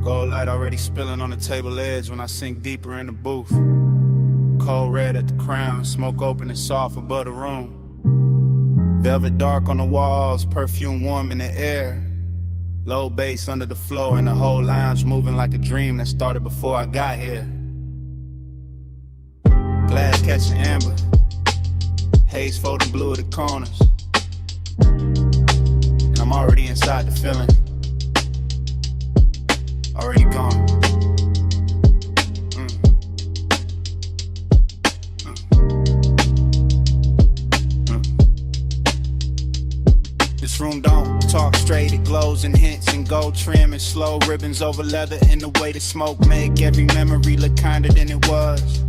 Gold light already spilling on the table edge when I sink deeper in the booth. Cold red at the crown, smoke open and soft above the room. Velvet dark on the walls, perfume warm in the air. Low bass under the floor and the whole lounge moving like a dream that started before I got here. Glass catching amber, haze folding blue at the corners. And I'm already inside the feeling, already gone. This room don't talk straight, it glows and hints and gold trim and slow ribbons over leather, and the way the smoke make every memory look kinder than it was.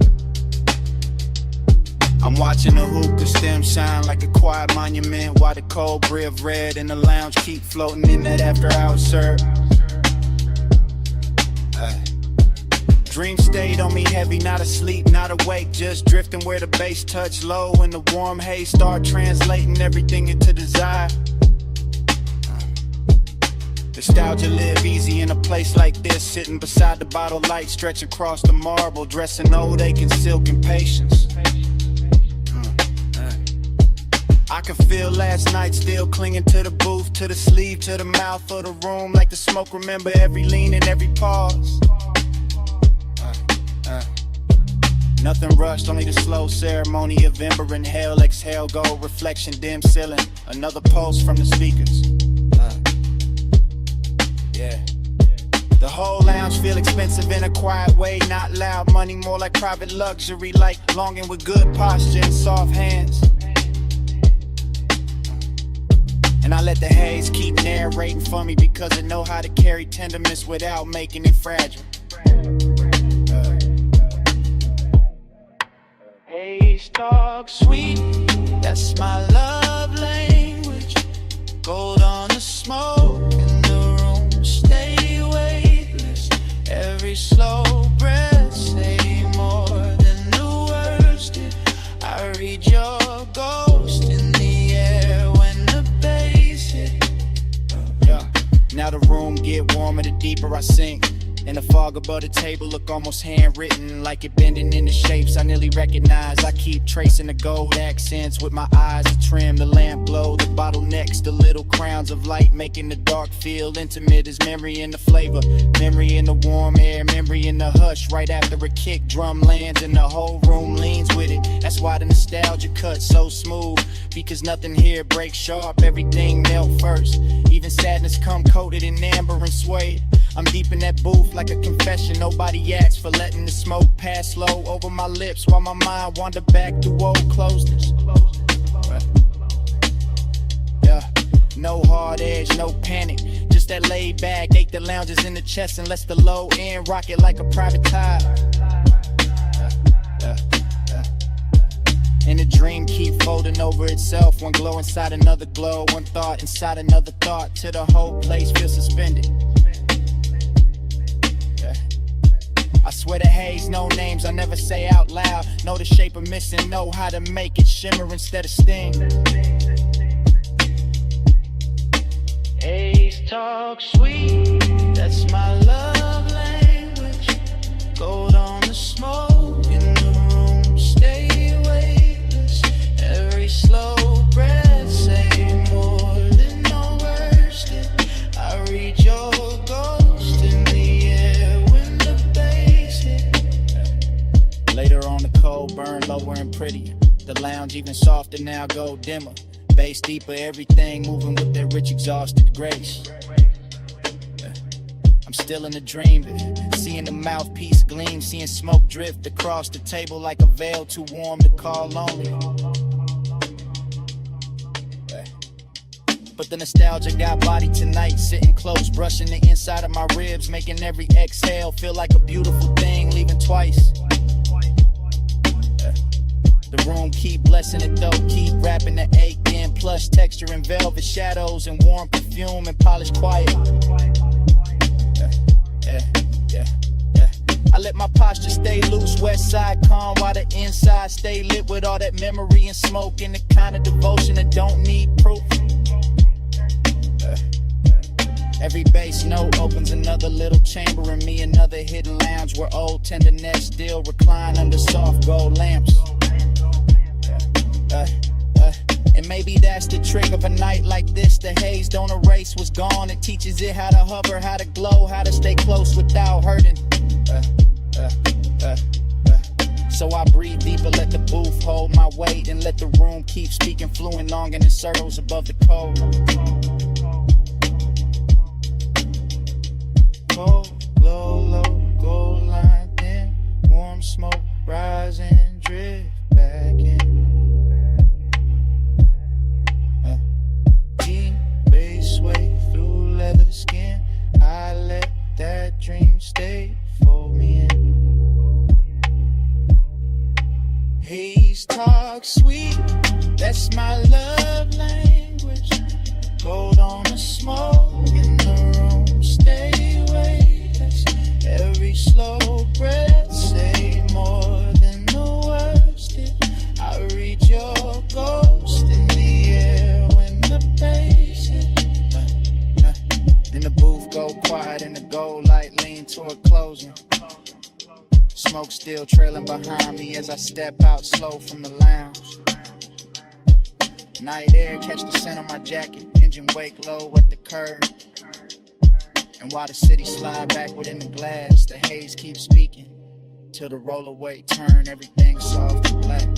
I'm watching the hookah stem shine like a quiet monument, while the cold brie of red in the lounge keep floating in that after-hour serve. Dream stayed on me heavy, not asleep, not awake, just drifting where the bass touch low and the warm haze start translating everything into desire. Nostalgia live easy in a place like this, sitting beside the bottle light, stretch across the marble, dressing old aching silk and patience. I can feel last night still clinging to the booth, to the sleeve, to the mouth of the room, like the smoke remember every lean and every pause. Nothing rushed, only the slow ceremony of ember and hell. Exhale, go, reflection, dim ceiling. Another pulse from the speakers. Yeah. The whole lounge feel expensive in a quiet way, not loud money, more like private luxury, like longing with good posture and soft hands. And I let the haze keep narrating for me because I know how to carry tenderness without making it fragile. Haze talk sweet, that's my love language. Gold on the smoke in the room, stay weightless. Every slow breath say more than the words did. I read your ghost in the air when the bass hit. Now the room get warmer the deeper I sink. And the fog above the table look almost handwritten, like it bending into shapes I nearly recognize. I keep tracing the gold accents with my eyes to trim the lamp glow, the bottlenecks, the little crowns of light, making the dark feel intimate as memory in the flavor, memory in the warm air, memory in the hush, right after a kick drum lands and the whole room leans with it. That's why the nostalgia cuts so smooth, because nothing here breaks sharp, everything melt first. Even sadness come coated in amber and suede. I'm deep in that booth like a confession. Nobody asked for letting the smoke pass slow over my lips while my mind wandered back through old closeness. Yeah, no hard edge, no panic, just that laid back. Ache the lounges in the chest and lets the low end rock it like a private tide. And the dream keep folding over itself, one glow inside another glow, one thought inside another thought, till the whole place feels suspended. I swear to haze, no names I never say out loud. Know the shape of missing, know how to make it shimmer instead of sting. Haze talk sweet, that's my love language. Gold on the smoke in the room, stay weightless. Every slow breath say more than no words did. I read your ghost in the air when the bass hit. Later on the cold burn lower and prettier. The lounge even softer now, go dimmer. Bass deeper, everything moving with that rich exhausted grace. I'm still in the dream, seeing the mouthpiece gleam, seeing smoke drift across the table like a veil too warm to call lonely. But the nostalgia got body tonight, sitting close, brushing the inside of my ribs, making every exhale feel like a beautiful thing, leaving twice. The room keep blessing it though, keep wrapping the ache in, plush texture and velvet shadows and warm perfume and polished quiet. I let my posture stay loose, west side calm, while the inside stay lit with all that memory and smoke and the kind of devotion that don't need proof. Every bass note opens another little chamber in me, another hidden lounge where old tenderness still recline under soft gold lamps. And maybe that's the trick of a night like this. The haze don't erase what's gone. It teaches it how to hover, how to glow, how to stay close without hurting. So I breathe deeper, let the booth hold my weight, and let the room keep speaking fluent long in the circles above the cold. Cold, glow, low, gold line thin, warm smoke rising, drift back in. G bass sway through leather skin. I let that dream stay for me in. Haze talk sweet, that's my love language. Gold on the smoke in the room, stay weightless. Every slow breath say more than the words did. I read your ghost in the air when the bass hit. Then the booth go quiet and the gold light lean toward closing. Smoke still trailing behind me as I step out slow from the lounge. Night air catch the scent on my jacket, engine wake low at the curb. And while the city slide back within the glass, the haze keeps speaking till the rollaway turn everything soft and black.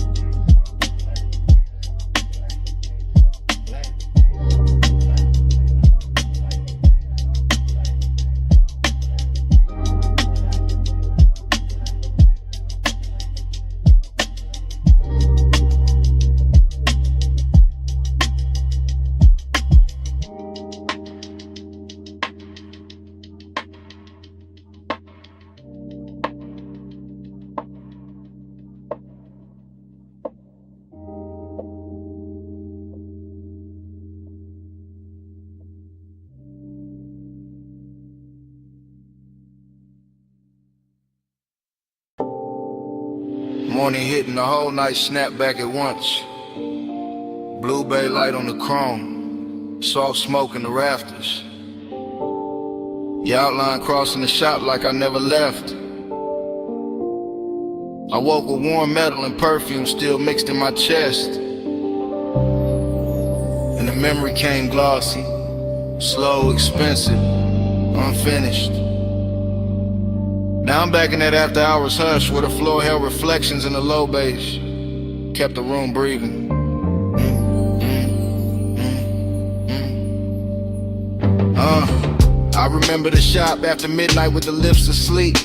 Morning hitting the whole night, snap back at once. Blue bay light on the chrome, soft smoke in the rafters. Your outline crossing the shop like I never left. I woke with warm metal and perfume still mixed in my chest. And the memory came glossy, slow, expensive, unfinished. Now I'm back in that after hours hush where the floor held reflections in the low bass, kept the room breathing. I remember the shop after midnight with the lifts asleep,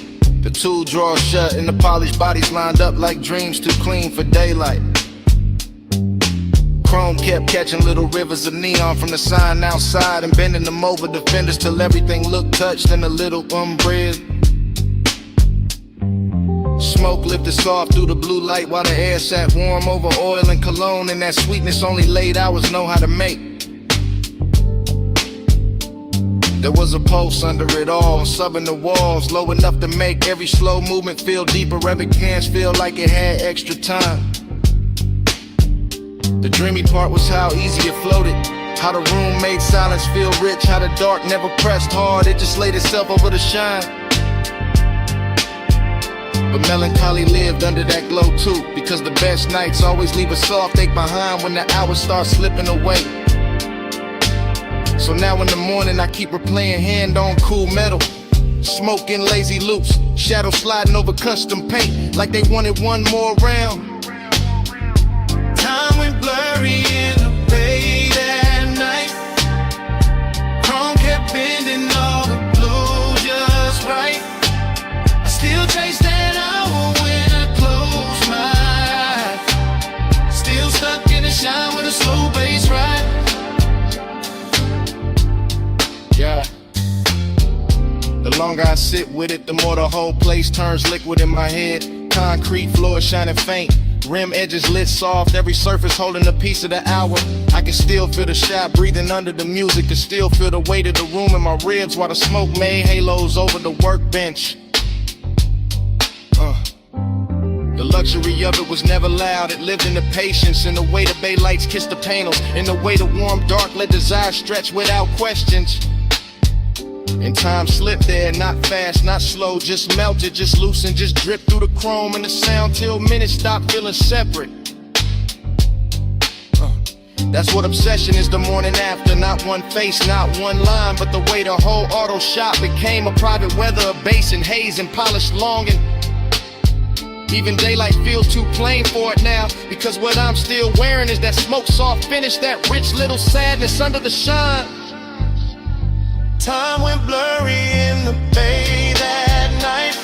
the tool drawers shut and the polished bodies lined up like dreams too clean for daylight. Chrome kept catching little rivers of neon from the sign outside and bending them over the fenders till everything looked touched in a little umbrella. Smoke lifted soft through the blue light while the air sat warm over oil and cologne, and that sweetness only late hours know how to make. There was a pulse under it all, subbing the walls, low enough to make every slow movement feel deeper, every glance feel like it had extra time. The dreamy part was how easy it floated, how the room made silence feel rich, how the dark never pressed hard, it just laid itself over the shine. But melancholy lived under that glow too, because the best nights always leave a soft ache behind when the hours start slipping away. So now in the morning I keep replaying hand-on cool metal, smoking lazy loops, shadow sliding over custom paint like they wanted one more round. Time went blurry in the bay that night. Chrome kept bending all the blue just right. I still chase that hour when I close my eyes. Still stuck in the shine with a slow bass ride. Yeah. The longer I sit with it, the more the whole place turns liquid in my head. Concrete floor shining faint, rim edges lit soft, every surface holding a piece of the hour. I can still feel the shop breathing under the music, can still feel the weight of the room in my ribs while the smoke made halos over the workbench. The luxury of it was never loud, it lived in the patience, in the way the bay lights kissed the panels, in the way the warm dark let desire stretch without questions. And time slipped there, not fast, not slow, just melted, just loosened, just dripped through the chrome and the sound till minutes stopped feeling separate. That's what obsession is the morning after. Not one face, not one line, but the way the whole auto shop became a private weather, a basin, haze and polished long. And even daylight feels too plain for it now, because what I'm still wearing is that smoke soft finish, that rich little sadness under the shine. Time went blurry in the bay that night.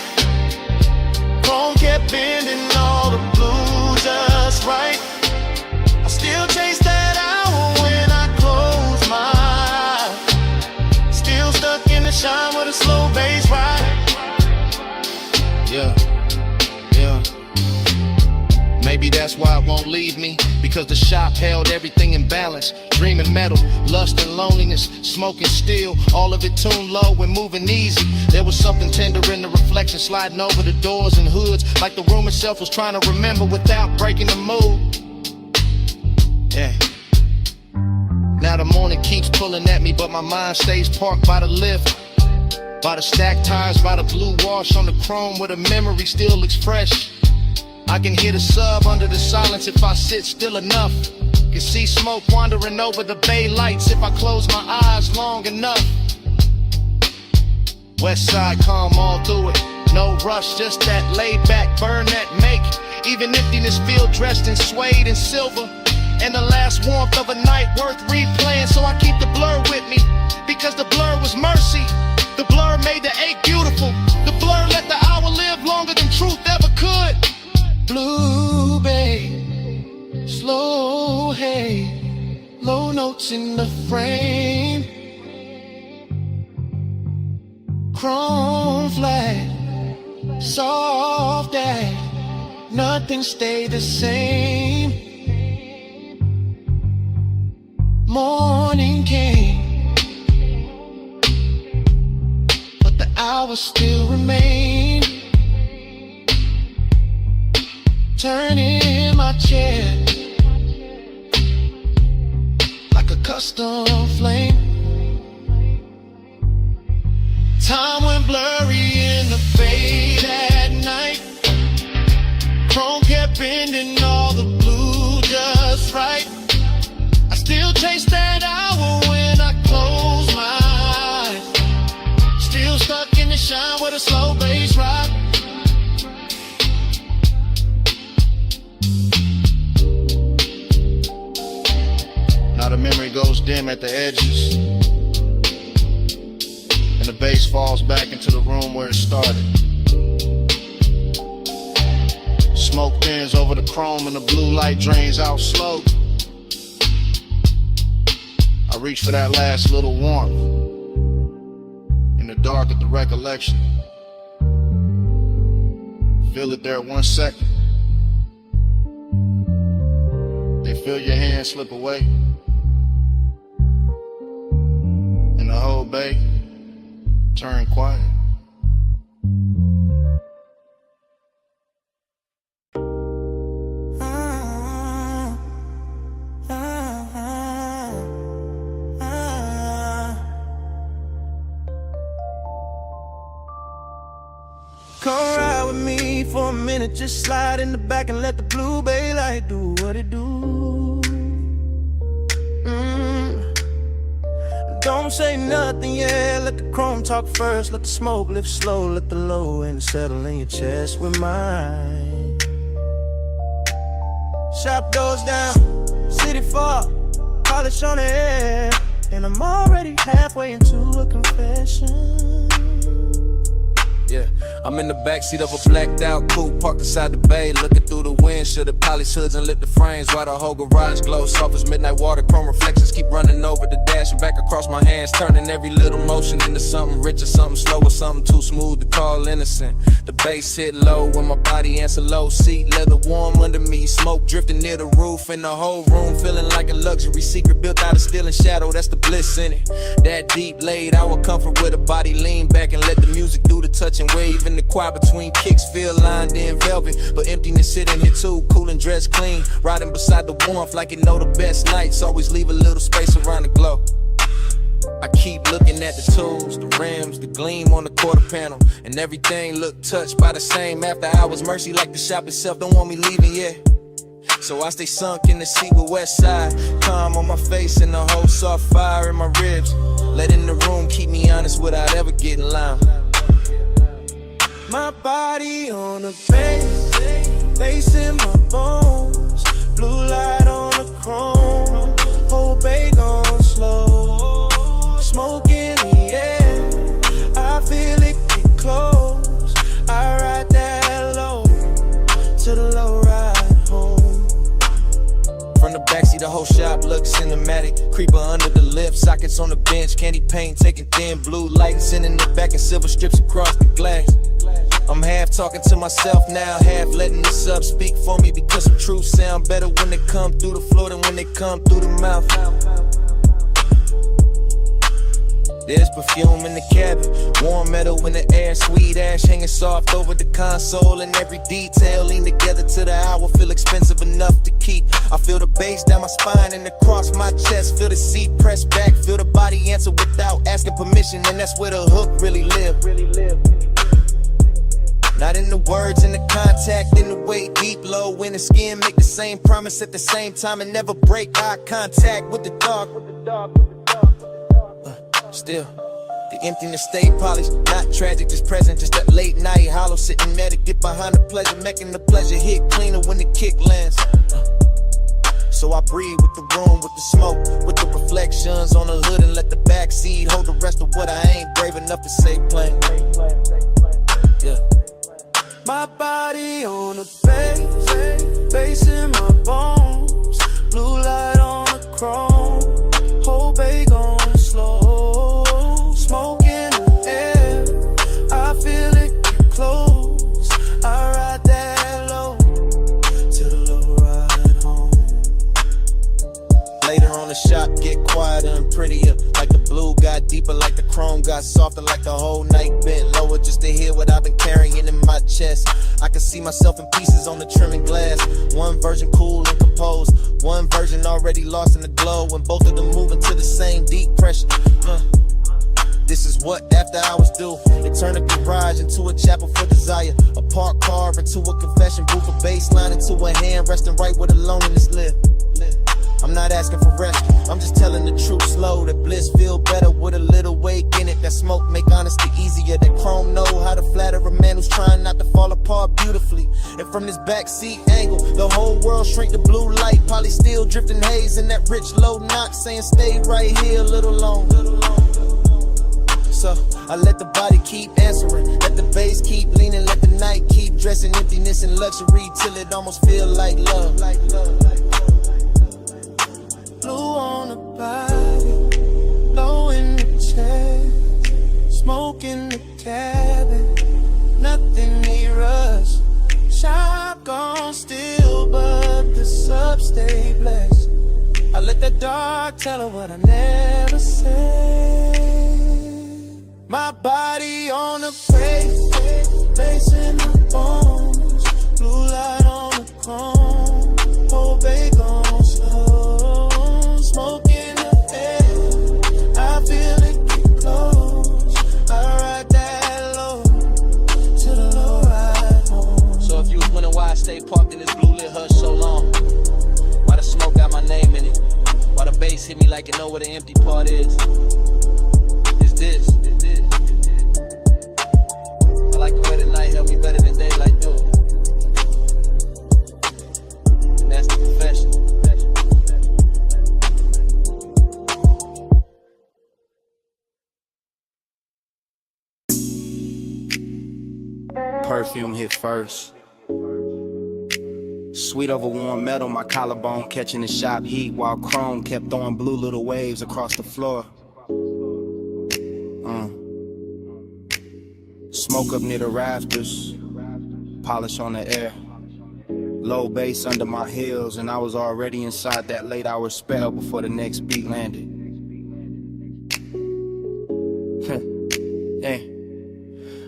Chrome kept bending all the blue just right. I still chase that hour when I close my eyes. Still stuck in the shine with a slow bass ride. Yeah. Maybe that's why it won't leave me, because the shop held everything in balance. Dreaming metal, lust and loneliness, smoking steel, all of it tuned low and moving easy. There was something tender in the reflection, sliding over the doors and hoods, like the room itself was trying to remember without breaking the mood. Yeah. Now the morning keeps pulling at me, but my mind stays parked by the lift, by the stacked tires, by the blue wash on the chrome where the memory still looks fresh. I can hear the sub under the silence if I sit still enough. Can see smoke wandering over the bay lights if I close my eyes long enough. West side calm all through it, no rush, just that laid back burn that make even emptiness feel dressed in suede and silver. And the last warmth of a night worth replaying, so I keep the blur with me, because the blur was mercy. The blur made the ache beautiful. The blur let the hour live longer than truth ever could. Blue bay, slow hay, low notes in the frame. Chrome flat, soft ash, nothing stayed the same. Morning came, but the hours still remain. Turning in my chair like a custom flame. Time went blurry in the fade at night. Chrome kept bending all the blue just right. I still chase that hour when I close my eyes. Still stuck in the shine with a slow bass ride. Now the memory goes dim at the edges, and the bass falls back into the room where it started. Smoke thins over the chrome and the blue light drains out slow. I reach for that last little warmth in the dark of the recollection. Feel it there 1 second. Then feel your hand slip away, and the whole bay turn quiet. Come ride with me for a minute, just slide in the back and let the blue bay light do what it do. Don't say nothing, yeah, let the chrome talk first. Let the smoke lift slow, let the low end settle in your chest with mine. Shop doors down, city far, polish on the air, and I'm already halfway into a confession. Yeah, I'm in the backseat of a blacked out coupe parked beside the bay, looking through the windshield at polished hoods and lit the frames while the whole garage glows soft as midnight water. Chrome reflections keep running over the dash and back across my hands, turning every little motion into something rich or something slow or something too smooth to call innocent. The bass hit low when my body answer low, seat leather warm under me, smoke drifting near the roof, and the whole room feeling like a luxury secret built out of steel and shadow. That's the bliss in it. That deep laid our comfort with a body lean back and let the music do the touching. Wave in the choir between kicks, feel lined in velvet, but emptiness sitting here too, cool and dressed clean, riding beside the warmth like you know the best nights always leave a little space around the glow. I keep looking at the tools, the rims, the gleam on the quarter panel, and everything look touched by the same after hours. Mercy like the shop itself, don't want me leaving yet. So I stay sunk in the seat with West Side, calm on my face and the whole soft fire in my ribs. Let in the room keep me honest without ever getting loud. My body on the bass, bass in my bones, blue light on the chrome, whole bag on slow, smoke in the air, I feel it get close, I ride that low, to the low ride home. From the backseat, the whole shop looks cinematic. Creeper under the lip, sockets on the bench, candy paint, taking thin blue light, sending it back in silver strips across the glass. I'm half talking to myself now, half letting the sub speak for me, because some truths sound better when they come through the floor than when they come through the mouth. There's perfume in the cabin, warm metal in the air, sweet ash hanging soft over the console, and every detail lean together to the hour, feel expensive enough to keep. I feel the bass down my spine and across my chest, feel the seat pressed back, feel the body answer without asking permission, and that's where the hook really live. Not in the words, in the contact, in the way deep, low in the skin, make the same promise at the same time and never break eye contact with the dog. Still, the emptiness stay polished, not tragic, just present, just that late night hollow, sitting at it, get behind the pleasure, making the pleasure hit cleaner when the kick lands. So I breathe with the room, with the smoke, with the reflections on the hood, and let the backseat hold the rest of what I ain't brave enough to say plain. Yeah. My body on the bass, bass in my bones, blue light on the chrome, whole bag on slow, smoke in the air, I feel it get close, I ride that low, to the low ride home. Later on the shop get quieter and prettier, like the blue got deeper, like the chrome got softer, like the whole night bent lower, just to hear what I've been carrying in my chest. I can see myself in pieces on the trimming glass, one version cool and composed, one version already lost in the glow, and both of them moving to the same deep pressure. This is what after hours do. They turn a garage into a chapel for desire, a parked car into a confession booth, a bass line into a hand resting right where the loneliness live. I'm not asking for rest, I'm just telling the truth slow, that bliss feel better with a little wake in it, that smoke make honesty easier, that chrome know how to flatter a man who's trying not to fall apart beautifully. And from this backseat angle, the whole world shrink to blue light, probably still drifting haze in that rich low knock, saying stay right here a little longer. So I let the body keep answering, let the bass keep leaning, let the night keep dressing emptiness and luxury till it almost feel like love. Blue on the body, low in the chest, smoke in the cabin, nothing near us. Shop gone still, but the sub stay blessed. I let the dark tell her what I never said. My body on the bass in my bones, blue light on the chrome, whole bag on slow, smoke in the air, I feel it get close, I ride that low, to the low ride home. So if you was wondering why I stay parked in this blue lit hush so long, why the smoke got my name in it, why the bass hit me like you know where the empty part is, it's this. I like the way the night help me better than daylight do. And that's the confession. Perfume hit first. Sweet over warm metal, my collarbone catching the shop heat, while chrome kept throwing blue little waves across the floor. Smoke up near the rafters, polish on the air. Low bass under my heels, and I was already inside that late hour spell before the next beat landed. Yeah.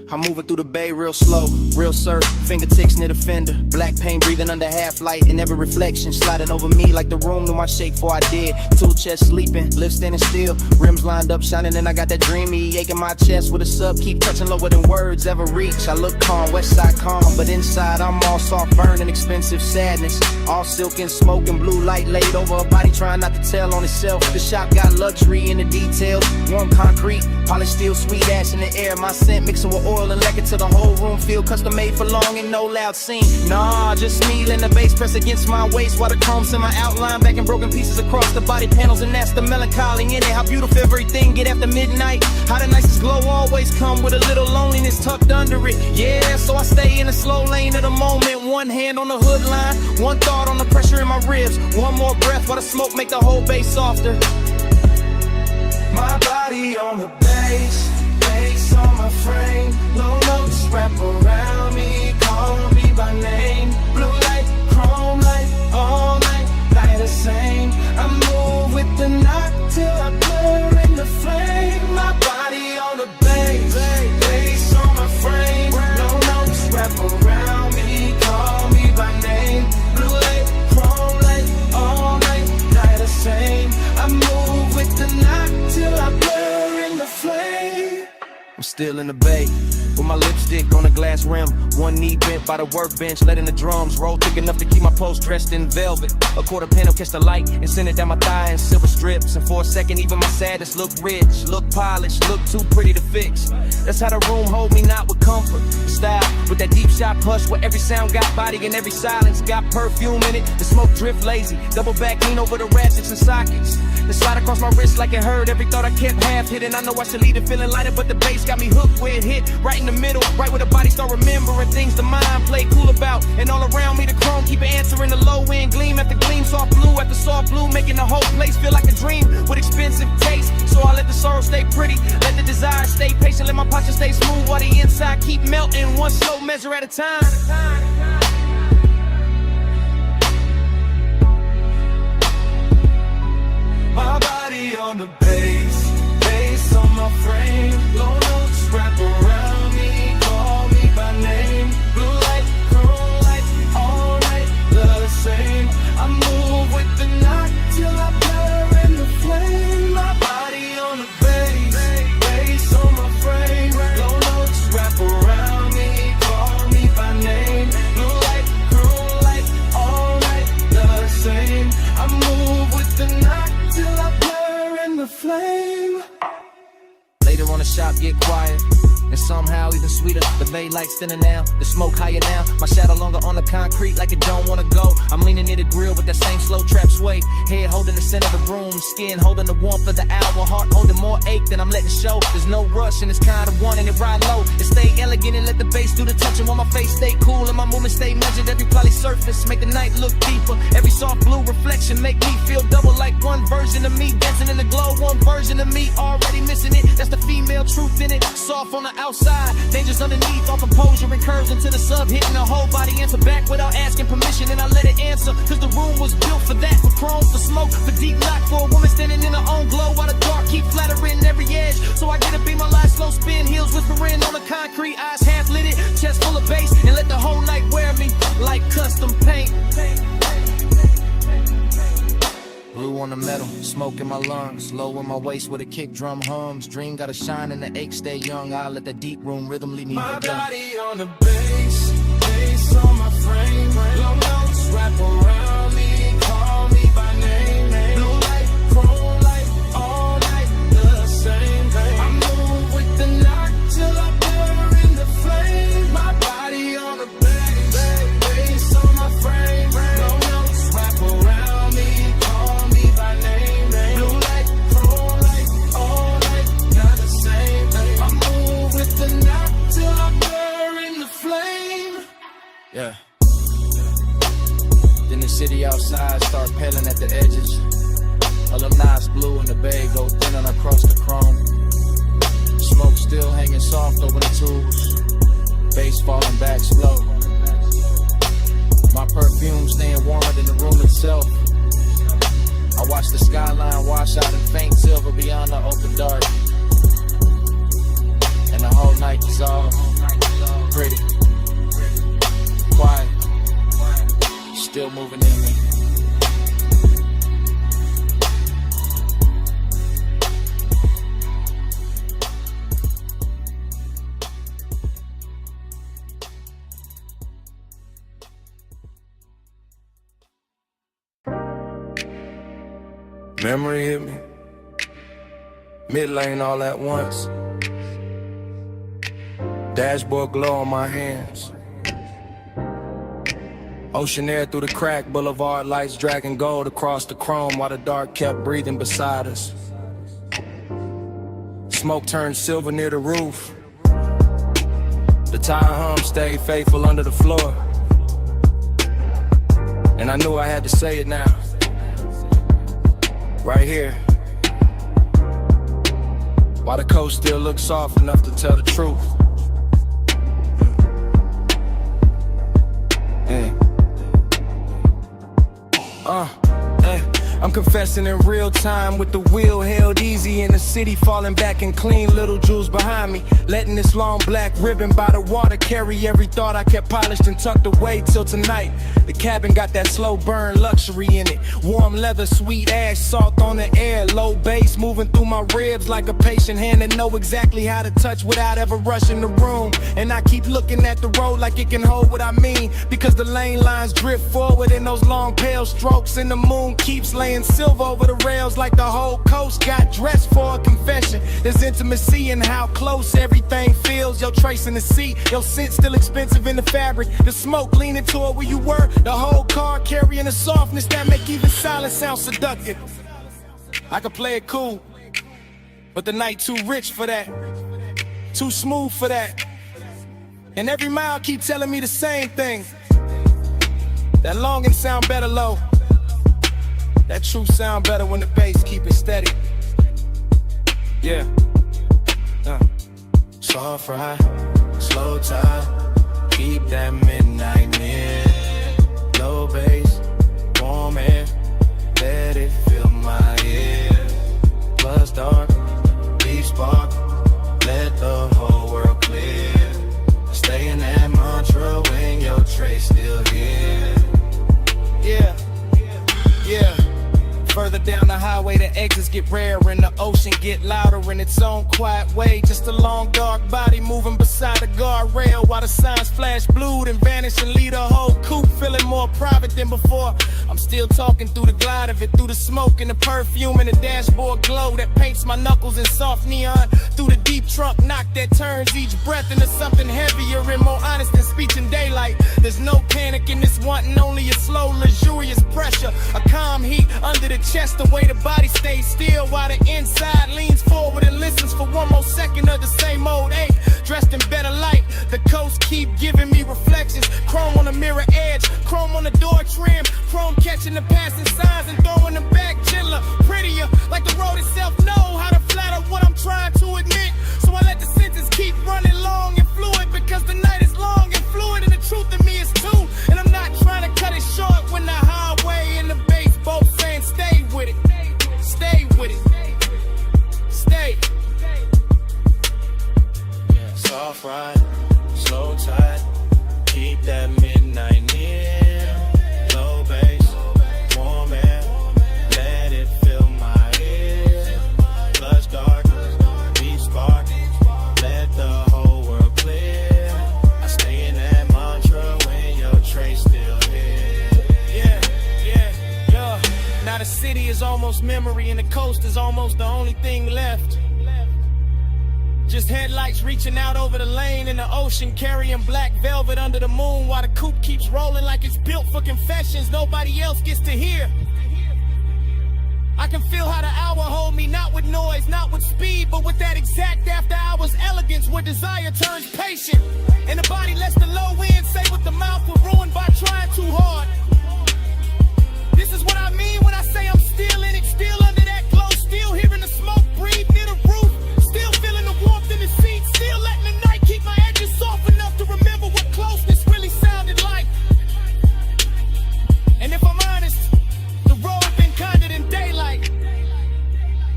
I'm moving through the bay real slow, real surf, fingertips near the fender. Black paint breathing under half light, and every reflection sliding over me like the room knew my shake before I did. Tool chest sleeping, lips standing still, rims lined up shining, and I got that dreamy ache in my chest with a sub, keep touching lower than words ever reach. I look calm, west side calm, but inside I'm all soft burning, expensive sadness. All silk and smoke and blue light laid over a body trying not to tell on itself. The shop got luxury in the details, warm concrete, polished steel, sweet ash in the air. My scent mixing with oil and lekker till the whole room feel custom made for long and no loud scene. Nah, just me letting the bass press against my waist while the chrome's in my outline, back in broken pieces across the body panels, and that's the melancholy in it. How beautiful everything get after midnight. How the nicest glow always come with a little loneliness tucked under it. Yeah, so I stay in the slow lane of the moment. One hand on the hood line, one thought on the pressure in my ribs. One more breath while the smoke make the whole bass softer. My body on the bass, bass on my frame. Low notes wrap around me, call me by name. Blue light, chrome light, all night, light the same. I move with the knock till I blur in the flame. My body on the bass, bass on my frame. Low notes wrap around me, call me by name. Blue light, chrome light, all night, light the same. I move with the knock till I blur in the flame. I'm still in the bay, with my lipstick on a glass rim. One knee bent by the workbench, letting the drums roll thick enough to keep my pulse dressed in velvet. A quarter panel catch the light and send it down my thigh in silver strips. And for a second, even my saddest look rich, look polished, look too pretty to fix. That's how the room hold me, not with comfort, style. With that deep shot hush where every sound got body and every silence got perfume in it. The smoke drift lazy, double back lean over the ratchets and sockets. The slide across my wrist like it hurt. Every thought I kept half hidden. I know I should leave it feeling lighter, but the bass got me hooked where it hit. Right in the middle, right where the body start remembering things the mind play cool about. And all around me the chrome keep answering the low end gleam after gleam, soft blue after soft blue, making the whole place feel like a dream with expensive taste. So I let the sorrow stay pretty, let the desire stay patient, let my posture stay smooth while the inside keep melting, one slow measure at a time. My body on the bass, bass on my frame. Low notes wrap around me, call me by name. Blue light, chrome light, all night, love the same. I move with the knock till I blur in the flame. My body on the bass, bass on my frame. Low notes wrap around me, call me by name. Blue light, chrome light, all night, love the same. I move with the knock till I blur in the flame. Later on the shop get quiet, and somehow even sweeter. The bay lights thinner now, the smoke higher now. My shadow longer on the concrete like it don't wanna go. I'm leaning near the grill with that same slow trap sway. Head holding the center of the room, skin holding the warmth of the hour. Heart holding more ache than I'm letting show. There's no rush and it's kind of one and it ride low. It stay elegant and let the bass do the touching while my face stay cool and my movement stay measured. Every poly surface make the night look deeper. Every soft blue reflection make me feel double like one version of me dancing in the glow. One version of me already missing it. That's the female truth in it. Soft on the outside, dangerous underneath, all composure and curves into the sub, hitting the whole body, answer back without asking permission, and I let it answer, cause the room was built for that, for chrome, for smoke, for deep lock, for a woman standing in her own glow, while the dark keep flattering every edge, so I get to be my last slow spin, heels whispering on the concrete, eyes half lit it, chest full of bass, and let the whole night wear me like custom paint. Blue on the metal, smoke in my lungs, low in my waist with a kick drum hums. Dream gotta shine and the ache stay young. I let the deep room rhythm lead me to my body on the bass, bass on my frame. Low notes wrap around me, call me by name. Blue light, chrome light, all night, the same thing. I move with the knock till I blur in the flame. My body on the bass, bass on my frame. Low notes wrap around me. Yeah. Then the city outside start paling at the edges. Alumni's blue in the bay go thinning across the chrome. Smoke still hanging soft over the tools. Bass falling back slow. My perfume staying warmer than the room itself. I watch the skyline wash out in faint silver beyond the open dark. And the whole night dissolve. still moving in me. Memory hit me, mid lane all at once. Dashboard glow on my hands. Ocean air through the crack, boulevard lights dragging gold across the chrome while the dark kept breathing beside us. Smoke turned silver near the roof. The tire hum stayed faithful under the floor. And I knew I had to say it now. Right here. While the coast still looks soft enough to tell the truth. I'm confessing in real time with the wheel held easy in the city, falling back and clean little jewels behind me. Letting this long black ribbon by the water carry every thought I kept polished and tucked away till tonight. The cabin got that slow burn luxury in it. Warm leather, sweet ash, salt on the air. Low bass moving through my ribs like a patient hand that know exactly how to touch without ever rushing the room. And I keep looking at the road like it can hold what I mean, because the lane lines drift forward in those long pale strokes, and the moon keeps laying silver over the rails like the whole coast got dressed for a confession. There's intimacy in how close everything feels. Your trace in the seat, your scent still expensive in the fabric. The smoke leaning toward where you were. The whole car carrying a softness that make even silence sound seductive. I could play it cool, but the night too rich for that, too smooth for that. And every mile keep telling me the same thing. That longing sound better low. That truth sound better when the bass keep it steady. Yeah. Soft ride, slow tide, keep that midnight near. Low bass, warm air, let it fill my ear. Plus dark, deep spark, let the whole world clear. Stay in that mantra when your trace still here. Yeah, yeah. Further down the highway, the exits get rarer and the ocean get louder in its own quiet way. Just a long dark body moving beside the guardrail while the signs flash blue and vanish and leave the whole coupe feeling more private than before. I'm still talking through the glide of it, through the smoke and the perfume and the dashboard glow that paints my knuckles in soft neon. Through the deep trunk knock that turns each breath into something heavier and more honest than speech in daylight. There's no panic in this wanting, only a slow, luxurious pressure. A calm heat under the chest, the way the body stays still while the inside leans forward and listens for one more second of the same old ache. Dressed in better light, the coast keep giving me reflections. Chrome on the mirror edge, chrome on the door trim, chrome catching the passing signs and throwing them back gentler, prettier, like the road itself know how to flatter what I'm trying to admit. So I let the sentence keep running long and fluid, because the night is long and fluid and the truth in me is too. And I'm not trying to cut it short when the highway and the bass both saying stay with it, stay with it, stay. Soft ride, slow tide, keep that midnight near. Low bass, warm air, let it fill my ear. Plush dark, deep spark, let the whole world clear. I stay in that mantra when your trace still here. Yeah, yeah, yeah. Now the city is almost memory and the coast is almost the only thing left. Just headlights reaching out over the lane in the ocean, carrying black velvet under the moon while the coupe keeps rolling like it's built for confessions nobody else gets to hear. I can feel how the hour hold me, not with noise, not with speed, but with that exact after hours elegance where desire turns patient. And the body lets the low end say what the mouth will ruin by trying too hard. This is what I mean when I say I'm still in it, still under that glow, still hearing the smoke breathe near the roof. Still feeling the warmth in the seat, still letting the night keep my edges soft enough to remember what closeness really sounded like. And if I'm honest, the road been kinder than daylight,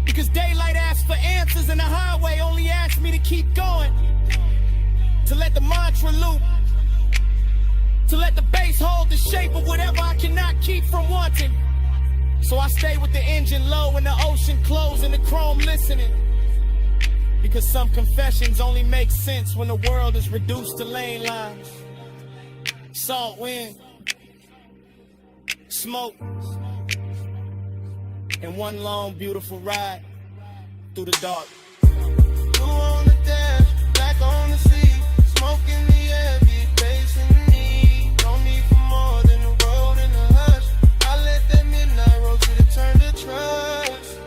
because daylight asks for answers and the highway only asks me to keep going, to let the mantra loop, to let the bass hold the shape of whatever I cannot keep from wanting. So I stay with the engine low and the ocean closed and the chrome listening. Because some confessions only make sense when the world is reduced to lane lines. Salt wind, smoke, and one long beautiful ride through the dark. Blue on the dash, black on the sea, smoke in the air, beat bass in the knee. No need for more than the road and the hush. I let that midnight roll to the turn to trust.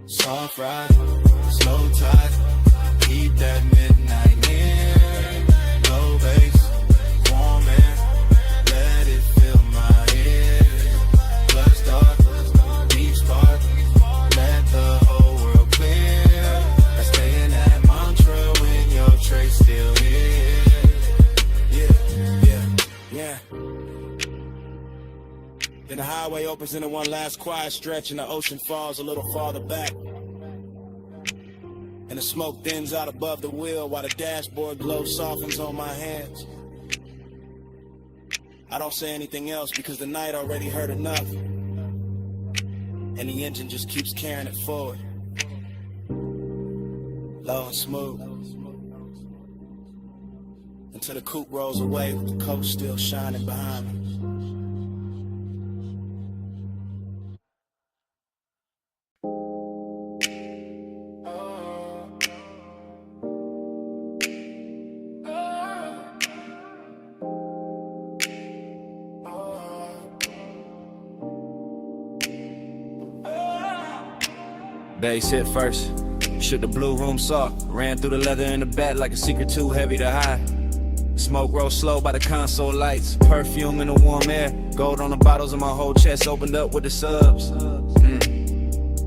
Soft ride, slow tide, keep that midnight near. Low bass, warm air, let it fill my ears. Plus dark, deep spark, let the whole world clear. I stay in that mantra when your trace still here. Yeah. Then the highway opens into one last quiet stretch and the ocean falls a little farther back. And the smoke thins out above the wheel while the dashboard glow softens on my hands. I don't say anything else because the night already hurt enough. And the engine just keeps carrying it forward. Low and smooth. Until the coupe rolls away with the coast still shining behind me. Bass hit first, shook the blue room soft, ran through the leather in the back like a secret too heavy to hide. Smoke rose slow by the console lights, perfume in the warm air, gold on the bottles and my whole chest opened up with the subs.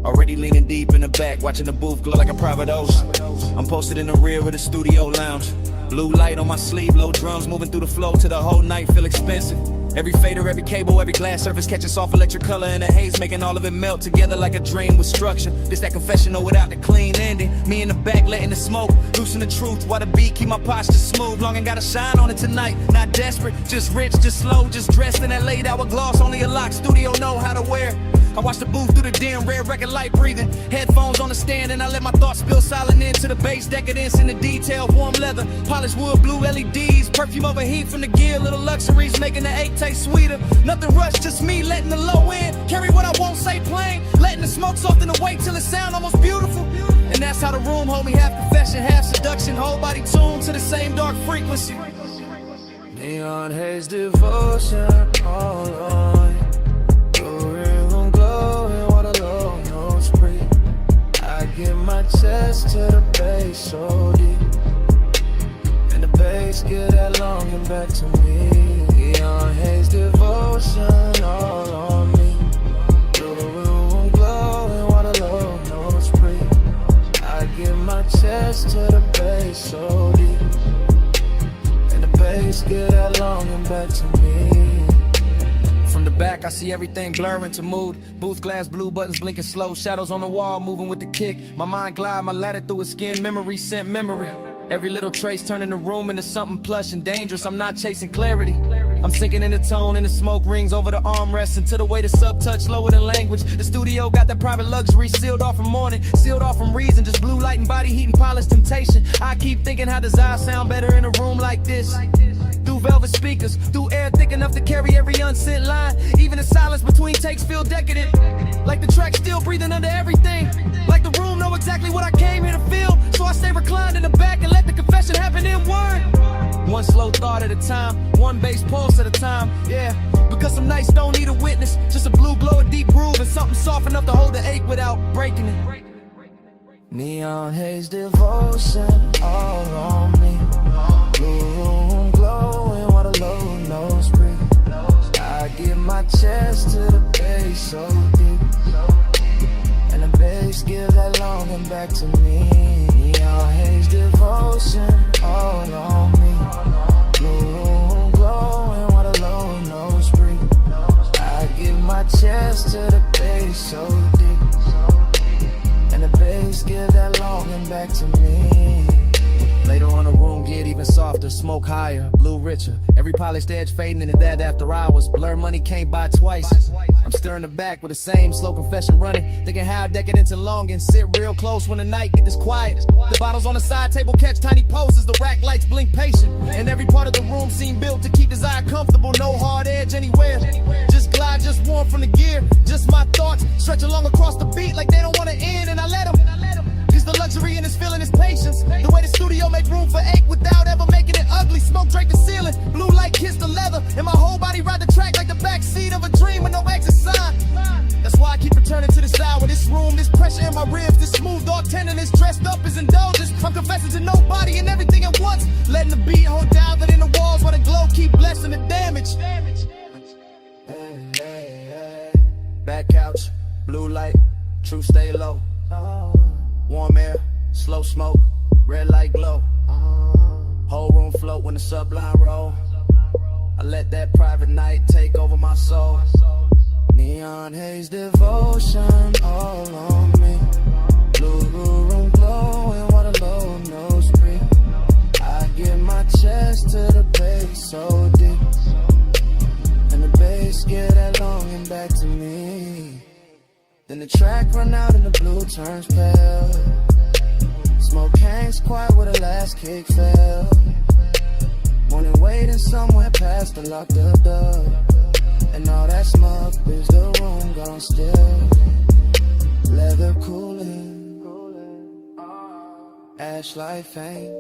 Already leaning deep in the back, watching the booth glow like a private ocean. I'm posted in the rear of the studio lounge, blue light on my sleeve, low drums moving through the flow till the whole night feel expensive. Every fader, every cable, every glass surface catching soft electric color in the haze, making all of it melt together like a dream with structure. This that confessional without the clean ending. Me in the back letting the smoke loosen the truth while the beat keep my posture smooth. Long and gotta shine on it tonight. Not desperate, just rich, just slow, just dressed in that late hour gloss. Only a lock studio know how to wear. I watch the booth through the dim red record light breathing. Headphones on the stand and I let my thoughts spill silent into the bass decadence in the detail. Warm leather, polished wood, blue LEDs, perfume over heat from the gear, little luxuries making the 8 taste sweeter. Nothing rushed, just me letting the low end carry what I won't say plain, letting the smoke soften the weight till it sound almost beautiful. And that's how the room hold me, half confession, half seduction, whole body tuned to the same dark frequency. Neon haze devotion all on. I give my chest to the bass so deep, and the bass give that longing back to me. Neon haze devotion all on me. Through the room glowing while the low notes breathe. I give my chest to the bass so deep, and the bass give that longing back to me. From the back, I see everything blurring to mood. Booth glass, blue buttons blinking slow. Shadows on the wall, moving with the kick. My mind glide, my ladder through its skin. Memory sent memory. Every little trace turning the room into something plush and dangerous. I'm not chasing clarity. I'm sinking in the tone and the smoke rings over the armrest until the way the sub touch lower than language. The studio got that private luxury sealed off from morning, sealed off from reason. Just blue light and body heat and polished temptation. I keep thinking how does I sound better in a room like this? Through velvet speakers, through air thick enough to carry every unsent line. Even the silence between takes feel decadent. Like the track still breathing under everything. Like the room know exactly what I came here to feel. So I stay reclined in the back and let the confession happen in word. One slow thought at a time, one bass pulse at a time, yeah. Because some nights don't need a witness, just a blue glow, a deep groove, and something soft enough to hold the ache without breaking it. Neon haze devotion all on me. Blue room glowing while the low notes breathe. I give my chest to the bass so deep, and the bass give that longing back to me. Neon haze devotion all on me. Blue room glowing while the low notes breathe. I give my chest to the bass so deep, and the bass bass, give that longing back to me. Later on the room get even softer, smoke higher, blue richer. Every polished edge fading into that after hours. Blur money can't buy twice. I'm stirring the back with the same slow confession running. Thinking how decadence and longing. Sit real close when the night get this quiet. The bottles on the side table catch tiny poses. The rack lights blink patient. And every part of the room seem built to keep desire comfortable. No hard edge anywhere. Just glide, just warm from the gear. Just my thoughts stretch along across the beat like they don't want to end. And I let them. Cause the luxury in this feeling is patience. The way the studio make room for ache without ever making it ugly. Smoke drape the ceiling, blue light kiss the leather, and my whole body ride the track like the backseat of a dream with no exit sign. That's why I keep returning to this hour, this room, this pressure in my ribs, this smooth dog tenderness dressed up as indulgence. I'm confessing to nobody and everything at once, letting the beat hold down in the walls while the glow keep blessing the damage. Back couch, blue light, true stay low. Warm air, slow smoke, red light glow. Whole room float when the sublime roll. I let that private night take over my soul. Neon haze devotion all on me. Blue room glowing while the low nose breathe. I give my chest to the bass so deep. And the bass get that longing back to me. Then the track run out and the blue turns pale. Smoke hangs quiet where the last kick fell. Morning waiting somewhere past the locked up door. And all that smoke is the room gone still. Leather cooling, ash light faint.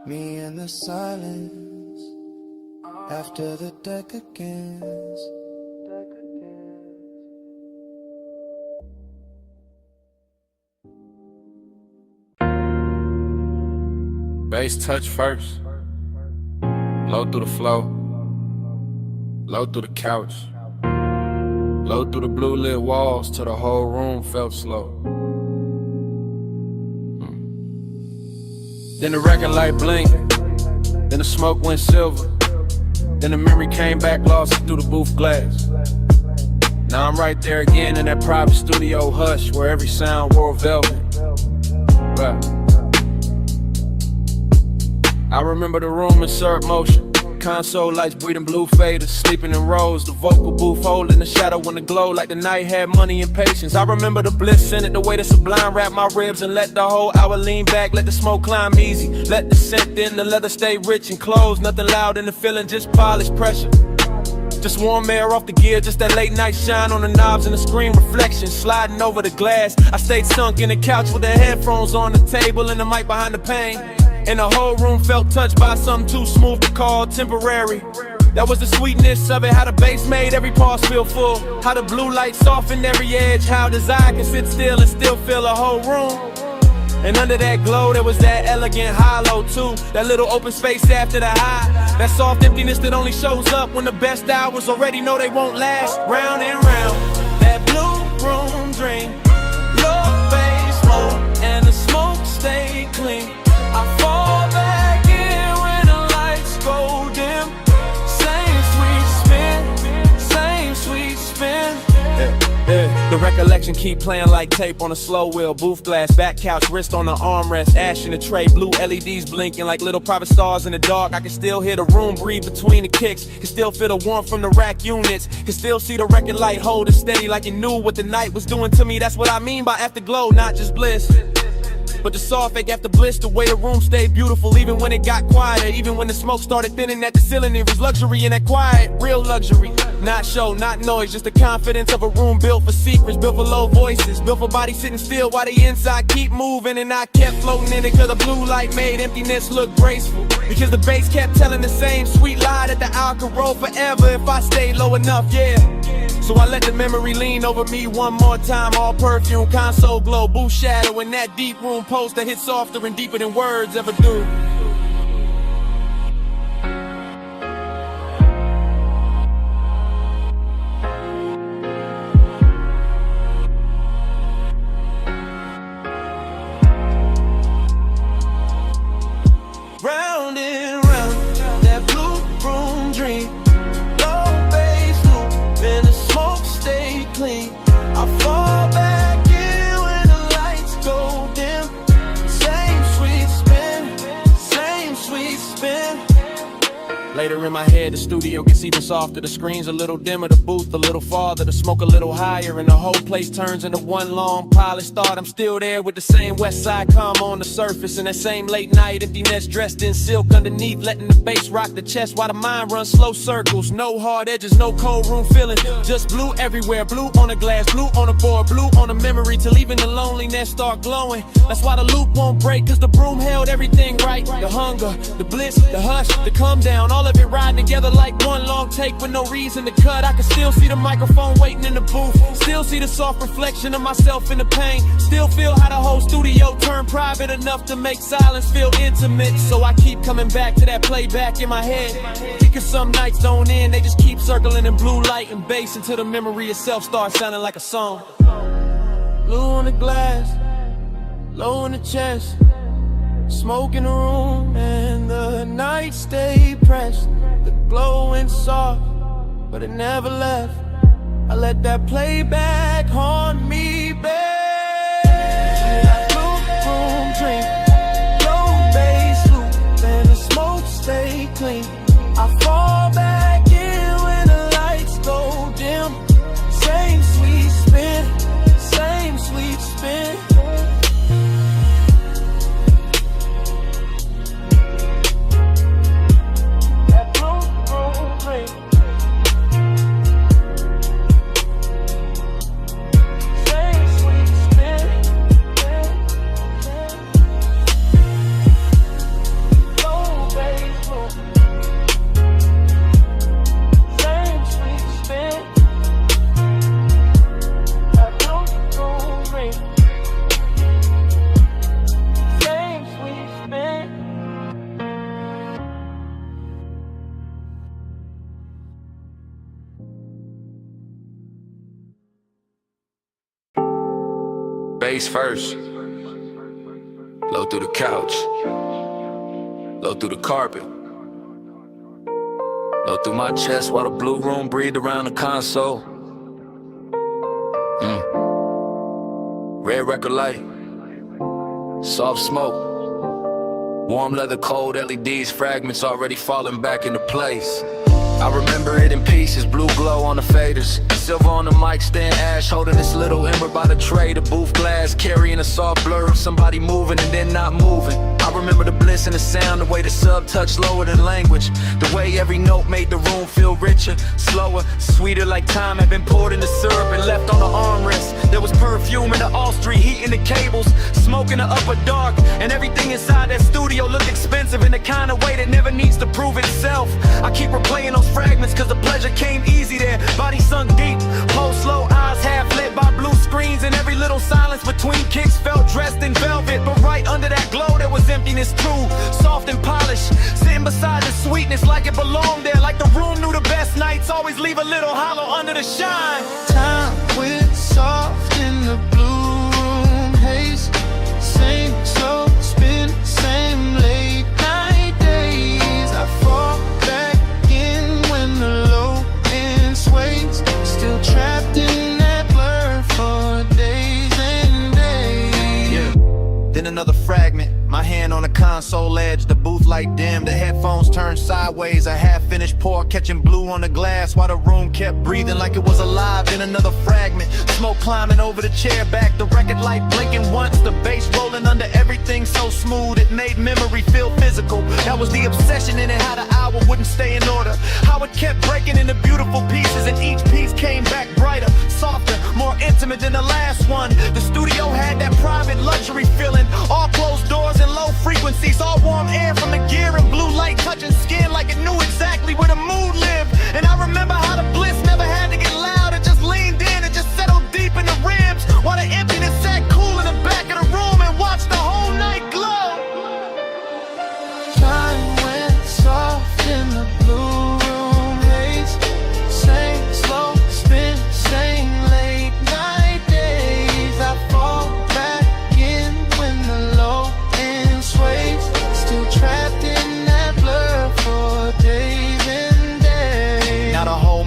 Me in the silence after the deck against. Bass touch first. Low through the flow. Low through the couch. Low through the blue lit walls till the whole room felt slow. Then the record light blinked. Then the smoke went silver. Then the memory came back lost through the booth glass. Now I'm right there again in that private studio hush where every sound wore velvet. Right. I remember the room in surf motion. Console lights breathing blue faders, sleeping in rows. The vocal booth holding the shadow in the glow like the night had money and patience. I remember the bliss in it, the way the sublime wrapped my ribs and let the whole hour lean back. Let the smoke climb easy, let the scent in, the leather stay rich and closed. Nothing loud in the feeling, just polished pressure. Just warm air off the gear, just that late night shine on the knobs and the screen reflection sliding over the glass. I stayed sunk in the couch with the headphones on the table and the mic behind the pane. And the whole room felt touched by something too smooth to call temporary. That was the sweetness of it, how the bass made every pause feel full. How the blue light softened every edge, how desire can sit still and still fill a whole room. And under that glow there was that elegant hollow too. That little open space after the high. That soft emptiness that only shows up when the best hours already know they won't last. Round and round, that blue room dream. Low bass low and the smoke stay clean. I fall back in when the lights go dim. Same sweet spin. The recollection keep playing like tape on a slow wheel. Booth glass, back couch, wrist on the armrest. Ash in the tray, blue LEDs blinking like little private stars in the dark. I can still hear the room breathe between the kicks. Can still feel the warmth from the rack units. Can still see the record light holding steady like it knew what the night was doing to me. That's what I mean by afterglow, not just bliss. But the soft ache after bliss, the way the room stayed beautiful even when it got quieter. Even when the smoke started thinning at the ceiling, there was luxury in that quiet, real luxury. Not show, not noise, just the confidence of a room built for secrets, built for low voices, built for bodies sitting still while the inside keep moving. And I kept floating in it cause the blue light made emptiness look graceful. Because the bass kept telling the same sweet lie that the hour could roll forever if I stayed low enough, yeah. So I let the memory lean over me one more time. All perfume, console glow, booth shadow, and that deep room post that hits softer and deeper than words ever do. Round and round, that blue room dream. Low bass loop, and the smoke stay clean. I fall back brighter in my head, the studio gets even softer. The screen's a little dimmer, the booth a little farther, the smoke a little higher, and the whole place turns into one long polished thought. I'm still there with the same West Side calm on the surface, and that same late night emptiness dressed in silk underneath, letting the bass rock the chest while the mind runs slow circles. No hard edges, no cold room feeling, just blue everywhere. Blue on the glass, blue on the board, blue on the memory, till even the loneliness start glowing. That's why the loop won't break, cause the broom held everything right. The hunger, the bliss, the hush, the come down, all of it riding together like one long take with no reason to cut. I can still see the microphone waiting in the booth, still see the soft reflection of myself in the pain, still feel how the whole studio turned private enough to make silence feel intimate. So I keep coming back to that playback in my head, because some nights don't end, they just keep circling in blue light and bass until the memory itself starts sounding like a song. Blue on the glass, low in the chest, smoke in the room, and the night stayed pressed. The glow went soft, but it never left. I let that playback haunt me, babe. Blue room dream, low bass loop, and the smoke stay clean. I fall back in when the lights go dim. Same sweet spin, same sweet spin. Bass first, low through the couch, low through the carpet, low through my chest while the blue room breathed around the console. Red record light, soft smoke, warm leather, cold LEDs, fragments already falling back into place. I remember it in pieces, blue glow on the faders, silver on the mic stand, ash holding this little ember by the tray, the booth glass carrying a soft blur of somebody moving and then not moving. I remember the bliss in the sound, the way the sub touched lower than language, the way every note made the room feel richer, slower, sweeter, like time had been poured into syrup and left on the armrest. There was perfume in the all street, heat in the cables, smoke in the upper dark, and everything inside that studio looked expensive in the kind of way that never needs to prove itself. I keep replaying those fragments cause the pleasure came easy there, body sunk deep, pulse slow, eyes half lit by blue screens, and every little silence between kicks felt dressed in velvet. But right under that glow there was emptiness too, soft and polished, sitting beside the sweetness like it belonged there, like the room knew the best nights always leave a little hollow under the shine. Time went soft in the blue room haze, same slow spin, same late night days. I fall back in when the low end sways, still trapped in that blur for days and days. Yeah. Then another fragment, my hand on the console edge, the booth light dim, the headphones turned sideways, a half-finished pour catching blue on the glass while the room kept breathing like it was alive. Then another fragment, smoke climbing over the chair back, the record light blinking once, the bass rolling under everything so smooth it made memory feel physical. That was the obsession in it, how the hour wouldn't stay in order, how it kept breaking into beautiful pieces, and each piece came back brighter, softer, more intimate than the last one. The studio had that private luxury feeling, all closed doors and low frequencies, all warm air from the gear and blue light touching skin like it knew exactly where the mood lived. And I remember how the bliss never had to get loud, it just leaned in and just settled deep in the rims, while the emptiness sat cool in the back of the room and watched the whole night glow. Time went soft in the blue room haze, same slow spin, same late night days. I fall back in when the low end sways, still trapped in that blur for days and days. Now the whole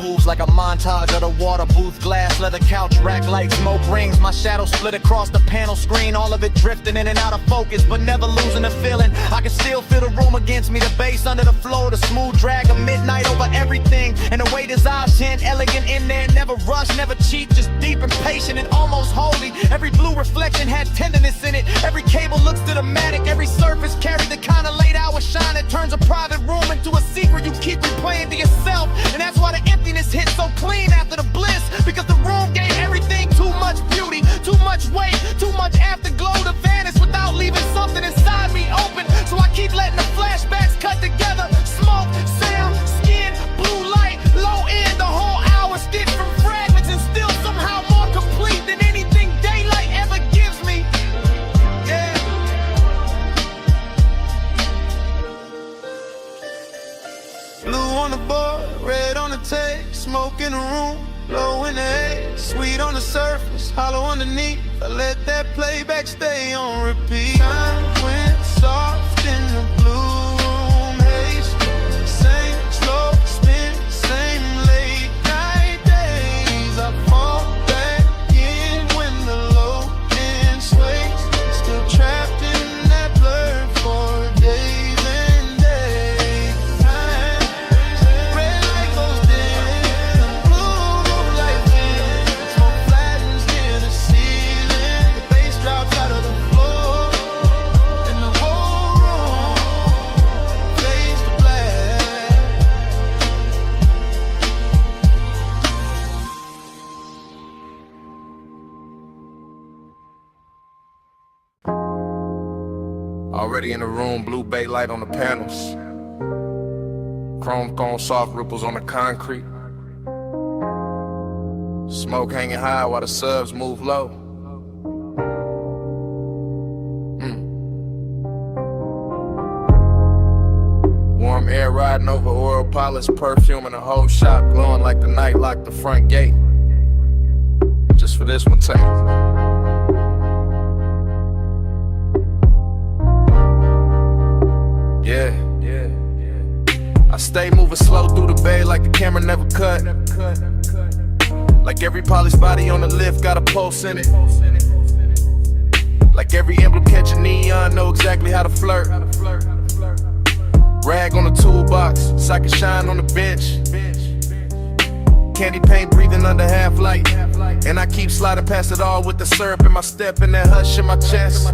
moves like a montage of the water booth, glass, leather couch, rack light, smoke rings. My shadow split across the panel screen, all of it drifting in and out of focus, but never losing the feeling. I can still feel the room against me, the bass under the floor, the smooth drag of midnight over everything. And the way his eyes hint, elegant in there, never rush, never cheap, just deep and patient and almost holy. Every blue reflection had tenderness in it. Every cable looks cinematic, every surface carried the kind of late hour shine that turns a private room into a secret you keep replaying to yourself. And that's why the emptiness hit so clean after the bliss, because the room gave everything too much beauty, too much weight, too much afterglow to vanish without leaving something inside me open. So I keep letting the flashbacks cut together. Smoke, sound, skin, blue light, low end, the whole hour stitched from fragments and still somehow more complete than anything daylight ever gives me. Yeah. Blue on the board, red on the tape, smoke in the room, low in the haze, sweet on the surface, hollow underneath. I let that playback stay on repeat. Time went soft in the blue room haze. Same slow spin, same late night days. I fall back in when the low end sways. Still trapped in that blur for days and days. Red light goes dim, blue moonlight wins. Smoke flattens near the ceiling. The bass drops out of the floor, and the whole room fades to black. Already in the room, blue bay light on the panels. Chrome cone soft ripples on the concrete. Smoke hanging high while the subs move low. Warm air riding over oil polish, perfume in the whole shop, glowing like the night locked the front gate. Just for this one take. Yeah. I stay moving slow through the bay like the camera never cut. Like every polished body on the lift got a pulse in it. Like every emblem catch a neon, know exactly how to flirt. Rag on the toolbox, so I can shine on the bench. Candy paint breathing under half light. And I keep sliding past it all with the syrup in my step and that hush in my chest.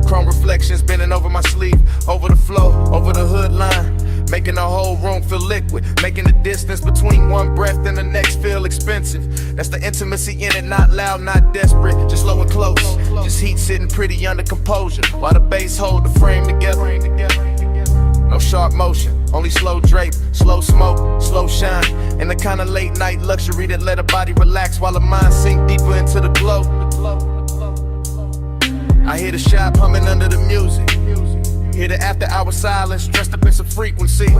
Chrome reflections bending over my sleeve, over the flow, over the hood line, making the whole room feel liquid, making the distance between one breath and the next feel expensive. That's the intimacy in it, not loud, not desperate, just low and close. Just heat sitting pretty under composure, while the bass hold the frame together. No sharp motion, only slow drape, slow smoke, slow shine, and the kind of late night luxury that let a body relax while the mind sink deeper into the glow. I hear the shop humming under the music, hear the after hour silence dressed up in some frequencies.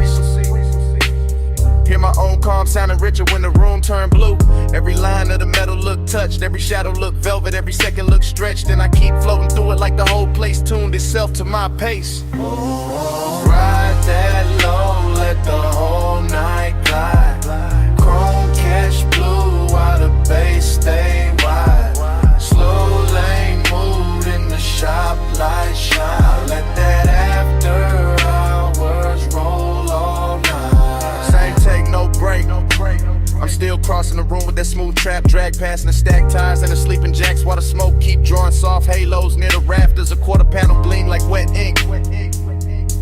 Hear my own calm sounding richer when the room turned blue. Every line of the metal look touched, every shadow look velvet, every second look stretched. And I keep floating through it like the whole place tuned itself to my pace. Ride that low, let the whole night glide. Chrome catch blue while the bass stay wide. Slow lane mood in the shop light shine. Let that after hours roll all night. Same take, no break. I'm still crossing the room with that smooth trap drag, passing the stacked tires and the sleeping jacks while the smoke keep drawing soft halos near the rafters. A quarter panel gleam like wet ink.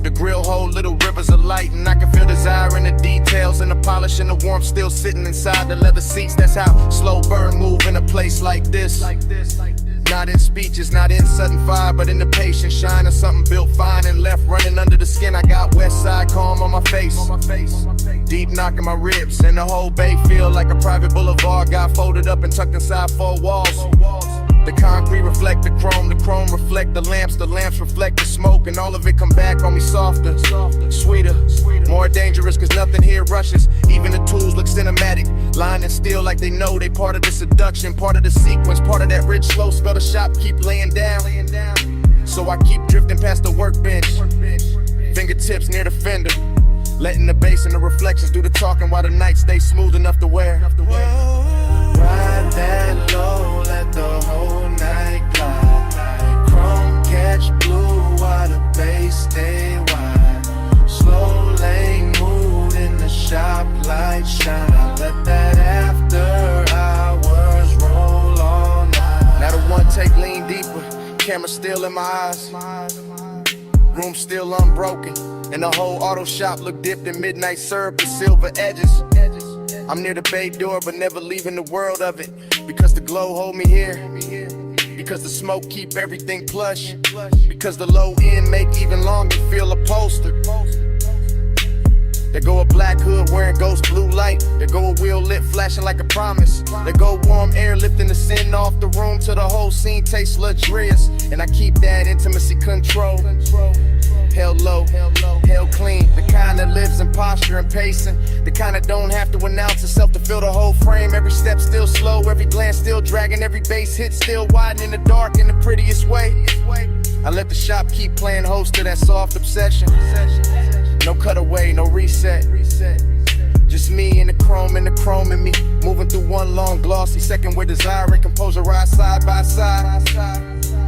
The grill hold little rivers of light, and I can feel desire in the details and the polish and the warmth still sitting inside the leather seats. That's how slow burn move in a place like this. Not in speeches, not in sudden fire, but in the patient shine of something built fine and left running under the skin. I got west side calm on my face, deep knocking my ribs, and the whole bay feel like a private boulevard. Got folded up and tucked inside four walls. The concrete reflect the chrome reflect the lamps reflect the smoke, and all of it come back on me softer, sweeter, more dangerous, cause nothing here rushes. Even the tools look cinematic, lying still like they know they part of the seduction, part of the sequence, part of that rich slow spell the shop keep laying down. So I keep drifting past the workbench, fingertips near the fender, Letting the bass and the reflections do the talking while the night stays smooth enough to wear. Ride that low, let the whole night glide. Chrome catch blue while the bass stay wide. Slow lane mood in the shop, light shine. Let that after hours roll all night. Now the one take lean deeper, camera still in my eyes. Room still unbroken, and the whole auto shop look dipped in midnight syrup with silver edges. I'm near the bay door, but never leaving the world of it. Because the glow hold me here. Because the smoke keep everything plush. Because the low end make even longer feel upholstered. There go a black hood wearing ghost blue light. There go a wheel lit flashing like a promise. There go warm air lifting the sin off the room till the whole scene tastes luxurious. And I keep that intimacy control. Held low, held clean. The kind that lives in posture and pacing. The kind that don't have to announce itself to fill the whole frame. Every step still slow, every glance still dragging. Every bass hit still widen in the dark in the prettiest way. I let the shop keep playing host to that soft obsession. No cutaway, no reset. Just me and the chrome in me. Moving through one long glossy second where desire and composure ride side by side.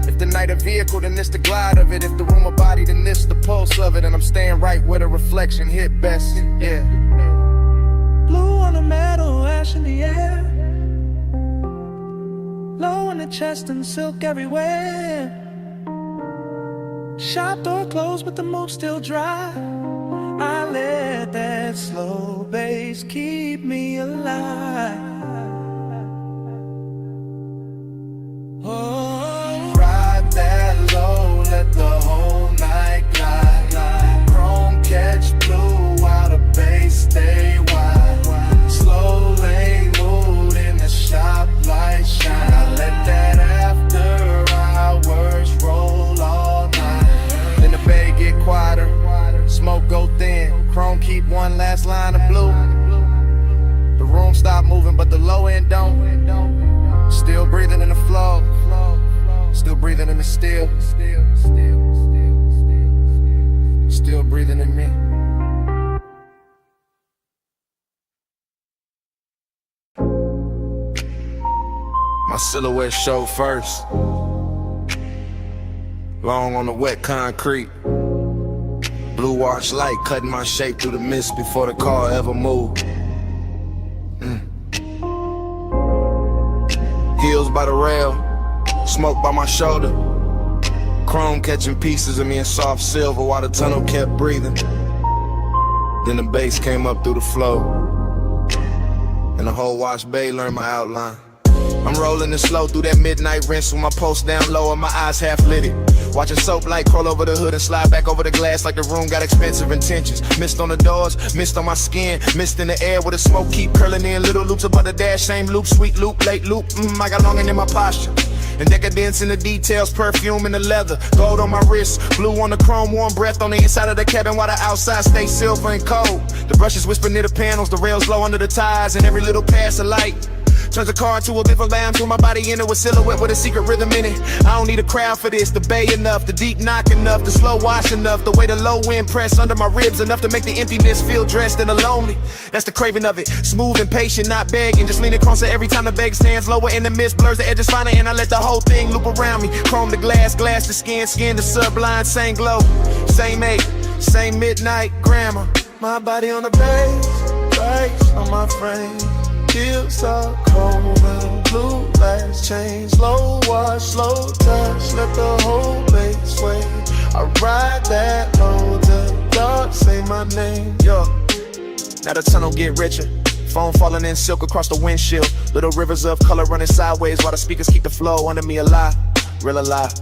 If the night a vehicle, then it's the glide of it. If the room a body, then it's the pulse of it. And I'm staying right where the reflection hit best, yeah. Blue on the metal, ash in the air. Low in the chest and silk everywhere. Shop door closed but the mood still dry. I let that slow bass keep me alive. Oh, Ride that low, let the whole night glide. Chrome catch blue while the bass stay wide. Slow lane mood in the shop, light shine. I let that after hours roll all night. Then the bay get quieter, smoke go thin. Chrome keep one last line of blue. The room stop moving but the low end don't. Still breathing in the flow. Still breathing in the still. Still breathing in me. My silhouette show first. Long on the wet concrete. Blue wash light cutting my shape through the mist before the car ever moved. Heels by the rail, smoke by my shoulder. Chrome catching pieces of me in soft silver while the tunnel kept breathing. Then the bass came up through the flow, and the whole wash bay learned my outline. I'm rolling it slow through that midnight rinse with my pulse down low and my eyes half lit. Watching soap light crawl over the hood and slide back over the glass like the room got expensive intentions. Mist on the doors, mist on my skin, mist in the air where the smoke keep curling in. Little loops above the dash, same loop, sweet loop, late loop. I got longing in my posture. And decadence in the details, perfume in the leather, gold on my wrist, blue on the chrome, warm breath on the inside of the cabin while the outside stays silver and cold. The brushes whisper near the panels, the rails low under the tires, and every little pass of light turns a car into a bit of lamb, threw my body into a silhouette with a secret rhythm in it. I don't need a crowd for this, the bay enough, the deep knock enough, the slow wash enough, the way the low wind press under my ribs enough to make the emptiness feel dressed in a lonely. That's the craving of it, smooth and patient, not begging, just leaning closer every time the bag stands lower in the mist, blurs the edges finer, and I let the whole thing loop around me. Chrome the glass, glass the skin, skin the sublime, same glow, same ache, same midnight grammar. My body on the bass, bass on my frame. Heels are cold and blue lights change. Slow wash, slow touch, let the whole base sway. I ride that low till the dark say my name. Yo, now the tunnel get richer. Foam falling in silk across the windshield. Little rivers of color running sideways while the speakers keep the flow under me alive. Real alive.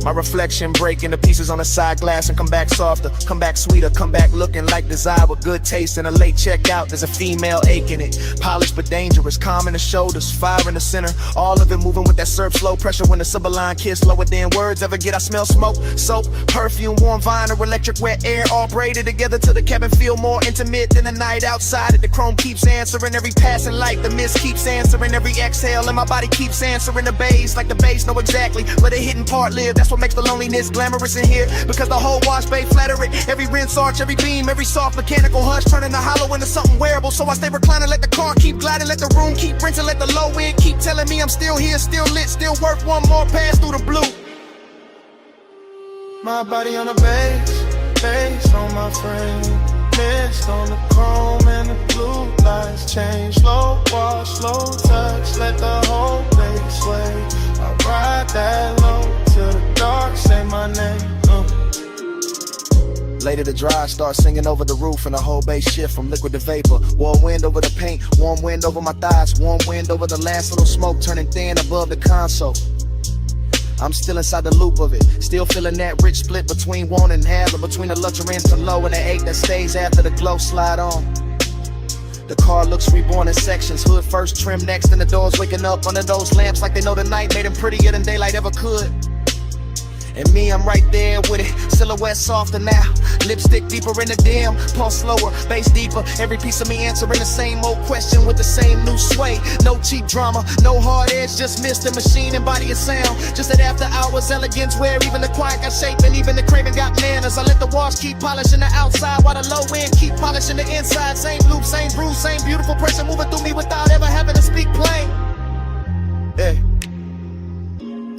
My reflection break into pieces on the side glass and come back softer, come back sweeter, come back looking like desire with good taste and a late checkout. There's a female ache in it, polished but dangerous, calm in the shoulders, fire in the center. All of it moving with that surf slow pressure when the sublime kiss lower than words ever get. I smell smoke, soap, perfume, warm vinyl, electric wet air, all braided together till the cabin feel more intimate than the night outside. The chrome keeps answering every passing light, the mist keeps answering every exhale, and my body keeps answering the bass like the bass know exactly where the hidden part live. That's what makes the loneliness glamorous in here. Because the whole wash bay flatter it. Every rinse arch, every beam, every soft mechanical hush, turning the hollow into something wearable. So I stay reclining, let the car keep gliding, let the room keep rinsing, let the low end keep telling me I'm still here, still lit, still worth one more pass through the blue. My body on the bass on my frame. Mist on the chrome and the blue lights change. Slow wash, slow touch, let the whole base sway. I ride that low till the dark say my name. Later the dry start singing over the roof and the whole bass shift from liquid to vapor. Warm wind over the paint, warm wind over my thighs, warm wind over the last little smoke turning thin above the console. I'm still inside the loop of it, still feeling that rich split between want and have, or between the luxury and the low and the ache that stays after the glow slide on. The car looks reborn in sections, hood first, trim next, and the doors waking up under those lamps like they know the night made them prettier than daylight ever could. And me, I'm right there with it, silhouette softer now, lipstick deeper in the dim, pulse slower, bass deeper, every piece of me answering the same old question with the same new sway. No cheap drama, no hard edge, just mist the machine and body and sound. Just that after hours elegance where even the quiet got shape and even the craving got manners. I let the walls keep polishing the outside while the low end keep polishing the inside. Same loop, same bruise, same beautiful pressure moving through me without ever having to speak plain. Hey,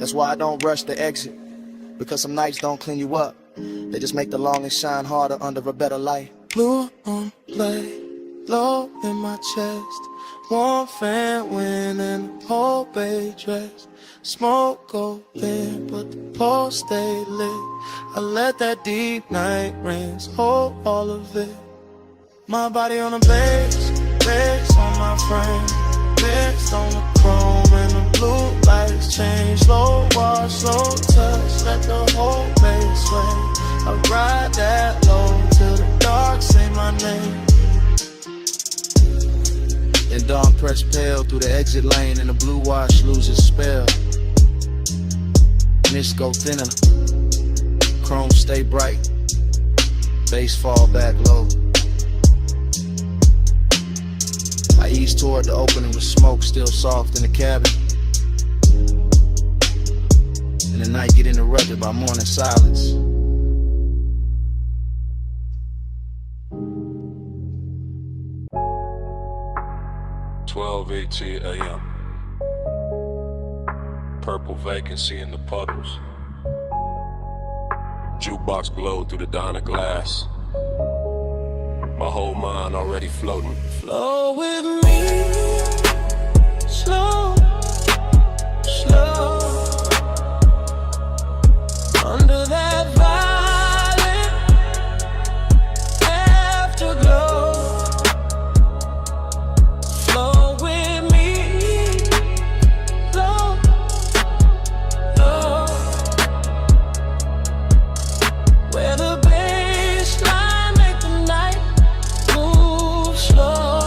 that's why I don't rush the exit. Because some nights don't clean you up, they just make the longing shine harder under a better light. Blue on play, low in my chest. Warm fan wind and the whole bay dress. Smoke go thin, but the pole stay lit. I let that deep night rinse hold all of it. My body on the bass on my frame. Mist on the chrome and the blue lights change. Slow wash, slow touch, let the whole base sway. I ride that low till the dark say my name. And dawn press pale through the exit lane and the blue wash loses spell. Mist go thinner, chrome stay bright, bass fall back low. I ease toward the opening with smoke still soft in the cabin. And the night get interrupted by morning silence. (12:18 a.m.) Purple vacancy in the puddles. Jukebox glowed through the dawn of glass. My whole mind already floating. Flow with me, slow, slow. Under that violet afterglow. Flow with me, slow, slow. Where the baseline make the night move slow.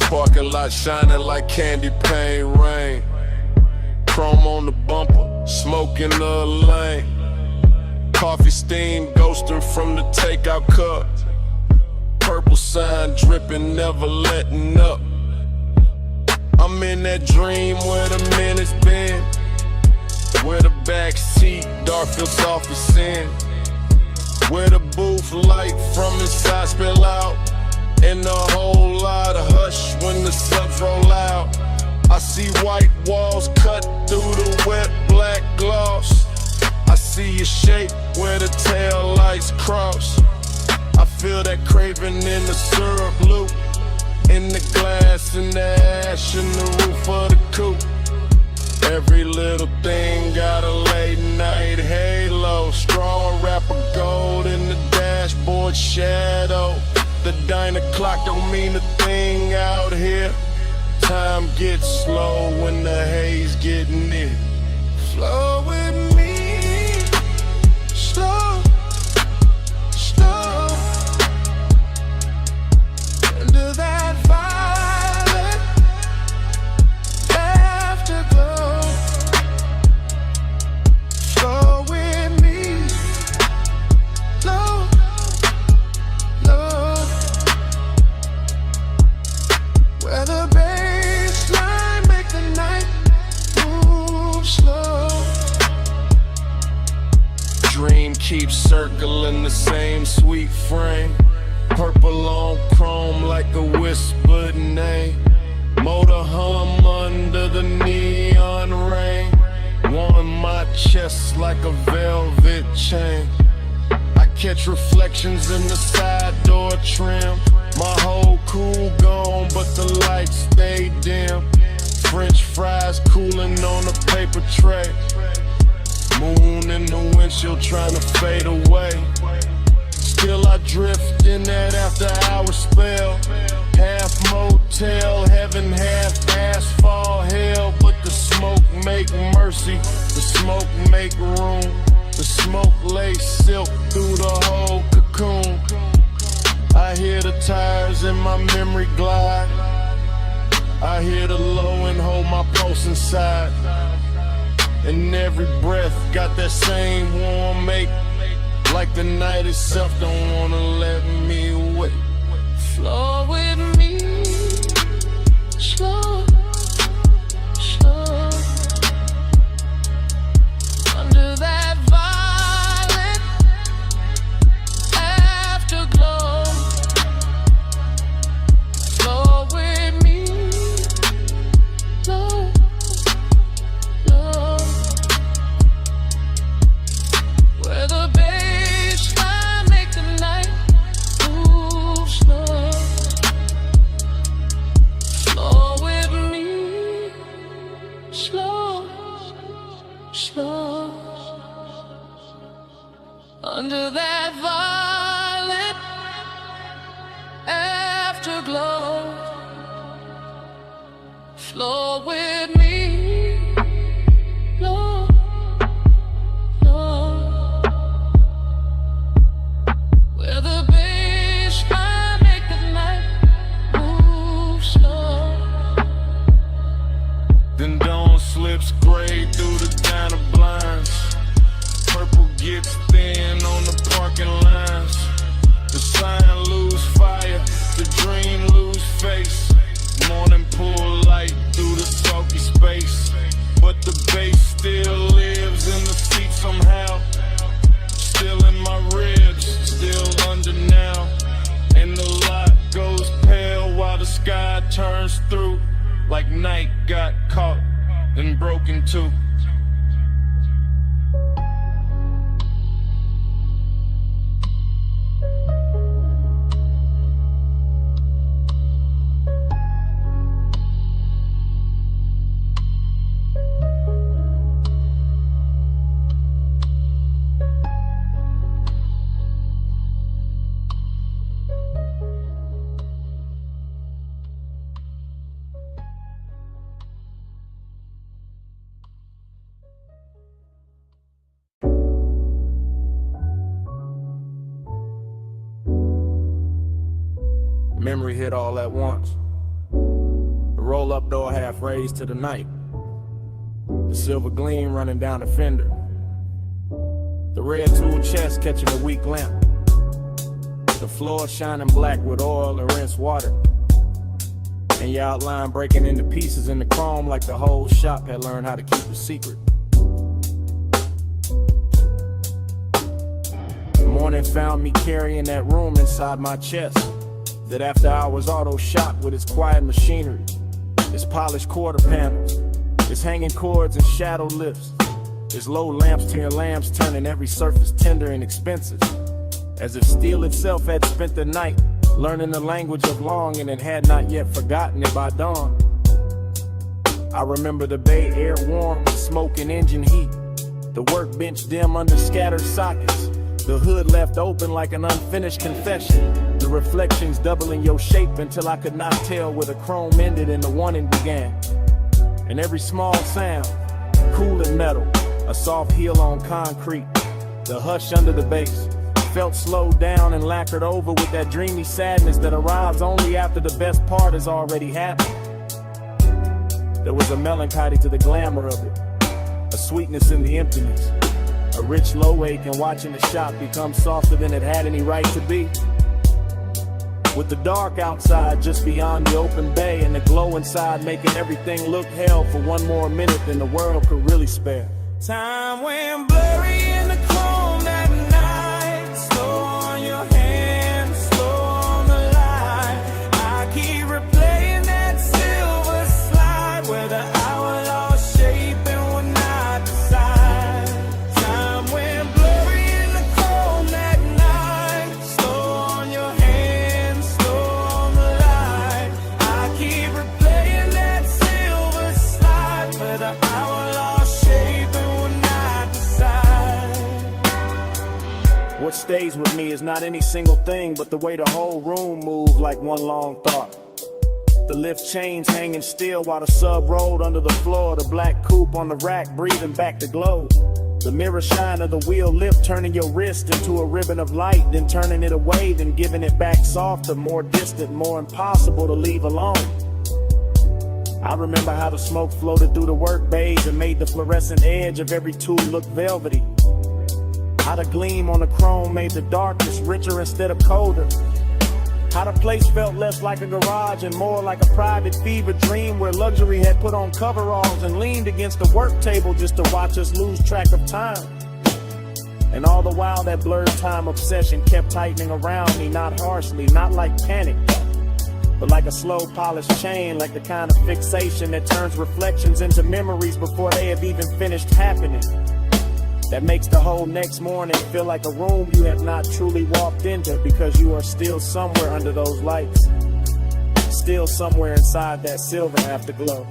Parking lot shining like candy paint rain. Chrome on the bumper, smoke in the lane. Coffee steam ghosting from the takeout cup. Purple sign dripping, never letting up. I'm in that dream where the minutes been. Where the back seat, dark feels soft as sin. Where the booth light from inside spill out. And a whole lot of hush when the subs roll out. I see white walls cut through the wet black gloss. I see your shape where the tail lights cross. I feel that craving in the syrup loop. In the glass, in the ash, in the roof of the coupe. Every little thing got a late night halo. Straw wrapper gold in the dashboard shadow. The diner clock don't mean a thing out here. Time gets slow when the haze get near. Flow with me, slow, slow. Under that violet afterglow. Flow with me, low, low. Where the baseline make the night move keep circling the same sweet frame. Purple on chrome like a whispered name. Motor hum under the neon rain. Warm my chest like a velvet chain. I catch reflections in the side door trim. My whole cool gone, but the lights stay dim. French fries cooling on a paper tray. Moon in the windshield trying to fade away. Still I drift in that after hour spell. Half motel heaven, half asphalt hell. But the smoke make mercy, the smoke make room. The smoke lay silk through the whole cocoon. I hear the tires in my memory glide. I hear the low and hold my pulse inside. And every breath got that same warm make. Like the night itself don't wanna let me wait. Flow with me, slow, slow. Under that violet afterglow. Flow with me, slow, slow. Where the baseline make the night move slow. Flow with me, slow, slow. Under that violet afterglow. Flow with me, slow, slow. Where the baseline make the night move slow. Then dawn slips gray through the diner blinds. Purple gets thin on the parking lines. The sign lose fire, the dream lose face. Morning pull light through the sulky space. But the bass still lives in the seat somehow. Still in my ribs, still under now. And the light goes pale while the sky turns through. Like night got caught and broken too. Memory hit all at once. The roll-up door half raised to the night. The silver gleam running down the fender. The red tool chest catching a weak lamp. The floor shining black with oil and rinsed water. And your outline breaking into pieces in the chrome like the whole shop had learned how to keep a secret. The morning found me carrying that room inside my chest. That after hours auto shop with its quiet machinery, its polished quarter panels, its hanging cords and shadow lifts, its low lamps to your lamps turning every surface tender and expensive. As if steel itself had spent the night learning the language of longing and had not yet forgotten it by dawn. I remember the bay air warm with smoke and engine heat, the workbench dim under scattered sockets, the hood left open like an unfinished confession, the reflections doubling your shape until I could not tell where the chrome ended and the wanting began. And every small sound, cool and metal, a soft heel on concrete, the hush under the bass, felt slowed down and lacquered over with that dreamy sadness that arrives only after the best part has already happened. There was a melancholy to the glamour of it, a sweetness in the emptiness, a rich low ache in watching the shop become softer than it had any right to be. With the dark outside just beyond the open bay and the glow inside making everything look hell for one more minute than the world could really spare. Time went blurry in the chrome that night. stays with me is not any single thing, but the way the whole room moved like one long thought. The lift chains hanging still while the sub rolled under the floor. The black coupe on the rack breathing back the glow. The mirror shine of the wheel lift turning your wrist into a ribbon of light, then turning it away, then giving it back softer, more distant, more impossible to leave alone. I remember how the smoke floated through the work bays and made the fluorescent edge of every tool look velvety. How the gleam on the chrome made the darkness richer instead of colder. How the place felt less like a garage and more like a private fever dream where luxury had put on coveralls and leaned against the work table just to watch us lose track of time. And all the while that blurred time obsession kept tightening around me, not harshly, not like panic, but like a slow polished chain, like the kind of fixation that turns reflections into memories before they have even finished happening. That makes the whole next morning feel like a room you have not truly walked into because you are still somewhere under those lights, still somewhere inside that silver afterglow.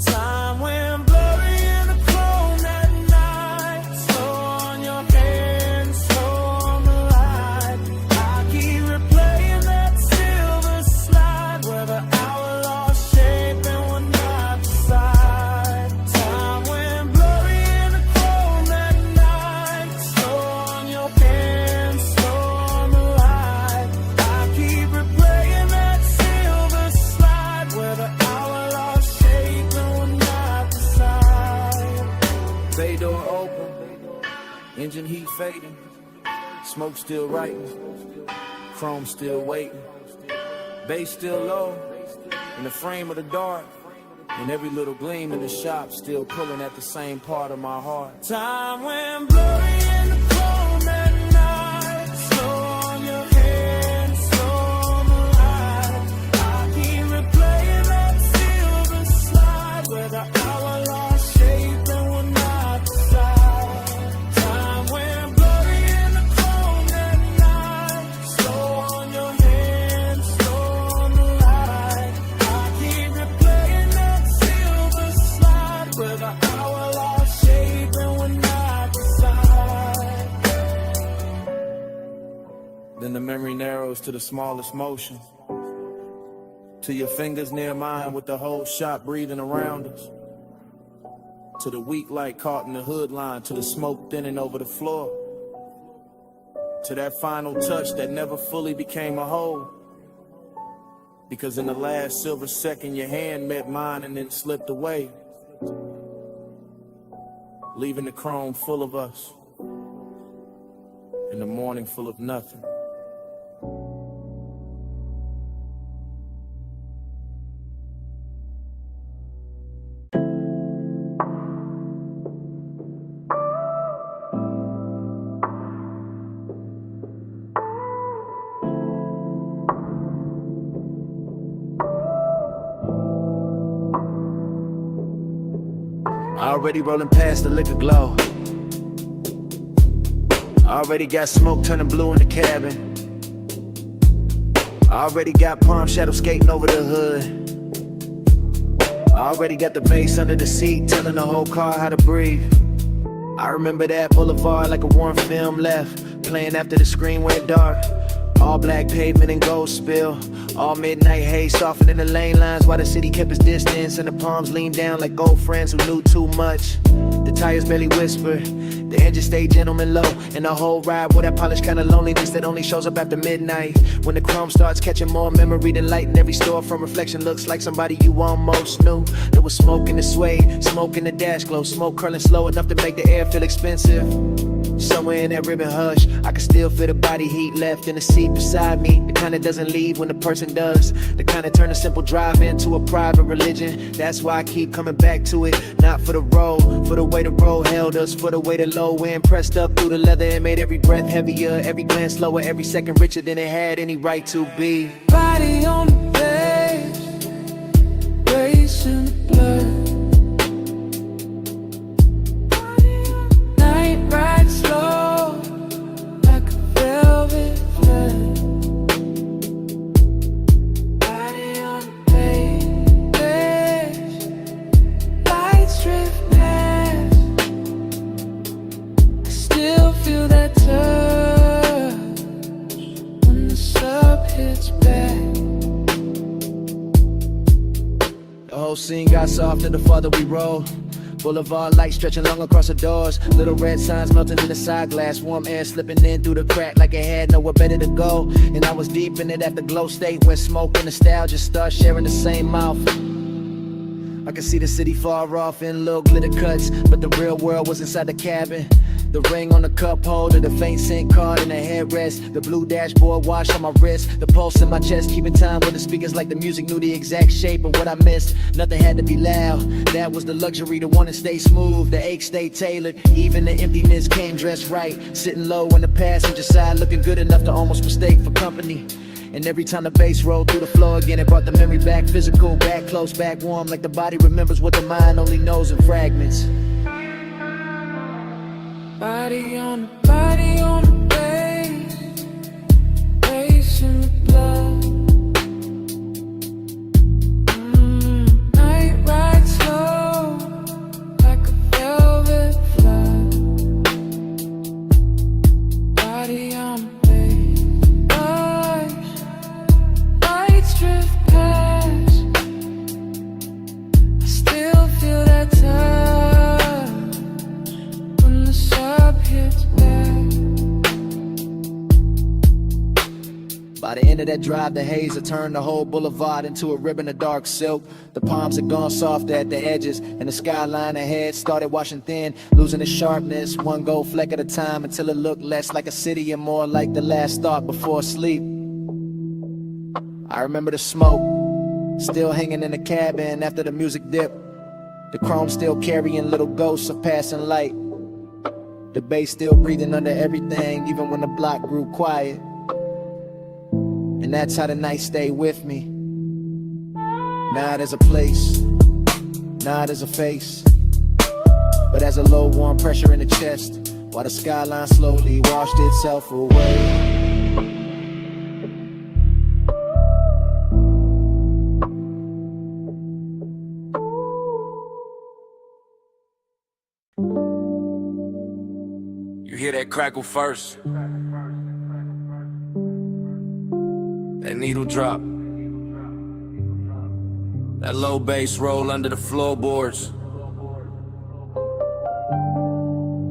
Time went blurry in the chrome that night. Slow on your hands, slow on the light. I keep replaying that silver slide where the hour lost shape and we're not beside. Time went blurry in the chrome that night. Slow on your hands, slow on the light. I keep replaying that silver slide where the hour lost shape and we're not beside. Bay door open, engine heat fading, smoke still writing, chrome still waiting, bass still low, in the frame of the dark, and every little gleam in the shop still pulling at the same part of my heart. Time went blurry in the chrome that night. Slow on your hands, slow on the light. I keep replaying that silver slide where the hour lost shape and we're not beside. Time went blurry in the chrome that night. Slow on your hands, slow on the light. I keep replaying that silver slide where the hour lost shape and we're not beside. Then the memory narrows to the smallest motion, to your fingers near mine with the whole shop breathing around us, to the weak light caught in the hood line, to the smoke thinning over the floor, to that final touch that never fully became a whole, because in the last silver second your hand met mine and then slipped away, leaving the chrome full of us and the morning full of nothing. Already rolling past the liquor glow. Already got smoke turning blue in the cabin. Already got palm shadow skating over the hood. Already got the bass under the seat telling the whole car how to breathe. I remember that boulevard like a warm film left, playing after the screen went dark. All black pavement and gold spill. All midnight haze softening the lane lines while the city kept its distance and the palms leaned down like old friends who knew too much. The tires barely whisper, the engine stayed gentleman low, and the whole ride with that polished kind of loneliness that only shows up after midnight. When the chrome starts catching more memory than light in every store from reflection looks like somebody you almost knew. There was smoke in the suede, smoke in the dash glow, smoke curling slow enough to make the air feel expensive. Somewhere in that ribbon hush, I can still feel the body heat left in the seat beside me. The kind that doesn't leave when the person does. The kind that turn a simple drive into a private religion. That's why I keep coming back to it. Not for the road, for the way the road held us, for the way the low wind pressed up through the leather and made every breath heavier, every glance slower, every second richer than it had any right to be. Body on the page, race in the blood. Night ride slow, like a velvet flood. Body on the page, lights drift past. scene got softer the farther we rolled. Boulevard lights stretching long across the doors. Little red signs melting in the side glass. Warm air slipping in through the crack like it had nowhere better to go. And I was deep in it at the glow state where smoke and nostalgia start sharing the same mouth. I could see the city far off in little glitter cuts, but the real world was inside the cabin. The ring on the cup holder, the faint SIM card in the headrest, the blue dashboard watch on my wrist, the pulse in my chest, keeping time with the speakers like the music knew the exact shape of what I missed. Nothing had to be loud, that was the luxury, the one to stay smooth, the ache stayed tailored, even the emptiness came dressed right. Sitting low on the passenger side, looking good enough to almost mistake for company. And every time the bass rolled through the floor again, it brought the memory back physical, back close, back warm, like the body remembers what the mind only knows in fragments. Body on the bass, bass in the blood. Night ride slow, like a velvet flood. Body on the bass, lights drift past. I still feel that touch. By the end of that drive, the haze had turned the whole boulevard into a ribbon of dark silk. The palms had gone soft at the edges, and the skyline ahead started washing thin, losing its sharpness, one gold fleck at a time, until it looked less like a city and more like the last thought before sleep. I remember the smoke, still hanging in the cabin after the music dipped. The chrome still carrying little ghosts of passing light. The bass still breathing under everything, even when the block grew quiet. And that's how the night stayed with me. Not as a place, not as a face, but as a low warm pressure in the chest, while the skyline slowly washed itself away. You hear that crackle first, that needle drop, that low bass roll under the floorboards,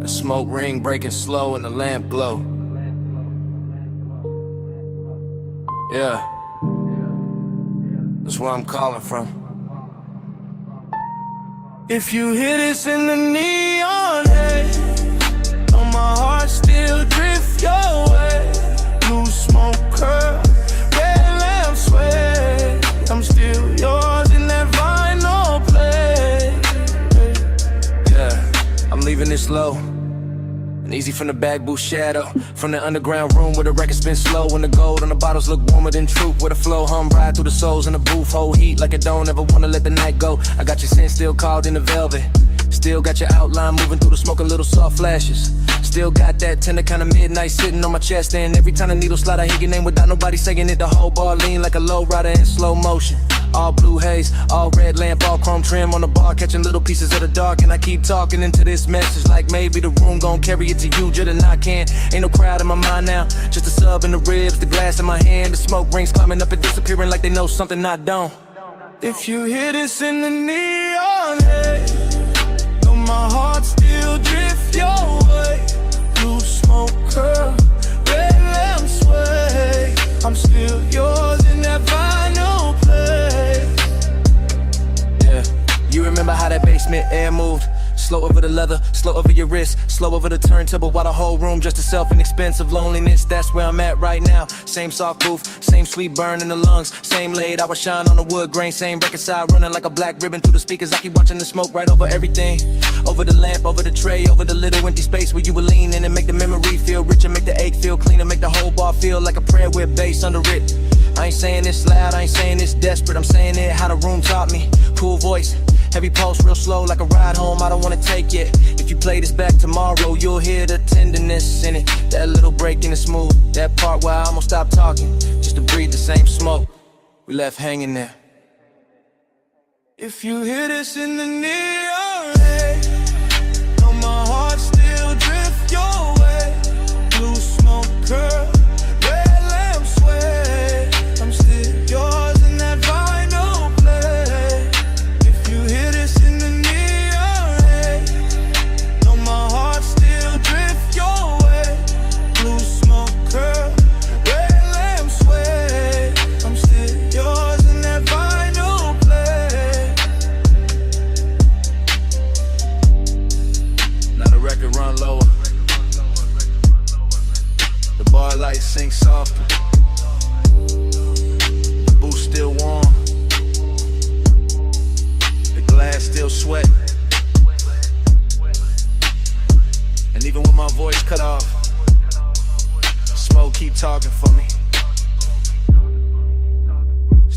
the smoke ring breaking slow and the lamp glow. Yeah, that's where I'm calling from. If you hear this in the neon haze, know my heart still drift your way. Blue smoke curl, red lamp sway. I'm still yours in that vinyl play. Yeah, I'm leaving this low and easy from the back booth shadow, from the underground room where the record spin slow and the gold on the bottles look warmer than truth, where the flow hum ride through the souls in the booth, hold heat like it don't ever wanna let the night go. I got your scent still called in the velvet, still got your outline moving through the smoke, a little soft flashes. Still got that tender kind of midnight sitting on my chest, and every time the needle slide I hear your name without nobody saying it. The whole bar lean like a low rider in slow motion. All blue haze, all red lamp, all chrome trim on the bar, catching little pieces of the dark. And I keep talking into this message like maybe the room gon' carry it to you just than I can. Ain't no crowd in my mind now, just a sub in the ribs, the glass in my hand, the smoke rings climbing up and disappearing like they know something I don't. If you hear this in the neon haze, know my heart still drift your way. Blue smoke curl, red lamp sway. I'm still yours in that vinyl play. Yeah, you remember how that basement air moved? Slow over the leather, slow over your wrist, slow over the turntable while the whole room just itself in expensive loneliness. That's where I'm at right now. Same soft roof, same sweet burn in the lungs, same late hour shine on the wood grain, same record side running like a black ribbon through the speakers. I keep watching the smoke right over everything, over the lamp, over the tray, over the little empty space where you were leaning, and make the memory feel richer, make the ache feel cleaner, make the whole bar feel like a prayer with bass under it. I ain't saying this loud, I ain't saying this desperate, I'm saying it how the room taught me. Cool voice, heavy pulse, real slow like a ride home, I don't wanna take it. If you play this back tomorrow, you'll hear the tenderness in it. That little break in the smooth, that part where I almost stopped talking, just to breathe the same smoke we left hanging there. If you hear this in the neon haze, know my heart still drift your way. Blue smoke curl, red lamp sway. I'm still yours in that vinyl play. If you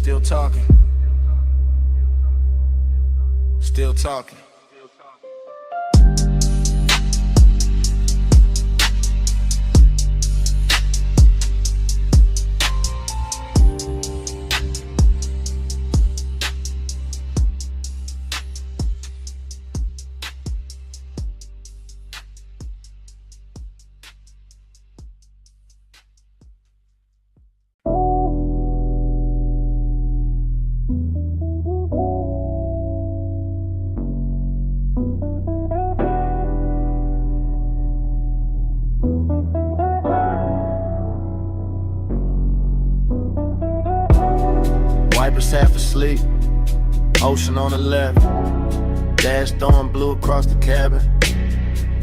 Still talking. Still talking. Wipers half asleep, ocean on the left. Dash throwing blue across the cabin.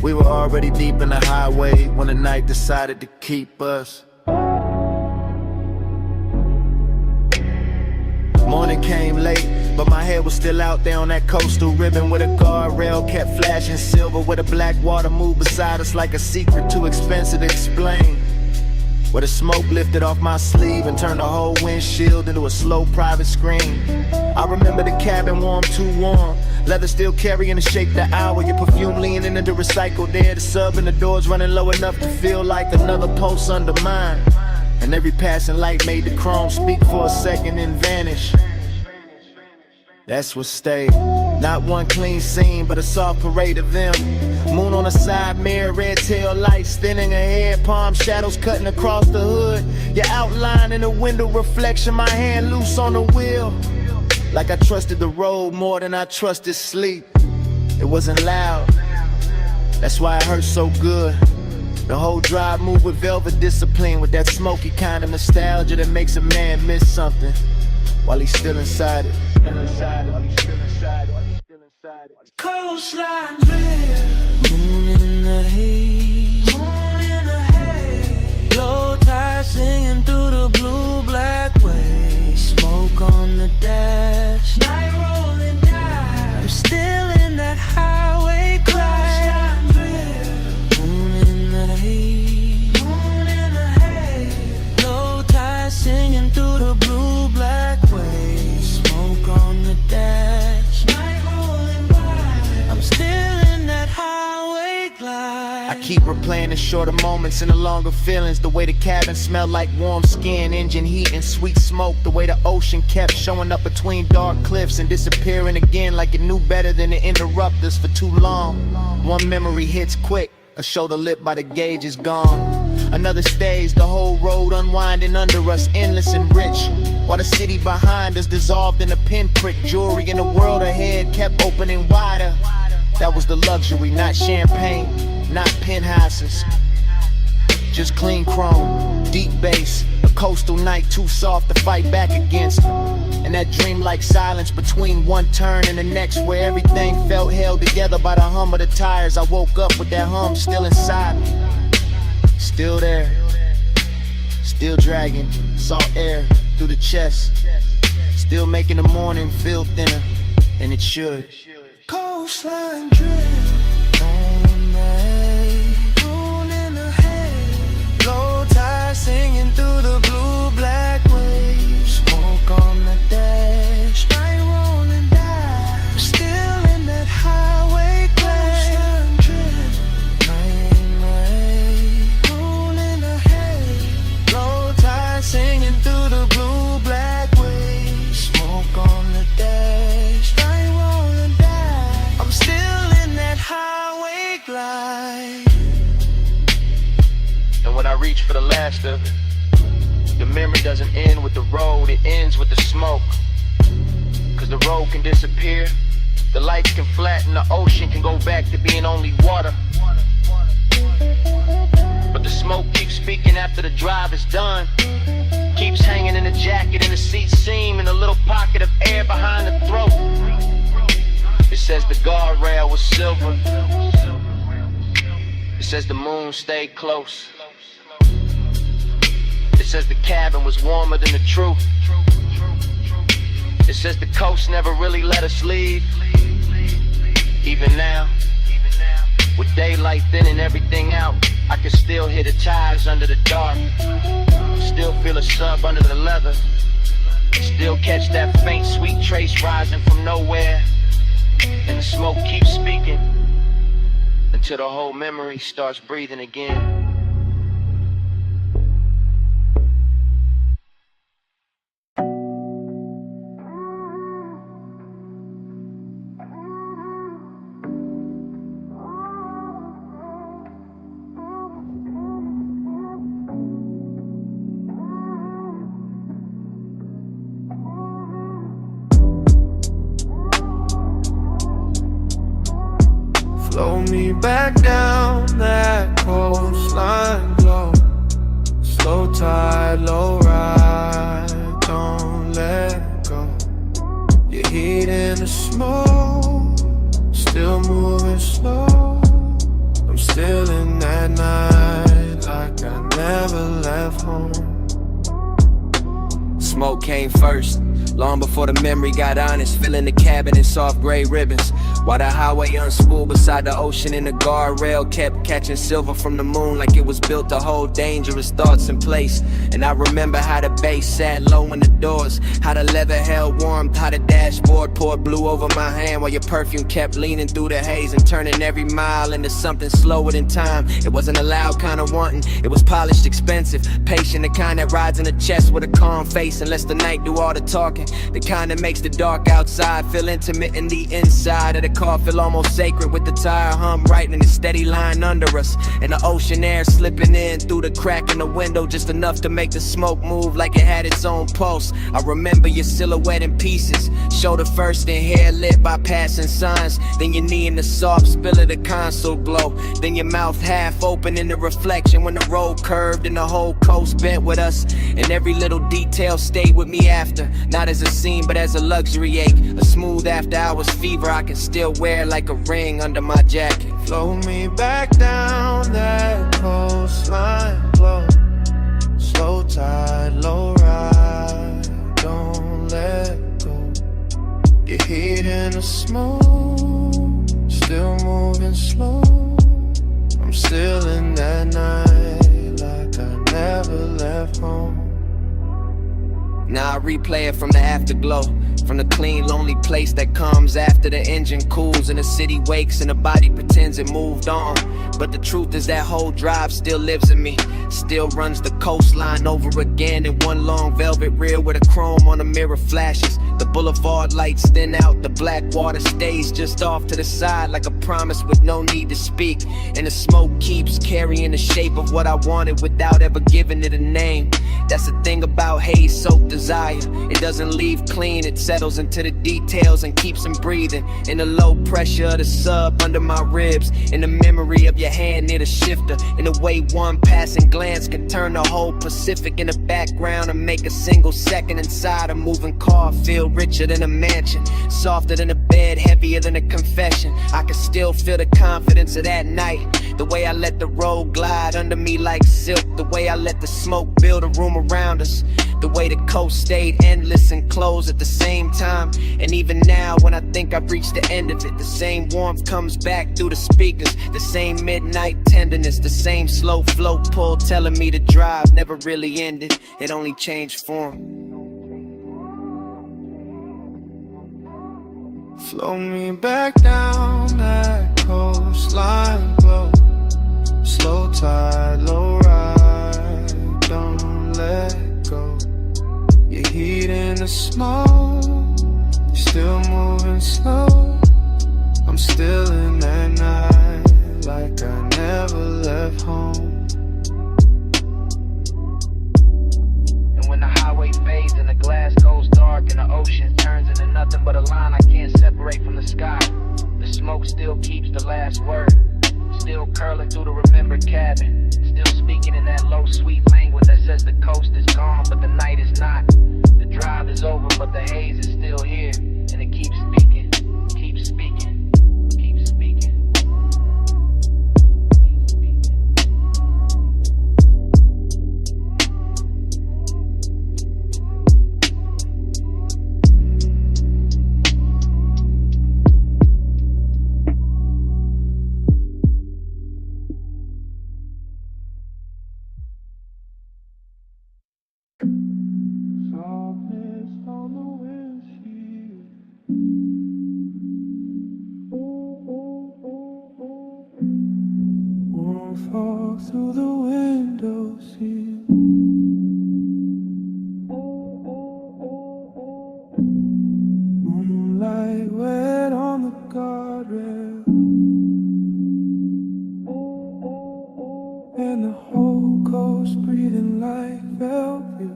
We were already deep in the highway when the night decided to keep us. Morning came late, but my head was still out there on that coastal ribbon where the guardrail kept flashing silver, where the black water moved beside us like a secret too expensive to explain. Where the smoke lifted off my sleeve and turned the whole windshield into a slow private screen. I remember the cabin warm, too warm. Leather still carrying the shape the hour. Your perfume leaning into recycled air. The sub and the doors running low enough to feel like another pulse under mine. And every passing light made the chrome speak for a second and vanish. That's what stayed. Not one clean scene, but a soft parade of them. Moon on the side mirror, red tail lights thinning ahead, palm shadows cutting across the hood. Your outline in the window reflection, my hand loose on the wheel. Like I trusted the road more than I trusted sleep. It wasn't loud, that's why it hurt so good. The whole drive moved with velvet discipline, with that smoky kind of nostalgia that makes a man miss something while he's still inside it. Coastline drift, moon in the haze, low tide singing through the blue black waves, smoke on the dash, night rolling down. I'm still in that highway crash. Moon in the haze, low tide singing through the blue black waves, smoke on the dash, night rolling by. I'm still in that highway glide. I keep replaying the shorter moments and the longer feelings. The way the cabin smelled like warm skin, engine heat and sweet smoke. The way the ocean kept showing up between dark cliffs and disappearing again like it knew better than to interrupt us for too long. One memory hits quick, a shoulder lit by the gauge is gone. Another stays, the whole road unwinding under us, endless and rich, while the city behind us dissolved in a pinprick. Jewelry in the world ahead kept opening wider. That was the luxury, not champagne, not penthouses, just clean chrome, deep bass, a coastal night too soft to fight back against. And that dreamlike silence between one turn and the next, where everything felt held together by the hum of the tires. I woke up with that hum still inside me, still there, still dragging salt air through the chest, still making the morning feel thinner than it should. Coastline drift on the haze, moon in the haze, low tide singing through the blue black waves, smoke on the dash, night rolling down. I'm still in that highway glade. Coastline drift, night in the haze, moon in the haze, low tide singing through the blue black waves, smoke on the dash, night rolling down. I'm still in that highway glide. And when I reach for the last of it, the memory doesn't end with the road, it ends with the smoke. Cause the road can disappear, the lights can flatten, the ocean can go back to being only water. But the smoke keeps speaking after the drive is done, keeps hanging in the jacket, in the seat seam, in a little pocket of air behind the throat. It says the guardrail was silver, it says the moon stayed close, it says the cabin was warmer than the truth, it says the coast never really let us leave. Even now, with daylight thinning everything out, I can still hear the tires under the dark, still feel a sub under the leather, Still catch that faint, sweet trace rising from nowhere. And the smoke keeps speaking until the whole memory starts breathing again. Flow me back down that coastline glow. Slow tide, low ride, don't let go. Your heat in the smoke, still moving slow. I'm still in that night like I never left home. Smoke came first, long before the memory got honest. Filling the cabin in soft gray ribbons, while the highway unspooled beside the ocean, and the guardrail kept catching silver from the moon like it was built to hold dangerous thoughts in place. And I remember how the bass sat low in the doors, how the leather held warm, how the dashboard poured blue over my hand, while your perfume kept leaning through the haze and turning every mile into something slower than time. It wasn't a loud kind of wanting, it was polished, expensive, patient, the kind that rides in the chest with a calm face and lets the night do all the talking, the kind that makes the dark outside feel intimate and the inside of the car feel almost sacred, with the tire hum right in a steady line under us, and the ocean air slipping in through the crack in the window just enough to make the smoke move like it had its own pulse. I remember your silhouette in pieces, shoulder first and hair lit by passing signs, then your knee in the soft spill of the console glow, then your mouth half open in the reflection when the road curved and the whole coast bent with us, and every little detail stayed with me after, not as a scene but as a luxury ache, a smooth after hours fever I can still wear like a ring under my jacket. Flow me back down that coastline glow. Slow tide, low ride, don't let go. Your heat in the smoke, still moving slow. I'm still in that night like I never left home. Now I replay it from the afterglow, from the clean, lonely place that comes after the engine cools and the city wakes and the body pretends it moved on. But the truth is that whole drive still lives in me, still runs the coastline over again in one long velvet reel where the chrome on the mirror flashes. The boulevard lights thin out, the black water stays just off to the side like a promise with no need to speak. And the smoke keeps carrying the shape of what I wanted without ever giving it a name. That's the thing about haze-soaked desire, it doesn't leave clean, it settles into the details and keeps them breathing. In the low pressure of the sub under my ribs, in the memory of your hand near the shifter, in the way one passing glance can turn the whole Pacific in the background and make a single second inside a moving car feel richer than a mansion, softer than a bed, heavier than a confession. I can still feel the confidence of that night, the way I let the road glide under me like silk, the way I let the smoke build a room around us, the way the coast stayed endless and closed at the same time. And even now when I think I've reached the end of it, the same warmth comes back through the speakers, the same midnight tenderness, the same slow flow pull telling me the drive never really ended, it only changed form. Flow me back down that coastline glow. Slow tide, low ride, don't let go. Your heat in the smoke, still moving slow. I'm still in that night like I never left home. And when the highway fades and the glass goes dark and the ocean turns into nothing but a line I can't separate from the sky, the smoke still keeps the last word, still curling through the remembered cabin, still speaking in that low sweet language that says the coast is gone but the night is not, the drive is over but the haze is still here, and it keeps speaking, keeps speaking. walk through the window sill. Moonlight wet on the guardrail, and the whole coast breathing like Bellevue.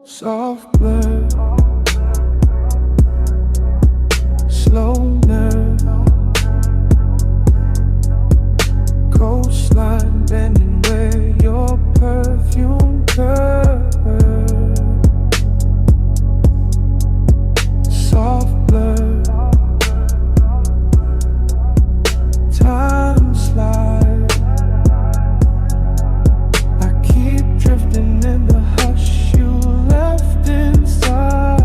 Soft blur, slow nerve, coastline bending where your perfume curves. Soft blur, time slide. I keep drifting in the hush you left inside.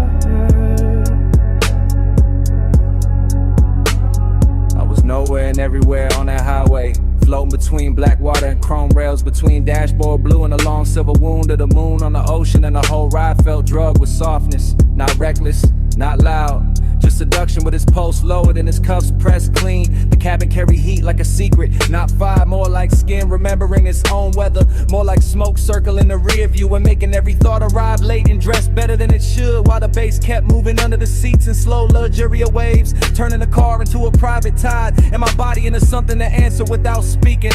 I was nowhere and everywhere on that highway, floating between black water and chrome rails, between dashboard blue and a long silver wound of the moon on the ocean, and the whole ride felt drugged with softness. Not reckless, not loud, just seduction with his pulse lowered and his cuffs pressed clean. The cabin carried heat like a secret, not fire, more like skin remembering its own weather. More like smoke circling the rear view and making every thought arrive late and dressed better than it should, while the bass kept moving under the seats in slow luxurious waves, turning the car into a private tide and my body into something to answer without speaking.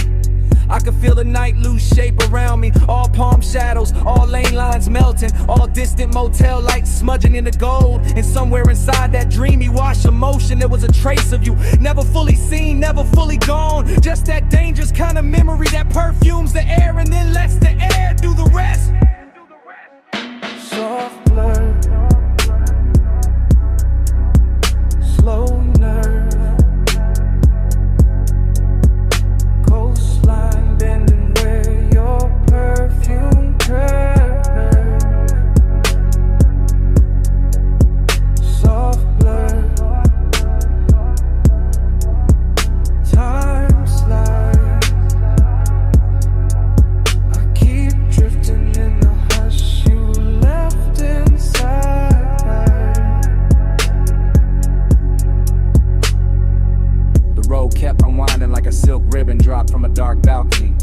I could feel the night lose shape around me, all palm shadows, all lane lines melting, all distant motel lights smudging into gold. And somewhere inside that dreamy wash of motion, there was a trace of you, never fully seen, never fully gone. Just that dangerous kind of memory that perfumes the air and then lets the air do the rest. Soft blur, slow nerve, coastline bending where your perfume curves. Soft blur, time slide. I keep drifting in the hush you left inside. The road kept unwinding like a silk ribbon dropped from a dark balcony,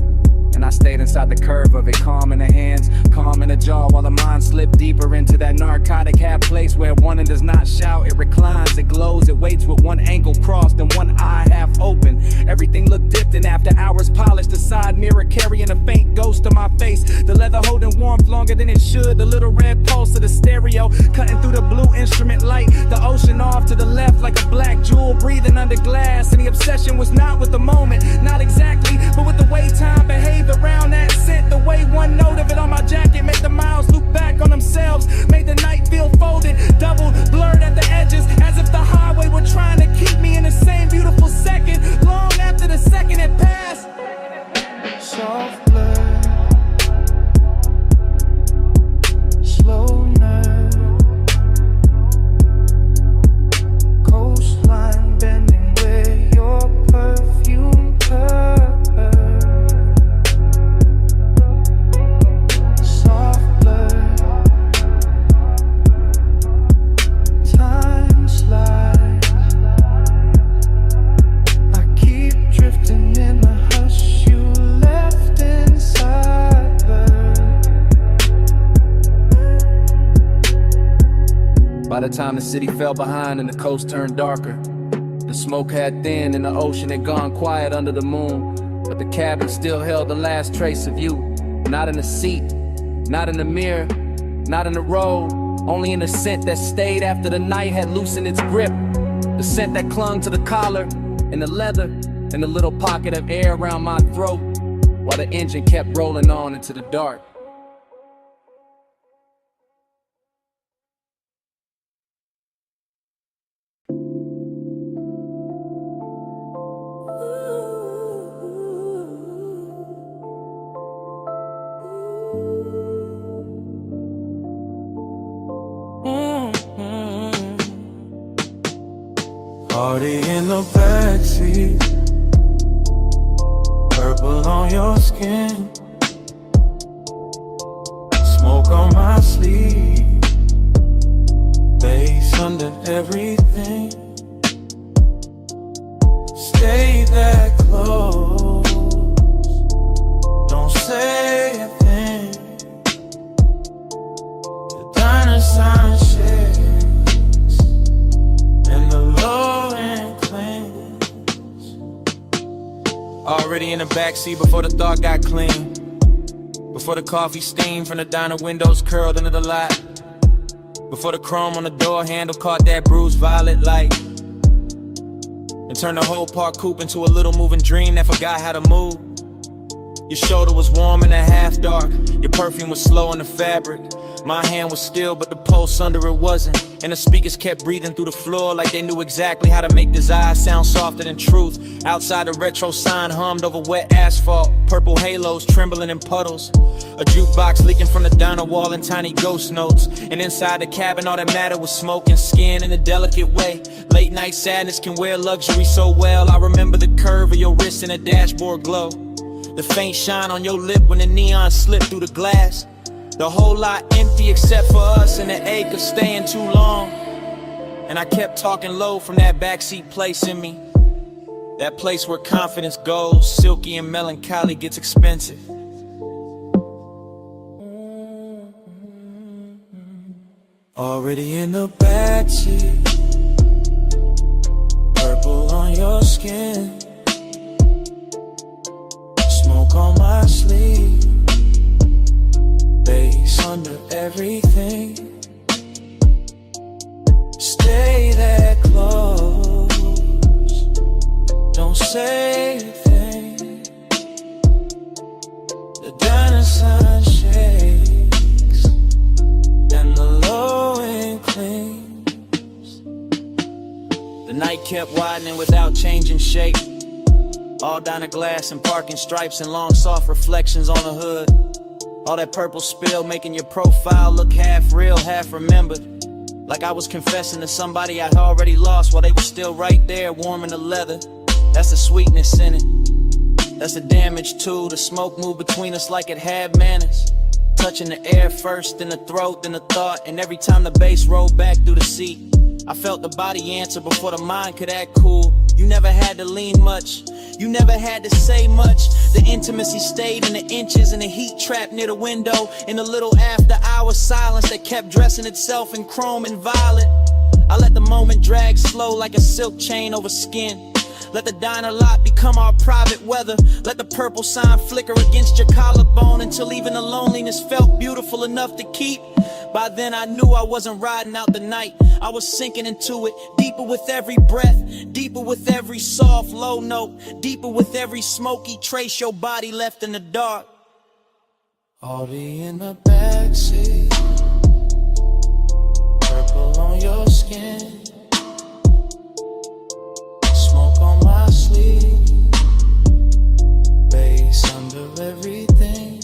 and I stayed inside the curve of it, calm in the hands, calm in the jaw, while the mind slipped deeper into that narcotic half place where one does not shout, it reclines, it glows, it waits with one ankle crossed and one eye half open. Everything looked dipped in after hours polished, the side mirror carrying a faint ghost of my face, the leather holding warmth longer than it should, the little red pulse of the stereo cutting through the blue instrument light, the ocean off to the left like a black jewel breathing under glass. And the obsession was not with the moment, not exactly, but with the way time behaved around that scent, the way one note of it on my jacket made the miles loop back on themselves, made the night feel folded, double blurred at the edges, as if the highway were trying to keep me in the same beautiful second, long after the second had passed. Soft blur, slow nerve, coastline bending where your perfume curves. Soft blur, time slides. I keep drifting in the hush you left inside. By the time the city fell behind and the coast turned darker, the smoke had thinned and the ocean had gone quiet under the moon, but the cabin still held the last trace of you. Not in the seat, not in the mirror, not in the road, only in the scent that stayed after the night had loosened its grip. The scent that clung to the collar and the leather and the little pocket of air around my throat, while the engine kept rolling on into the dark. Party in the backseat, purple on your skin, smoke on my sleeve, bass under everything. stay that close. Don't say a thing. The diner sign shakes and the low end clings. Already in the backseat before the thought got clean. Before the coffee steam from the diner windows curled into the lot. Before the chrome on the door handle caught that bruised violet light. And turned the whole park coupe into a little moving dream that forgot how to move. Your shoulder was warm in the half dark. Your perfume was slow on the fabric. My hand was still, but the pulse under it wasn't. And the speakers kept breathing through the floor like they knew exactly how to make desire sound softer than truth. Outside, the retro sign hummed over wet asphalt. Purple halos trembling in puddles. A jukebox leaking from the diner wall in tiny ghost notes. And inside the cabin, all that mattered was smoke and skin in a delicate way. Late night sadness can wear luxury so well. I remember the curve of your wrist and a dashboard glow. The faint shine on your lip when the neon slipped through the glass. The whole lot empty except for us and the ache of staying too long. And I kept talking low from that backseat place in me. That place where confidence goes, silky and melancholy gets expensive. Already in the backseat, purple on your skin, smoke on my sleeve, bass under everything. Stay that close, don't say a thing. The diner sign shakes and the low end clings. The night kept widening without changing shape. All diner glass and parking stripes and long soft reflections on the hood. All that purple spill making your profile look half real, half remembered. Like I was confessing to somebody I'd already lost while they were still right there warming the leather. That's the sweetness in it. That's the damage too. The smoke moved between us like it had manners. Touching the air first, then the throat, then the thought. And every time the bass rolled back through the seat, I felt the body answer before the mind could act cool. You never had to lean much, you never had to say much. The intimacy stayed in the inches and the heat trapped near the window. In the little after hour silence that kept dressing itself in chrome and violet. I let the moment drag slow like a silk chain over skin. Let the diner lot become our private weather. Let the purple sign flicker against your collarbone until even the loneliness felt beautiful enough to keep. By then I knew I wasn't riding out the night. I was sinking into it, deeper with every breath, deeper with every soft low note, deeper with every smoky trace your body left in the dark. Already in the backseat, purple on your skin, smoke on my sleeve, bass under everything.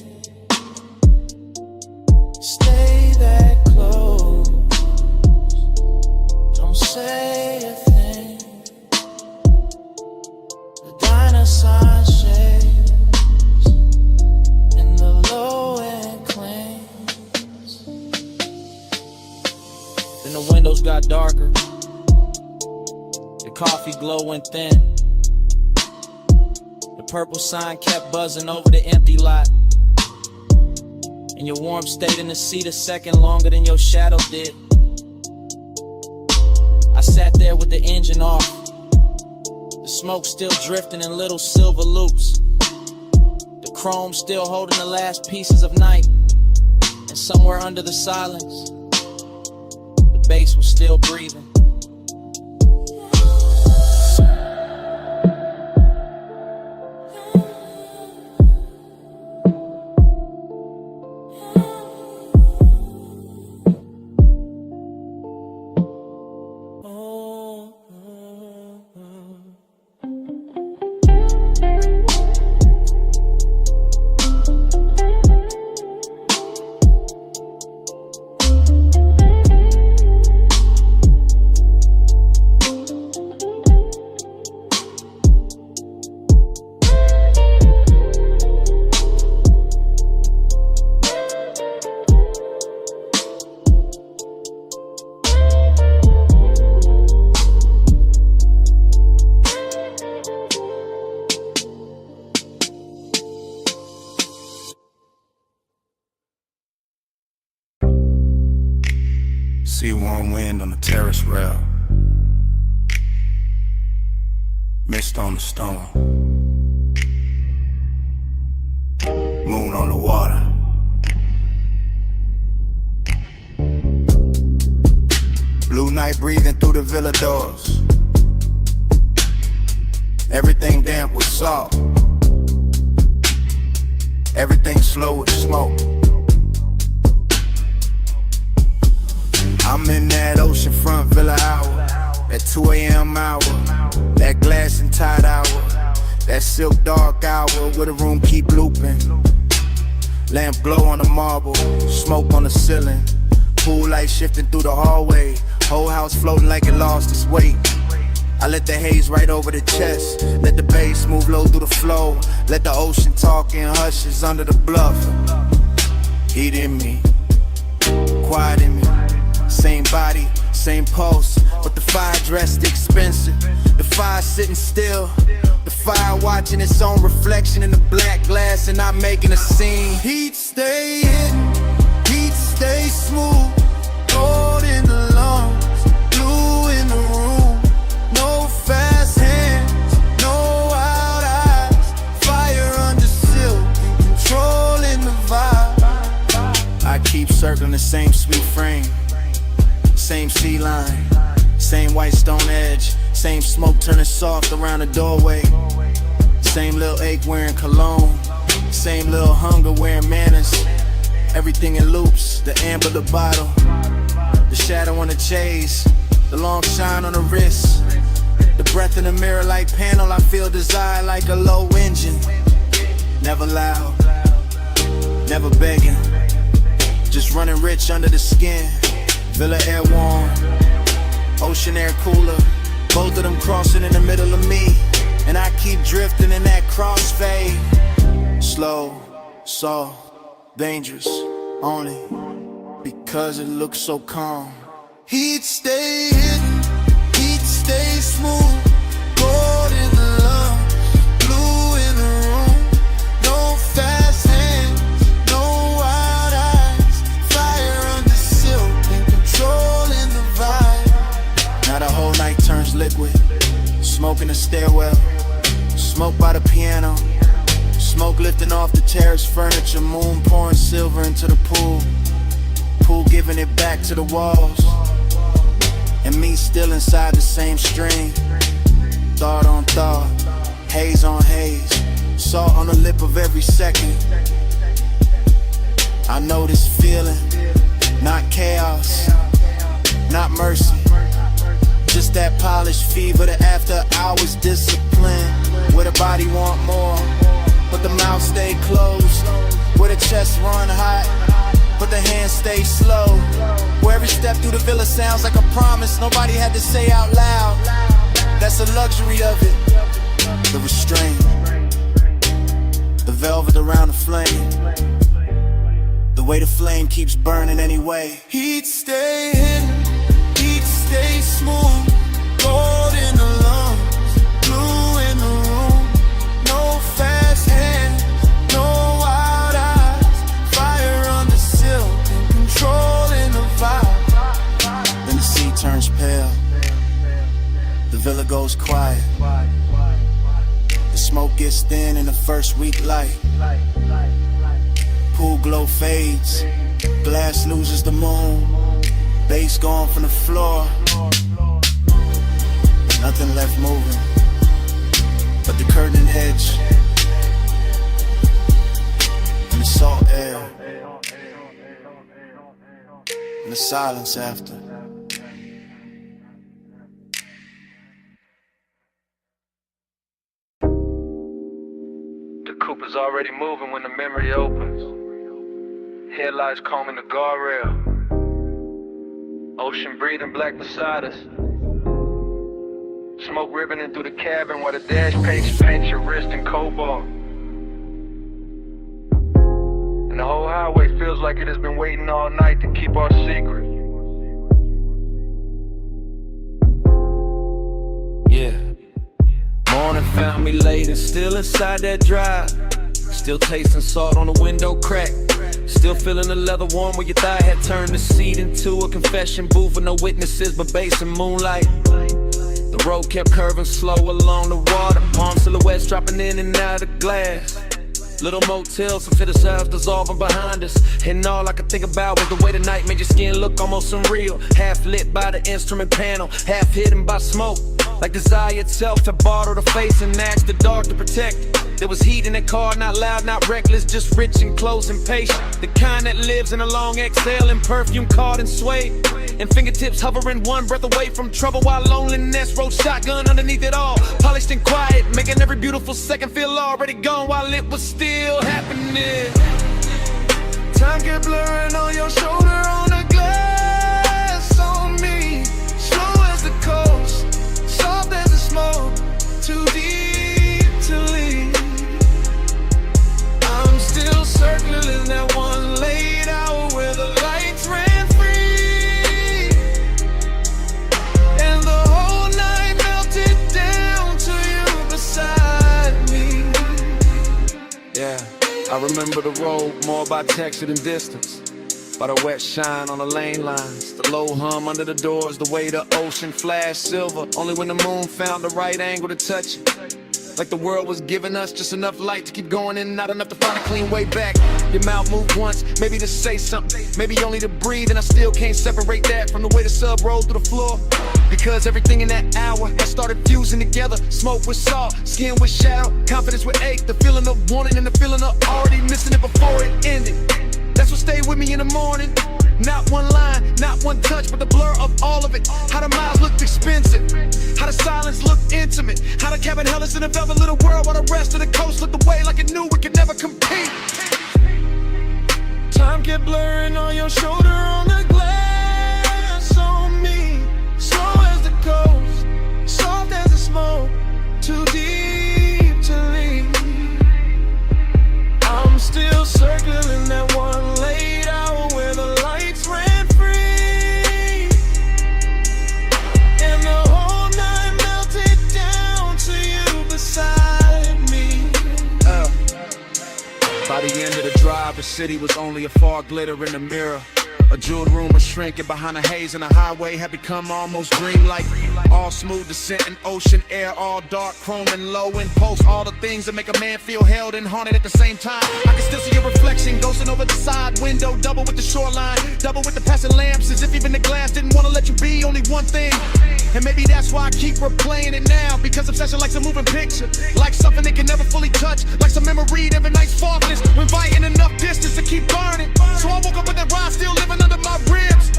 Stay that close, don't say a thing. The diner sign shakes and the low end clings. Then the windows got darker, the coffee glow went thin. The purple sign kept buzzing over the empty lot. And your warmth stayed in the seat a second longer than your shadow did. I sat there with the engine off, the smoke still drifting in little silver loops, the chrome still holding the last pieces of night. And somewhere under the silence, the bass was still breathing. See warm wind on the terrace rail, mist on the stone, moon on the water. Blue night breathing through the villa doors. Everything damp with salt. Everything slow with smoke. I'm in that oceanfront villa hour, that 2 a.m. hour, that glass and tide hour, that silk dark hour where the room keep looping. Lamp glow on the marble, smoke on the ceiling, pool light shifting through the hallway, whole house floating like it lost its weight. I let the haze right over the chest, let the bass move low through the flow, let the ocean talk in hushes under the bluff. Heat in me, quiet in me, same body, same pulse, but the fire dressed expensive, the fire sitting still, the fire watching its own reflection in the black glass and not making a scene. Heat stay hidden, heat stay smooth, gold in the lungs, blue in the room, no fast hands, no wild eyes, fire under silk, controlling the vibe. I keep circling the same sweet frame, same sea line, same white stone edge, same smoke turning soft around the doorway, same little ache wearing cologne, same little hunger wearing manners. Everything in loops, the amber the bottle, the shadow on the chase, the long shine on the wrist, the breath in the mirror like panel. I feel desire like a low engine, never loud, never begging, just running rich under the skin. Villa air warm, ocean air cooler, both of them crossing in the middle of me, and I keep drifting in that crossfade. Slow, soft, dangerous, only because it looks so calm. Heat stay hidden, heat stay smooth, gold in the lungs, blue in the room, no fast hands, no wild eyes, fire under silk and controlling the vibe. Now the whole night turns liquid, smoke in the stairwell, smoke by the piano, smoke lifting off the terrace furniture, moon pouring silver into the pool, pool giving it back to the walls, and me still inside the same stream. Thought on thought, haze on haze, salt on the lip of every second. I know this feeling, not chaos, not mercy, just that polished fever, the after hours discipline, where the body want more, but the mouth stay closed, where the chest run hot, but the hands stay slow, where every step through the villa sounds like a promise nobody had to say out loud. That's the luxury of it, the restraint, the velvet around the flame, the way the flame keeps burning anyway. Heat stay hidden, heat stay smooth, gold in the lungs, blue in the room, no fast hands, no wild eyes, fire under silk and controlling the vibe. Then the sea turns pale, the villa goes quiet, the smoke gets thin in the first week light, pool glow fades, glass loses the moon, bass gone from the floor, nothing left moving but the curtain edge and the salt air and the silence after. The coupe is already moving when the memory opens. Headlights combing the guardrail. Ocean breathing black beside us. Smoke ribboning through the cabin while the dash paints your wrist in cobalt. And the whole highway feels like it has been waiting all night to keep our secret. Yeah. Morning found me late and still inside that drive. Still tasting salt on the window crack. Still Still feeling the leather warm where your thigh had turned the seat into a confession booth with no witnesses but bass and moonlight. The road kept curving slow along the water, palm silhouettes dropping in and out of glass. Little motels, some fit ourselves dissolving behind us. And all I could think about was the way the night made your skin look almost unreal. Half lit by the instrument panel, half hidden by smoke. Like desire itself to bottle the face and ask the dark to protect. There was heat in that car, not loud, not reckless, just rich and close and patient. The kind that lives in a long exhale and perfume caught and swayed. And fingertips hovering one breath away from trouble while loneliness rode shotgun underneath it all. Polished and quiet, making every beautiful second feel already gone while it was still happening. Time kept blurring on your shoulder, on the glass on me. Slow as the coast, soft as the smoke, too deep to leave. I'm still circling that one late hour where the lights ran free, and the whole night melted down to you beside me. Yeah, I remember the road more by texture than distance, by the wet shine on the lane lines, the low hum under the doors, the way the ocean flashed silver, only when the moon found the right angle to touch it. Like the world was giving us just enough light to keep going in and not enough to find a clean way back. Your mouth moved once, maybe to say something, maybe only to breathe, and I still can't separate that from the way the sub rolled through the floor. Because everything in that hour had started fusing together. Smoke with salt, skin with shadow, confidence with ache, the feeling of wanting and the feeling of already missing it before it ended. That's what stayed with me in the morning. Not one line, not one touch, but the blur of all of it. How the miles looked expensive, how the silence looked intimate, how the cabin held us in a velvet little world while the rest of the coast looked away like it knew we could never compete. Time kept blurring on your shoulder, on the glass on me. Slow as the coast, soft as the smoke, too deep to leave. I'm still circling that one late hour where the lights ran free, and the whole night melted down to you beside me. By the end of the drive, the city was only a fog glitter in the mirror. A jeweled room was shrinking behind the haze, and the highway had become almost dreamlike. All smooth descent and ocean air, all dark, chrome and low and pulse. All the things that make a man feel held and haunted at the same time. I can still see your reflection ghosting over the side window, double with the shoreline, double with the passing lamps, as if even the glass didn't want to let you be only one thing. And maybe that's why I keep replaying it now, because obsession likes a moving picture, like something they can never fully touch, like some memory of a night's faultless, when inviting enough distance to keep burning. So I woke up with that ride still living under my ribs,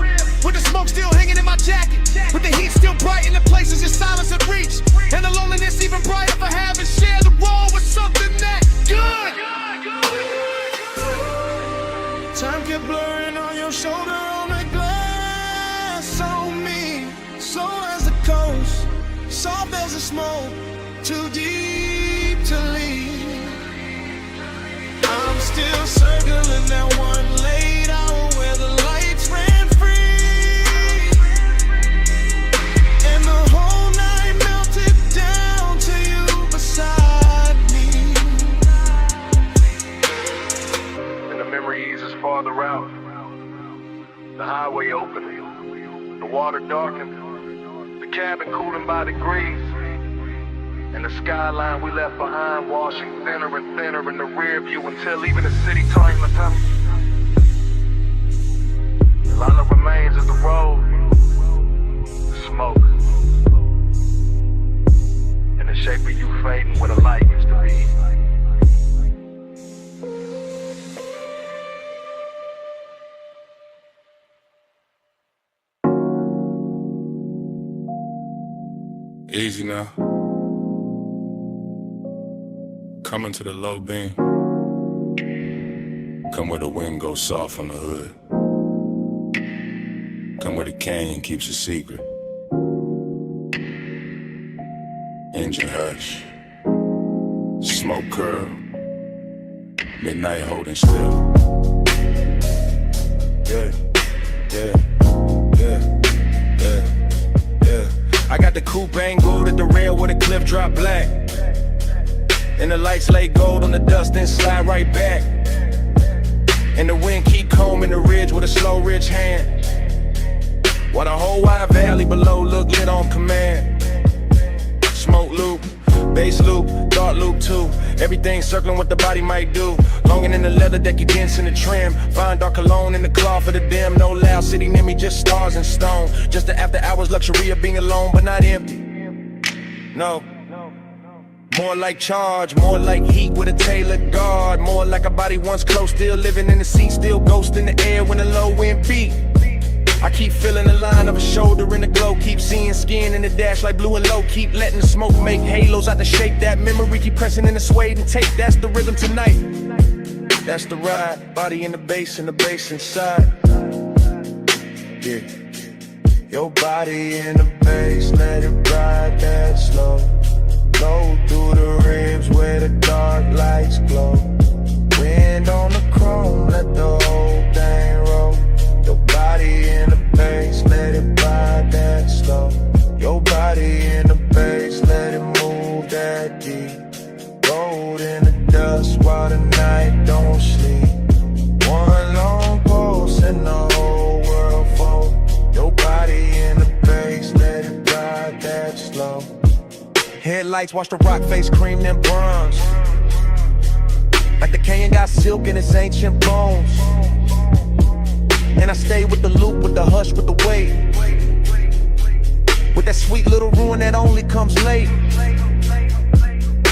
with the smoke still hanging in my jacket, with the heat still bright in the places your silence had reached, and the loneliness even brighter for having shared the role with something that good. Time kept blurring on your shoulder, on the glass on me. Slow as the coast, soft as the smoke, too deep to leave. I'm still circling that one late hour where the lights ran free, and the whole night melted down to you beside me. And the memory eases farther out. The highway opened, the water darkened, the cabin cooling by degrees, and the skyline we left behind washing thinner and thinner in the rear view until even the city turned to tunnel. The line of remains is the road, the smoke, and the shape of you fading where the light used to be. Easy now. Coming to the low beam. Come where the wind goes soft on the hood. Come where the canyon keeps a secret. Engine hush. Smoke curl. Midnight holding still. Yeah, yeah, yeah, yeah, yeah. I got the coupe angled at the rail where the cliff drop black, and the lights lay gold on the dust and slide right back. And the wind keep combing the ridge with a slow rich hand. While the whole wide valley below look lit on command. Smoke loop, bass loop, thought loop too. Everything circling what the body might do. Longing in the leather that you dance in the trim. Fine dark cologne in the cloth for the dim. No loud city near me, just stars and stone. Just the after hours luxury of being alone but not empty. No. More like charge, more like heat with a tailored guard. More like a body once close, still living in the seat, still ghost in the air when the low wind beat. I keep feeling the line of a shoulder in the glow. Keep seeing skin in the dash like blue and low. Keep letting the smoke make halos out the shape. That memory keep pressing in the suede and tape. That's the rhythm tonight. That's the ride. Body in the bass and the bass inside. Yeah. Your body in the bass, let it ride that slow. Go through the ribs where the dark lights glow. Wind on the chrome, let the whole thing roll. Your body in the bass, let it ride that slow. Your body in the bass, let it move that deep. Rolled in the dust while the night don't sleep. One long pulse and the whole world fold. Your body in the bass, let it ride that slow. Headlights watch the rock face cream them bronze. Like the canyon got silk in its ancient bones. And I stay with the loop, with the hush, with the wave. With that sweet little ruin that only comes late.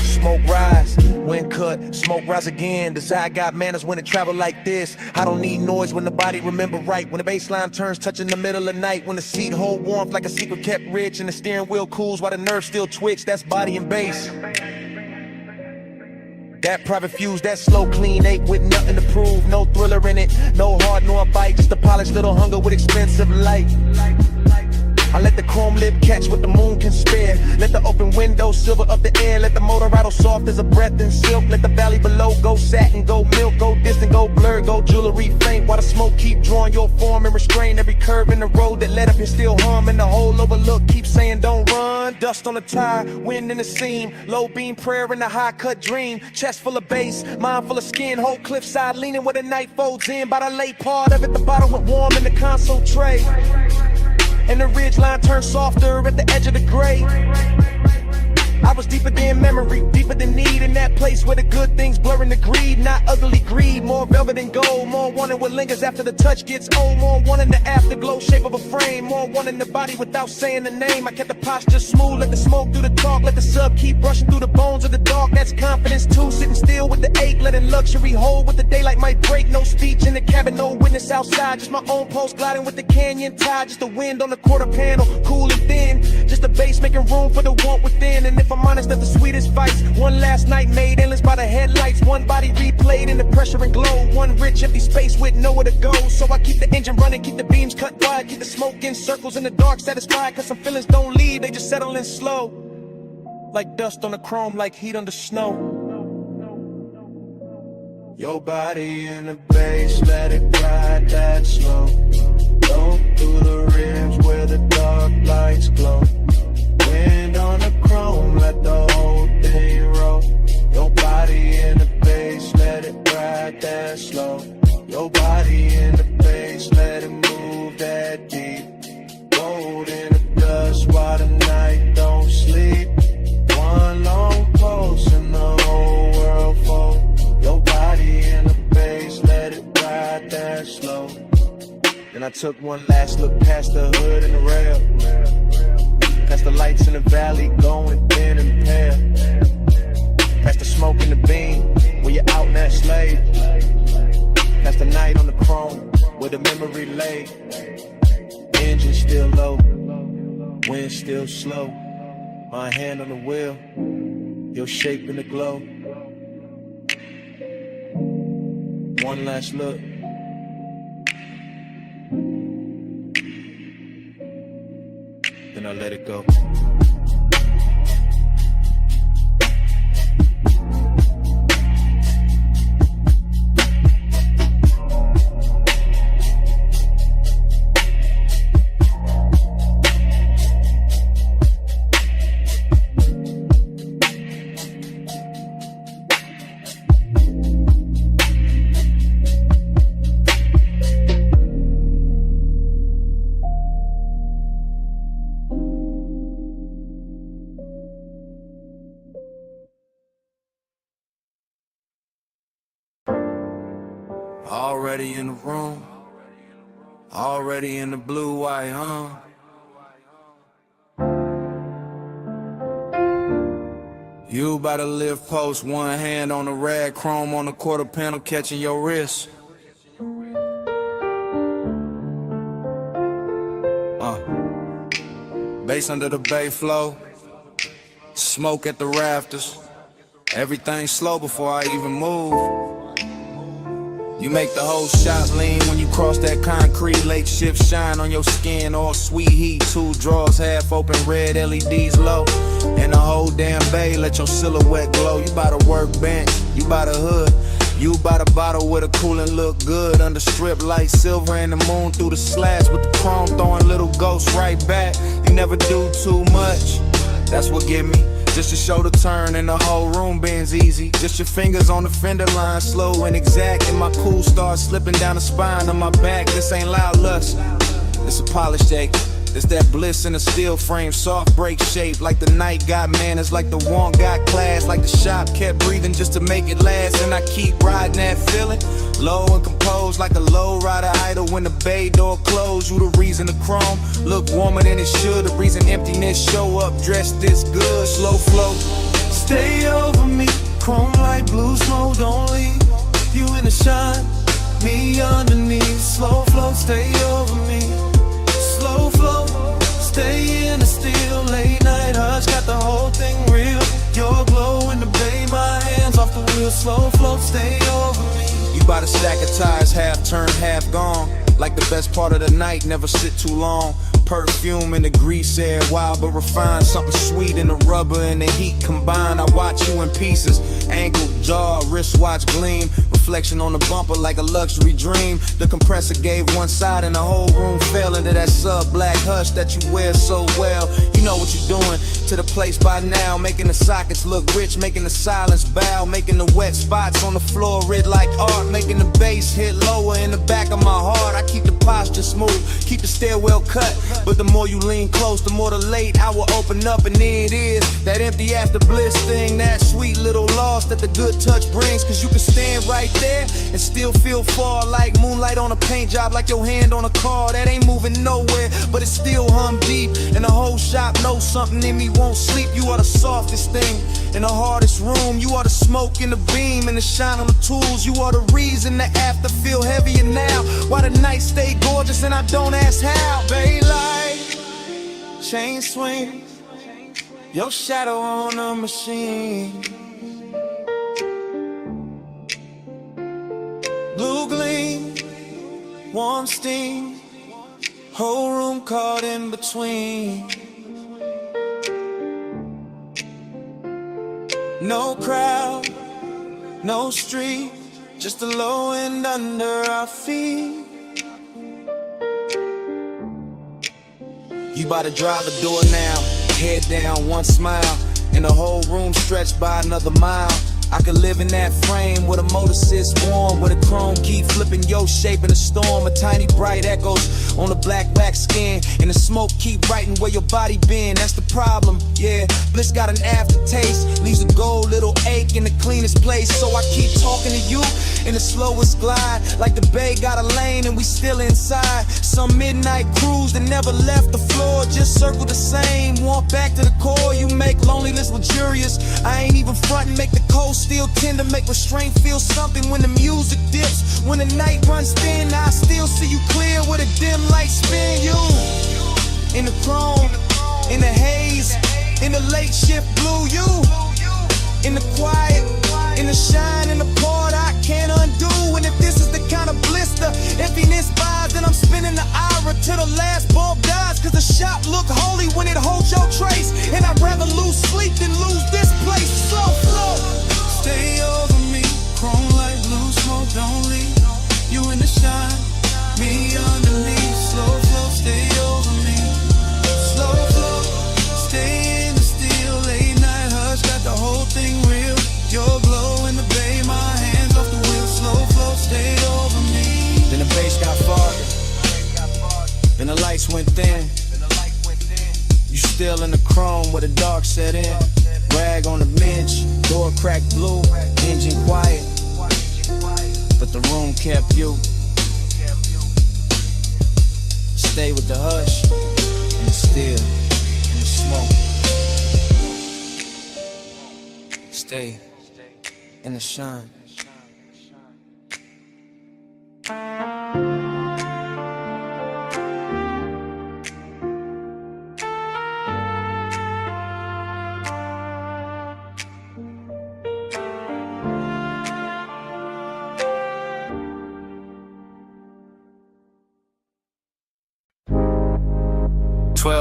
Smoke rise, wind cut, smoke rise again. Desire got manners when it travel like this. I don't need noise when the body remember right. When the bass line turns touching the middle of night. When the seat hold warmth like a secret kept rich. And the steering wheel cools while the nerves still twitch. That's body and bass. That private fuse, that slow clean ache with nothing to prove. No thriller in it, no hard nor bite. Just a polished little hunger with expensive light. I let the chrome lip catch what the moon can spare. Let the open window silver up the air. Let the motor rattle soft as a breath in silk. Let the valley below go satin, go milk, go distant, go blur, go jewelry faint. While the smoke keep drawing your form and restrain every curve in the road that led up here still hum. And the whole overlook keep saying don't run. Dust on the tire, wind in the seam. Low beam prayer in the high cut dream. Chest full of bass, mind full of skin. Whole cliffside leaning where the night folds in. By the late part of it, the bottle went warm in the console tray. And the ridge line turned softer at the edge of the gray. I was deeper than memory, deeper than need. In that place where the good things blurring the greed. Not ugly greed, more velvet and gold. More wanting what lingers after the touch gets old. More wanting the afterglow shape of a frame. More wanting the body without saying the name. I kept the posture smooth, let the smoke do the talk. Let the sub keep brushing through the bones of the dark. That's confidence too, sitting still with the ache. Letting luxury hold with the daylight might break. No speech in the cabin, no witness outside. Just my own pulse gliding with the canyon tide. Just the wind on the quarter panel, cool and thin. Just the bass making room for the want within. And if I'm honest, that's the sweetest vice. One last night made endless by the headlights. One body replayed in the pressure and glow. One rich empty space with nowhere to go. So I keep the engine running, keep the beams cut wide. Keep the smoke in circles in the dark satisfied. Cause some feelings don't leave, they just settle in slow. Like dust on the chrome, like heat under snow. Your body in the bass, let it ride that slow. Go through the ribs where the dark lights glow. Wind on the chrome, let the whole thing roll. Your body in the bass, let it ride that slow. Your body in the bass, let it move that deep. Gold in the dust while the night don't sleep. One long pulse and the whole world fold. Your body in the bass, let it ride that slow. Then I took one last look past the hood and the rail. Past the lights in the valley going thin and pale. Past the smoke in the beam where you're out in that slave. Past the night on the chrome where the memory lay. Engine still low, wind still slow. My hand on the wheel, your shape in the glow. One last look. Then I let it go. Already in the room, already in the blue white, huh? You about to live post, one hand on the rag, chrome on the quarter panel, catching your wrist. Bass under the bay flow, smoke at the rafters. Everything slow before I even move. You make the whole shot lean when you cross that concrete. Late shift shine on your skin, all sweet heat. 2 drawers half open, red LEDs low. And the whole damn bay let your silhouette glow. You by the workbench, you by the hood, you by the bottle with a coolin' look good. Under strip light, silver and the moon through the slats, with the chrome throwing little ghosts right back. You never do too much, that's what get me. Just your shoulder turn and the whole room bends easy. Just your fingers on the fender line, slow and exact. And my cool starts slipping down the spine of my back. This ain't loud lust, it's a polished ache. It's that bliss in a steel frame, soft break shape. Like the night got manners, like the want got class. Like the shop kept breathing just to make it last. And I keep riding that feeling, low and composed, like a low rider idle when the bay door closed. You the reason the chrome look warmer than it should. The reason emptiness show up dressed this good. Slow flow, Stay over me, chrome like blue smoke, don't leave. You in the shine, me underneath. Slow flow, stay over me. Slow flow, stay in the still. Late night hush, got the whole thing real. Your glow in the bay, my hands off the wheel. Slow flow, stay over me. you by the stack of tires, half turned, half gone. Like the best part of the night, never sit too long. Perfume in the grease air, wild but refined. Something sweet in the rubber and the heat combined. I watch you in pieces, ankle, jaw, wristwatch gleam. Reflection on the bumper like a luxury dream. The compressor gave one side and the whole room fell into that sub-black hush that you wear so well. You know what you're doing to the place by now. Making the sockets look rich, making the silence bow. Making the wet spots on the floor red like art. Making the bass hit lower in the back of my heart. I keep the posture smooth, keep the stairwell cut. But the more you lean close, the more the late hour open up. And there it is, that empty after bliss thing. That sweet little loss that the good touch brings. Cause you can stand right there and still feel far. Like moonlight on a paint job, like your hand on a car that ain't moving nowhere, but it still hum deep. And the whole shop knows something in me won't sleep. You are the softest thing in the hardest room. You are the smoke in the beam and the shine on the tools. You are the reason the after feel heavier now. Why the night stay gorgeous and I don't ask how. Baylight, chain swing, your shadow on a machine. Blue gleam, warm steam, whole room caught in between. No crowd, no street, just the low end under our feet. You bout to drive the door now, head down, one smile, and the whole room stretched by another mile. I could live in that frame where the motor sits warm, where the chrome keep flipping your shape in a storm. A tiny bright echoes on the black wax skin, and the smoke keep writing where your body been. That's the problem, yeah. Bliss got an aftertaste, leaves a gold little ache in the cleanest place. So I keep talking to you in the slowest glide, like the bay got a lane and we still inside. Some midnight cruise that never left the floor, just circle the same, walk back to the core. You make loneliness luxurious, I ain't even frontin', make the cold still tender, make restraint feel something when the music dips. When the night runs thin, I still see you clear with a dim light spin. You in the chrome, in the haze, in the late shift blue. You in the quiet, in the shine, in the part I can't undo. And if this is the kind of bliss the emptiness buys, then I'm spinning the ira till the last bulb dies. Cause the shop look holy when it holds your trace, and I'd rather lose sleep than lose this place. Slow flow, stay over me, chrome like blue smoke, don't leave. You in the shine, me underneath. Slow flow, stay over me. Slow flow, stay in the still. Late night hush, got the whole thing real. Your glow in the bay, my hands off the wheel. Slow flow, stay over me. Then the bass got farther, then the lights went thin. You still in the chrome where the dark set in. Rag on the bench, door cracked blue, engine quiet, but the room kept you. stay with the hush and the still and the smoke. Stay in the shine.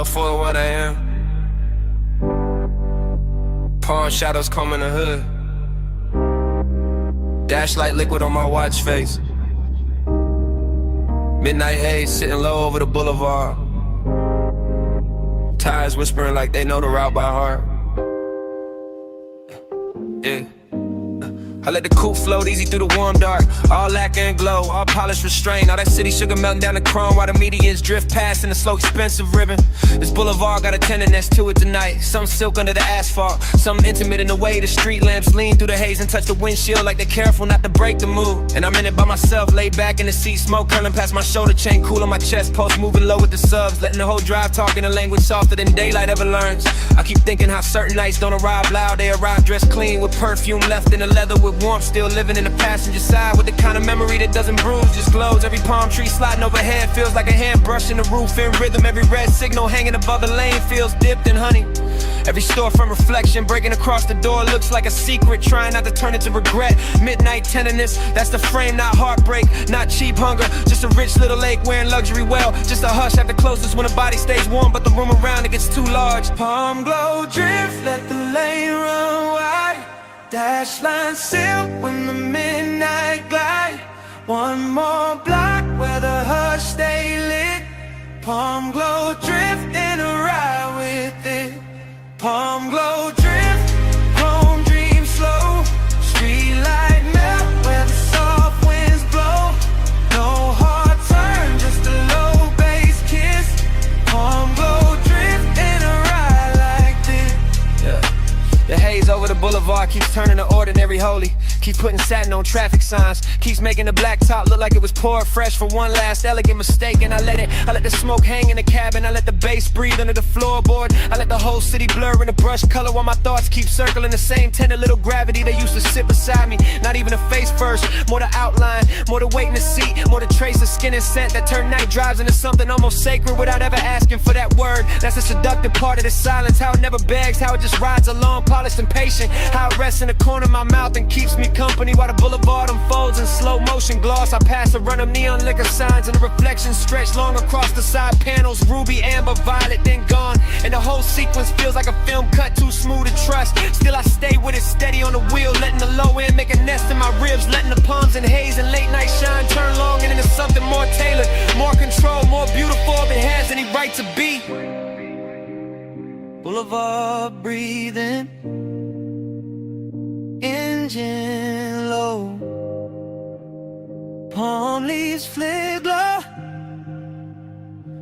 For what I am. Pawn shadows comb in the hood. Dash like liquid on my watch face. Midnight haze sitting low over the boulevard. Tires whispering like they know the route by heart. Yeah. I let the coupe float easy through the warm dark. All lacquer and glow, all polished restraint. All that city sugar melting down the chrome while the medians drift past in the slow expensive ribbon. This boulevard got a tenderness to it tonight. Some silk under the asphalt, some intimate in the way the street lamps lean through the haze and touch the windshield like they're careful not to break the mood. And I'm in it by myself, laid back in the seat, smoke curling past my shoulder chain, cool on my chest, post moving low with the subs, letting the whole drive talk in a language softer than daylight ever learns. I keep thinking how certain nights don't arrive loud, they arrive dressed clean with perfume left in the leather with warmth, still living in the passenger side with the kind of memory that doesn't bruise, just glows. Every palm tree sliding overhead feels like a hand brushing the roof in rhythm. Every red signal hanging above the lane feels dipped in honey. Every store from reflection breaking across the door looks like a secret, trying not to turn it to regret. Midnight tenderness, that's the frame, not heartbreak, not cheap hunger, just a rich little lake wearing luxury well, just a hush at the closest when the body stays warm but the room around it gets too large. Palm glow drift, let the lane run wide. Dash line silk when the midnight glide. One more block where the hush stay lit. Palm glow drift in a ride with it. Palm glow drift, chrome dream slow. Street light melt where the soft winds blow. No hard turn, just a low bass kiss. Palm glow drift in a ride like this. Yeah. The haze over the boulevard keeps turning to ordinary holy. Keeps putting satin on traffic signs. Keeps making the black top look like it was poured fresh for one last elegant mistake. And I let the smoke hang in the cabin. I let the bass breathe under the floorboard. I let the whole city blur in the brush color while my thoughts keep circling the same tender little gravity they used to sit beside me. Not even a face first, more the outline, more the weight in the seat, more the trace of skin and scent that turn night drives into something almost sacred without ever asking for that word. That's the seductive part of the silence, how it never begs, how it just rides along, polished and patient, how it rests in the corner of my mouth and keeps me company while the boulevard unfolds in slow motion gloss. I pass a run of neon liquor signs and the reflections stretch long across the side panels, ruby, amber, violet, then gone, and the whole sequence feels like a film cut too smooth to trust. Still I stay with it steady on the wheel, letting the low end make a nest in my ribs, letting the palms and haze and late night shine turn long and into something more tailored, more control, more beautiful if it has any right to be. Boulevard breathing, engine low, palm leaves flare glow,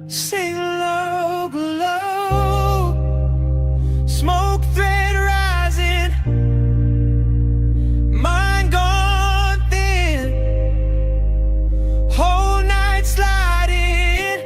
sing low, glow, smoke thread rising, mind gone thin, whole night sliding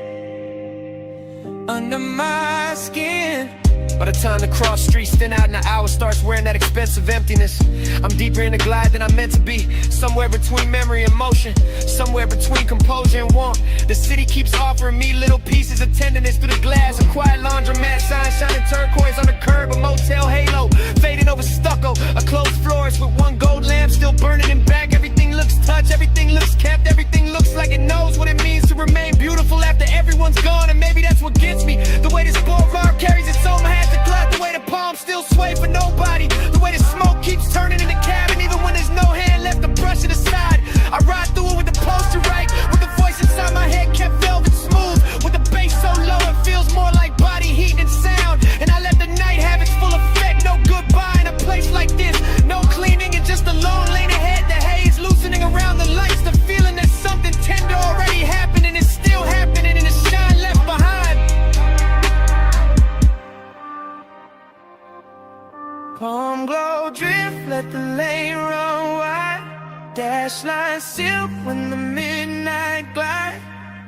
under my skin. By the time the cross streets thin out and the hour starts wearing that expensive emptiness, I'm deeper in the glide than I'm meant to be. Somewhere between memory and motion, somewhere between composure and warmth. The city keeps offering me little pieces of tenderness through the glass. A quiet laundromat sign shining turquoise on the curb, a motel halo fading over stucco, a closed florist with one gold lamp still burning in back. Everything looks touched, everything looks kept, everything looks like it knows what it means to remain beautiful after everyone's gone. And maybe that's what gets me, the way this boulevard carries its own hat to cloud, the way the palms still sway for nobody, the way the smoke keeps turning in the cabin even when there's no hand left to brush it aside. I ride through it with the poster right, with the voice inside my head kept velvet smooth, with the bass so low it feels more like body heat and sound. And I let the night have its full effect, no goodbye in a place like this, no cleaning and just a lone lane ahead. The haze loosening around the lights, the feeling that something tender already happened and it's still happening and it's shine left behind. Palm glow drift, let the lane run wide. Dash line silk when the midnight glide.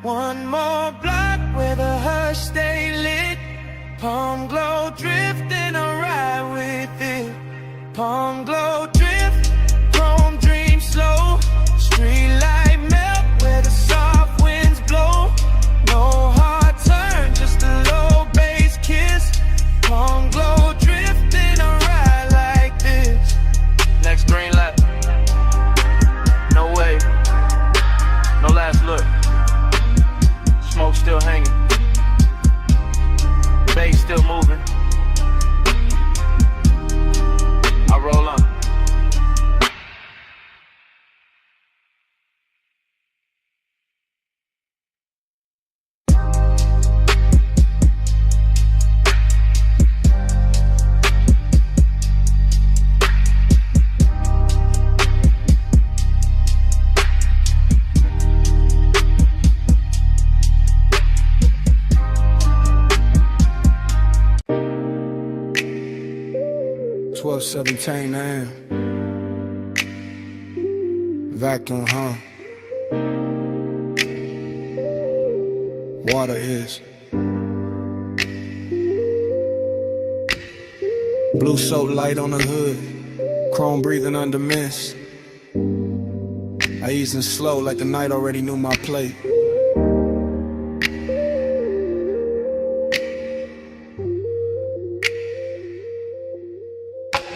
One more block where Palm glow, drifting a ride with it. Palm glow, drift, chrome dream slow. Street light melt where the soft winds blow. No hard turn, just a low bass kiss. Palm glow, drifting a ride like this. Next green light. No way. No last look. Smoke still hanging. Bass still moving. I roll on. $12.17 a.m. Vacuum, huh? Water is blue soap light on the hood, chrome breathing under mist. I easing slow like the night already knew my plate.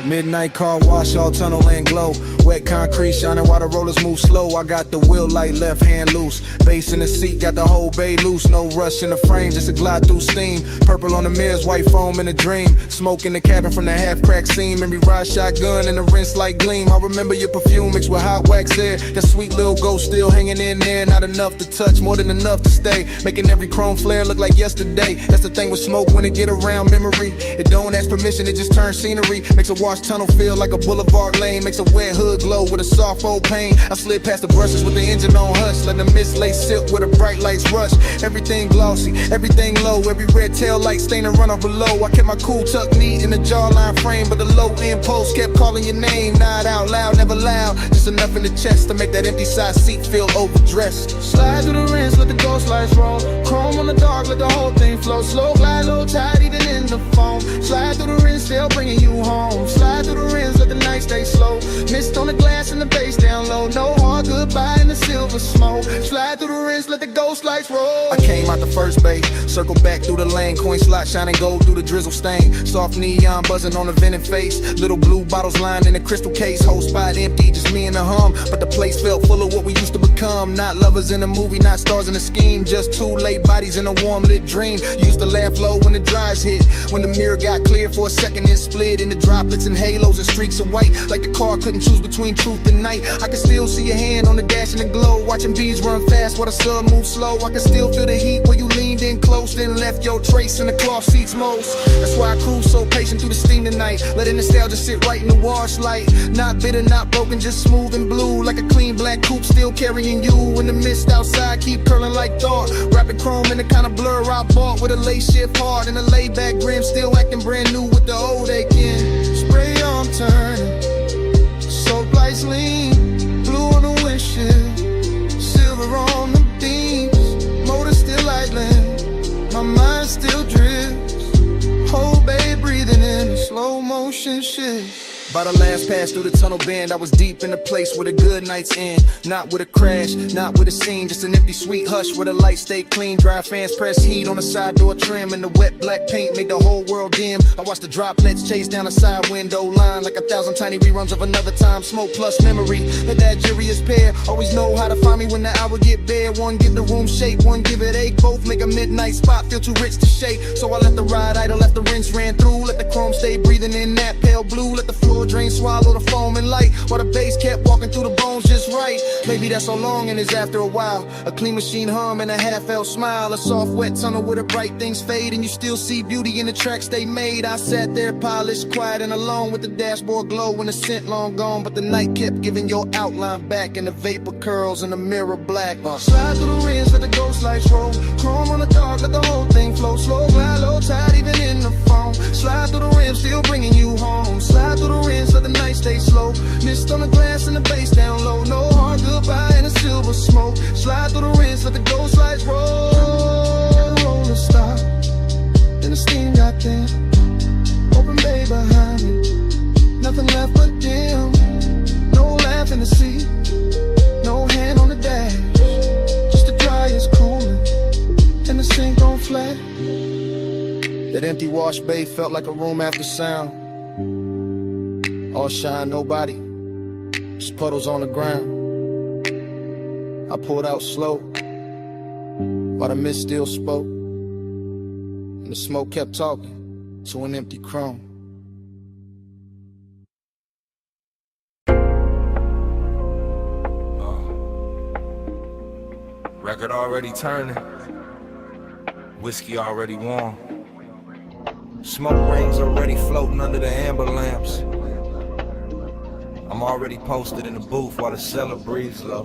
Midnight car wash, all tunnel and glow. Wet concrete shining while the rollers move slow. I got the wheel light, left hand loose. Bass in the seat, got the whole bay loose. No rush in the frame, just a glide through steam. Purple on the mirrors, white foam in a dream. Smoke in the cabin from the half-cracked seam. Memory ride shotgun and the rinse light gleam. I remember your perfume mixed with hot wax air. That sweet little ghost still hanging in there. Not enough to touch, more than enough to stay. Making every chrome flare look like yesterday. That's the thing with smoke when it get around memory. It don't ask permission, it just turns scenery. Makes a wash tunnel feel like a boulevard lane. Makes a wet hood glow with a soft old pain. I slid past the brushes with the engine on hush. Let the mist lay silk where the bright lights rush. Everything glossy, everything low. Every red tail light stain and run off below. I kept my cool tucked neat in the jawline frame, but the low impulse kept calling your name. Not out loud, never loud. Just enough in the chest to make that empty side seat feel overdressed. Slide through the rinse, let the ghost lights roll. Chrome on the dark, let the whole thing flow. Slow glide, low tide, even in the foam. Slide through the rinse, still bringing you home. Slide through the rinse, let the night stay slow. Mist on the glass and the bass down low. No hard goodbye in the silver smoke. Slide through the rinse, let the ghost lights roll. I came out the first bay, circle back through the lane. Coin slot shining gold through the drizzle stain. Soft neon buzzing on the vented face. Little blue bottles lined in a crystal case. Whole spot empty, just me and the hum. But the place felt full of what we used to become. Not lovers in a movie, not stars in a scheme. Just two late bodies in a warm lit dream. Used to laugh low when the dries hit. When the mirror got clear for a second and split into droplets and halos and streaks of white. Like the car couldn't choose between truth and night. I can still see your hand on the dash in the glow. Watching bees run fast while the sun moves slow. I can still feel the heat where you leaned in close. Then left your trace in the cloth seats most. That's why I cruise so patient through the steam tonight. Letting nostalgia sit right in the wash light. Not bitter, not broken, just smooth and blue. Like a clean black coupe still carrying you. In the mist outside keep curling like thought. Wrapping chrome in the kind of blur I bought. With a lace shift hard and a laid back grin. Still acting brand new with the old aching. Spray arm turning, soap lights lean. Blue on the windshield, silver on the beams. Motor still idling, my mind still drifts. Whole bay breathing in a slow motion shift. By the last pass through the tunnel bend, I was deep in a place where the good nights end. Not with a crash, not with a scene, just an empty sweet hush where the lights stay clean. Dry fans press heat on the side door trim, and the wet black paint made the whole world dim. I watched the droplets chase down the side window line like 1,000 tiny reruns of another time. Smoke plus memory, that jury's pair. Always know how to find me when the hour get bare. One give the room shape, one give it ache. Both make a midnight spot feel too rich to shake. So I let the ride idle, let the rinse ran through. Let the chrome stay breathing in that pale blue. Let the floor drain, swallow the foam and light, while the bass kept walking through the bones just right. Maybe that's so long and it's after a while. A clean machine hum and a half-felt smile. A soft wet tunnel where the bright things fade, and you still see beauty in the tracks they made. I sat there polished, quiet and alone, with the dashboard glow and the scent long gone. But the night kept giving your outline back, and the vapor curls in the mirror black. Slide through the rinse, let the ghost lights roll. Chrome on the dark, let the whole thing flow. Slow glide, low tide, even in the foam. Slide through the rim, still bringing you home. Slide through the rinse, let the night stay slow. Mist on the glass and the bass down low. No hard goodbye in the silver smoke. Slide through the rinse, let the ghost lights roll. Roller stop, then the steam got there. That empty wash bay felt like a room after sound. All shine, nobody, just puddles on the ground. I pulled out slow, while the mist still spoke, and the smoke kept talking to an empty chrome. Record already turning, whiskey already warm, smoke rings already floating under the amber lamps. I'm already posted in the booth while the cellar breathes low.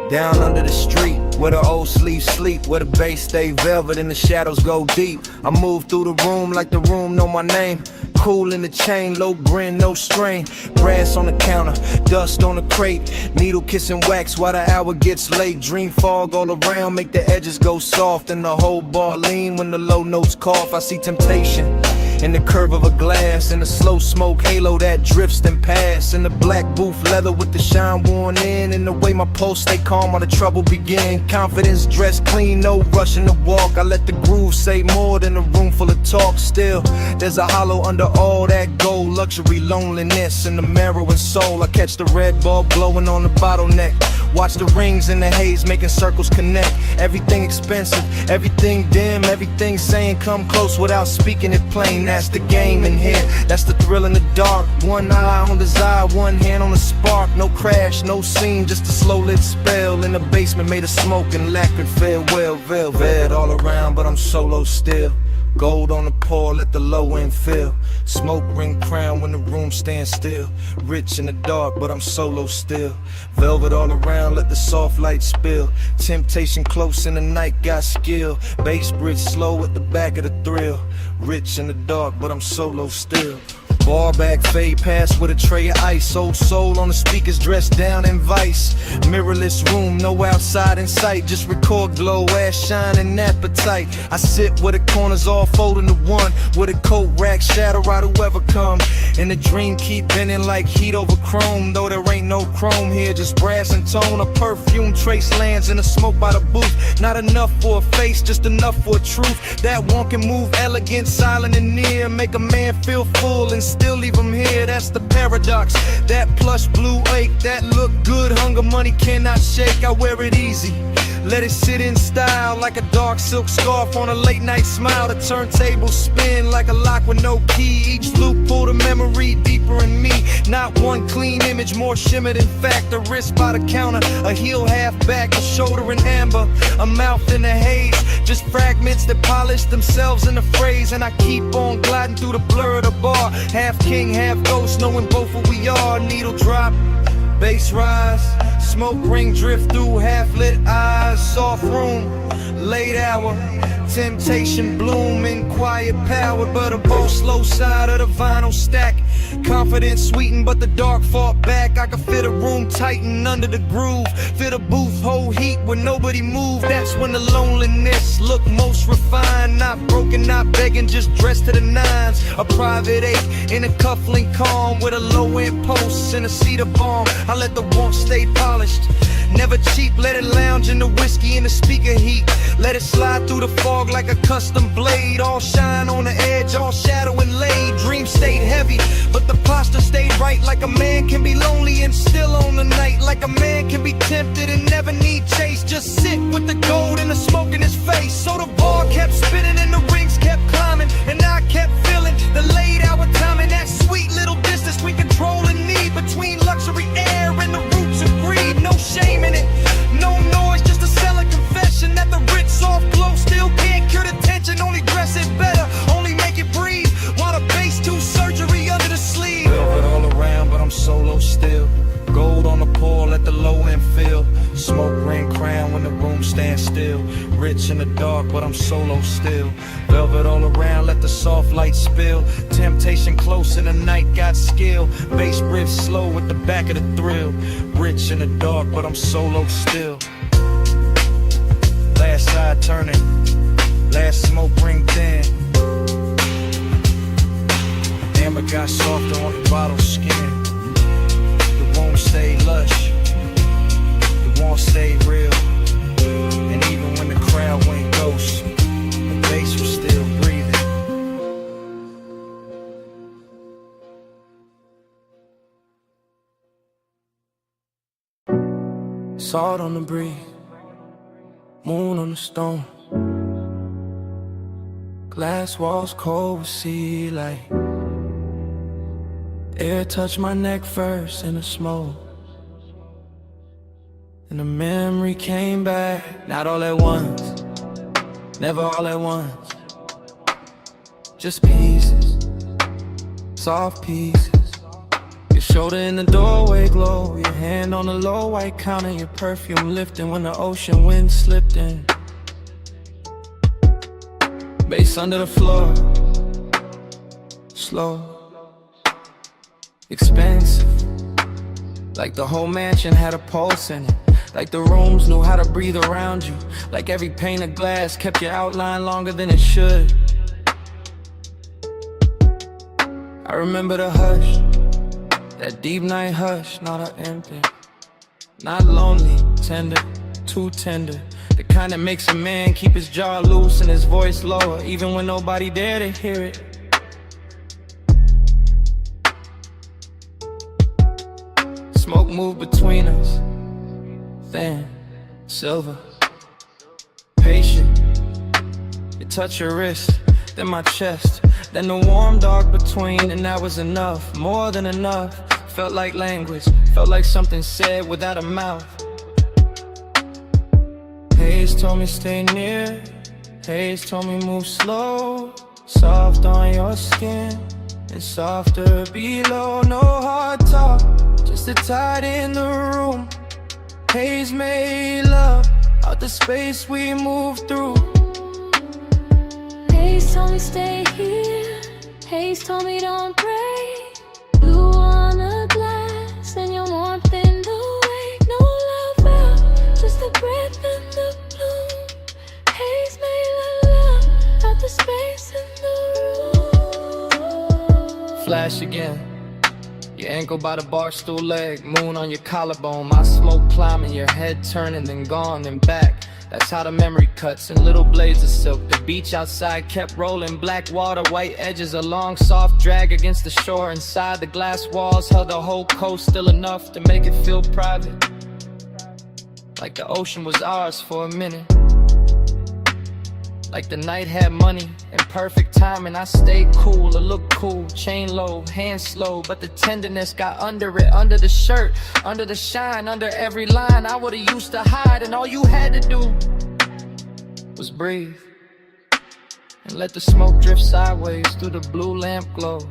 Down under the street, where the old sleeves sleep, where the bass stay velvet and the shadows go deep. I move through the room like the room know my name. Cool in the chain, low grin, no strain. Brass on the counter, dust on the crate. Needle kissing wax while the hour gets late. Dream fog all around, make the edges go soft. And the whole bar lean when the low notes cough. I see temptation in the curve of a glass, in the slow smoke halo that drifts then pass, in the black booth leather with the shine worn in, and the way my pulse stay calm while the trouble begin. Confidence dressed clean, no rushing to walk. I let the groove say more than a room full of talk. Still, there's a hollow under all that gold. Luxury, loneliness, and the marrow and soul. I catch the red bulb glowing on the bottleneck. Watch the rings in the haze making circles connect. Everything expensive, everything dim, everything saying come close without speaking it plain. That's the game in here, that's the thrill in the dark. One eye on desire, one hand on the spark. No crash, no scene, just a slow lit spell. In the basement made of smoke and lacquered farewell. Velvet all around, but I'm solo still. Gold on the pour, let the low end fill. Smoke ring crown when the room stands still. Rich in the dark, but I'm solo still. Velvet all around, let the soft light spill. Temptation close in the night, got skill. Bass bridge slow at the back of the thrill. Rich in the dark, but I'm solo still. Bar back, fade past with a tray of ice. Old soul on the speakers, dressed down in vice. Mirrorless room, no outside in sight. Just record glow, ass shine and appetite. I sit where the corners all fold into one, with a coat rack, shadow out whoever come. And the dream keep bending like heat over chrome. Though there ain't no chrome here, just brass and tone. A perfume trace lands in the smoke by the booth. Not enough for a face, just enough for a truth. That one can move elegant, silent and near. Make a man feel full and still leave him here. That's the paradox. That plush blue ache, that look good, hunger money cannot shake. I wear it easy, let it sit in style, like a dark silk scarf on a late night smile. The turntable spin like a lock with no key. Each loop pull the memory deeper in me. Not one clean image, more shimmer than fact. A wrist by the counter, a heel half back, a shoulder in amber, a mouth in the haze. Just fragments that polish themselves in the phrase. And I keep on gliding through the blur of the bar. Half king, half ghost, knowing both what we are. Needle drop, bass rise, smoke ring drift through half-lit eyes. Soft room, late hour, temptation bloom in quiet power. But a bow slow side of the vinyl stack. Confidence sweetened, but the dark fought back. I could fit a room tighten under the groove. Fit a booth, hold heat when nobody moved. That's when the loneliness look most refined. Not broken, not begging, just dressed to the nines. A private eight in a cufflink calm, with a low-end post and a cedar bomb. I let the warmth stay polished, never cheap. Let it lounge in the whiskey and the speaker heat. Let it slide through the fog like a custom blade. All shine on the edge, all shadow and laid. Dream stayed heavy, but the posture stayed right. Like a man can be lonely and still on the night. Like a man can be tempted and never need chase. Just sit with the gold and the smoke in his face. So the bar kept spinning and the rings kept climbing, and I kept feeling the late hour timing. That sweet little distance between control and need, between luxury air and the roots of greed. No shame in it, no noise, just a selling confession that the rich soft glow still can't cure the tension. Only dress it better, only make it breathe, while the bass do surgery under the sleeve. Velvet all around, but I'm solo still. Gold on the pour, let the low end fill. Smoke ring crown when the room stands still. Rich in the dark, but I'm solo still. Velvet all around, let the soft light spill. Temptation close in the night, got skill. Bass bridge slow with the back of the thrill. Rich in the dark, but I'm solo still. Last side turning, last smoke ring thin. Amber got softer on the bottle skin. Won't stay lush, it won't stay real. And even when the crowd went ghost, Salt on the breeze, moon on the stone. Glass walls cold with sea light. Air touched my neck first in the smoke. And the memory came back, not all at once, never all at once. Just pieces, soft pieces. Your shoulder in the doorway glow, your hand on the low white counter, your perfume lifting when the ocean wind slipped in. Bass under the floor, slow, expensive. Like the whole mansion had a pulse in it. Like the rooms knew how to breathe around you. Like every pane of glass kept your outline longer than it should. I remember the hush, that deep night hush, not an empty, not lonely, tender, too tender. The kind that makes a man keep his jaw loose and his voice lower, even when nobody there to hear it. Smoke moved between us, thin, silver, patient. It touched your wrist, then my chest, then the warm dark between, and that was enough, more than enough. Felt like language, felt like something said without a mouth. Haze told me stay near, Haze told me move slow. Soft on your skin, and softer below. No hard talk, just a tide in the room. Haze made love out the space we moved through. Haze told me stay here, Haze told me don't break. Blue on a glass and your warmth in the wake. No love out, just the breath and the bloom. Haze made love out the space in the room. Flash again, your ankle by the bar stool leg, moon on your collarbone, my smoke climbing, your head turning, then gone, then back. That's how the memory cuts in little blades of silk. The beach outside kept rolling, black water, white edges, a long soft drag against the shore. Inside the glass walls held the whole coast, still enough to make it feel private, like the ocean was ours for a minute. Like the night had money and perfect timing. I stayed cool, or looked cool, chain low, hands slow, but the tenderness got under it, under the shirt, under the shine, under every line. I would've used to hide, and all you had to do was breathe and let the smoke drift sideways through the blue lamp glow.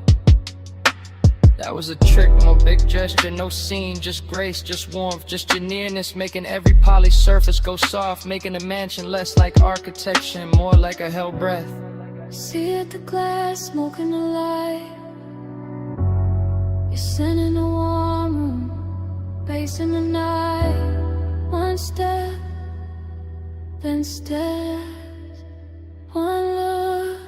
That was a trick, no big gesture, no scene, just grace, just warmth, just your nearness, making every polished surface go soft, making a mansion less like architecture and more like a held breath. See at the glass, smoking the light. You're sitting in a warm room, bass in the night. One step, then steps. One look,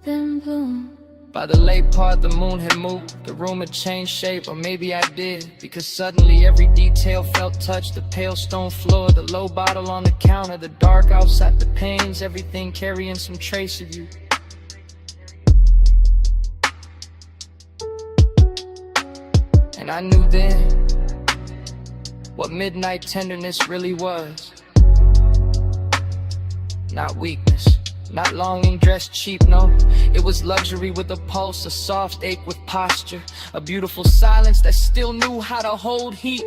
then bloom. By the late part, the moon had moved, the room had changed shape, or maybe I did, because suddenly every detail felt touched. The pale stone floor, the low bottle on the counter, the dark outside the panes, everything carrying some trace of you. And I knew then what midnight tenderness really was. Not weakness, not longing dressed cheap, no. It was luxury with a pulse, a soft ache with posture, a beautiful silence that still knew how to hold heat.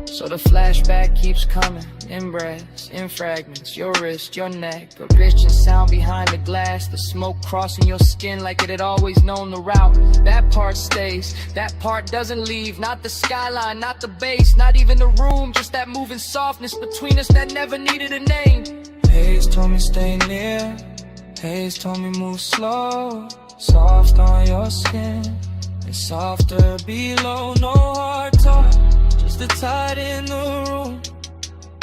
So the flashback keeps coming, in breaths, in fragments, your wrist, your neck, a rich and sound behind the glass, the smoke crossing your skin like it had always known the route. That part stays, that part doesn't leave, not the skyline, not the bass, not even the room, just that moving softness between us that never needed a name. Haze told me stay near, Haze told me move slow, soft on your skin, and softer below. No hard talk, just the tide in the room.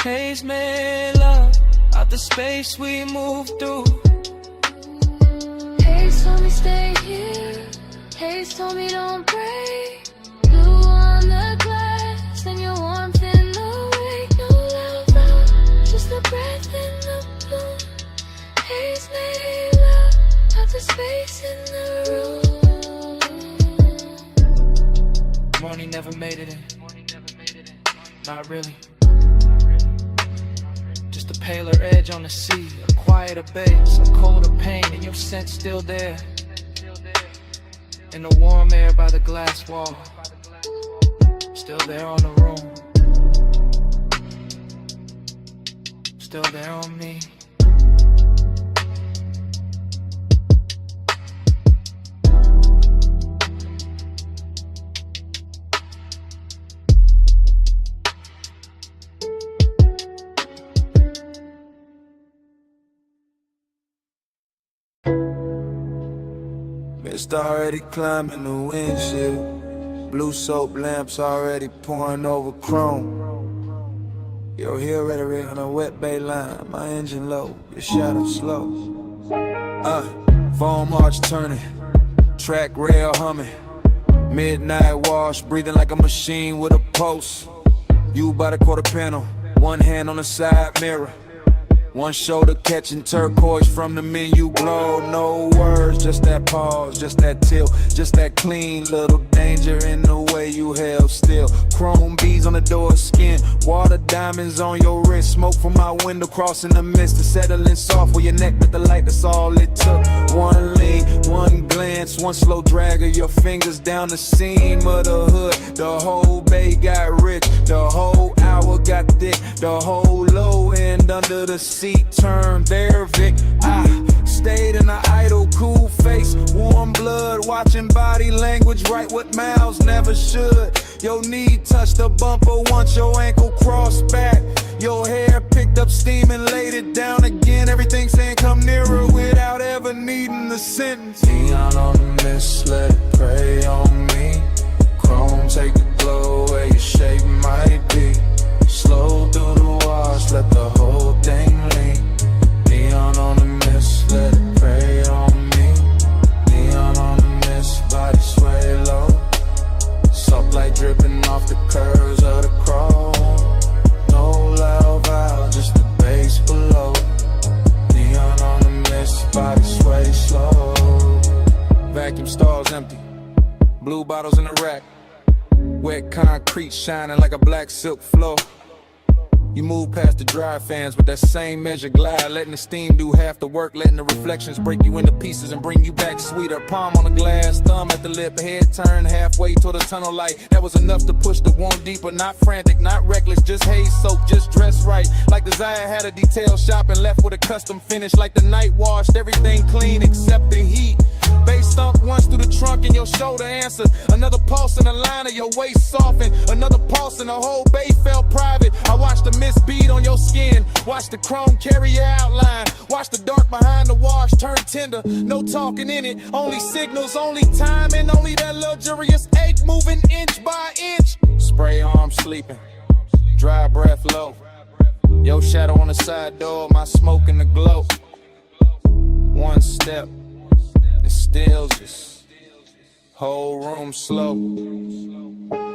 Haze made love out the space we moved through. Haze told me stay here, Haze told me don't break. Blue on the glass and your warmth in the wake. No love out, just the breath in the bloom. Haze made love out the space in the room. Morning never made it in. Not really. Just a paler edge on the sea, a quieter bass, a colder pain, and your scent still there. In the warm air by the glass wall, still there on the room, still there on me. Mist already climbing the windshield. Blue soap lamps already pouring over chrome. Your heel rhetoric on a wet bay line. My engine low, your shadow slow. Foam arch turning, track rail humming. Midnight wash, breathing like a machine with a pulse. You by the quarter panel, one hand on the side mirror. One shoulder catching turquoise from the menu glow. No words, just that pause, just that tilt, just that clean little danger in the way you held still. Chrome beads on the door skin, water diamonds on your wrist. Smoke from my window crossing the mist and settling soft where your neck with the light, that's all it took. One lean, one glance, one slow drag of your fingers down the seam of the hood. The whole bay got rich, the whole hour got thick, the whole low end under the seat turned there, Vic. I stayed in an idle, cool face, warm blood, watching body language, write what mouths never should. Your knee touched the bumper once your ankle crossed back. Your hair picked up steam and laid it down again. Everything saying come nearer without ever needing the sentence. Neon on the mist, let it prey on me. Chrome, take the glow where your shape might be. Slow through the wash, let the whole thing lean. Neon on the mist, let it prey on me. Neon on the mist, body sway low. Soft light dripping off the curves of the chrome. No loud valve, just the bass below. Neon on the mist, body sway slow. Vacuum stalls empty, blue bottles in the rack. Wet concrete shining like a black silk floor. You move past the dry fans with that same measure glide, letting the steam do half the work, letting the reflections break you into pieces and bring you back sweeter. Palm on the glass, thumb at the lip, head turned halfway toward the tunnel light. That was enough to push the wound deeper, not frantic, not reckless, just haze soaked, just dressed right. Like Desire had a detail shop and left with a custom finish. Like the night washed everything clean except the heat. Bass thump once through the trunk and your shoulder answered. Another pulse in the line of your waist softened. Another pulse and the whole bay felt private. I watched the mist bead on your skin. Watch the chrome carry your outline. Watch the dark behind the wash turn tender. No talking in it. Only signals, only time, and only that luxurious ache moving inch by inch. Spray arm sleeping. Dry breath low. Your shadow on the side door. My smoke in the glow. One step. It stills us, whole room slow.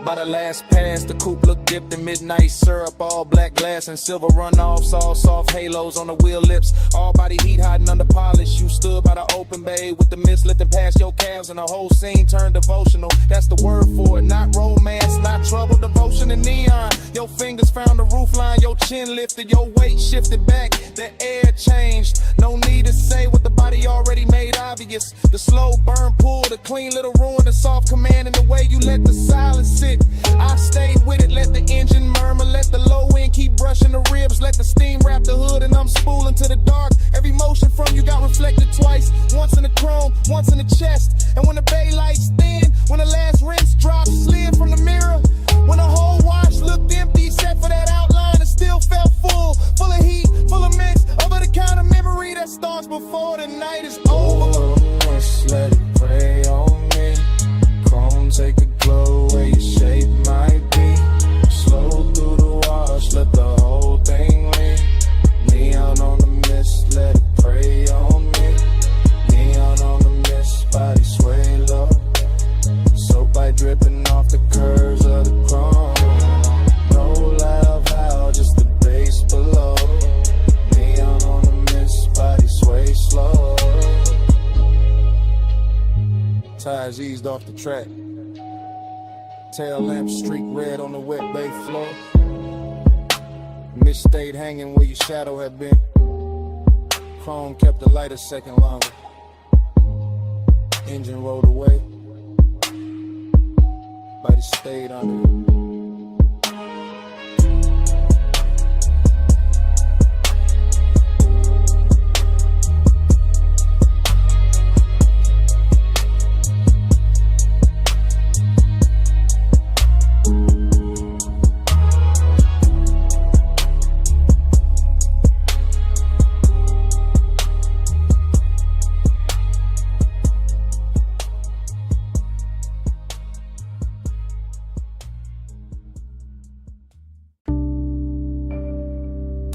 By the last pass, the coupe looked dipped in midnight syrup. All black glass and silver runoffs, all soft halos on the wheel lips. All body heat hiding under polish. You stood by the open bay with the mist lifting past your calves, and the whole scene turned devotional. That's the word for it, not romance, not trouble, devotion and neon. Your fingers found the roof line, your chin lifted, your weight shifted back, the air changed. No need to say what the body already made obvious. The slow burn pull, the clean little ruin, the soft command, and the way you let the silence sit. I stayed with it, let the engine murmur, let the low end keep brushing the ribs, let the steam wrap the hood, and I'm spooling to the dark. Every motion from you got reflected twice, once in the chrome, once in the chest. And when the bay lights thin, when the last rinse drops, slid from the mirror, when the whole wash looked empty, except for that outline, it still felt full of heat, full of mix, over the kind of memory that starts before the night is over. Let's let it pray on me. Chrome, take a glow where your shape might be. Slow through the wash, let the whole thing lean. Neon on the mist, let it pray on me. Neon on the mist, body sway low. Soap light dripping off the curves of the chrome. No loud valve, just the bass below. Neon on the mist, body sway slow. Tires eased off the track. Tail lamp streak red on the wet bay floor. Mist stayed hanging where your shadow had been. Chrome kept the light a second longer. Engine rolled away. Light stayed under.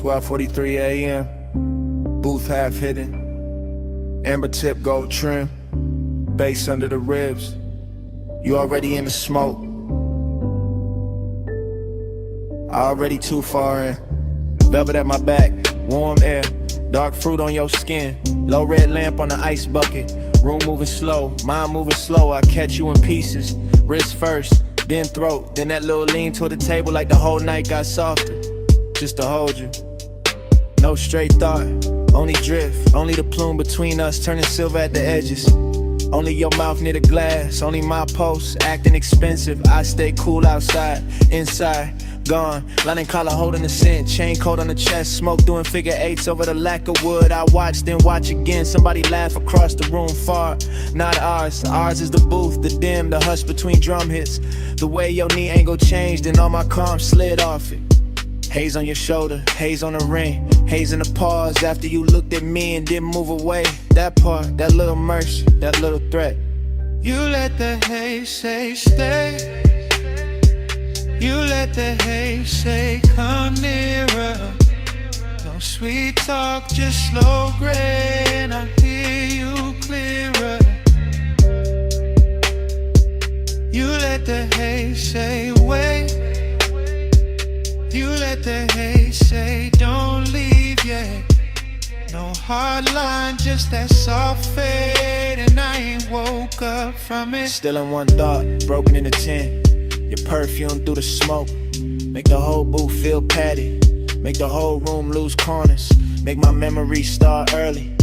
12:43 a.m. Booth half hidden. Amber tip gold trim. Bass under the ribs. You already in the smoke. Already too far in. Velvet at my back. Warm air. Dark fruit on your skin. Low red lamp on the ice bucket. Room moving slow. Mind moving slow. I catch you in pieces. Wrist first. Then throat. Then that little lean toward the table like the whole night got softer. Just to hold you. No straight thought, only drift. Only the plume between us turning silver at the edges. Only your mouth near the glass. Only my pulse acting expensive. I stay cool outside, inside, gone. Lining collar holding the scent. Chain coat on the chest. Smoke doing figure eights over the lack of wood. I watch, then watch again. Somebody laugh across the room far. Not ours. Ours is the booth, the dim, the hush between drum hits. The way your knee angle changed and all my calm slid off it. Haze on your shoulder, haze on the ring. Haze in the pause after you looked at me and didn't move away. That part, that little mercy, that little threat. You let the haze say stay. You let the haze say come nearer. No sweet talk, just slow gray, and I hear you clearer. You let the haze say wait. You let the haze say don't leave yet. No hard line, just that soft fade, and I ain't woke up from it. Still in one thought, broken into 10. Your perfume through the smoke. Make the whole booth feel padded. Make the whole room lose corners. Make my memories start early.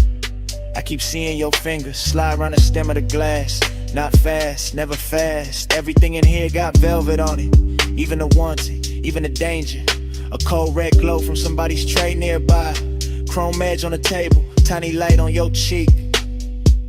I keep seeing your fingers slide around the stem of the glass. Not fast, never fast. Everything in here got velvet on it. Even the wanted, even the danger. A cold red glow from somebody's tray nearby. Chrome edge on the table, tiny light on your cheek.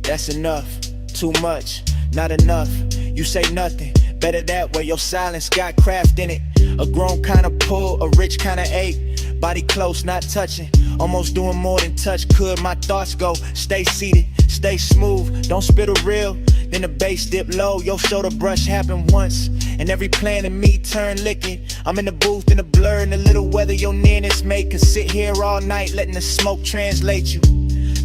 That's enough, too much, not enough. You say nothing, better that way. Your silence got craft in it. A grown kind of pull, a rich kind of ache. Body close, not touching. Almost doing more than touch could. My thoughts go, stay seated, stay smooth. Don't spit a reel, then the bass dip low. Your shoulder brush happened once, and every plan in me turned liquid. I'm in the booth in the blur, and the little weather your nearness made. Could sit here all night, letting the smoke translate you.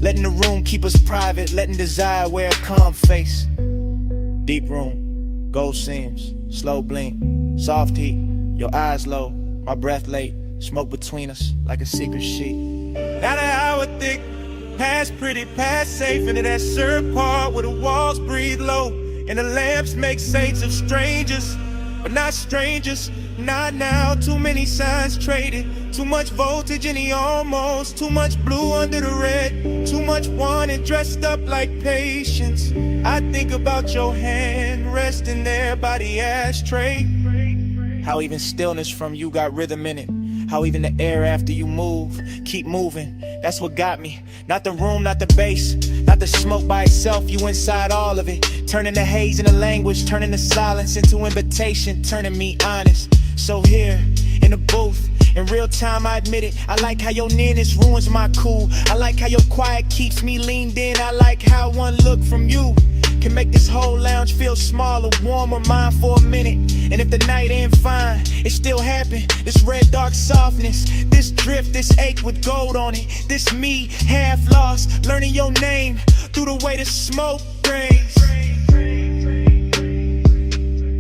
Letting the room keep us private, letting desire wear a calm face. Deep room, gold seams, slow blink, soft heat. Your eyes low, my breath late. Smoke between us like a secret sheet. Not an hour thick, past pretty, past safe. Into that syrup part where the walls breathe low, and the lamps make saints of strangers, but not strangers. Not now, too many signs traded. Too much voltage in the almost. Too much blue under the red. Too much wanted, dressed up like patience. I think about your hand resting there by the ashtray. How even stillness from you got rhythm in it. How even the air after you move, keep moving. That's what got me. Not the room, not the bass, not the smoke by itself. You inside all of it. Turning the haze into language, turning the silence into invitation, turning me honest. So here, in the booth, in real time I admit it. I like how your nearness ruins my cool. I like how your quiet keeps me leaned in. I like how one look from you can make this whole lounge feel smaller, warmer, mine for a minute. And if the night ain't fine, it still happened. This red dark softness, this drift, this ache with gold on it. This me, half lost, learning your name through the way the smoke rains.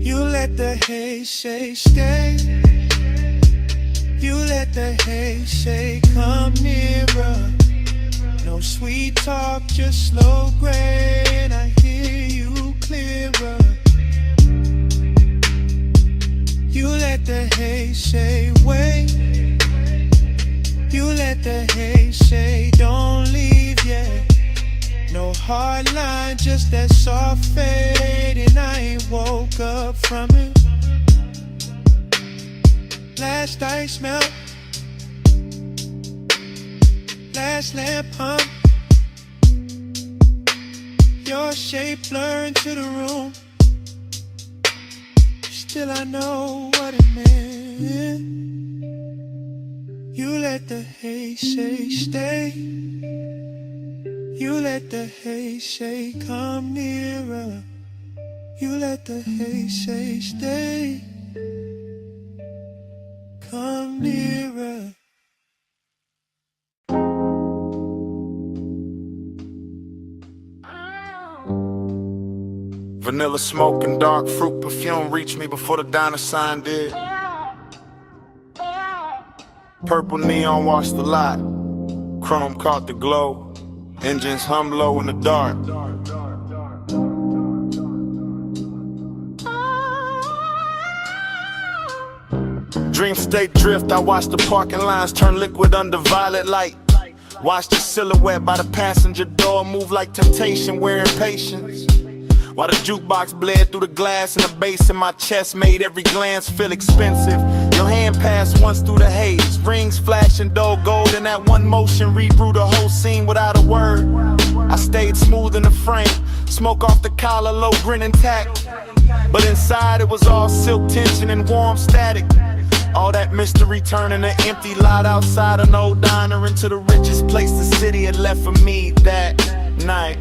You let the haze say stay. You let the haze say come nearer. No sweet talk, just slow gray, and I hear you clearer. You let the haze say wait. the hate say don't leave yet. No hard line, just that soft fade, and I ain't woke up from it. Last ice melt, last lamp hum. Your shape blurred into the room. Still I know what it meant. You let the hate say stay. You let the hate say come nearer. You let the hate say stay. Come nearer. Vanilla smoke and dark fruit perfume reached me before the dollar sign did. Purple neon washed the lot. Chrome caught the glow. Engines hum low in the dark. Dream state drift, I watched the parking lines turn liquid under violet light. Watched the silhouette by the passenger door move like temptation, wearing patience. While the jukebox bled through the glass and the bass in my chest made every glance feel expensive. Your hand passed once through the haze, rings flashing dull gold, and that one motion rebrew the whole scene without a word. I stayed smooth in the frame, smoke off the collar, low grin intact. But inside it was all silk tension and warm static. All that mystery turning an empty lot outside an old diner into the richest place the city had left for me that night.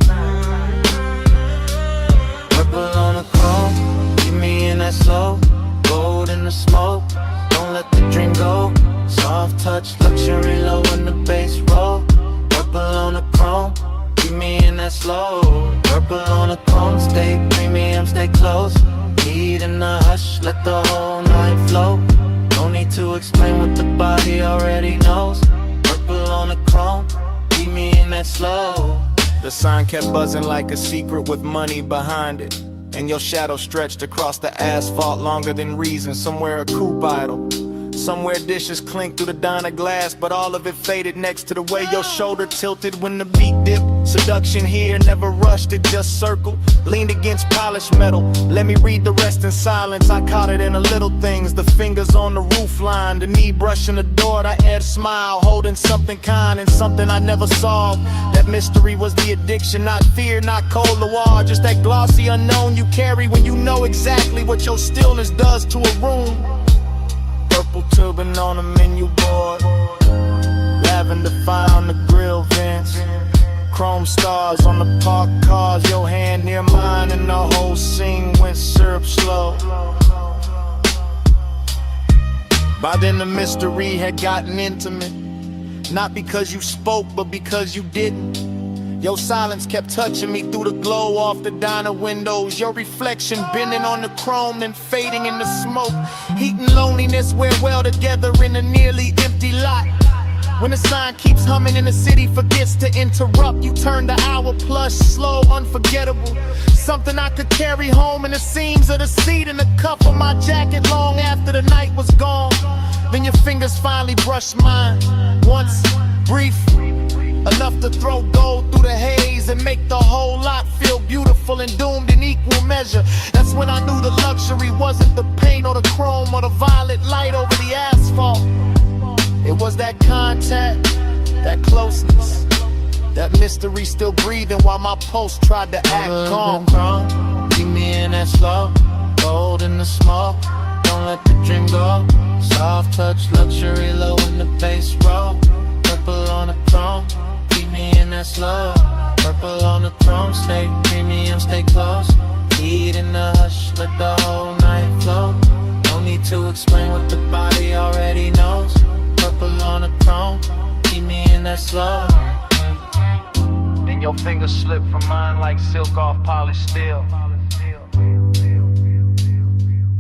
Purple on the chrome, keep me in that slow. Gold in the smoke, don't let the dream go. Soft touch, luxury low in the bass roll. Purple on the chrome, keep me in that slow. Purple on the chrome, stay premium, stay close. Heat in the hush, let the whole night flow. No need to explain what the body already knows. Purple on the chrome, keep me in that slow. The sign kept buzzing like a secret with money behind it. And your shadow stretched across the asphalt longer than reason. Somewhere a coupe idle, somewhere dishes clink through the diner glass, but all of it faded next to the way your shoulder tilted when the beat dipped. Seduction here, never rushed, it just circled. Leaned against polished metal, let me read the rest in silence. I caught it in the little things, the fingers on the roof line, the knee brushing the door, the air smile, holding something kind and something I never solved. That mystery was the addiction, not fear, not cold war, just that glossy unknown you carry when you know exactly what your stillness does to a room. Purple turban on the menu board, lavender fire on the grill vents, chrome stars on the parked cars, your hand near mine, and the whole scene went syrup slow. By then the mystery had gotten intimate, not because you spoke, but because you didn't. Your silence kept touching me through the glow off the diner windows. Your reflection bending on the chrome, then fading in the smoke. Heat and loneliness wear well together in a nearly empty lot. When the sign keeps humming and the city forgets to interrupt, you turn the hour plus, slow, unforgettable. Something I could carry home in the seams of the seat and the cuff of my jacket long after the night was gone. Then your fingers finally brushed mine, once, brief, enough to throw gold through the haze and make the whole lot feel beautiful and doomed in equal measure. That's when I knew the luxury wasn't the paint or the chrome or the violet light over the asphalt. It was that contact, that closeness, that mystery still breathing while my pulse tried to act calm. Keep me in that slow, gold in the smoke, don't let the dream go. Soft touch, luxury low in the bass roll. Purple on the chrome, keep me in that slow. Purple on the throne, stay premium, stay close. Heat in the hush, let the whole night flow. No need to explain what the body already knows. Purple on the chrome, keep me in that slow. Then your fingers slip from mine like silk off polished steel.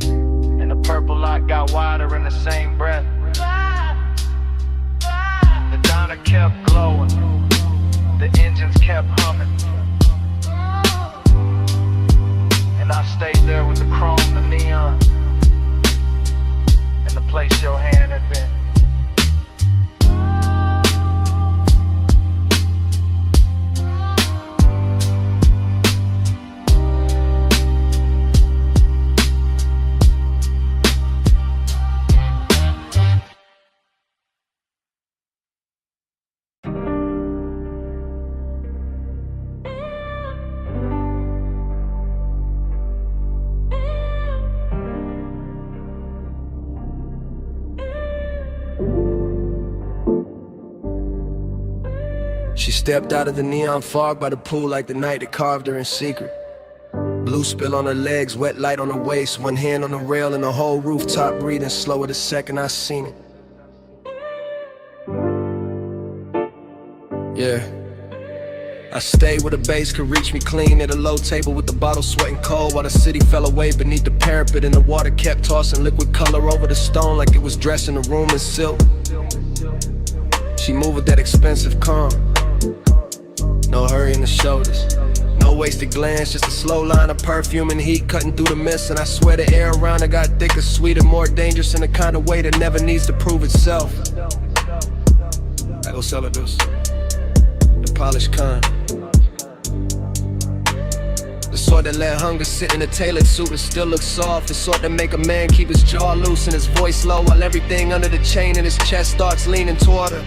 And the purple light got wider in the same breath. The diner kept glowing, the engines kept humming, and I stayed there with the chrome, the neon, and the place your hand had been. She stepped out of the neon fog by the pool like the night that carved her in secret. Blue spill on her legs, wet light on her waist, one hand on the rail and the whole rooftop breathing slower the second I seen it. Yeah. I stayed where the bass could reach me clean at a low table with the bottle sweating cold while the city fell away beneath the parapet and the water kept tossing liquid color over the stone like it was dressing the room in silk. She moved with that expensive calm. No hurry in the shoulders. No wasted glance, just a slow line of perfume and heat cutting through the mist. And I swear the air around her got thicker, sweeter, more dangerous in the kind of way that never needs to prove itself. I go sell it this. The polished kind. The sort that let hunger sit in a tailored suit and still look soft. The sort that make a man keep his jaw loose and his voice low while everything under the chain in his chest starts leaning toward her.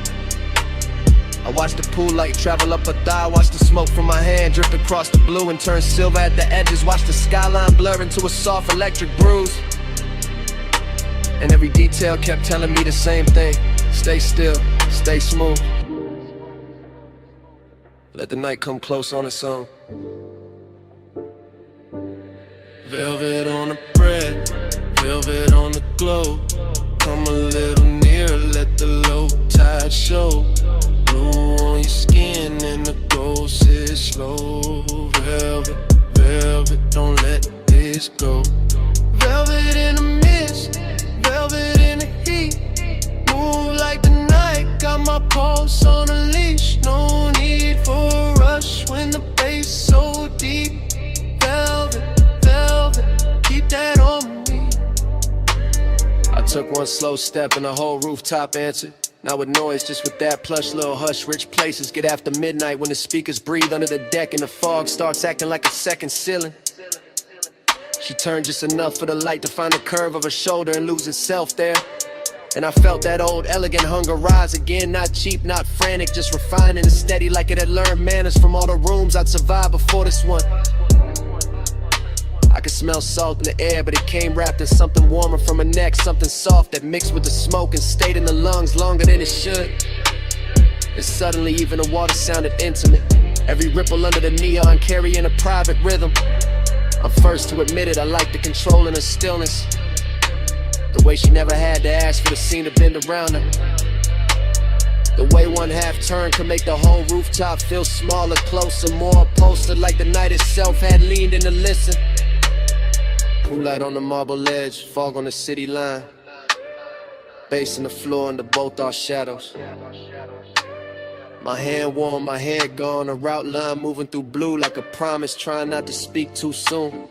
I watch the pool light travel up her thigh, watch the smoke from my hand drift across the blue and turn silver at the edges, watch the skyline blur into a soft electric bruise. And every detail kept telling me the same thing: stay still, stay smooth. Let the night come close on its own. Velvet on the bread, velvet on the glow. Come a little nearer, let the low tide show. Blue on your skin and the gold sits slow. Velvet, velvet, don't let this go. Velvet in the mist, velvet in the heat. Move like the night, got my pulse on a leash. No need for a rush when the bass so deep. Velvet, velvet, keep that on me. I took one slow step and the whole rooftop answered. Not with noise, just with that plush little hush. Rich places get after midnight when the speakers breathe under the deck and the fog starts acting like a second ceiling. She turned just enough for the light to find the curve of her shoulder and lose itself there. And I felt that old elegant hunger rise again. Not cheap, not frantic, just refined and steady like it had learned manners from all the rooms I'd survived before this one. I could smell salt in the air, but it came wrapped in something warmer from her neck, something soft that mixed with the smoke and stayed in the lungs longer than it should. And suddenly even the water sounded intimate, every ripple under the neon carrying a private rhythm. I'm first to admit it, I like the control in her stillness, the way she never had to ask for the scene to bend around her. The way one half turn could make the whole rooftop feel smaller, closer, more upholstered, like the night itself had leaned in to listen. Pool light on the marble ledge, fog on the city line. Bass in the floor under both our shadows. My hand warm, my head gone, a route line moving through blue like a promise, trying not to speak too soon.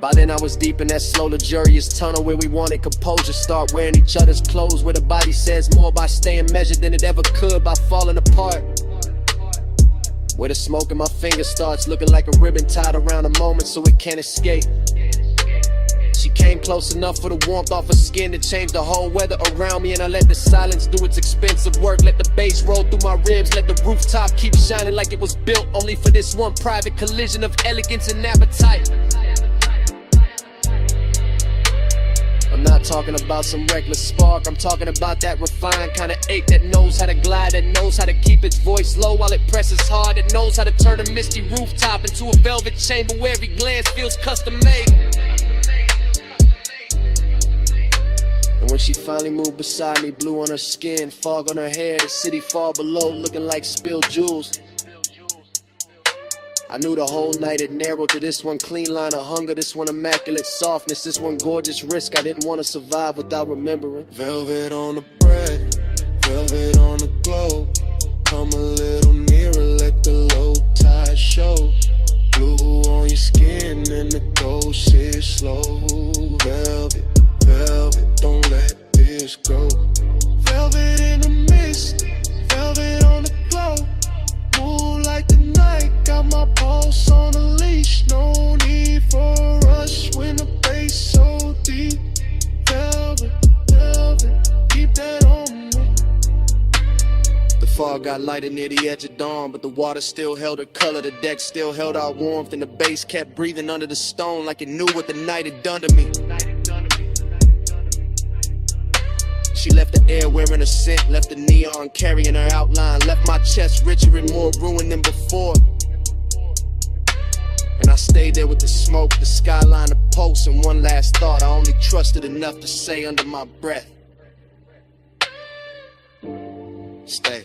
By then I was deep in that slow luxurious tunnel where we wanted composure, start wearing each other's clothes, where the body says more by staying measured than it ever could by falling apart. Where the smoke in my fingers starts looking like a ribbon tied around a moment so it can't escape. She came close enough for the warmth off her skin to change the whole weather around me, and I let the silence do its expensive work. Let the bass roll through my ribs, let the rooftop keep shining like it was built only for this one private collision of elegance and appetite. I'm not talking about some reckless spark, I'm talking about that refined kind of ache that knows how to glide, that knows how to keep its voice low while it presses hard, that knows how to turn a misty rooftop into a velvet chamber where every glance feels custom made. And when she finally moved beside me, blue on her skin, fog on her hair, the city far below looking like spilled jewels, I knew the whole night it narrowed to this one clean line of hunger, this one immaculate softness, this one gorgeous risk I didn't want to survive without remembering. Velvet on the bread, velvet on the glow. Come a little nearer, let the low tide show. Blue on your skin and the gold sits slow. Velvet, velvet, don't let this go. Velvet in the mist, velvet on the glow. Move like the night, got my pulse on a leash. No need for a rush when the bass so deep. Velvet, velvet, keep that on me. The fog got lighter near the edge of dawn, but the water still held her color, the deck still held our warmth, and the bass kept breathing under the stone like it knew what the night had done to me. She left the air wearing a scent, left the neon carrying her outline, left my chest richer and more ruined than before. And I stayed there with the smoke, the skyline, the pulse, and one last thought I only trusted enough to say under my breath. Stay.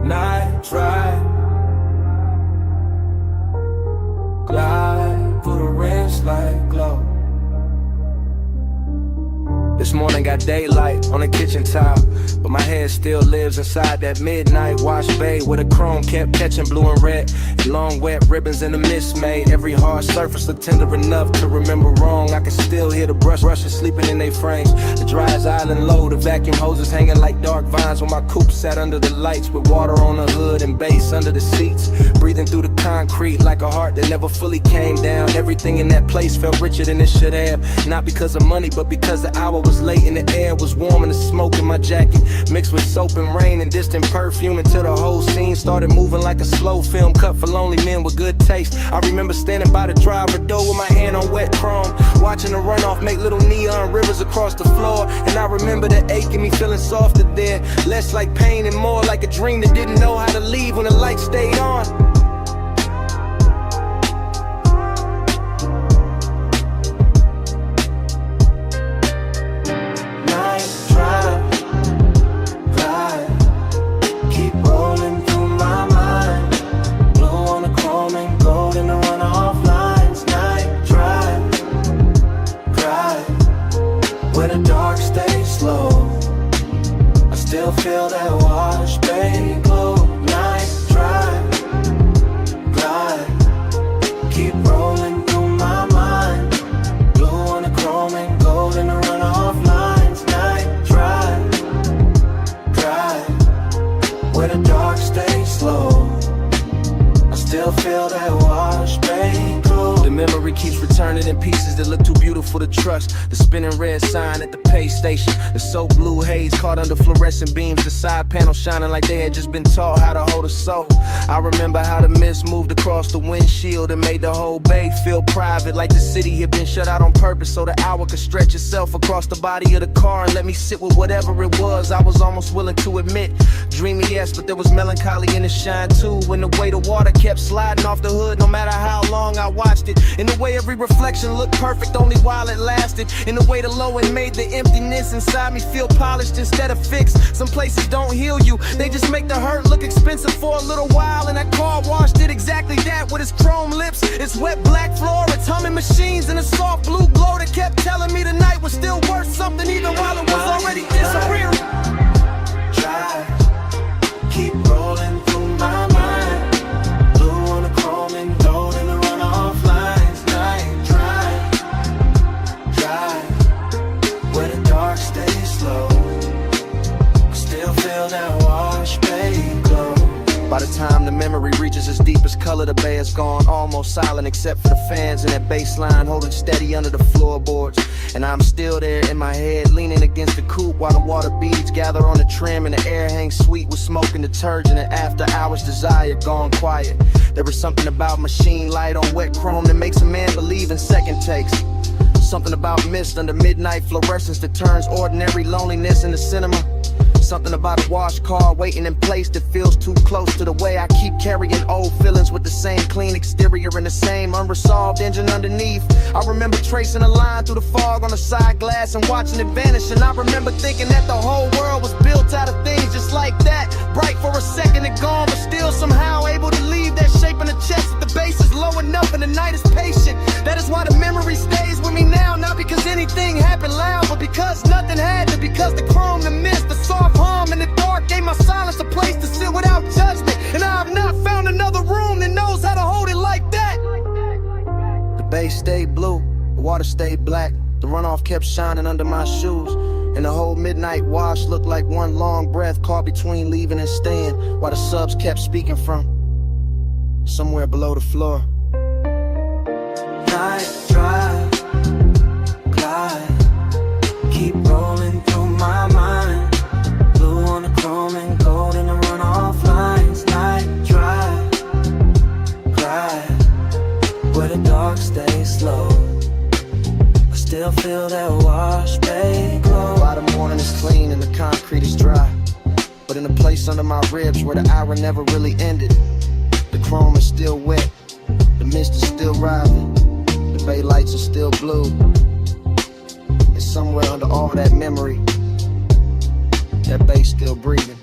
Night drive, glide through the rims like glow. This morning got daylight on the kitchen tile, but my head still lives inside that midnight wash bay where the chrome kept catching blue and red. Long wet ribbons in the mist made every hard surface look tender enough to remember wrong. I can still hear the brushes sleeping in their frames. The dry as island low, the vacuum hoses hanging like dark vines when my coupe sat under the lights with water on the hood and bass under the seats. Breathing through the concrete like a heart that never fully came down. Everything in that place felt richer than it should have. Not because of money, but because the hour was late and the air was warm and the smoke in my jacket mixed with soap and rain and distant perfume until the whole scene started moving like a slow film cut for lonely men with good taste. I remember standing by the driver door with my hand on wet chrome, watching the runoff make little neon rivers across the floor. And I remember the ache in me feeling softer there, less like pain and more like a dream that didn't know how to leave when the light stayed on. Feel that wash bay glow. Night drive, glide, keep rolling through my mind. Blue on the chrome and gold in the runoff lines. Night drive, where the dark stays slow. I still feel that wash bay glow. The memory keeps returning in pieces that look too beautiful to trust. The spinning red sign at the pay station, the soap blue haze caught under fluorescent beams, the side panel shining like they had just been taught how to hold a soul. I remember how the mist moved across the windshield and made the whole bay feel private, like the city had been shut out on purpose so the hour could stretch itself across the body of the car and let me sit with whatever it was I was almost willing to admit. Dreamy, yes, but there was melancholy in the shine too, when the way the water kept sliding off the hood no matter how long I watched it. In the way every reflection looked perfect only while it lasted. In the way the low end made the emptiness inside me feel polished instead of fixed. Some places don't heal you, they just make the hurt look expensive for a little while. And that car wash did exactly that with its chrome lips, its wet black floor, its humming machines, and a soft blue glow that kept telling me the night was still worth something even while it was already disappearing. Drive, keep rolling through my mind. Blue on the chrome and gold in the runoff lines. Night drive, where the dark stays slow. I still feel that wash bay glow. By the time the memory reaches its deepest color, the bay is gone, almost silent except for the fans and that bass line holding steady under the floorboards. And I'm still there in my head, leaning against the coupe while the water beads gather on the trim and the air hangs sweet with smoke and detergent and after hours desire gone quiet. There was something about machine light on wet chrome that makes a man believe in second takes. Something about mist under midnight fluorescence that turns ordinary loneliness into cinema. Something about a wash car waiting in place that feels too close to the way I keep carrying old feelings with the same clean exterior and the same unresolved engine underneath. I remember tracing a line through the fog on the side glass and watching it vanish. And I remember thinking that the whole world was built out of things just like that. Bright for a second and gone, but still somehow able to leave that shape in the chest. If the bass is low enough and the night is patient, that is why the memory stays with me now. Not because anything happened loud, but because nothing had to. Because the chrome, the mist, the soft hum in the dark gave my silence a place to sit without judgment. And I have not found another room that knows how to hold it like that. The bass stayed blue, the water stayed black. The runoff kept shining under my shoes. And the whole midnight wash looked like one long breath caught between leaving and staying, while the subs kept speaking from somewhere below the floor. Night drive, glide, keep rolling through my mind. Blue on the chrome and gold in the runoff lines. Night drive, cry, where the dark stays slow. I still feel that wash bay glow. By the morning is clean and the concrete is dry, but in the place under my ribs where the hour never really ended, the chrome is still wet, the mist is still rising, the bay lights are still blue. And somewhere under all that memory, that bass still breathing.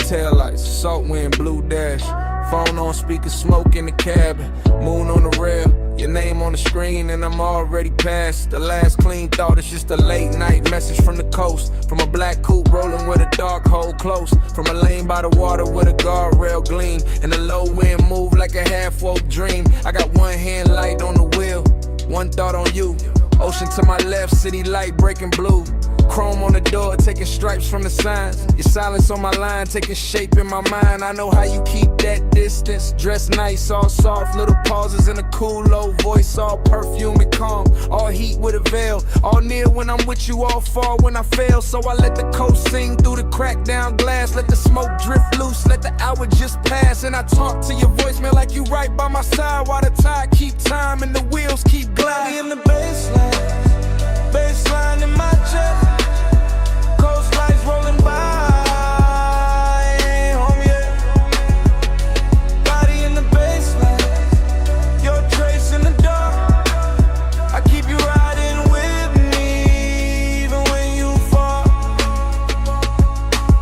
Taillights, salt wind, blue dash. Phone on speaker, smoke in the cabin. Moon on the rail, your name on the screen, and I'm already past. The last clean thought is just a late night message from the coast. From a black coupe rolling with a dark hole close. From a lane by the water with a guardrail gleam. And the low wind move like a half-woke dream. I got one hand light on the wheel, one thought on you. Ocean to my left, city light breaking blue. Chrome on the door, taking stripes from the signs. Your silence on my line, taking shape in my mind. I know how you keep that distance. Dress nice, all soft, little pauses in a cool, low voice. All perfume and calm, all heat with a veil. All near when I'm with you, all far when I fail. So I let the coast sing through the cracked down glass. Let the smoke drift loose, let the hour just pass. And I talk to your voicemail like you right by my side. While the tide keep time and the wheels keep gliding. In the baseline in my chest. Coast lights rolling by, ain't home yet. Body in the baseline, your trace in the dark. I keep you riding with me, even when you fall.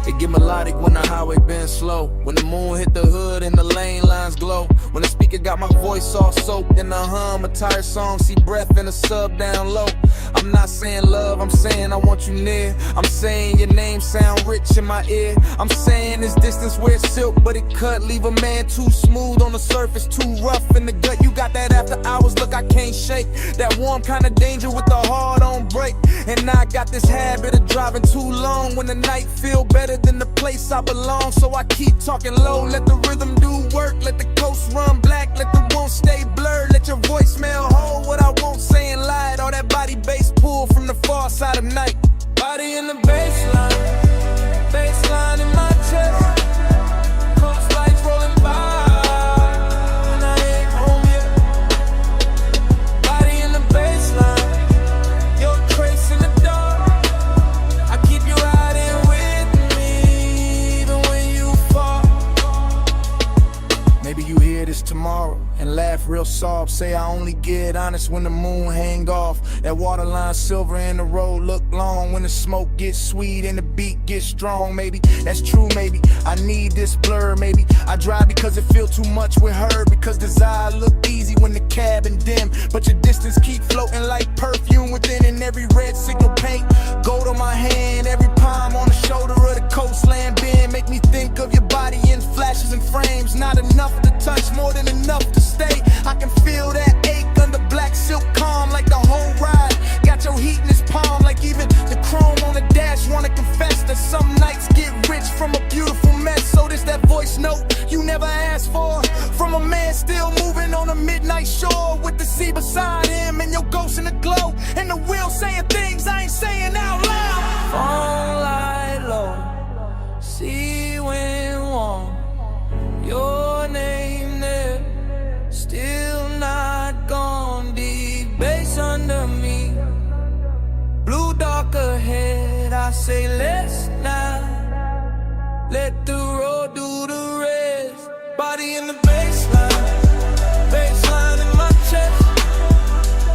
It get melodic when the highway bends slow. When the moon hit the hood and the lane lines glow. When the speaker got my voice all soaked in the hum, a tired song, see breath in a sub down low. I'm not saying love, I'm saying I want you near. I'm saying your name sound rich in my ear. I'm saying this distance where it's silk, but it cut. Leave a man too smooth on the surface, too rough in the gut. You got that after hours look I can't shake. That warm kind of danger with the heart on break. And now I got this habit of driving too long when the night feel better than the place I belong. So I keep talking low, let the rhythm do work. Let the coast run black, let the won't stay blurred. Let your voicemail hold what I won't say and lie. All that body bass pull from the far side of night. Body in the baseline in my chest. Coast lights rolling by, and I ain't home yet. Body in the baseline, your trace in the dark. I keep you riding with me, even when you fall. Maybe you hear this tomorrow and laugh real soft. Say I only get honest when the moon hang off. That waterline silver and the road look long. When the smoke gets sweet and the beat gets strong. Maybe that's true, maybe I need this blur. Maybe I drive because it feel too much with her. Because desire look easy when the cabin dim, but your distance keep floating like perfume within. And every red signal paint, gold on my hand. Every palm on the shoulder of the coastland bend. Make me think of your body in flashes and frames. Not enough to touch, more than enough to stay. I can feel that ache under black silk calm, like the whole ride got your heat in his palm. Like even the chrome on the dash wanna confess that some nights get rich from a beautiful mess. So this that voice last note you never asked for. From a man still moving on a midnight shore with the sea beside him and your ghost in the glow. And the wheel saying things I ain't saying out loud. Phone light low, see wind warm. Your name there, still not gone. Deep bass under me, blue dark ahead. I say let's not let the road do the rest. Body in the baseline, baseline in my chest.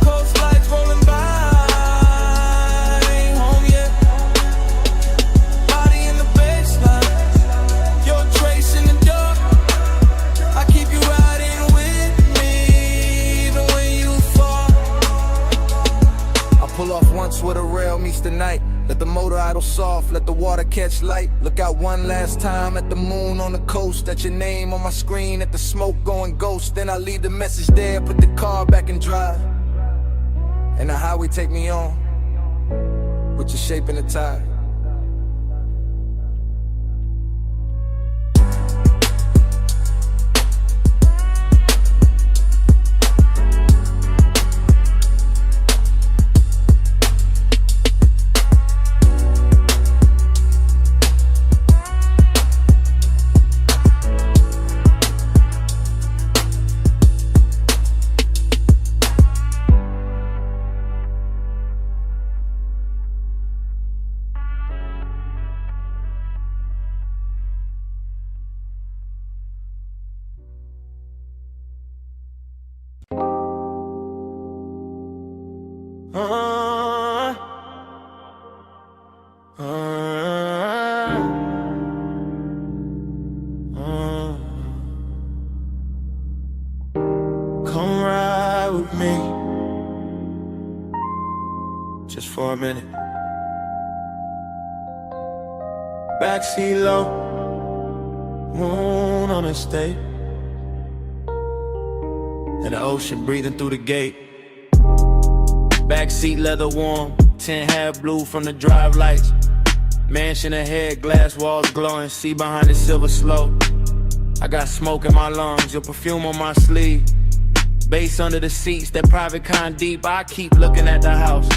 Coast lights rolling by, ain't home yet. Body in the baseline, your trace in the dark. I keep you riding with me, even when you fall. I pull off once where the rail meets the night. Let the motor idle soft, let the water catch light. Look out one last time at the moon on the coast. At your name on my screen, at the smoke going ghost. Then I leave the message there, put the car back in drive. And the highway take me on, with your shape in the tide. Come ride with me, just for a minute. Backseat low, moon on the state, and the ocean breathing through the gate. Backseat leather warm, 10 half blue from the drive lights. Mansion ahead, glass walls glowing, see behind the silver slope. I got smoke in my lungs, your perfume on my sleeve. Bass under the seats, that private kind deep. I keep looking at the house,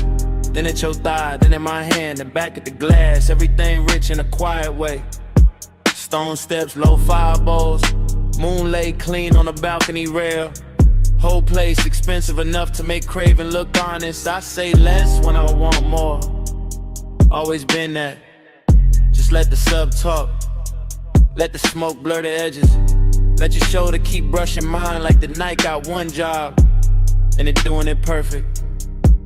then at your thigh, then in my hand, then back at the glass. Everything rich in a quiet way. Stone steps, low fire bowls, moon lay clean on the balcony rail. Whole place expensive enough to make craving look honest. I say less when I want more. Always been that. Just let the sub talk, let the smoke blur the edges. Let your shoulder keep brushing mine like the night got one job, and it doing it perfect.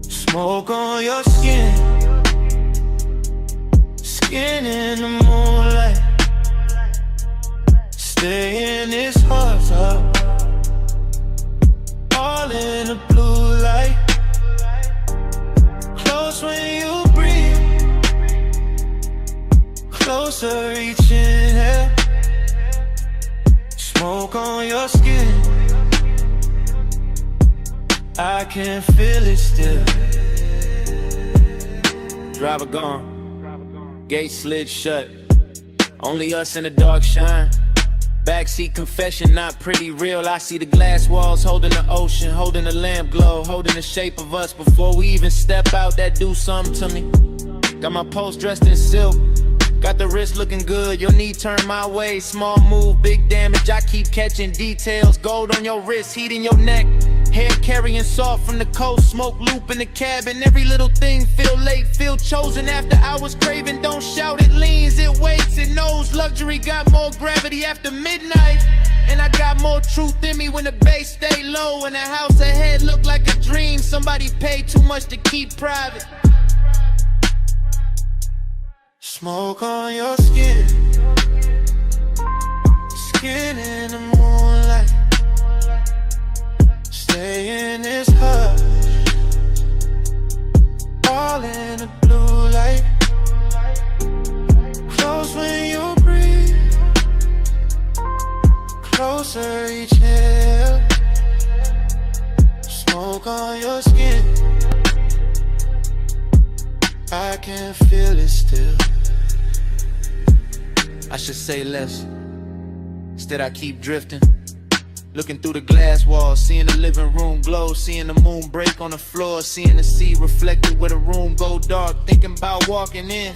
Smoke on your skin, skin in the moonlight. Stay in this hot tub, all in the blue light. Close when you breathe, closer reaching here. Smoke on your skin, I can feel it still. Driver gone, gate slid shut. Only us in the dark shine. Backseat confession, not pretty real. I see the glass walls holding the ocean, holding the lamp glow, holding the shape of us before we even step out. That do something to me. Got my post dressed in silk, got the wrist looking good, your knee turned my way. Small move, big damage, I keep catching details. Gold on your wrist, heat in your neck. Hair carrying soft from the coast, smoke loop in the cabin. Every little thing feel late, feel chosen after hours craving. Don't shout, it leans, it waits, it knows. Luxury got more gravity after midnight. And I got more truth in me when the bass stay low. And the house ahead look like a dream somebody paid too much to keep private. Smoke on your skin, skin in the moonlight. Stay in this hush, all in the blue light. Close when you breathe, closer each here. Smoke on your skin, I can feel it still. I should say less Instead I keep drifting, looking through the glass wall, seeing the living room glow, seeing the moon break on the floor, seeing the sea reflected where the room go dark, thinking about walking in,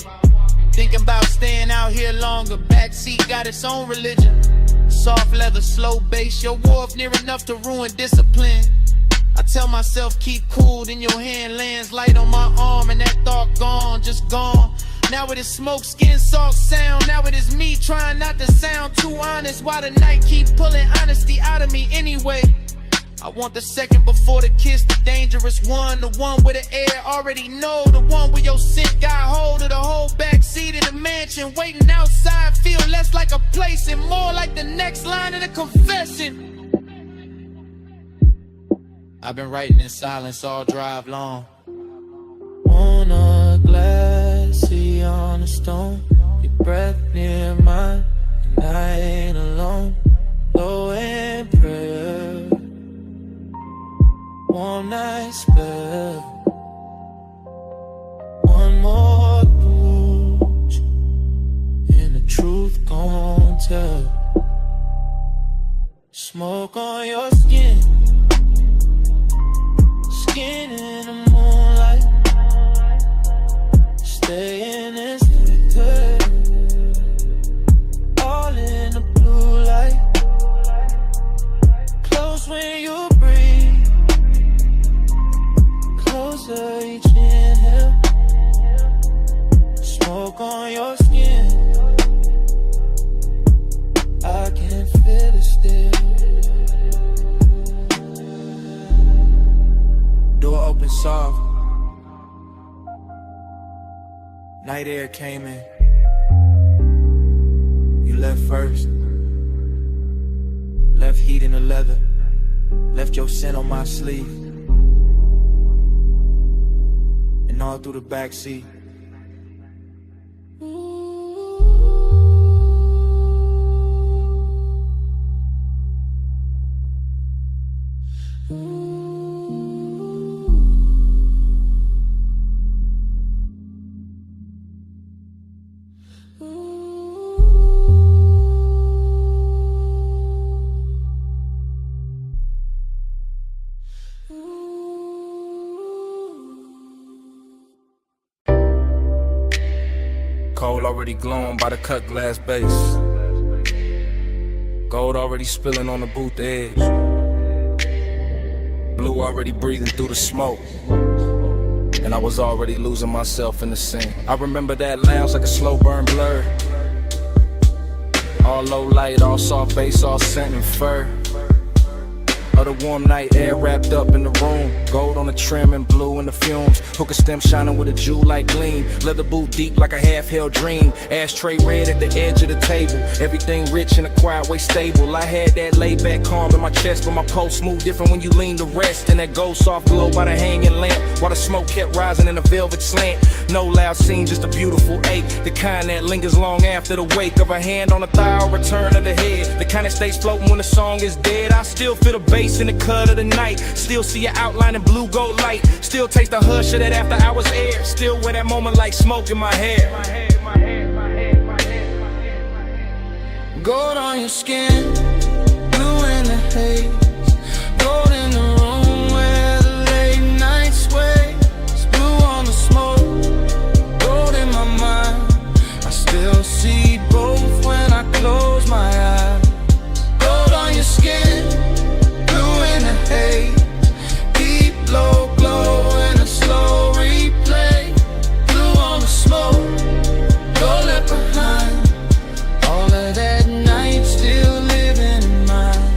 thinking about staying out here longer. Backseat got its own religion, soft leather, slow bass, your wharf near enough to ruin discipline. I tell myself keep cool, then your hand lands light on my arm and that thought gone, just gone. Now it is smoke, skin, salt, sound. Now it is me trying not to sound too honest, while the night keep pulling honesty out of me anyway. I want the second before the kiss, the dangerous one, the one where the air already know, the one where your scent got hold of the whole backseat of the mansion. Waiting outside feel less like a place and more like the next line of the confession. I've been writing in silence all drive long. On a glassy on a stone, your breath near mine, and I ain't alone. Low in prayer, one night spell, one more pooch, and the truth gon' tell. Smoke on your skin, skin in the moonlight, stay in this picture, all in the blue light, close when you breathe, closer each inhale, smoke on your skin, I can feel it still. Door open soft, night air came in. You left first, left heat in the leather, left your scent on my sleeve, and all through the backseat. Cold already glowing by the cut glass base. Gold already spilling on the booth edge. Blue already breathing through the smoke. And I was already losing myself in the scene. I remember that lounge like a slow burn blur. All low light, all soft bass, all scent and fur. Of the warm night air wrapped up in the room. Gold on the trim and blue in the fumes. Hookah stem shining with a jewel-like gleam. Leather boot deep like a half-held dream. Ashtray red at the edge of the table. Everything rich in a quiet way stable. I had that laid-back calm in my chest, but my pulse moved different when you lean to rest. And that gold soft glow by the hanging lamp, while the smoke kept rising in a velvet slant. No loud scene, just a beautiful ache. The kind that lingers long after the wake of a hand on a thigh or return of the head. The kind that stays floating when the song is dead. I still feel the bass in the cut of the night. Still see your outline in blue gold light. Still taste the hush of that after hours air. Still wear that moment like smoke in my hair. Gold on your skin, blue in the haze. Gold in the room where the late night sways. Blue on the smoke, gold in my mind. I still see both when I close my eyes. Gold on your skin, hey, deep low glow in a slow replay. Blue on the smoke, go left behind. All of that night still living in mine.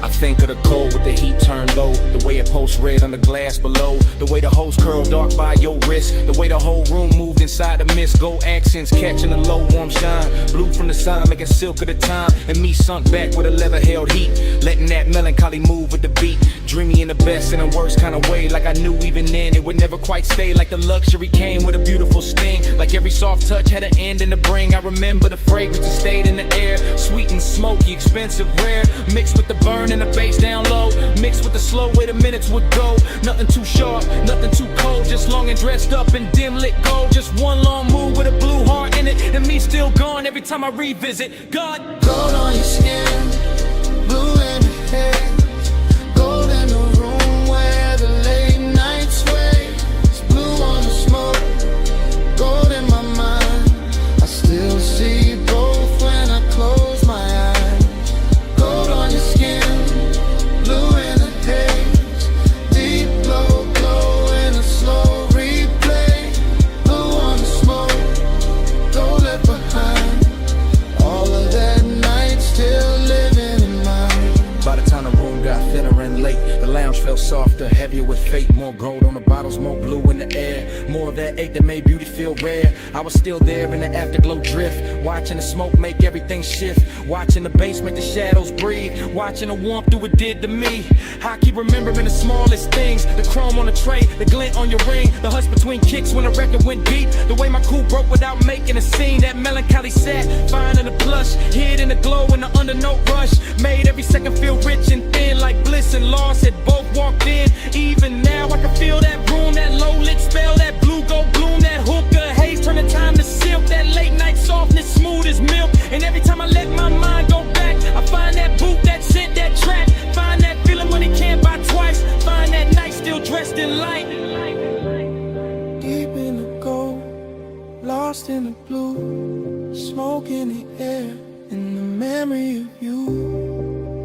I think of the cold with the heat turned low. The way it pulsed red on the glass below. The way the hose curled dark by your wrist. The way the whole room moved inside the mist. Gold accents catching the low warm shine. Blue from the sun making silk of the time. And me sunk back with a leather held heat. Letting that melancholy move with the beat. Dreamy in the best and the worst kind of way. Like I knew even then it would never quite stay. Like the luxury came with a beautiful sting. Like every soft touch had an end in the bring. I remember the fragrance that stayed in the air. Sweet and smoky, expensive, rare. Mixed with the burn and the bass down low. Mixed with the slow way the minutes heads would go. Nothing too sharp, nothing too cold, just long and dressed up in dim lit gold. Just one long move with a blue heart in it, and me still gone every time I revisit. God, Gold on your skin, blue in the haze, gold in the room where the late nights sway. It's blue on the smoke, gold in my mind. I still see both when I close my eyes. Gold on your skin, blue in the haze, deep glow, glow in a slow replay. Blue on the smoke, gold left behind. All of that night still living in mine. By the time the room got thinner and late, the lounge felt softer, heavier with fate. More gold on the bottles, more blue in the air. More of that ache that made beauty feel rare. I was still there in the afterglow drift, watching the smoke make everything shift, watching the bass make the shadows breathe, watching the warmth do what it did to me. I keep remembering the smallest things, the chrome on the tray, the glint on your ring, the hush between kicks when the record went deep, the way my coupe broke without making a scene, that melancholy sat, fine in the plush, hid in the glow in the undernote rush, made every second feel rich and thin, like bliss and loss had both walked in. Even now I can feel that room, that low lit spell, that blue gold bloom, that hookah haze turn the time to silk, that late night softness smooth as milk. And every time I let my mind go back, I find that boot, that scent, that track, find that feeling when it can't buy twice, find that night still dressed in light. Deep in the gold, lost in the blue, smoke in the air, in the memory of you.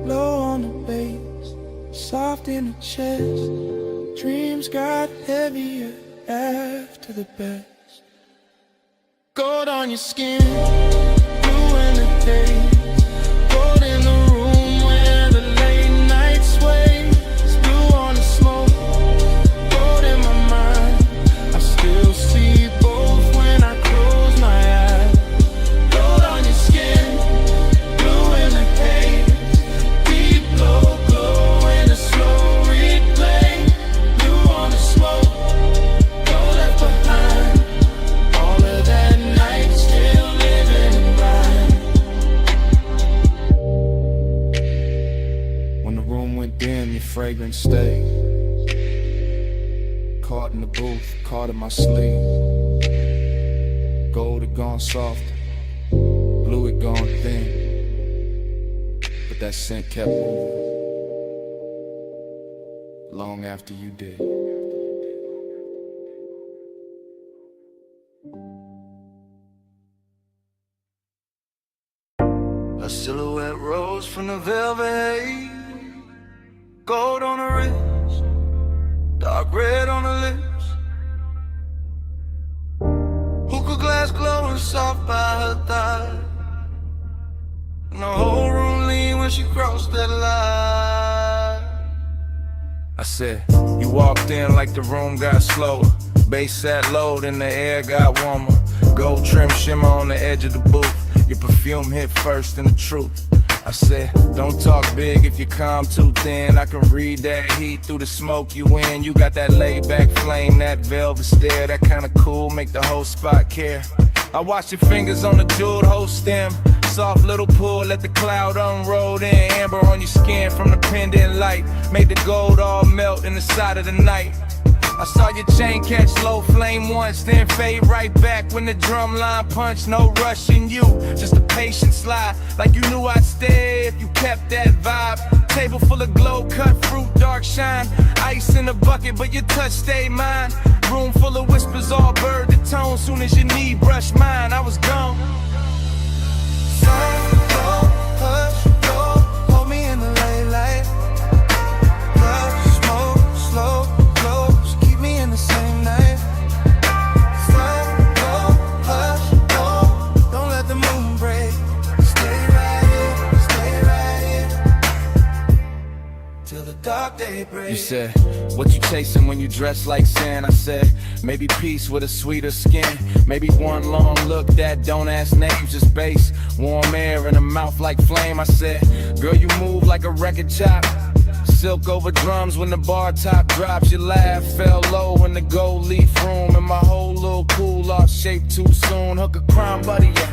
Low on the bass, soft in the chest, dreams got heavier after the best. Gold on your skin, blue in the day, gold in the room where the late night sway. It's blue on the smoke, gold in my mind. I still see both when I close my eyes. Gold on your skin, blue in the haze, deep glow, glow in a slow replay. Blue on the smoke, gold left behind. All of that night still living in mine. When the room went dim, your fragrance stayed. Caught in the booth, caught in my sleeve. Gold had gone soft, blue had gone thin, but that scent kept moving long after you did. A silhouette rose from the velvet haze, gold on the wrist, dark red on the lips. Hookah glass glowing soft by her thigh, and the whole room leaned when she crossed that line. I said, you walked in like the room got slower. Bass sat low, then the air got warmer. Gold trim shimmer on the edge of the booth. Your perfume hit first and the truth. I said, don't talk big if you calm too thin. I can read that heat through the smoke you in. You got that laid back flame, that velvet stare, that kinda cool, make the whole spot care. I watch your fingers on the jeweled whole stem. Soft little pull, let the cloud unroll in. Amber on your skin from the pendant light, made the gold all melt in the side of the night. I saw your chain catch low flame once, then fade right back when the drum line punched. No rush in you, just a patient slide, like you knew I'd stay if you kept that vibe. Table full of glow, cut fruit, dark shine. Ice in the bucket, but your touch stayed mine. Room full of whispers, all bird to tone. Soon as your knee brushed mine, I was gone. Hush, go, hold me in the late light. Love, smoke, slow, close, keep me in the same night. Slow, go, hush, go, don't let the moon break. Stay right here, till the dark day breaks. You said, what you chasing when you dress like sin? I said, maybe peace with a sweeter skin. Maybe one long look that don't ask names, just bass. Warm air in a mouth like flame. I said, girl, you move like a record chop. Silk over drums when the bar top drops. Your laugh fell low in the gold leaf room, and my whole little cool lost shape too soon. Hook a crime buddy, yeah.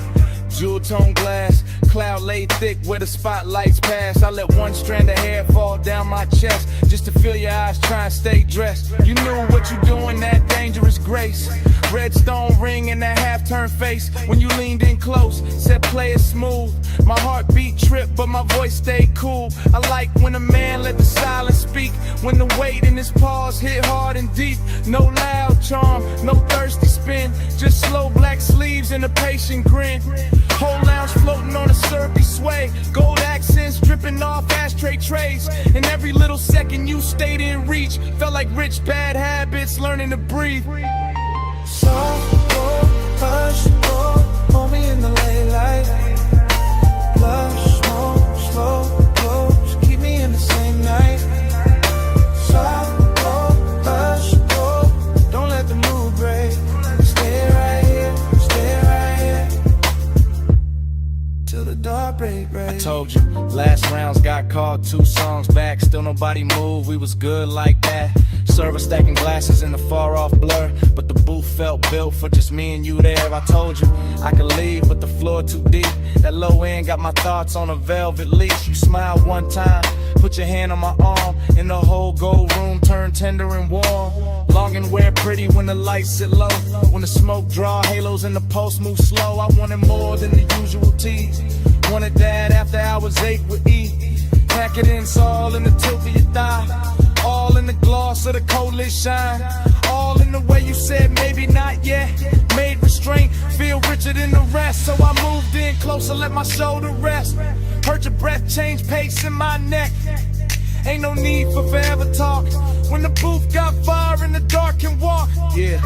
Jewel tone glass, cloud laid thick where the spotlights pass. I let one strand of hair fall down my chest just to feel your eyes try and stay dressed. You knew what you doing, that dangerous grace. Red stone ring in that half-turned face when you leaned in close, said play it smooth. My heartbeat tripped, but my voice stayed cool. I like when a man let the silence speak, when the weight in his pause hit hard and deep. No loud charm, no thirsty spin, just slow black sleeves and a patient grin. Whole lounge floating on a syrupy sway, gold accents dripping off ashtray trays. And every little second you stayed in reach felt like rich bad habits learning to breathe. Soft, go, hush, go, hold me in the late light. Blush, smoke, slow, close, keep me in the same night. Soft, go, hush, go, don't let the mood break. Stay right here, till the dark break. I told you, last rounds got called 2 songs back. Still nobody moved, we was good like that. Server stacking glasses in the far off blur, but the booth felt built for just me and you there. I told you I could leave, but the floor too deep. That low end got my thoughts on a velvet leash. You smiled one time, put your hand on my arm, and the whole gold room turned tender and warm. Long and wear pretty when the lights sit low, when the smoke draw halos and the pulse move slow. I wanted more than the usual tease. Wanted that after hours 8 with E. Pack it in, it's all in the tilt of your thigh. All in the gloss of the coldest shine. All in the way you said maybe not yet. Made restraint feel richer than the rest. So I moved in closer, let my shoulder rest. Heard your breath change pace in my neck. Ain't no need for forever talk. When the booth got fire and the dark can walk. Yeah,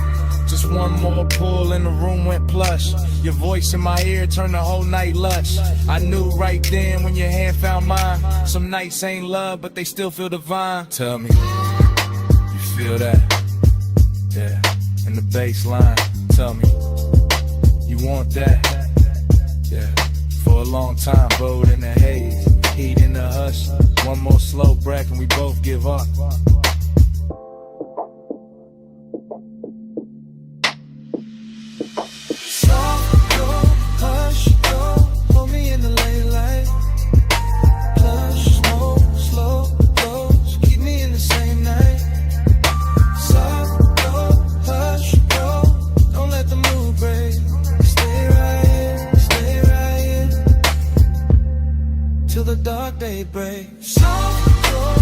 just one more pull and the room went plush. Your voice in my ear turned the whole night lush. I knew right then when your hand found mine. Some nights ain't love, but they still feel divine. Tell me, you feel that? Yeah, in the bass line. Tell me, you want that? Yeah, for a long time, bowed in the haze, heat in the hush. One more slow breath and we both give up. Soft, go, hush, go, hold me in the late light. Blush, smoke, slow, close, keep me in the same night. Soft, go, hush, go, don't let the mood break. Stay right here, till the dark day breaks. Soft, go,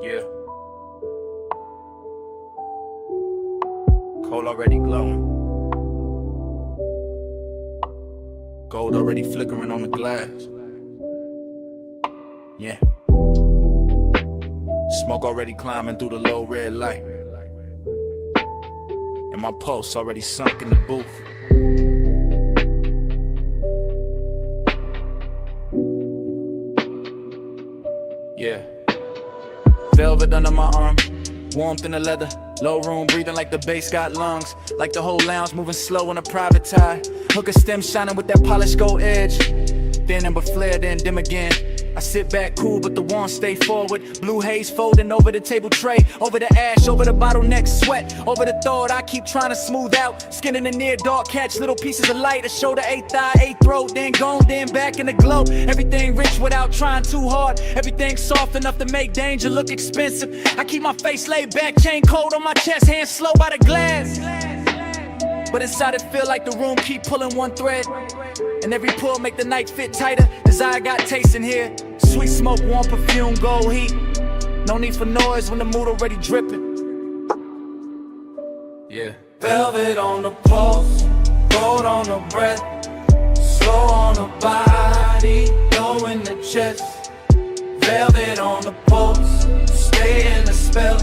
Yeah. Coal already glowing. Gold already flickering on the glass. Yeah. Smoke already climbing through the low red light. And my pulse already sunk in the booth. Yeah. Velvet under my arm, warmth in the leather. Low room breathing like the bass got lungs. Like the whole lounge moving slow on a private tie. Hooker stem shining with that polished gold edge. Thin and but flare, then dim again. I sit back cool, but the warmth stay forward. Blue haze folding over the table tray. Over the ash, over the bottleneck sweat. Over the thought I keep trying to smooth out. Skin in the near dark, catch little pieces of light. A shoulder, eighth thigh, eighth throat. Then gone, then back in the glow. Everything rich without trying too hard. Everything soft enough to make danger look expensive. I keep my face laid back, chain cold on my chest. Hands slow by the glass. But inside it feel like the room keep pulling one thread. And every pull make the night fit tighter. Desire got taste in here. Sweet smoke, warm perfume, gold heat. No need for noise when the mood already dripping. Yeah. velvet on the pulse, gold on on the breath, slow on the body, low in the chest. Velvet on the pulse, stay in the spell.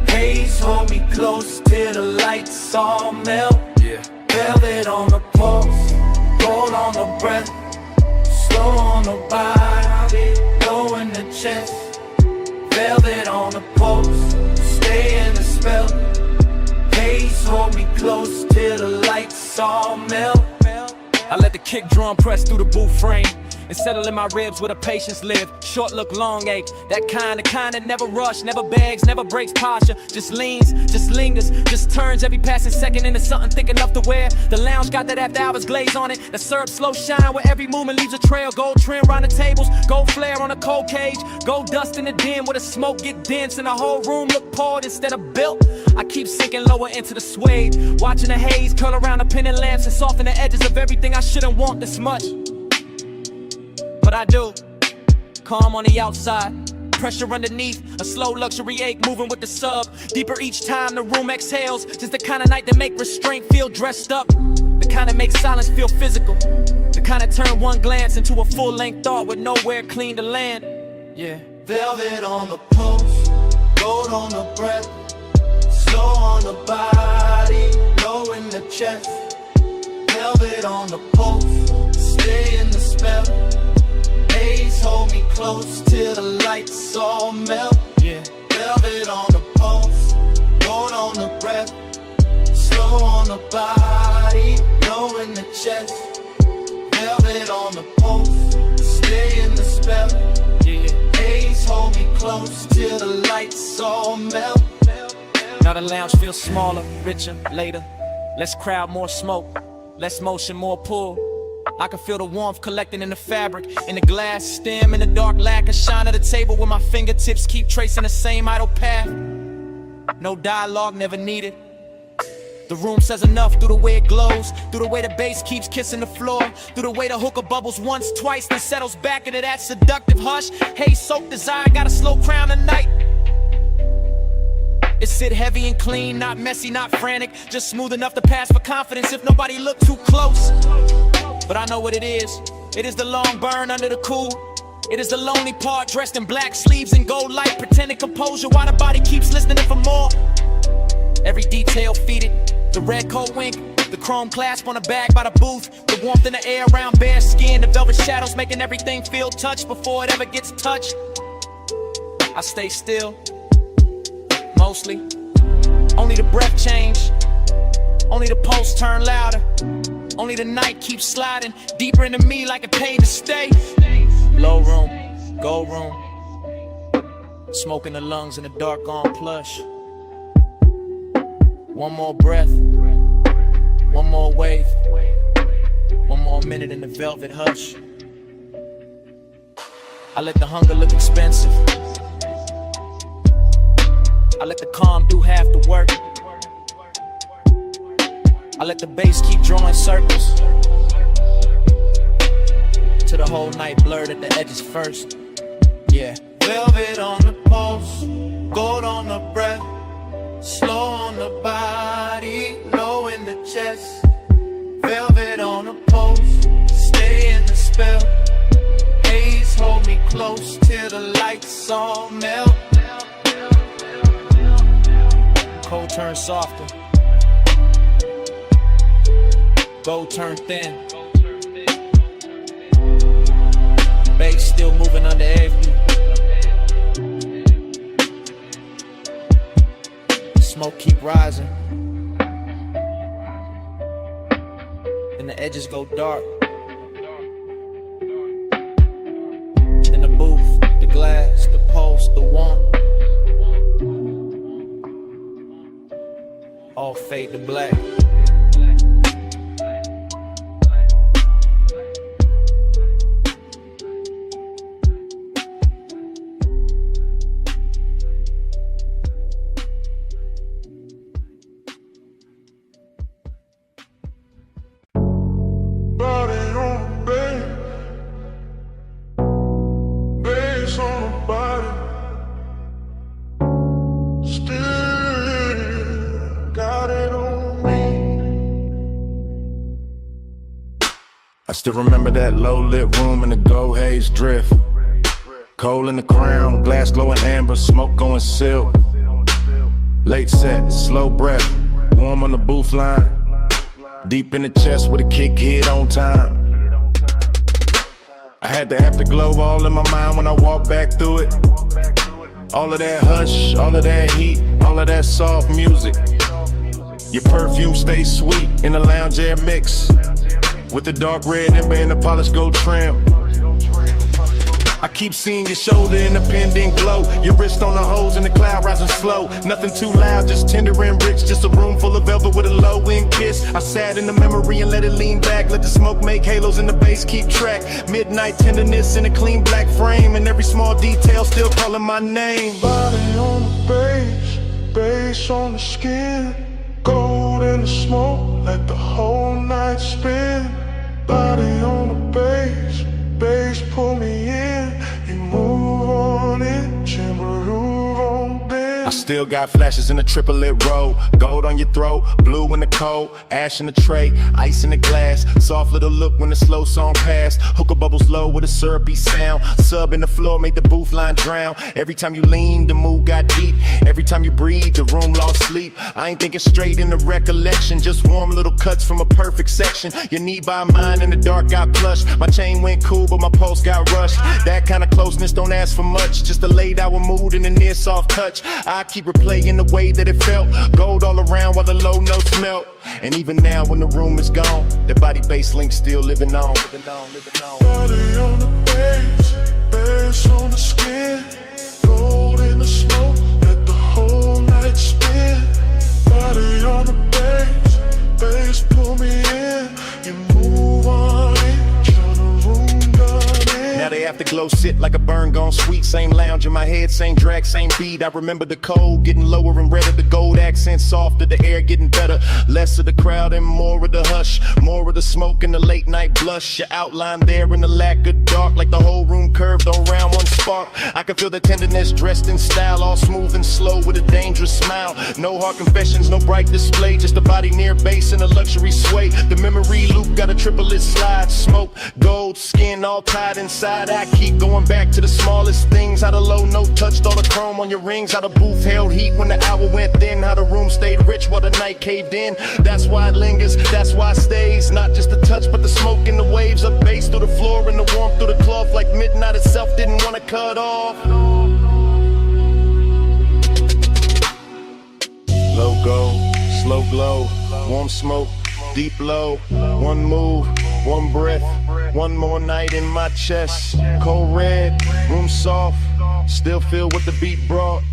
Haze hold me close till the lights all melt. Yeah. Velvet on the pulse, gold on the breath, slow on the body, low in the chest. Velvet on the pulse, stay in the spell. Haze hold me close till the lights all melt. I let the kick drum press through the booth frame and settle in my ribs where the patience live. Short look, long ache. That kind that never rush, never begs, never breaks posture. Just leans, just lingers, just turns every passing second into something thick enough to wear. The lounge got that after hours glaze on it. The syrup slow shine where every movement leaves a trail. Gold trim round the tables, gold flare on a cold cage. Gold dust in the den where the smoke get dense and the whole room look poured instead of built. I keep sinking lower into the suede, watching the haze curl around the pendant lamps and soften the edges of everything I shouldn't want this much. But I do. Calm on the outside, pressure underneath, a slow luxury ache moving with the sub. Deeper each time the room exhales, just the kind of night that make restraint feel dressed up. The kind that makes silence feel physical. The kind that turn one glance into a full-length thought with nowhere clean to land. Yeah. Velvet on the pulse, gold on the breath, slow on the body, low in the chest. Velvet on the pulse, stay in the spell. Haze hold me close till the lights all melt. Yeah. Velvet on the pulse, gold on the breath, slow on the body, low in the chest. Velvet on the pulse, stay in the spell. Yeah. Haze hold me close till the lights all melt. Now the lounge feels smaller, richer, later. Less crowd, more smoke. Less motion, more pull. I can feel the warmth collecting in the fabric, in the glass stem, in the dark lacquer shine of the table where my fingertips keep tracing the same idle path. No dialogue, never needed. The room says enough through the way it glows, through the way the bass keeps kissing the floor, through the way the hookah bubbles once, twice, then settles back into that seductive hush. Hey, soaked desire, got a slow crown tonight. It sit heavy and clean, not messy, not frantic, just smooth enough to pass for confidence if nobody look too close. But I know what it is. It is the long burn under the cool. It is the lonely part, dressed in black sleeves and gold light, pretending composure while the body keeps listening for more. Every detail feeded, the red coat wink, the chrome clasp on the bag by the booth, the warmth in the air around bare skin, the velvet shadows making everything feel touched before it ever gets touched. I stay still, mostly. Only the breath change, only the pulse turn louder. Only the night keeps sliding deeper into me like it paid to stay. Low room, gold room, smoke in the lungs in the dark on plush. One more breath, one more wave, one more minute in the velvet hush. I let the hunger look expensive. I let the calm do half the work. I let the bass keep drawing circles till the whole night blurred at the edges first. Yeah. Velvet on the pulse, gold on the breath, slow on the body, low in the chest. Velvet on the pulse, stay in the spell. Haze hold me close till the lights all melt. Cold turns softer, gold turn thin. Bass still moving under every. Smoke keep rising, and the edges go dark. In the booth, the glass, the pulse, the warmth, all fade to black. Still got it on me. I still remember that low-lit room in the gold haze drift. Coal in the crown, glass glowing amber, smoke going silk. Late set, slow breath, warm on the booth line. Deep in the chest with a kick hit on time. I had the afterglow all in my mind when I walked back through it. All of that hush, all of that heat, all of that soft music. Your perfume stays sweet in the lounge air mix, with the dark red ember and the polished gold trim. I keep seeing your shoulder in the pending glow, your wrist on the hose and the cloud rising slow. Nothing too loud, just tender and rich, just a room full of velvet with a low-end kiss. I sat in the memory and let it lean back, let the smoke make halos and the bass keep track. Midnight tenderness in a clean black frame, and every small detail still calling my name. Body on the bass on the skin. Gold in the smoke, let the whole night spin. Body on the bass pull me in. You move on it, groove on bend. I still got flashes in the triplet row. Gold on your throat, blue in the cold, ash in the tray, ice in the glass. Soft little look when the slow song passed. Hookah bubbles low with a syrupy sound. Sub in the floor made the booth line drown. Every time you leaned, the mood got deep. Every time you breathed, the room lost sleep. I ain't thinking straight in the recollection, just warm little cuts from a perfect section. Your knee by mine in the dark got plush. My chain went cool, but my pulse got rushed. That kind of closeness don't ask for much, just a laid hour mood and a near soft touch. I keep replaying the way that it felt. Gold all around while the low notes melt. And even now when the room is gone, the body bass link still living on. Body on the bass on the skin. Gold in the smoke, let the whole night spin. Body on the bass pull me in. You move on it, turn the room down in. Now the afterglow sit like a burn gone sweet. Same lounge in my head, same drag, same beat. I remember the cold getting lower and redder, the gold accent softer, the air getting better. Less of the crowd and more of the hush, more of the smoke and the late night blush. Your outline there in the lack of dark, like the whole room curved around one spark. I can feel the tenderness dressed in style, all smooth and slow with a dangerous smile. No hard confessions, no bright display, just a body near base and a luxury sway. The memory loop got a triplet slide, smoke, gold, skin all tied inside. I keep going back to the smallest things, how the low note touched all the chrome on your rings, how the booth held heat when the hour went thin, how the room stayed rich while the night caved in. That's why it lingers, that's why it stays. Not just the touch, but the smoke and the waves of bass through the floor and the warmth through the cloth, like midnight itself didn't want to cut off. Low gold, slow glow, warm smoke, deep low. One move, one breath, one more night in my chest. Cold red, room soft, still feel what the beat brought.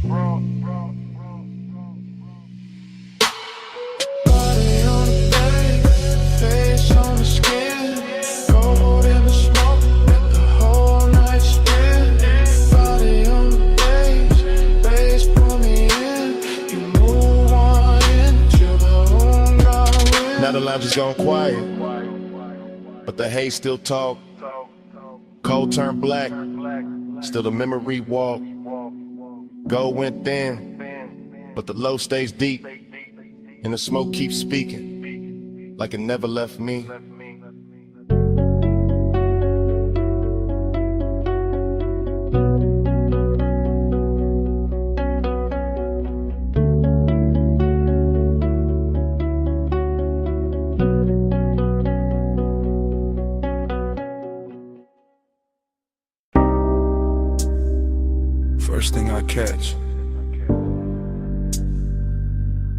On the skin, gold in the smoke, let the whole night spin. Body on the bass pull me in. You move on into the room gone in. Now the lounge is gone quiet, but the haze still talk. Cold turned black, still the memory walk. Gold went thin, but the low stays deep, and the smoke keeps speaking like it never left me. First thing I catch,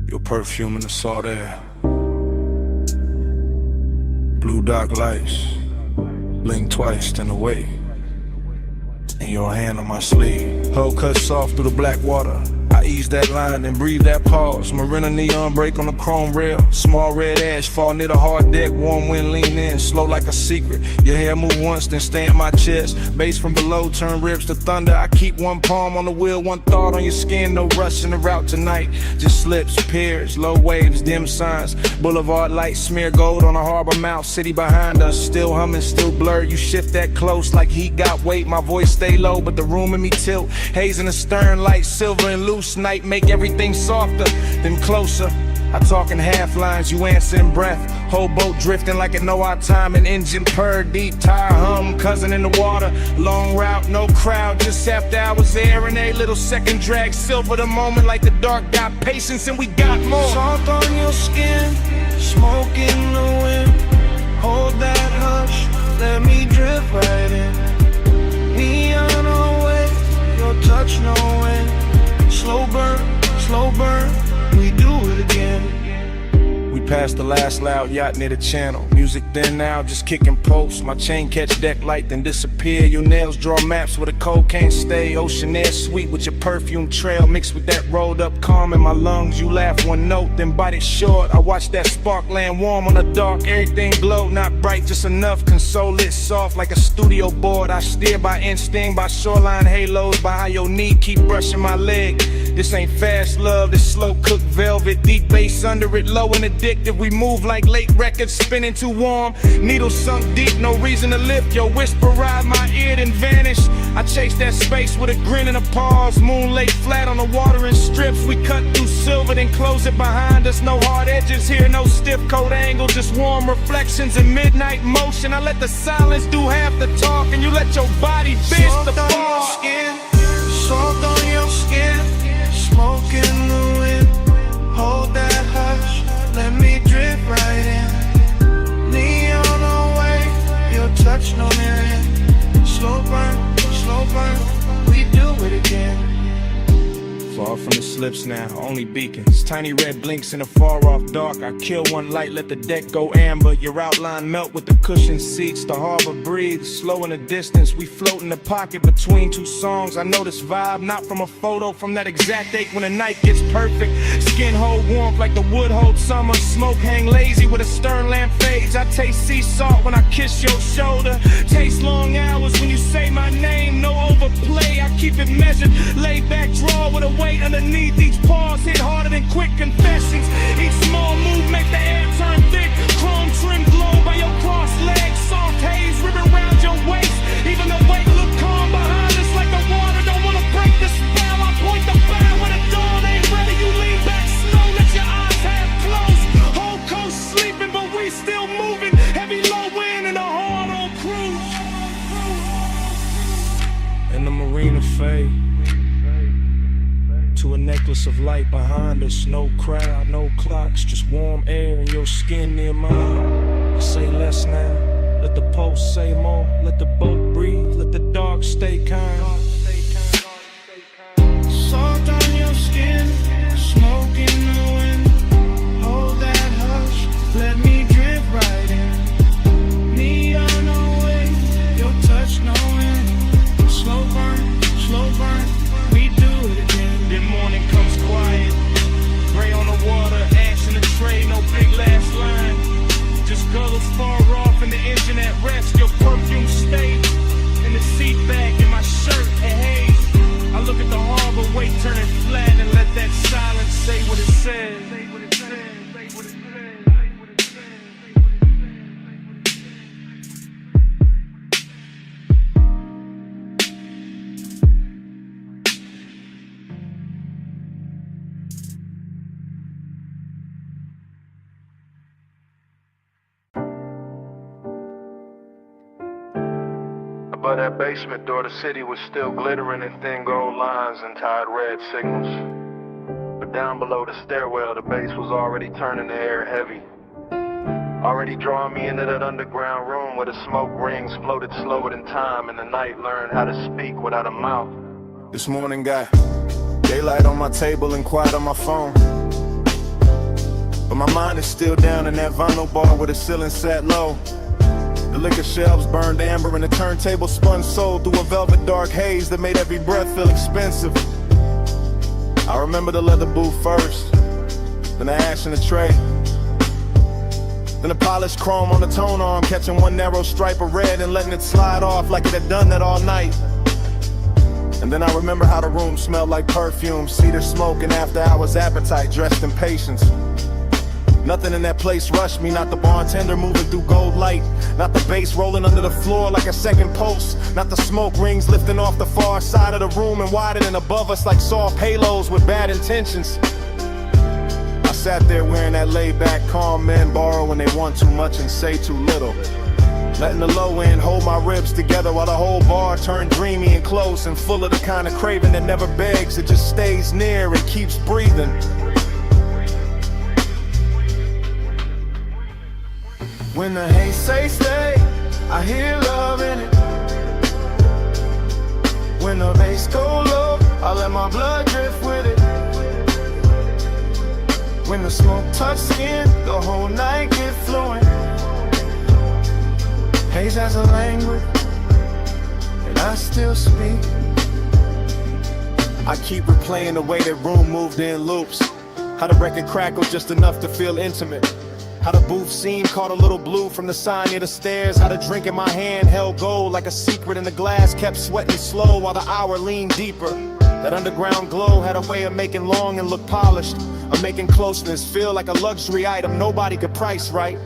your perfume in the salt air. Blue dark lights, blink twice, then away. And your hand on my sleeve. Hull cut soft through the black water. I ease that line, then breathe that pause. Marina neon break on the chrome rail. Small red ash fall near the hard deck. Warm wind lean in, slow like a secret. Your hair move once, then stay in my chest. Bass from below turn ribs to thunder. I keep one palm on the wheel, one thought on your skin. No rush in the route tonight. Just slips, piers, low waves, dim signs. Boulevard lights smear gold on a harbor mouth. City behind us, still humming, still blurred. You shift that close like heat got weight. My voice stay low, but the room in me tilt. Haze in the stern, light silver and loose. Night make everything softer, then closer. I talk in half lines, you answer in breath. Whole boat drifting like it know our time. An engine purr, deep tire hum, cousin in the water. Long route, no crowd, just after hours there. And a little second drag, silver the moment like the dark got patience and we got more. Salt on your skin, smoke in the wind. Hold that hush, let me drift right in. Neon on way, your touch no wind. Slow burn, we do it again. We passed the last loud yacht near the channel. Music then now, just kicking posts. My chain catch deck light, then disappear. Your nails draw maps where the cold can't stay. Ocean air sweet with your perfume trail. Mixed with that rolled up calm in my lungs. You laugh one note, then bite it short. I watch that spark land warm on the dark. Everything glow, not bright, just enough. Console it soft like a studio board. I steer by instinct, by shoreline halos. By how your knee keep brushing my leg. This ain't fast love, this slow cooked velvet. Deep bass under it, low and addictive. We move like late records, spinning too warm. Needles sunk deep, no reason to lift. Your whisper ride my ear, then vanish. I chase that space with a grin and a pause. Moon laid flat on the water in strips. We cut through silver, then close it behind us. No hard edges here, no stiff coat angle. Just warm reflections and midnight motion. I let the silence do half the talk, and you let your body bitch the ball. Salt on your skin, smoke in the wind. Hold that hush, let me drift right in. Neon away, your touch no nearing. Slow burn, we do it again. Far from the slips now, only beacons. Tiny red blinks in the far off dark. I kill one light, let the deck go amber. Your outline melt with the cushioned seats. The harbor breathes, slow in the distance. We float in the pocket between two songs. I know this vibe, not from a photo, from that exact ache when the night gets perfect. Skin hold warmth like the wood hold summer. Smoke hang lazy with a stern lamp fades. I taste sea salt when I kiss your shoulder. Taste long hours when you say my name. No overplay, I keep it measured. Laid back draw with a weight underneath. Each pause hit harder than quick confessions. Each small move make the air turn thick. Chrome trim glow by your crossed legs. Soft haze ribbon around your waist. Even the weight look calm behind us like the water don't wanna break the spell. I point the fire when the dawn ain't ready. You lean back slow, let your eyes half closed. Whole coast sleeping, but we still moving. Heavy low wind and a hard on cruise. And the marina fade to a necklace of light behind us. No crowd, no clocks, just warm air and your skin near mine. I say less now, let the pulse say more. Let the boat breathe, let the dark stay kind. Salt on your skin, smoke in the wind. Hold that hush, let me drift right in. Neon away, your touch no wind. Slow burn, we do it again. Then morning comes quiet, gray on the water, ash in the tray, no big last line. Just gulls far off and the engine at rest. Your perfume stayed in the seat back in my shirt and haze. I look at the harbor, weight turning flat, and let that silence say what it says. Above that basement door, the city was still glittering in thin gold lines and tied red signals. But down below the stairwell, the bass was already turning the air heavy. Already drawing me into that underground room where the smoke rings floated slower than time, and the night learned how to speak without a mouth. This morning got daylight on my table and quiet on my phone. But my mind is still down in that vinyl bar where the ceiling sat low. The liquor shelves burned amber and the turntable spun soul through a velvet dark haze that made every breath feel expensive. I remember the leather boot first, then the ash in the tray, then the polished chrome on the tone arm, catching one narrow stripe of red and letting it slide off like it had done that all night. And then I remember how the room smelled like perfume, cedar smoke and after hours appetite dressed in patience. Nothing in that place rushed me, not the bartender moving through gold light, not the bass rolling under the floor like a second pulse, not the smoke rings lifting off the far side of the room and widening above us like soft halos with bad intentions. I sat there wearing that laid-back calm men borrow when they want too much and say too little. Letting the low end hold my ribs together while the whole bar turned dreamy and close and full of the kind of craving that never begs, it just stays near and keeps breathing. When the haze say stay, I hear love in it. When the bass go low, I let my blood drift with it. When the smoke touch skin, the whole night get flowing. Haze has a language, and I still speak. I keep replaying the way that room moved in loops. How the record crackled just enough to feel intimate. How the booth scene caught a little blue from the sign near the stairs. How the drink in my hand held gold like a secret in the glass. Kept sweating slow while the hour leaned deeper. That underground glow had a way of making long and look polished. Of making closeness feel like a luxury item nobody could price right.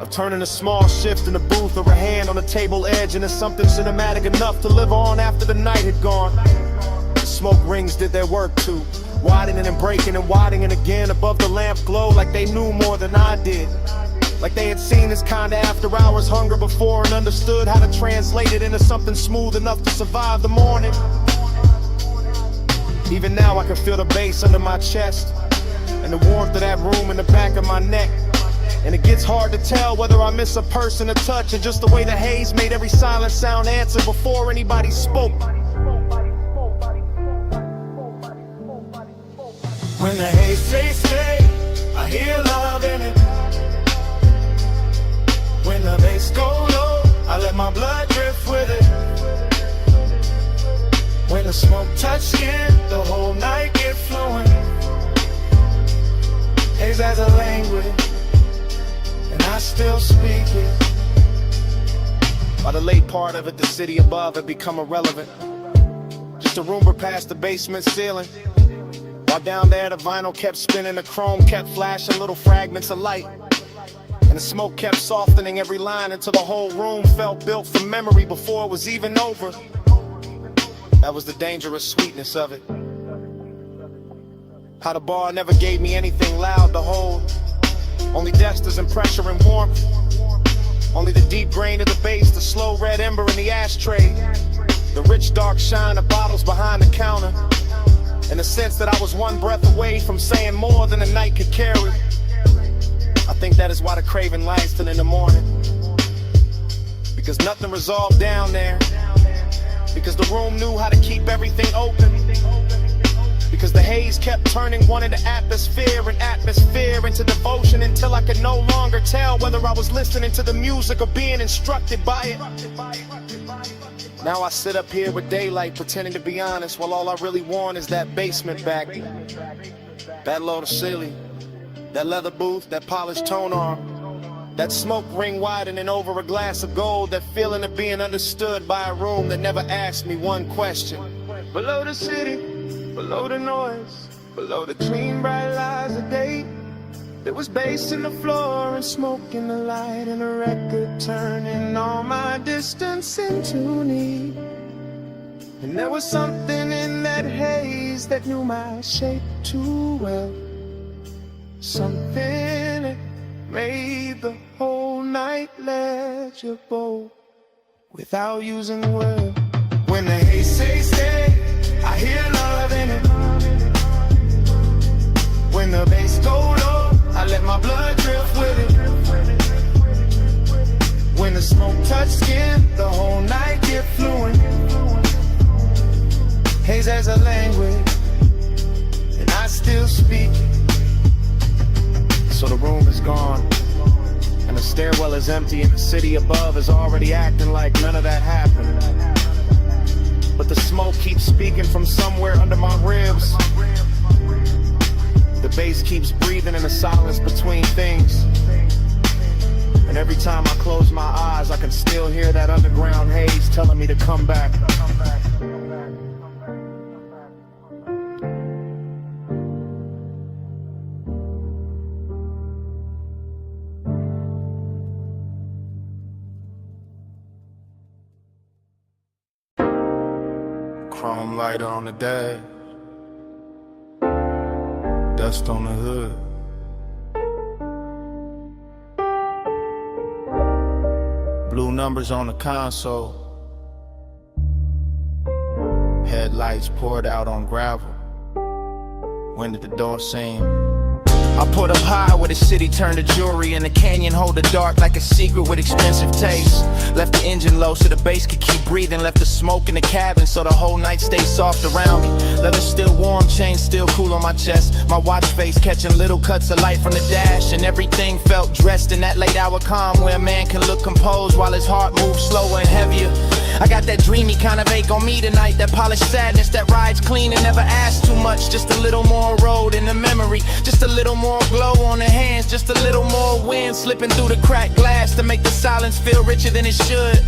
Of turning a small shift in the booth or a hand on the table edge into something cinematic enough to live on after the night had gone. The smoke rings did their work too. Widening and breaking and widening again above the lamp glow like they knew more than I did. Like they had seen this kind of after hours hunger before and understood how to translate it into something smooth enough to survive the morning. Even now I can feel the bass under my chest and the warmth of that room in the back of my neck. And it gets hard to tell whether I miss a person, a touch, or just the way the haze made every silent sound answer before anybody spoke. When the haze say stay, I hear love in it. When the bass go low, I let my blood drift with it. When the smoke touch skin, the whole night get flowing. Haze has a language, and I still speak it. By the late part of it, the city above had become irrelevant. Just a rumor past the basement ceiling. While down there the vinyl kept spinning, the chrome kept flashing little fragments of light. And the smoke kept softening every line until the whole room felt built from memory before it was even over. That was the dangerous sweetness of it. How the bar never gave me anything loud to hold. Only dusters and pressure and warmth. Only the deep grain of the bass, the slow red ember in the ashtray. The rich dark shine of bottles behind the counter. And the sense that I was one breath away from saying more than the night could carry. I think that is why the craving lies till in the morning. Because nothing resolved down there. Because the room knew how to keep everything open. Because the haze kept turning one into atmosphere and atmosphere into devotion until I could no longer tell whether I was listening to the music or being instructed by it. Now I sit up here with daylight pretending to be honest, while all I really want is that basement back. That load of silly, that leather booth, that polished tone arm, that smoke ring widening over a glass of gold, that feeling of being understood by a room that never asked me one question. Below the city, below the noise, below the clean bright lights of day, there was bass in the floor and smoke in the light and a record turning all my distance into need. And there was something in that haze that knew my shape too well. Something that made the whole night legible without using words. When the haze say stay, I hear love in it. When the bass go low, I let my blood drift with it. When the smoke touch skin, the whole night get fluent. Haze has a language, and I still speak it. So the room is gone, and the stairwell is empty, and the city above is already acting like none of that happened. But the smoke keeps speaking from somewhere under my ribs. The bass keeps breathing in the silence between things. And every time I close my eyes, I can still hear that underground haze telling me to come back. Chrome lighter on the dash, dust on the hood. Blue numbers on the console. Headlights poured out on gravel. Wind at the door saying, I put up high where the city turned to jewelry, and the canyon hold the dark like a secret with expensive taste. Left the engine low so the bass could keep breathing. Left the smoke in the cabin so the whole night stay soft around me. Leather still warm, chain still cool on my chest. My watch face catching little cuts of light from the dash, and everything felt dressed in that late hour calm where a man can look composed while his heart moves slower and heavier. I got that dreamy kind of ache on me tonight, that polished sadness that rides clean and never asks too much. Just a little more road in the memory, just a little more glow on the hands, just a little more wind slipping through the cracked glass to make the silence feel richer than it should.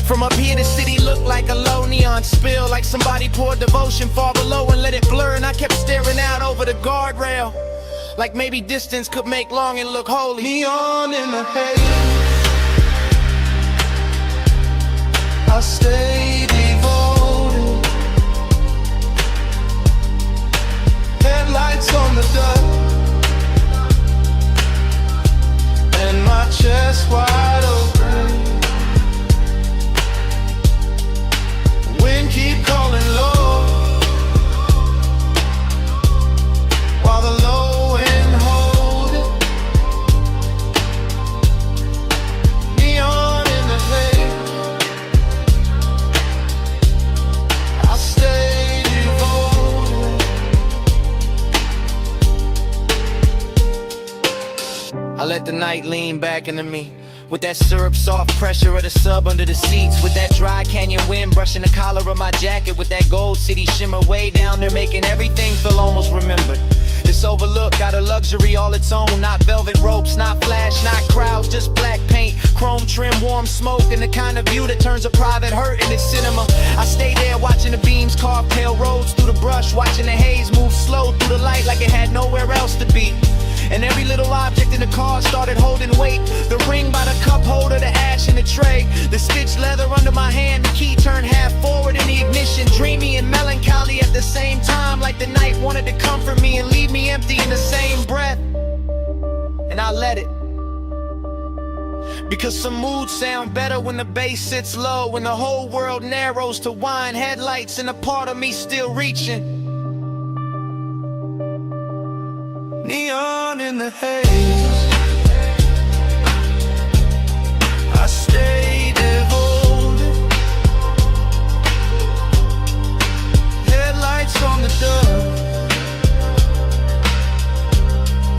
From up here the city looked like a low neon spill, like somebody poured devotion far below and let it blur, and I kept staring out over the guardrail, like maybe distance could make longing look holy. Neon in the haze, I stay devoted. Headlights on the dirt, and my chest wide open. Wind keep calling low, while the low end hold it. Neon in the haze, I stay devoted. I let the night lean back into me, with that syrup soft pressure of the sub under the seats, with that dry canyon wind brushing the collar of my jacket, with that gold city shimmer way down there making everything feel almost remembered. This overlook got a luxury all its own, not velvet ropes, not flash, not crowds, just black paint, chrome trim, warm smoke, and the kind of view that turns a private hurt into cinema. I stay there watching the beams carve pale roads through the brush, watching the haze move slow through the light like it had nowhere else to be. And every little object in the car started holding weight. The ring by the cup holder, the ash in the tray, the stitched leather under my hand, the key turned half forward in the ignition. Dreamy and melancholy at the same time, like the night wanted to comfort me and leave me empty in the same breath. And I let it, because some moods sound better when the bass sits low, when the whole world narrows to wine headlights and a part of me still reaching. Neon in the haze, I stay devoted. Headlights on the dirt,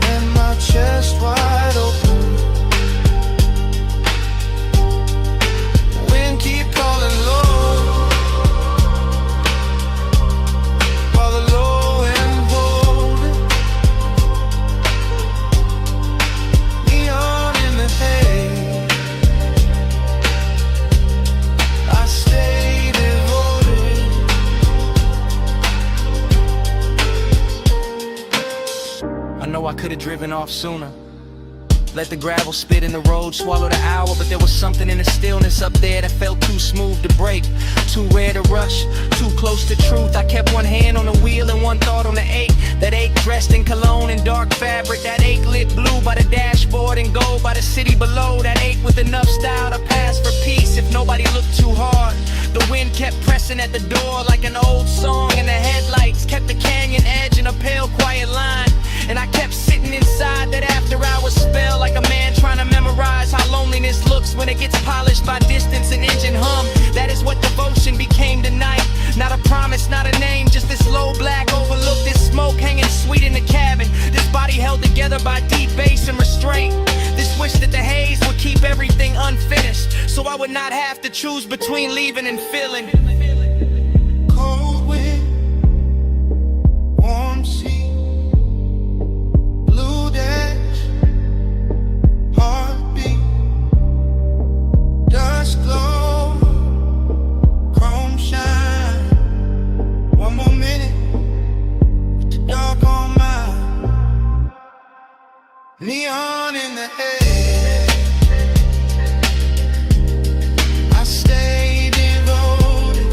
and my chest wide open. Wind keep calling low, while the low end hold it. Neon in the haze, I stay devoted. I know I could've driven off sooner, let the gravel spit in the road, swallow the hour, but there was something in the stillness up there that felt too smooth to break, too rare to rush, too close to truth. I kept one hand on the wheel and one thought on the ache, that ache dressed in cologne and dark fabric, that ache lit blue by the dashboard and gold by the city below, that ache with enough style to pass for peace if nobody looked too hard. The wind kept pressing at the door like an old song, and the headlights kept the canyon edge in a pale quiet line. And I kept sitting inside that after hours spell, like a man trying to memorize how loneliness looks when it gets polished by distance and engine hum. That is what devotion became tonight. Not a promise, not a name, just this low black overlook, this smoke hanging sweet in the cabin, this body held together by deep bass and restraint, this wish that the haze would keep everything unfinished, so I would not have to choose between leaving and feeling. Cold wind, warm sea, blue dash, heartbeat, dust glow, chrome shine. One more minute, with the dark on mine. Neon in the haze, I stay devoted.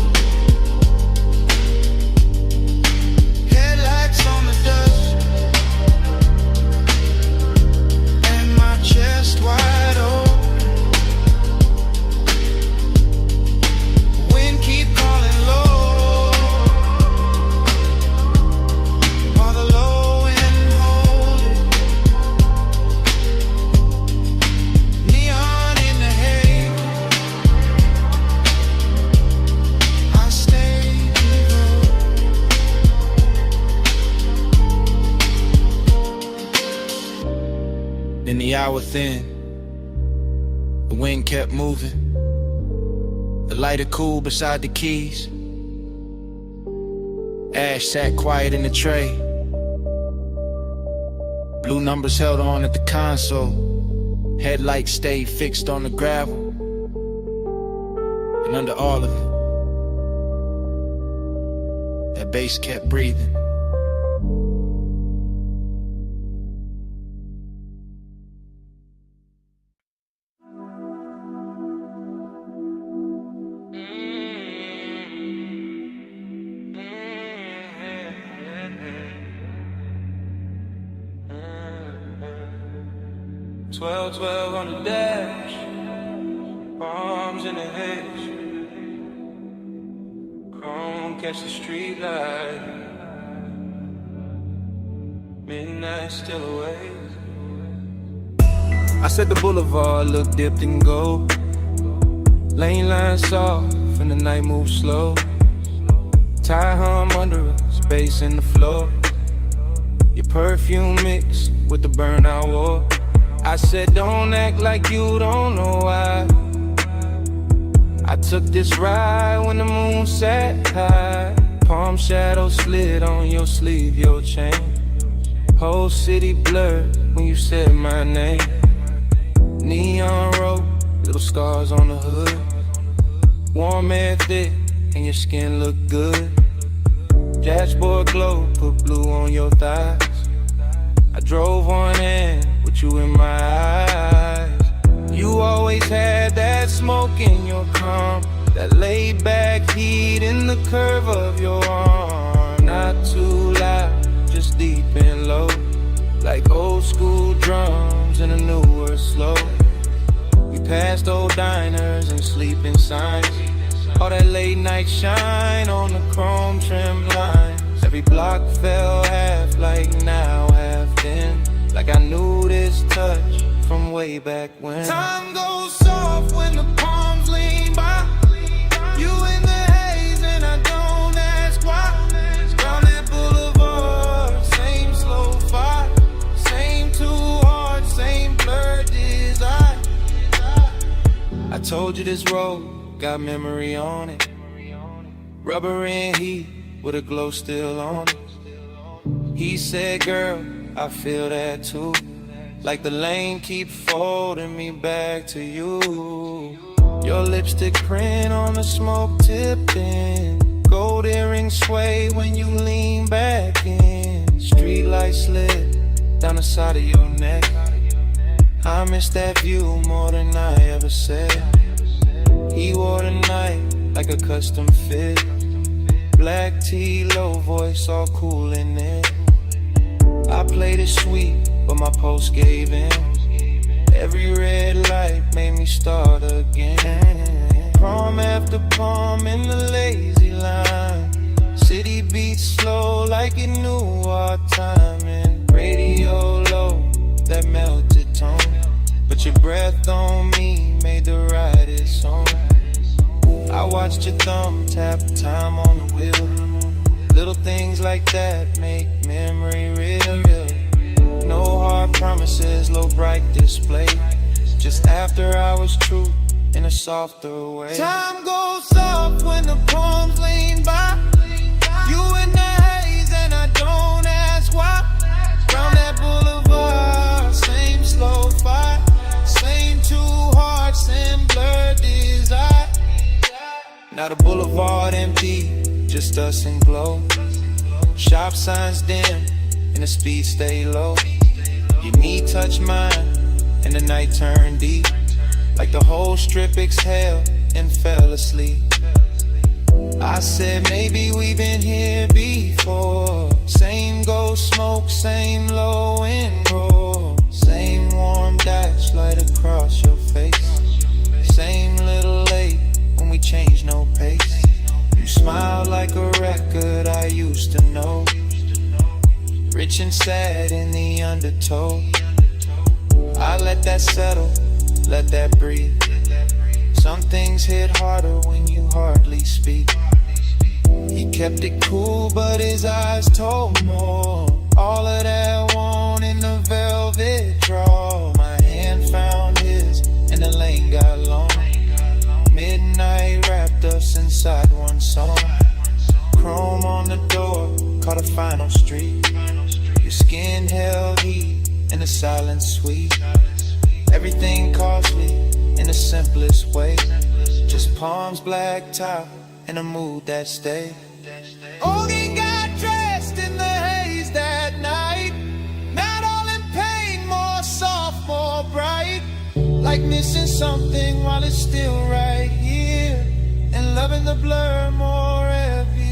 hour thin. The wind kept moving. The lighter cool beside the keys. Ash sat quiet in the tray. Blue numbers held on at the console. Headlights stayed fixed on the gravel. And under all of it, that bass kept breathing. Twelve on the dash, bombs in the hedge, chrome catch the street light, midnight still away. I said the boulevard looked dipped in gold, lane lines soft and the night moves slow, tie hum under us, bass in the floor, your perfume mixed with the burnout war. I said don't act like you don't know why. I took this ride when the moon sat high. Palm shadow slid on your sleeve, your chain. Whole city blurred when you said my name. Neon road, little scars on the hood. Warm air thick and your skin look good. Dashboard glow, put blue on your thighs. I drove on in with you in my eyes. You always had that smoke in your calm, that laid back heat in the curve of your arm. Not too loud, just deep and low, like old school drums in a newer slow. We passed old diners and sleeping signs, all that late night shine on the chrome trim lines. Every block fell half like now, half then, like I knew this touch from way back when. Time goes soft when the palms lean by. You in the haze and I don't ask why. Down that boulevard, same slow fire, same too hard, same blurred desire. I told you this road got memory on it. Rubber and heat with a glow still on it. He said, girl, I feel that too. Like the lane keep folding me back to you. Your lipstick print on the smoke tipping. Gold earrings sway when you lean back in. Street light slid down the side of your neck. I miss that view more than I ever said. He wore the night like a custom fit. Black tea, low voice, all cool in it. I played it sweet, but my pulse gave in. Every red light made me start again. Prom after prom in the lazy line. City beats slow like it knew our timing. Radio low, that melted tone. But your breath on me made the ride its own. I watched your thumb tap time on the wheel. Little things like that make memory real. No hard promises, low bright display. Just after hours truth in a softer way. Time goes soft when the palms lean by. You in the haze and I don't ask why. Round that boulevard, same slow fire, same too hard, same blurred desire. Now the boulevard empty, just us and glow. Shop signs dim, and the speed stay low. Your knee touch mine, and the night turned deep. Like the whole strip exhaled and fell asleep. I said maybe we've been here before. Same ghost smoke, same low and roll. Same warm dash light across your face. Same little late when we changed no pace. You smiled like a record I used to know. Rich and sad in the undertow. I let that settle, let that breathe. Some things hit harder when you hardly speak. He kept it cool, but his eyes told more. All of that want in the velvet draw. My hand found his, and the lane got long. Midnight wrapped us inside one song. Chrome on the door, caught a final street. Your skin held heat in the silent sweet. Everything costly in the simplest way. Just palms, black top, and a mood that stayed. Ogie got dressed in the haze that night. Not all in pain, more soft, more bright. Like missing something while it's still right here. And loving the blur more heavy.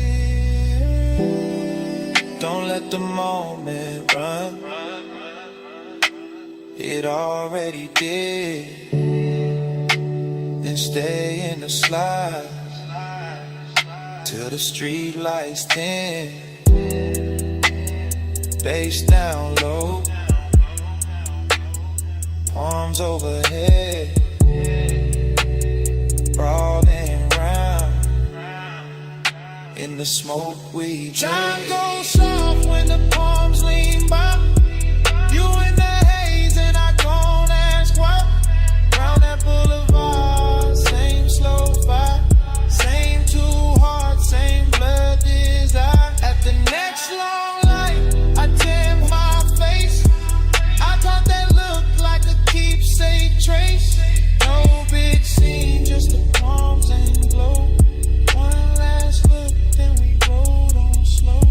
Don't let the moment run. It already did. Then stay in the slide till the street lights dim. Bass down low, arms overhead, crawling round in the smoke we Time goes soft when the palms lean by. You in the haze and I don't ask why. Round that boulevard, same slow vibe, same two hearts, same blood desire. At the next long light, I dim my face. I thought that looked like a keepsake trace. No big scene, just the palms and glow. One last look, then we rode on slow.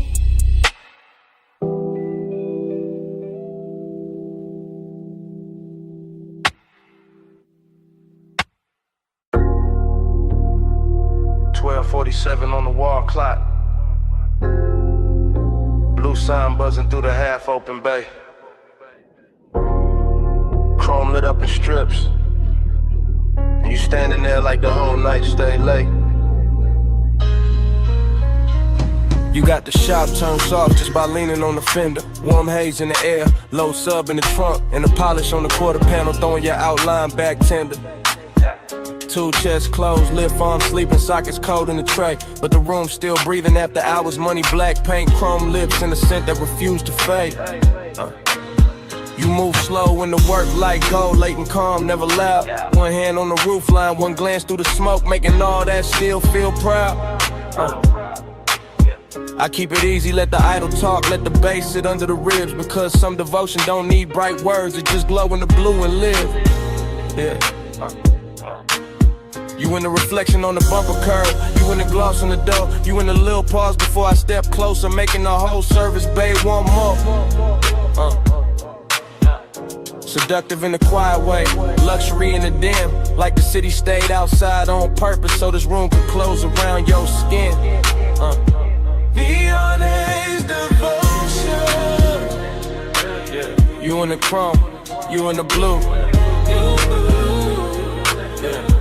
.47 on the wall clock. Blue sign buzzing through the half-open bay. Chrome lit up in strips. And you standing there like the whole night stay late. You got the shop turned soft just by leaning on the fender. Warm haze in the air, low sub in the trunk, and the polish on the quarter panel throwing your outline back tender. Two chests closed, lip arms sleeping, sockets cold in the tray. But the room still breathing after hours, money, black paint, chrome lips, and a scent that refused to fade. You move slow when the work light gold, late and calm, never loud. One hand on the roof line, one glance through the smoke, making all that still feel proud. I keep it easy, let the idle talk, let the bass sit under the ribs. Because some devotion don't need bright words, it just glow in the blue and live. Yeah. You in the reflection on the bumper curb, you in the gloss on the door, you in the little pause before I step closer, making the whole service, babe, one more. Seductive in a quiet way, luxury in the dim, like the city stayed outside on purpose so this room could close around your skin. Neon haze devotion. Yeah. You in the chrome, you in the blue. Yeah.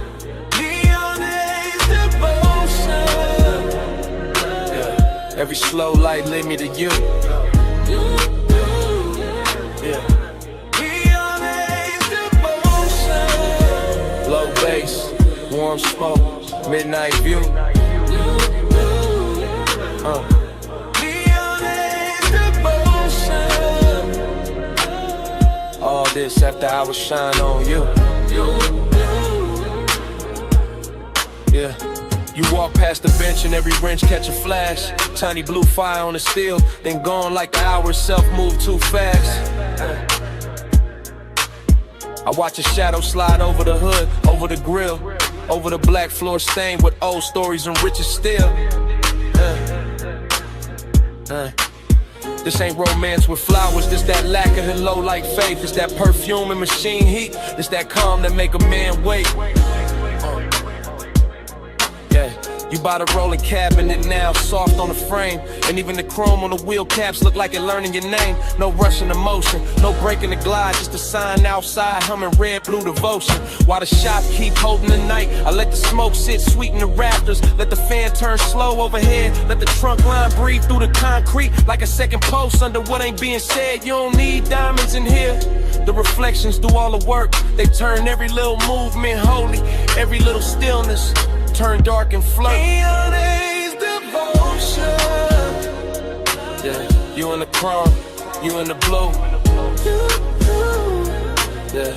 Every slow light led me to you. Yeah. Low bass, warm smoke, midnight view. All this after I was shine on you. Yeah. You walk past the bench and every wrench catch a flash. Tiny blue fire on the steel, then gone like the hour itself move too fast. I watch a shadow slide over the hood, over the grill, over the black floor stained with old stories and riches still. This ain't romance with flowers, this that lacquer and low like faith. It's that perfume and machine heat, it's that calm that make a man wait. You bought a rolling cabinet now, soft on the frame. And even the chrome on the wheel caps look like it learning your name. No rushing emotion, no breaking the glide, just a sign outside humming red blue devotion. While the shop keep holding the night, I let the smoke sit sweet in the rafters. Let the fan turn slow overhead, let the trunk line breathe through the concrete like a second post under what ain't being said. You don't need diamonds in here. The reflections do all the work, they turn every little movement holy, every little stillness turn dark and flirt. Neon haze devotion. Yeah, you in the chrome, you in the blue. Yeah.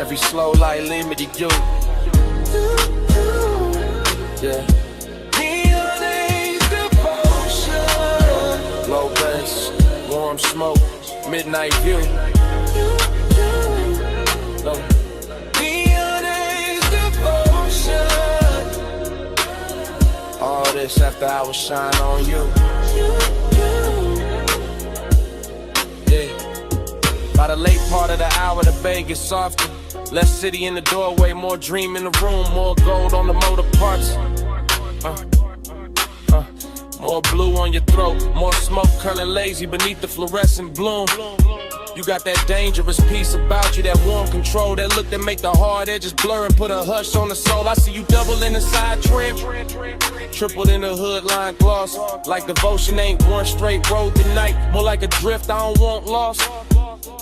Every slow light lead me to you. Yeah. Low bass, warm smoke, midnight view. Low. All this after I was shine on you. Yeah. By the late part of the hour, the bay gets softer. Less city in the doorway, more dream in the room, more gold on the motor parts. More blue on your throat, more smoke curling lazy beneath the fluorescent bloom. You got that dangerous piece about you, that warm control, that look that make the hard edges blur and put a hush on the soul. I see you double in the side trim, tripled in the hood line gloss. Like devotion ain't one straight road tonight, more like a drift I don't want lost.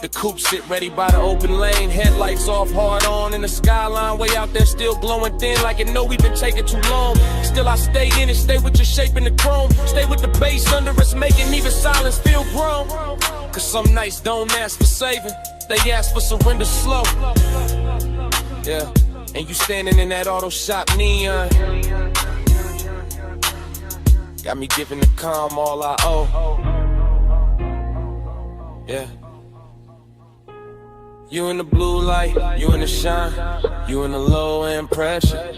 The coupe sit ready by the open lane, headlights off, hard on in the skyline, way out there still glowing thin like it know we've been taking too long. Still I stay in it, stay with your shape in the chrome, stay with the bass under us, making even silence feel grown. Cause some nights don't ask for saving, they ask for surrender slow. Yeah, and you standing in that auto shop neon, got me giving the calm all I owe. Yeah. You in the blue light, you in the shine, you in the low end pressure,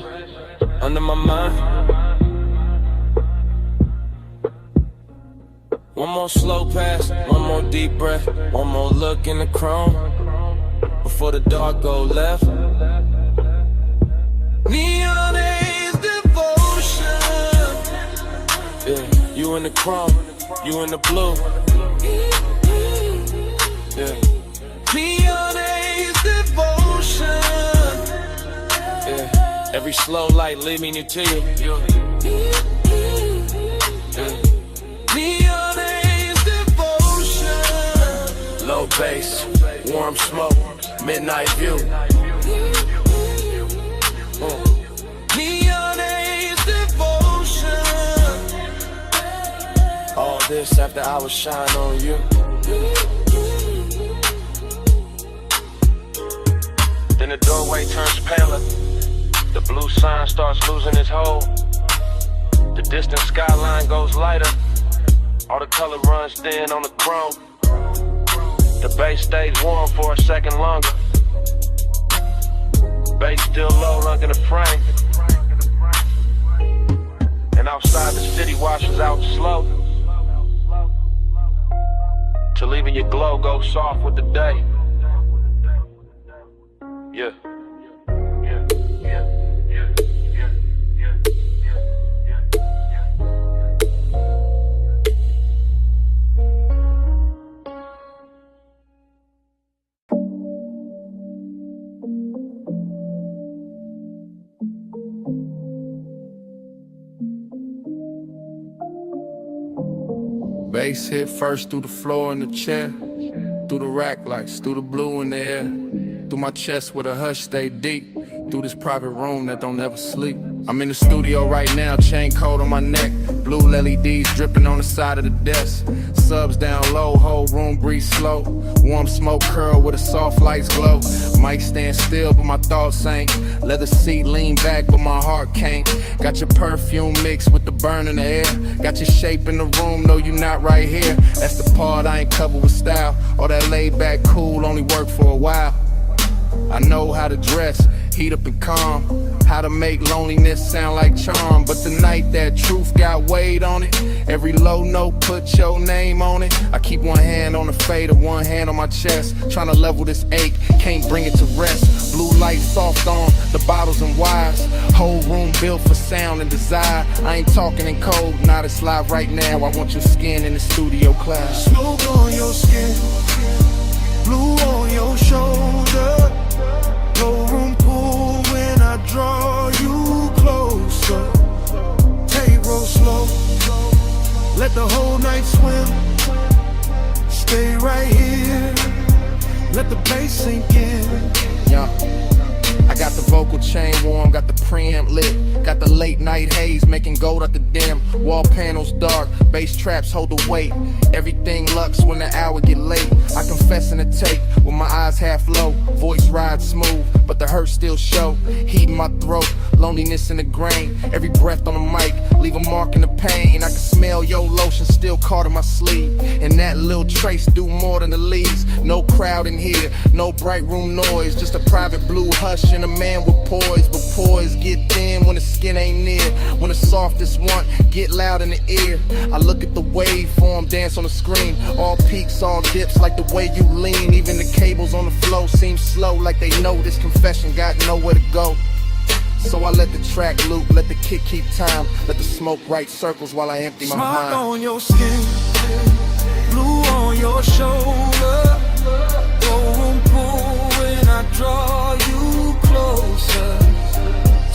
under my mind. One more slow pass, one more deep breath, one more look in the chrome, before the dark go left. Neon is devotion. Yeah, you in the chrome, you in the blue. Yeah. Neon is devotion. Yeah. Every slow light leading you to you. Yeah. Neon is devotion. Low bass, warm smoke, midnight view. Neon is devotion. All this after I was shine on you. Then the doorway turns paler, the blue sign starts losing its hold. The distant skyline goes lighter, all the color runs thin on the chrome. The bass stays warm for a second longer, bass still low under the frame. And outside the city washes out slow, till even your glow goes soft with the day. Yeah. Bass hit first through the floor in the chair, through the rack lights, through the blue in the air, through my chest where the hush stay deep, through this private room that don't ever sleep. I'm in the studio right now, chain cold on my neck, blue LEDs dripping on the side of the desk, subs down low, whole room breathe slow, warm smoke curl where the soft lights glow. Mic stand still but my thoughts ain't, leather seat lean back but my heart can't. Got your perfume mixed with the burn in the air, got your shape in the room, no you not right here. That's the part I ain't covered with style, all that laid back cool only work for a while. I know how to dress, heat up and calm, how to make loneliness sound like charm. But tonight that truth got weight on it, every low note put your name on it. I keep one hand on the fader, one hand on my chest, trying to level this ache, can't bring it to rest. Blue light soft on the bottles and wires, whole room built for sound and desire. I ain't talking in code, not it's live right now. I want your skin in the studio cloud. Smoke on your skin, blue on your shoulder. No room cool when I draw you closer. Take roll slow, let the whole night swim. Stay right here, let the bass sink in. Yeah. I got the vocal chain warm, got the preamp lit, got the late night haze making gold out the dim. Wall panels dark, bass traps hold the weight. Everything lux when the hour get late. I confess in the tape with my eyes half low, voice ride smooth, hurt still show. Heat in my throat, loneliness in the grain. Every breath on the mic, leave a mark in the pain. I can smell your lotion still caught in my sleeve. And that little trace do more than the leaves. No crowd in here, no bright room noise. Just a private blue hush and a man with poise. But poise get thin when the skin ain't near. When the softest one get loud in the ear. I look at the waveform dance on the screen. All peaks, all dips like the way you lean. Even the cables on the flow seem slow, like they know this confession got nowhere to go. So I let the track loop, let the kick keep time, let the smoke write circles while I empty my Smoke mind. on your skin, blue on your shoulder, golden pool when I draw you closer.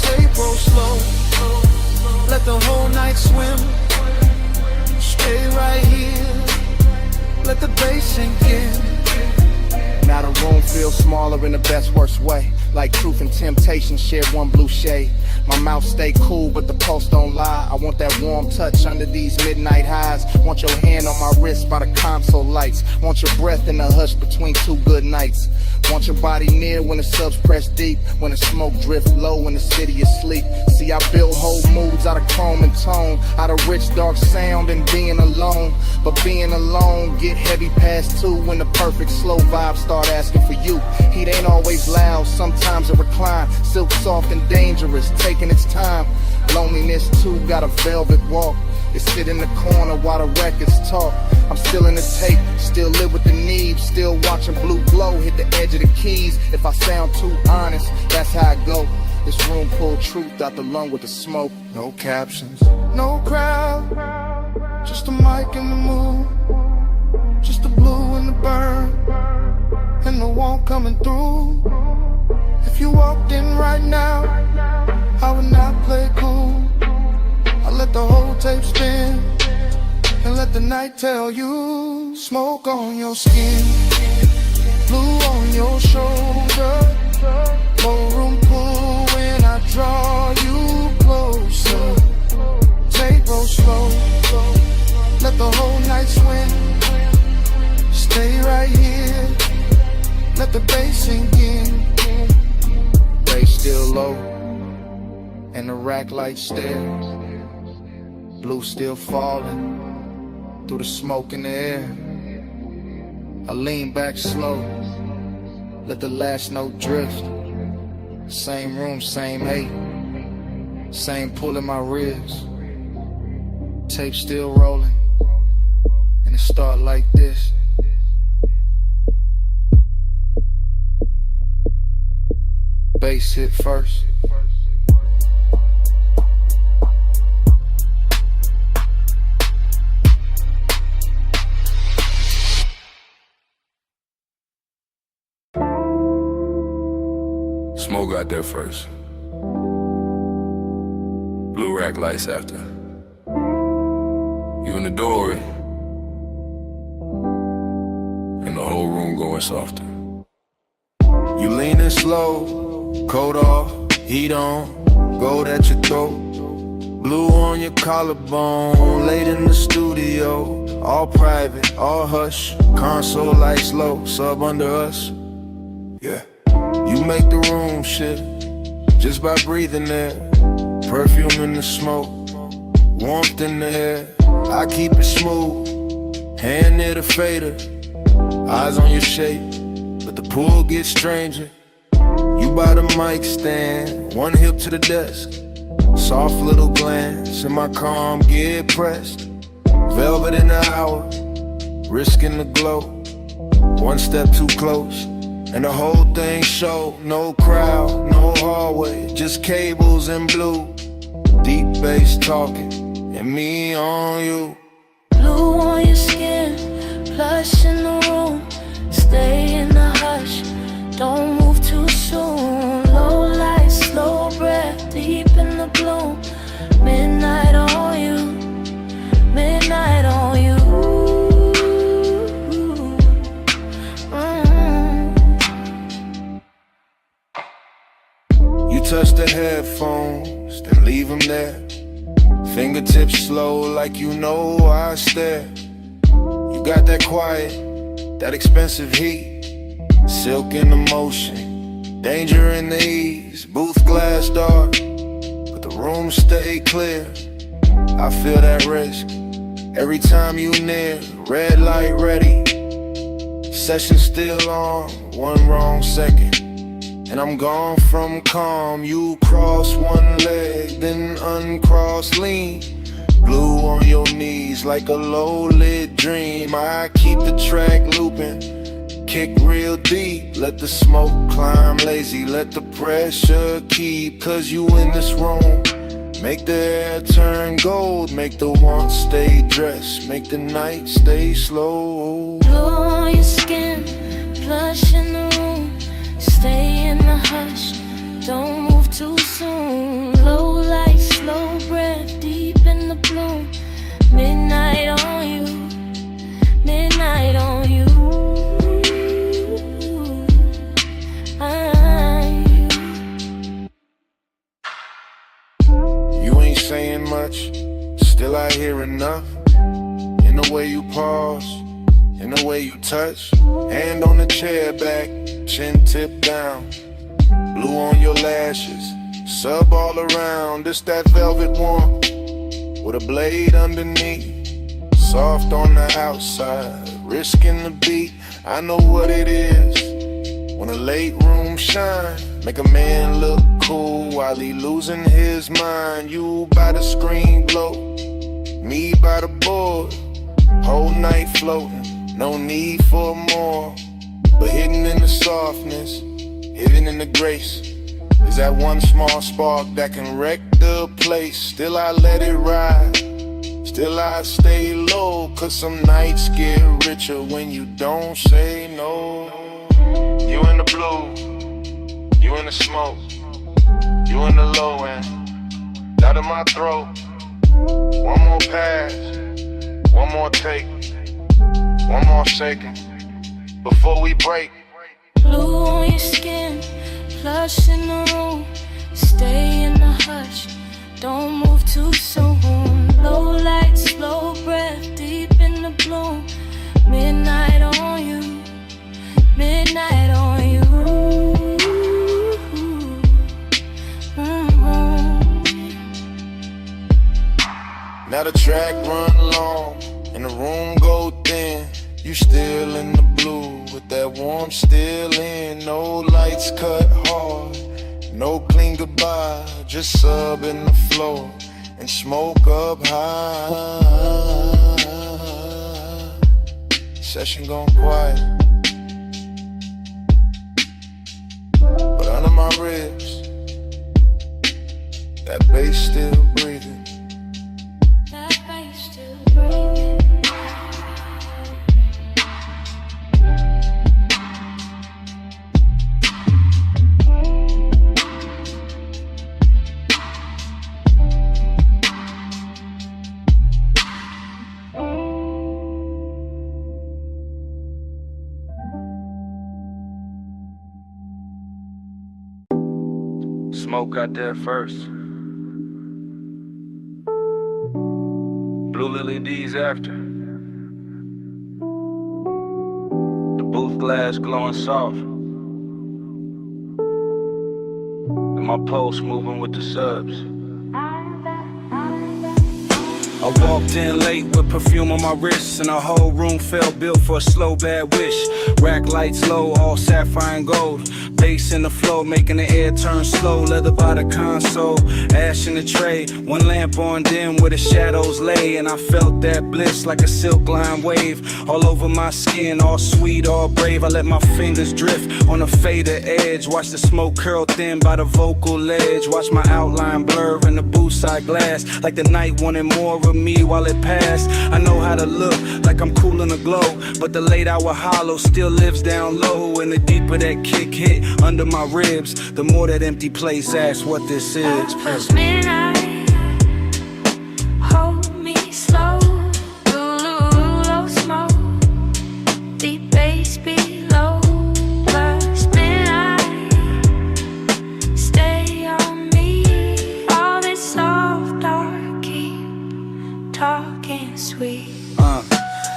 Take roll slow, let the whole night swim. Stay right here, let the bass sink in. Now the room feels smaller in the best worst way. Like truth and temptation share one blue shade. My mouth stay cool but the pulse don't lie. I want that warm touch under these midnight highs. Want your hand on my wrist by the console lights. Want your breath in the hush between two good nights. Want your body near when the subs press deep. When the smoke drift low when the city is asleep. See, I build whole moods out of chrome and tone. Out of rich dark sound and being alone. But being alone get heavy past 2 when the perfect slow vibes start asking for you. Heat ain't always loud, sometimes it recline. Silk soft and dangerous, taking its time. Loneliness too got a velvet walk. It sit in the corner while the records talk. I'm still in the tape, still live with the need. Still watching blue glow hit the edge of the keys. If I sound too honest, that's how I go. This room pull truth out the lung with the smoke. No captions, No crowd, just a mic and the moon. Just the blue and the burn, and the warmth coming through. If you walked in right now, I would not play cool. I let the whole tape spin, and let the night tell you. Smoke on your skin, blue on your shoulder, ballroom pool when I draw you closer. Take roll slow, let the whole night swim. Stay right here, let the bass sink in. bass still low, and the rack light stare. Blue still falling through the smoke in the air. I lean back slow, let the last note drift. Same room, same hate, same pull in my ribs. Tape still rolling, and it start like this. Bass hit first. Smoke got there first. Blue rack lights after. You in the doorway, and the whole room going softer. You leaning slow, coat off, heat on, gold at your throat. Blue on your collarbone, late in the studio. All private, all hush, console lights low, sub under us. Yeah. You make the room shift, just by breathing there. Perfume in the smoke, warmth in the air. I keep it smooth, hand near the fader. Eyes on your shape, but the pool gets stranger. You by the mic stand, one hip to the desk. Soft little glance, and my calm get pressed. Velvet in the hour, risking the glow. One step too close, and the whole thing show. No crowd, no hallway, just cables and blue. Deep bass talking, and me on you. Blue on your skin, plush in the room. Stay in the hush, don't move too soon. Low light, slow breath, deep in the gloom. Midnight on you, midnight on you. You touch the headphones, then leave them there. Fingertips slow like you know I stare. You got that quiet, that expensive heat. Silk in the motion, Danger in the east, booth glass dark, but the room stay clear. I feel that risk every time you near. Red light ready, session still on, one wrong second, and I'm gone from calm. You cross one leg, then uncross lean. Blue on your knees like a low-lit dream. I keep the track looping, kick real deep. Let the smoke climb lazy, let the pressure keep. Cause you in this room, make the air turn gold. Make the want stay dressed, make the night stay slow. Blue on your skin, plush in the room. Stay in the hush, don't move too soon. Low light, slow breath, deep in the bloom. Midnight on you, midnight on you. You ain't saying much, still I hear enough. In the way you pause, in the way you touch. Hand on the chair back, chin tip down. Blue on your lashes, sub all around. This that velvet warmth, with a blade underneath. Soft on the outside, risking the beat. I know what it is, when a late room shine. Make a man look cool while he losing his mind. You by the screen glow, me by the board. Whole night floating, no need for more. But hidden in the softness, hidden in the grace, is that one small spark that can wreck the place. Still I let it ride, still I stay low. Cause some nights get richer when you don't say no. You in the blue, you in the smoke, you in the low end, out of my throat. One more pass, one more take, one more second before we break. Blue on your skin, plush in the room. Stay in the hush, don't move too soon. Low light, slow breath, deep in the bloom. Midnight on you, midnight on you. Now the track run long and the room go thin. You still in the blue with that warmth still in. No lights cut hard, no clean goodbye. Just sub in the floor and smoke up high. Session gone quiet, but under my ribs, that bass still breathing. That bass still breathing. Smoke got there first. Blue Lily D's after. The booth glass glowing soft. And my pulse moving with the subs. I walked in late with perfume on my wrists, and the whole room felt built for a slow bad wish. Rack lights low, all sapphire and gold. Bass in the flow, making the air turn slow. Leather by the console, ash in the tray. One lamp on dim where the shadows lay, and I felt that bliss like a silk line wave all over my skin, all sweet, all brave. I let my fingers drift on a fader edge. Watch the smoke curl thin by the vocal ledge. Watch my outline blur in the booth side glass, like the night wanted more of me while it passed. I know how to look like I'm cool in the glow, but the late hour hollow still lives down low. And the deeper that kick hit under my ribs, the more that empty place asks what this is. Past midnight, hold me slow. Low smoke, deep bass below. Past midnight, stay on me. All this soft dark, keep talking sweet.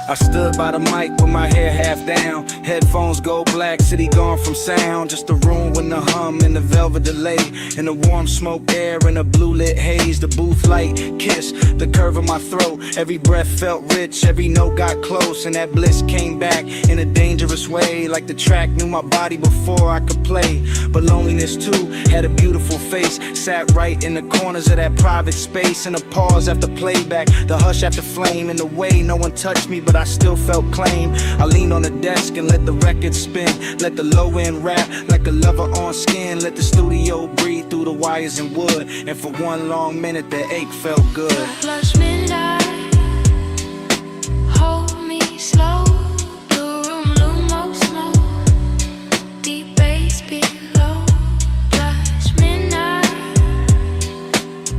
I stood by the mic with my hair half down. Headphones go black, city gone from sound. Just a room with the hum and the velvet delay. And the warm smoke air and a blue lit haze. The booth light kiss the curve of my throat. Every breath felt rich, every note got close. And that bliss came back in a dangerous way. Like the track knew my body before I could play. But loneliness too had a beautiful face. Sat right in the corners of that private space. And a pause after playback, the hush after flame. In the way no one touched me, but I still felt claim. I leaned on the desk and let the record spin. Let the low end rap like a lover on skin. Let the studio breathe through the wires and wood. And for one long minute the ache felt good. Flush midnight, hold me slow. The room Lumos smoke, deep bass below. Flush midnight,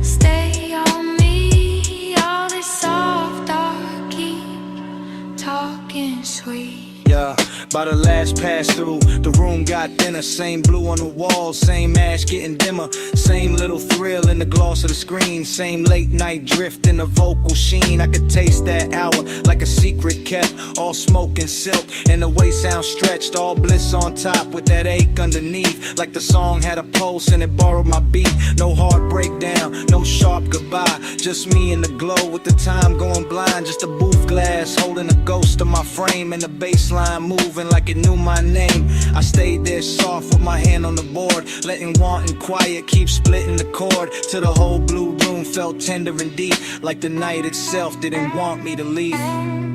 stay on me. All this soft dark, keep talking sweet. Yeah, by the last pass through, the room got thinner. Same blue on the wall, same ash getting dimmer. Same little thrill in the gloss of the screen. Same late night drift in the vocal sheen. I could taste that hour like a secret kept. All smoke and silk, and the way sound stretched. All bliss on top with that ache underneath. Like the song had a pulse and it borrowed my beat. No hard breakdown, no sharp goodbye. Just me in the glow with the time going blind. Just a booth glass holding a ghost of my frame. And the baseline moving like it knew my name. I stayed there soft with my hand on the board, letting want and quiet keep splitting the chord. Till the whole blue room felt tender and deep. Like the night itself didn't want me to leave.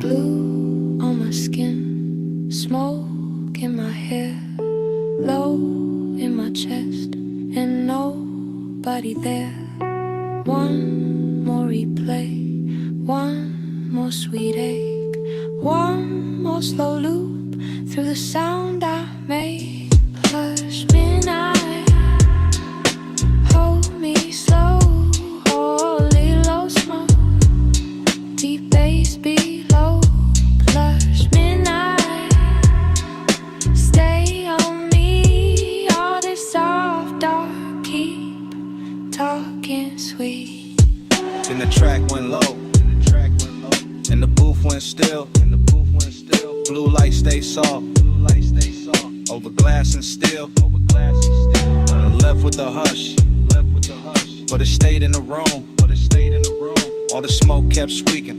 Blue on my skin, smoke in my hair, low in my chest, and nobody there. One more replay, one more sweet ache, one more slow loop through the sound I made. Flush midnight, hold me slow, holy low smoke, deep bass below. Flush midnight, stay on me. All this soft dark, keep talking sweet. Then the track went low, and the booth went still. Blue light stay soft, over glass and steel. Left with the hush, but it stayed in the room. All the smoke kept squeaking,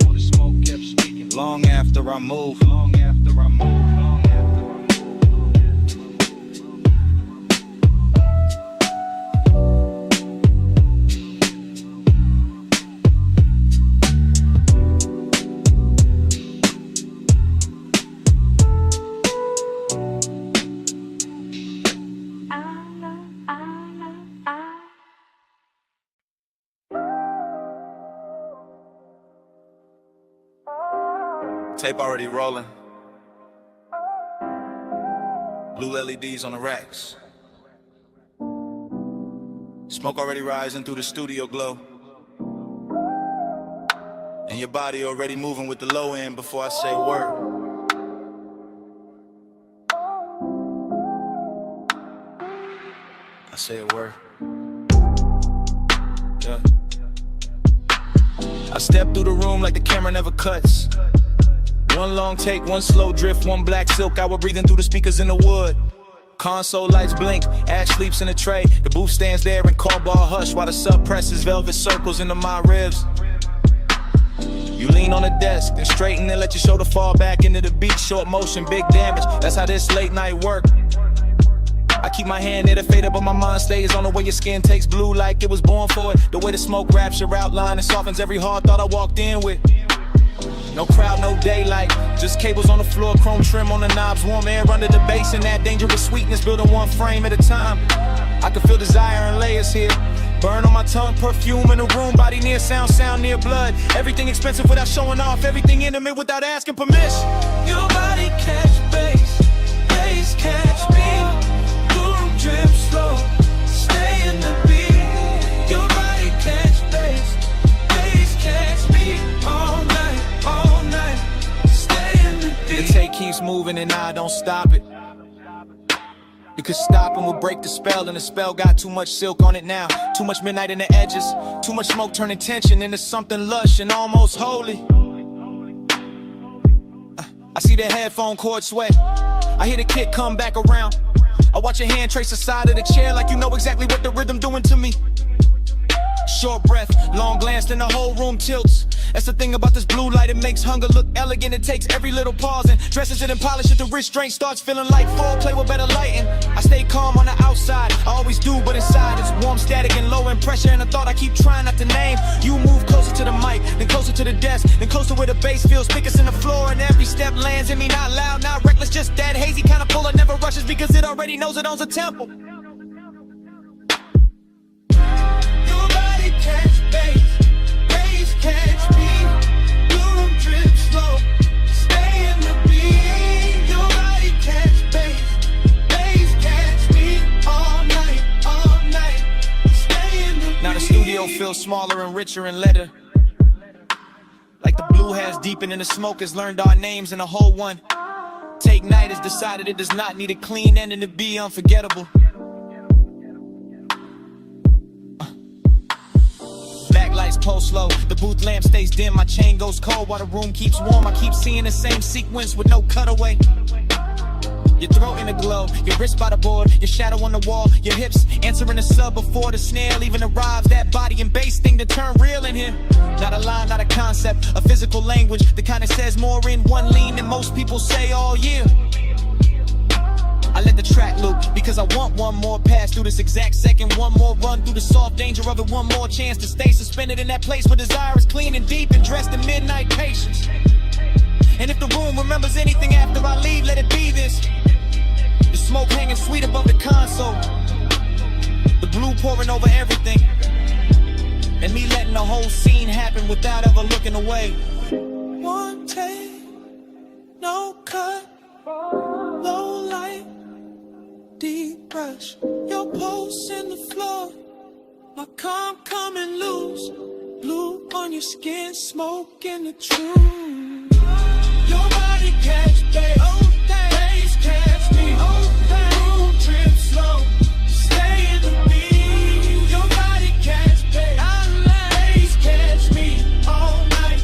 long after I moved. Tape already rolling. Blue LEDs on the racks. Smoke already rising through the studio glow. And your body already moving with the low end before I say a word. I say a word. Yeah. I step through the room like the camera never cuts. One long take, one slow drift, one black silk hour breathing through the speakers in the wood. Console lights blink, Ash sleeps in a tray. The booth stands there in call ball hush while the sub presses velvet circles into my ribs. You lean on the desk, then straighten and let your shoulder fall back into the beat. Short motion, big damage, that's how this late night work. I keep my hand near the fader, but my mind stays on the way your skin takes blue like it was born for it. The way the smoke wraps your outline and softens every hard thought I walked in with. No crowd, no daylight, just cables on the floor, chrome trim on the knobs, warm air under the bass, and that dangerous sweetness building one frame at a time. I can feel desire in layers here. Burn on my tongue, perfume in the room, body near sound, sound near blood. Everything expensive without showing off, everything intimate without asking permission. Your body catch bass, bass catch me. Room drip slow, stay in the beat. Your body catch bass, bass catch me. All night, stay in the beat. The tape keeps moving and I don't stop it. Because stopping will break the spell, and the spell got too much silk on it now. Too much midnight in the edges, too much smoke turning tension into something lush and almost holy. see the headphone cord sway. I hear the kick come back around. I watch your hand trace the side of the chair like you know exactly what the rhythm doing to me. Short breath, long glance, then the whole room tilts. That's the thing about this blue light, it makes hunger look elegant. It takes every little pause and dresses it and polishes the restraint. Starts feeling like foreplay with better lighting. I stay calm on the outside, I always do, but inside it's warm, static, and low in pressure. And a thought I keep trying not to name. You move closer to the mic, then closer to the desk, then closer where the bass feels thickest in the floor. And every step lands in me, not loud, not reckless, just that hazy kind of pull. It never rushes because it already knows it owns a tempo. Catch bass catch me. Room drip slow, stay in the beat. Your body catch bass catch me. All night, stay in the beat. Now the studio feels smaller and richer and letter. Like the blue has deepened and the smoke has learned our names and a whole one. Take Night has decided it does not need a clean ending to be unforgettable. Backlights pulse slow, the booth lamp stays dim, my chain goes cold while the room keeps warm. I keep seeing the same sequence with no cutaway. Your throat in a glow, your wrist by the board, your shadow on the wall, your hips answering the sub before the snail even arrives. That body and bass thing to turn real in here. Not a line, not a concept, a physical language that kind of says more in one lean than most people say all year. I let the track loop because I want one more pass through this exact second, one more run through the soft danger of it, one more chance to stay suspended in that place where desire is clean and deep and dressed in midnight patience. And if the room remembers anything after I leave, let it be this. The smoke hanging sweet above the console, the blue pouring over everything, and me letting the whole scene happen without ever looking away. One take, no cut, low light, deep brush. Your pulse in the floor, my calm coming loose. Blue on your skin, smoke in the truth. Your body catch bass catch me. Room trip slow, stay in the beat. Your body catch bass catch me. All night,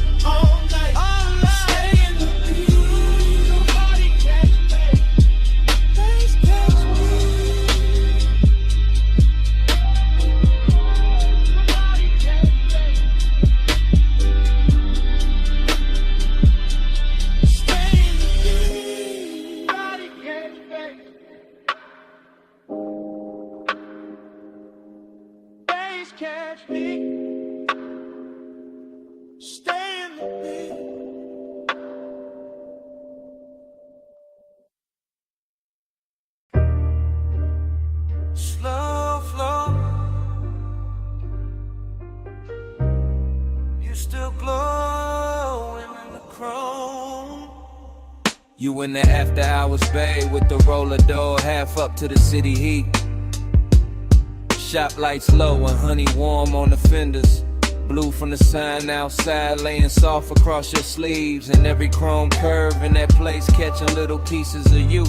stay in the beat. Your body catch bass catch me. Catch me, stay in the beat. Slow flow, you still glowing in the chrome. You in the after hours bay with the roller door half up to the city heat. Shop lights low and honey warm on the fenders. Blue from the sign outside laying soft across your sleeves. And every chrome curve in that place catching little pieces of you.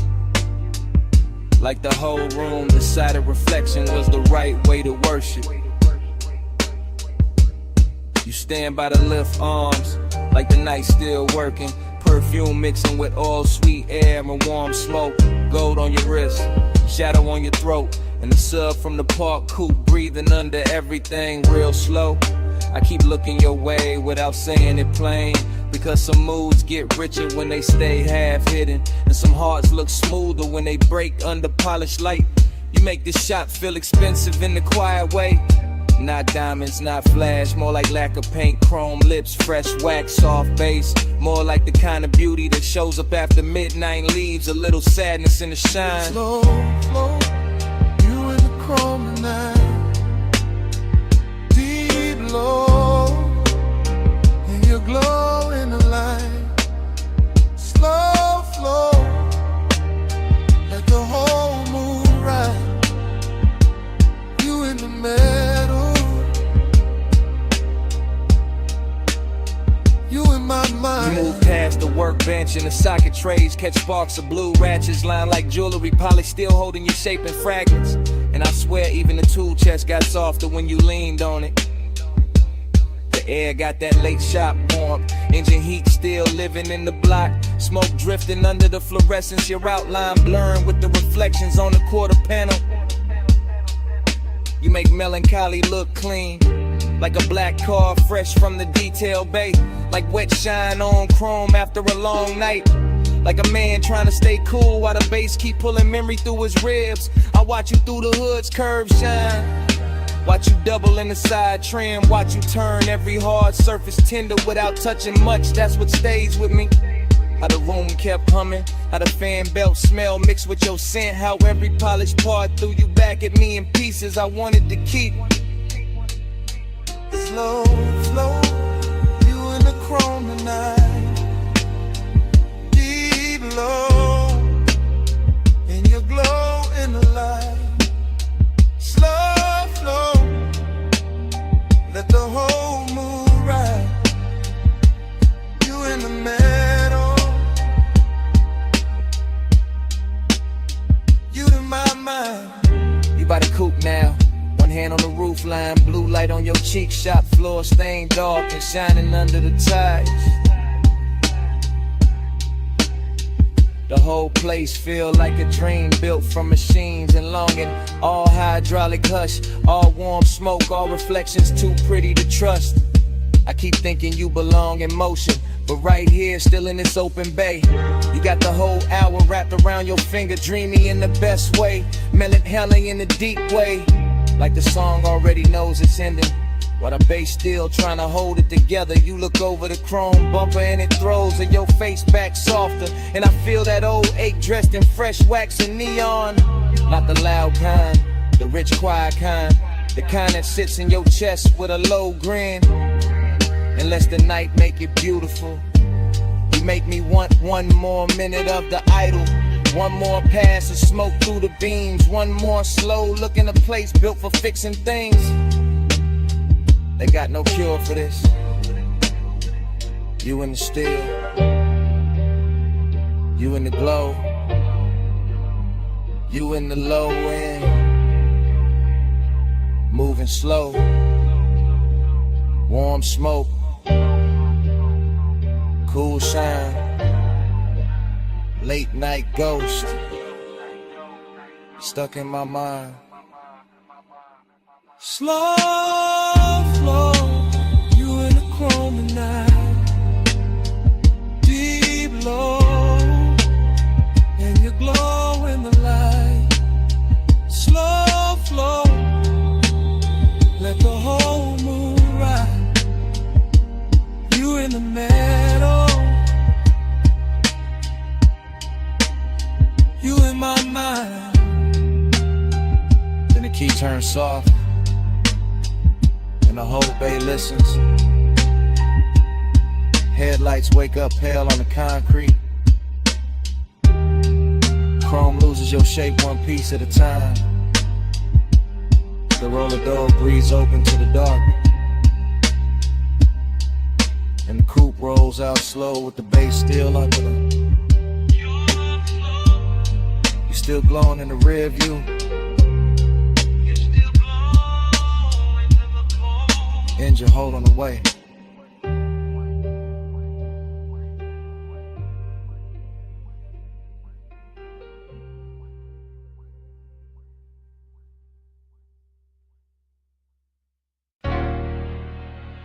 Like the whole room decided reflection was the right way to worship. You stand by the lift arms like the night still working. Perfume mixing with all sweet air and warm smoke. Gold on your wrist, shadow on your throat. And the sub from the park coupe breathing under everything real slow. I keep looking your way without saying it plain, because some moods get richer when they stay half hidden, and some hearts look smoother when they break under polished light. You make this shop feel expensive in the quiet way. Not diamonds, not flash, more like lack of paint, chrome lips, fresh wax, soft bass. More like the kind of beauty that shows up after midnight, leaves a little sadness in the shine. Slow flow, you in the chrome tonight. Deep low, and your glow in the light. Slow flow, let the whole moon ride. You in the middle, you in my mind. You move past the workbench and the socket trays, catch sparks of blue ratchets lined like jewelry, polished still holding your shape in fragments. And I swear even the tool chest got softer when you leaned on it. The air got that late shop warm warmth. Engine heat still living in the block. Smoke drifting under the fluorescence. Your outline blurring with the reflections on the quarter panel. You make melancholy look clean, like a black car fresh from the detail bay. Like wet shine on chrome after a long night. Like a man trying to stay cool while the bass keep pulling memory through his ribs. I watch you through the hood's curves shine. Watch you double in the side trim. Watch you turn every hard surface tender without touching much. That's what stays with me. How the room kept humming, how the fan belt smell mixed with your scent. How every polished part threw you back at me in pieces I wanted to keep. Slow, slow, you in the chrome tonight. Deep low, and you glow in the light. Slow, slow, let the whole mood ride. You in the meadow, you in my mind. You by the coupe now. One hand on the roof line, blue light on your cheek, shop floor stained dark and shining under the tides. The whole place feel like a dream built from machines and longing. All hydraulic hush, all warm smoke, all reflections too pretty to trust. I keep thinking you belong in motion, but right here, still in this open bay. You got the whole hour wrapped around your finger, dreamy in the best way, melancholy in the deep way. Like the song already knows it's ending, while the bass still trying to hold it together. You look over the chrome bumper and it throws your face back softer. And I feel that old ache dressed in fresh wax and neon. Not the loud kind, the rich quiet kind, the kind that sits in your chest with a low grin. Unless the night make it beautiful, you make me want one more minute of the idol. One more pass of smoke through the beams. One more slow look in a place built for fixing things. They got no cure for this. You in the still, you in the glow, you in the low end, moving slow, warm smoke, cool shine, late night ghost, stuck in my mind. Slow flow, you in the chrome tonight. Deep low, and you glow in the light. Slow flow, let the whole moon ride. You in the meadow, you in my mind. Then the key turns soft, and the whole bay listens. Headlights wake up pale on the concrete. Chrome loses your shape one piece at a time. The roller door breathes open to the dark, and the coupe rolls out slow with the bass still under them. You still glowing in the rear view. Engine hold on the way.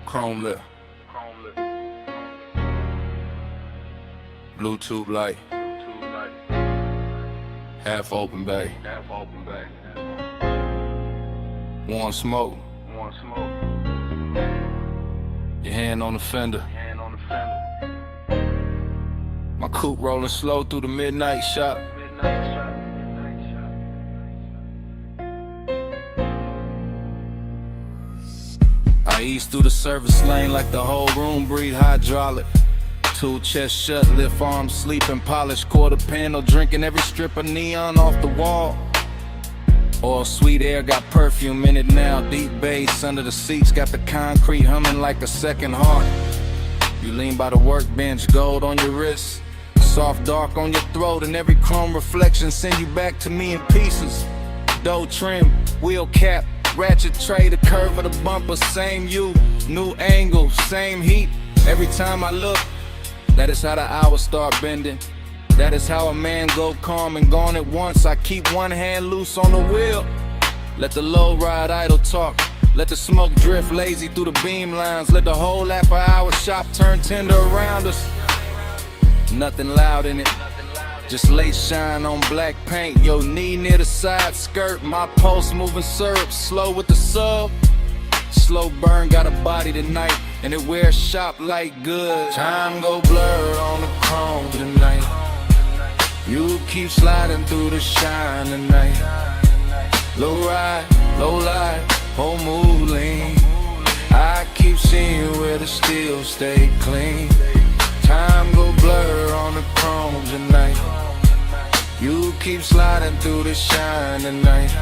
Chrome lit. Bluetooth light. Half open bay. Warm smoke. Your hand on the fender. My coupe rolling slow through the midnight shop. I ease through the service lane like the whole room breathe hydraulic. Two chest shut, lift arms, sleeping, polished quarter panel, drinking every strip of neon off the wall. All sweet air got perfume in it now. Deep bass under the seats got the concrete humming like a second heart. You lean by the workbench, gold on your wrist, soft dark on your throat, and every chrome reflection send you back to me in pieces. Dough trim, wheel cap, ratchet tray, the curve of the bumper, same you, new angle, same heat. Every time I look, that is how the hours start bending. That is how a man go calm and gone at once. I keep one hand loose on the wheel. Let the low ride idle talk. Let the smoke drift lazy through the beam lines. Let the whole after hour shop turn tender around us. Nothing loud in it, just late shine on black paint. Your knee near the side skirt. My pulse moving syrup, slow with the sub. Slow burn, got a body tonight, and it wears shop like good. Time go blur on the chrome tonight. You keep sliding through the shine tonight. Low ride, low light, whole mood lean. I keep seeing where the steel stay clean. Time go blur on the chrome tonight. You keep sliding through the shine tonight.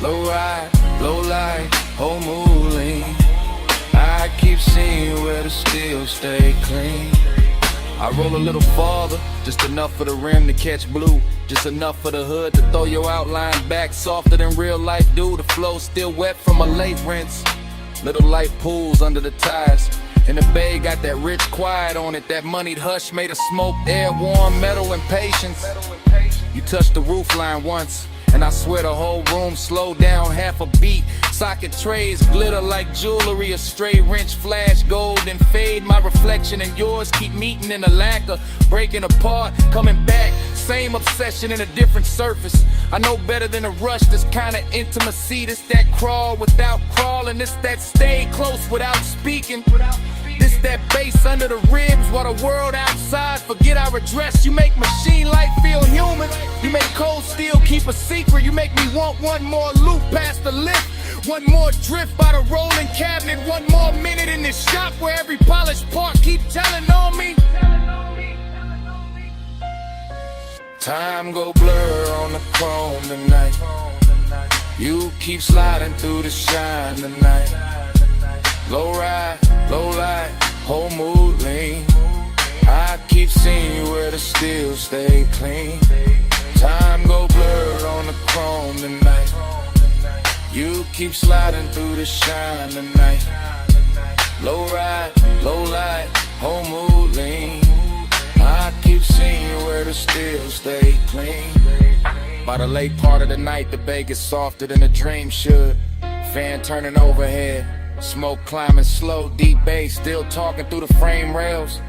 Low ride, low light, whole mood lean. I keep seeing where the steel stay clean. I roll a little farther, just enough for the rim to catch blue. Just enough for the hood to throw your outline back softer than real life do. The flow still wet from a late rinse. Little light pools under the tires. And the bay got that rich quiet on it. That moneyed hush made of smoke, air, warm metal and patience. You touched the roof line once, and I swear the whole room slowed down half a beat. Socket trays glitter like jewelry. A stray wrench flash gold and fade. My reflection and yours keep meeting in a lacquer, breaking apart, coming back. Same obsession in a different surface. I know better than a rush, this kind of intimacy. This that crawl without crawling. This that stay close without speaking. This that bass under the ribs while the world outside forget our address. You make machine life feel human. You make cold steel keep a secret. You make me want one more loop past the lift. One more drift by the rolling cabinet. One more minute in this shop where every polished part keep telling on me. Time go blur on the chrome tonight. You keep sliding through the shine tonight. Low ride, low light, whole mood lean. I keep seeing where the steel stay clean. Time go blur on the chrome tonight. You keep sliding through the shine tonight. Low ride, low light, whole mood lean. I keep seeing where the steel stay clean. By the late part of the night, the bay gets softer than a dream should. Fan turning overhead, smoke climbing slow, deep bass still talking through the frame rails.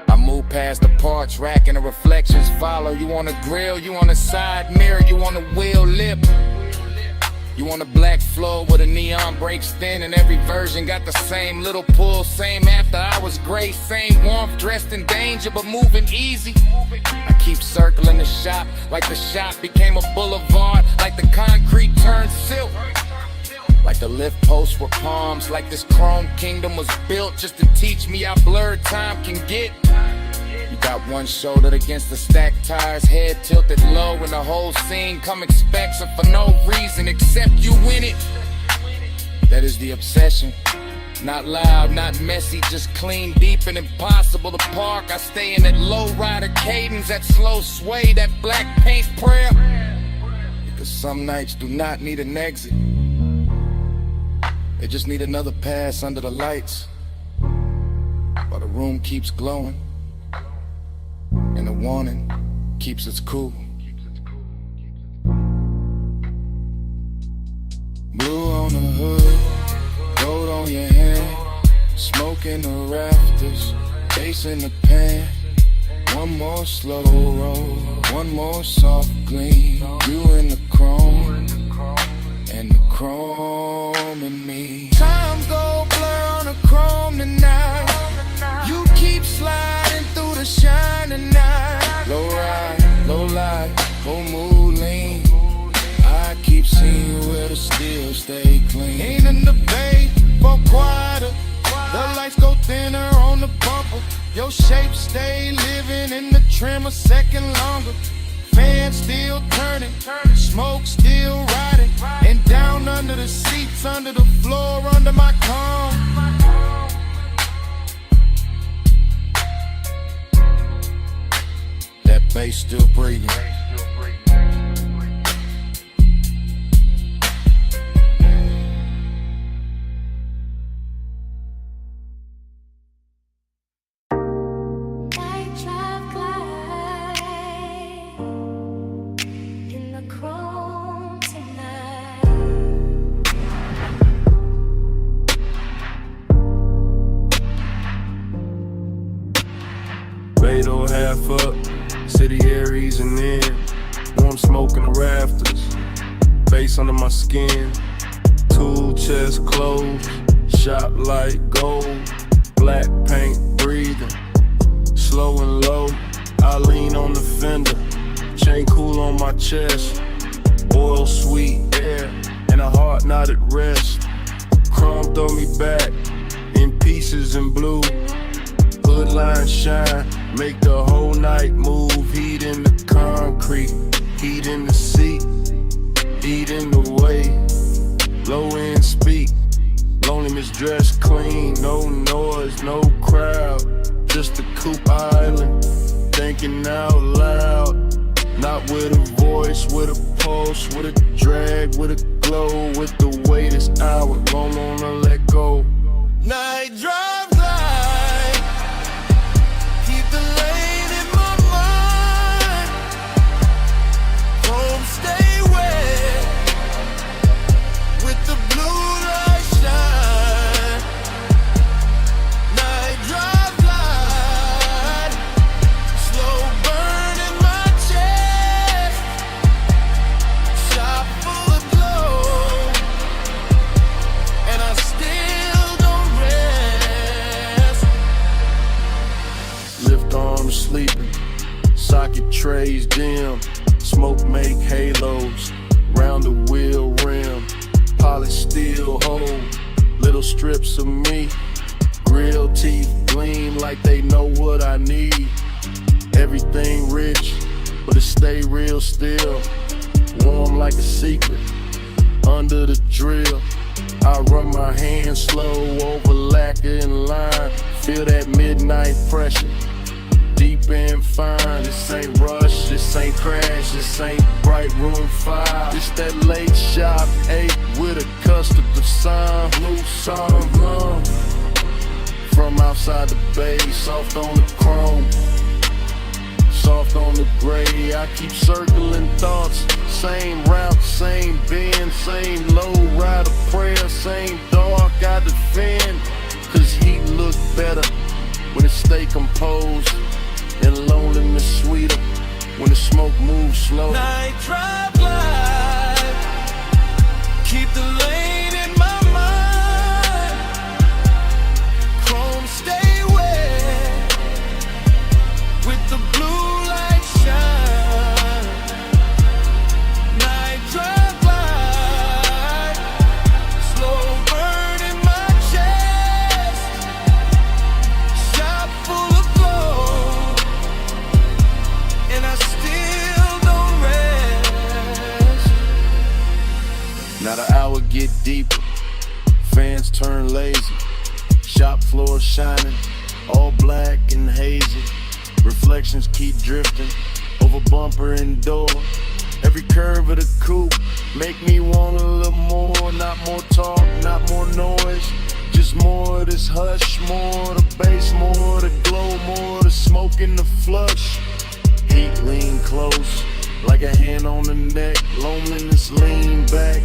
I move past the parts rack and the reflections follow. You on the grill, you on the side mirror, you on the wheel lip. You on the black floor where the neon breaks thin, and every version got the same little pull, same after hours grace, same warmth, dressed in danger but moving easy. I keep circling the shop like the shop became a boulevard, like the concrete turned silk, like the lift posts were palms, like this chrome kingdom was built just to teach me how blurred time can get. You got one shoulder against the stacked tires, head tilted low, and the whole scene come expects it for no reason except you win it. That is the obsession. Not loud, not messy, just clean, deep, and impossible to park. I stay in that low rider cadence, that slow sway, that black paint prayer. Because some nights do not need an exit. They just need another pass under the lights while the room keeps glowing. And the warning keeps us cool. Blue on the hood, gold on your hand, smoke in the rafters, bass in the pan. One more slow roll, one more soft gleam. You in the chrome, and the chrome in me. Time go blur on the chrome tonight. You keep sliding through the shine tonight. Low ride, low light, whole mood lean. I keep seeing where the steel stay clean. Ain't in the bay, but quieter. The lights go thinner on the bumper. Your shape stay living in the trim a second longer. Fan still turning, smoke still riding. And down under the seats, under the floor, under my comb. That bass still breathing. half up. City air easing in. Warm smoke in the rafters. Face under my skin. Tool chest closed. Shop like gold. Black paint breathing. Slow and low. I lean on the fender. Chain cool on my chest. Oil sweet air. And a heart not at rest. Chrome throw me back. In pieces in blue. Hood line shine. Make the whole night move. Heat in the concrete. Heat in the seat. Heat in the way. Low end speak. Loneliness dressed clean. No noise, no crowd. Just a coupe island. Thinking out loud. Not with a voice, with a pulse, with a drag, with a glow. With the weight this hour, don't wanna let go. Night drive glide. Keep the lane in my mind. Home stay wet. With the blue light shine. Night drive glide. Slow burn in my chest. Shop full of glow. And I still don't rest. Lift arms sleeping, socket trays dim. Smoke make halos, round the wheel rim. Polished steel hold, little strips of me. Grill teeth gleam like they know what I need. Everything rich, but it stay real still. Warm like a secret, under the drill. I run my hands slow over lacquer and line. Feel that midnight pressure, deep and fine. This ain't rush, this ain't crash, this ain't bright room 5. It's that late shop 8 with a custard of sign. Blue sun blum. From outside the bay, soft on the chrome. Soft on the gray, I keep circling thoughts. Same route, same bend, same low rider prayer, same dark I defend. Cause heat look better when it stay composed. And loneliness sweeter when the smoke moves slow. Night drive glide. Keep the lane in my mind. Chrome stay wet. With the blue light shine. Night drive glide. Slow burn in my chest. Shop full of glow. And I still don't rest. Now the hour get deeper, fans turn lazy. Shop floor shining, all black and hazy. Reflections keep drifting over bumper and door. Every curve of the coupe make me want a little more. Not more talk, not more noise. Just more of this hush, more of the bass, more of the glow, more of the smoke in the flush. Heat lean close, like a hand on the neck. Loneliness lean back,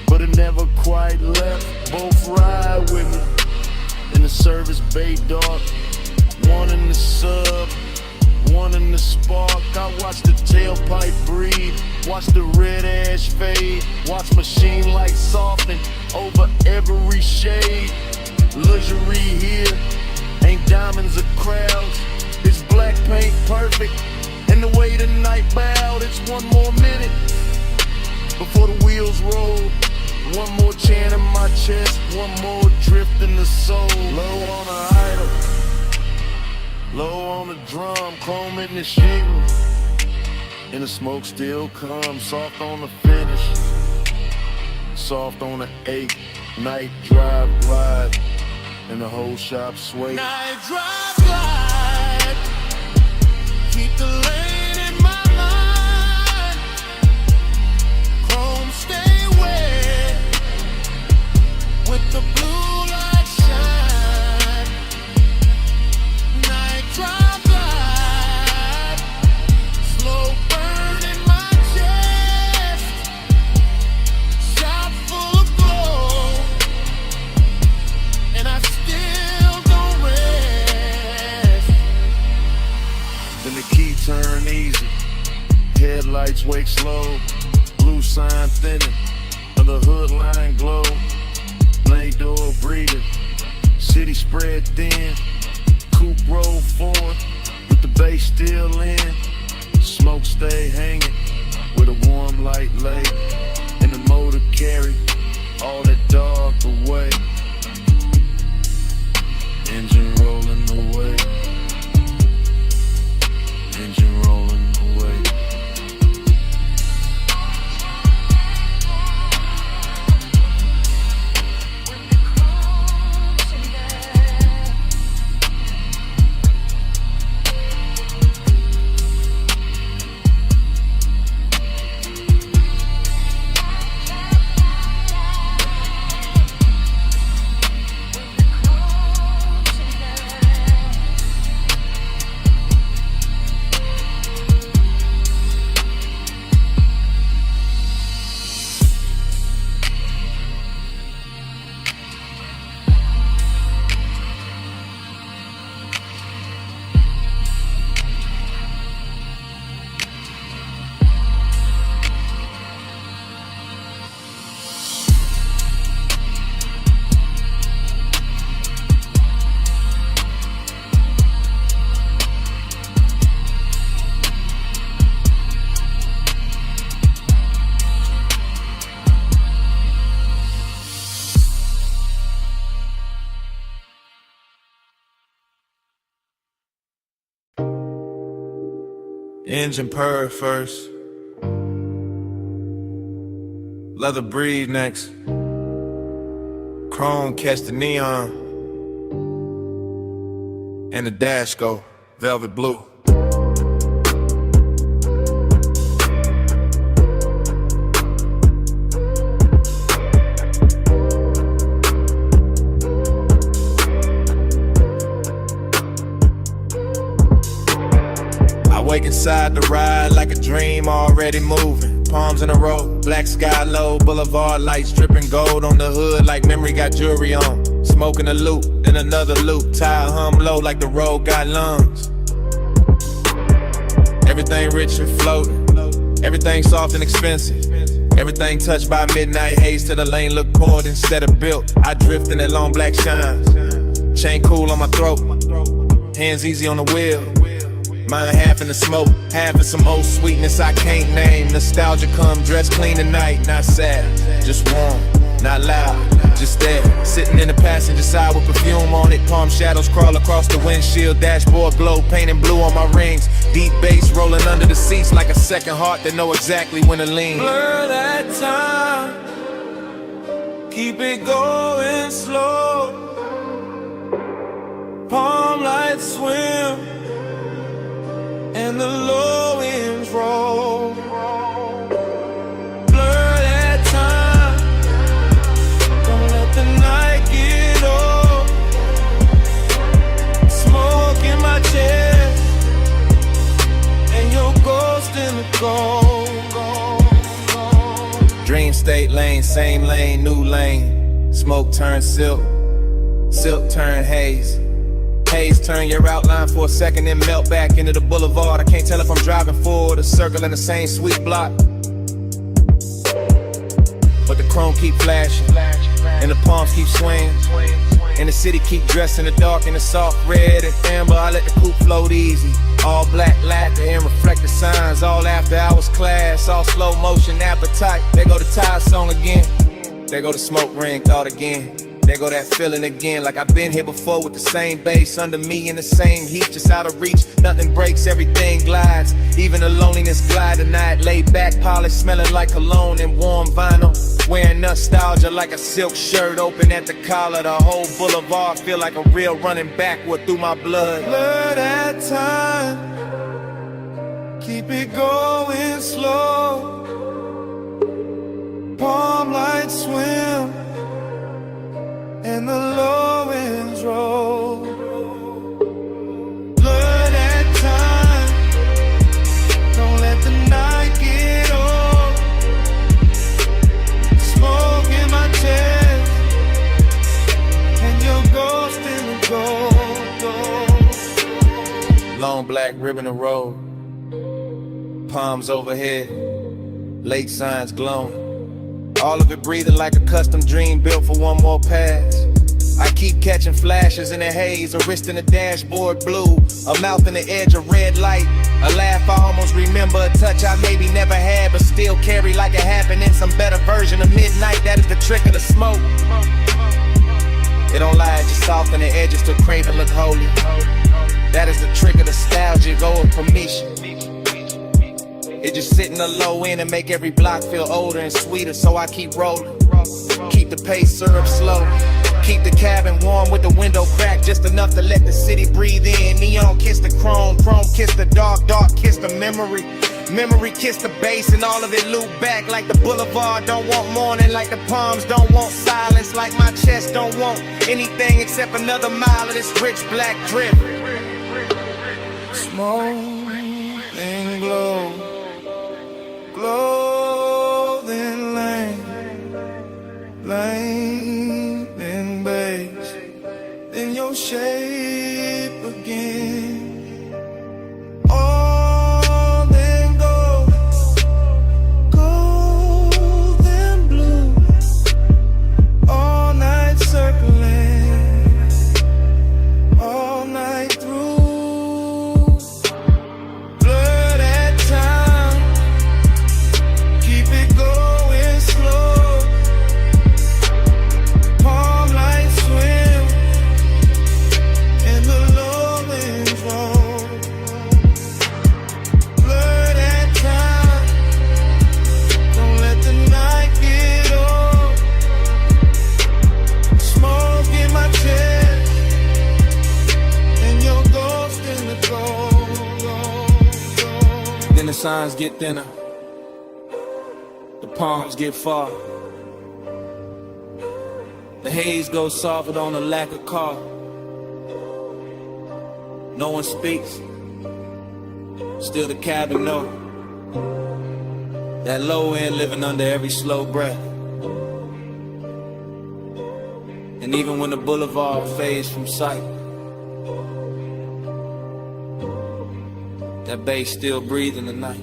but it never quite left. Both ride with me in the service bay dark. One in the sub, one in the spark. I watch the tailpipe breathe, watch the red ash fade. Watch machine lights soften over every shade. Luxury here, ain't diamonds or crowds. It's black paint perfect, and the way the night bowed. It's one more minute before the wheels roll. One more chant in my chest, one more drift in the soul. Low on the idol, low on the drum, chrome in the shingle. And the smoke still comes, soft on the finish, soft on the 8. Night drive glide, and the whole shop sway. Night drive glide. Keep the lane in my mind. Chrome stay wet. With the blue light shine. Night drive glide. Slow burn in my chest. Shop full of glow. And I still don't rest. sign thinning of the hood line glow. Blade door breathing, city spread thin. Coupe roll forward with the bass still in. Smoke stay hanging with a warm light lay. And the motor carry all that dark away. Engine rolling away. Engine rolling away. Engine purr first, leather breathe next, chrome catch the neon, and the dash go velvet blue. Wake inside the ride like a dream already moving. Palms in a row, black sky low, boulevard lights dripping gold on the hood like memory got jewelry on. Smoking a loop, then another loop, tire hum low like the road got lungs. Everything rich and floating, everything soft and expensive. Everything touched by midnight haze till the lane look poured instead of built. I drift in that long black shine, chain cool on my throat, hands easy on the wheel. Mine half in the smoke, half in some old sweetness I can't name. Nostalgia come dressed clean tonight, not sad, just warm, not loud, just there. Sitting in the passenger side with perfume on it. Palm shadows crawl across the windshield. Dashboard glow, painting blue on my rings. Deep bass rolling under the seats like a second heart that know exactly when to lean. Blur that time, keep it going slow. Palm lights swim and the low winds roll. Blur that time, don't let the night get old. Smoke in my chest, and your ghost in the gold. Dream state lane, same lane, new lane. Smoke turn silk, silk turn haze. Haze turn your outline for a second, then melt back into the boulevard. I can't tell if I'm driving forward or circling the same sweet block. But the chrome keep flashing, and the palms keep swinging, and the city keep dressed in the dark in the soft red and amber. I let the coupe float easy. All black lacquer and reflective signs. All after hours class, all slow motion appetite. There go the tire song again. There go the smoke ring thought again. There go that feeling again, like I've been here before with the same bass under me in the same heat, just out of reach. Nothing breaks, everything glides. Even the loneliness glide tonight. Laid back, polished, smelling like cologne and warm vinyl. Wearing nostalgia like a silk shirt open at the collar. The whole boulevard feel like a real running backward through my blood. Blur that time, keep it going slow. Palm lights swim and the low winds roll. Blur that time, don't let the night get old. Smoke in my chest, and your ghost in the gold. Long black ribbon of road, palms overhead. lake signs glowing. All of it breathing like a custom dream built for one more pass. I keep catching flashes in the haze, a wrist in the dashboard blue, a mouth in the edge of red light, a laugh I almost remember, a touch I maybe never had but still carry like it happened in some better version of midnight. That is the trick of the smoke. It don't lie, it just soften the edges to crave and look holy. That is the trick of nostalgia, go of permission. It just sit in the low end and make every block feel older and sweeter, so I keep rolling. Keep the pace syrup slow. Keep the cabin warm with the window cracked just enough to let the city breathe in. Neon kiss the chrome, chrome kiss the dark, dark kiss the memory. Memory kiss the bass and all of it loop back like the boulevard don't want morning, like the palms don't want silence, like my chest don't want anything except another mile of this rich black drip. Smoke and glow, clothing lane and base, in your shape again. All in gold, gold and blue, all night circling, all night through. Blur that time, keep it going slow. Palm light swim in the lowlands road. Blur that time, don't let the night get old. Smoke in my chest, and your ghost in the cold. Then the signs get thinner, the palms get far. The haze goes softer on the lack of car. No one speaks, still the cabin know. That low end living under every slow breath. And even when the boulevard fades from sight, that bass still breathing the night.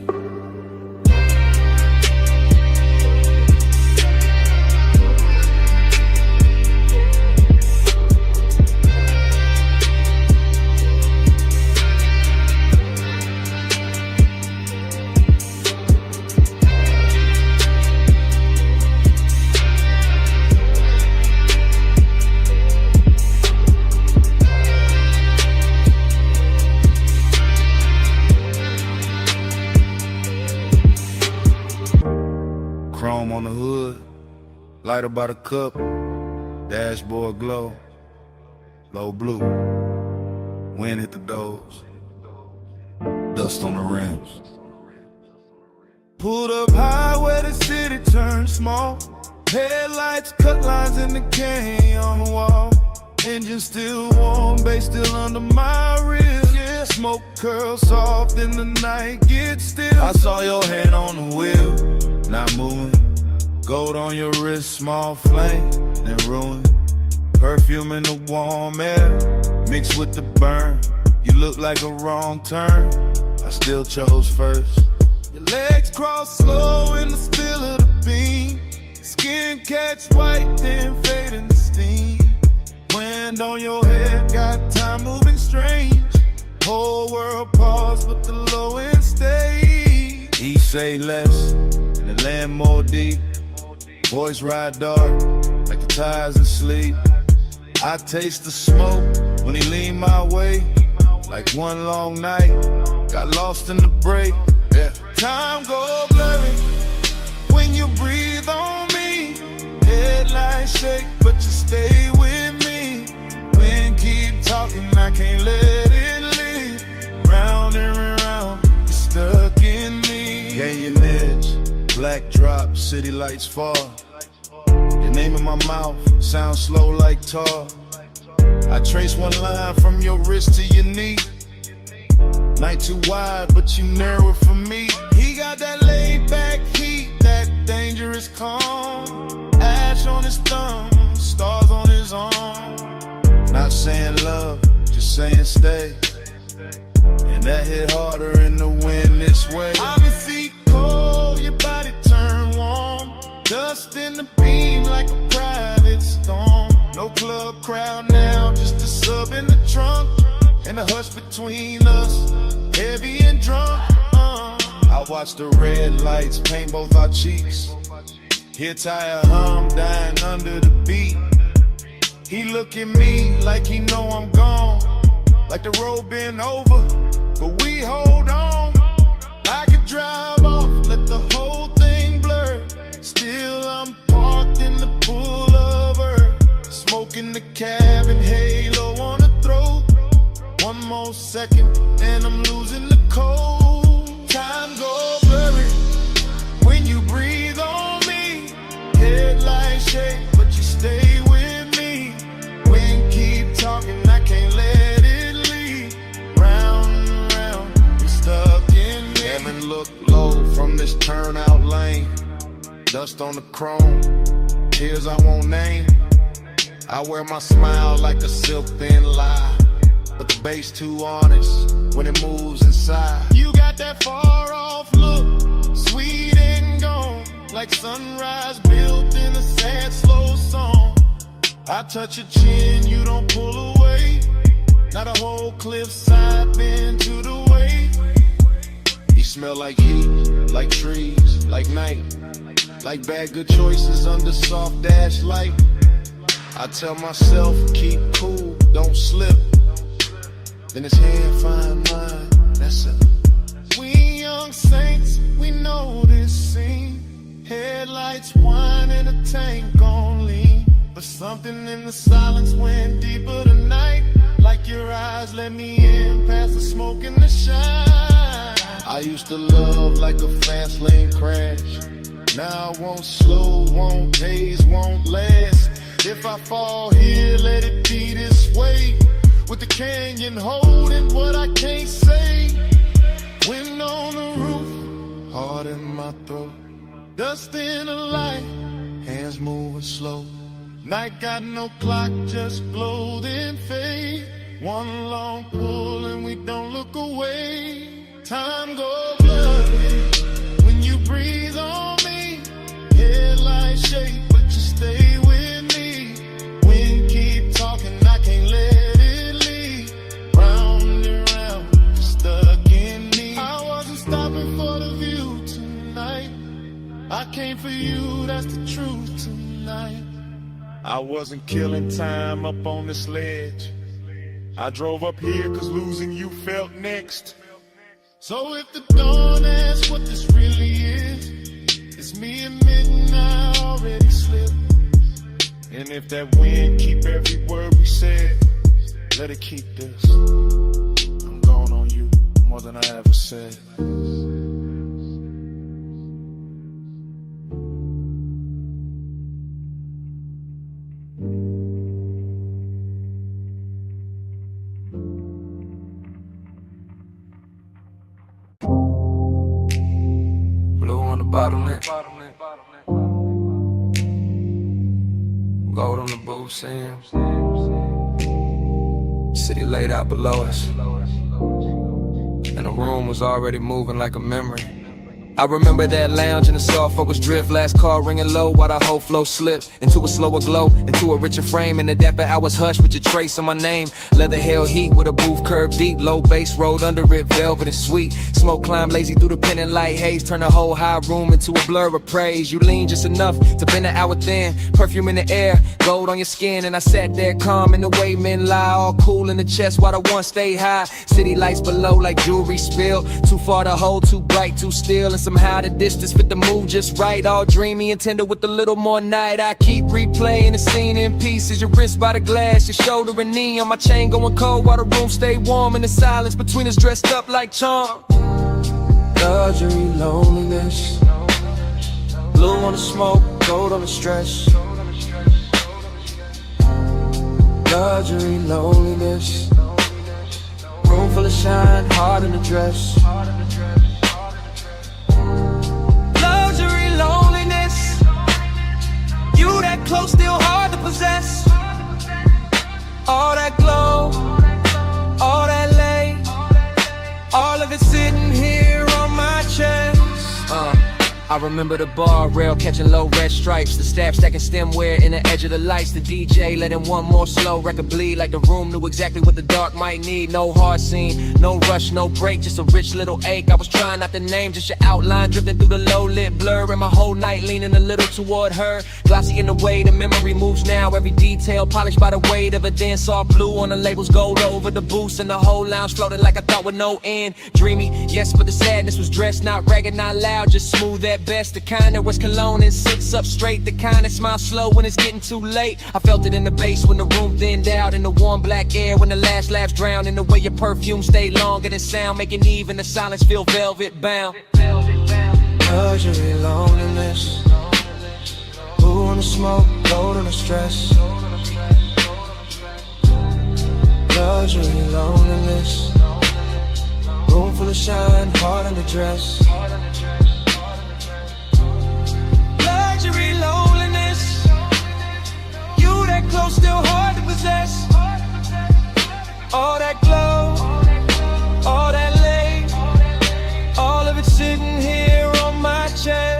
Chrome on the hood, lighter by the cup, dashboard glow, low blue, wind hit the doors, dust on the rims. Pulled up high where the city turned small, headlights cut lines in the cane on the wall. Engine still warm, bass still under my ribs. Yeah, smoke curls soft in the night, get still. I saw your hand on the wheel, not moving. Gold on your wrist, small flame, then ruin. Perfume in the warm air, mixed with the burn. You look like a wrong turn, I still chose first. Your legs cross slow in the still of the beam. Skin catch white, then fade in the steam. Wind on your head, got time moving strange. Whole world pause, but the low end stays. He say less, and the land more deep. Boys ride dark, like the tires in sleep. I taste the smoke when he lean my way. Like one long night, got lost in the break. Yeah. Time go blurry when you breathe on me. Headlights shake, but you stay with me. Wind keep talking, I can't let it leave. Round and round, you're stuck in me. Gain your edge, black drop, city lights fall. Your name in my mouth, sound slow like tar. I trace one line from your wrist to your knee. Night too wide, but you narrow it for me. He got that laid back heat, that dangerous calm. Ash on his thumb, stars on his arm. Not saying love, just saying stay. And that hit harder in the wind this way. I'm in feet cold, your body turn Dust in the beam like a private storm. No club crowd now, just a sub in the trunk. And the hush between us, heavy and drunk. I watch the red lights paint both our cheeks. Hear Tyre hum, dying under the beat. He look at me like he know I'm gone, like the road been over, but we hold on. I could drive off, let the whole thing blur. Still I'm parked in the pullover, smoking the cabin, halo on the throat. One more second and I'm losing the cold. Time go blurry when you breathe on me. Headlights shake, but you stay with me. Wind keep talking, I can't let it leave. Round and round, you stuck in me. Heaven look low from this turnout lane. Dust on the chrome, tears I won't name. I wear my smile like a silk thin lie, but the bass too honest when it moves inside. You got that far off look, sweet and gone, like sunrise built in a sad slow song. I touch your chin, you don't pull away. Not a whole cliffside bend to the way. You smell like heat, like trees, like night, like bad good choices under soft dash light. I tell myself, keep cool, don't slip. Then his hand find mine, that's it. We young saints, we know this scene. Headlights whine and a tank on lean. But something in the silence went deeper tonight. Like your eyes let me in past the smoke and the shine. I used to love like a fast lane crash. Now I won't slow, won't haze, won't last. If I fall here, let it be this way. With the canyon holding what I can't say. Wind on the roof, heart in my throat. Dust in the light, hands moving slow. Night got no clock, just glow then fade. One long pull and we don't look away. Time go blurry when you breathe on me. Headlights shake, but you stay with me. Wind keep talking, I can't let it leave. Round and round, you're stuck in me. I wasn't stopping for the view tonight. I came for you, that's the truth tonight. I wasn't killing time up on this ledge. I drove up here cause losing you felt next. So if the dawn asks what this really is, it's me admitting I already slipped. And if that wind keep every word we said, let it keep this. I'm gone on you more than I ever said. Bottleneck. Gold on the booth, Sam. City laid out below us, and the room was already moving like a memory. I remember that lounge in the soft focus drift. Last call ringing low while the whole flow slipped into a slower glow, into a richer frame. In the dapper hours hushed with your trace on my name. Leather held heat with a booth curved deep. Low bass rolled under it, velvet and sweet. Smoke climbed lazy through the pendant light haze. Turn the whole high room into a blur of praise. You lean just enough to bend the hour thin. Perfume in the air, gold on your skin. And I sat there calm in the way men lie. All cool in the chest while the one stay high. City lights below like jewelry spilled. Too far to hold, too bright, too still. And somehow the distance fit the mood just right. All dreamy and tender with a little more night. I keep replaying the scene in pieces. Your wrist by the glass, your shoulder and knee. On my chain going cold while the room stay warm. In the silence between us dressed up like charm. Luxury loneliness, blue on the smoke, gold on the stress. Luxury loneliness, room full of shine, heart in the dress. Luxury loneliness, you that close, still hard to possess. All that glow, all that lay, all of it sitting here on my chest. I remember the bar rail catching low red stripes, the staff stacking stemware in the edge of the lights, the DJ letting one more slow record bleed like the room knew exactly what the dark might need. No hard scene, no rush, no break, just a rich little ache. I was trying not to name, just your outline drifting through the low lit blur, and my whole night leaning a little toward her. Glossy in the way the memory moves now, every detail polished by the weight of a dance all blue on the labels, gold over the boost, and the whole lounge floating like I thought with no end. Dreamy, yes, but the sadness was dressed, not ragged, not loud, just smooth at best. The kind that was cologne and sits up straight, the kind that smiles slow when it's getting too late. I felt it in the bass when the room thinned out, in the warm black air when the last laughs drowned, in the way your perfume stayed longer than sound, making even the silence feel velvet bound. Luxury, loneliness. Blue on the smoke, gold on the stress. Luxury, loneliness. Room full of shine, heart in the dress. Luxury, loneliness. You that close, still hard to possess. All that glow, all that lace, all of it sitting here on my chest.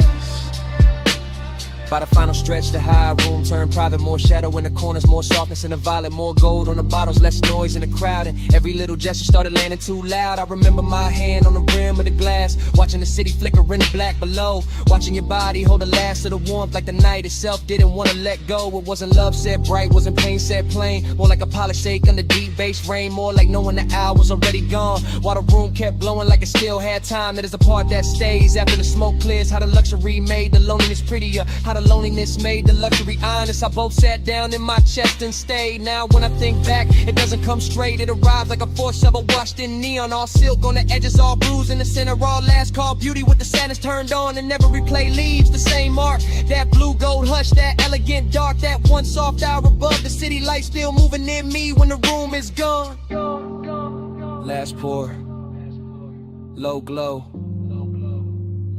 By the final stretch, the high room turned private, more shadow in the corners, more softness in the violet, more gold on the bottles, less noise in the crowd, and every little gesture started landing too loud. I remember my hand on the rim of the glass, watching the city flicker in the black below, watching your body hold the last of the warmth like the night itself didn't want to let go. It wasn't love set bright, wasn't pain set plain, more like a polished shake under deep bass rain, more like knowing the hour was already gone, while the room kept blowing like it still had time. That is the part that stays after the smoke clears, how the luxury made the loneliness prettier, how the loneliness made the luxury honest. I both sat down in my chest and stayed. Now when I think back, it doesn't come straight. It arrives like a force shovel washed in neon, all silk on the edges, all bruised in the center, all last call beauty with the sadness turned on, and never replay leaves the same mark. That blue gold hush, that elegant dark, that one soft hour above the city light still moving in me when the room is gone. Last pour, low glow,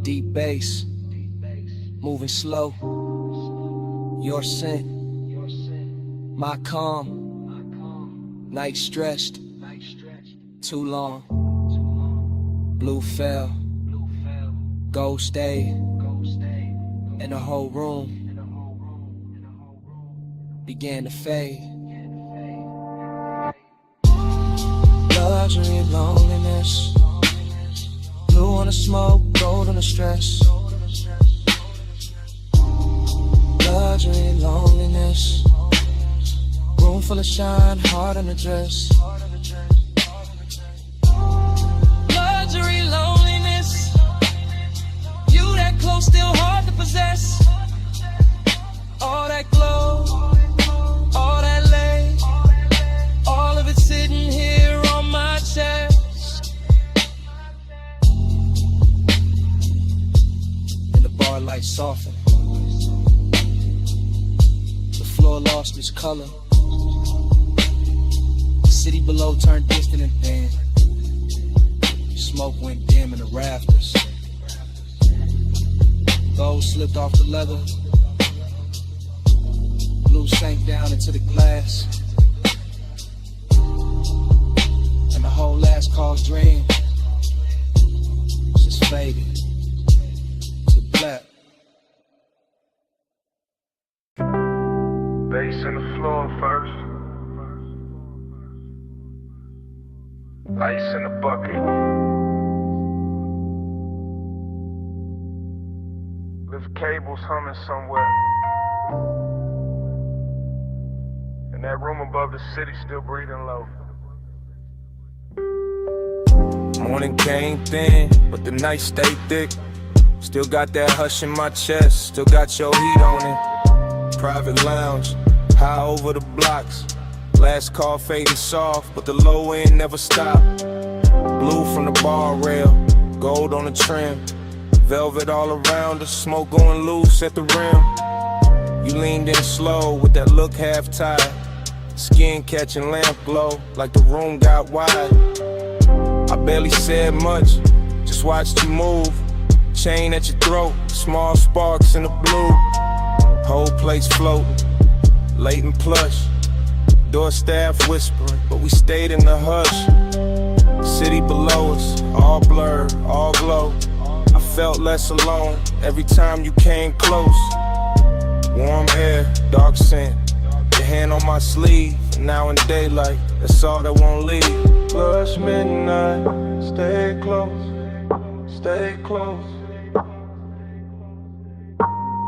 deep bass, moving slow. Your scent, my calm, night stretched, too long. Blue fell, gold stayed, and the whole room began to fade. Luxury, loneliness. Blue on the smoke, gold on the stress. Luxury, loneliness. Room full of shine, heart in the dress. Luxury, loneliness. You that close, still hard to possess. All that glow, all that lace, all of it sitting here on my chest. And the bar light softened, the floor lost its color, the city below turned distant and thin. Smoke went dim in the rafters, gold slipped off the leather, blue sank down into the glass, and the whole last call's dream just faded to black. Bass in the floor first. Ice in the bucket. Lift cables humming somewhere. And that room above the city still breathing low. Morning came thin, but the night stayed thick. Still got that hush in my chest, still got your heat on it. Private lounge, high over the blocks. Last call fading soft, but the low end never stopped. Blue from the bar rail, gold on the trim. Velvet all around us, smoke going loose at the rim. You leaned in slow with that look half tied. Skin catching lamp glow like the room got wide. I barely said much, just watched you move. Chain at your throat, small sparks in the blue. Whole place floating, late and plush. Door staff whispering, but we stayed in the hush. City below us, all blurred, all glow. I felt less alone every time you came close. Warm air, dark scent, your hand on my sleeve. Now in daylight, that's all that won't leave. Plus midnight, stay close, stay close.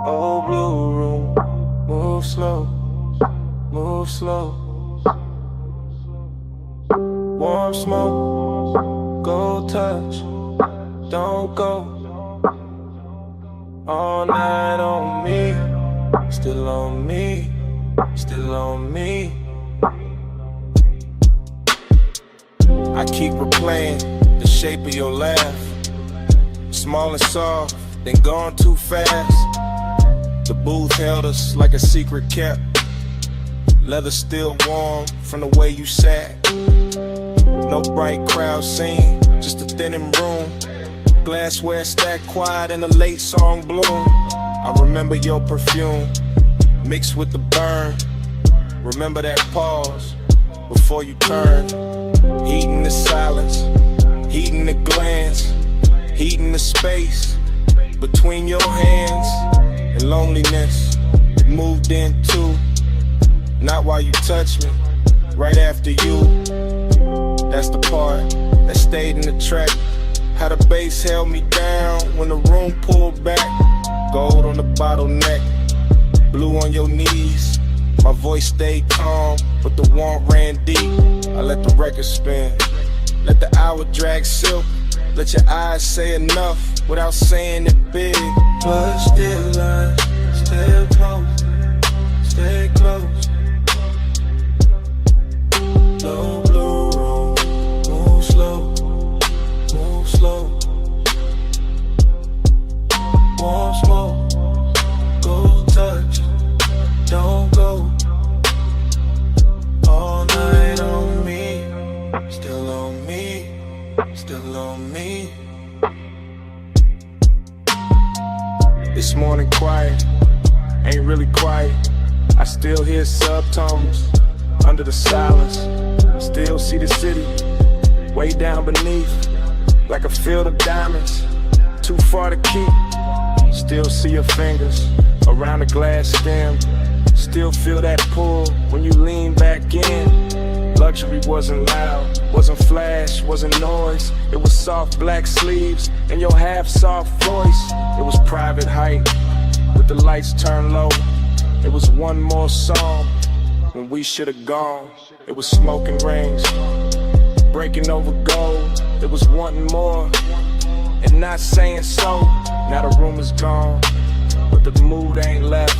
Old blue room, move slow, move slow. Warm smoke, go touch, don't go. All night on me, still on me, still on me. I keep replaying the shape of your laugh. Small and soft, then gone too fast. The booth held us like a secret kept. Leather still warm from the way you sat. No bright crowd scene, just a thinning room. Glassware stacked quiet in a late song bloom. I remember your perfume mixed with the burn. Remember that pause before you turn. Heating the silence, heating the glance, heating the space between your hands. And loneliness moved in too. Not while you touch me, right after you. That's the part that stayed in the track. How the bass held me down when the room pulled back. Gold on the bottleneck, blue on your knees. My voice stayed calm, but the warmth ran deep. I let the record spin, let the hour drag silk. Let your eyes say enough without saying it big. But still I stay close, stay close. Low blue room, move slow, move slow. Warm smoke, go touch, don't go. All night on me, still on me, still on me. This morning quiet, ain't really quiet. I still hear subtones under the silence. Still see the city way down beneath, like a field of diamonds, too far to keep. Still see your fingers around the glass stem. Still feel that pull when you lean back in. Luxury wasn't loud, wasn't flash, wasn't noise. It was soft black sleeves and your half-soft voice. It was private height with the lights turned low. It was one more song when we should have gone. It was smoking rings, breaking over gold. It was wanting more and not saying so. Now the room is gone, but the mood ain't left.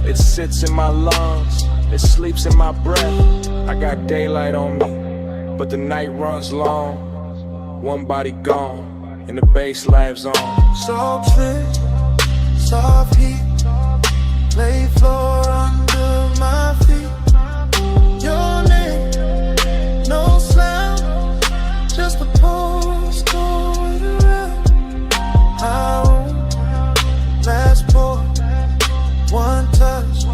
It sits in my lungs, it sleeps in my breath. I got daylight on me, but the night runs long. One body gone, and the bass lives on. Soft fit, soft heat, lay floor under my feet. Your name, no slam, just a postcode around. I won't last for one touch,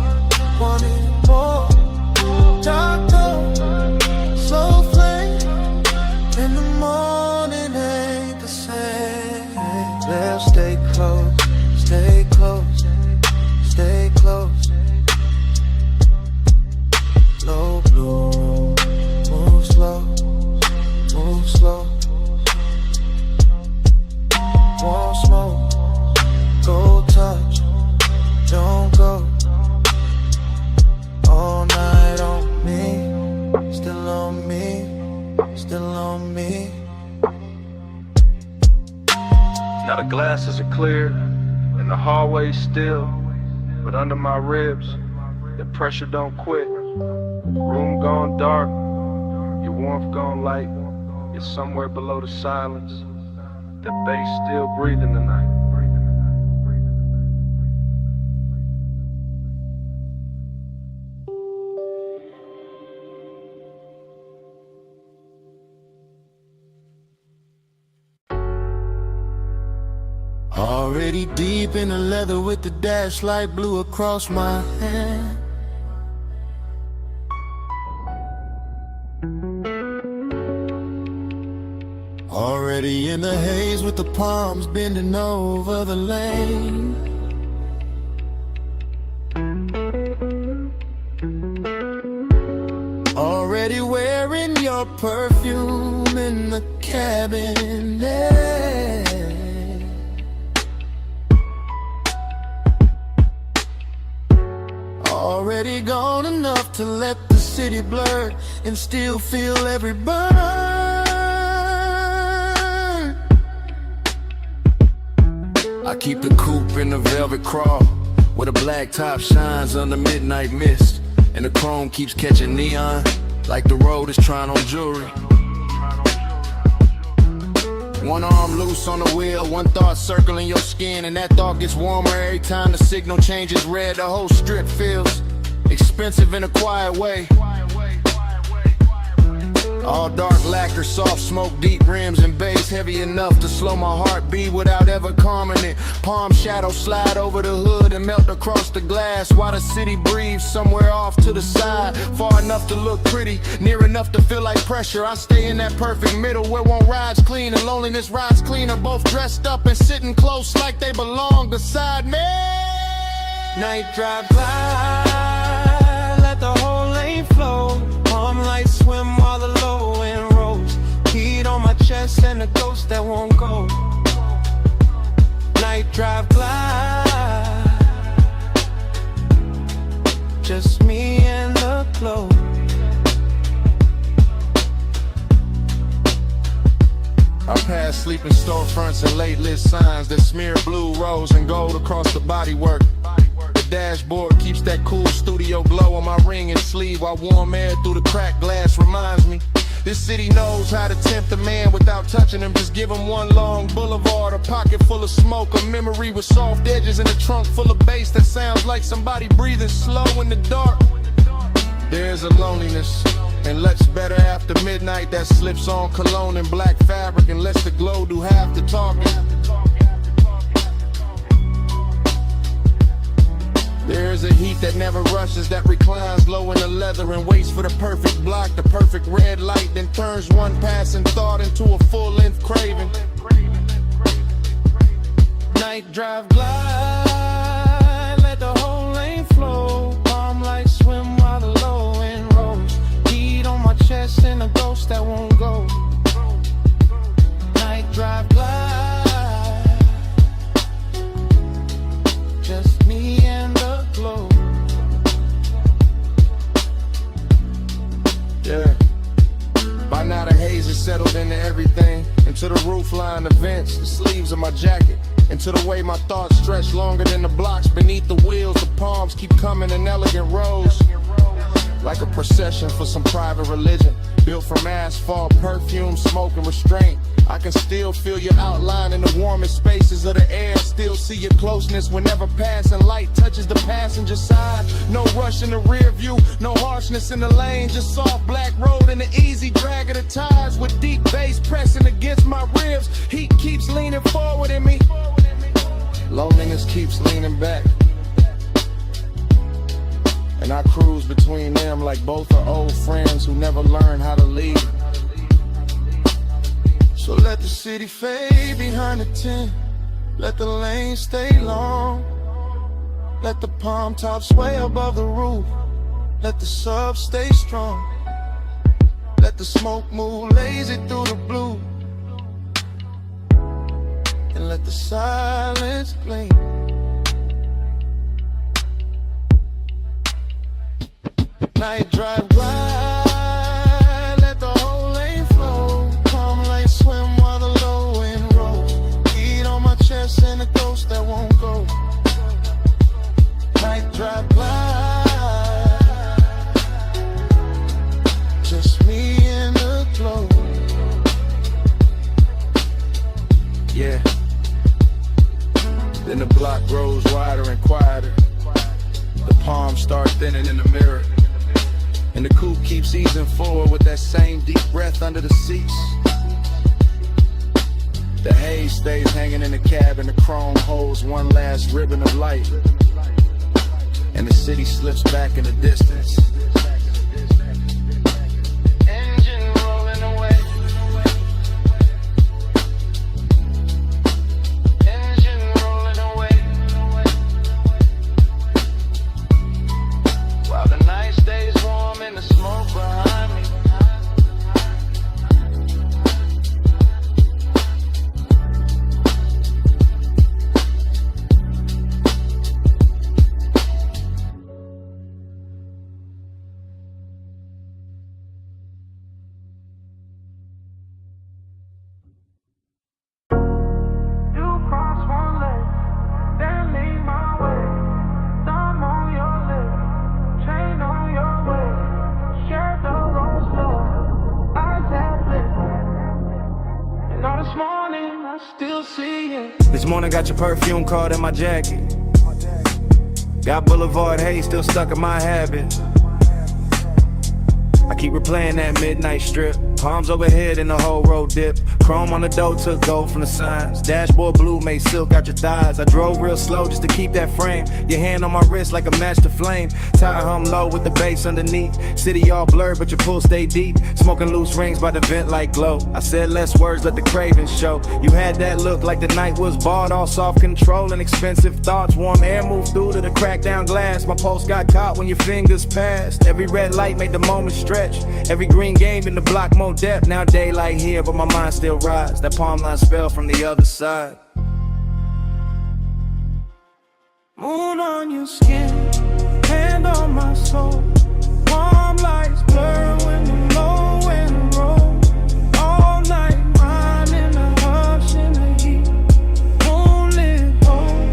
wanting more. Dark cold, slow flame, in the morning ain't the same. Let's stay close, stay close, stay close. Low blue room, move slow, move slow. Warm smoke, go touch, don't go. All night on me, still on me, still on me. Now the glasses are clear and the hallway's still, but under my ribs, the pressure don't quit. Room gone dark, your warmth gone light. You're somewhere below the silence. The bass still breathing tonight. Already deep in the leather with the dash light blue across my hand. Already Already in the haze with the palms bending over the lane. Already wearing your perfume in the cabinet. Already gone enough to let the city blur and still feel every burn. I keep the coupe in the velvet crawl, where the black top shines under midnight mist, and the chrome keeps catching neon like the road is trying on jewelry. One arm loose on the wheel, one thought circling your skin, and that thought gets warmer every time the signal changes red. The whole strip feels expensive in a quiet way. All dark lacquer, soft smoke, deep rims and bass, heavy enough to slow my heartbeat without ever calming it. Palm shadows slide over the hood and melt across the glass, while the city breathes somewhere off to the side, far enough to look pretty, near enough to feel like pressure. I stay in that perfect middle where one ride's clean and loneliness rides cleaner, both dressed up and sitting close like they belong beside me. Night drive glide, let the whole lane flow. Palm lights swim while the low end rolls. Heat on my chest and a ghost that won't go. Night drive glide, just me and the glow. I pass sleeping storefronts and late lit signs that smear blue, rose, and gold across the bodywork. The dashboard keeps that cool studio glow on my ring and sleeve, while warm air through the cracked glass reminds me this city knows how to tempt a man without touching him. Just give him one long boulevard, a pocket full of smoke, a memory with soft edges, and a trunk full of bass that sounds like somebody breathing slow in the dark. There's a loneliness and looks better after midnight that slips on cologne and black fabric and lets the glow do half the talking. There's a heat that never rushes, that reclines low in the leather and waits for the perfect block, the perfect red light, then turns one passing thought into a full-length craving. Night drive glide, let the whole lane flow. Palm lights swim while the low end rolls. Heat on my chest and a ghost that won't go. Night drive glide, just me and the glow. Yeah. By now the haze is settled into everything, into the roofline, the vents, the sleeves of my jacket, into the way my thoughts stretch longer than the blocks beneath the wheels. The palms keep coming in elegant rows, like a procession for some private religion, built from asphalt, perfume, smoke, and restraint. I can still feel your outline in the warmest spaces of the air, still see your closeness whenever passing light touches the passenger side. No rush in the rear view, no harshness in the lane, just soft black road and the easy drag of the tires with deep bass pressing against my ribs. Heat keeps leaning forward in me, loneliness keeps leaning back, and I cruise between them like both are old friends who never learned how to leave. So let the city fade behind the tent, let the lane stay long, let the palm tops sway above the roof, let the sub stay strong, let the smoke move lazy through the blue, and let the silence gleam. Night drive glide, let the whole lane flow. Palm lights swim while the low end rolls. Heat on my chest and a ghost that won't go. Night drive glide, just me and the glow. Yeah. Then the block grows wider and quieter. The palms start thinning in the mirror, and the coupe keeps easing forward with that same deep breath under the seats. The haze stays hanging in the cab and the chrome holds one last ribbon of light, and the city slips back in the distance. Engine rolling away, morning got your perfume caught in my jacket. Got Boulevard haze still stuck in my habit. I keep replaying that midnight strip. Palms overhead and the whole road dip. Chrome on the door took gold from the signs. Dashboard blue made silk out your thighs. I drove real slow just to keep that frame. Your hand on my wrist like a match to flame. Tire hum low with the bass underneath. City all blurred but your pool stay deep. Smoking loose rings by the vent like glow. I said less words, let the cravings show. You had that look like the night was barred. All soft control and expensive thoughts. Warm air moved through to the cracked down glass. My pulse got caught when your fingers passed. Every red light made the moment stretch. Every green game in the block more depth. Now daylight here but my mind still rides. That palm line spell from the other side. Moon on your skin, hand on my soul. Warm lights blur when the low wind rolls. All night mine in the hush in the heat. Moonlit hole,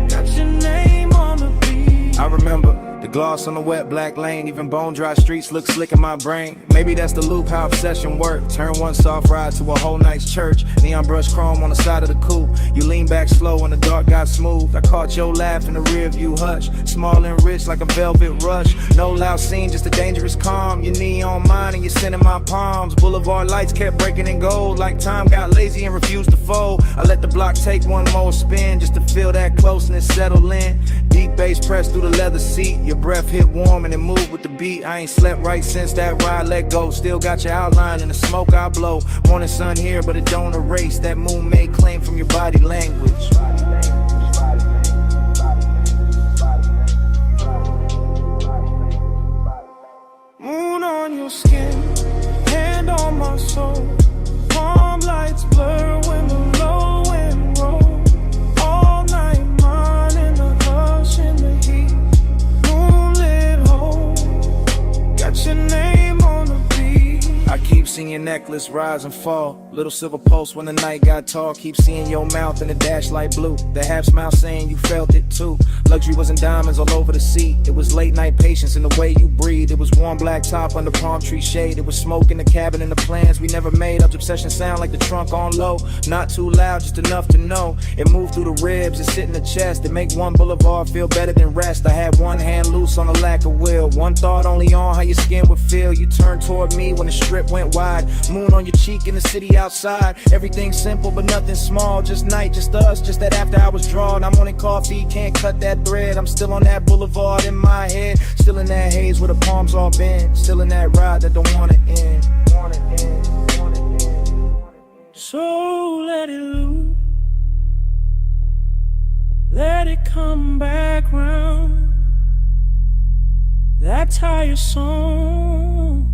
got your name on the beat. I remember the gloss on the wet black lane. Even bone dry streets look slick in my brain. Maybe that's the loop, how obsession work. Turn one soft ride to a whole night's church. Neon brush chrome on the side of the coupe. You lean back slow and the dark got smooth. I caught your laugh in the rear view hush. Small and rich like a velvet rush. No loud scene, just a dangerous calm. Your knee on mine and you're sending my palms. Boulevard lights kept breaking in gold. Like time got lazy and refused to fold. I let the block take one more spin just to feel that closeness settle in. Deep bass pressed through the leather seat. Your breath hit warm and it moved with the beat. I ain't slept right since that ride let go. Still got your outline in the smoke I blow. Morning sun here but it don't erase that moon made claim from your body language. Moon on your skin, hand on my soul. Palm lights blur when the low wind rolls. All night mine in the hush in the heat. Moonlit hole, got your name on the beat. I keep seeing your necklace rise and fall. Little silver pulse when the night got tall. Keep seeing your mouth in the dash light blue. The half smile saying you felt it too. Luxury wasn't diamonds all over the seat. It was late night patience in the way you breathe. It was warm black top under palm tree shade. It was smoke in the cabin and the plans we never made. Up obsession sound like the trunk on low. Not too loud, just enough to know. It moved through the ribs, it sit in the chest. It make one boulevard feel better than rest. I had one hand loose on the lack of will. One thought only on how your skin would feel. You turned toward me when the strip went wide. Moon on your cheek in the city outside. Everything simple but nothing small. Just night, just us, just that after hours draw. I'm wanting coffee, can't cut that thread. I'm still on that boulevard in my head. Still in that haze where the palms all bend. Still in that ride that don't wanna end. So let it loose, let it come back round. That tire song,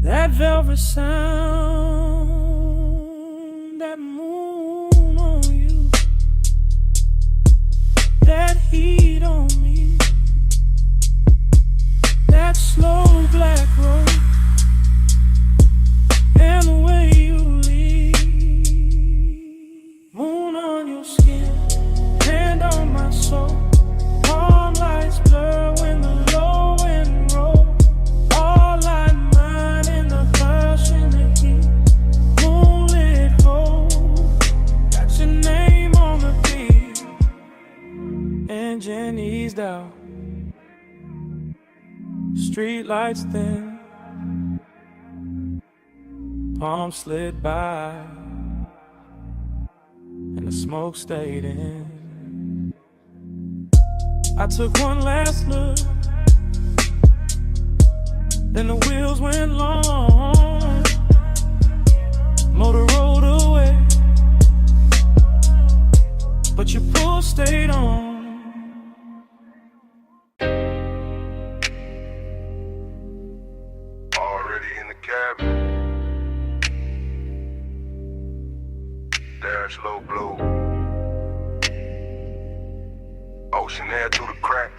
that velvet sound, that moon on you, that heat on me, that slow black road, and the way you leave. Moon on your skin, hand on my soul. Palm lights blur when the low wind rolls. All like mine in the hush in the heat. Moonlit hole, got your name on the beat. Engine eased out, street lights thin. Palm slid by, and the smoke stayed in. I took one last look, then the wheels went long. Motor rolled away, but your pull stayed on. Already in the cabin. Dash low blue. Ocean air through the crack.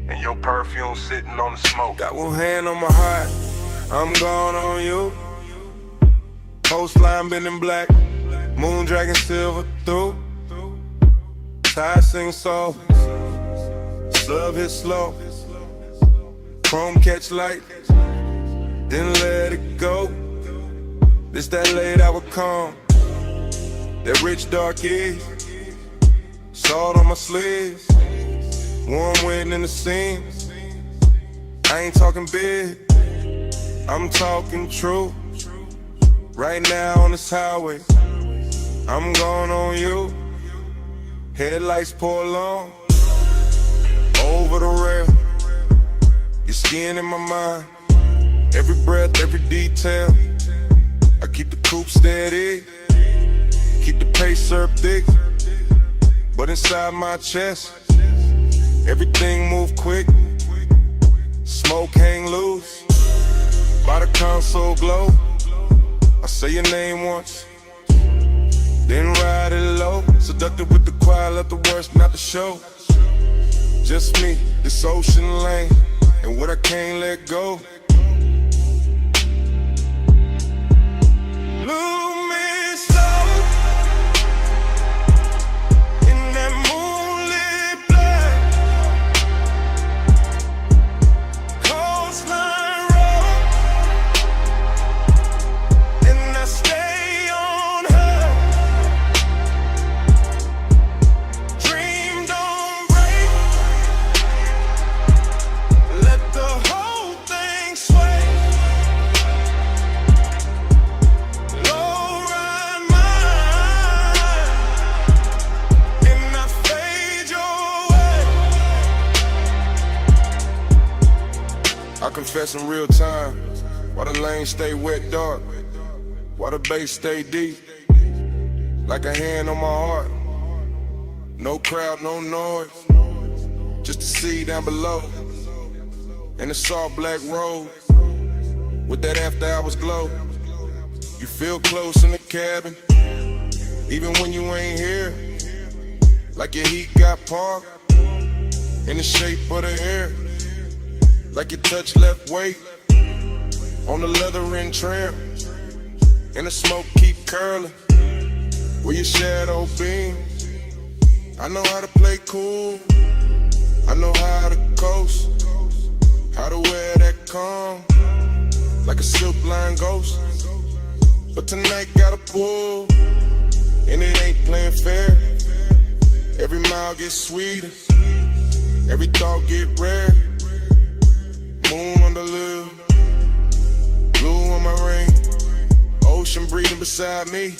And your perfume sitting on the smoke. Got one hand on my heart, I'm gone on you. Coastline been in black, moon dragging silver through. Tide sing soft, sub hit slow. Chrome catch light, then let it go. This that late hour calm, that rich dark east, salt on my sleeves, warm wind in the seams. I ain't talking big, I'm talking true. Right now on this highway, I'm going on you. Headlights pour long, over the rail. Your skin in my mind, every breath, every detail. I keep the coupe steady, keep the pace up thick. But inside my chest, everything move quick. Smoke hang loose, by the console glow. I say your name once, then ride it low. Seductive with the choir, left the worst not the show. Just me, this ocean lane, and what I can't let go. Luminous slow, in that moonlit black, coastline road, and I stay on her. Dream don't break, let the whole thing sway. Low ride mine, and I fade your way. I confess in real time, why the lanes stay wet dark, why the bass stay deep, like a hand on my heart. No crowd, no noise, just the sea down below, and the soft black road, with that after hours glow. You feel close in the cabin, even when you ain't here, like your heat got parked, in the shape of the air, like your touch left weight, on the leather and trim, and the smoke keep curling, where your shadow beams. I know how to play cool, I know how to coast, how to wear that calm, like a silk line ghost. But tonight got a pull, and it ain't playing fair. Every mile gets sweeter, every thought get rare. Moon on the lip, blue on my ring, ocean breathing beside me,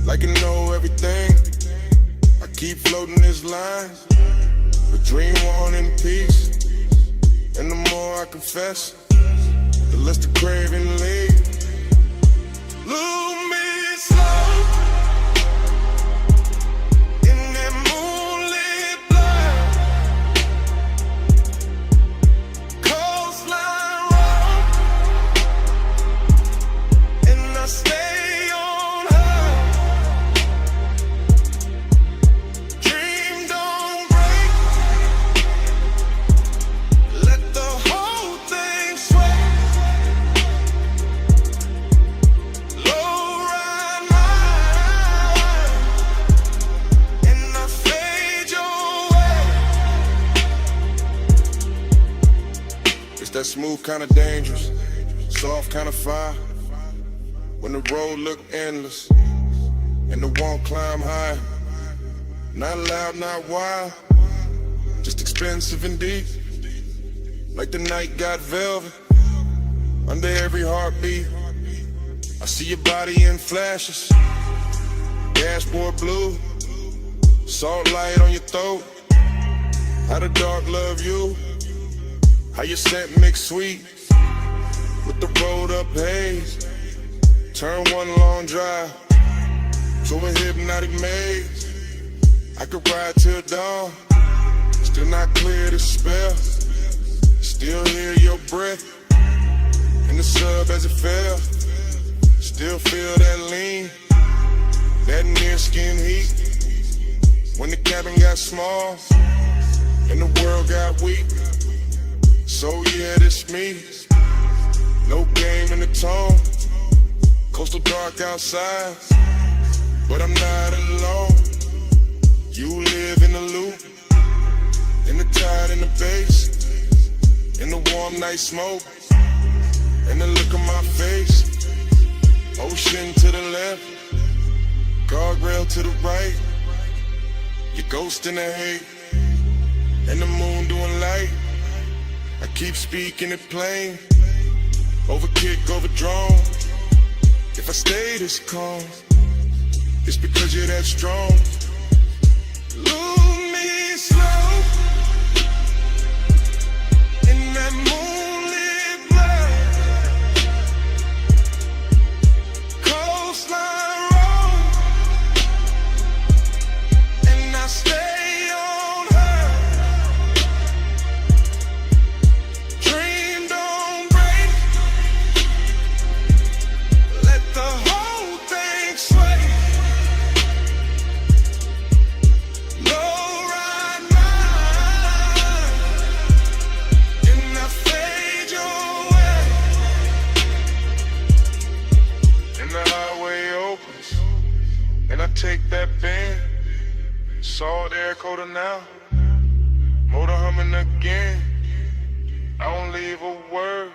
like you know everything. I keep floating this line, but dream on in peace. And the more I confess, the less the craving leaves. Luminous slow, in that moonlit black, coastline road, and I stay on her. Dream don't break, let the whole thing sway. Low ride mine, and I fade your way. It's that smooth kind of dangerous, soft kind of fire. When the road look endless, and the won't climb high. Not loud, not wild, just expensive and deep. Like the night got velvet, under every heartbeat. I see your body in flashes, dashboard blue, salt light on your throat. How the dark love you, how your scent mix sweet with the rolled up haze. Turn one long drive to a hypnotic maze. I could ride till dawn, still not clear the spell. Still hear your breath in the sub as it fell. Still feel that lean, that near skin heat. When the cabin got small and the world got weak. So yeah, this me. No game in the tone. Coastal dark outside, but I'm not alone. You live in the loop, in the tide, in the bass, in the warm night smoke, and the look on my face. Ocean to the left, guardrail to the right. Your ghost in the hate, and the moon doing light. I keep speaking it plain, overkick, overdrawn. If I stay this calm, it's because you're that strong. Lose me slow in that moonlit light. Coastline road, and I stay on her. Dream don't break, let the whole thing sway. Low ride mine, and I fade your way. And the highway opens, and I take that bend. Salt air coda now, motor humming again. I don't leave a word,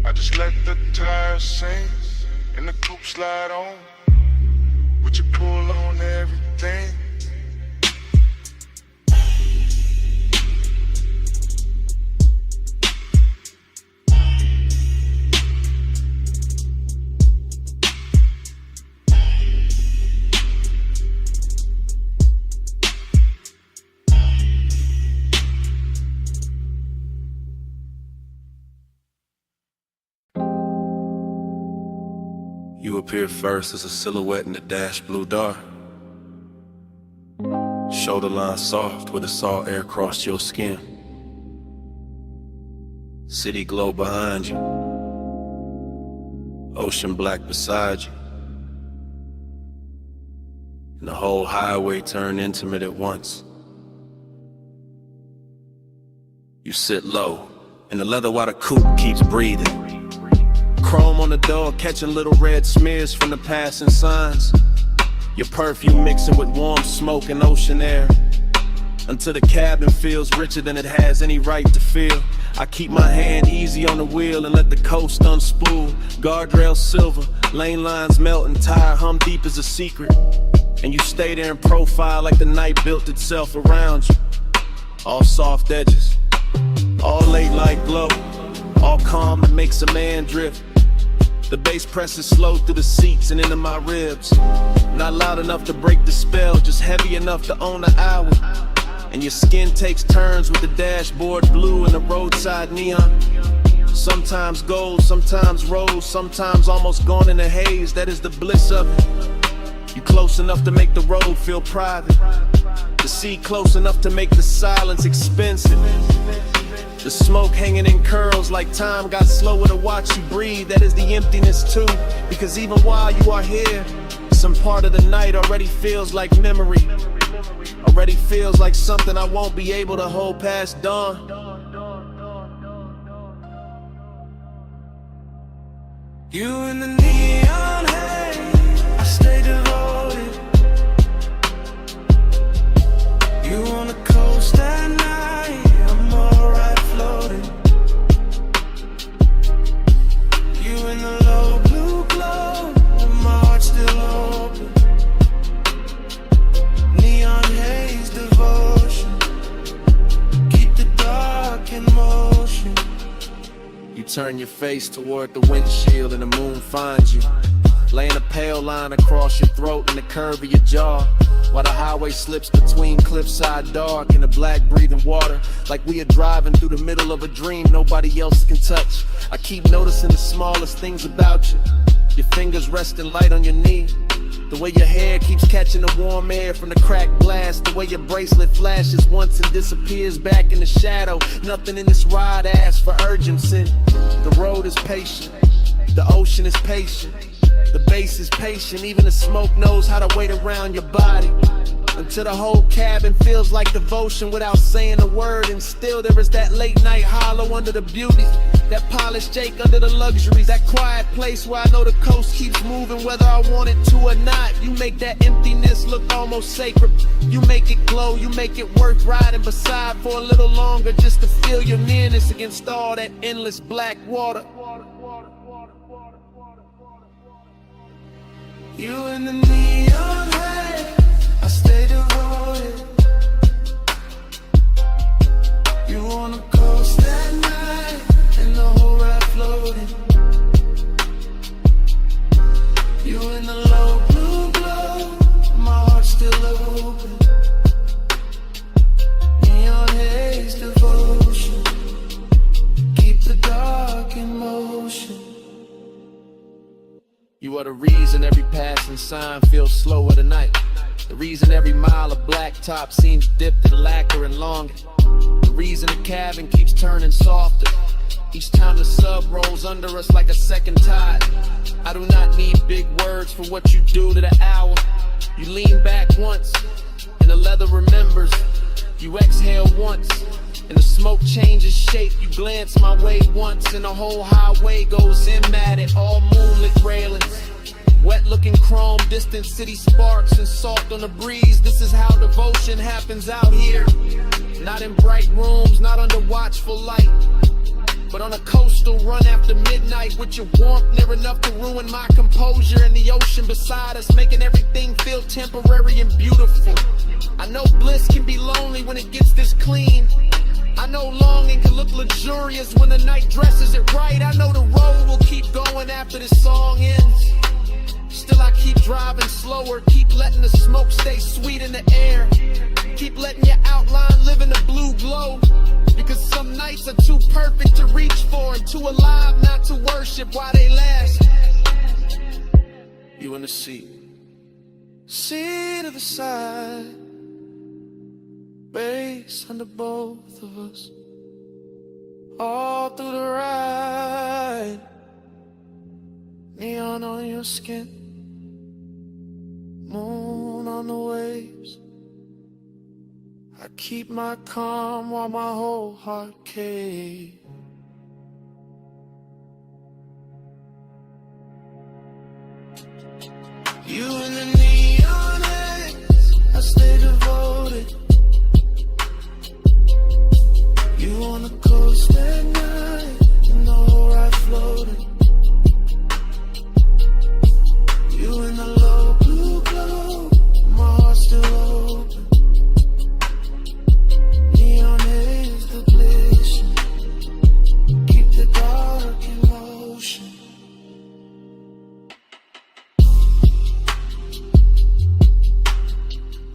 I just let the tires sing, and the coupe slide on. Would you pull on everything? You appear first as a silhouette in the dash blue dark. Shoulder line soft where the salt air crossed your skin. City glow behind you, ocean black beside you, and the whole highway turned intimate at once. You sit low, and the leather water coupe keeps breathing. Chrome on the door, catching little red smears from the passing signs. Your perfume mixing with warm smoke and ocean air, until the cabin feels richer than it has any right to feel. I keep my hand easy on the wheel and let the coast unspool. Guardrail silver, lane lines melt and tire hum deep as a secret. And you stay there in profile like the night built itself around you. All soft edges, all late light glow, all calm that makes a man drift. The bass presses slow through the seats and into my ribs. Not loud enough to break the spell, just heavy enough to own the hour. And your skin takes turns with the dashboard blue and the roadside neon. Sometimes gold, sometimes rose, sometimes almost gone in a haze. That is the bliss of it. You close enough to make the road feel private. The sea close enough to make the silence expensive. The smoke hanging in curls like time got slower to watch you breathe. That is the emptiness too, because even while you are here, some part of the night already feels like memory. Already feels like something I won't be able to hold past dawn. You in the neon haze, I stay devoted. You on the coast at night, I'm alright floating. You in the low blue glow, and my heart's still open. Neon haze devotion, keep the dark in motion. You turn your face toward the windshield and the moon finds you, laying a pale line across your throat and the curve of your jaw, while the highway slips between cliffside dark and the black breathing water, like we are driving through the middle of a dream nobody else can touch. I keep noticing the smallest things about you. Your fingers resting light on your knee, the way your hair keeps catching the warm air from the cracked glass, the way your bracelet flashes once and disappears back in the shadow. Nothing in this ride asks for urgency. The road is patient, the ocean is patient, the bass is patient, even the smoke knows how to wait around your body. Until the whole cabin feels like devotion without saying a word. And still there is that late night hollow under the beauty, that polished Jake under the luxuries, that quiet place where I know the coast keeps moving whether I want it to or not. You make that emptiness look almost sacred. You make it glow, you make it worth riding beside for a little longer, just to feel your nearness against all that endless black water. You in the neon light, I stay devoted. You wanna coast that night, and the whole ride floating. You in the low blue glow, my heart's still open. Neon haze devotion, keep the dark in motion. You are the reason every passing sign feels slower tonight. The reason every mile of blacktop seems dipped in lacquer and longer. The reason the cabin keeps turning softer each time the sub rolls under us like a second tide. I do not need big words for what you do to the hour. You lean back once, and the leather remembers. You exhale once, and the smoke changes shape. You glance my way once, and the whole highway goes in at it. All moonlit railings, wet looking chrome, distant city sparks and salt on the breeze. This is how devotion happens out here. Not in bright rooms, not under watchful light, but on a coastal run after midnight, with your warmth near enough to ruin my composure, and the ocean beside us making everything feel temporary and beautiful. I know bliss can be lonely when it gets this clean. I know longing can look luxurious when the night dresses it right. I know the road will keep going after this song ends. Still I keep driving slower, keep letting the smoke stay sweet in the air. Keep letting your outline live in the blue glow. Because some nights are too perfect to reach for, and too alive not to worship while they last. You in the seat, seat of the side, base under both of us, all through the ride. Neon on your skin, moon on the waves. I keep my calm while my whole heart caves. You in the neon haze, I stay devoted. You on the coast at night, and the whole ride floating. You in the low blue glow, my heart's still open. Neon haze depletion, keep the dark in motion.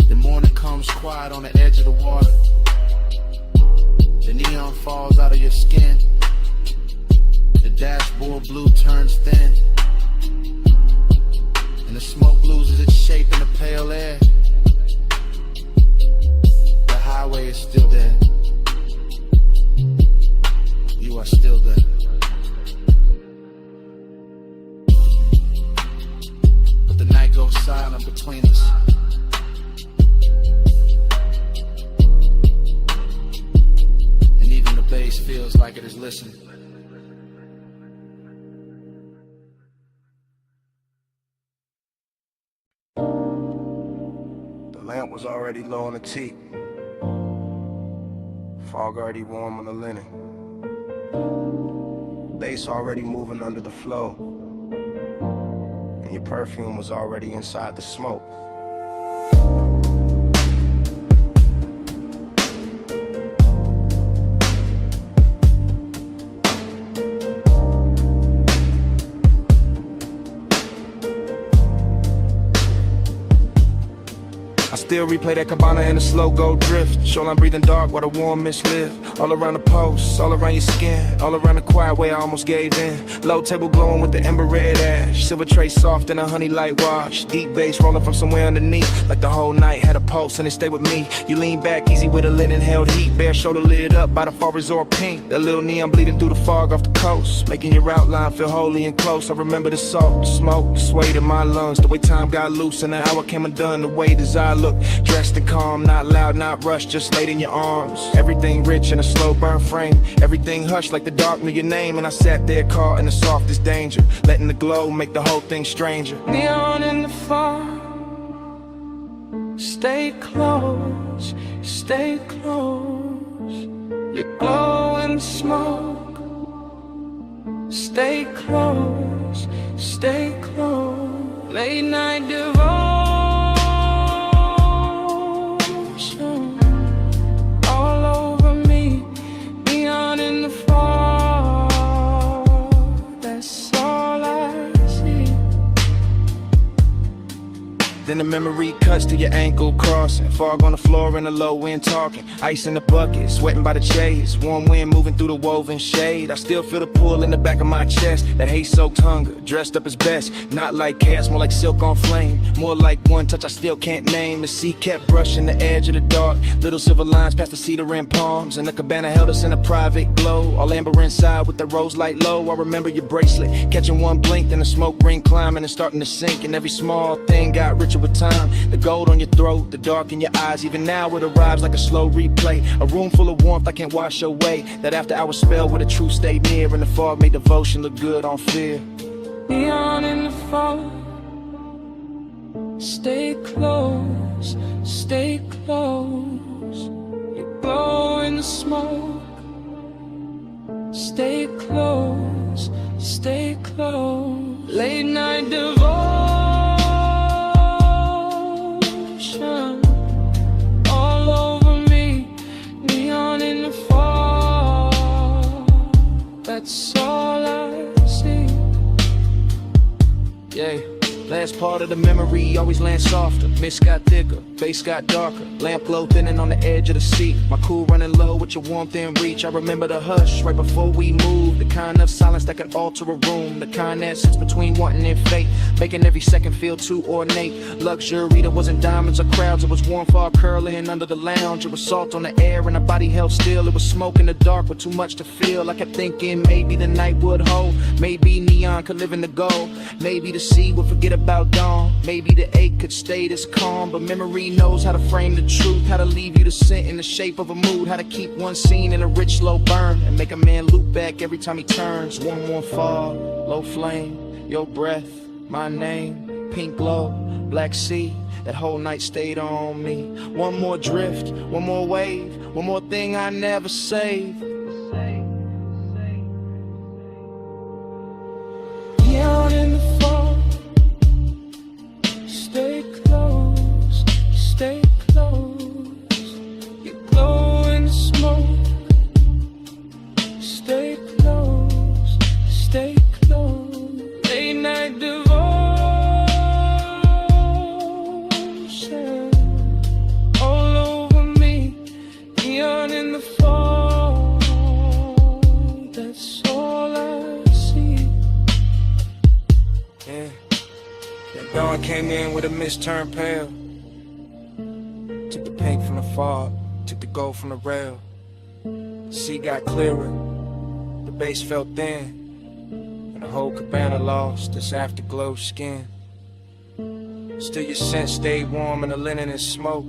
The morning comes quiet on the edge of the water. The neon falls out of your skin. The dashboard blue turns thin, and the smoke loses its shape in the pale air. The highway is still there. You are still there. But the night goes silent between us. And even the bass feels like it is listening. The lamp was already low on the teak. Fog already warm on the linen. Bass already moving under the flow. And your perfume was already inside the smoke. Still replay that Cabana in a slow go drift. Shoreline breathing dark while the warm mist live. All around the post, all around your skin, all around the quiet way I almost gave in. Low table glowing with the ember red ash. Silver tray soft in a honey light wash. Deep bass rolling from somewhere underneath. Like the whole night had a pulse and it stayed with me. You lean back easy with a linen held heat. Bare shoulder lit up by the far resort pink. That little neon bleeding through the fog off the coast. Making your outline feel holy and close. I remember the salt, the smoke, the sway in my lungs. The way time got loose and the hour came undone. The way desire looked dressed and calm, not loud, not rushed, just laid in your arms. Everything rich in a slow burn frame. Everything hushed like the dark knew your name. And I sat there caught in the softest danger, letting the glow make the whole thing stranger. Neon in the fog, stay close, stay close. You glow in the smoke, stay close, stay close. Late night devotion all over me, neon in the fall. That's all I see. Then the memory cuts to your ankle crossing. Fog on the floor in the low wind talking. Ice in the bucket, sweating by the chase. Warm wind moving through the woven shade. I still feel the pull in the back of my chest. That hate-soaked hunger, dressed up as best. Not like chaos, more like silk on flame. More like one touch I still can't name. The sea kept brushing the edge of the dark. Little silver lines past the cedar and palms. And the cabana held us in a private glow. All amber inside with the rose light low. I remember your bracelet, catching one blink. Then the smoke ring climbing and starting to sink. And every small thing got richer with time. The gold on your throat, the dark in your eyes. Even now it arrives like a slow replay. A room full of warmth I can't wash away. That after hour spell where the truth stayed near. And the fog made devotion look good on fear. Neon in the fall. Stay close, stay close. You glow in the smoke. Stay close, stay close. Late night devotion all over me, neon in the fall. That's all I see. Yeah. Last part of the memory always lands softer. Mist got thicker, face got darker. Lamp glow thinning on the edge of the seat. My cool running low with your warmth in reach. I remember the hush right before we moved. The kind of silence that can alter a room. The kind that sits between wanting and fate, making every second feel too ornate. Luxury that wasn't diamonds or crowds. It was warm fog curling under the lounge. It was salt on the air and our body held still. It was smoke in the dark with too much to feel. I kept thinking maybe the night would hold. Maybe neon could live in the gold. Maybe the sea would forget about dawn. Maybe the ache could stay this calm. But memory knows how to frame the truth, how to leave you the scent in the shape of a mood, how to keep one scene in a rich slow burn and make a man loop back every time he turns. One more fall, low flame, your breath, my name, pink glow, black sea. That whole night stayed on me. One more drift, one more wave, one more thing I never saved. Neon in the fall. Stay close, stay close. You glow in the smoke. Stay close, stay close. Late night devotion all over me, neon in the fall. That's all I see. Yeah. That dawn came in with a mist turned pale. Took the pink from the fog, took the gold from the rail. The sea got clearer, the base felt thin, and the whole cabana lost its afterglow skin. Still your scent stayed warm in the linen and smoke,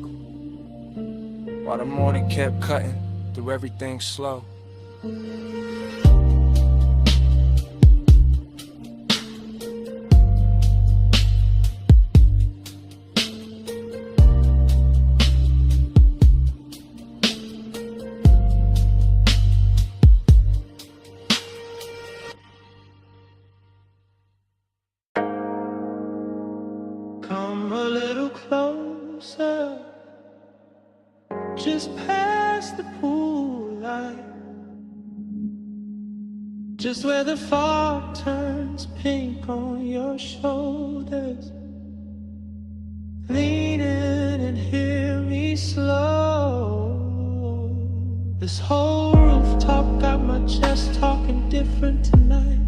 while the morning kept cutting through everything slow. Come a little closer, just past the pool light, just where the fog turns pink on your shoulders. Lean in and hear me slow. This whole rooftop got my chest talking different tonight.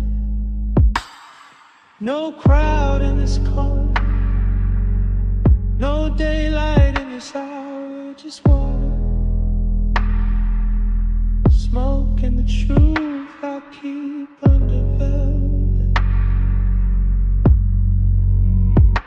No crowd in this corner, no daylight in this hour, just water, smoke and the truth I keep under velvet.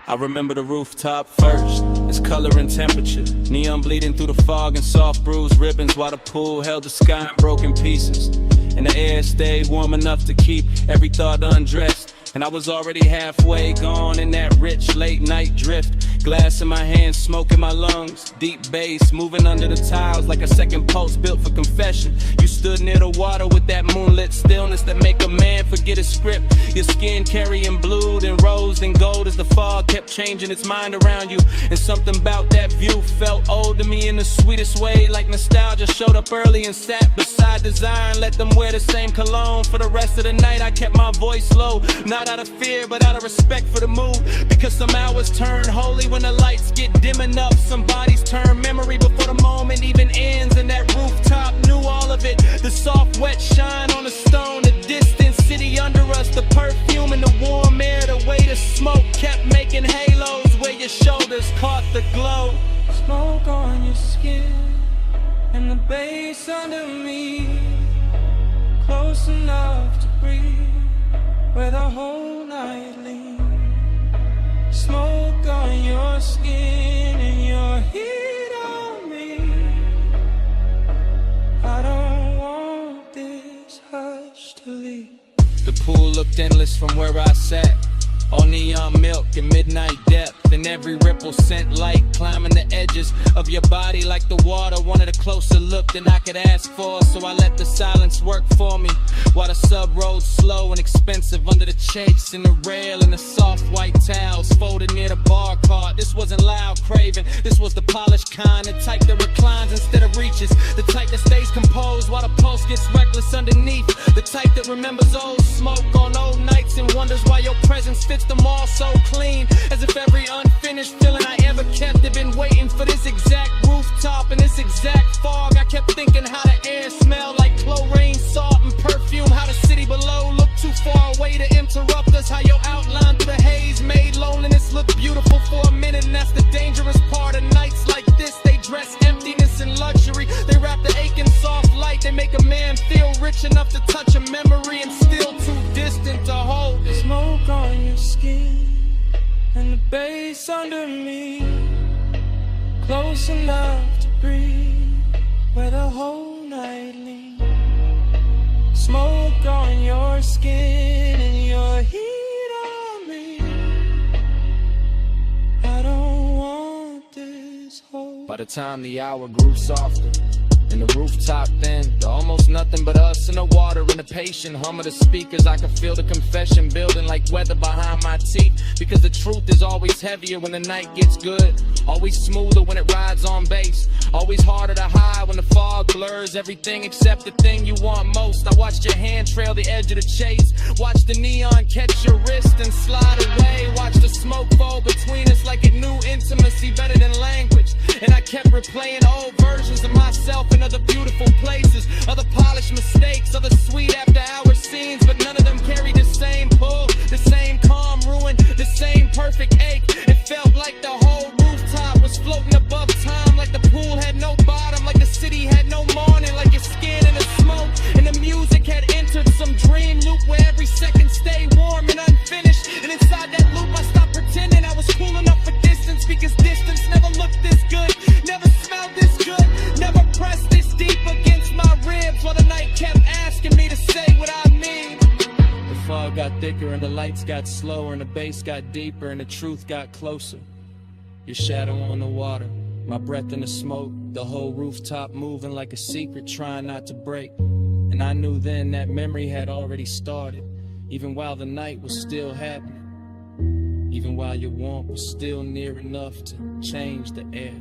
I remember the rooftop first, its color and temperature. Neon bleeding through the fog and soft bruised ribbons, while the pool held the sky in broken pieces. And the air stayed warm enough to keep every thought undressed. And I was already halfway gone in that rich late night drift. Glass in my hand, smoke in my lungs. Deep bass, moving under the tiles like a second pulse built for confession. You stood near the water with that moonlit stillness that make a man forget his script. Your skin carrying blue, then rose, then gold as the fog kept changing its mind around you. And something about that view felt old to me in the sweetest way, like nostalgia showed up early and sat beside desire and let them wear the same cologne. For the rest of the night I kept my voice low, not out of fear but out of respect for the mood, because some hours turn holy when the lights get dim enough. Some bodies turn memory before the moment even ends, and that rooftop knew all of it. The soft wet shine on the stone, the distant city under us, the perfume and the warm air, the way the smoke kept making halos where your shoulders caught the glow. Smoke on your skin and the bass under me, close enough to breathe where the whole night leans. Smoke on your skin and your heat on me. I don't want this hush to leave. The pool looked endless from where I sat, all neon milk and midnight depth, and every ripple sent light climbing the edges of your body like the water wanted a closer look than I could ask for. So I let the silence work for me while the sub rolled slow and expensive under the chase and the rail and the soft white towels folded near the bar cart. This wasn't loud craving, this was the polished kind, the type that reclines instead of reaches, the type that stays composed while the pulse gets reckless underneath, the type that remembers old smoke on old nights and wonders why your presence fits them all so clean, as if every unfinished feeling I ever kept had been waiting for this exact rooftop and this exact fog. I kept thinking how the air smelled like chlorine, salt and perfume, how the city below looked too far away to interrupt us, how your outline through the haze made loneliness look beautiful for a minute. And that's the dangerous part of nights like this, they dress emptiness and luxury, they wrap the aching soft light, they make a man feel rich enough to touch a memory and still too distant to hold it. Smoke on your skin and the bass under me, close enough to breathe where the whole night leans. Smoke on your skin and your heat on me. I don't want this whole. By the time the hour grew softer and the rooftop thin, the almost nothing but us and the water and the patient hum of the speakers, I could feel the confession building like weather behind my teeth, because the truth is always heavier when the night gets good, always smoother when it rides on bass, always harder to hide when the fog blurs everything except the thing you want most. I watched your hand trail the edge of the chase, watch the neon catch your wrist and slide away, watch the smoke fall between us like it knew intimacy better than language, and I kept replaying old versions of myself in other beautiful places, other polished mistakes, other sweet after hour scenes, but none of them carried the same pull, the same calm ruin, the same perfect ache. It felt like the whole rooftop was floating above time, like the pool had no bottom, like the city had no morning, like your skin in the smoke and the music had entered some dream loop where every second stayed warm and unfinished, and inside that loop I stopped pretending I was cool enough for distance, because distance never looked this good, never smelled this good, never pressed this deep against my ribs, while the night kept asking me to say what I mean. The fog got thicker and the lights got slower and the bass got deeper and the truth got closer. Your shadow on the water, my breath in the smoke, the whole rooftop moving like a secret trying not to break. And I knew then that memory had already started, even while the night was still happening, even while your warmth was still near enough to change the air.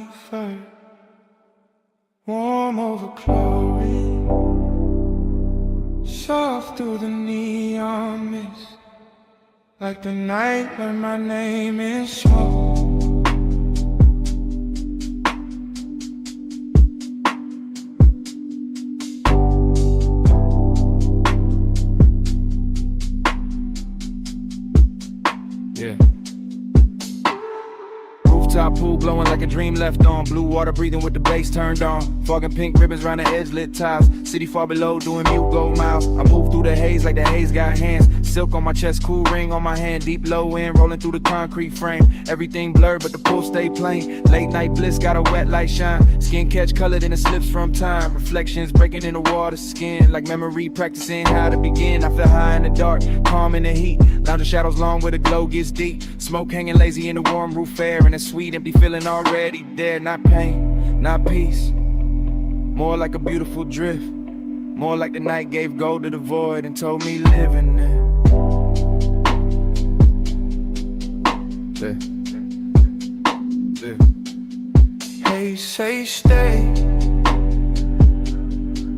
comfort, warm over chlorine, soft through the neon mist, like the night when my name is smoke. Rooftop pool glowing like a dream left on. Blue water breathing with the bass turned on. Fogging pink ribbons round the edge, lit tiles. City far below doing mute gold miles. I move through the haze like the haze got hands. Silk on my chest, cool ring on my hand. Deep low end, rolling through the concrete frame. Everything blurred but the pool stay plain. Late night bliss got a wet light shine. Skin catch colored in the slips from time. Reflections breaking in the water skin. Like memory practicing how to begin. I feel high in the dark, calm in the heat. Lounge in shadows long where the glow gets deep. Smoke hanging lazy in the warm roof air. And a sweet empty feeling already there. Not pain, not peace. More like a beautiful drift. More like the night gave gold to the void and told me live in it. Hey, say stay.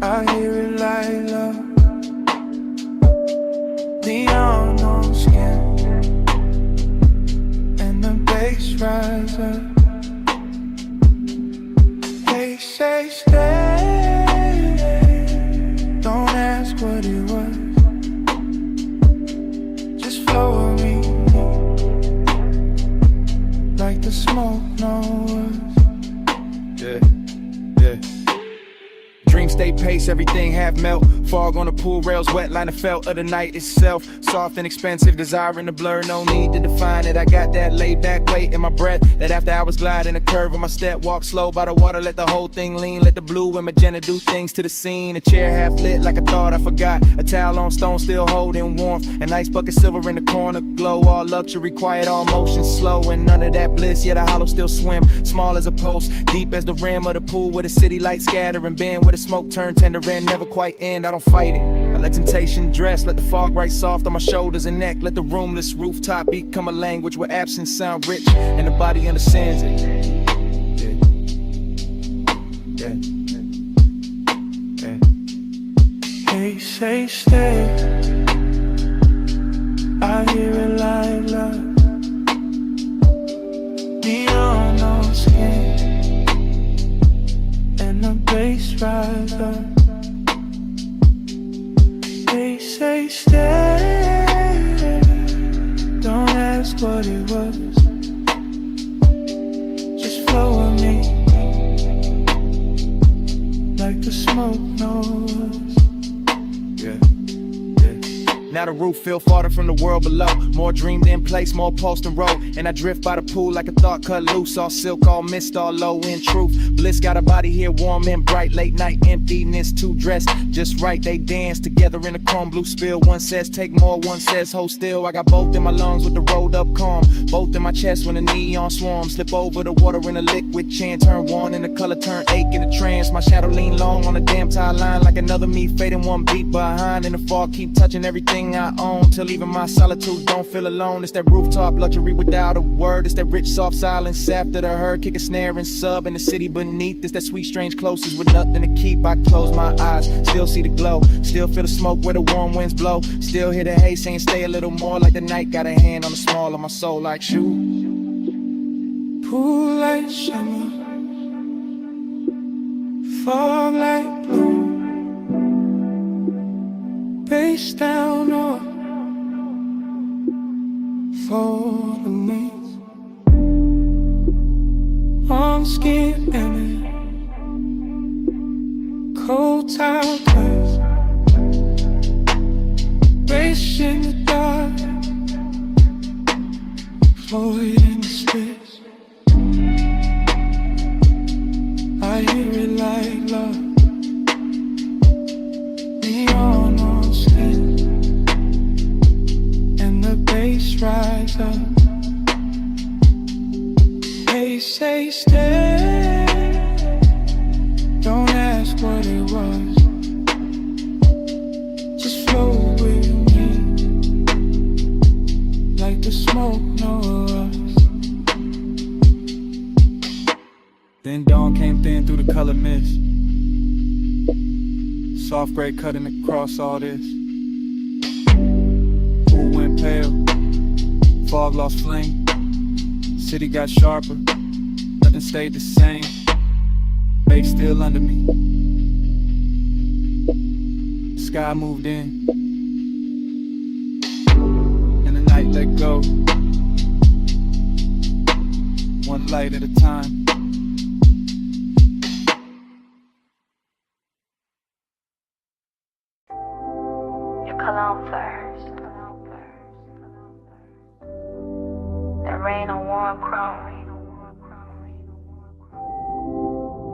I hear it like love. Neon on skin, and the bass rise up. They say stay. Don't ask what it was. Just flow with me, like the smoke knows. Dream stay pace, everything half melt. Fog on the pool rails, wet line of felt of the night itself. Soft and expensive, desire in the blur, no need to define it. I got that laid back weight in my breath, that after hours glide in the curve of my step. Walk slow by the water, let the whole thing lean. Let the blue and magenta do things to the scene. A chair half lit like I thought I forgot. A towel on stone still holding warmth. An ice bucket silver in the corner glow. All luxury, quiet, all motion slow. And none of that bliss, yet a hollow still swim. Small as a post, deep as the rim of the pool. Where the city lights scatter and bend. Where the smoke turn tender and never quite end. I don't fight it, I let temptation dress. Let the fog right soft on my shoulders and neck. Let the roomless rooftop become a language where absence sound rich and the body understands it. They say stay. I hear it like love. Neon on skin, and the bass rise up. They say stay. Don't ask what it was. Just flow with me, like the smoke knows. Now the roof feel farther from the world below. More dreamed in place, more pulsed and roll. And I drift by the pool like a thought cut loose. All silk, all mist, all low in truth. Bliss got a body here warm and bright. Late night emptiness, two dressed just right. They dance together in a chrome blue spill. One says take more, one says hold still. I got both in my lungs with the rolled up calm. Both in my chest when the neon swarm. Slip over the water in a liquid chant. Turn one and the color turn ache in a trance. My shadow lean long on a damn tie line. Like another me fading one beat behind. And the fog keep touching everything I own, till even my solitude don't feel alone. It's that rooftop luxury without a word. It's that rich soft silence after the herd. Kick a snare and sub in the city beneath. It's that sweet strange closeness with nothing to keep. I close my eyes, still see the glow, still feel the smoke where the warm winds blow. Still hear the haze saying stay a little more. Like the night got a hand on the small of my soul like shoot. Pool like summer, fog like blue, face down or for the knees, on skin and cold towel place, race in the dark, Floyd in the space. I hear it like love. Neon on skin, and the bass rise up. They say stay. Don't ask what it was. Just flow with me, like the smoke knows. Then dawn came thin through the color mist. Soft gray cutting across all this. Pool went pale, fog lost flame. City got sharper, nothing stayed the same. Base still under me. Sky moved in, and the night let go. One light at a time. Your cologne first. That rain on warm chrome.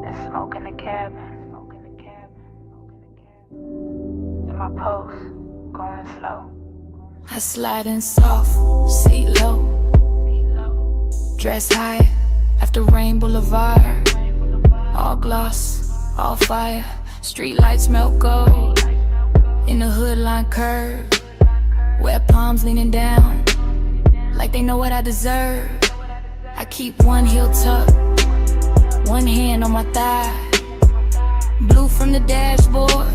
That smoke in the cabin. And my pulse going slow. I slide in soft, seat low. Dress high after Rain Boulevard. All gloss, all fire. Street lights melt gold. In the hood line curve. Wet palms leaning down. Like they know what I deserve. I keep one heel tucked, one hand on my thigh. Blue from the dashboard,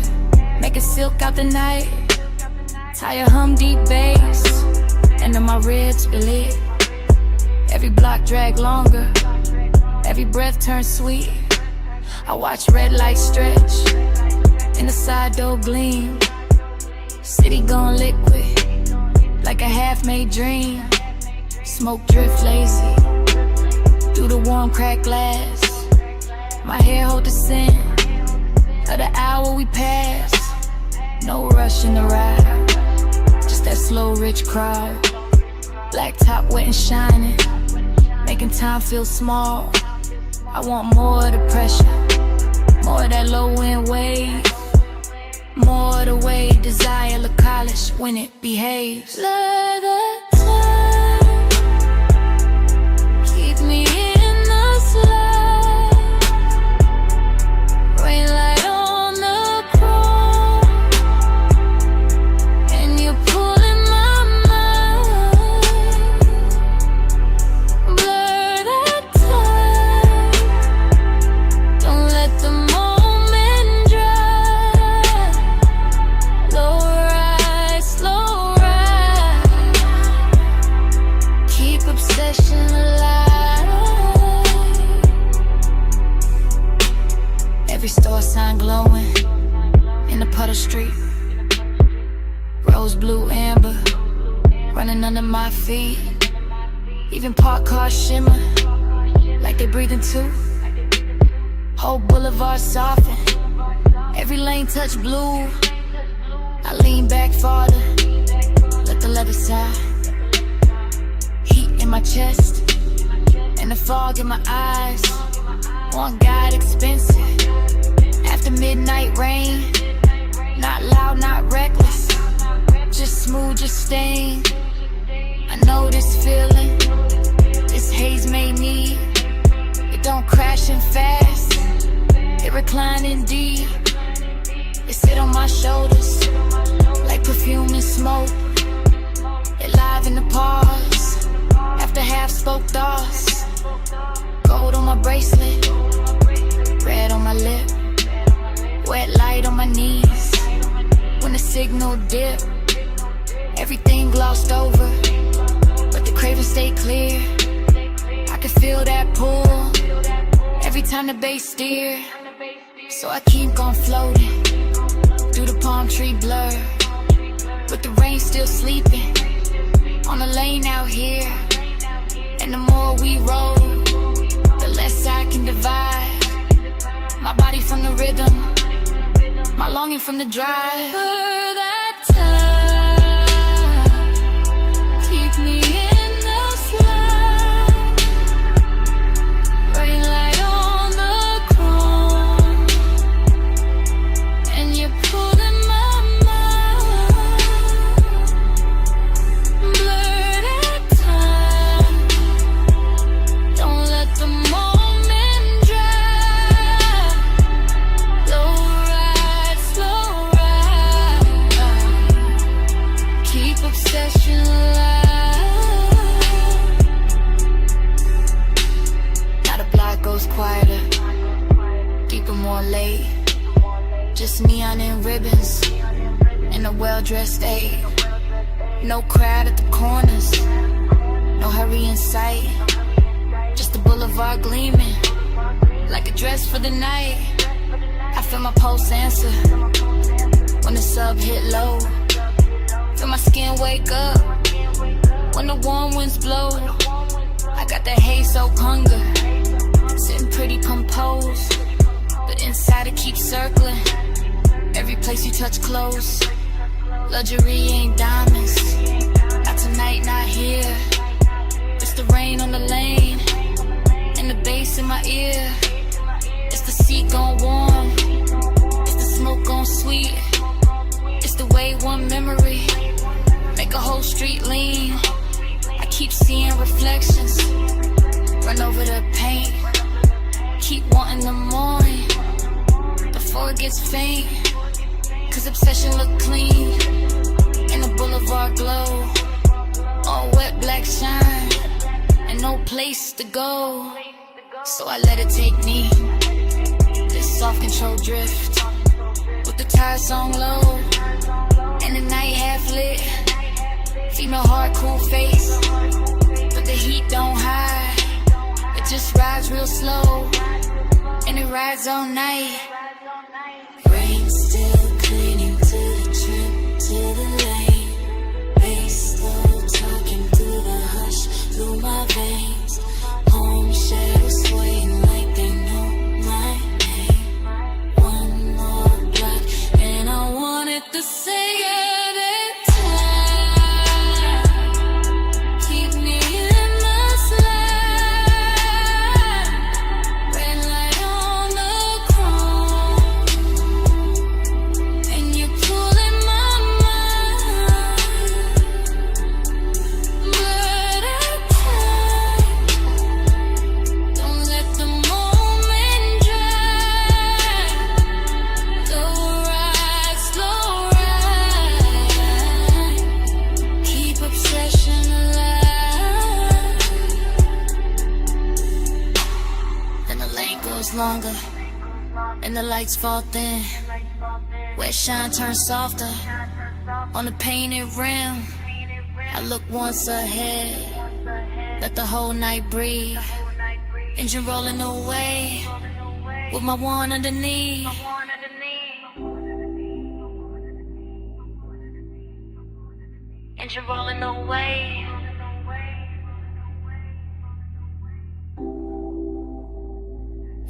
making silk out the night. Tire hum deep bass, and then my ribs lit. Every block drag longer, every breath turns sweet. I watch red lights stretch, in the side door gleam. City gone liquid, like a half-made dream. Smoke drift lazy, through the warm cracked glass. My hair hold the scent of the hour we pass. No rush in the ride, just that slow rich crowd. Black top wet and shining, making time feel small. I want more of the pressure, more of that low end wave. More of the way desire look college when it behaves. Let the time keep me in the slide. Rain light on the chrome, and you're pulling my mind. Blur that time, don't let the moment dry. Low ride, slow ride, keep obsession alive. Every store sign glowing in the puddle street. Rose, blue, amber, running under my feet. Even parked cars shimmer like they breathing too. Whole boulevard soften, every lane touch blue. I lean back farther, let the leather side. Heat in my chest, and the fog in my eyes. One guide expensive, after midnight rain. Not loud, not reckless, just smooth, just staying. I know this feeling, this haze may need. It don't crash in fast, it reclining deep. It sit on my shoulders, like perfume and smoke. It live in the pause, after half spoke thoughts. Gold on my bracelet, red on my lip. Wet light on my knees, when the signal dip. Everything glossed over, but the craving stay clear. I can feel that pull, every time the bass steer. So I keep on floating, through the palm tree blur. But the rain still sleeping, on the lane out here. And the more we roll, the less I can divide. My body from the rhythm, my longing from the drive. For that time, keep me in the slide. Rain light on the chrome, and you're pulling my mind. Blur that time, don't let the moment dry. Low ride, slow ride, but more late. Just neon and ribbons in a well-dressed aid. No crowd at the corners, no hurry in sight. Just the boulevard gleaming like a dress for the night. I feel my pulse answer when the sub hit low. Feel my skin wake up when the warm winds blow. I got that hay-soaked hunger, sitting pretty composed, but inside it keeps circling. Every place you touch close. Luxury ain't diamonds, not tonight, not here. It's the rain on the lane and the bass in my ear. It's the seat gone warm, it's the smoke gone sweet. It's the way one memory make a whole street lean. I keep seeing reflections, run over the paint. Keep wanting the morning before it gets faint. Cause obsession look clean in the boulevard glow. All wet black shine and no place to go. So I let it take me, this soft control drift, with the tires on low and the night half lit. Female heart, cool face, but the heat don't hide. It just rides real slow and it rides all night. Rain still clinging to the trim, to the lane. Bass slow talking through the hush, through my veins. Home shadows swaying like they know my name. One more block and I wanted to say it. Longer and the lights fall thin, where shine turns softer on the painted rim. I look once ahead, let the whole night breathe. Engine rolling away with my one underneath. Engine rolling away.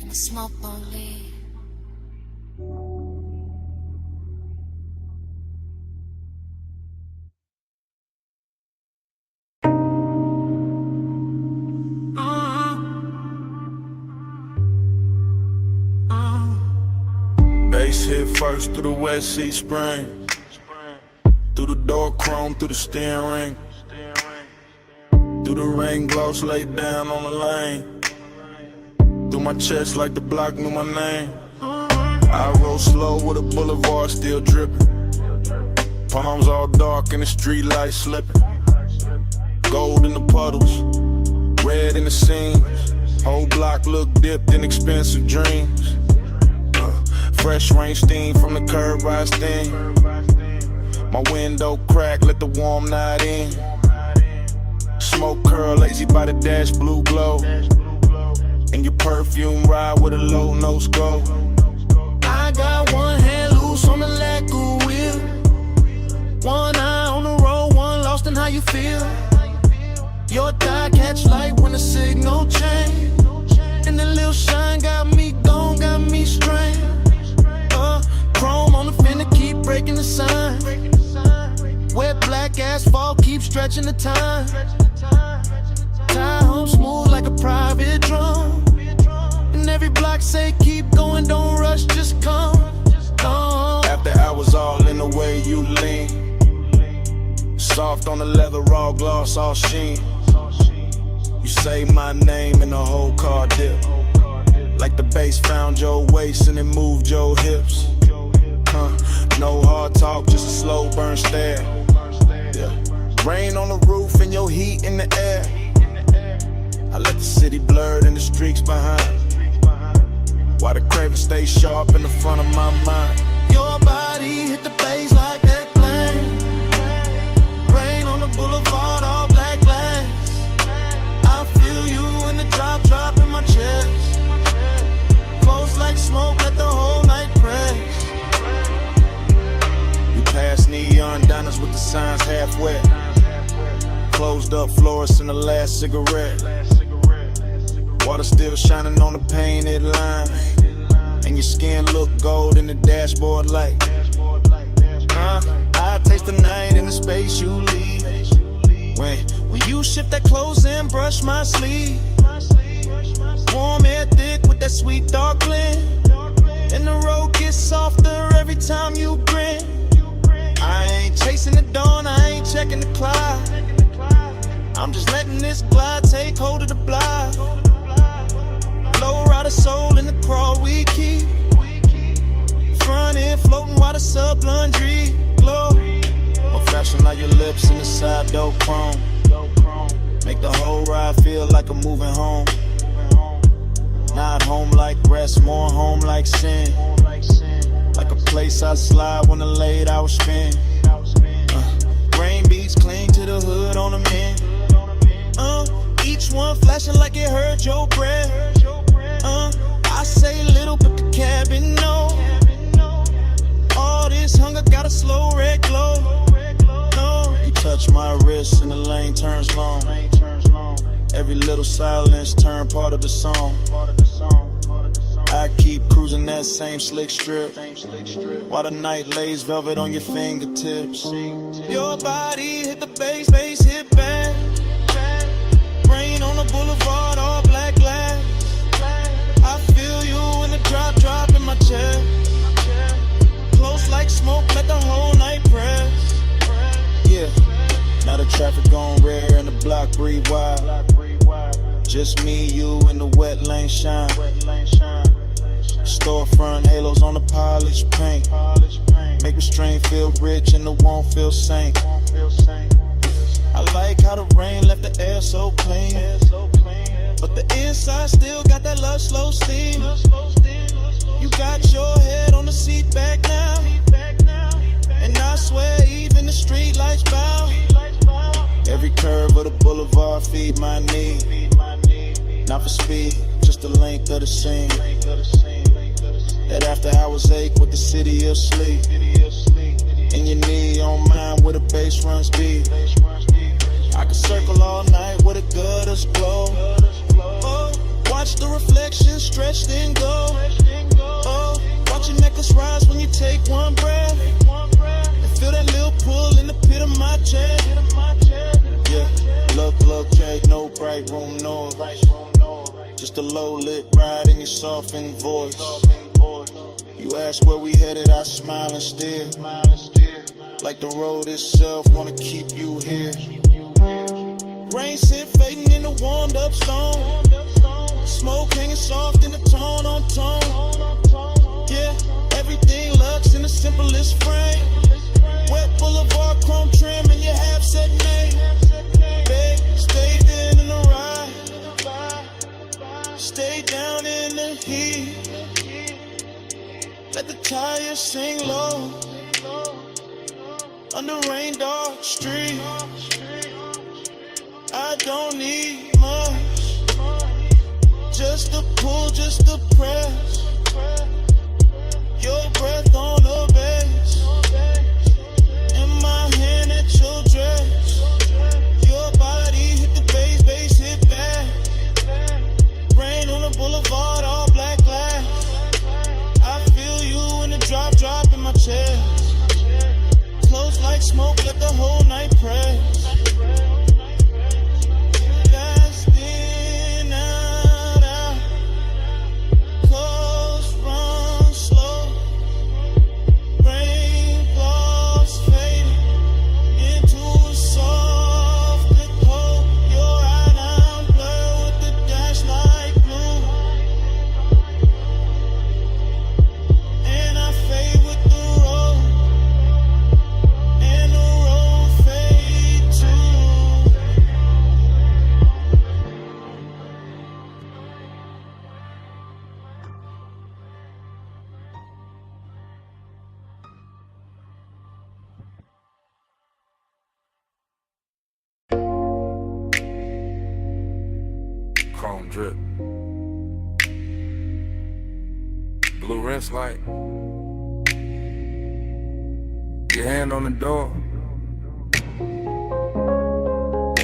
The smoke won't leave. Bass hit first through the West Sea Spring, through the door chrome, through the steering ring, through the rain gloss laid down on the lane. Through my chest like the block knew my name. I roll slow with a boulevard still dripping. Palms all dark and the street lights slipping. Gold in the puddles, red in the seams. Whole block look dipped in expensive dreams. Fresh rain steam from the curb I steam. My window crack, let the warm night in. Smoke curl, lazy by the dash, blue glow. And your perfume ride with a low nose go. I got one hand loose on the lacquer wheel, one eye on the road, one lost in how you feel. Your thigh catch light when the signal change, and the little shine got me gone, got me strained. Chrome on the fender keep breaking the sign. Wet black asphalt keep stretching the time. Tie home smooth like a private drum. And every block say keep going, don't rush, just come. After hours all in the way you lean, soft on the leather, raw gloss, all sheen. You say my name and the whole car dip, like the bass found your waist and it moved your hips. No hard talk, just a slow burn stare. Yeah. Rain on the roof and your heat in the air. I let the city blur and the streaks behind, while the craving stay sharp in the front of my mind. Your body hit the bass like that plane. Rain on the boulevard, all black glass. I feel you in the drop in my chest. Close like smoke, let the whole night press. We pass neon diners with the signs half wet. Closed up florists in the last cigarette. Water still shining on the painted line. And your skin look gold in the dashboard light. I taste the night in the space you leave. When you shift that clothes and brush my sleeve. Warm air thick with that sweet dark blend. And the road gets softer every time you grin. I ain't chasing the dawn, I ain't checking the clock. I'm just letting this glide take hold of the block. Low rider soul in the crawl we keep. Front end floating while the sub laundry glow. More fashion like your lips in the side door chrome. Make the whole ride feel like I'm moving home. Not home like rest, more home like sin. Like a place I slide when the late hours spend. Rain beats cling to the hood on the men. Each one flashing like it hurt your breath. I say little, but the cabin know. All this hunger got a slow red glow. No. You touch my wrist and the lane turns long. Every little silence turn part of the song. I keep cruising that same slick strip while the night lays velvet on your fingertips. Your body hit the bass hit back. Rain on the boulevard, all black glass. I feel you in the drop in my chest. Close like smoke, let the whole night press. Yeah, now the traffic on rare and the block breathe wide. Just me, you, and the wet lane shine. Storefront halos on the polished paint. Make restraint feel rich and the won't feel sane. I like how the rain left the air so clean. But the inside still got that love slow steam. You got your head on the seat back now. And I swear even the street lights bow. Every curve of the boulevard feed my need. Not for speed, just the length of the scene. That after hours ache with the city of sleep. And your knee on mine where the bass runs deep. I can circle all night where the gutters glow. Watch the reflection stretch then go. Watch your necklace rise when you take one breath. And feel that little pull in the pit of my chest. Yeah, look, Jake, no bright room noise. Just a low lit ride in your softened voice. You ask where we headed, I smile and stare. Like the road itself wanna keep you here. Rain scent fading in the warmed up stone. Smoke hanging soft in the tone on tone. Yeah, everything looks in the simplest frame. Wet boulevard chrome trim and your half set name. Babe, stay there in the ride. Stay down in the heat. Let the tires sing low. Under rain dark street. I don't need much. Just a pull, just a press. Your breath on the bass. In my hand at your dress. Your body hit the bass hit back. Rain on the boulevard, all black glass. I feel you in the drop in my chest. Close like smoke, let the whole night press. Fast in, out. Close drip. Blue rinse light. Your hand on the door.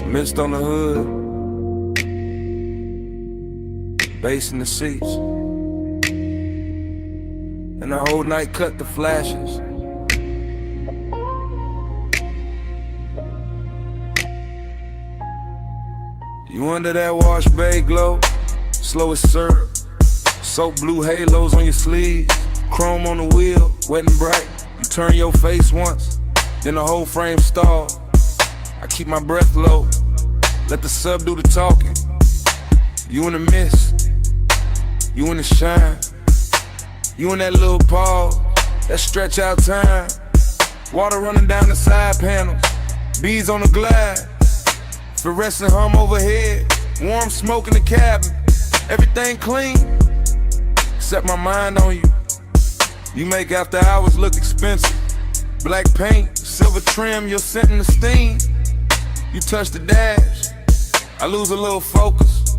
Mist on the hood. Bass in the seats. And the whole night cut the flashes. You under that wash bay glow, slow as syrup. Soap blue halos on your sleeves, chrome on the wheel, wet and bright. You turn your face once, then the whole frame stall. I keep my breath low, let the sub do the talking. You in the mist, you in the shine. You in that little pause, that stretch out time. Water running down the side panels, bees on the glass. Fluorescent hum overhead, warm smoke in the cabin. Everything clean, set my mind on you. You make after hours look expensive. Black paint, silver trim, your scent in the steam. You touch the dash, I lose a little focus.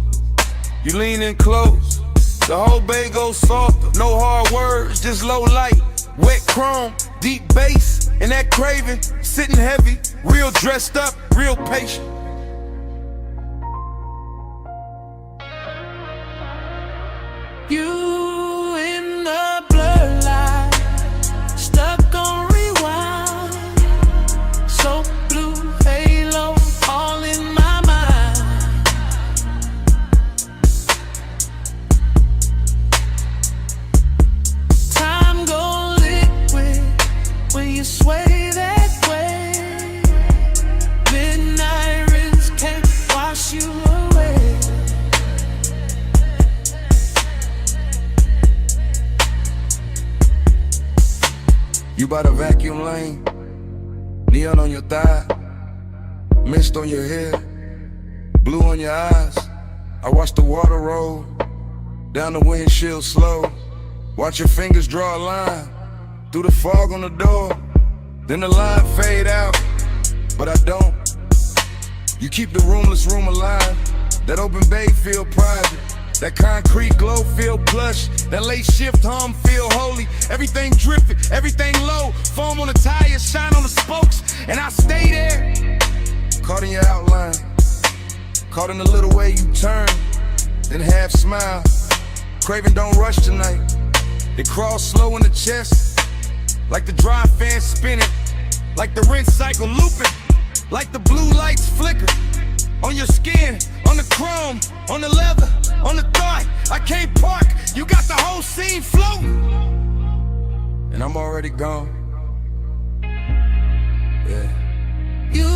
You lean in close, the whole bay goes softer. No hard words, just low light. Wet chrome, deep bass, and that craving, sitting heavy. Real dressed up, real patient. You in the blur line, stuck on rewind. So blue halo, all in my mind. Time go liquid when you sway that way. Midnight rinse can't wash you away. You by the vacuum lane, neon on your thigh, mist on your hair, blue on your eyes. I watch the water roll down the windshield slow. Watch your fingers draw a line through the fog on the door. Then the line fade out, but I don't. You keep the roomless room alive. That open bay feel private. That concrete glow feel plush. That late shift hum feel holy. Everything drifting, everything low. Foam on the tires, shine on the spokes. And I stay there. Caught in your outline. Caught in the little way you turn. Then half smile. Craving don't rush tonight. They crawl slow in the chest. Like the dry fan spinning. Like the rinse cycle looping. Like the blue lights flicker. On your skin, on the chrome, on the leather, on the thigh. I can't park, you got the whole scene floating. And I'm already gone. Yeah. You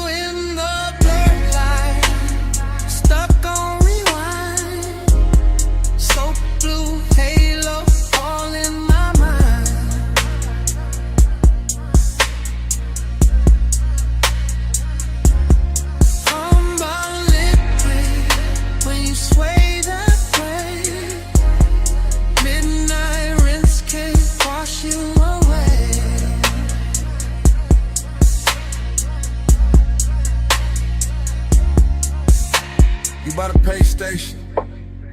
in the blur line, stuck on rewind. So blue halo, all in my mind. I'm liquid when you sway that way. Midnight rinse can't wash you away. You by the pay station,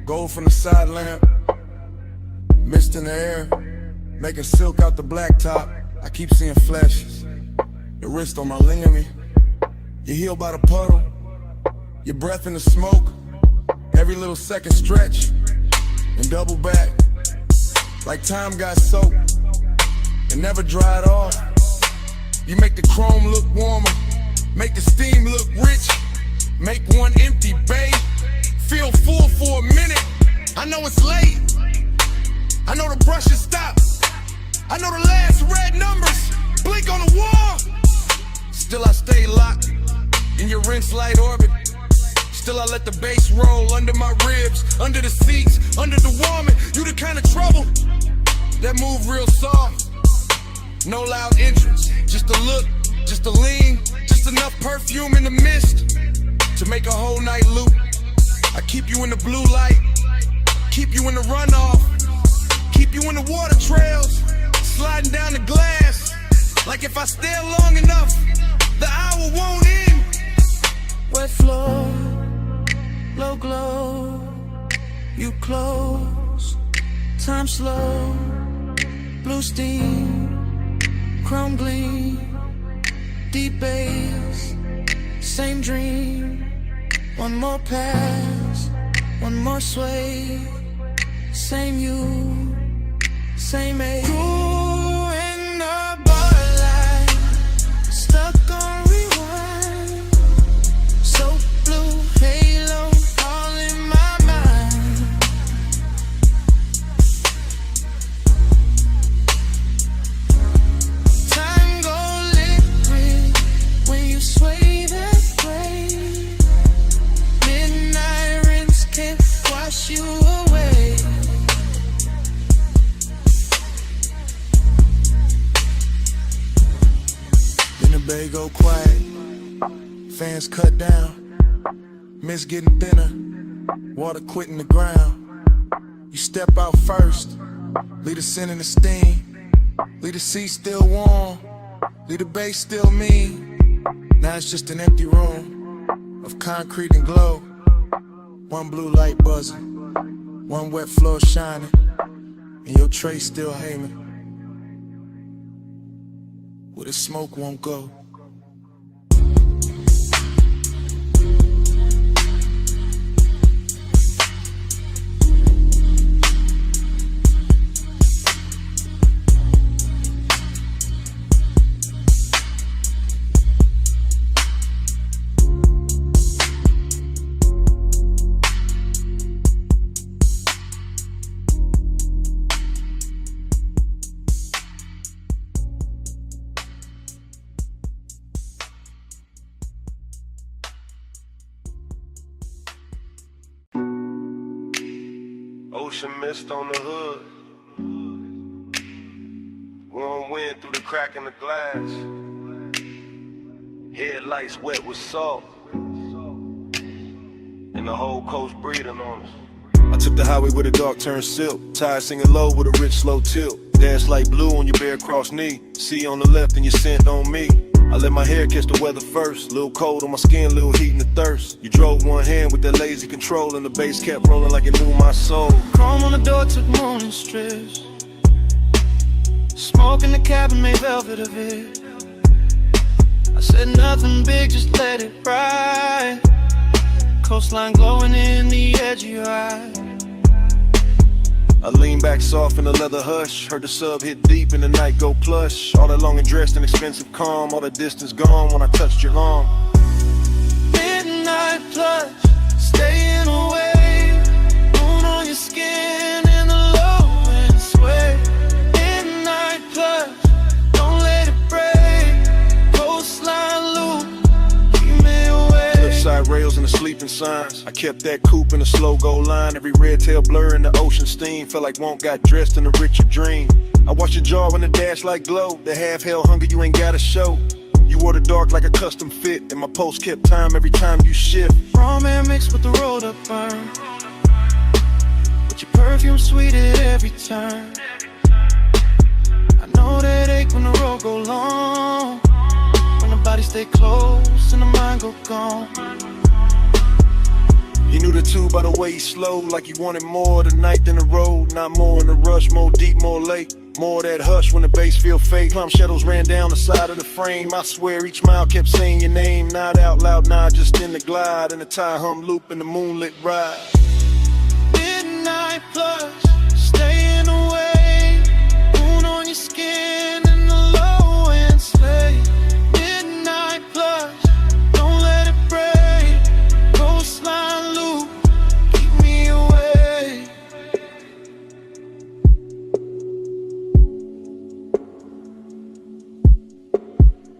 gold from the side lamp, mist in the air, making silk out the blacktop. I keep seeing flashes, your wrist on my limb, your heel by the puddle, your breath in the smoke, every little second stretch, and double back, like time got soaked, and never dried off. You make the chrome look warmer, make the steam look rich, make one empty bay feel full for a minute. I know it's late, I know the brushes stop, I know the last red numbers blink on the wall. Still I stay locked in your rinse light orbit. Still I let the bass roll under my ribs, under the seats, under the warming. You the kind of trouble that move real soft. No loud entrance, just a look, just a lean, just enough perfume in the mist to make a whole night loop. I keep you in the blue light, keep you in the runoff, keep you in the water trails, sliding down the glass. Like if I stay long enough, the hour won't end. Wet floor, Low glow, you close, time slow, blue steam, chrome gleam, deep bass, same dream. One more pass, one more sway, same you, same age. Ooh, in the borderline, stuck on rewind. So blue halo, all in my mind. Tango liquid when you sway that way. Midnight rinse can't wash you away. Then the bay go quiet, fans cut down, mist getting thinner, water quitting the ground. You step out first, leave the scent and the steam, leave the seat still warm, leave the bass still mean. Now it's just an empty room of concrete and glow. One blue light buzzing, one wet floor shining, and your tray still hanging where the smoke won't go. Ocean mist on the hood. Warm wind through the crack in the glass. Headlights wet with salt. And the whole coast breathing on us. I took the highway with a dark turn silk. Tires singing low with a rich slow tilt. Dash light blue on your bare cross knee. See on the left and your scent on me. I let my hair catch the weather first. Little cold on my skin, little heat in the thirst. You drove one hand with that lazy control, and the bass kept rolling like it knew my soul. Chrome on the door took morning strips. Smoke in the cabin made velvet of it. I said nothing big, just let it ride. Coastline glowing in the edge of your eye. I lean back soft in the leather hush. Heard the sub hit deep and the night go plush. All that long and dressed in expensive calm. All the distance gone when I touched your arm. Midnight plush, staying away. Moon on your skin in the low and sway. Midnight plush, don't let it break. Coastline loop, keep me away. Flipside rails and the sleeping signs. I kept that coupe in a slow go line. Every red tail blur in the ocean steam. Felt like won't got dressed in a richer dream. I watched your jaw in the dash like glow. The half hell hunger you ain't gotta show. You wore the dark like a custom fit, and my pulse kept time every time you shift. Raw man mixed with the rolled up burn. But your perfume sweet at every turn. I know that ache when the road go long. When the body stay close and the mind go gone. He knew the two by the way he slowed, like he wanted more tonight than the road. Not more in the rush, more deep, more late. More of that hush when the bass feel fake. Plum shadows ran down the side of the frame. I swear each mile kept saying your name. Not out loud, nah, just in the glide. In the tie hum loop in the moonlit ride. Midnight plush, staying away. Moon on your skin in the low and slay. Midnight plush, don't let it break. Coastline loop, keep me away.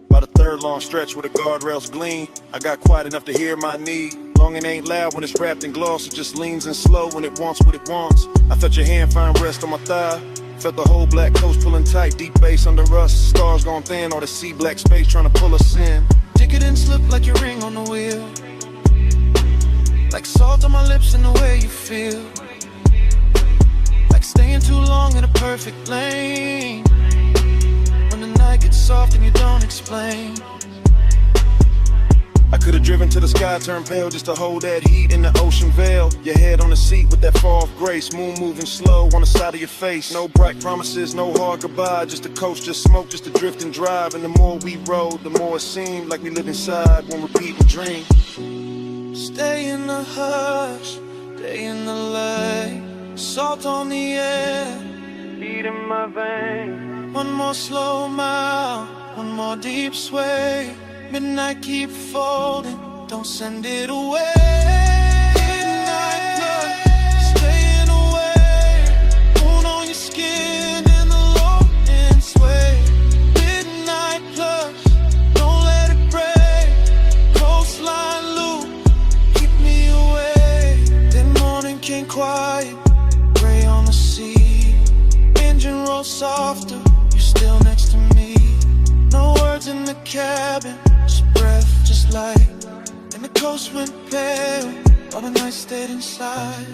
By the third long stretch where the guardrails gleam, I got quiet enough to hear my need. Long and ain't loud when it's wrapped in gloss. It just leans in slow when it wants what it wants. I felt your hand find rest on my thigh. Felt the whole black coast pulling tight. Deep bass under us. Stars gone thin. All the sea black space trying to pull us in. Ticket and slip like your ring on the wheel. Like salt on my lips and the way you feel. Like staying too long in a perfect lane. When the night gets soft and you don't explain. I could've driven to the sky, turned pale just to hold that heat in the ocean veil. Your head on the seat with that far off grace, moon moving slow on the side of your face. No bright promises, no hard goodbye, just a coast, just smoke, just to drift and drive. And the more we rode, the more it seemed like we lived inside one repeating dream. Stay in the hush, stay in the light, salt on the air, Beat in my veins. one more slow mile, one more deep sway. Midnight keep folding, don't send it away. Midnight blood, staying away. Moon on your skin and the low end sway. Midnight plus, don't let it break. Coastline loop, keep me away. Then morning came quiet, gray on the sea. Engine roll softer, you're still next to me. No words in the cabin, breath just light, and the coast went pale, all the night stayed inside.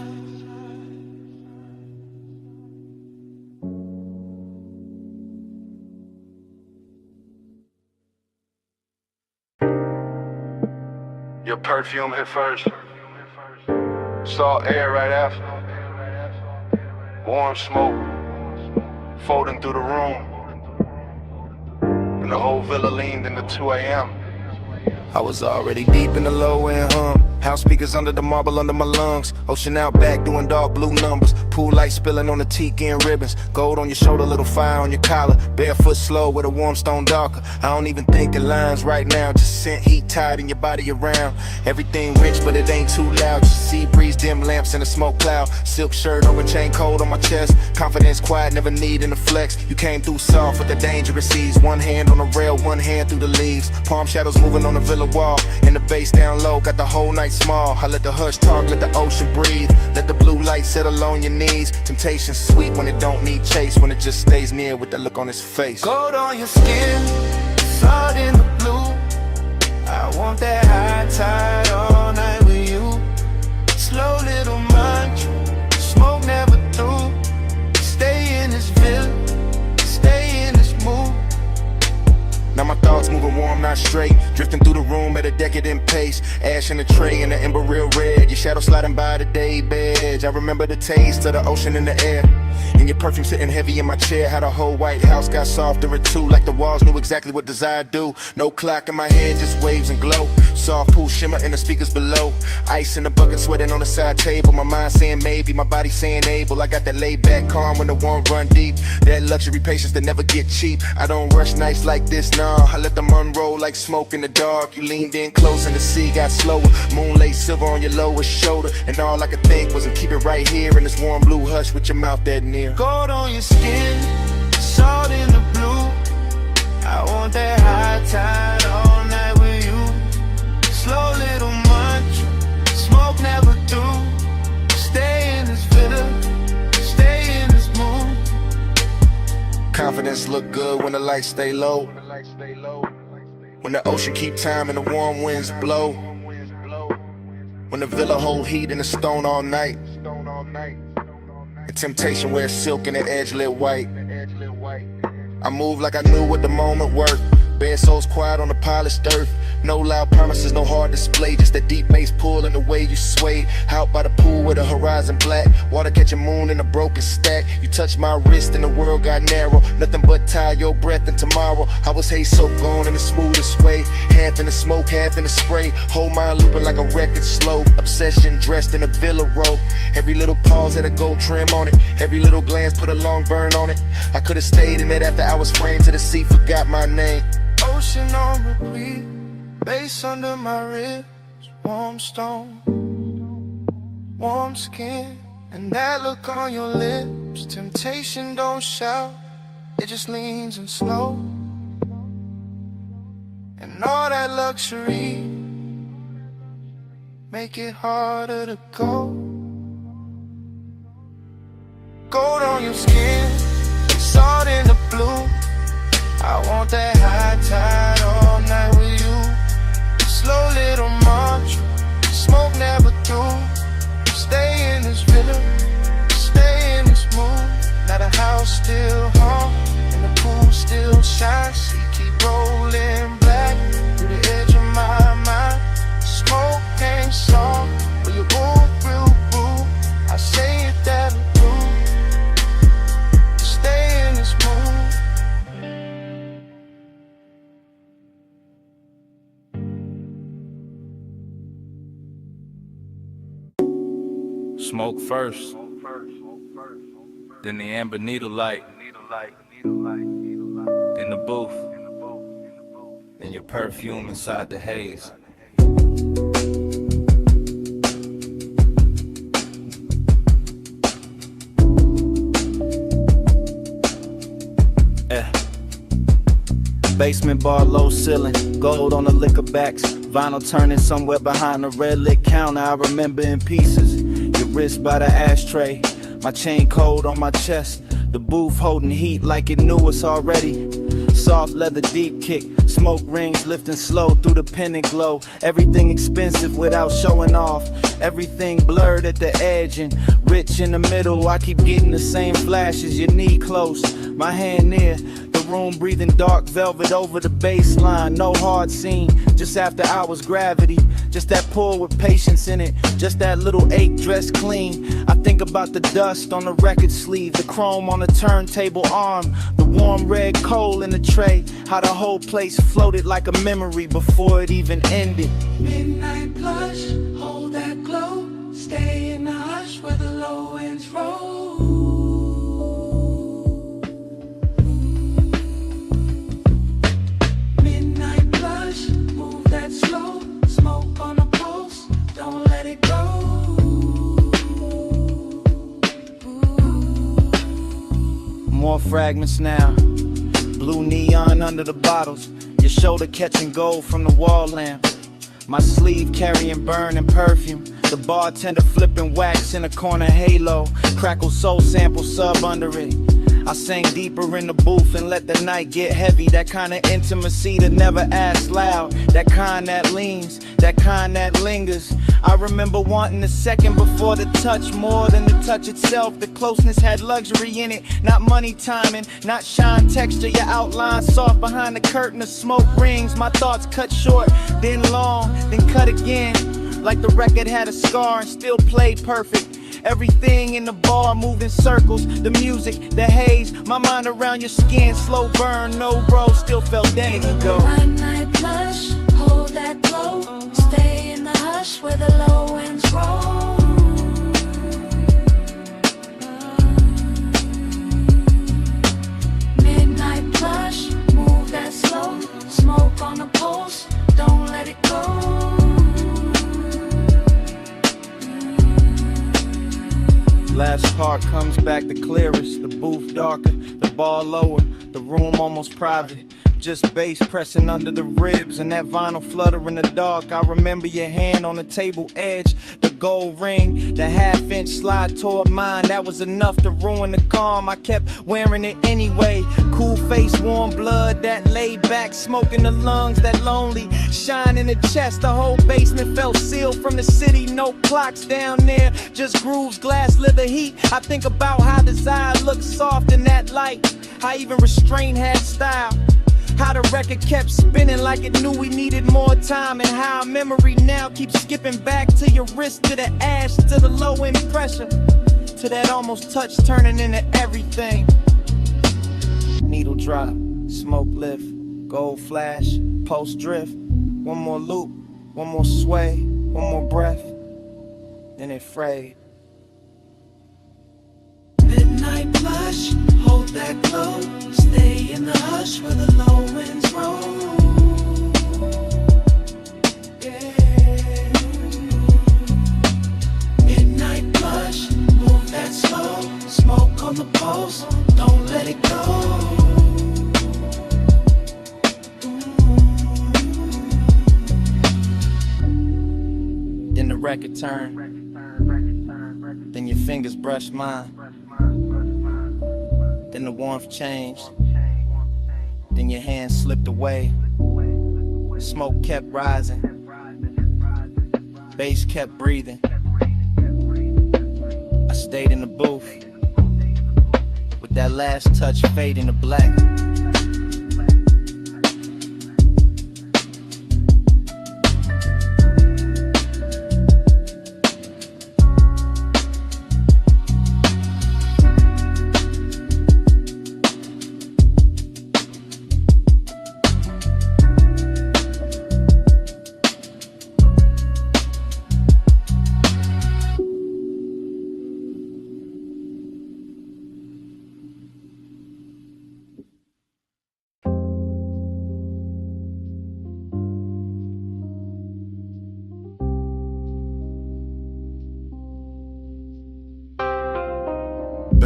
Your perfume hit first, salt air right after, warm smoke folding through the room, and the whole villa leaned into 2 a.m. I was already deep in the low end hum. House speakers under the marble under my lungs. Ocean out back doing dark blue numbers. Pool light spilling on the tiki and ribbons. Gold on your shoulder, little fire on your collar. Barefoot slow with a warm stone darker. I don't even think of lines right now. Just scent heat tied in your body around. Everything rich but it ain't too loud. Just sea breeze, dim lamps in a smoke cloud. Silk shirt over chain cold on my chest. Confidence quiet, never needing to flex. You came through soft with the dangerous seas. One hand on the rail, one hand through the leaves. Palm shadows moving on the villa wall. And the bass down low, got the whole night small. I let the hush talk, let the ocean breathe. Let the blue light settle on your knees. Temptation sweet when it don't need chase. When it just stays near with the look on his face. Gold on your skin, salt in the blue. I want that high tide all night with you. Slow little mantra, smoke never through. Stay in this villa, stay in this mood. Now my thoughts moving warm, not straight. Drifting through the room at a decadent pace. Ash in the tray and the ember real red. Your shadow sliding by the day bed. I remember the taste of the ocean in the air. And your perfume sitting heavy in my chair. How the whole White House got softer at 2. Like the walls knew exactly what desire do. No clock in my head, just waves and glow. Soft pool shimmer in the speakers below. Ice in the bucket sweating on the side table. My mind saying maybe, my body saying able. I got that laid back calm when the warm run deep. That luxury patience that never get cheap. I don't rush nights like this, nah. I let them unroll like smoke in the dark. You leaned in close and the sea got slower. Moonlight silver on your lowest shoulder. And all I could think was to keep it right here in this warm blue hush with your mouth that near. Gold on your skin, salt in the blue. I want that high tide all night with you. Slow little mantra, smoke never through. Stay in this villa, stay in this mood. Confidence look good when the lights stay low. When the ocean keep time and the warm winds blow. When the villa hold heat in the stone all night. And temptation wears silk and the edge lit white. I move like I knew what the moment worked. Bare souls quiet on the polished earth. No loud promises, no hard display. Just that deep bass pull and the way you sway. Out by the pool with the horizon black. Water catching moon in a broken stack. You touch my wrist and the world got narrow. Nothing but tie your breath in tomorrow. I was hay soaked on in the smoothest way. Half in the smoke, half in the spray. Whole mind looping like a record slow. Obsession dressed in a villa robe. Every little pause had a gold trim on it. Every little glance put a long burn on it. I could've stayed in it after I was framed to the sea. Forgot my name. Ocean on repeat, bass under my ribs, warm stone, warm skin, and that look on your lips. Temptation don't shout, it just leans and slow. And all that luxury make it harder to go. Gold on your skin, salt in the blue. I want that high tide all night with you. Slow little mantra, smoke never through. Stay in this villa, stay in this mood. Now the house still hum and the pool still shines. She keep rolling black through the edge of my mind. Smoke first, then the amber needle light, then the booth, then your perfume inside the haze. Basement bar, low ceiling, gold on the liquor backs, vinyl turning somewhere behind the red lit counter. I remember in pieces, your wrist by the ashtray, my chain cold on my chest, the booth holding heat like it knew us already. Soft leather deep kick, smoke rings lifting slow through the pendant glow. Everything expensive without showing off, everything blurred at the edge and rich in the middle. I keep getting the same flashes, your knee close, my hand near the room, breathing dark velvet over the baseline. No hard scene, just after hours gravity, just that pull with patience in it, just that little ache dressed clean. I think about the dust on the record sleeve, the chrome on the turntable arm, the warm red coal in the tray, how the whole place floated like a memory before it even ended. Midnight plush, hold that glow, stay in the hush where the low ends roll. Midnight plush, move that slow, smoke on the pulse, don't let it go. More fragments now, blue neon under the bottles, your shoulder catching gold from the wall lamp, my sleeve carrying burning perfume, the bartender flipping wax in a corner halo, crackle soul sample sub under it. I sang deeper in the booth and let the night get heavy, that kind of intimacy that never asks loud, that kind that leans, that kind that lingers. I remember wanting the second before the touch, more than the touch itself. The closeness had luxury in it, not money timing, not shine texture. Your outline soft behind the curtain of smoke rings. My thoughts cut short, then long, then cut again, like the record had a scar and still played perfect. Everything in the bar moved in circles, the music, the haze, my mind around your skin, slow burn, no bro, still felt days ago. Midnight plush, hold that glow, stay in the hush where the low ends roll. Midnight plush, move that slow, smoke on the pulse, don't let it go. Last part comes back the clearest, the booth darker, the bar lower, the room almost private. Just bass pressing under the ribs and that vinyl flutter in the dark. I remember your hand on the table edge, the gold ring, the half-inch slide toward mine. That was enough to ruin the calm. I kept wearing it anyway. Cool face, warm blood, that laid back smoke in the lungs, that lonely shine in the chest. The whole basement felt sealed from the city. No clocks down there, just grooves, glass, leather heat. I think about how desire looked soft in that light, how even restraint had style, how the record kept spinning like it knew we needed more time, and how memory now keeps skipping back to your wrist, to the ash, to the low end pressure, to that almost touch turning into everything. Needle drop, smoke lift, gold flash, pulse drift. One more loop, one more sway, one more breath, then it frayed. Midnight plush, hold that glow, stay in the hush where the low winds roll. Yeah. Midnight plush, move that slow, smoke on the pulse, don't let it go. Then the record turned, then your fingers brushed mine, then the warmth changed, then your hand slipped away. Smoke kept rising, bass kept breathing. I stayed in the booth with that last touch fading to black.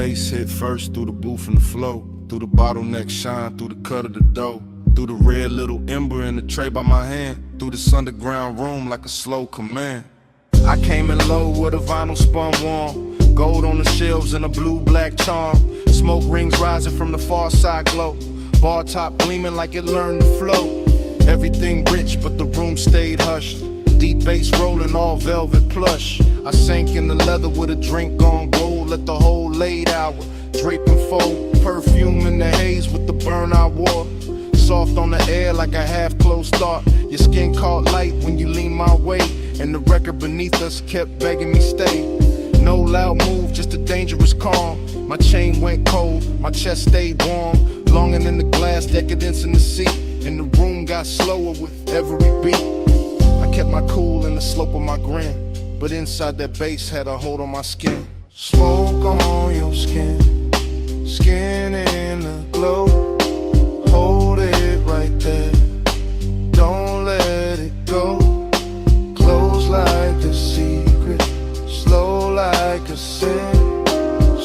bass hit first, through the booth and the flow, through the bottleneck shine, through the cut of the dough, through the red little ember in the tray by my hand, through this underground room like a slow command. I came in low with a vinyl spun warm, gold on the shelves and a blue-black charm, smoke rings rising from the far side glow, bar top gleaming like it learned to flow. Everything rich but the room stayed hushed, deep bass rolling all velvet plush. I sank in the leather with a drink on gold, let the whole late hour drape and fold, perfume in the haze with the burn I wore, soft on the air like a half-closed thought. Your skin caught light when you leaned my way, and the record beneath us kept begging me stay. No loud move, just a dangerous calm. My chain went cold, my chest stayed warm, longing in the glass, decadence in the seat, and the room got slower with every beat. I kept my cool in the slope of my grin, but inside that bass had a hold on my skin. Smoke on your skin, skin in the glow, hold it right there, don't let it go. Close like a secret, slow like a sin.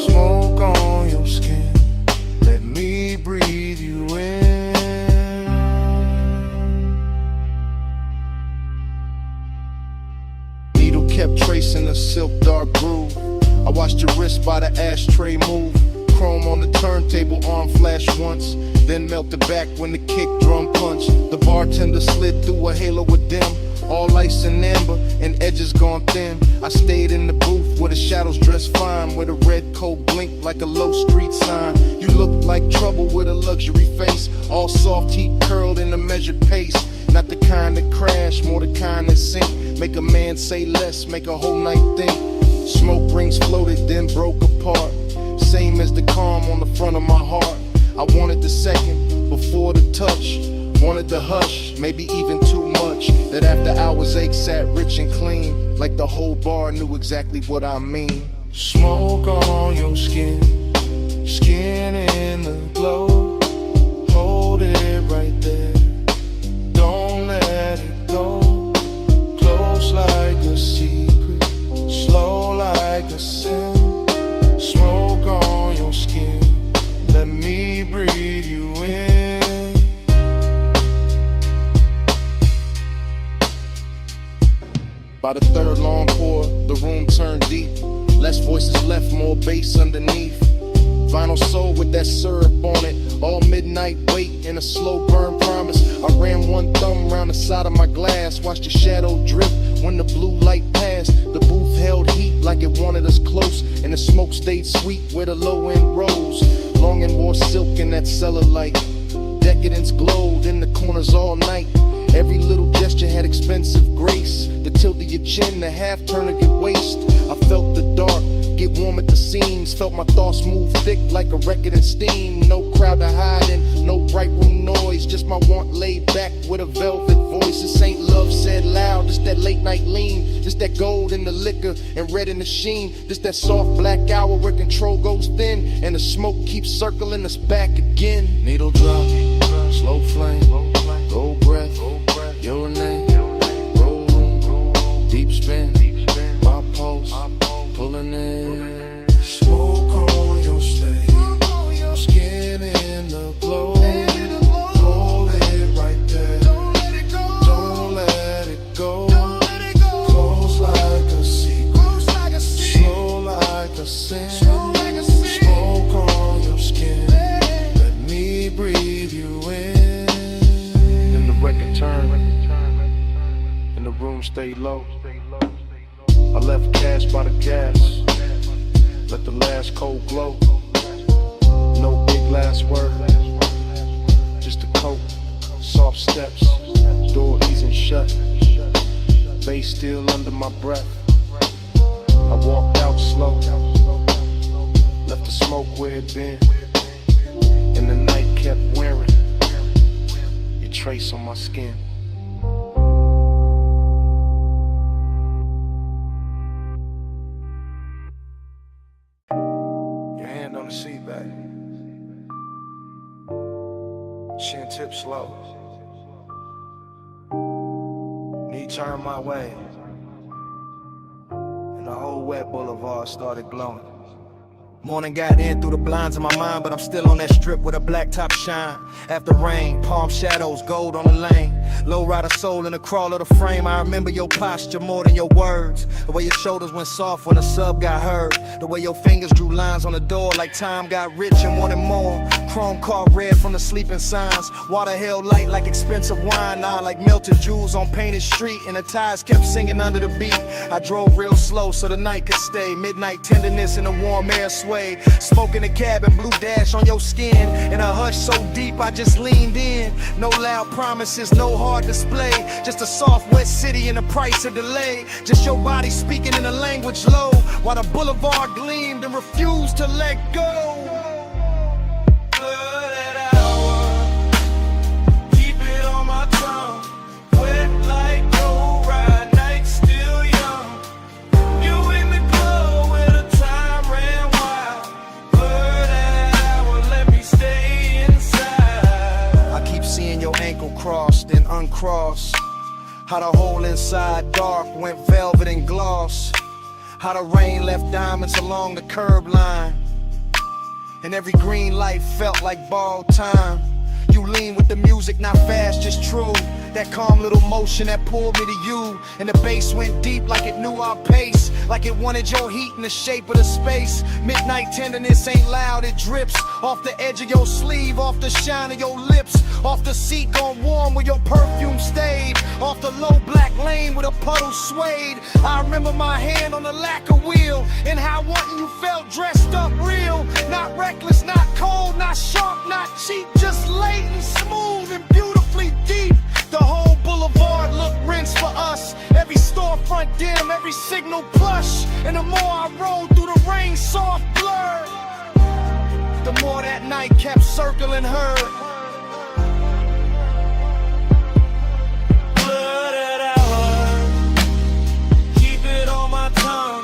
Smoke on your skin, let me breathe you in. Needle kept tracing a silk dark groove. I watched your wrist by the ashtray move. Chrome on the turntable, arm flashed once, then melted back when the kick drum punched. The bartender slid through a halo of dim, all ice and amber, and edges gone thin. I stayed in the booth where the shadows dressed fine, where the red coat blinked like a low street sign. You looked like trouble with a luxury face, all soft heat curled in a measured pace. Not the kind that crash, more the kind that sink, make a man say less, make a whole night think. Smoke rings floated, then broke apart, same as the calm on the front of my heart. I wanted the second before the touch, wanted the hush, maybe even too much. That after hours ache sat rich and clean, like the whole bar knew exactly what I mean. Smoke on your skin, skin in the glow, hold it right there, don't let it go. Close like a secret, slow like a sin. Smoke on your skin, let me breathe you in. By the third long pour, the room turned deep. Less voices left, more bass underneath. Vinyl soul with that syrup on it. All midnight wait in a slow burn promise. I ran one thumb around the side of my glass, watched the shadow drift when the blue light passed. The booth held heat like it wanted us close, and the smoke stayed sweet where the low end rose. Longing wore silk in that cellar light. Decadence glowed in the corners all night. Every little gesture had expensive grace. The tilt of your chin, the half turn of your waist. I felt the dark get warm at the seams, felt my thoughts move thick like a record in steam. No crowd to hide in, no bright room noise, just my want laid back with a velvet voice. This ain't love said loud, just that late night lean, just that gold in the liquor and red in the sheen, just that soft black hour where control goes thin and the smoke keeps circling us back again. Needle drop, slow flame, gold breath, your name, roll room, deep spin, my pulse, pulling in. Smoke on your stage, skin in the glow, hold it right there, don't let it go, close like a secret, slow like a sin. Smoke on your skin, let me breathe you in. Then the record turned, and the room stayed low. I left cash by the gas, let the last cold glow. No big last word, just a coat, soft steps, door easing shut, bass still under my breath. I walked out slow, left the smoke where it been, and the night kept wearing your trace on my skin. On the seat back, chin tip slow, knee turned my way, and the whole wet boulevard started glowing. Morning got in through the blinds of my mind, but I'm still on that strip with a black top shine. After rain, palm shadows, gold on the lane. Low rider soul in the crawl of the frame. I remember your posture more than your words. The way your shoulders went soft when the sub got heard. The way your fingers drew lines on the door like time got rich and wanted more. Chrome car red from the sleeping signs. Water held light like expensive wine. Now like melted jewels on painted street. And the tires kept singing under the beat. I drove real slow so the night could stay. Midnight tenderness in the warm air swayed. Smoke in the cabin, blue dash on your skin. In a hush so deep I just leaned in. No loud promises, no hard display. Just a soft wet city and the price of delay. Just your body speaking in a language low. While the boulevard gleamed and refused to let go. Crossed and uncrossed. How the hole inside dark went velvet and gloss. How the rain left diamonds along the curb line. And every green light felt like borrowed time. You lean with the music, not fast, just true. That calm little motion that pulled me to you. And the bass went deep like it knew our pace. Like it wanted your heat in the shape of the space. Midnight tenderness ain't loud, it drips off the edge of your sleeve, off the shine of your lips, off the seat gone warm where your perfume stayed, off the low black lane where the puddle swayed. I remember my hand on the lacquer wheel, and how wanting you felt dressed up real. Not reckless, not cold, not sharp, not cheap, just latent, smooth and beautifully deep. The whole boulevard looked rinsed for us. Every storefront dim, every signal plush. And the more I rode through the rain, soft blur, the more that night kept circling her. Blooded hour, keep it on my tongue.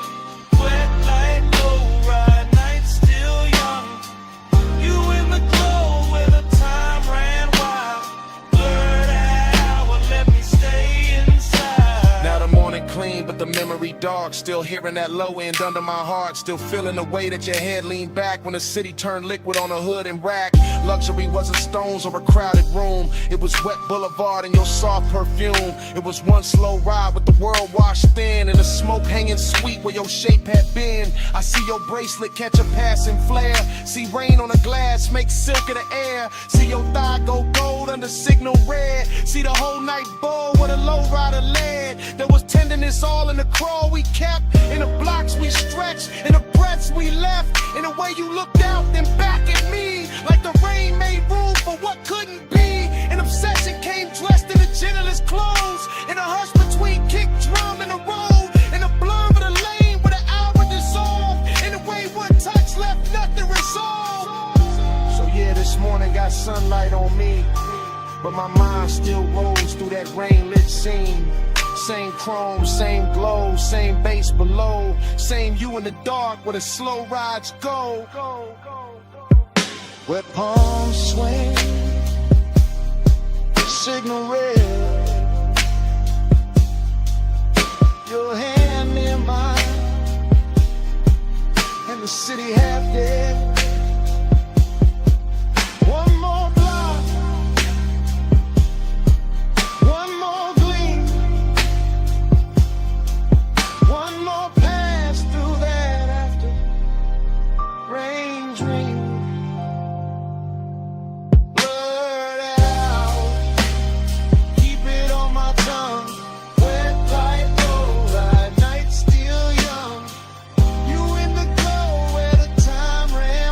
Wet like low ride, night still young. You in the glow where the time ran wild. Blurred hour, let me stay inside. Now the morning clean, but the memory dark. Still hearing that low end under my heart. Still feeling the way that your head leaned back when the city turned liquid on a hood and rack. Luxury wasn't stones or a crowded room. It was wet boulevard and your soft perfume. It was one slow ride with the world washed thin and the smoke hanging sweet where your shape had been. I see your bracelet catch a passing flare. See rain on the glass make silk of the air. See your thigh go gold under signal red. See the whole night bowl where the low rider led. There was tenderness all in the crawl we kept, in the blocks we stretched, in the breaths we left, in the way you looked out then back at me. Like the rain made room for what couldn't be. An obsession came dressed in the gentlest clothes. In a hush between kick drum and the road. In the blur of the lane where the hour dissolved. In the way one touch left nothing resolved. So yeah, this morning got sunlight on me, but my mind still rolls through that rain-lit scene. Same chrome, same glow, same bass below. Same you in the dark where the slow rides go. Where palms swing, signal red, your hand in mine, and the city half dead. One more block, one more gleam, one more pass through that after rain dream. Time ran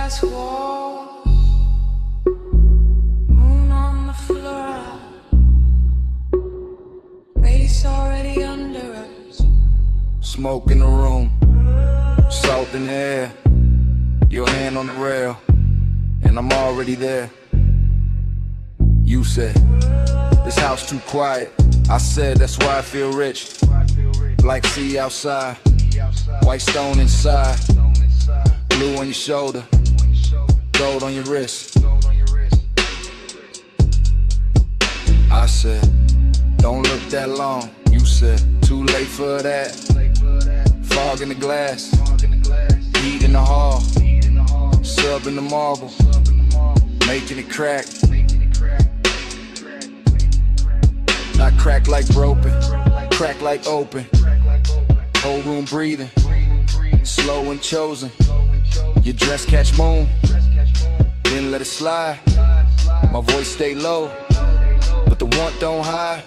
glass wall, moon on the floor, face already under us. Smoke in the room, salt in the air, your hand on the rail, and I'm already there. You said, this house too quiet. I said, that's why I feel rich. Like sea outside, white stone inside, blue on your shoulder, gold on your wrist. I said, don't look that long. You said, too late for that. Fog in the glass, heat in the hall, sub in the marble, making it crack. Not crack like broken, crack like open. Whole room breathing, slow and chosen. Your dress catch moon, then let it slide. My voice stay low, but the want don't hide.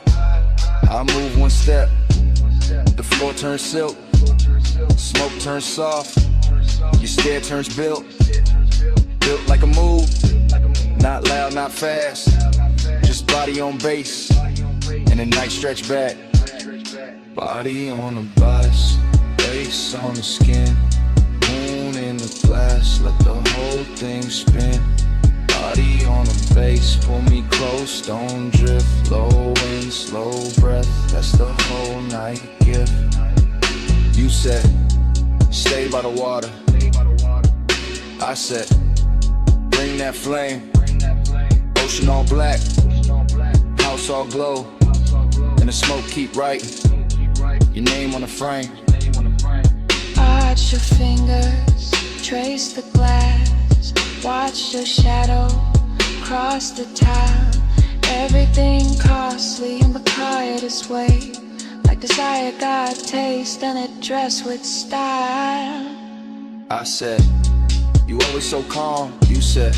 I move one step, the floor turns silk, smoke turns soft, your stare turns built like a move. Not loud, not fast, just body on base, and the night stretch back. Body on the bus, face on the skin, moon in the glass, let the whole thing spin. Body on the base, pull me close, don't drift. Low wind, slow breath, that's the whole night gift. You said, stay by the water. I said, bring that flame. Ocean all black, house all glow, and the smoke keep writing your name on the frame. Arch your fingers, trace the glass, watch your shadow cross the tile. Everything costly in the quietest way, like desire got taste and it dressed with style. I said, you always so calm. You said,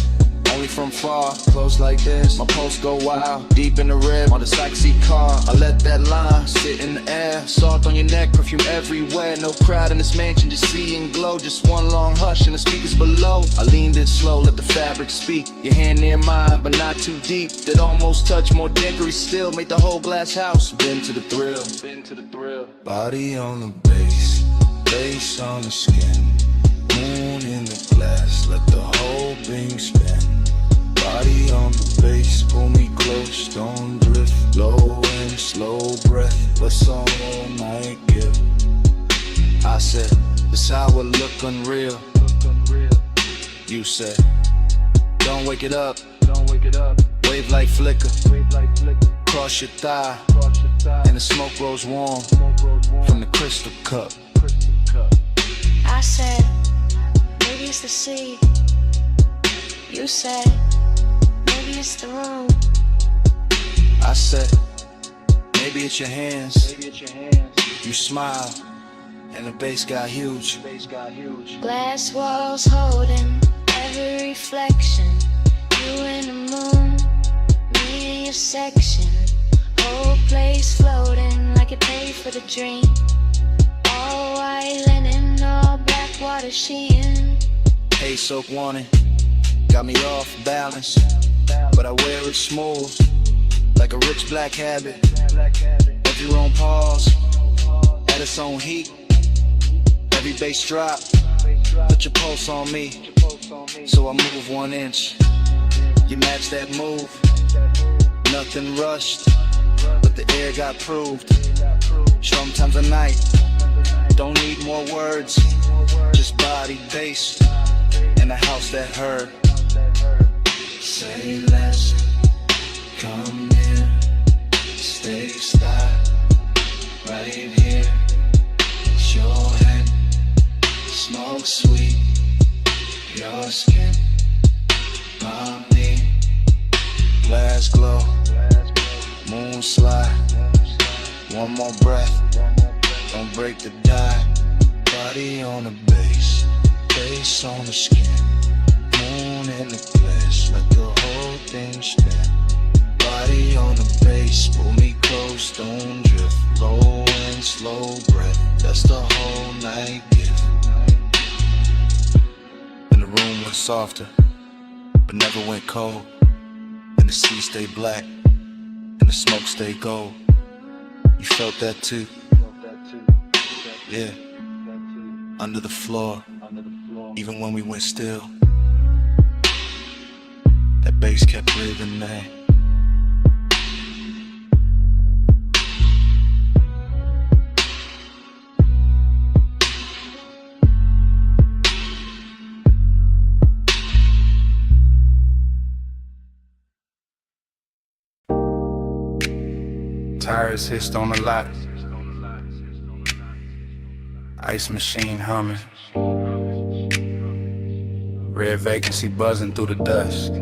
only from far, close like this. My pulse go wild, deep in the rib, on the sexy car. I let that line sit in the air. Salt on your neck, perfume everywhere. No crowd in this mansion, just see and glow. Just one long hush and the speakers below. I leaned in slow, let the fabric speak. Your hand near mine, but not too deep. That almost touch, more dickery still. Made the whole glass house, been to the thrill. Body on the base, face on the skin, moon in the glass, let the whole thing spin. Body on the base, pull me close, don't drift. Low and slow breath, what's all night give? I said, this hour look unreal. You said, don't wake it up. Wave like flicker, cross your thigh, and the smoke grows warm from the crystal cup. I said, maybe it's the sea. You said, maybe it's the room. I said, maybe it's your hands. You smile, and the bass got huge. Glass walls holding every reflection. You and the moon, me in your section. Whole place floating like it paid for the dream. All white linen, all black water sheen. Hey, soak warning, got me off balance, but I wear it smooth, like a rich black habit. Every room pause, at its own heat. Every bass drop, put your pulse on me, so I move 1 inch. You match that move, nothing rushed, but the air got proved. Sometimes a night, don't need more words, just body based, and a house that heard. Say less, come near, stay style, right here. It's your head, smoke sweet, your skin, my knee. Glass glow, moon slide, one more breath, don't break the die. Body on the base, face on the skin, moon in the glass, let the whole thing spin. Body on the base, pull me close, don't drift. Low and slow breath, that's the whole night gift. In the room with got softer, but never went cold. And the sea stayed black, and the smoke stayed gold. You felt that too? Yeah. Under the floor, even when we went still, that bass kept breathing, man. Tires hissed on the lot. Ice machine humming. Red vacancy buzzing through the dust.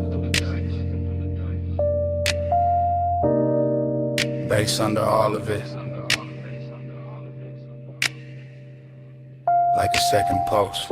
Bass under all of it. Like a second pulse.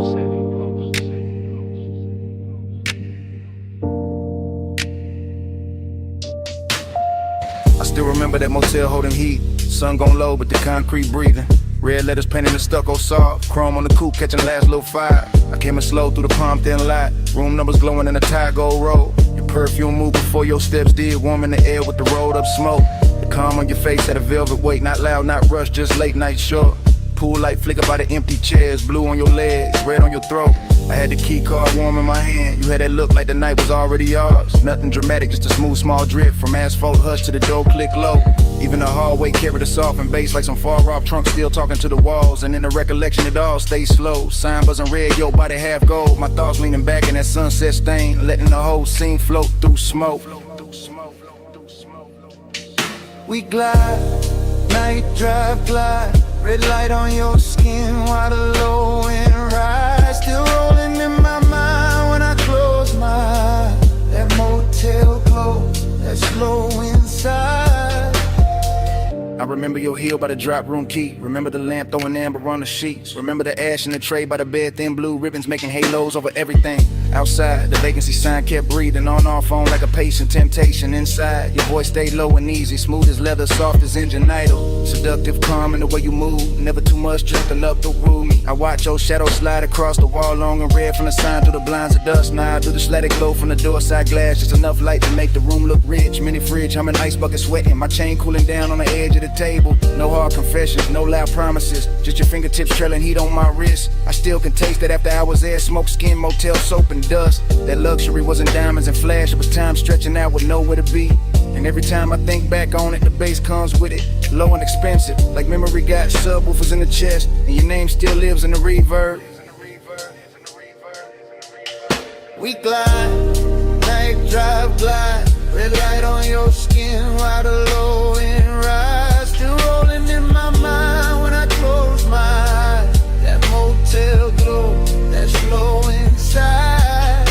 I still remember that motel holding heat. Sun gon' low, but the concrete breathing. Red letters painted in stucco soft. Chrome on the coupe, catching last little fire. I came in slow through the palm thin light. Room numbers glowing in a tie gold road. Your perfume moved before your steps did. Warm in the air with the rolled up smoke. The calm on your face had a velvet weight. Not loud, not rushed, just late night short. Pool light flicker by the empty chairs. Blue on your legs, red on your throat. I had the key card warm in my hand. You had that look like the night was already yours. Nothing dramatic, just a smooth small drip. From asphalt hush to the door click low. Even the hallway carried a softened bass like some far off trunk still talking to the walls. And in the recollection it all stays slow. Sign buzzing red, your body half gold. My thoughts leaning back in that sunset stain. Letting the whole scene float through smoke. We glide, night drive glide. Red light on your skin while the low end rise. Still rolling in my mind when I close my eyes. That motel glow, that slow inside. I remember your heel by the drop room key. Remember the lamp throwing amber on the sheets. Remember the ash in the tray by the bed, thin blue ribbons making halos over everything. Outside, the vacancy sign kept breathing on our phone like a patient temptation. Inside, your voice stayed low and easy, smooth as leather, soft as engine idle. Seductive, calm in the way you move, never too much, just enough to woo me. I watch your shadow slide across the wall, long and red from the sign through the blinds of dust. Now through the static glow from the door side glass, just enough light to make the room look rich. Mini fridge, I'm an ice bucket sweating, my chain cooling down on the edge of the table. No hard confessions, no loud promises, just your fingertips trailing heat on my wrist. I still can taste that after hours there, smoke, skin, motel, soap and dust. That luxury wasn't diamonds and flash, it was time stretching out with nowhere to be. And every time I think back on it, the bass comes with it, low and expensive. Like memory got subwoofers in the chest, and your name still lives in the reverb. We glide, night drive glide. Red light on your skin while the low end rise. Still rolling in my mind when I close my eyes. That motel glow, that slow inside.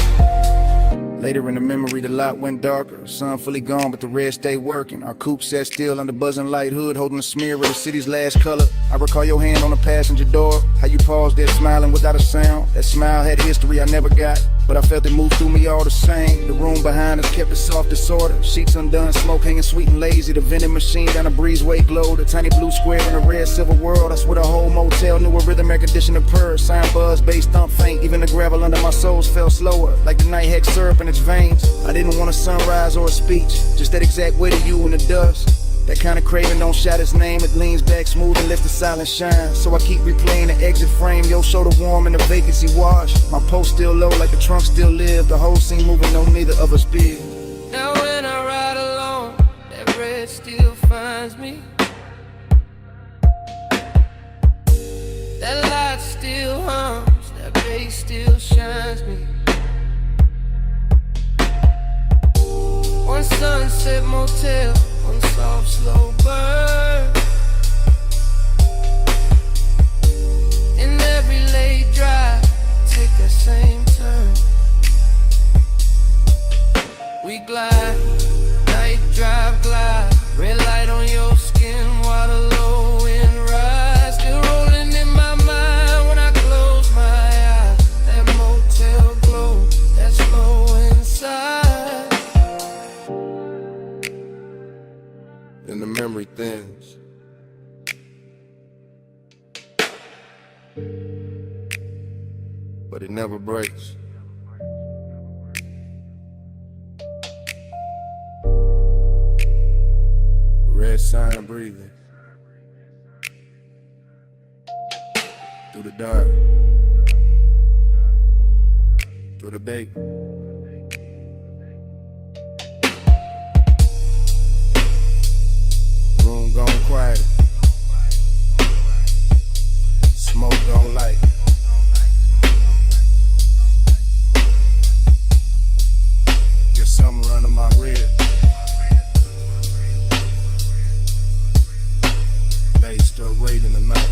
Later in the memory, the lot went darker. Sun fully gone, but the red stayed working. Our coupe sat still under buzzing light hood, holding a smear of the city's last color. I recall your hand on the passenger door, how you paused there smiling without a sound. That smile had history I never got, but I felt it move through me all the same. The room behind us kept it soft disorder. Sheets undone, smoke hanging sweet and lazy. The vending machine down a breezeway glowed. A tiny blue square in a red silver world. I swear the whole motel knew a rhythm air conditioner purr. Sign buzz, bass thump faint. Even the gravel under my soles fell slower, like the night hex syrup in its veins. I didn't want a sunrise or a speech, just that exact weight of you in the dust. That kind of craving don't shout its name. It leans back smooth and lets the silence shine. So I keep replaying the exit frame. Your shoulder warm and the vacancy wash. My post still low like the trunk still live. The whole scene moving on neither of us big. Now when I ride alone, that red still finds me. That light still hums, that bass still shines me. One sunset motel, one soft slow burn. In every late drive, take that same turn. We glide, night drive glide. Red light on your skin while the low end rise. Still rolling in my mind when I close my eyes. That motel glow, that slow inside. And the memory thins, but it never breaks. west side breathing. Through the dark. Through the bay. Room gone quiet. Smoke gone light. Get something running my rib. Bass still waiting tonight.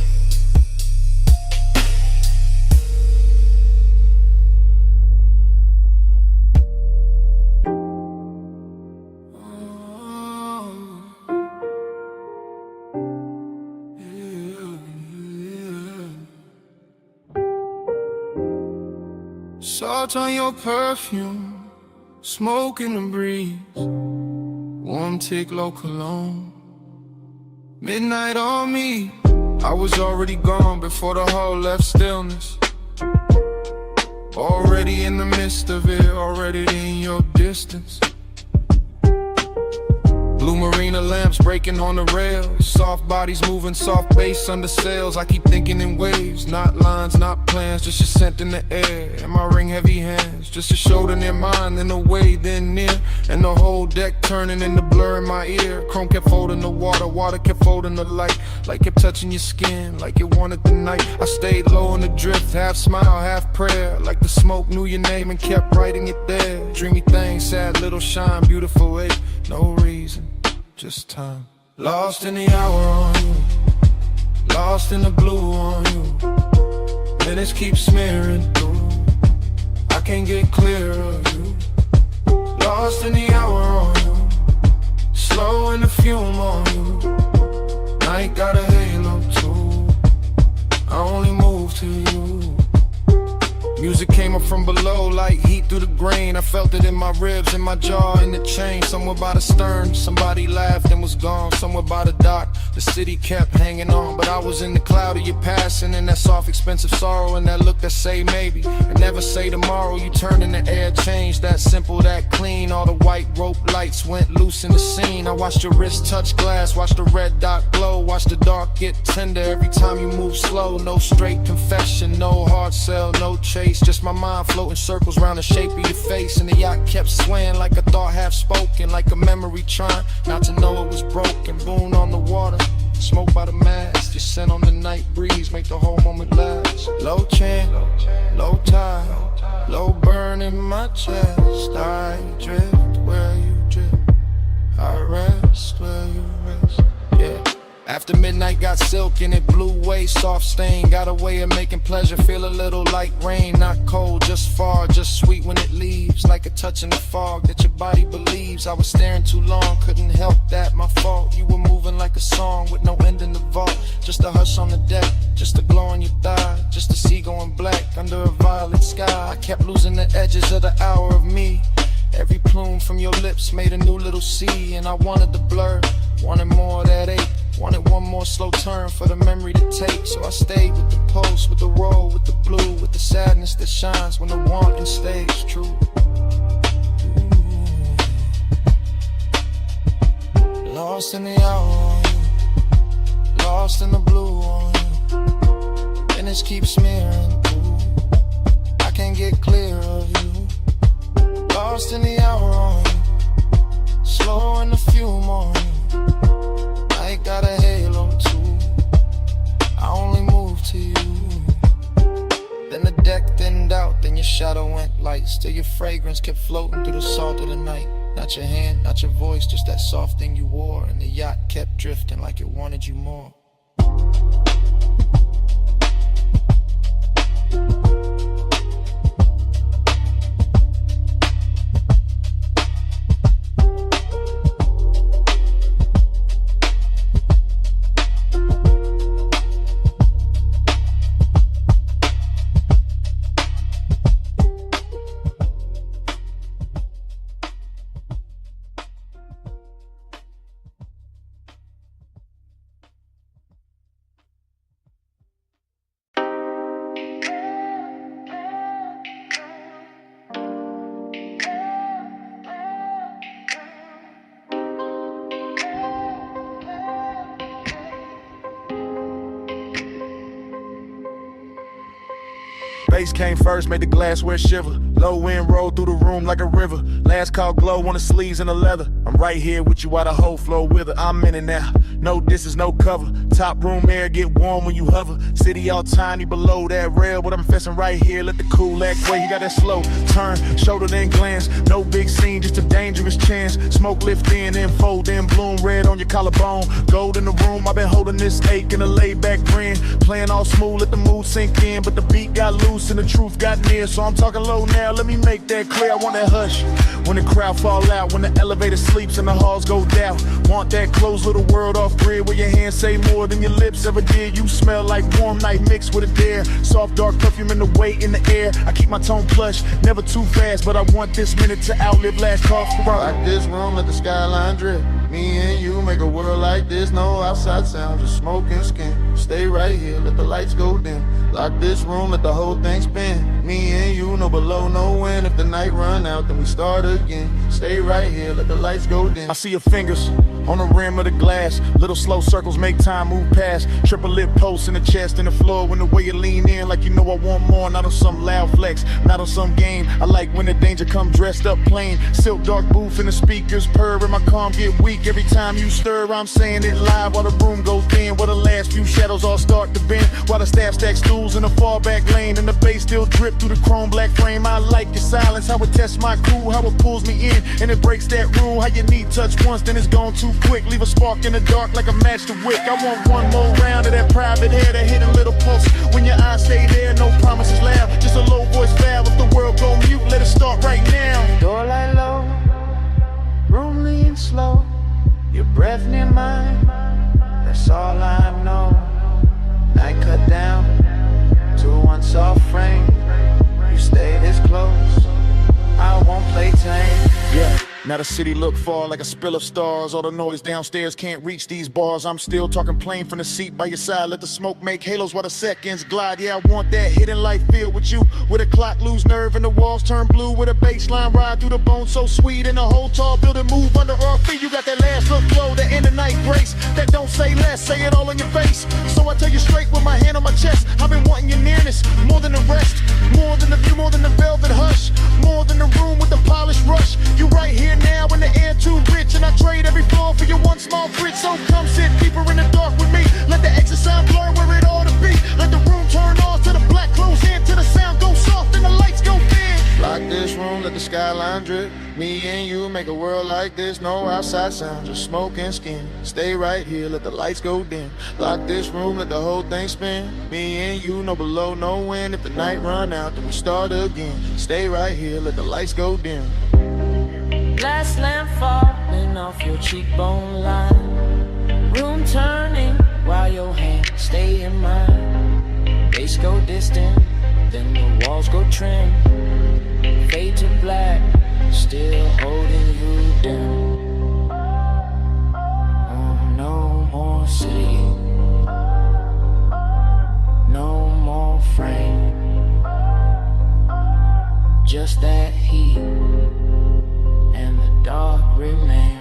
Salt on your perfume, smoke in the breeze, warm tick low cologne. Midnight on me, I was already gone before the hall left stillness. Already in the midst of it, already in your distance. Blue marina lamps breaking on the rails, soft bodies moving, soft bass under sails. I keep thinking in waves, not lines, not plans, just your scent in the air and my ring heavy hands, just a shoulder near mine in a way then near, and the whole deck turning into blur in my ear. Chrome kept folding the water, water kept folding the light, like kept touching your skin, like it wanted the night. I stayed low in the drift, half smile, half prayer, like the smoke knew your name and kept writing it there. Dreamy thing, sad little shine, beautiful way, no reason, just time. Lost in the hour on you, lost in the blue on you. Minutes keep smearing through, I can't get clear of you. Lost in the hour on you, slow in the fume on you. Night got a halo too, I only move to you. Music came up from below like heat through the grain. I felt it in my ribs, in my jaw, in the chain. Somewhere by the stern, somebody laughed and was gone. Somewhere by the dock, the city kept hanging on. But I was in the cloud of your passing, and that soft, expensive sorrow, and that look that say maybe, and never say tomorrow. You turned in the air, changed, that simple, that clean. All the white rope lights went loose in the scene. I watched your wrist touch glass, watched the red dot glow, watched the dark get tender every time you move slow. No straight confession, no hard sell, no chase, just my mind floating circles around the shape of your face. And the yacht kept swaying like a thought half spoken, like a memory trying not to know it was broken. Boon on the water, smoke by the mast, your scent on the night breeze make the whole moment last. Low chant, low tide, low burn in my chest. I drift where you drift, I rest where you rest, yeah. After midnight got silk and it blew away, soft stain, got a way of making pleasure feel a little like rain. Not cold, just far, just sweet when it leaves, like a touch in the fog that your body believes. I was staring too long, couldn't help that, my fault. You were moving like a song with no end in the vault. Just a hush on the deck, just a glow on your thigh, just a sea going black under a violet sky. I kept losing the edges of the hour of me. Every plume from your lips made a new little sea, and I wanted the blur, wanted more of that ache, wanted one more slow turn for the memory to take. So I stayed with the pulse, with the roll, with the blue, with the sadness that shines when the wanting stays true. Lost in the hour on you, lost in the blue on you. Minutes keep smearing through, I can't get clear of you. Lost in the hour on you, slow in the fume on you. I got a halo too, I only move to you. Then the deck thinned out, then your shadow went light. Still your fragrance kept floating through the salt of the night. Not your hand, not your voice, just that soft thing you wore. And the yacht kept drifting like it wanted you more. bass came first, made the glassware shiver. Low wind rolled through the room like a river. Last call glow on the sleeves and the leather. I'm right here with you while the whole flow with her. I'm in it now, no distance, no cover. Top room air get warm when you hover. City all tiny below that rail, but I'm festing right here. Let the cool act way. You got that slow turn, shoulder then glance. No big scene, just a dangerous chance. Smoke lift in, then fold in, bloom red on your collarbone. Gold in the room, I've been holding this ache in a laid back grin. Playing all smooth, let the mood sink in, but the beat got loose and the truth got near. So I'm talking low now, let me make that clear. I want that hush when the crowd fall out, when the elevator sleeps and the halls go down. Want that closed little world off grid where your hands say more than your lips ever did. You smell like warm night mixed with a dare. Soft dark perfume in the weight in the air. I keep my tone plush, never too fast, but I want this minute to outlive last call for Like this room, let the skyline drip. Me and you make a world like this. No outside sound, just smoke and skin. Stay right here, let the lights go dim. Lock this room, let the whole thing spin. Me and you, no below, no wind. If the night run out, then we start again. Stay right here, let the lights go dim. I see your fingers on the rim of the glass. Little slow circles make time move past. Triple lip posts in the chest and the floor. When the way you lean in like you know I want more. Not on some loud flex, not on some game. I like when the danger come dressed up plain. Silk dark booth and the speakers purr and my calm get weak. Every time you stir, I'm saying it live while the room goes thin. While the last few shadows all start to bend. While the staff stack stools in the far back lane. And the bass still drip through the chrome black frame. I like your silence, how it tests my crew. How it pulls me in and it breaks that rule. How your knee touch once, then it's gone too quick. Leave a spark in the dark like a match to wick. I want one more round of that private air, that hidden little pulse. When your eyes stay there, no promises loud. Just a low voice valve. If the world go mute, let it start right now. Door light low, room lean slow. Your breath near mine, that's all I know. Night cut down to one soft frame. You stay this close, I won't play tame. Yeah. Now the city look far like a spill of stars. All the noise downstairs can't reach these bars. I'm still talking plain from the seat by your side. Let the smoke make halos while the seconds glide. Yeah, I want that hidden light filled with you. With a clock lose nerve and the walls turn blue. With a bass line ride through the bone so sweet. And the whole tall building move under our feet. You got that last look flow, that end of night grace. That don't say less, say it all in your face. So I tell you straight with my hand on my chest. I've been wanting your nearness, more than the rest. More than the view, more than the velvet hush. More than the room with the polished rush. You right here now in the air too rich. And I trade every floor for your one small bridge. So come sit deeper in the dark with me. Let the exit sound blur where it ought to be. Let the room turn off to the black close in. Till the sound go soft and the lights go dim. Lock this room, let the skyline drip. Me and you make a world like this. No outside sound, just smoke and skin. Stay right here, let the lights go dim. Lock this room, let the whole thing spin. Me and you, no below, no wind. If the night run out, then we start again. Stay right here, let the lights go dim. Last lamp falling off your cheekbone line. Room turning while your hands stay in mine. Bass go distant, then the walls go trim. Fade to black, still holding you down. Oh, no more city, no more frame. Just that heat and the dark remain.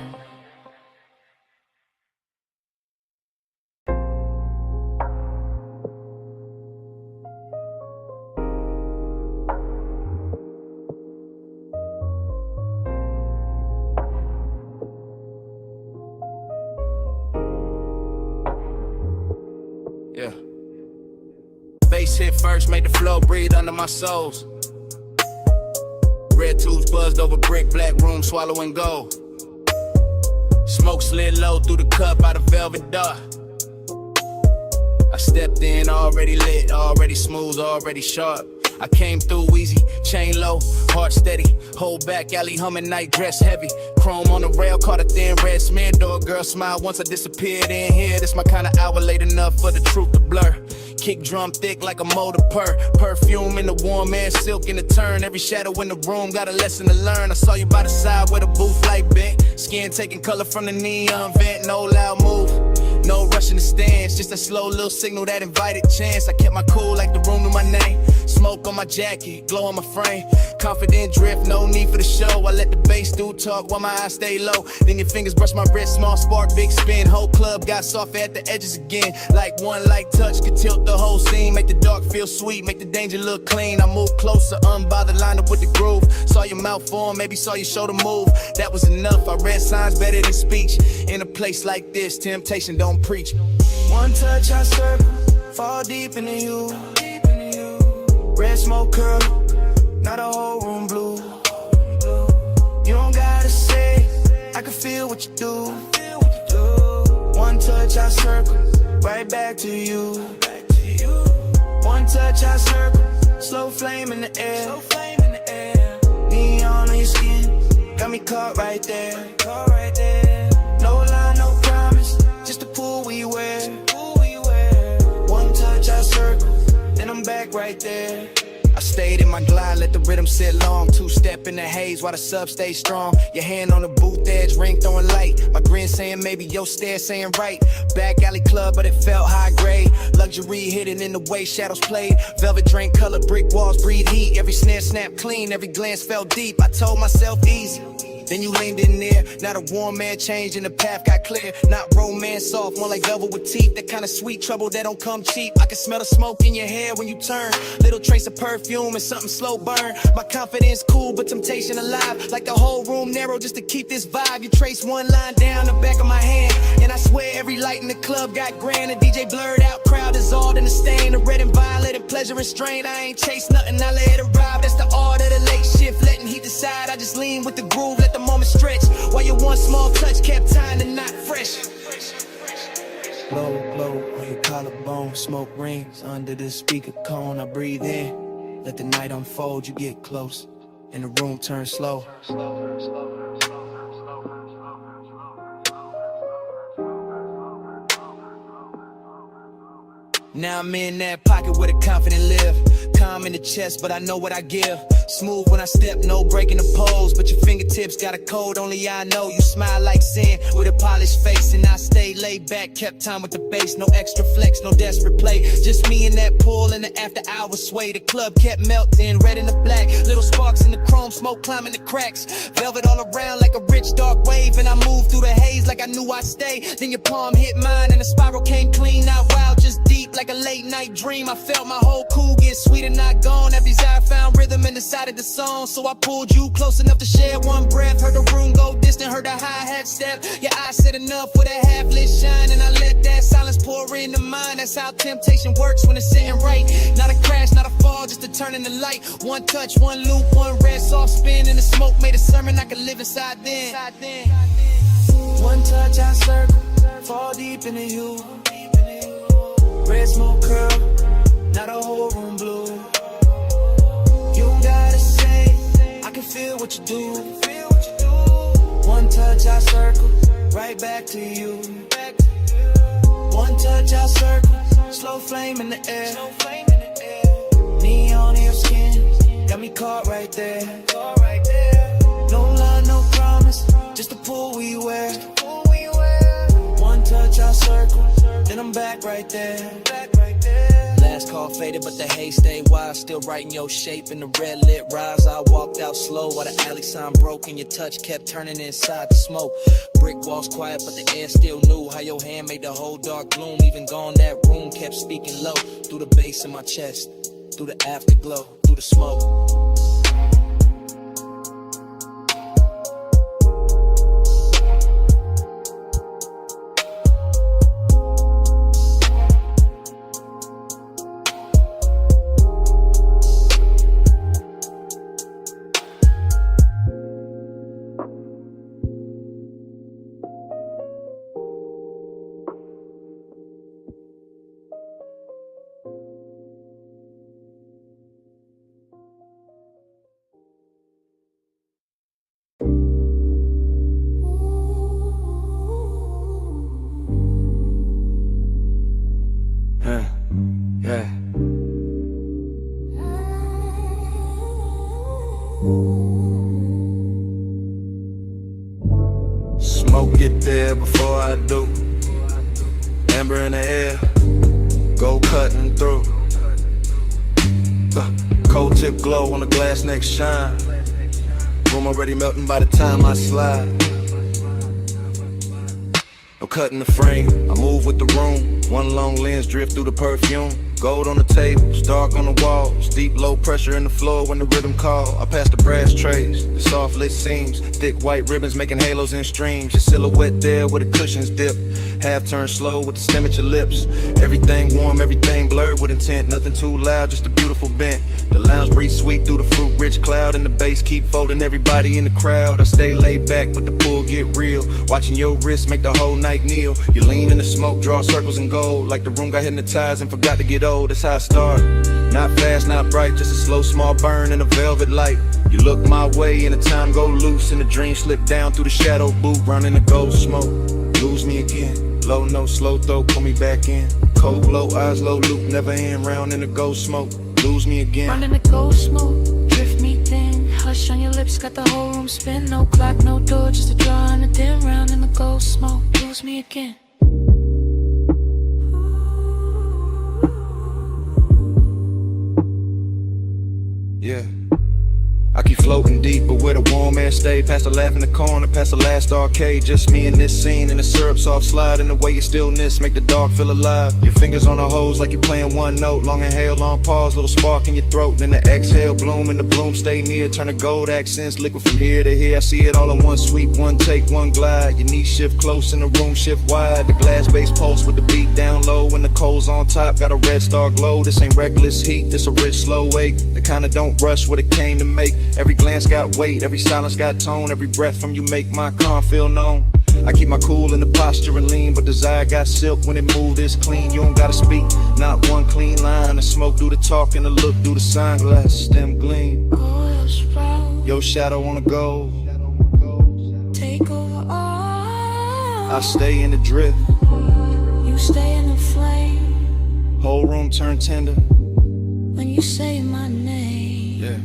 Yeah. Bass hit first, made the flow breathe under my soles. Red tubes buzzed over brick, black room swallowing gold. Smoke slid low through the cup out of velvet dark. I stepped in already lit, already smooth, already sharp. I came through easy, chain low, heart steady. Hold back, alley humming, night dress heavy. Chrome on the rail, caught a thin red smear. Door girl smile once I disappeared in here. This my kind of hour, late enough for the truth to blur. Kick drum thick like a motor purr. Perfume in the warm air, silk in the turn. Every shadow in the room got a lesson to learn. I saw you by the side where the booth light bent. Skin taking color from the neon vent. No loud move, no rushing the stance. Just a slow little signal that invited chance. I kept my cool like the room knew my name. Smoke on my jacket, glow on my frame. Confident drift, no need for the show. I let the bass do talk while my eyes stay low. Then your fingers brush my wrist, small spark, big spin. Whole club got soft at the edges again. Like one light touch could tilt the whole scene. Make the dark feel sweet, make the danger look clean. I move closer, unbothered, line up with the groove. Saw your mouth form, maybe saw your shoulder move. That was enough, I read signs better than speech. In a place like this, temptation don't preach. One touch, I circle, fall deep into you. Red smoke curl, now the whole room blue. You don't gotta say, I can feel what you do. One touch, I circle, right back to you. One touch, I circle, slow flame in the air. Neon on your skin, got me caught right there. No lie, no promise, just the pool we wear. One touch, I circle, then I'm back right there. I stayed in my glide, let the rhythm sit long. Two-step in the haze while the sub stays strong. Your hand on the booth edge, ring throwing light. My grin saying maybe, your stare saying right. Back alley club, but it felt high grade. Luxury hidden in the way shadows played. Velvet drain color, brick walls breathe heat. Every snare snapped clean, every glance felt deep. I told myself easy. Then you leaned in there, not a warm man changed and the path got clear. Not romance soft, more like velvet with teeth. That kind of sweet trouble that don't come cheap. I can smell the smoke in your hair when you turn. Little trace of perfume and something slow burn. My confidence cool, but temptation alive. Like the whole room narrow just to keep this vibe. You trace one line down the back of my hand, and I swear every light in the club got grand. The DJ blurred out, crowd dissolved in the stain. The red and violet and pleasure and strain. I ain't chase nothing, I let it arrive. That's the art of the late shift, letting heat decide. I just lean with the groove, let the moment stretch. While your one small touch kept tying the knot fresh. Blow on your collarbone, smoke rings under the speaker cone. I breathe in, let the night unfold. You get close, and the room turns slow. Now I'm in that pocket where the confident live. Calm in the chest, but I know what I give. Smooth when I step, no breaking the pose. But your fingertips got a code, only I know. You smile like sin with a polished face. And I stayed laid back, kept time with the bass. No extra flex, no desperate play. Just me in that pool in the after hours sway. The club kept melting, red and the black. Little sparks in the chrome, smoke climbing the cracks. Velvet all around like a rich dark wave. And I moved through the haze like I knew I'd stay. Then your palm hit mine and the spiral came clean. Not wild, just deep like a late night dream. I felt my whole cool get sweet and not gone. That desire found rhythm in the side of the song. So I pulled you close enough to share one breath. Heard the room go distant, heard the hi-hat step. Your eyes said enough with a half-lit shine. And I let that silence pour into mine. That's how temptation works when it's sitting right. Not a crash, not a fall, just a turn in the light. One touch, one loop, one red soft spin. And the smoke made a sermon I could live inside then. One touch, I circle, fall deep into you. Red smoke curl, now the whole room blue. You don't gotta say, I can feel what you do. One touch, I circle, right back to you. One touch, I circle, slow flame in the air. Neon in your skin, got me caught right there. No lie, no promise, just the pool we wear. One touch, I circle, then I'm back right there. Last call faded, but the haze stayed wide. Still writing your shape in the red lit rise. I walked out slow while the alley sign broke and your touch kept turning inside the smoke. Brick walls quiet, but the air still knew how your hand made the whole dark gloom. Even gone, that room kept speaking low. Through the bass in my chest, through the afterglow, through the smoke. Yeah. Smoke get there before I do. Amber in the air, go cutting through. Cold tip glow on the glass next shine. Room already melting by the time I slide. No cutting the frame, I move with the room. One long lens drift through the perfume. Gold on the tables, dark on the walls. Deep low pressure in the floor when the rhythm call. I pass the brass trays, the soft lit seams. Thick white ribbons making halos in streams. Your silhouette there where the cushions dip. Half turn slow with the stem at your lips. Everything warm, everything blurred with intent. Nothing too loud, just a beautiful bent. The lounge breeze sweet through the fruit rich cloud. And the bass keep folding everybody in the crowd. I stay laid back, but the pool get real. Watching your wrist make the whole night kneel. You lean in the smoke, draw circles in gold. Like the room got hypnotized and forgot to get old. That's how I start. Not fast, not bright, just a slow small burn in a velvet light. You look my way and the time go loose. And the dream slip down through the shadow boot. Running the gold smoke, lose me again. Low note, slow throat, pull me back in. Cold glow, eyes low, loop, never end. Round in the gold smoke, lose me again. Round in the gold smoke, drift me thin. Hush on your lips, got the whole room spin. No clock, no door, just a draw and a dim. Round in the gold smoke, lose me again. Yeah. I keep floating deep, but where the warm air stay. Past the laugh in the corner, past the last arcade. Just me and this scene in the syrup soft slide. And the way your stillness make the dark feel alive. Your fingers on the hose like you're playing one note. Long inhale, long pause, little spark in your throat. Then the exhale, bloom and the bloom stay near. Turn the gold accents, liquid from here to here. I see it all in one sweep, one take, one glide. Your knees shift close and the room shift wide. The glass base pulse with the beat down low. And the coals on top, got a red star glow. This ain't reckless heat, this a rich slow wake. The kinda don't rush what it came to make. Every glance got weight, every silence got tone. Every breath from you make my calm feel known. I keep my cool in the posture and lean, but desire got silk when it moved is clean. You don't gotta speak, not one clean line. The smoke through the talk and the look through the sunglasses. Stem gleam, your shadow on the gold. Take over all. I stay in the drift, You stay in the flame. whole room turn tender. When you say my name. Yeah.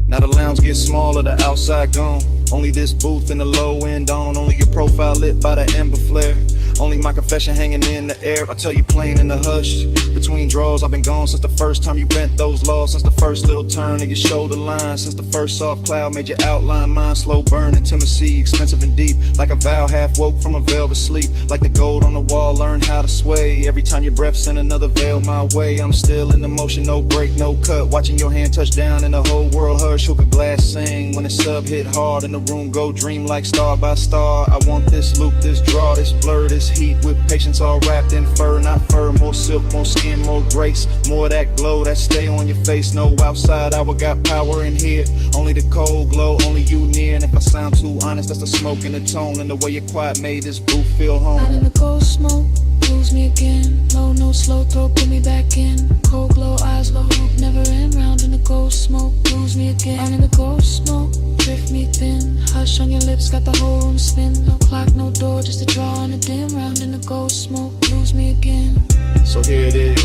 Now the lounge gets smaller, the outside gone. Only this booth and the low end on. Only your profile lit by the ember flare. Only my confession hanging in the air. I tell you plain in the hush. Between draws, I've been gone since the first time you bent those laws. Since the first little turn of your shoulder line. Since the first soft cloud made your outline mine. Slow burn, intimacy, expensive and deep. Like a vow half woke from a velvet sleep. Like the gold on the wall, learn how to sway. Every time your breath send another veil my way. I'm still in the motion, no break, no cut. Watching your hand touch down and the whole world hush. Hook a glass sing when the sub hit hard. And the room go dream like star by star. I want this loop, this draw, this blur, this heat. With patience all wrapped in fur, not fur. More silk, more skin, more grace. More of that glow that stay on your face. No outside hour got power in here. Only the cold glow, only you near. And if I sound too honest, that's the smoke and the tone. And the way your quiet made this booth feel home. Out in the gold smoke, lose me again. Low no slow throw, put me back in. Cold glow, eyes low, hope never end. Round in the gold smoke, lose me again. Out in the gold smoke, drift me thin. Hush on your lips, got the whole room spin. No clock, no door, just a draw and a dim. Round in the gold smoke, lose me again. So here it is,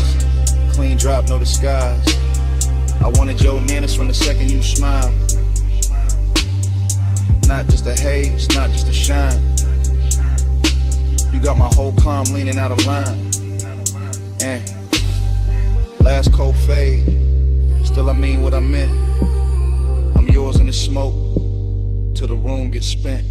clean drop, no disguise. I wanted your manners from the second you smile. Not just a haze, not just a shine. You got my whole calm leaning out of line. And last cold fade, still I mean what I meant. I'm yours in the smoke, till the room gets spent.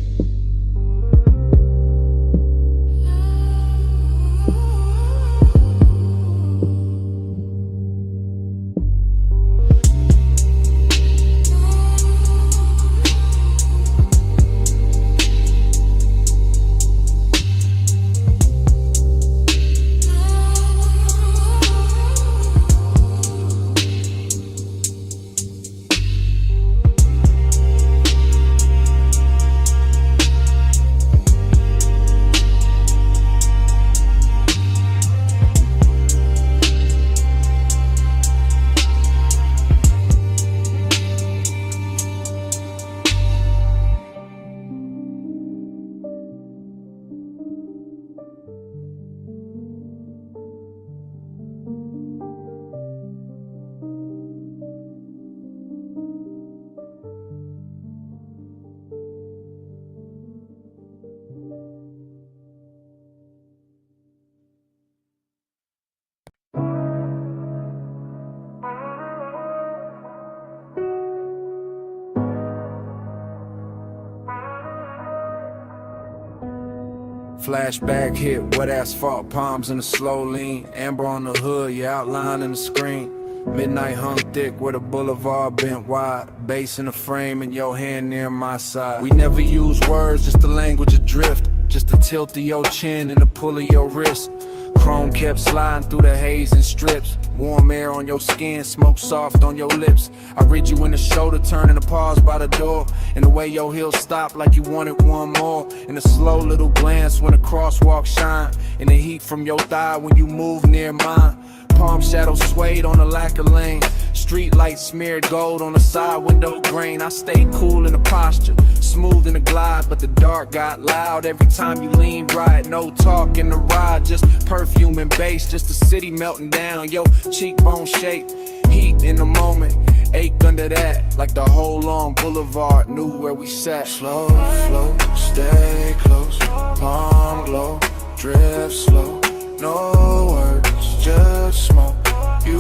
Flashback hit, wet asphalt, palms in a slow lean. Amber on the hood, you outlining the screen. Midnight hung thick where the boulevard bent wide. Bass in the frame and your hand near my side. We never use words, just the language adrift. Just the tilt of your chin and the pull of your wrist. Chrome kept sliding through the haze and strips. Warm air on your skin, smoke soft on your lips. I read you in the shoulder, turning to pause by the door. And the way your heels stop like you wanted one more. And a slow little glance when the crosswalk shine. And the heat from your thigh when you move near mine. Palm shadows swayed on the lacquer lane. Street lights smeared gold on the side window grain. I stayed cool in the posture, smooth in the glide, but the dark got loud every time you leaned right. No talk in the ride, just perfume and bass, just the city melting down. Yo, cheekbone shape, heat in the moment, ache under that, like the whole long boulevard knew where we sat. Slow flow, stay close, palm glow, drift slow, no words, just smoke. You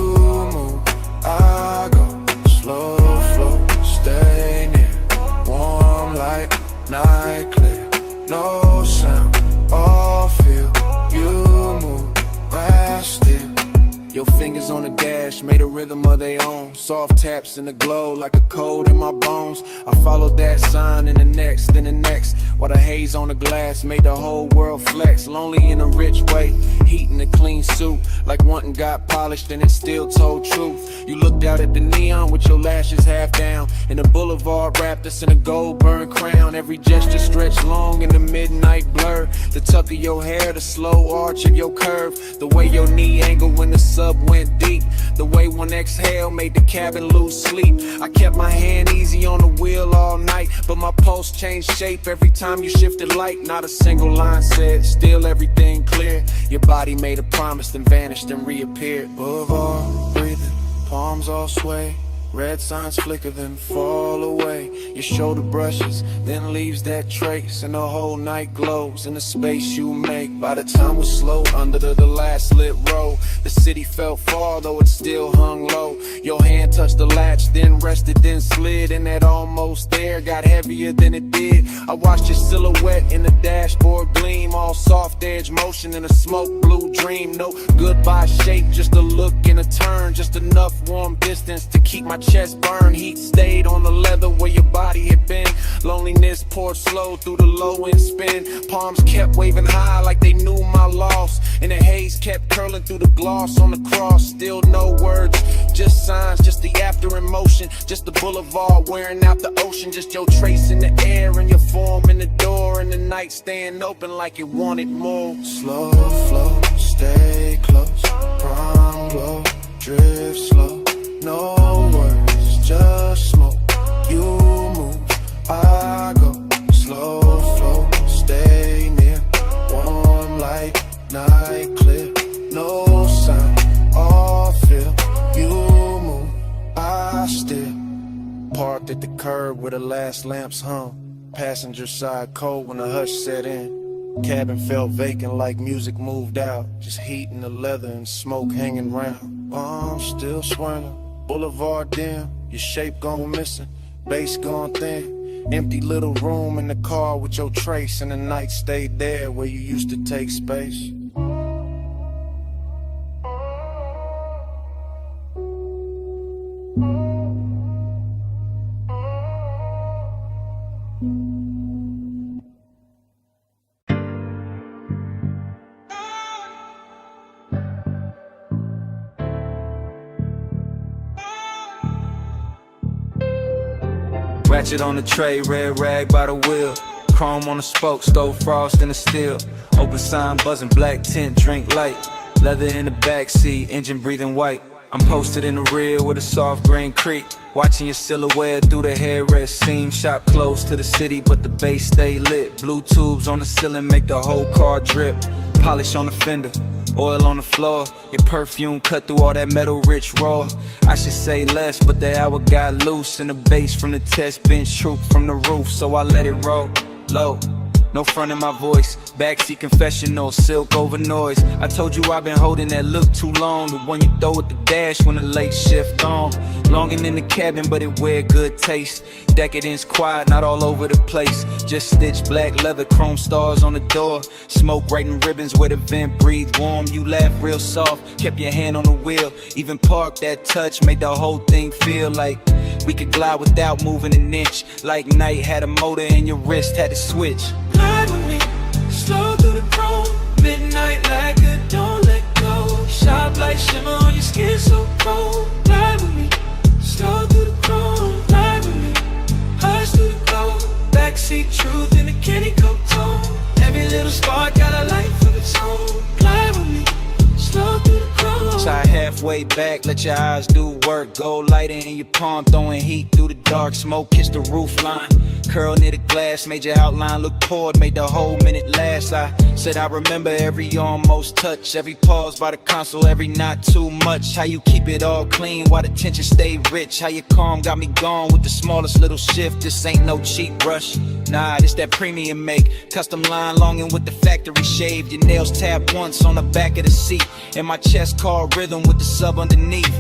move, I go, slow flow, stay near, warm light, night clear, no sound, all feel. You move, I still. Your fingers on the dash made a rhythm of their own. Soft taps in the glow like a cold in my bones. I followed that sign in the next, then the next. While the haze on the glass made the whole world flex. Lonely in a rich way, heat in a clean suit. Like wanting got polished and it still told truth. You looked out at the neon with your lashes half down. And the boulevard wrapped us in a gold burn crown. Every gesture stretched long in the midnight blur. The tuck of your hair, the slow arch of your curve. The way your knee angled when the sun went deep. The way one exhale made the cabin lose sleep. I kept my hand easy on the wheel all night, but my pulse changed shape every time you shifted light. Not a single line said, still everything clear. Your body made a promise, then vanished and reappeared. Boulevard, breathing, palms all sway. Red signs flicker, then fall away. Your shoulder brushes, then leaves that trace. And the whole night glows in the space you make. By the time we're slow under the last lit row, the city felt far, though it still hung low. Your hand touched the latch, then rested, then slid. And that almost there got heavier than it did. I watched your silhouette in the dashboard gleam. All soft edge motion in a smoke blue dream. No goodbye shape, just a look and a turn. Just enough warm distance to keep my chest burn. Heat stayed on the leather where your body had been. Loneliness poured slow through the low end spin. Palms kept waving high like they knew my loss. And the haze kept curling through the gloss on the cross. Still no words, just signs, just the after emotion. Just the boulevard wearing out the ocean. Just your trace in the air and your form in the door. And the night staying open like it wanted more. Slow flow, stay close, prom glow, drift slow. No words, just smoke. You move, I go. Slow flow, stay near. Warm light, night clear. No sound, all feel. You move, I still. Parked at the curb where the last lamps hung. Passenger side cold when the hush set in. Cabin felt vacant like music moved out. Just heat in the leather and smoke hanging round. Bombs still swirling. Boulevard dim, your shape gone missing, bass gone thin. Empty little room in the car with your trace, and the night stayed there where you used to take space. Ratchet on the tray, red rag by the wheel. Chrome on the spoke, stove frost in the steel. Open sign buzzing, black tint, drink light. Leather in the backseat, engine breathing white. I'm posted in the rear with a soft green creek. Watching your silhouette through the headrest seam. Shop close to the city, but the base stay lit. Blue tubes on the ceiling make the whole car drip. Polish on the fender, oil on the floor. Your perfume cut through all that metal rich raw. I should say less, but the hour got loose. And the bass from the test bench troop from the roof, so I let it roll low. No front in my voice, backseat confessional, silk over noise. I told you I've been holding that look too long. The one you throw at the dash when the late shift on. Longing in the cabin, but it wear good taste. Decadence quiet, not all over the place. Just stitched black leather, chrome stars on the door. Smoke writing ribbons where the vent breathe warm. You laugh real soft, kept your hand on the wheel. Even parked that touch, made the whole thing feel like we could glide without moving an inch. Like night had a motor and your wrist had to switch. Glide with me, slow through the chrome. Midnight lacquer, don't let go. Sharp light shimmer on your skin, so cold. Glide with me, slow through the chrome. Glide with me, hush through the glow. Backseat truth in the candy coat tone. Every little spark got a life of its own. Glide with me, slow through the chrome. Side halfway back, let your eyes do work. Gold lighting in your palm, throwing heat through the dark. Smoke kiss the roof line. Curl near the glass, made your outline look poured, made the whole minute last. I said I remember every almost touch, every pause by the console, every not too much. How you keep it all clean while the tension stay rich. How you calm got me gone with the smallest little shift. This ain't no cheap brush, nah, this that premium make. Custom line longing with the factory shaved. Your nails tapped once on the back of the seat. And my chest called rhythm with the sub underneath.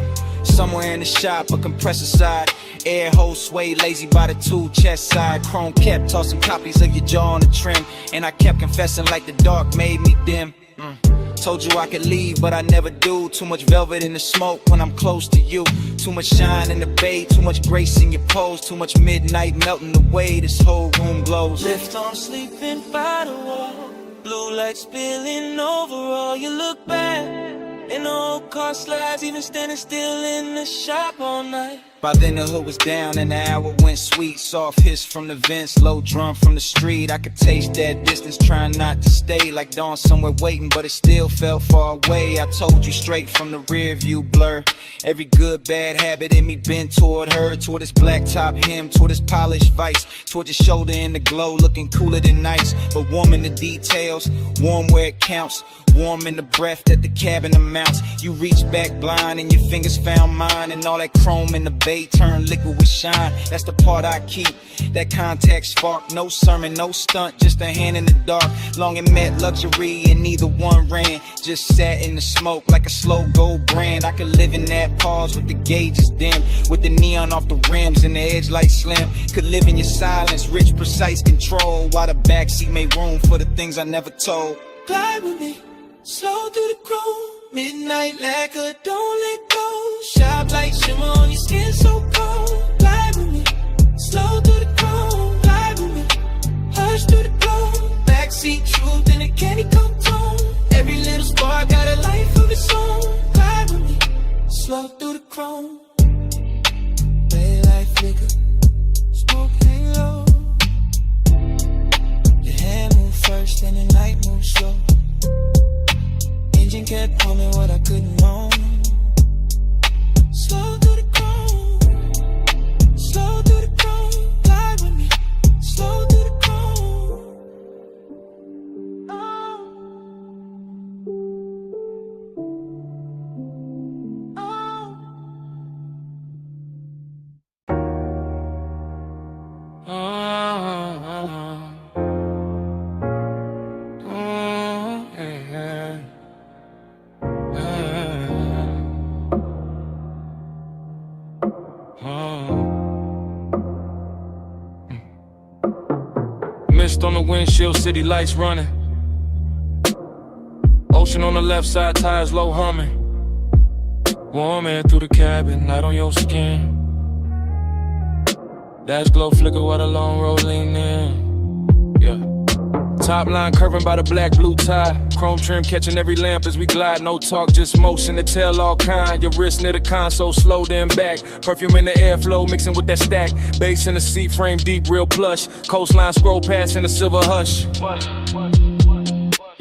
Somewhere in the shop, a compressor side. Air hole sway, lazy by the tool chest side. Chrome kept tossing copies of your jaw on the trim. And I kept confessing like the dark made me dim. Told you I could leave, but I never do. Too much velvet in the smoke when I'm close to you. Too much shine in the bay, too much grace in your pose. Too much midnight melting away, this whole room glows. Lift on sleeping by the wall. Blue light spilling over all. You look back in the old car slides, even standing still in the shop all night. By then the hood was down and the hour went sweet. Soft hiss from the vents, low drum from the street. I could taste that distance, trying not to stay. Like dawn somewhere waiting, but it still felt far away. I told you straight from the rear view blur. Every good, bad habit in me bent toward her. Toward this black top hem, toward this polished vice. Toward your shoulder in the glow, looking cooler than nice. But warm in the details, warm where it counts. Warm in the breath that the cabin amounts. You reach back blind and your fingers found mine. And all that chrome in the bay turned liquid with shine. That's the part I keep, that contact spark. No sermon, no stunt, just a hand in the dark. Long and met luxury and neither one ran. Just sat in the smoke like a slow gold brand. I could live in that pause with the gauges dim. With the neon off the rims and the edge light slim. Could live in your silence, rich, precise control. While the backseat made room for the things I never told. Glide with me, slow through the chrome. Midnight lacquer, don't let go. Sharp light shimmer on your skin, so cold. Glide with me, slow through the chrome. Glide with me, hush through the glow. Backseat truth in a candy coat tone. Every little spark got a life of its own. Glide with me, slow through the chrome. Daylight flicker, smoke hang low. Your hand move first and the night move slow. Engine kept humming what I couldn't know. Slow through the chrome, slow through the chrome. Glide with me, slow through the chrome. Mist on the windshield, city lights running. Ocean on the left side, tires low humming. Warm air through the cabin, light on your skin. Dash glow flicker while the long road lean in. Yeah. Top line curving by the black blue tie. Chrome trim catching every lamp as we glide. No talk, just motion to tell all kind. Your wrist near the console, slow then back. Perfume in the airflow, mixing with that stack. Bass in the seat frame, deep, real plush. Coastline scroll past in a silver hush.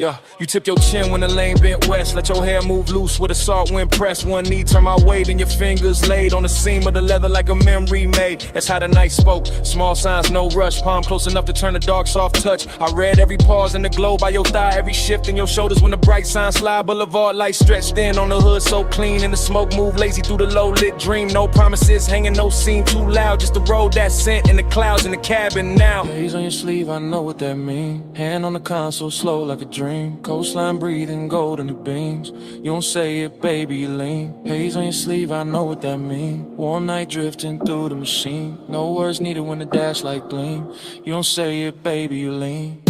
Yeah, you tip your chin when the lane bent west. Let your hair move loose with a salt wind press. One knee turn my way, then your fingers laid on the seam of the leather like a memory made. That's how the night spoke. Small signs, no rush. Palm close enough to turn the dark soft touch. I read every pause in the glow by your thigh, every shift in your shoulders when the bright signs slide. Boulevard lights stretched in on the hood, so clean. And the smoke move lazy through the low lit dream. No promises hanging, no scene too loud. Just the road that scent in the clouds in the cabin now. Days on your sleeve, I know what that mean. Hand on the console, slow like a dream. Coastline breathing gold in the beams. You don't say it, baby, you lean. Haze on your sleeve, I know what that mean. Warm night drifting through the machine. No words needed when the dash light gleam. You don't say it, baby, you lean.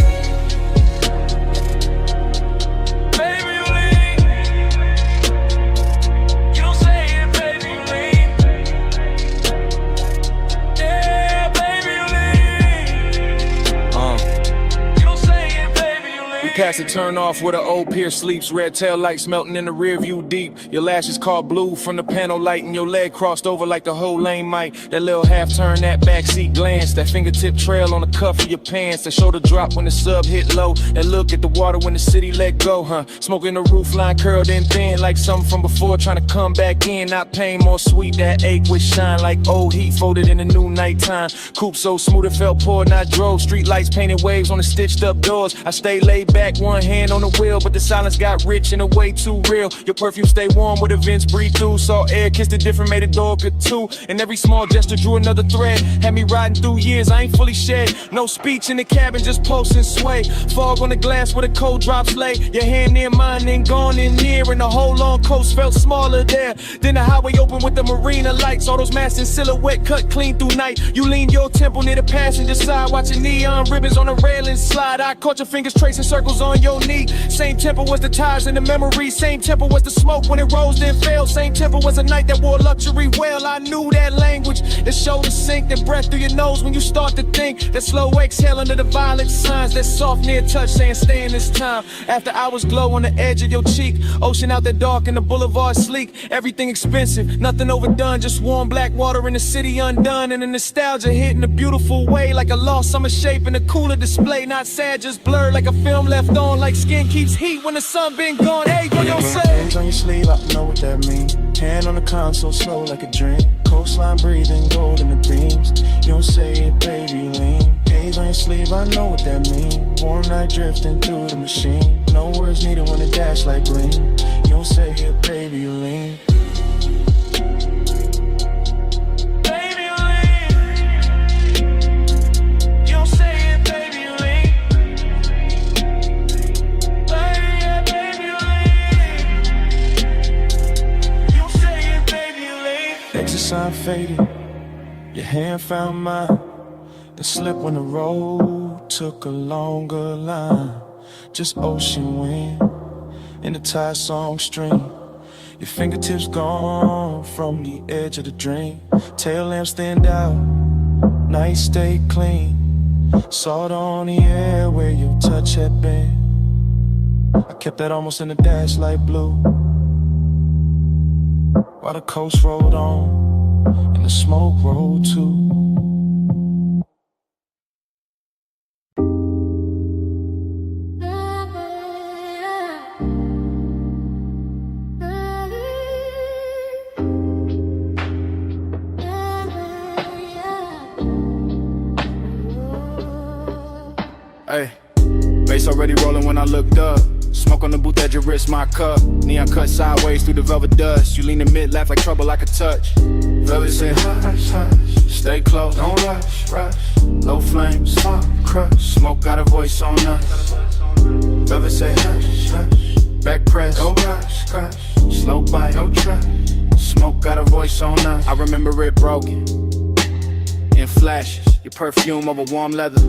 Past the turn off where the old pier sleeps. Red tail lights melting in the rear view deep. Your lashes caught blue from the panel light, and your leg crossed over like the whole lane might. That little half turn, that backseat glance, that fingertip trail on the cuff of your pants, that shoulder drop when the sub hit low, that look at the water when the city let go, huh? Smoking the roof line curled in thin like something from before, trying to come back in. Not pain, more sweet, that ache with shine like old heat folded in the new nighttime. Coupe so smooth it felt poor, not drove. Street lights painted waves on the stitched up doors. I stay laid back, one hand on the wheel, but the silence got rich and a way too real. Your perfume stay warm with events breathe through. Saw air, kissed it different, made a door good too. And every small gesture drew another thread. Had me riding through years, I ain't fully shed. No speech in the cabin, just pulse and sway. Fog on the glass where the cold drops lay. Your hand near mine, then gone in near, and the whole long coast felt smaller there. Then the highway opened with the marina lights. All those masts in silhouette cut clean through night. You lean your temple near the passenger side, watching neon ribbons on the railing slide. I caught your fingers tracing circles on your knee. Same tempo was the tires in the memory. Same tempo was the smoke when it rose then fell. Same tempo was a night that wore luxury well. I knew that language, that shoulder sink, that breath through your nose when you start to think. That slow exhale under the violent signs. That soft near touch saying stay in this time. After hours glow on the edge of your cheek. Ocean out there dark and the boulevard sleek. Everything expensive, nothing overdone. Just warm black water in the city undone. And the nostalgia hit in a beautiful way. Like a lost summer shape in a cooler display. Not sad, just blurred like a film left on. Like skin keeps heat when the sun been gone. Hey, what you say? Hands on your sleeve, I know what that means. Hand on the console, slow like a dream. Coastline breathing gold in the beams. You don't say it, baby, you lean. Haze on your sleeve, I know what that means. Warm night drifting through the machine. No words needed when the dash light gleam. You don't say it, baby, you lean. Sign faded, your hand found mine. The slip when the road took a longer line. Just ocean wind in the Thai song stream. Your fingertips gone from the edge of the dream. Tail lamps stand out, night stay clean. Salt on the air where your touch had been. I kept that almost in the dash light blue. While the coast rolled on and the smoke rolled too. Hey, bass already rolling when I looked up. Smoke on the booth at your wrist, my cup. Neon cut sideways through the velvet dust. You lean in mid, laugh like trouble I could touch. Velvet say hush, hush. Stay close, don't rush, rush. Low flame, smoke, crush. Smoke got a voice on us. Velvet say hush, hush. Back press, go rush, crush. Slow bite, no trust. Smoke got a voice on us. I remember it broken in flashes. Your perfume over warm leather.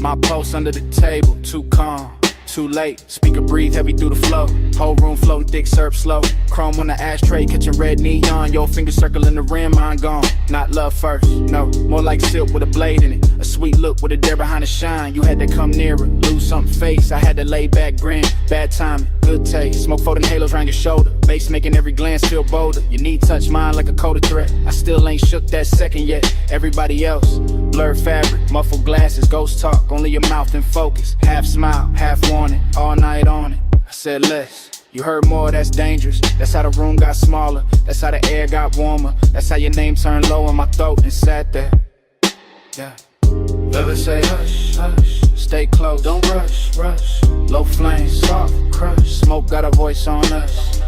My pulse under the table, too calm. Too late, speaker breathe heavy through the flow. Whole room floating thick, syrup slow. Chrome on the ashtray, catching red neon. Your finger circling the rim, mine gone. Not love first, no, more like silk with a blade in it. A sweet look with a dare behind the shine. You had to come nearer, lose something face. I had to lay back grin, bad timing, good taste. Smoke floating halos around your shoulder. Bass making every glance feel bolder. Your knee touch mine like a coded threat. I still ain't shook that second yet. Everybody else, blurred fabric, muffled glasses, ghost talk, only your mouth in focus. Half smile, half warning, all night on it. I said less. You heard more, that's dangerous. That's how the room got smaller. That's how the air got warmer. That's how your name turned low in my throat and sat there. Yeah. Never say hush, hush. Stay close, don't rush, rush. Low flame, soft crush. Smoke got a voice on us.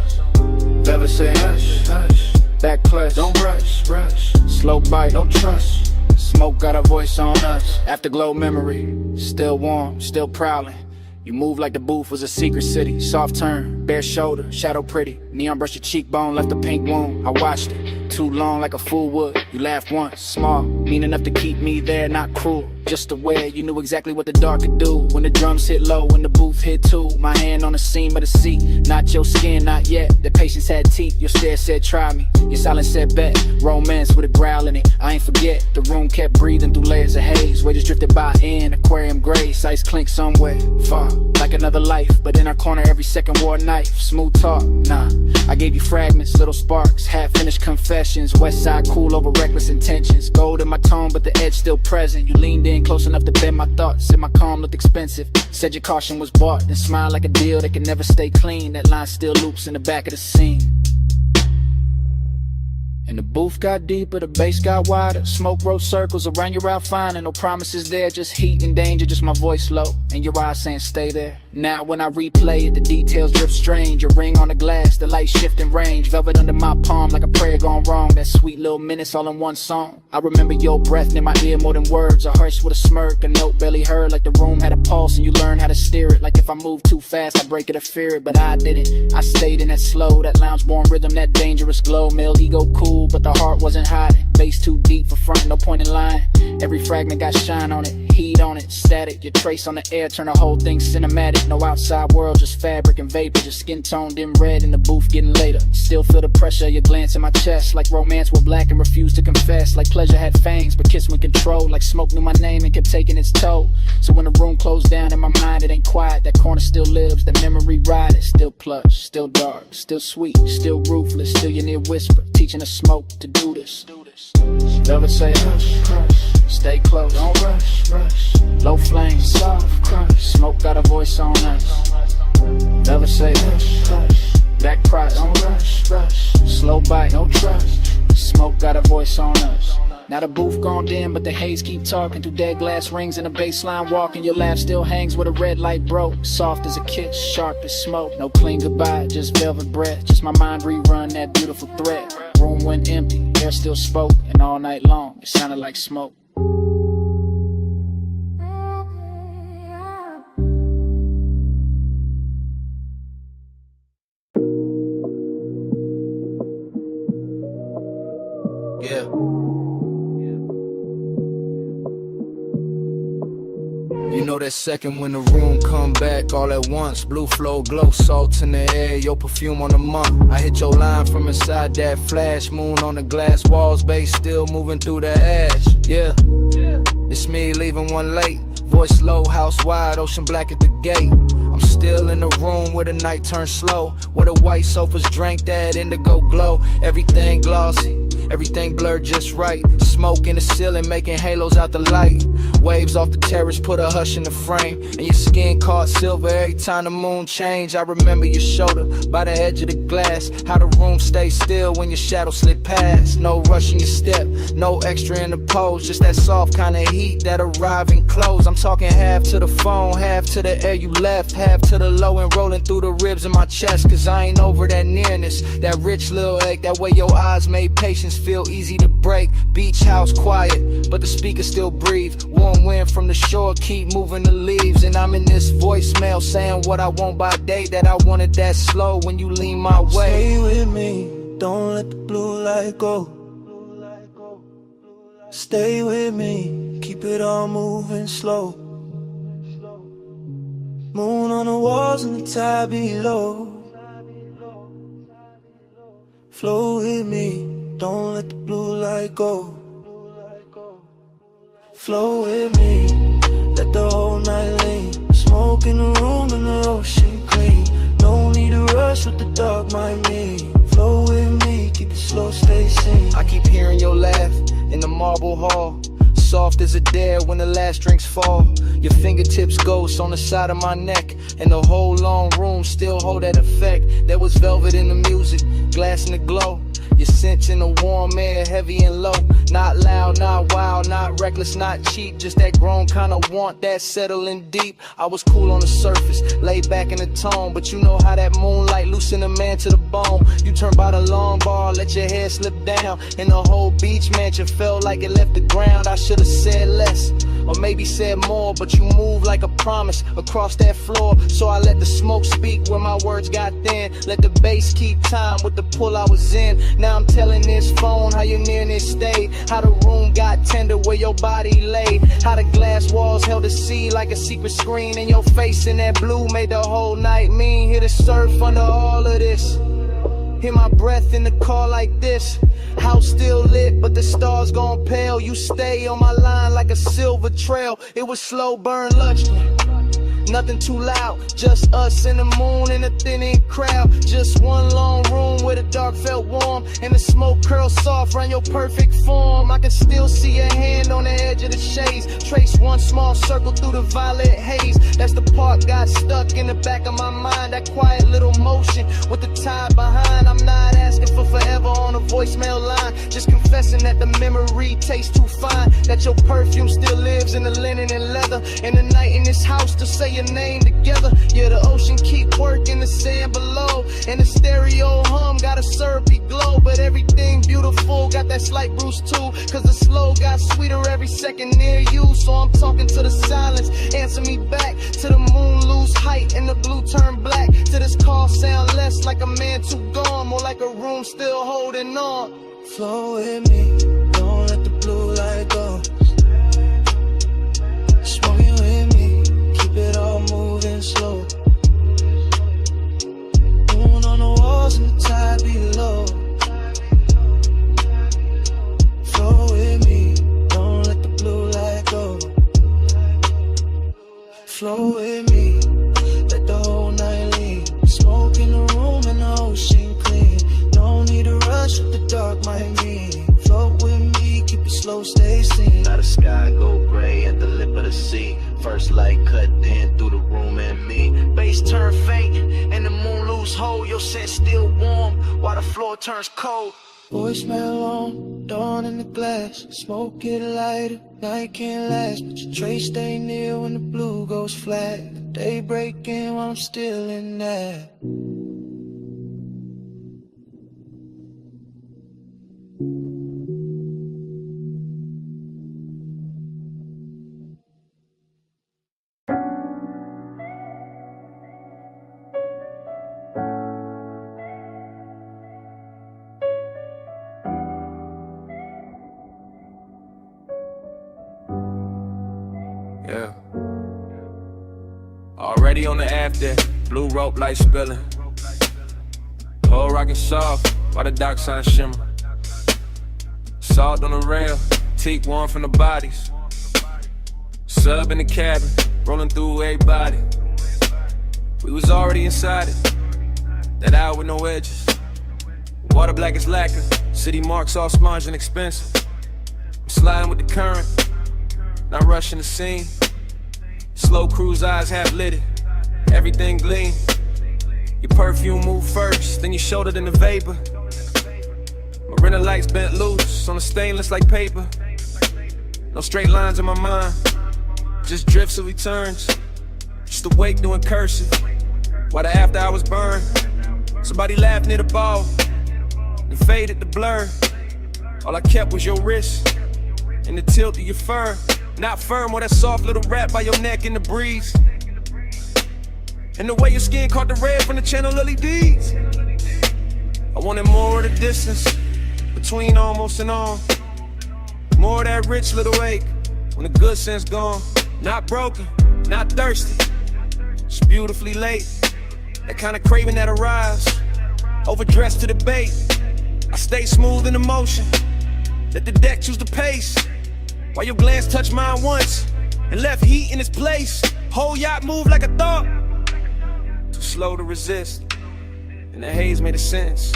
Never say hush, hush. Back clutch, don't rush, rush. Slow bite, don't trust. Smoke got a voice on us. Afterglow memory, still warm, still prowling. You move like the booth was a secret city. Soft turn, bare shoulder, shadow pretty. Neon brush your cheekbone, left a pink wound. I watched it, too long like a fool would. You laughed once, small, mean enough to keep me there, not cruel. Just aware, you knew exactly what the dark could do. When the drums hit low, when the booth hit too. My hand on the seam of the seat, not your skin, not yet. The patience had teeth, your stare said try me. Your silence said bet, romance with a growl in it. I ain't forget, the room kept breathing through layers of haze. Waiters drifted by in aquarium grace, ice clink somewhere far. Like another life, but in our corner every second wore a knife. Smooth talk, nah. I gave you fragments, little sparks, half-finished confessions. West side cool over reckless intentions. Gold in my tone, but the edge still present. You leaned in close enough to bend my thoughts. Said my calm looked expensive. Said your caution was bought. Then smiled like a deal that can never stay clean. That line still loops in the back of the scene. And the booth got deeper, the bass got wider. Smoke wrote circles around your outfinding. No promises there, just heat and danger, just my voice low. And your eyes saying stay there. Now when I replay it, the details drift strange. Your ring on the glass, the light shifting range. Velvet under my palm like a prayer gone wrong. That sweet little minutes all in one song. I remember your breath in my ear more than words. I hush with a smirk, a note barely heard. Like the room had a pulse and you learned how to steer it. Like if I moved too fast, I break it or fear it. But I didn't, I stayed in that slow, that lounge-born rhythm, that dangerous glow. Male ego cool, but the heart wasn't hiding. Bass too deep for front, no point in lying. Every fragment got shine on it, heat on it, static. Your trace on the air, turn the whole thing cinematic. No outside world, just fabric and vapor. Just skin toned in red in the booth getting later. Still feel the pressure of your glance in my chest. Like romance were black and refused to confess. Like pleasure had fangs but kiss with control. Like smoke knew my name and kept taking its toll. So when the room closed down in my mind, it ain't quiet. That corner still lives, the memory ride it. Still plush, still dark, still sweet, still ruthless. Still your near whisper, teaching the smoke to do this. Never say hush, crush. Stay close, don't rush, rush. Low flame, soft crush. Smoke got a voice on us. Never say hush, hush. Back price, don't rush, rush. Slow bite, no trust. Smoke got a voice on us. Now the booth gone dim, but the haze keep talking through dead glass rings and a baseline walking. Your laugh still hangs where the red light broke. Soft as a kiss, sharp as smoke. No clean goodbye, just velvet breath. Just my mind rerun that beautiful thread. Room went empty, air still spoke, and all night long it sounded like smoke. Yeah. You know that second when the room come back all at once. Blue flow, glow, salt in the air, your perfume on the month. I hit your line from inside that flash. Moon on the glass walls, bass still moving through the ash. Yeah, it's me leaving one late. Voice low, house wide, ocean black at the gate. I'm still in the room where the night turns slow. Where the white sofas drank that indigo glow. Everything glossy, everything blurred just right. Smoke in the ceiling making halos out the light. Waves off the terrace put a hush in the frame. And your skin caught silver every time the moon changed. I remember your shoulder by the edge of the glass. How the room stayed still when your shadow slid past. No rush in your step, no extra in the pose. Just that soft kind of heat that arrive and close. I'm talking half to the phone, half to the air you left, half to the low and rolling through the ribs in my chest. Cause I ain't over that nearness, that rich little ache. That way your eyes made patience feel easy to break. Beach house quiet, but the speakers still breathe. Warm wind from the shore keep moving the leaves. And I'm in this voicemail saying what I want by day. That I wanted that slow when you lean my way. Stay with me, don't let the blue light go. Stay with me, keep it all moving slow. Moon on the walls and the tide below. Flow with me, don't let the blue light go. Flow with me, the whole night lean. Smoke in the room and the ocean clean. No need to rush. rush what the dark might mean. Flow with me, keep it slow, stay sane. I keep hearing your laugh in the marble hall, soft as a dare when the last drinks fall. Your fingertips ghost on the side of my neck, and the whole long room still hold that effect. There was velvet in the music, glass in the glow. Your scent in the warm air, heavy and low. Not loud, not wild, not reckless, not cheap. Just that grown kind of want, that settling deep. I was cool on the surface, laid back in the tone, but you know how that moonlight loosen a man to the bone. You turn by the long bar, let your hair slip down, and the whole beach mansion felt like it left the ground. I should've said less, or maybe said more, but you move like a promise across that floor. So I let the smoke speak where my words got thin. Let the bass keep time with the pull I was in. Now I'm telling this phone how your nearness stayed, how the room got tender where your body laid, how the glass walls held the sea like a secret screen, and your face in that blue made the whole night mean. Here to surf under all of this, hear my breath in the car like this. House still lit, but the stars gone pale. You stay on my line like a silver trail. It was slow burn luxury, nothing too loud, just us and the moon and a thinning crowd. Just one long room where the dark felt warm, and the smoke curled soft around your perfect form. I can still see your hand on the edge of the shades, trace one small circle through the violet haze. That's the part got stuck in the back of my mind, that quiet little motion with the tide behind. I'm not asking for forever on a voicemail line, just confessing that the memory tastes too fine, that your perfume still lives in the linen and leather, and the night in this house to say your name together. Yeah, the ocean keep working the sand below, and the stereo hum got a syrupy glow. But everything beautiful got that slight bruise too, cause the slow got sweeter every second near you. So I'm talking to the silence, answer me back, to the moon lose height and the blue turn black, to this call sound less like a man too gone, more like a room still holding on. Flow with me, don't let the blue light go. Smoking with me, keep it all moving slow. Moon on the walls and the tide below. Flow with me, don't let the blue light go. Flow with me, let the whole night lean. Smoke in the room and the ocean clean. No need to rush what the dark might mean. Float with me, keep it slow, stay seen. Now the sky go gray at the lip of the sea. First light cut in through the room and me. Bass turn faint and the moon lose hold. Your scent still warm while the floor turns cold. Voicemail on, dawn in the glass. Smoke it lighter, night can't last, but your trace stay near when the blue goes flat. The day breaking while I'm still in that. Yeah. Already on the after, blue rope light spilling. Whole rockin' soft, while the dock sign shimmer. Salt on the rail, teak warm from the bodies. Sub in the cabin, rolling through everybody. We was already inside it, that hour with no edges. Water black as lacquer, city marks all sponge and expensive. I'm sliding with the current, not rushing the scene. Slow cruise eyes half lit it, everything gleam. Your perfume move first, then you shoulder in the vapor. Marina lights bent loose on the stainless like paper. No straight lines in my mind, just drifts and returns. Just awake doing cursive, while the after hours burn. Somebody laughed near the ball, and faded the blur. All I kept was your wrist, and the tilt of your fur. Not firm or that soft little wrap by your neck in the breeze. And the way your skin caught the red from the channel LEDs. I wanted more of the distance between almost and on. More of that rich little ache when the good sense gone. Not broken, not thirsty, just beautifully late. That kind of craving that arrives, overdressed to the bait. I stay smooth in the motion, let the deck choose the pace. While your glance touched mine once and left heat in its place. Whole yacht move like a thought, too slow to resist. And the haze made a sense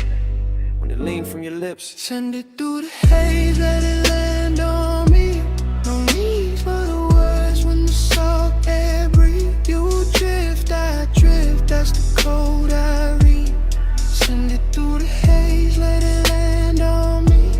when it leaned from your lips. Send it through the haze, let it land on me. No need for the words when the salt air breathe. You drift, I drift, that's the code I read. Send it through the haze, let it land on me.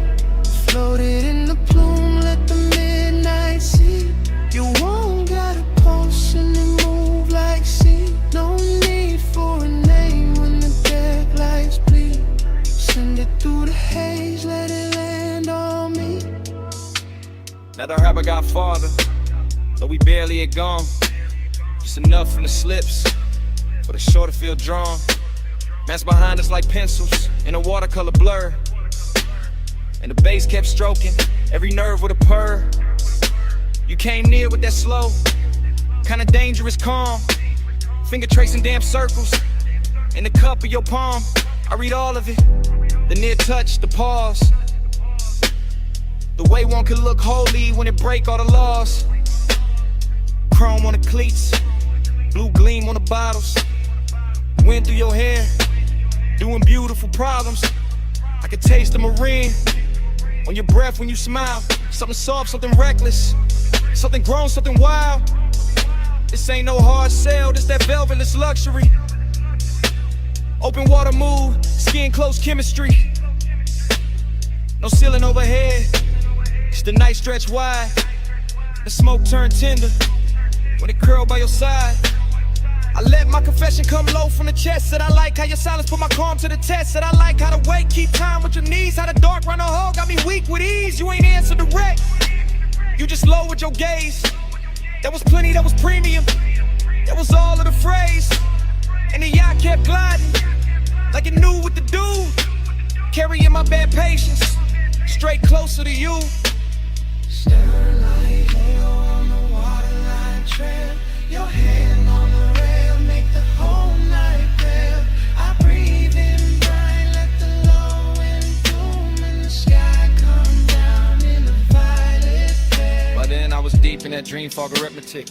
Float it in the plume, let the midnight see. You won't got a pulse and it move like sea. No need for a name when the dead lights bleed. Send it through the haze, let it land on me. Now the rapper got farther, though we barely had gone. Just enough from the slips for the shore to feel drawn. Man's behind us like pencils in a watercolor blur. And the bass kept stroking every nerve with a purr. You came near with that slow, kinda dangerous calm. Finger tracing damn circles in the cup of your palm. I read all of it, the near touch, the pause. The way one could look holy when it break all the laws. Chrome on the cleats, blue gleam on the bottles. Wind through your hair, doing beautiful problems. I could taste the marine on your breath when you smile. Something soft, something reckless, something grown, something wild. This ain't no hard sell, this that velvetless luxury. Open water move, skin close chemistry. No ceiling overhead, it's the night stretch wide. The smoke turn tender when it curl by your side. I let my confession come low from the chest. Said I like how your silence put my calm to the test. Said I like how the weight keep time with your knees. How the dark run a hole got me weak with ease. You ain't answer direct, you just low with your gaze. That was plenty, that was premium. That was all of the phrase. And the yacht kept gliding like it knew what to do. Carrying my bad patience straight closer to you. Starlight, halo on the waterline trail. Your hand on the rail, make the whole night pale. I breathe in bright, let the low end bloom in the sky come down in a violet flare. By then I was deep in that dream fog arithmetic,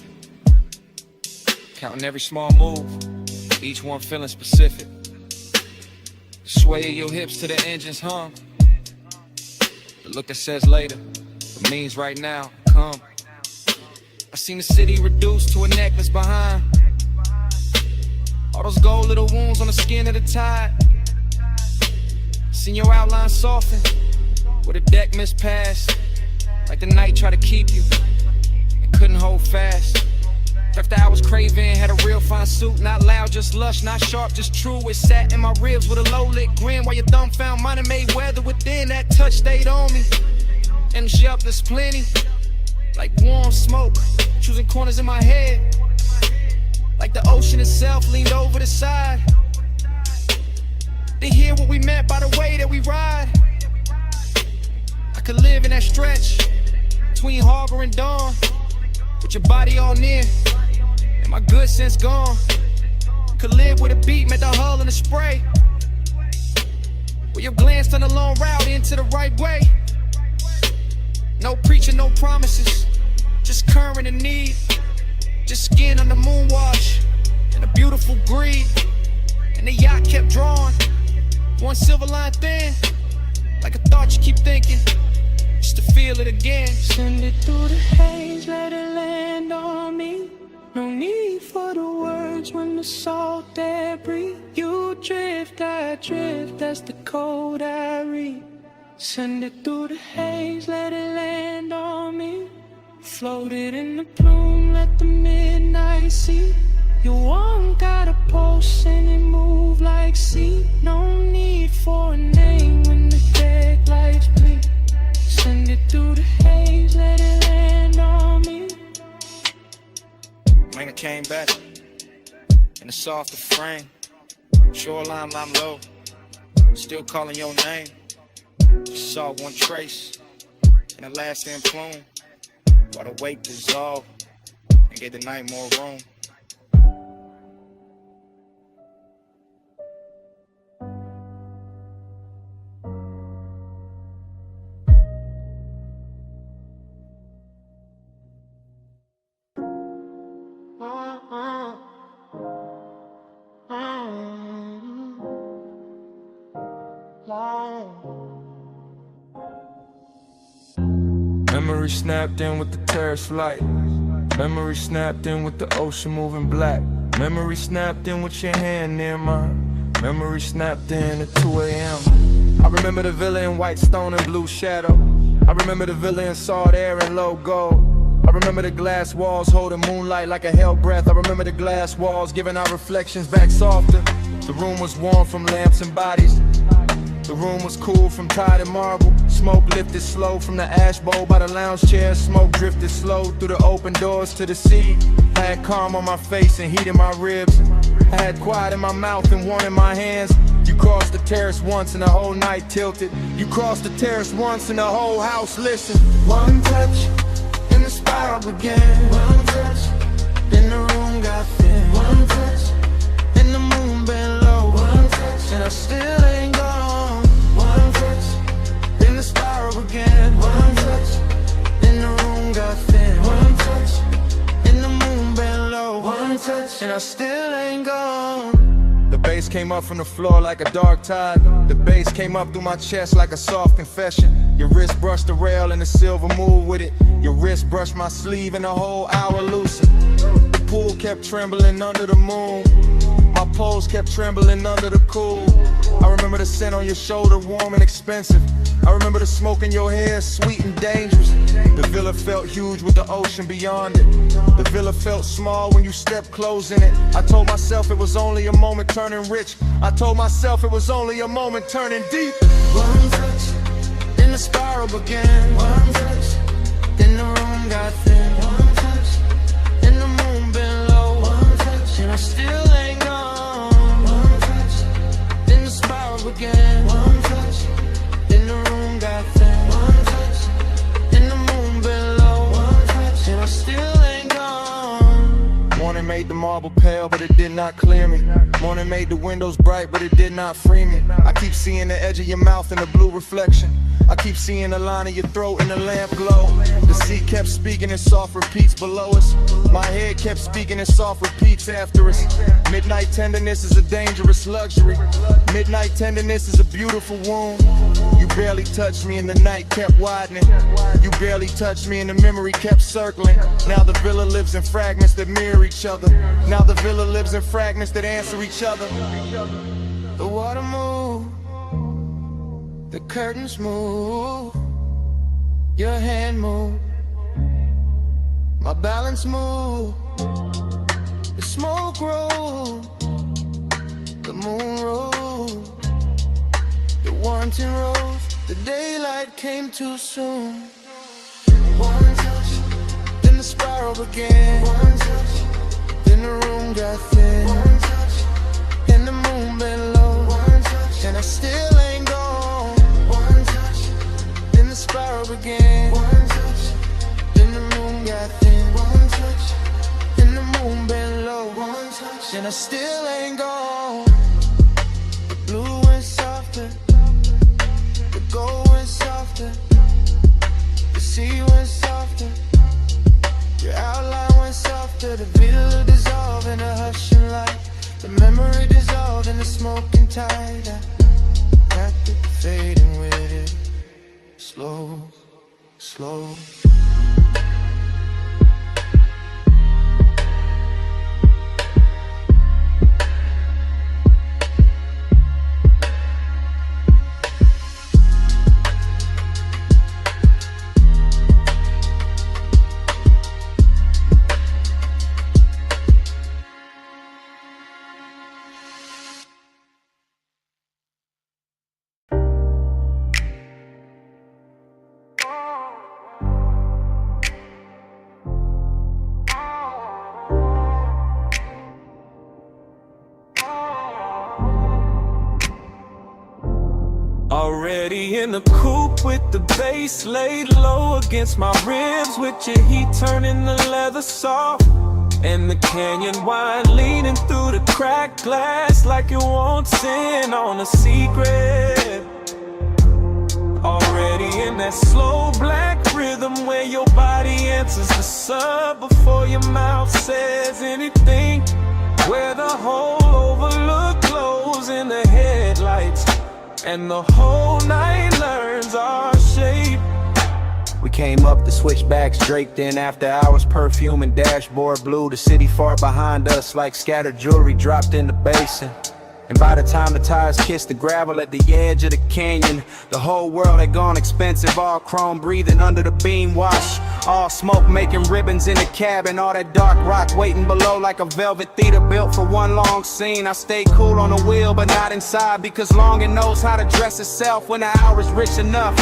counting every small move, each one feeling specific. Sway your hips to the engine's hum. The look that says later, it means right now, come. I seen the city reduced to a necklace behind. All those gold little wounds on the skin of the tide. Seen your outline soften where the deck missed pass. Like the night tried to keep you and couldn't hold fast. After I was craving, had a real fine suit. Not loud, just lush, not sharp, just true. It sat in my ribs with a low lit grin. While your thumb found mine and made weather within. That touch stayed on me. And there's plenty, like warm smoke, choosing corners in my head. Like the ocean itself leaned over the side to hear what we meant by the way that we ride. I could live in that stretch between harbor and dawn, with your body all near and my good sense gone. Could live with a beat, met the hull and the spray, where your glance turned a long route into the right way. No preaching, no promises, just current and need. Just skin on the moon wash and a beautiful greed. And the yacht kept drawing, one silver line thin, like a thought you keep thinking, just to feel it again. Send it through the haze, let it land on me. No need for the words when the salt air breathe. You drift, I drift, that's the code I read. Send it through the haze, let it land on me. Float it in the plume, let the midnight see. You won't got a pulse and it move like sea. No need for a name when the dead lights bleed. Send it through the haze, let it land on me. Man, I came back in a softer frame. Shoreline, I'm low, still calling your name. Just saw one trace in the last end plume, while the weight dissolved and gave the night more room. Memory snapped in with the terrace flight. Memory snapped in with the ocean moving black. Memory snapped in with your hand near mine. Memory snapped in at 2 a.m. I remember the villa in white stone and blue shadow. I remember the villa in salt air and low gold. I remember the glass walls holding moonlight like a hell breath. I remember the glass walls giving our reflections back softer. The room was warm from lamps and bodies. The room was cool from tide and marble. Smoke lifted slow from the ash bowl by the lounge chair. Smoke drifted slow through the open doors to the sea. I had calm on my face and heat in my ribs. I had quiet in my mouth and warmth in my hands. You crossed the terrace once and the whole night tilted. You crossed the terrace once and the whole house listened. One touch, and the spiral began. One touch, then the room got thin. One touch, and the moon bent low. One touch, and I still ain't gone. One touch, then the spiral began. One touch, then the room got thin. One touch, and the moon bent low. One touch, and I still ain't gone. The bass came up from the floor like a dark tide. The bass came up through my chest like a soft confession. Your wrist brushed the rail and the silver moved with it. Your wrist brushed my sleeve and the whole hour loosened. The pool kept trembling under the moon. My pose kept trembling under the cool. I remember the scent on your shoulder, warm and expensive. I remember the smoke in your hair, sweet and dangerous. The villa felt huge with the ocean beyond it. The villa felt small when you stepped close in it. I told myself it was only a moment turning rich. I told myself it was only a moment turning deep. One touch, then the spiral began. One touch, then the room got thin. One touch, then the moon bent low. One touch, and I still ain't gone. One touch, then the spiral began. One touch, then the room got thin. One touch, then the moon bent low. One touch, and I still ain't gone. Morning made the marble pale, but it did not clear me. Morning made the windows bright, but it did not free me. I keep seeing the edge of your mouth in the blue reflection. I keep seeing the line of your throat in the lamp glow. The sea kept speaking in soft repeats below us. My head kept speaking in soft repeats after us. Midnight tenderness is a dangerous luxury. Midnight tenderness is a beautiful wound. You barely touched me and the night kept widening. You barely touched me and the memory kept circling. Now the villa lives in fragments that mirror each other. Now the villa lives in fragments that answer each other. The water moved, the curtains moved, your hand moved, my balance moved, the smoke rolled, the moon rose, the wanting rose, the daylight came too soon. One touch, then the spiral began. One touch, then the room got thin. One touch, and the moon bent low. One touch, and I still ain't gone. One touch, then the spiral began. One touch, then the moon got thin. One touch, and the moon bent low. One touch, and I still ain't gone. The blue went softer, the gold went softer, the sea went softer, your outline went softer. The villa dissolved in a hushing light. The memory dissolved in the smoking tide. I wrapped it, fading with it, slow, slow. Already in the coupe with the bass laid low against my ribs, with your heat turning the leather soft, and the canyon wine leaning through the cracked glass like it wants in on a secret. Already in that slow black rhythm where your body answers the sub before your mouth says anything, where the whole overlook glows in the headlights, and the whole night learns our shape. We came up, the switchbacks draped in after hours, perfume and dashboard blue. The city far behind us like scattered jewelry dropped in the basin. And by the time the tires kissed the gravel at the edge of the canyon, the whole world had gone expensive, all chrome breathing under the beam wash. All smoke making ribbons in the cabin, all that dark rock waiting below like a velvet theater built for one long scene. I stayed cool on the wheel but not inside, because longing knows how to dress itself when the hour's rich enough.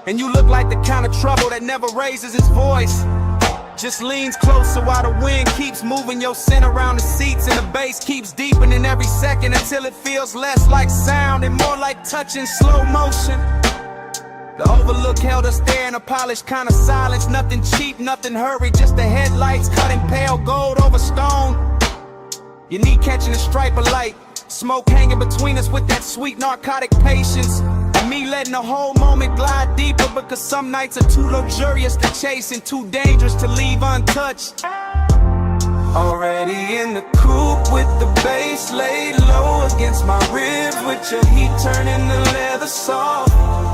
And you look like the kind of trouble that never raises its voice, just leans closer while the wind keeps moving your scent around the seats, and the bass keeps deepening every second until it feels less like sound and more like touch in slow motion. The overlook held us there in a polished kind of silence, nothing cheap, nothing hurried, just the headlights cutting pale gold over stone. Your knee catching a stripe of light, smoke hanging between us with that sweet narcotic patience. And me letting the whole moment glide deeper, because some nights are too luxurious to chase and too dangerous to leave untouched. Already in the coupe with the bass laid low against my ribs, with your heat turning the leather soft.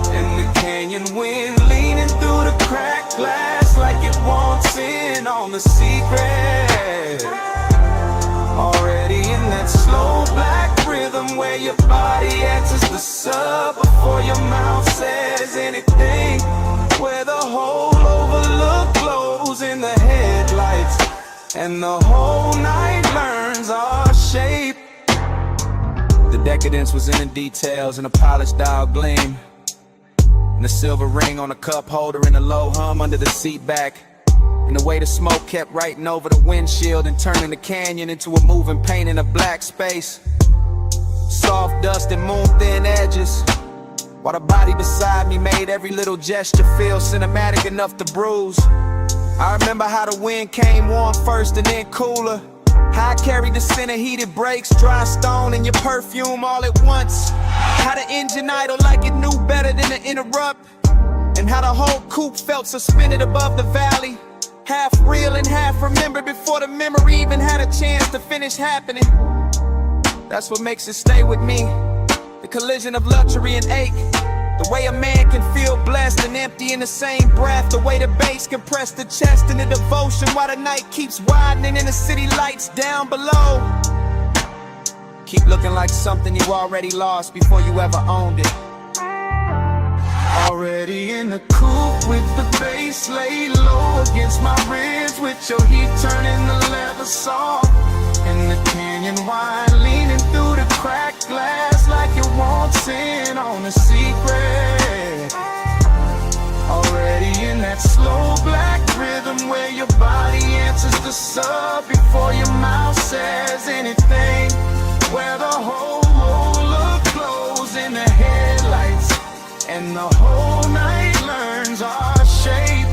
And the canyon wind leaning through the cracked glass like it wants in on the secret. Already in that slow black rhythm where your body answers the sub before your mouth says anything, where the whole overlook glows in the headlights and the whole night learns our shape. The decadence was in the details and a polished dial gleam, and the silver ring on the cup holder and a low hum under the seat back. And the way the smoke kept writing over the windshield and turning the canyon into a moving paint in a black space. Soft dust and moon-thin edges, while the body beside me made every little gesture feel cinematic enough to bruise. I remember how the wind came warm first and then cooler, how I carried the scent of heated brakes, dry stone, and your perfume all at once. How the engine idled like it knew better than to interrupt, and how the whole coupe felt suspended above the valley, half real and half remembered before the memory even had a chance to finish happening. That's what makes it stay with me, the collision of luxury and ache, the way a man can feel blessed and empty in the same breath, the way the bass can press the chest in the devotion while the night keeps widening and the city lights down below keep looking like something you already lost before you ever owned it. Already in the coupe with the bass laid low against my ribs, with your heat turning the leather soft, and the canyon wine leaning through the cracked glass like it wants in on a secret. Already in that slow black rhythm where your body answers the sub before your mouth says anything, where the whole look glows in the headlights and the whole night learns our shape.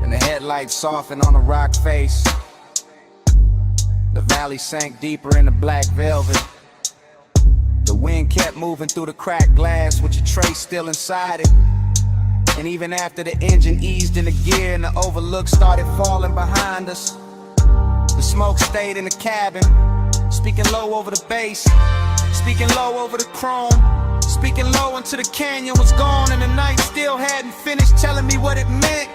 And the headlights softened on the rock face, the valley sank deeper in the black velvet. The wind kept moving through the cracked glass with your tray still inside it. And even after the engine eased into gear and the overlook started falling behind us, the smoke stayed in the cabin, speaking low over the bass, speaking low over the chrome, speaking low until the canyon was gone and the night still hadn't finished telling me what it meant.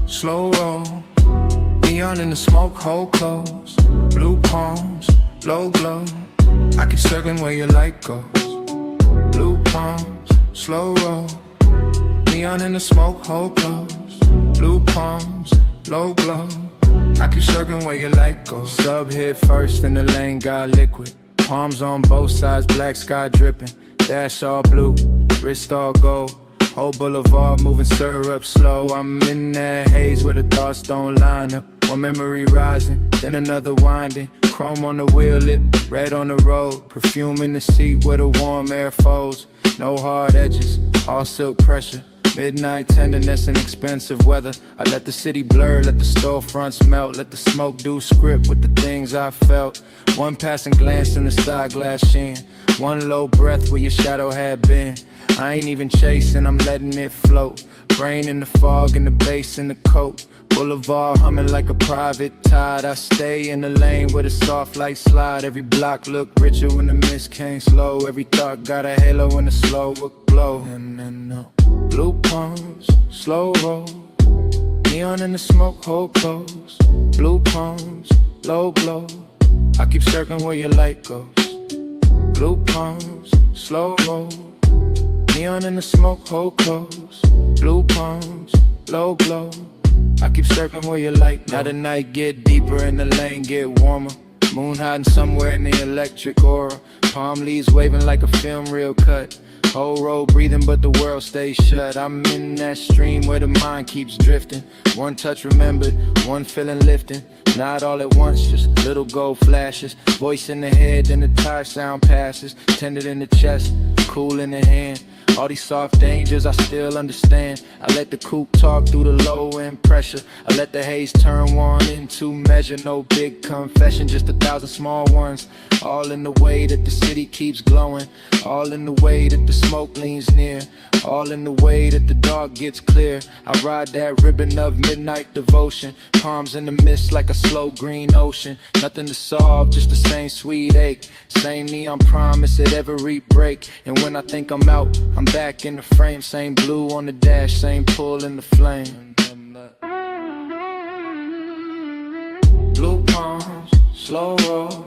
Slow roll, neon in the smoke, hold close. Blue palms, low glow, I keep circling where your light goes. Blue palms, slow roll, Neon in the smoke, hold close. Blue palms, low glow. I keep circling where your light goes. Sub hit first in the lane, got liquid. Palms on both sides, black sky dripping. Dash all blue, wrist all gold. Whole boulevard moving syrup slow. I'm in that haze where the thoughts don't line up. One memory rising, then another winding. Chrome on the wheel lip, red on the road. Perfume in the seat where the warm air folds. No hard edges, all silk pressure. Midnight tenderness and expensive weather. I let the city blur, let the storefronts melt. Let the smoke do script with the things I felt. One passing glance in the side glass sheen. One low breath where your shadow had been. I ain't even chasing, I'm letting it float. Brain in the fog and the bass in the coat. Boulevard humming like a private tide. I stay in the lane where the soft lights slide. Every block look richer when the mist came slow. Every thought got a halo when the slow would glow. And blue palms, slow roll. Neon in the smoke, hold close. Blue palms, low glow. I keep circling where your light goes. Blue palms, slow roll. Neon in the smoke, hold close. Blue palms, low glow. I keep circling where your light goes. Now the night get deeper and the lane get warmer. Moon hiding somewhere in the electric aura. Palm leaves waving like a film reel cut. Whole road breathing but the world stays shut. I'm in that stream where the mind keeps drifting. One touch remembered, one feeling lifting. Not all at once, just little gold flashes. Voice in the head, then the tire sound passes. Tended in the chest, cool in the hand. All these soft dangers I still understand. I let the coupe talk through the low end pressure. I let the haze turn one into measure. No big confession, just 1,000 small ones. All in the way that the city keeps glowing. All in the way that the smoke leans near. All in the way that the dark gets clear. I ride that ribbon of midnight devotion. Palms in the mist like a slow green ocean. Nothing to solve, just the same sweet ache. Same neon promise at every break. And when I think I'm out, I'm back in the frame. Same blue on the dash, same pull in the flame. Blue palms, slow roll.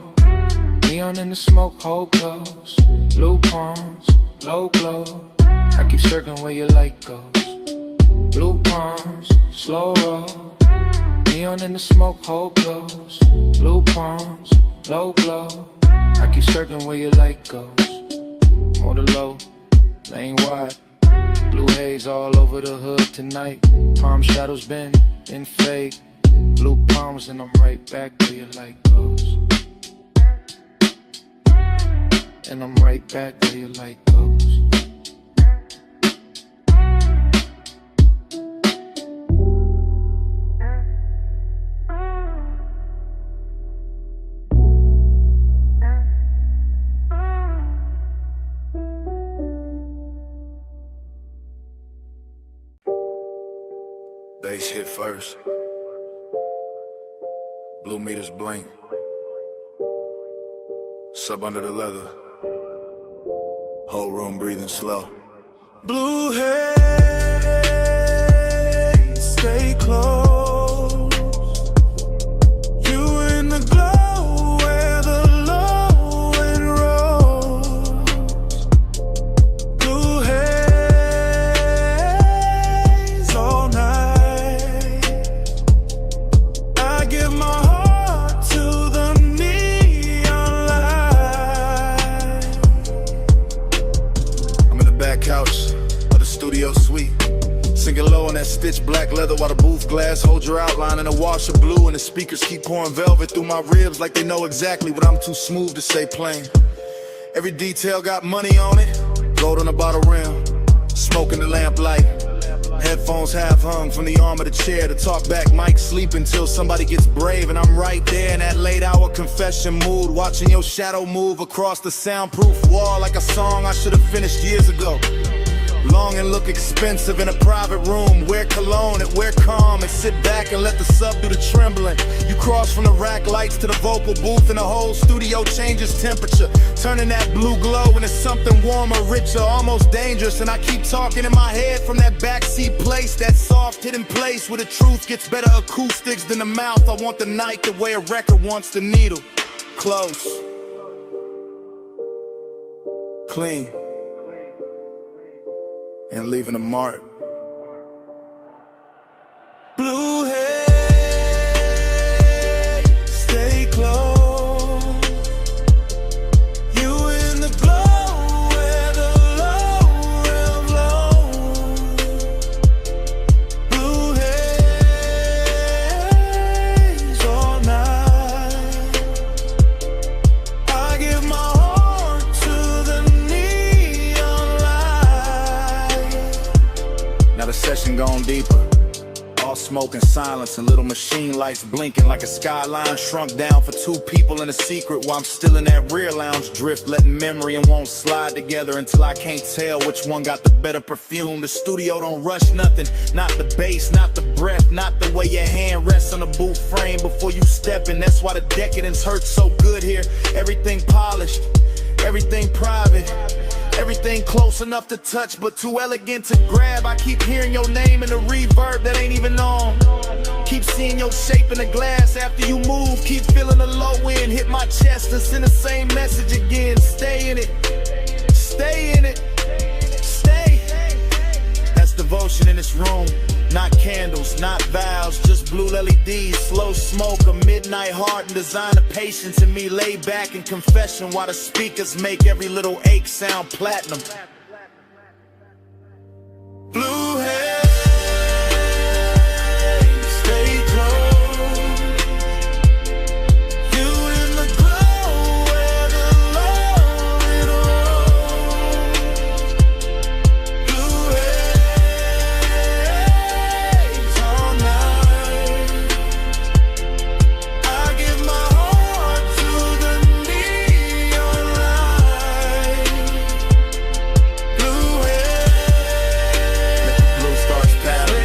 Neon in the smoke, hold close. Blue palms, low glow. I keep circling where your light goes. Blue palms, slow roll. Neon in the smoke, hold close. Blue palms, low glow. I keep circling where your light goes. More the low, lane wide. Blue haze all over the hood tonight. Palm shadows bend and fade. Blue palms and I'm right back where your light goes. And I'm right back where your light goes. Bass hit first. Blue meters blink. Sub under the leather. Whole room breathing slow. Blue haze, stay close. You in the glow where the low end rolls. Blue haze all night. I give my heart to the neon light. I'm in the back couch of the studio suite. Sinking low on that stitched black leather while the booth glass holds your outline in a wash of blue. And the speakers keep pouring velvet through my ribs like they know exactly what I'm too smooth to say plain. Every detail got money on it. Gold on the bottle rim, smoke in the lamplight. Headphones half hung from the arm of the chair. The talk back mic sleep until somebody gets brave. And I'm right there in that late hour confession mood, watching your shadow move across the soundproof wall like a song I should have finished years ago. Long and look expensive in a private room. Wear cologne and wear calm and sit back and let the sub do the trembling. You cross from the rack lights to the vocal booth and the whole studio changes temperature, turning that blue glow into something warmer, richer, almost dangerous. And I keep talking in my head from that backseat place, that soft hidden place where the truth gets better acoustics than the mouth. I want the night the way a record wants the needle. Close, clean, and leaving a mark down deeper. All smoke and silence and little machine lights blinking like a skyline shrunk down for two people in a secret while I'm still in that rear lounge drift, letting memory and won't slide together until I can't tell which one got the better perfume. The studio don't rush nothing, not the bass, not the breath, not the way your hand rests on the boot frame before you step in. That's why the decadence hurts so good here. Everything polished, everything private, everything close enough to touch but too elegant to grab. I keep hearing your name in the reverb that ain't even on. Keep seeing your shape in the glass after you move. Keep feeling the low end hit my chest and send the same message again. Stay in it, stay in it, stay. That's devotion in this room. Not candles, not vows, just blue LEDs, slow smoke, a midnight heart and design of patience in me. Lay back in confession while the speakers make every little ache sound platinum. Blue haze, stay close. You in the glow where the lonely roam. Blue haze all night. I give my heart to the neon light. Blue haze, blue stars pattern.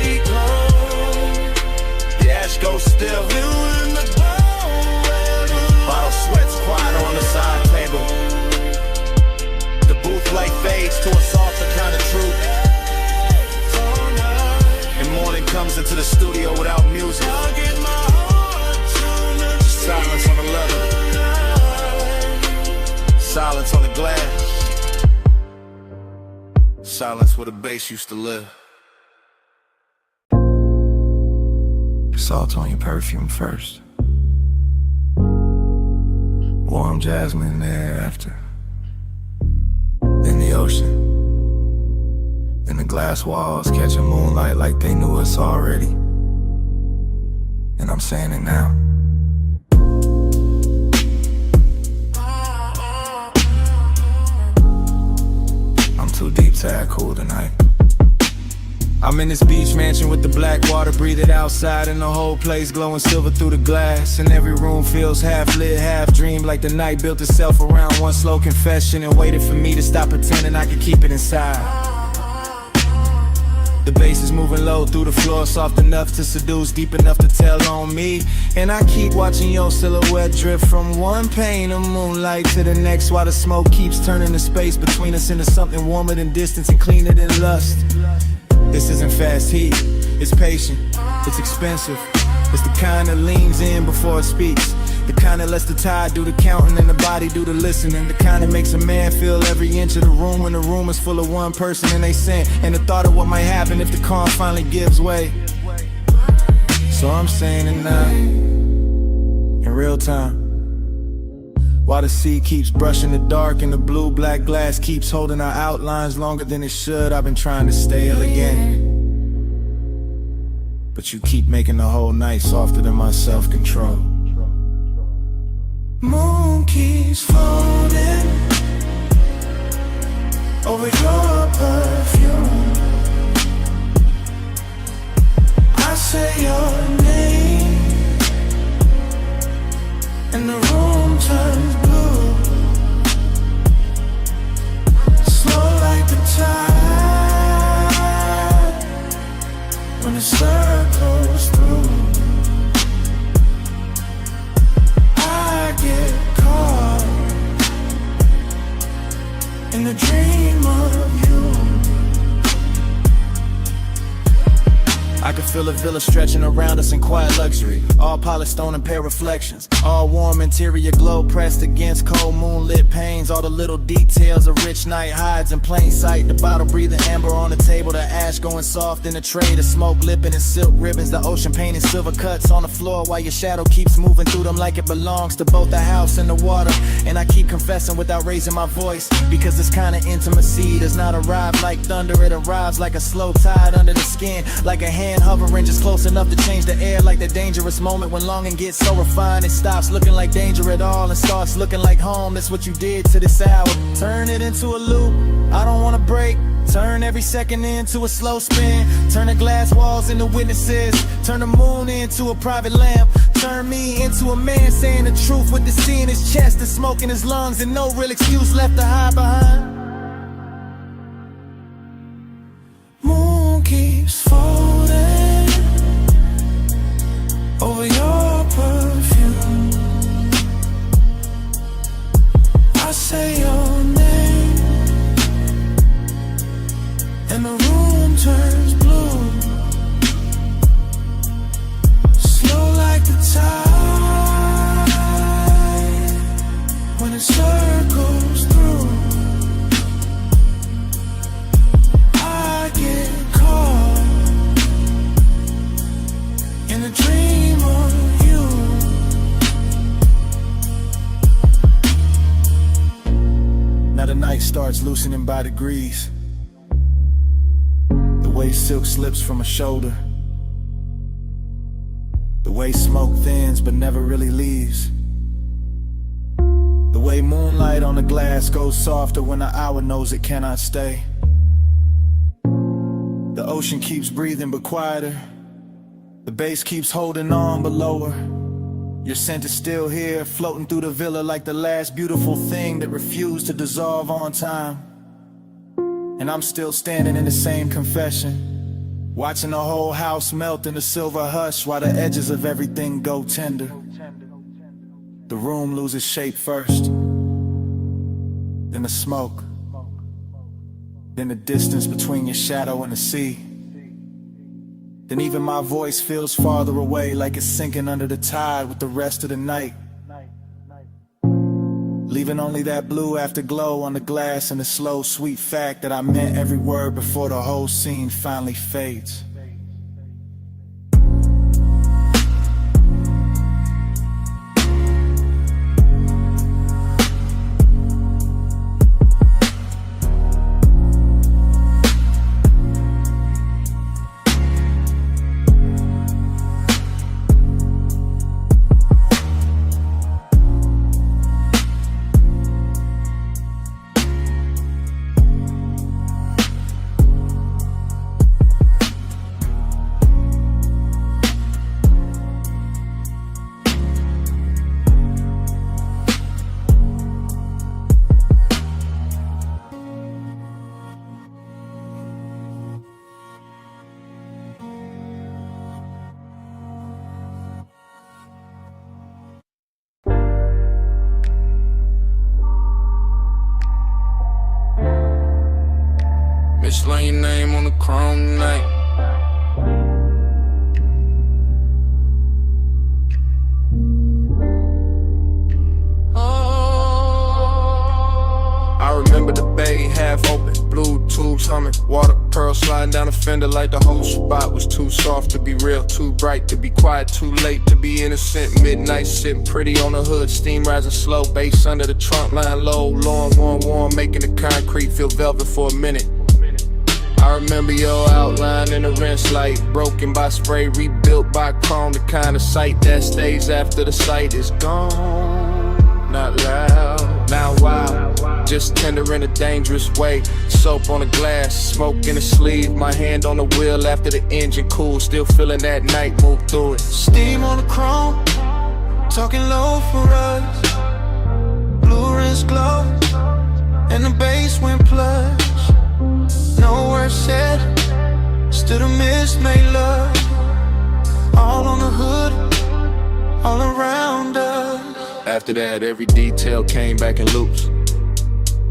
The ash goes still. You in the glow where the bottle sweats quiet on the side table. The booth light fades to a softer kind of truth. And morning comes into the studio without music. Silence on the leather, silence on the glass, silence where the bass used to live. Salt on your perfume first. Warm jasmine in the air after. Then the ocean. Then the glass walls catching moonlight like they knew us already. And I'm saying it now. I'm too deep to act cool tonight. I'm in this beach mansion with the black water, breathe it outside, and the whole place glowing silver through the glass. And every room feels half lit, half dream, like the night built itself around one slow confession and waited for me to stop pretending I could keep it inside. The bass is moving low through the floor, soft enough to seduce, deep enough to tell on me. And I keep watching your silhouette drift from one pane of moonlight to the next, while the smoke keeps turning the space between us into something warmer than distance and cleaner than lust. This isn't fast heat, it's patient, it's expensive. It's the kind that leans in before it speaks, the kind that lets the tide do the counting and the body do the listening, the kind that makes a man feel every inch of the room when the room is full of one person and they sin, and the thought of what might happen if the calm finally gives way. So I'm saying it now, in real time, while the sea keeps brushing the dark and the blue-black glass keeps holding our outlines longer than it should. I've been trying to stay elegant, but you keep making the whole night softer than my self-control. Moon keeps floating over your perfume. I say your name and the room turns blue, slow like the tide when the circles through. I get caught in the dream of you. I can feel a villa stretching around us in quiet luxury. All polished stone and pale reflections. All warm interior glow pressed against cold moonlit panes. All the little details a rich night hides in plain sight. The bottle breathing amber on the table. The ash going soft in the tray. The smoke lipping in silk ribbons. The ocean painting silver cuts on the floor while your shadow keeps moving through them like it belongs to both the house and the water. And I keep confessing without raising my voice, because this kind of intimacy does not arrive like thunder. It arrives like a slow tide under the skin, like a hand hovering just close enough to change the air, like that dangerous moment when longing gets so refined it stops looking like danger at all and starts looking like home. That's what you did to this hour. Turn it into a loop, I don't wanna break. Turn every second into a slow spin. Turn the glass walls into witnesses. Turn the moon into a private lamp. Turn me into a man saying the truth with the sea in his chest and smoke in his lungs and no real excuse left to hide behind. Moon keeps folding over your perfume. I say your name and the room turns blue, slow like the tide when it circles through. I get caught in a dream of you. Now the night starts loosening by degrees. The way silk slips from a shoulder. The way smoke thins but never really leaves. The way moonlight on the glass goes softer when the hour knows it cannot stay. The ocean keeps breathing but quieter. The bass keeps holding on but lower. Your scent is still here, floating through the villa like the last beautiful thing that refused to dissolve on time. And I'm still standing in the same confession, watching the whole house melt in a silver hush while the edges of everything go tender. The room loses shape first, then the smoke, then the distance between your shadow and the sea. Then even my voice feels farther away, like it's sinking under the tide with the rest of the night, leaving only that blue afterglow on the glass and the slow, sweet fact that I meant every word before the whole scene finally fades. Mislaying your name on the chrome tonight. I remember the bay half open, blue tubes humming, water pearls sliding down the fender like the whole spot was too soft to be real, too bright to be quiet, too late to be innocent. Midnight sitting pretty on the hood, steam rising slow, bass under the trunk line low, long, warm, making the concrete feel velvet for a minute. I remember your outline in the rinse light, broken by spray, rebuilt by chrome, the kind of sight that stays after the sight is gone. Not loud, not wild, just tender in a dangerous way. Soap on the glass, smoke in the sleeve, my hand on the wheel after the engine cool, still feeling that night move through it. Steam on the chrome, talking low for us. Blue wrist glow, and the bass went plush. No words said, still the mist made love. All on the hood, all around us. After that, every detail came back in loops.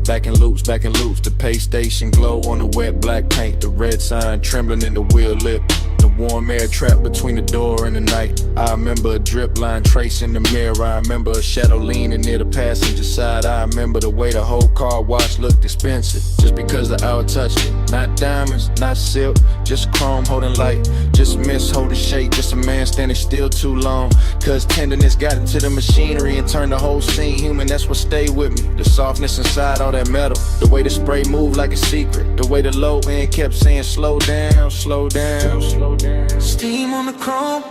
Back in loops, back in loops. The pay station glow on the wet black paint. The red sign trembling in the wheel lip. The warm air trapped between the door and the night. I remember a drip line tracing the mirror. I remember a shadow leaning near the passenger side. I remember the way the whole car wash looked expensive, just because the hour touched it. Not diamonds, not silk, just chrome holding light, just miss holding shape, just a man standing still too long. Cause tenderness got into the machinery and turned the whole scene human, that's what stayed with me. The softness inside all that metal, the way the spray moved like a secret, the way the low end kept saying slow down, slow down, slow down. Steam on the chrome,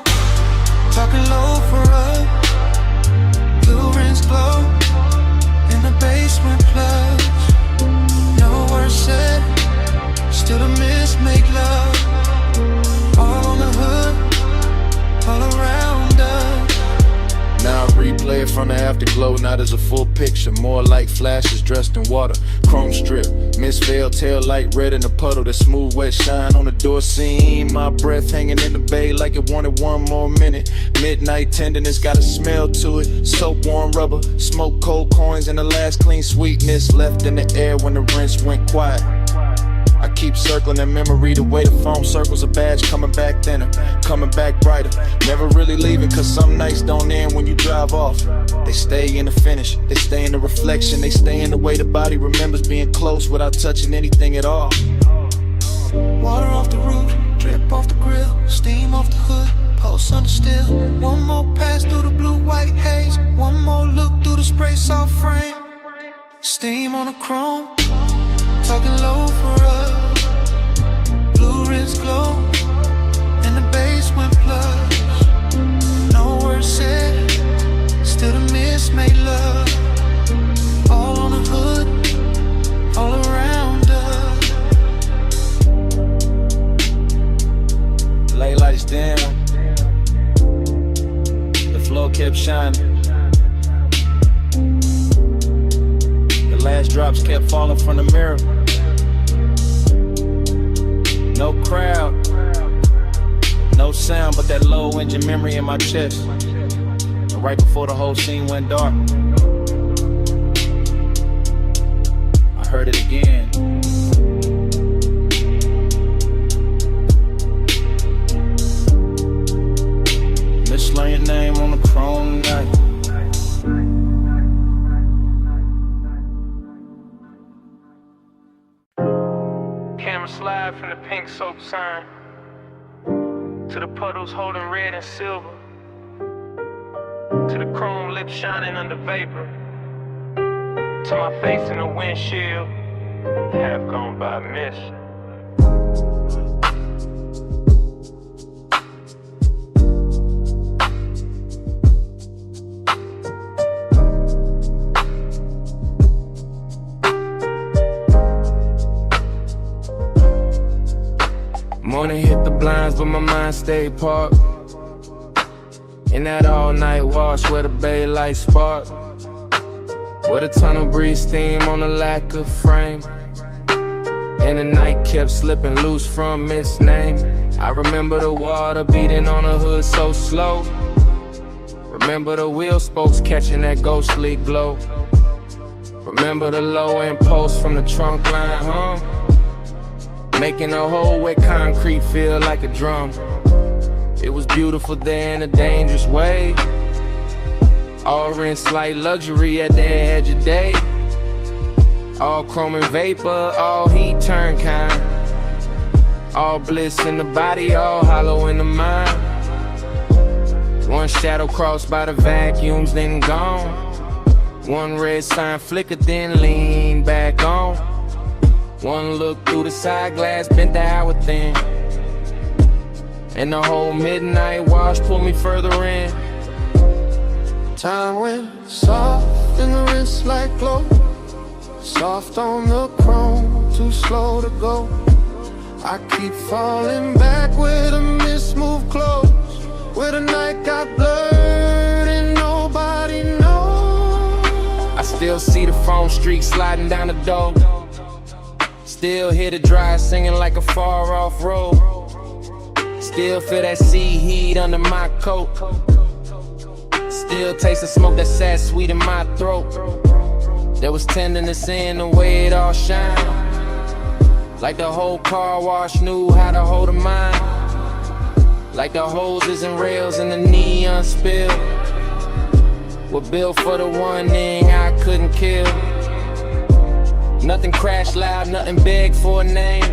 talking low for us. Blue rings glow in the basement plugs. No words said, still the miss make love. All on the hood, all around us. Now I replay it from the afterglow, not as a full picture, more like flashes dressed in water. Chrome strip, misveiled tail light red in a puddle, that smooth wet shine on the door seam. My breath hanging in the bay like it wanted one more minute. Midnight tenderness got a smell to it, soap warm rubber, smoke cold coins, and the last clean sweetness left in the air when the rinse went quiet. I keep circling in memory the way the foam circles a badge, coming back thinner, coming back brighter. Never really leaving, cause some nights don't end when you drive off. They stay in the finish, they stay in the reflection, they stay in the way the body remembers being close without touching anything at all. Water off the roof, drip off the grill, steam off the hood, post under still. One more pass through the blue-white haze, one more look through the spray soft frame. Steam on the chrome, talking low for us. Blue rims glow in the basement plugs. No words said, still the miss made love. All on the hood, all around us. Lay lights down, the floor kept shining. The last drops kept falling from the mirror. No crowd, no sound, but that low engine memory in my chest. And right before the whole scene went dark, I heard it again. Mislaying your name on the chrome night. Camera slide from the pink soap sign to the puddles holding red and silver, to the chrome lips shining under vapor, to my face in the windshield, half gone by miss. Morning hit the blinds, but my mind stayed parked in that all-night wash where the bay lights spark, where the tunnel breeze steam on the lack of frame, and the night kept slipping loose from its name. I remember the water beating on the hood so slow. Remember the wheel spokes catching that ghostly glow. Remember the low impulse from the trunk line hum, making a hole where concrete feel like a drum. It was beautiful there in a dangerous way, all in slight luxury at the edge of day. All chrome and vapor, all heat turn kind, all bliss in the body, all hollow in the mind. One shadow crossed by the vacuums, then gone. One red sign flickered, then leaned back on. One look through the side glass, bent the hour thin, and the whole midnight wash pulled me further in. Time went soft in the wrist like glow, soft on the chrome, too slow to go. I keep falling back where the mist moved close, where the night got blurred and nobody knows. I still see the foam streak sliding down the door, still hear the dry singing like a far off road, still feel that sea heat under my coat, still taste the smoke that sat sweet in my throat. There was tenderness in the way it all shined, like the whole car wash knew how to hold a mind, like the hoses and rails and the neon spill were built for the one thing I couldn't kill. Nothing crashed loud, nothing begged for a name.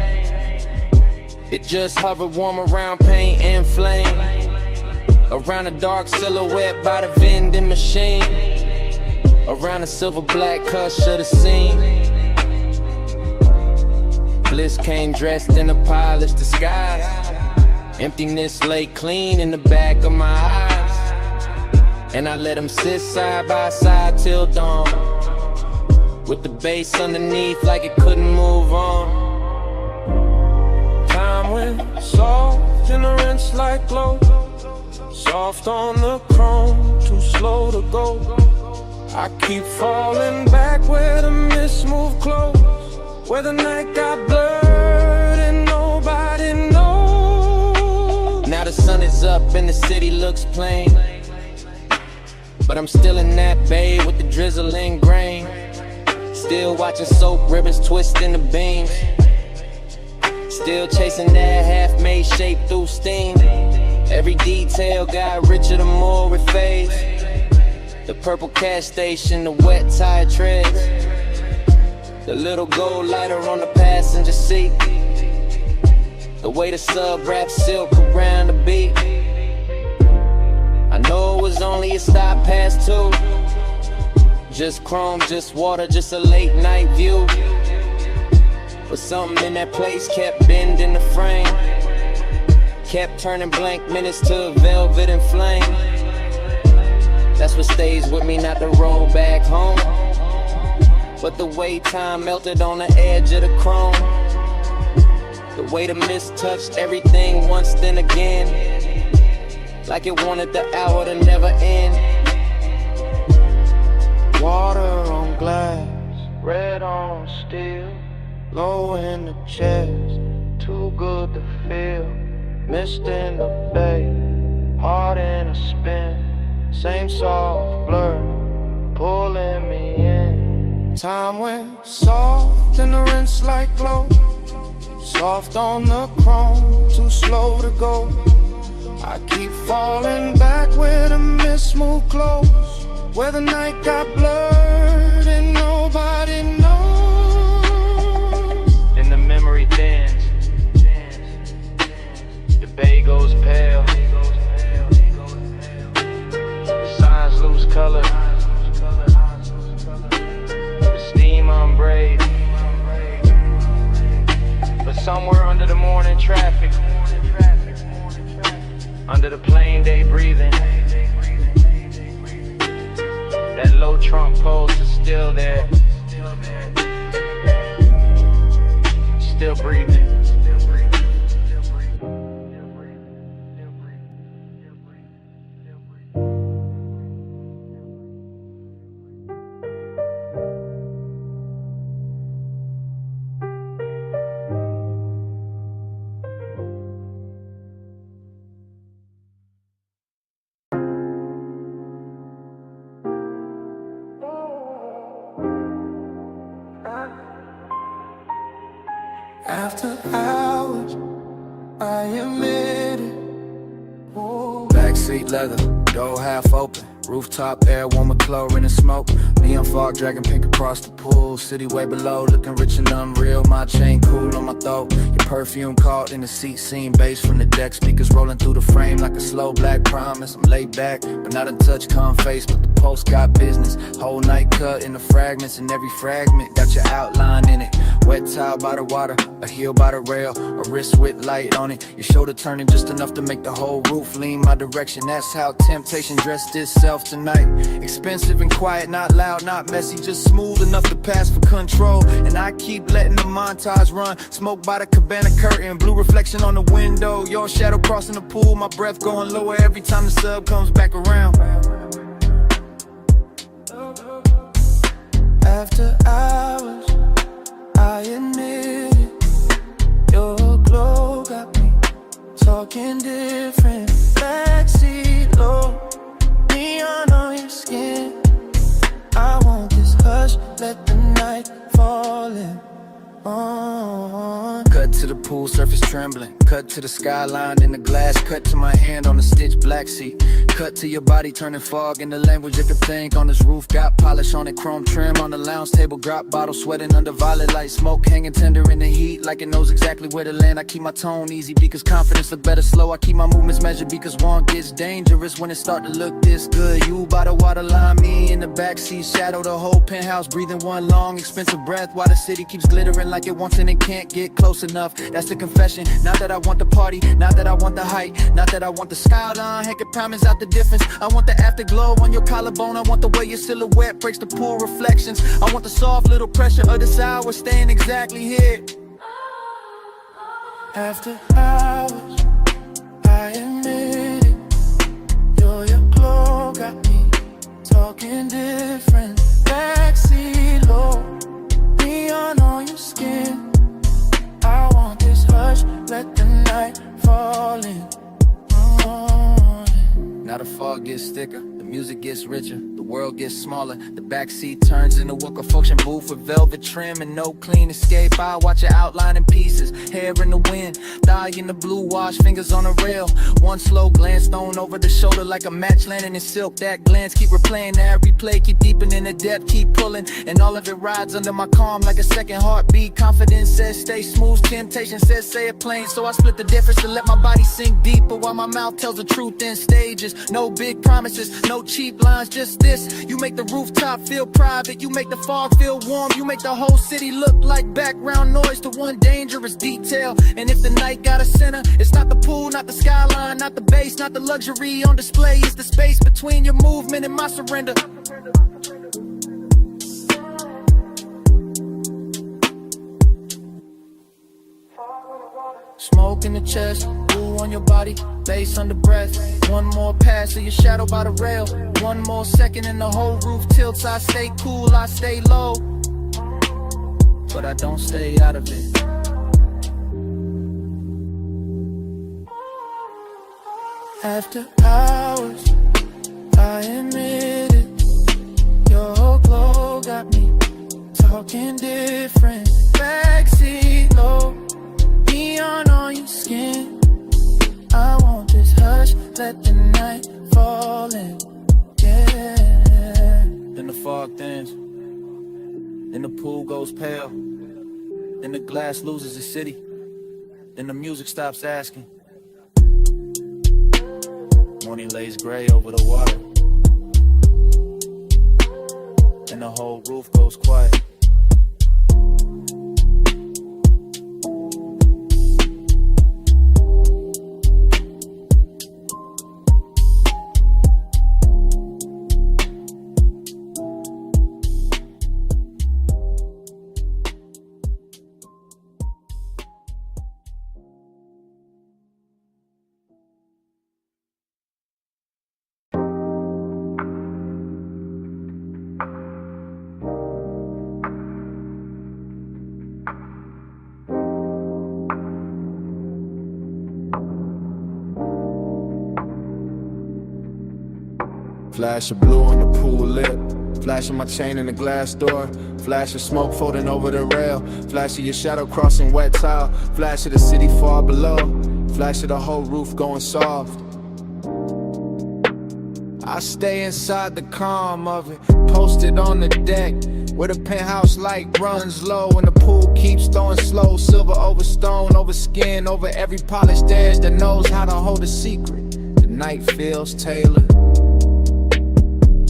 It just hovered warm around paint and flame, around a dark silhouette by the vending machine, around the silver black hush of the scene. Bliss came dressed in a polished disguise. Emptiness lay clean in the back of my eyes, and I let them sit side by side till dawn, with the bass underneath like it couldn't move on. Time went soft in the rinse like glow, soft on the chrome, too slow to go. I keep falling back where the mist moved close, where the night got blurred and nobody knows. Now the sun is up and the city looks plain, but I'm still in that bay with the drizzling grain, still watching soap ribbons twist in the beams, still chasing that half-made shape through steam. Every detail got richer the more it fades. The purple cash station, the wet tire treads, the little gold lighter on the passenger seat, the way the sub wraps silk around the beat. I know it was only a stop past 2, just chrome, just water, just a late night view. But something in that place kept bending the frame, kept turning blank minutes to velvet and flame. That's what stays with me, not the road back home, but the way time melted on the edge of the chrome, the way the mist touched everything once then again, like it wanted the hour to never end. Water on glass, red on steel, low in the chest, too good to feel. Mist in the bay, heart in a spin, same soft blur, pulling me in. Time went soft in the rinse like glow, soft on the chrome, too slow to go. I keep falling back where the mist moved close, where the night got blurred and nobody knows. And the memory thins, the bay goes pale, the signs lose color, the steam unbraid. But somewhere under the morning traffic, under the plain day breathing, that low trunk post is still there, still breathing. After hours, I admit it. Backseat leather, door half open, rooftop air, warm with chlorine and smoke. Neon fog dragging pink across the pool. City way below, looking rich and unreal. My chain cool on my throat. Your perfume caught in the seat, seeing bass from the deck. Speakers rolling through the frame like a slow black promise. I'm laid back, but not a touch calm face. But the post got business. Whole night cut into fragments, and every fragment got your outline in it. Wet towel by the water, a heel by the rail, a wrist with light on it. Your shoulder turning just enough to make the whole roof lean my direction. That's how temptation dressed itself tonight. Expensive and quiet, not loud, not messy, just smooth enough to pass for control. And I keep letting the montage run. Smoke by the cabana curtain, blue reflection on the window. Your shadow crossing the pool, my breath going lower every time the sub comes back around. After hours, I admit it. Your glow got me talking different. Backseat low, neon on your skin. I want this hush, let the night fall in on. Cut to the pool, surface trembling. Cut to the skyline in the glass, cut to my hand on the stitched black seat. Cut to your body turning fog in the language you could think. On this roof, got polish on it, chrome trim on the lounge table, drop bottle sweating under violet light, smoke hanging tender in the heat, like it knows exactly where to land. I keep my tone easy because confidence look better slow. I keep my movements measured because one gets dangerous when it start to look this good. You by the waterline, me in the backseat, shadow the whole penthouse, breathing one long expensive breath while the city keeps glittering like it wants and it can't get close enough. That's the confession. Not that I want the party, not that I want the height, not that I want the skyline, heck it promise out the difference. I want the afterglow on your collarbone, I want the way your silhouette breaks the pool reflections. I want the soft little pressure of this hour staying exactly here. After hours, I admit it. Your glow got me talking different. Backseat low, neon on your skin. I want this hush, let the night fall in. Now the fog gets thicker, the music gets richer, the world gets smaller, the backseat turns into a function booth with velvet trim and no clean escape. I watch it outline in pieces, hair in the wind, thigh in the blue wash, fingers on a rail. One slow glance thrown over the shoulder like a match landing in silk. That glance keep replaying that replay, keep deepening the depth, keep pulling, and all of it rides under my calm like a second heartbeat. Confidence says stay smooth, temptation says say it plain, so I split the difference to let my body sink deeper while my mouth tells the truth in stages. No big promises, no cheap lines, just this. You make the rooftop feel private, you make the fog feel warm, you make the whole city look like background noise to one dangerous detail. And if the night got a center, it's not the pool, not the skyline, not the base, not the luxury on display, it's the space between your movement and my surrender. Smoke in the chest, blue on your body, bass under breath. One more pass of your shadow by the rail. One more second and the whole roof tilts. I stay cool, I stay low, but I don't stay out of it. After hours, I admit it. Your glow got me talking different. Backseat low, neon on your skin. I want this hush, let the night fall in. Yeah. Then the fog thins, then the pool goes pale, then the glass loses its city, then the music stops asking. Morning lays gray over the water, and the whole roof goes quiet. Flash of blue on the pool lip, flash of my chain in the glass door, flash of smoke floating over the rail, flash of your shadow crossing wet tile, flash of the city far below, flash of the whole roof going soft. I stay inside the calm of it, posted on the deck, where the penthouse light runs low and the pool keeps throwing slow. Silver over stone, over skin, over every polished edge that knows how to hold a secret. The night feels tailored.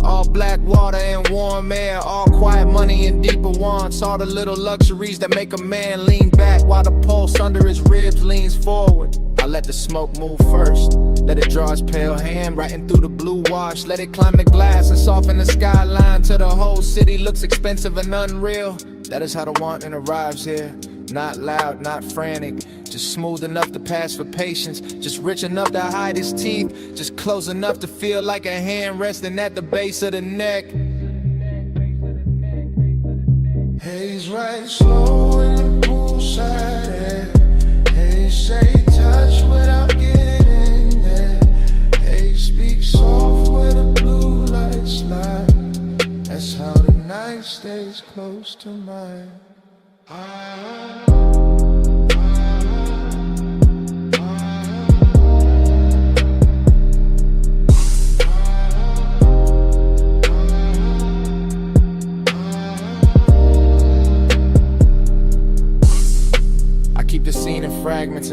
All black water and warm air, all quiet money and deeper wants, all the little luxuries that make a man lean back while the pulse under his ribs leans forward. I let the smoke move first, let it draw its pale hand writing through the blue wash, let it climb the glass and soften the skyline till the whole city looks expensive and unreal. That is how the wanting arrives here, not loud, not frantic, just smooth enough to pass for patience, just rich enough to hide his teeth, just close enough to feel like a hand resting at the base of the neck. Haze right slow in the poolside air. Haze say touch without getting there. Haze speak soft where the blue lights lie. That's how the night stays close to mine.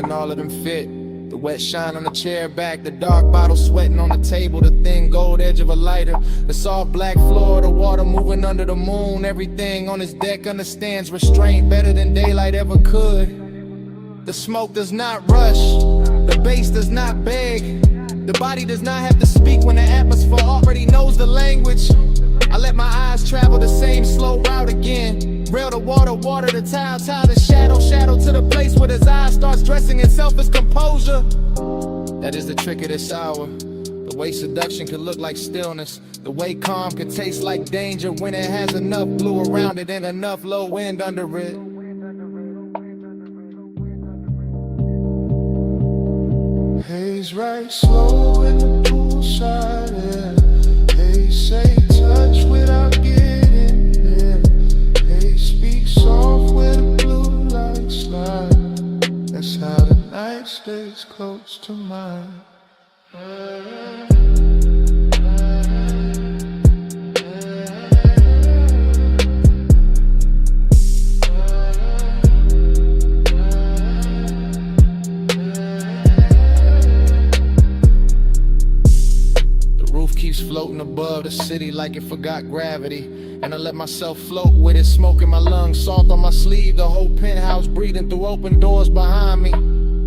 and all of them fit. The wet shine on the chair back, the dark bottle sweating on the table, the thin gold edge of a lighter, the soft black floor, the water moving under the moon. Everything on this deck understands restraint better than daylight ever could. The smoke does not rush, the bass does not beg, the body does not have to speak when the atmosphere already knows the language. I let my eyes travel the same slow route again. Rail to water, water to tile, tile to shadow, shadow to the place where his eyes starts dressing itself as composure. That is the trick of this hour. The way seduction can look like stillness, the way calm can taste like danger when it has enough blue around it and enough low wind under it. Haze right slow in the poolside, yeah. Haze say touch without getting there. Haze speak soft where the blue lights slide. That's how the night stays close to mine. Keeps floating above the city like it forgot gravity, and I let myself float with it, smoke in my lungs, salt on my sleeve, the whole penthouse breathing through open doors behind me.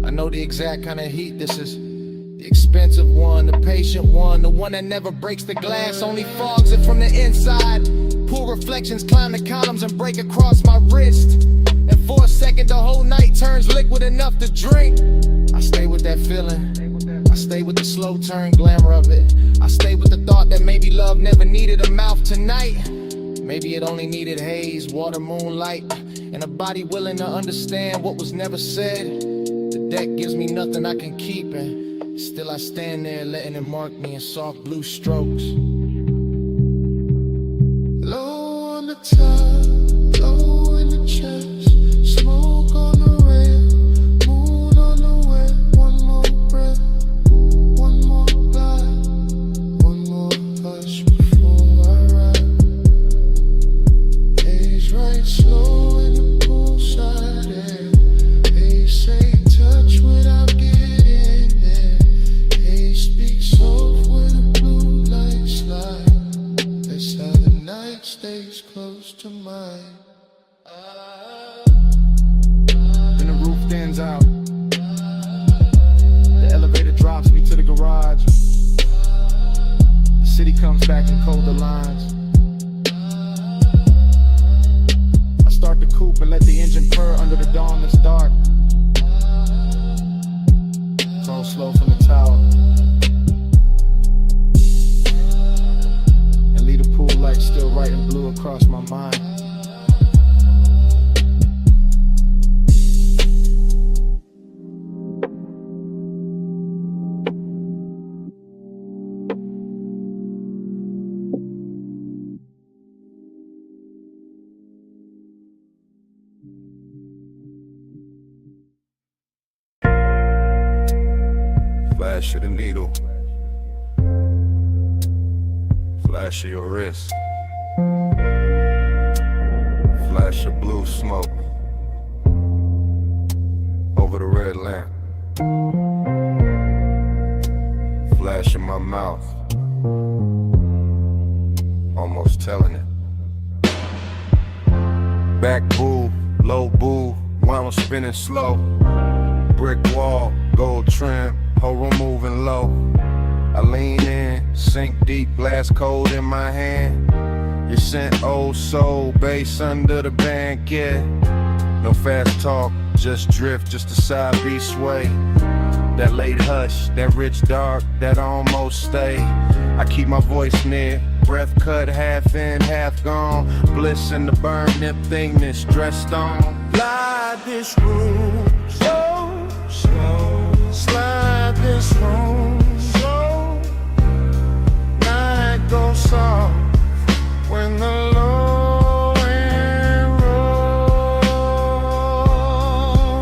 I know the exact kind of heat this is, the expensive one, the patient one, the one that never breaks the glass, only fogs it from the inside. Pool reflections climb the columns and break across my wrist, and for a second the whole night turns liquid enough to drink. I stay with that feeling, I stay with the slow turn glamour of it. I stay with the thought that maybe love never needed a mouth tonight. Maybe it only needed haze, water, moonlight, and a body willing to understand what was never said. The deck gives me nothing I can keep, and still I stand there letting it mark me in soft blue strokes. Low on the top, low in the chest, smoke on the rail, moon on the wet. One more breath, one more glide, one more hush before I ride. Haze right slow in the poolside air. Haze say touch without getting there. Haze speak soft where the blue lights slide. That's how the night stays close to mine. Then the roof thins out, the elevator drops me to the garage. The city comes back in colder lines. I start the coupe and let the engine purr under the dawn that's dark. Crawl slow from the tower and leave the pool light still writing blue across my mind. Flash of the needle, flash of your wrist, flash of blue smoke over the red lamp, flash in my mouth, almost telling it. Back boob, low boob, while I'm spinning slow. Brick wall, gold trim, whole room moving low. I lean in, sink deep, blast cold in my hand. You sent old soul, bass under the banquet. No fast talk, just drift, just a side beat sway. That late hush, that rich dark, that almost stay. I keep my voice near, breath cut, half in, half gone. Bliss in the burn, nip thing that's dressed on. Light this room, so slow. Slide this room, so night goes soft when the low end roll.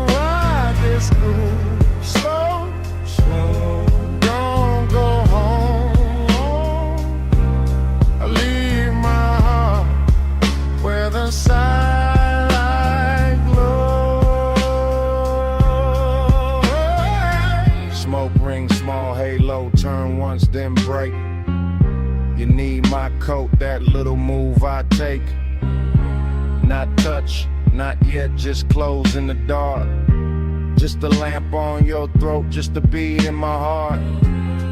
Ride this groove, slow, slow. Don't go home. I leave my heart where the side. need my coat, that little move I take. Not touch, not yet, just close in the dark. Just a lamp on your throat, just a beat in my heart.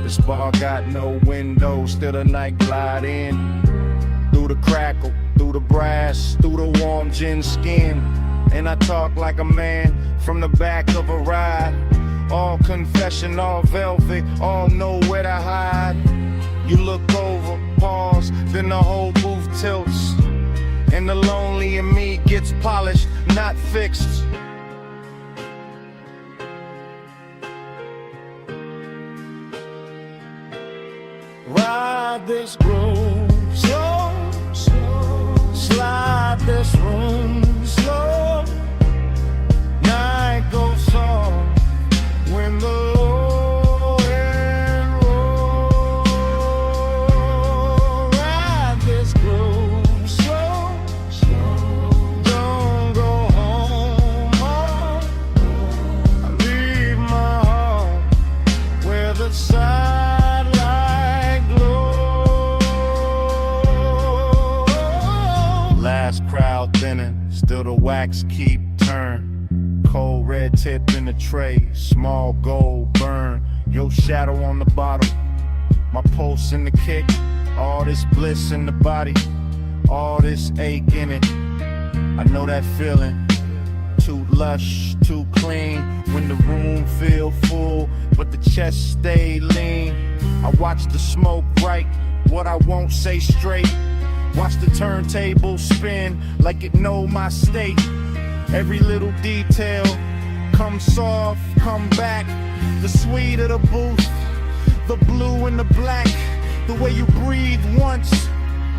This bar got no windows, still the night glide in. Through the crackle, through the brass, through the warm gin skin. And I talk like a man from the back of a ride. All confession, all velvet, all know where to hide. You look over, pause, then the whole booth tilts. And the lonely in me gets polished, not fixed. Ride this groove slow, slow. Slide this room slow. Night goes soft when the low end roll. Ride this groove slow, slow. Don't go home, home. I leave my heart where the side. Last crowd thinning, still the wax keep turn. Cold red tip in the tray, small gold burn. Your shadow on the bottle, my pulse in the kick. All this bliss in the body, all this ache in it. I know that feeling, too lush, too clean. When the room feel full, but the chest stay lean. I watch the smoke bright, what I won't say straight. Watch the turntable spin like it know my state. Every little detail, come soft, come back. The sweet of the booth, the blue and the black. The way you breathe once,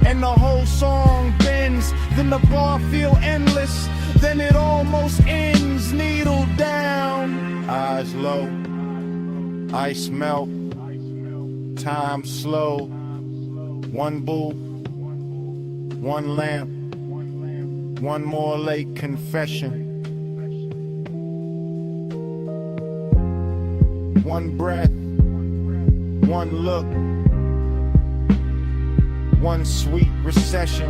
and the whole song bends. Then the bar feel endless, then it almost ends. Needle down, eyes low, ice melt, time slow. One boo, one lamp, one more late confession. One breath, one look, one sweet recession.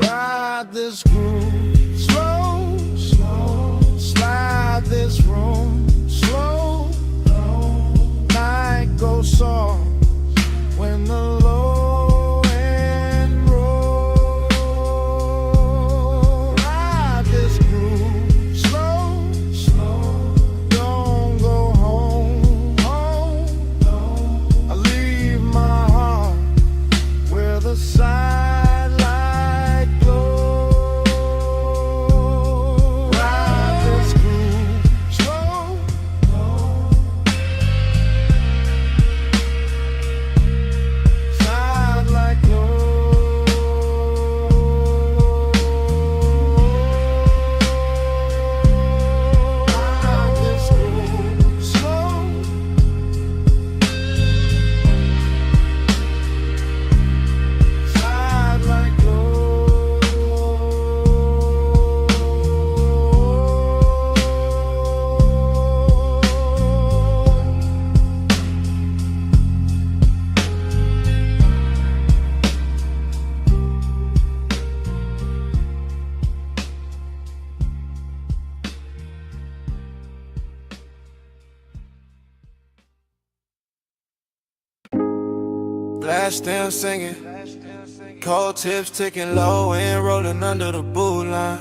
Ride this groove slow, slow. Slide this room slow. Night goes soft when the low end roll. Ride this groove slow, slow. Don't go home, home. I leave my heart where the sidelight glows. Ride this groove slow. Blast them singing, cold tips ticking low and rolling under the boot line.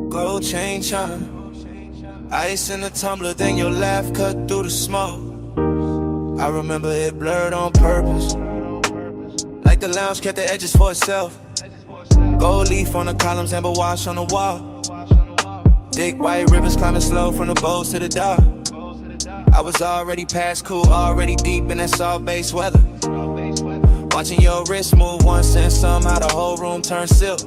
Gold chain chime, ice in the tumbler, then your laugh cut through the smoke. I remember it blurred on purpose, like the lounge kept the edges for itself. Gold leaf on the columns, amber wash on the wall. Thick white rivers climbing slow from the bows to the dock. I was already past cool, already deep in that soft base weather. Watching your wrist move once and somehow the whole room turned silk.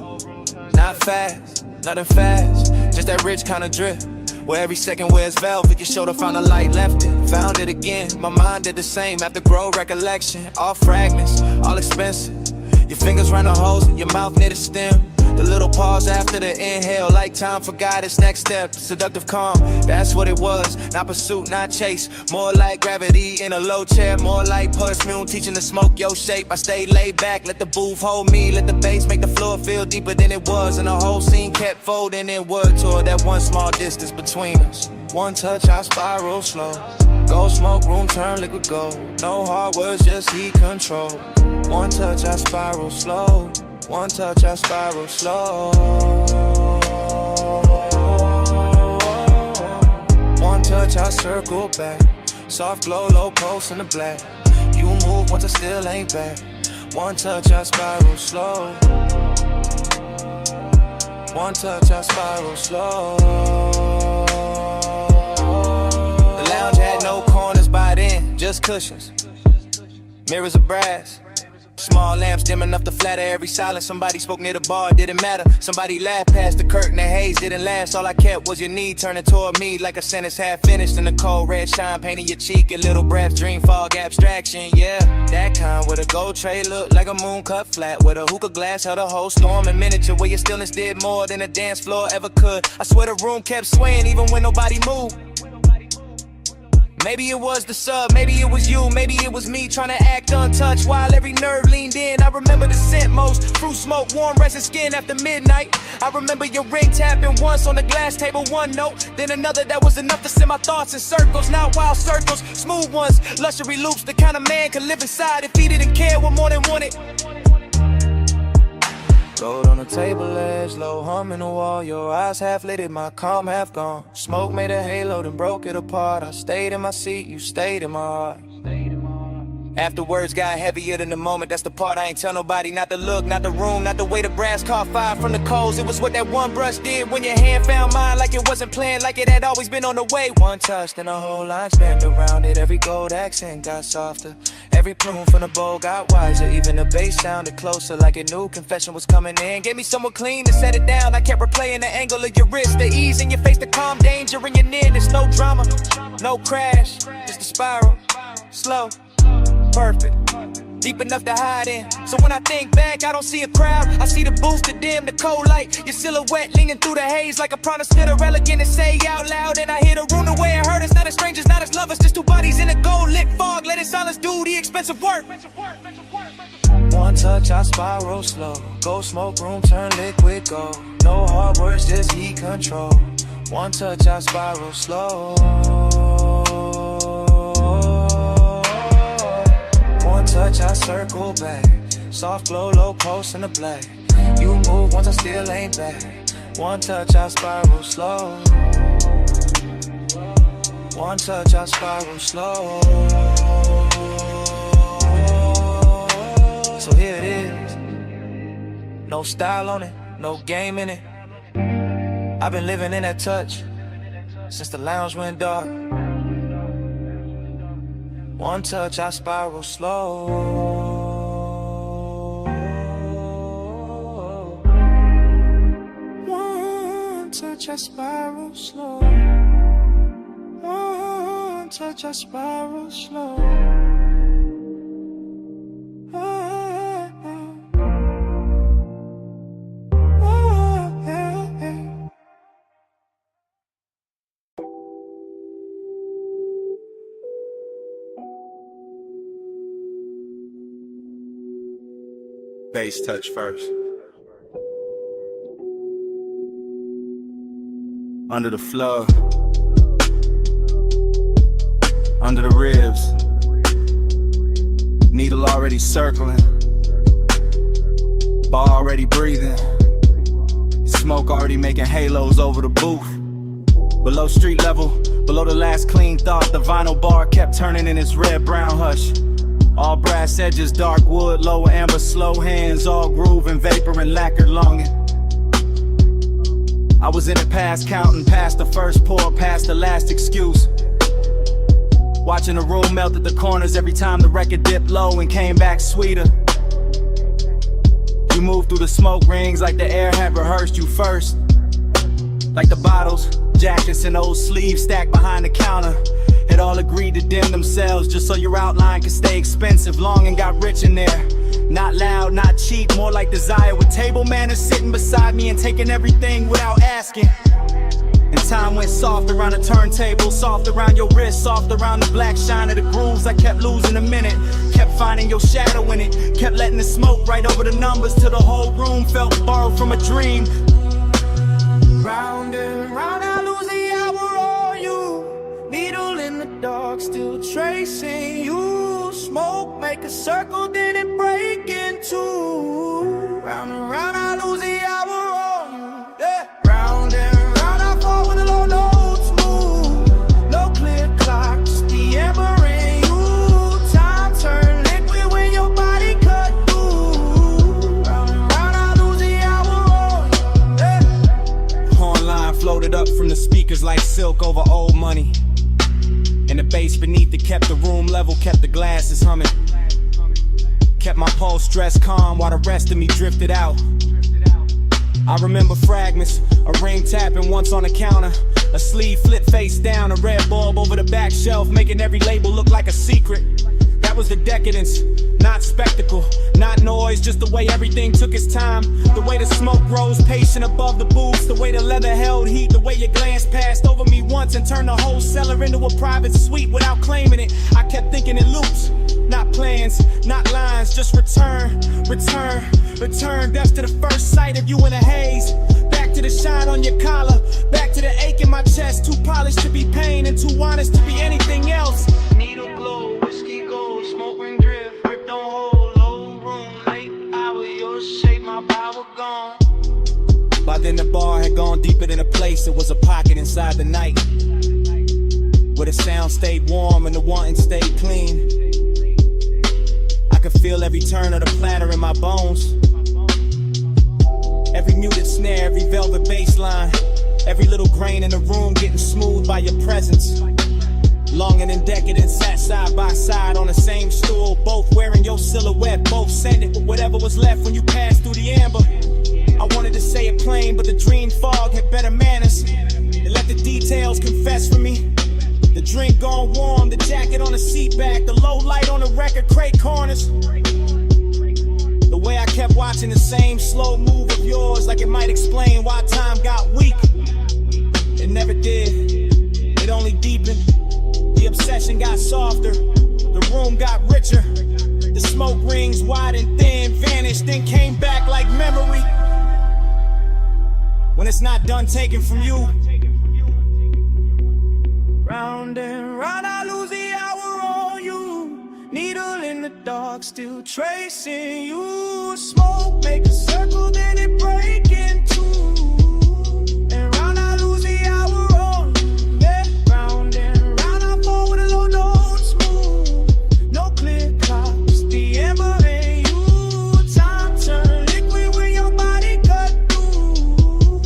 Not fast, nothing fast, just that rich kind of drip. Where every second wears velvet, your shoulder found a light, left it, found it again. My mind did the same after grow recollection. All fragments, all expensive. Your fingers round the holes, your mouth near the stem. The little pause after the inhale, like time forgot its next step. Seductive calm, that's what it was. Not pursuit, not chase. More like gravity in a low chair. More like perfume, teaching to smoke your shape. I stay laid back, let the booth hold me. Let the bass make the floor feel deeper than it was. And the whole scene kept folding inward toward that one small distance between us. One touch, I spiral slow. Go smoke room, turn liquid gold. No hard words, just heat control. One touch, I spiral slow. One touch, I spiral slow. One touch, I circle back. Soft glow, low pulse in the black. You move once I still ain't back. One touch, I spiral slow. One touch, I spiral slow. The lounge had no corners by then, just cushions. Mirrors of brass. Small lamps dim enough to flatter every silence. Somebody spoke near the bar, it didn't matter. Somebody laughed past the curtain, the haze didn't last. All I kept was your knee turning toward me like a sentence half finished. In the cold red shine painting your cheek. A little breath, dream fog, abstraction, yeah. That kind with a gold tray looked like a moon cut flat. With a hookah glass held a whole storm in miniature. Where your stillness did more than a dance floor ever could. I swear the room kept swaying even when nobody moved. Maybe it was the sub, maybe it was you, maybe it was me trying to act untouched while every nerve leaned in. I remember the scent most, fruit smoke, warm resin skin after midnight. I remember your ring tapping once on the glass table, one note, then another that was enough to send my thoughts in circles. Not wild circles, smooth ones, luxury loops. The kind of man could live inside if he didn't care what more than wanted. Gold on the table edge, low hum in the wall. Your eyes half lit, my calm half gone. Smoke made a halo, then broke it apart. I stayed in my seat, you stayed in my heart. After words got heavier than the moment, that's the part I ain't tell nobody. Not the look, not the room, not the way the brass caught fire from the coals. It was what that one brush did when your hand found mine. Like it wasn't planned, like it had always been on the way. One touch, then a whole line spanned around it. Every gold accent got softer. Every plume from the bowl got wiser. Even the bass sounded closer, like a new confession was coming in. Gave me someone clean to set it down. I kept replaying the angle of your wrist, the ease in your face, the calm danger in your nearness. No drama, no crash, just a spiral, slow, perfect, deep enough to hide in. So when I think back, I don't see a crowd. I see the booth, the dim, the cold light. Your silhouette leaning through the haze like a promise to the elegant and say out loud. And I hear the room the way it hurt us. Not as strangers, not as lovers, just two bodies in a gold lit fog. Let it silence do the expensive work. One touch, I spiral slow. Go smoke room, turn liquid gold. No hard words, just heat control. One touch, I spiral slow. One touch, I circle back. Soft glow, low pulse in the black. You move once I still ain't back. One touch, I spiral slow. One touch, I spiral slow. So here it is. No style on it, no game in it. I've been living in that touch since the lounge went dark. One touch, I spiral slow. One touch, I spiral slow. One touch, I spiral slow. Bass touch first. Under the floor, under the ribs, needle already circling, bar already breathing, smoke already making halos over the booth. Below street level, below the last clean thought, the vinyl bar kept turning in its red-brown hush. All brass edges, dark wood, lower amber, slow hands, all groove and vapor and lacquered longing. I was in it past counting, past the first pour, past the last excuse. Watching the room melt at the corners every time the record dipped low and came back sweeter. You moved through the smoke rings like the air had rehearsed you first. Like the bottles, jackets and old sleeves stacked behind the counter had all agreed to dim themselves just so your outline could stay expensive. Long and got rich in there. Not loud, not cheap, more like desire. With table manners sitting beside me and taking everything without asking. And time went soft around the turntable, soft around your wrist, soft around the black shine of the grooves. I kept losing a minute, kept finding your shadow in it, kept letting the smoke right over the numbers till the whole room felt borrowed from a dream. Round and round, I lose the hour on you. Needle in the dark, still tracing you. Smoke, make a circle, then it break in two. Round and round, I lose the hour on you. Yeah. Round and round, I fall with the low notes move. No clear clock, just the ember in you. Time turn liquid when your body cut through. Round and round, I lose the hour on you. Yeah. Horn line floated up from the speakers like silk over old money. And the bass beneath it kept the room level, kept the glasses humming. Kept my pulse stressed calm while the rest of me drifted out. I remember fragments, a ring tapping once on the counter, a sleeve flipped face down, a red bulb over the back shelf, making every label look like a secret. That was the decadence, not spectacle, not noise, just the way everything took its time. The way the smoke rose patient above the booths, the way the leather held heat, the way your glance passed over me once and turned the whole cellar into a private suite without claiming it. I kept thinking in loops, not plans, not lines, just return, return, return. That's to the first sight of you in a haze. Back to the shine on your collar, back to the ache in my chest. Too polished to be pain and too honest to be anything else. Needle glow, whiskey gold, smoke ring drift, grip don't hold, low room, late hour, your shape, my power gone. By then the bar had gone deeper than a place, it was a pocket inside the night, where the sound stayed warm and the wanting stayed clean. I could feel every turn of the platter in my bones, every muted snare, every velvet bass line, every little grain in the room getting smooth by your presence. Longing and decadent, sat side by side on the same stool, both wearing your silhouette, both scented with whatever was left when you passed through the amber. I wanted to say it plain, but the dream fog had better manners. It let the details confess for me. The drink gone warm, the jacket on the seat back, the low light on the record crate corners. The way I kept watching the same slow move of yours, like it might explain why time got weak. It never did, it only deepened. The obsession got softer, the room got richer. The smoke rings wide and thin, vanished, then came back like memory. When it's not done taken from you. Round and round, I lose the hour on you. Needle in the dark, still tracing you. Smoke, make a circle, then it break in two. And round, I lose the hour on you. Yeah. Round and round, I fall with a low notes move. No clear clock, just the ember in you. Time turn liquid when your body cut through.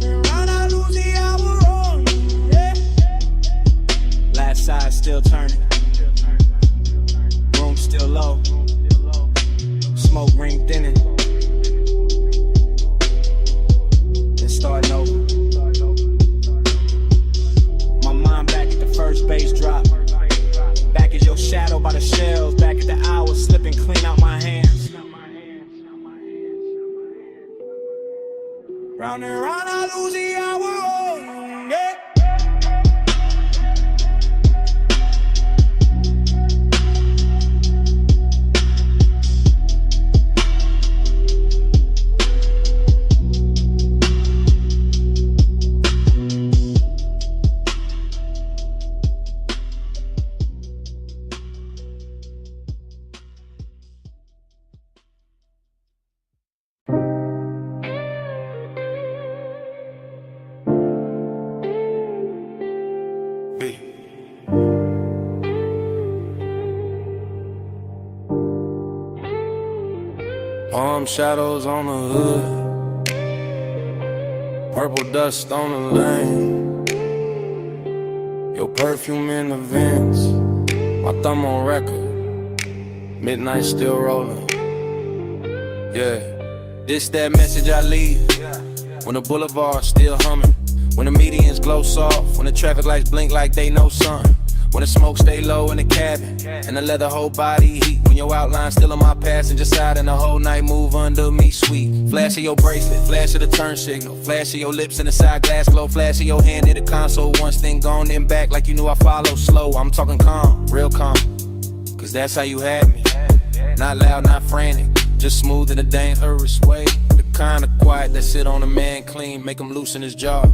And round, I lose the hour on you. Yeah. Last side still turning, room still low, smoke ring thinning, then starting over. My mind back at the first bass drop, back at your shadow by the shelves, back at the hours slipping clean out my hands. Round and round, I lose the hour on you. Yeah. Palm shadows on the hood, purple dust on the lane, your perfume in the vents, my thumb on record, midnight still rolling. Yeah, this that message I leave, when the boulevard's still humming, when the medians glow soft, when the traffic lights blink like they know something. When the smoke stay low in the cabin, and the leather whole body heat. When your outline still on my passenger side, and the whole night move under me sweet. Flash of your bracelet, flash of the turn signal, flash of your lips in the side glass glow, flash of your hand in the console. Once then gone, then back like you knew I follow slow. I'm talking calm, real calm, cause that's how you had me. Not loud, not frantic, just smooth in a dangerous way. The kind of quiet that sit on a man clean, make him loosen his jaw.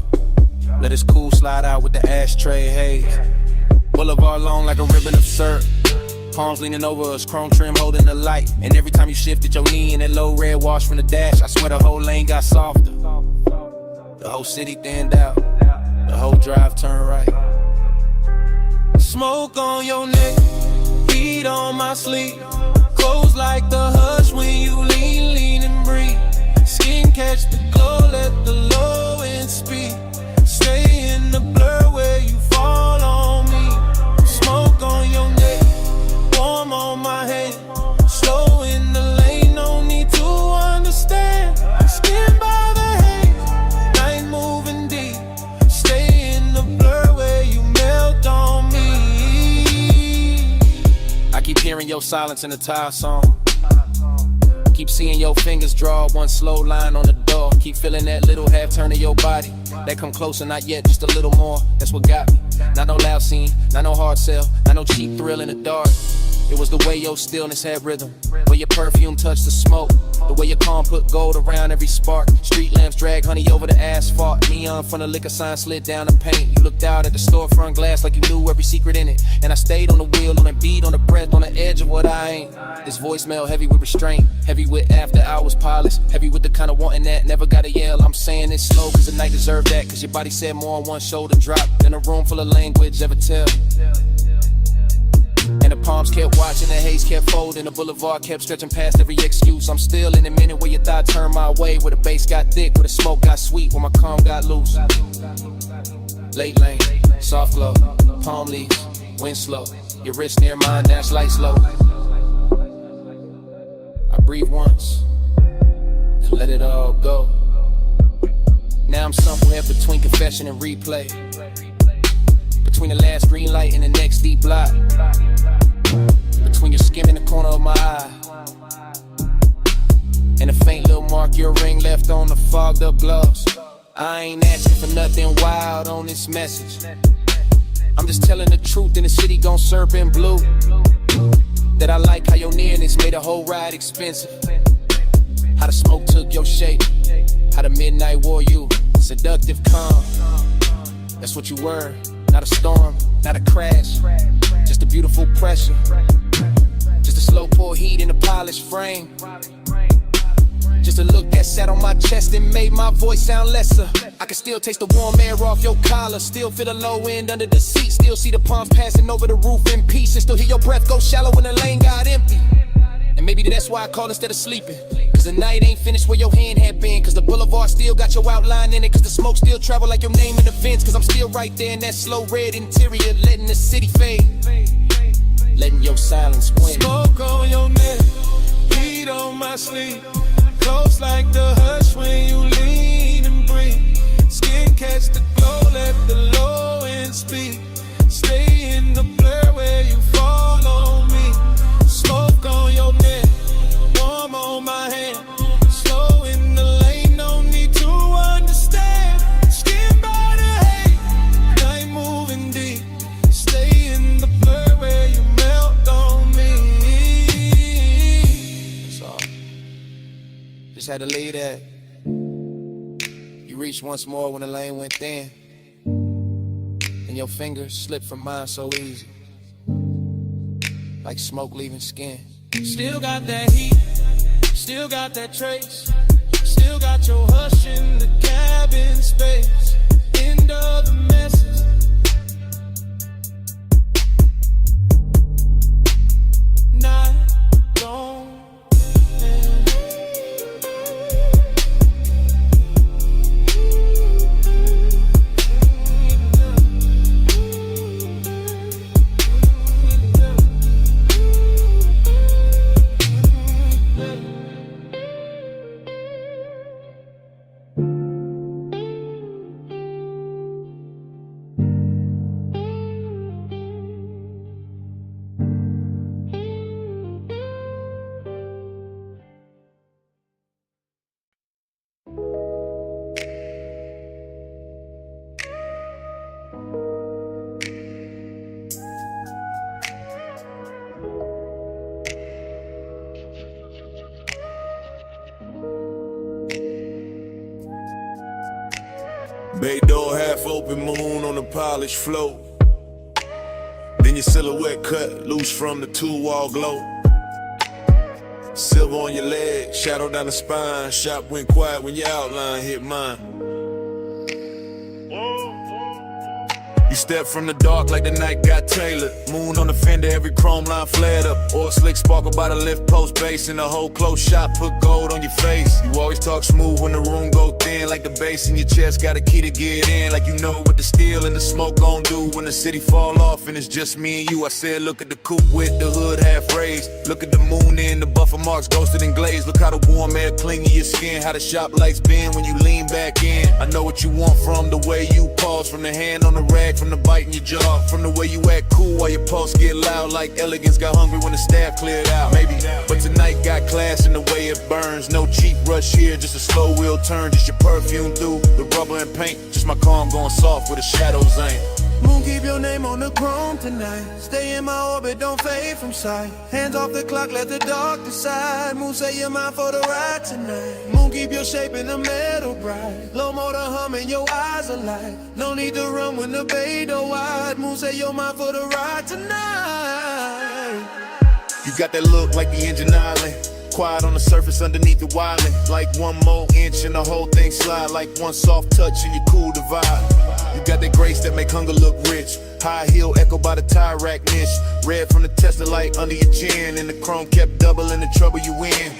Let his cool slide out with the ashtray haze. Boulevard long like a ribbon of syrup. Palms leaning over us, chrome trim holding the light. And every time you shifted your knee in that low red wash from the dash, I swear the whole lane got softer. The whole city thinned out, the whole drive turned right. Smoke on your neck, heat on my sleeve. Close like the hush when you lean, lean and breathe. Skin catch the glow, let the low end speed. Stay in the blur where you fall on me. Smoke on your neck, warm on my hand. Slow in the lane, no need to understand. Skin by the haze, night moving deep. Stay in the blur where you melt on me. I keep hearing your silence in the tire song. Keep seeing your fingers draw one slow line on the door. Keep feeling that little half turn of your body. That come closer, not yet, just a little more. That's what got me. Not no loud scene, not no hard sell, not no cheap thrill in the dark. It was the way your stillness had rhythm, where your perfume touched the smoke, the way your calm put gold around every spark. Street lamps drag honey over the asphalt. Neon from the liquor sign slid down the paint. You looked out at the storefront glass like you knew every secret in it. And I stayed on the wheel, on the beat, on the breath, on the edge of what I ain't. This voicemail heavy with restraint, heavy with after hours polish, heavy with the kind of wanting that never gotta yell. I'm saying it slow cause the night deserved that, cause your body said more on one shoulder drop than a room full of language ever tell. And the palms kept watching, the haze kept folding, the boulevard kept stretching past every excuse. I'm still in a minute where your thought turned my way, where the bass got thick, where the smoke got sweet, where my calm got loose. Late lane, soft glow, palm leaves, wind slow. Your wrist near mine, dash light slow. I breathe once, and let it all go. Now I'm somewhere between confession and replay, between the last green light and the next deep block, between your skin and the corner of my eye, and a faint little mark your ring left on the fogged up gloss. I ain't asking for nothing wild on this message. I'm just telling the truth in the city gon' serve in blue. That I like how your nearness made the whole ride expensive. How the smoke took your shape, how the midnight wore you. Seductive calm, that's what you were. Not a storm, not a crash, just a beautiful pressure. Just a slow pour heat in a polished frame. Just a look that sat on my chest and made my voice sound lesser. I can still taste the warm air off your collar, still feel the low end under the seat, still see the palms passing over the roof in peace, and still hear your breath go shallow when the lane got empty. And maybe that's why I call instead of sleeping, cause the night ain't finished where your hand had been, cause the boulevard still got your outline in it, cause the smoke still travel like your name in the vents, cause I'm still right there in that slow red interior, letting the city fade, letting your silence win. Smoke on your neck, heat on my sleeve, close like the hush when you lean and breathe. Skin catch the glow, let the low end speak. Stay in the blur where you fall on me. Smoke on your neck, warm on my hand. Slow in the lane, no need to understand. Skin by the haze, night moving deep. Stay in the blur where you melt on me. That's all. Just had to leave that. You reached once more when the lane went thin, and your fingers slipped from mine so easy, like smoke leaving skin. Still got that heat, still got that trace, still got your hush in the cabin space. End of the message. Not long. Bay door, half open moon on the polished floor. Then your silhouette cut loose from the two-wall glow. Silver on your leg, shadow down the spine. Shop went quiet when your outline hit mine. You step from the dark like the night got tailored. Moon on the fender, every chrome line flared up. Oil slick sparkle by the lift post base. In the whole close shot, put gold on your face. You always talk smooth when the room go thin. Like the bass in your chest, got a key to get in. Like you know what the steel and the smoke gon' do when the city fall off and it's just me and you. I said look at the coupe with the hood half raised. Look at the moon in the buffer marks ghosted and glazed. Look how the warm air cling to your skin. How the shop lights bend when you lean back in. I know what you want from the way you pause. From the hand on the rag, from the bite in your jaw, from the way you act cool while your pulse get loud. Like elegance got hungry when the staff cleared out. Maybe, but tonight got class in the way it burns. No cheap rush here, just a slow wheel turn. Just your perfume through the rubber and paint. Just my calm going soft where the shadows ain't. Moon, keep your name on the chrome tonight. Stay in my orbit, don't fade from sight. Hands off the clock, let the dark decide. Moon, say you're mine for the ride tonight. Moon, keep your shape in the metal bright. Low motor humming, your eyes alight. No need to run when the bay door wide. Moon, say you're mine for the ride tonight. You got that look like the engine island. Quiet on the surface underneath the wildin'. Like one more inch and the whole thing slide. Like one soft touch and you cool the vibe. You got that grace that make hunger look rich. High heel echo by the tire rack niche. Red from the Tesla light under your chin. And the chrome kept doubling the trouble you in.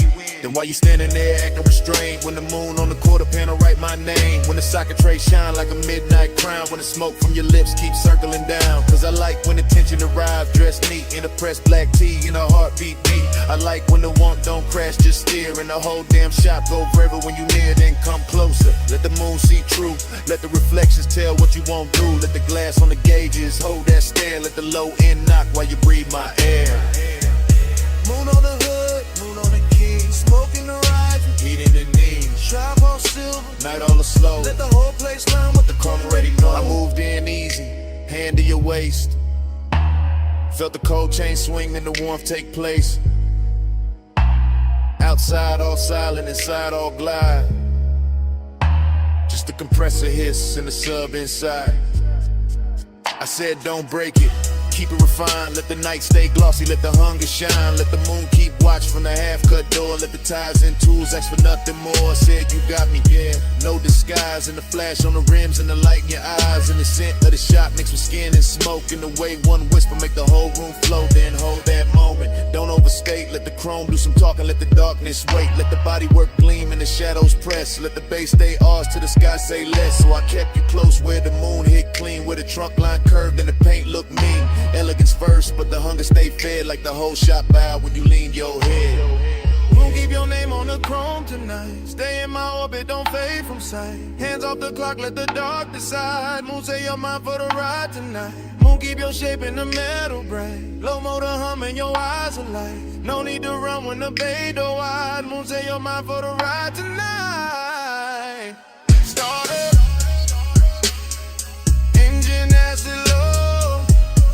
Then while you standing there acting restrained, when the moon on the quarter panel write my name. When the socket tray shine like a midnight crown. When the smoke from your lips keeps circling down. Cause I like when attention arrive, dressed neat in a pressed black tee and a heartbeat beat. I like when the want don't crash, just steer. And the whole damn shop go forever when you near, then come closer. Let the moon see true, let the reflections tell what you won't do. Let the glass on the gauges hold that stare. Let the low end knock while you breathe my air. Moon on the hood, moon on the key. Smoking the ride, Heat in the knees, trap all silver. night all slow. Let the whole place learn what the Come ready, know I moved in easy, hand to your waist. Felt the cold chain swing and the warmth take place. Outside all silent, inside all glide. Just the compressor hiss and the sub inside. I said don't break it, keep it refined. Let the night stay glossy, let the hunger shine. Let the moon keep watch from the half-cut door. Let the ties and tools ask for nothing more. I said you got me, yeah, no disguise. And the flash on the rims and the light in your eyes. And the scent of the shop mixed with skin and smoke. And the way one whisper make the whole room flow. Then hold that moment, don't overstate. Let the chrome do some talking, let the darkness wait. Let the body work gleam and the shadows press. Let the bass stay ours till the sky say less. So I kept you close where the moon hit clean. Where the trunk line curved and the paint looked mean. Elegance first, but the hunger stay fed. Like the whole shop bowed when you lean your head. Moon, keep your name on the chrome tonight. Stay in my orbit, don't fade from sight. Hands off the clock, let the dark decide. Moon, say you're mine for the ride tonight. Moon, keep your shape in the metal bright. Low motor humming, your eyes alight. No need to run when the bay door wide. Moon, say you're mine for the ride tonight. Start up, engine acid low.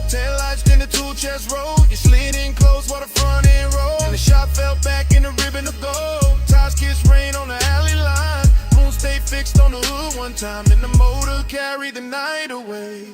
Tail lights in the two-chest roll. You slid in close while the front end roll. And the shot fell back in the ribbon of gold. Ties kiss rain on the alley line. Moon stay fixed on the hood one time. Then the motor carried the night away.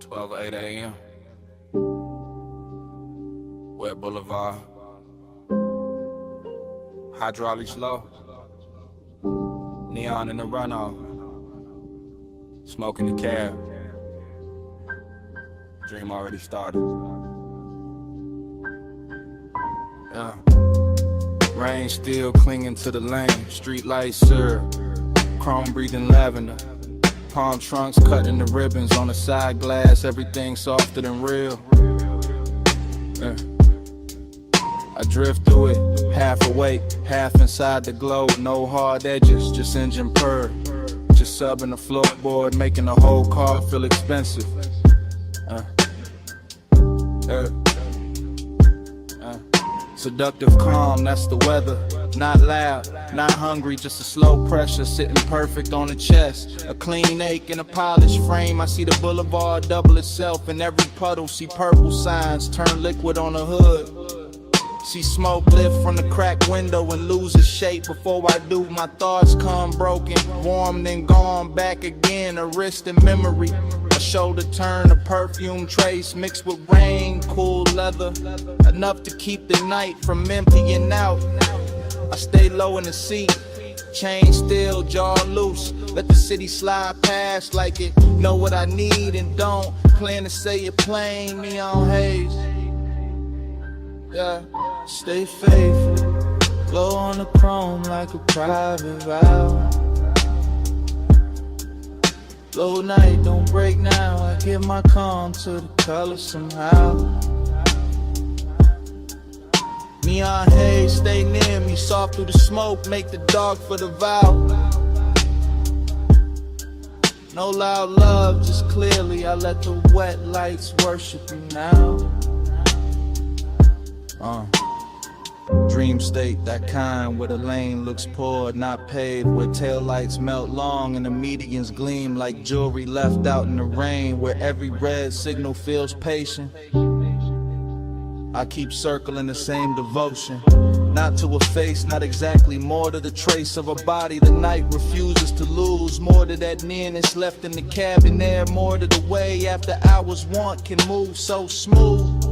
Twelve 8 a.m. West Boulevard. Hydraulics low. Neon in the runoff. Smoking the cab. Dream already started. Yeah. Rain still clinging to the lane. Street lights syrup. Chrome breathing lavender. Palm trunks cutting the ribbons on the side glass. Everything softer than real. I drift through it, half awake, half inside the glow. No hard edges, just engine purr. Just subbing the floorboard, making the whole car feel expensive. Seductive calm, that's the weather. Not loud, not hungry, just a slow pressure sitting perfect on the chest. A clean ache in a polished frame. I see the boulevard double itself in every puddle. See purple signs turn liquid on the hood. See smoke lift from the cracked window and lose its shape. Before I do, my thoughts come broken, warm then gone back again. A wrist in memory, a shoulder turn, a perfume trace mixed with rain, cool leather, enough to keep the night from emptying out. I stay low in the seat, chain still, jaw loose. Let the city slide past like it know what I need and don't. Plan to say it plain, neon haze. Yeah, stay faithful, glow on the chrome like a private vow. Low night, don't break now. I give my calm to the color somehow. Neon haze, stay near me, soft through the smoke, make the dark for the vow. No loud love, just clearly I let the wet lights worship you now. Dream state, that kind where the lane looks poured, not paved, where taillights melt long and the medians gleam like jewelry left out in the rain, where every red signal feels patient. I keep circling the same devotion, not to a face, not exactly, more to the trace of a body the night refuses to lose, more to that nearness left in the cabin air, more to the way after hours want can move so smooth.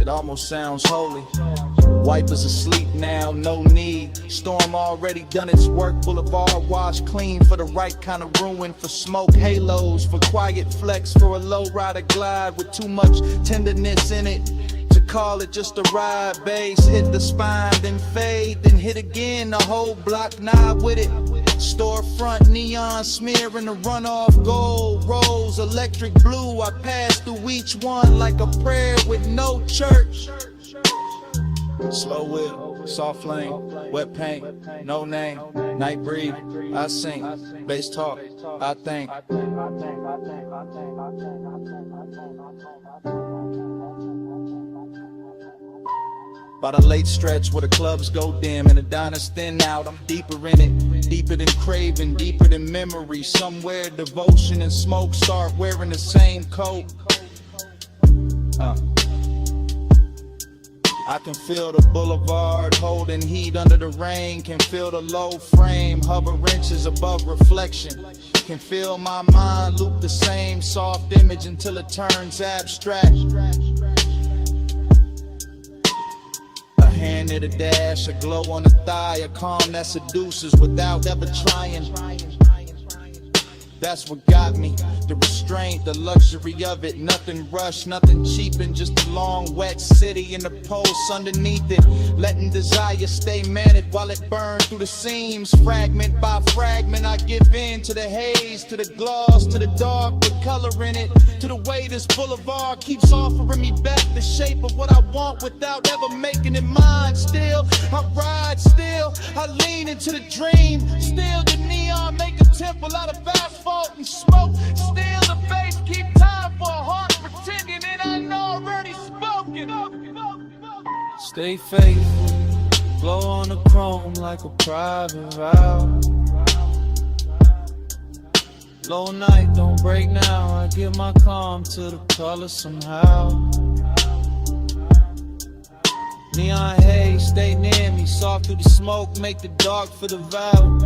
It almost sounds holy. Wipers asleep now, no need. Storm already done its work. Boulevard washed clean for the right kind of ruin. For smoke halos, for quiet flex, for a low rider glide with too much tenderness in it. To call it just a ride, bass hit the spine, then fade, then hit again. The whole block knob with it. Storefront neon smearing the runoff gold rose, electric blue. I pass through each one like a prayer with no church. Slow whip, soft flame, wet paint, no name, night breathe, I sing, bass talk, I think. By the late stretch where the clubs go dim and the diners thin out, I'm deeper in it, deeper than craving, deeper than memory. Somewhere devotion and smoke start wearing the same coat. I can feel the boulevard holding heat under the rain. Can feel the low frame hover inches above reflection. Can feel my mind loop the same soft image until it turns abstract. A hand at a dash, a glow on the thigh, a calm that seduces without ever trying. That's what got me, the restraint, the luxury of it. Nothing rushed, nothing cheaping, just a long wet city and the pulse underneath it. Letting desire stay managed while it burns through the seams. Fragment by fragment I give in to the haze, to the gloss, to the dark with color in it. To the way this boulevard keeps offering me back the shape of what I want without ever making it mine. Still, I ride, still, I lean into the dream. Still the neon make a temple out of asphalt and smoke. Still the bass keep time for a heart pretending it ain't already spoken. Stay faithful, glow on the chrome like a private vow. Low night, don't break now. I give my calm to the color somehow. Neon haze, stay near me. Soft through the smoke, make the dark for the vow.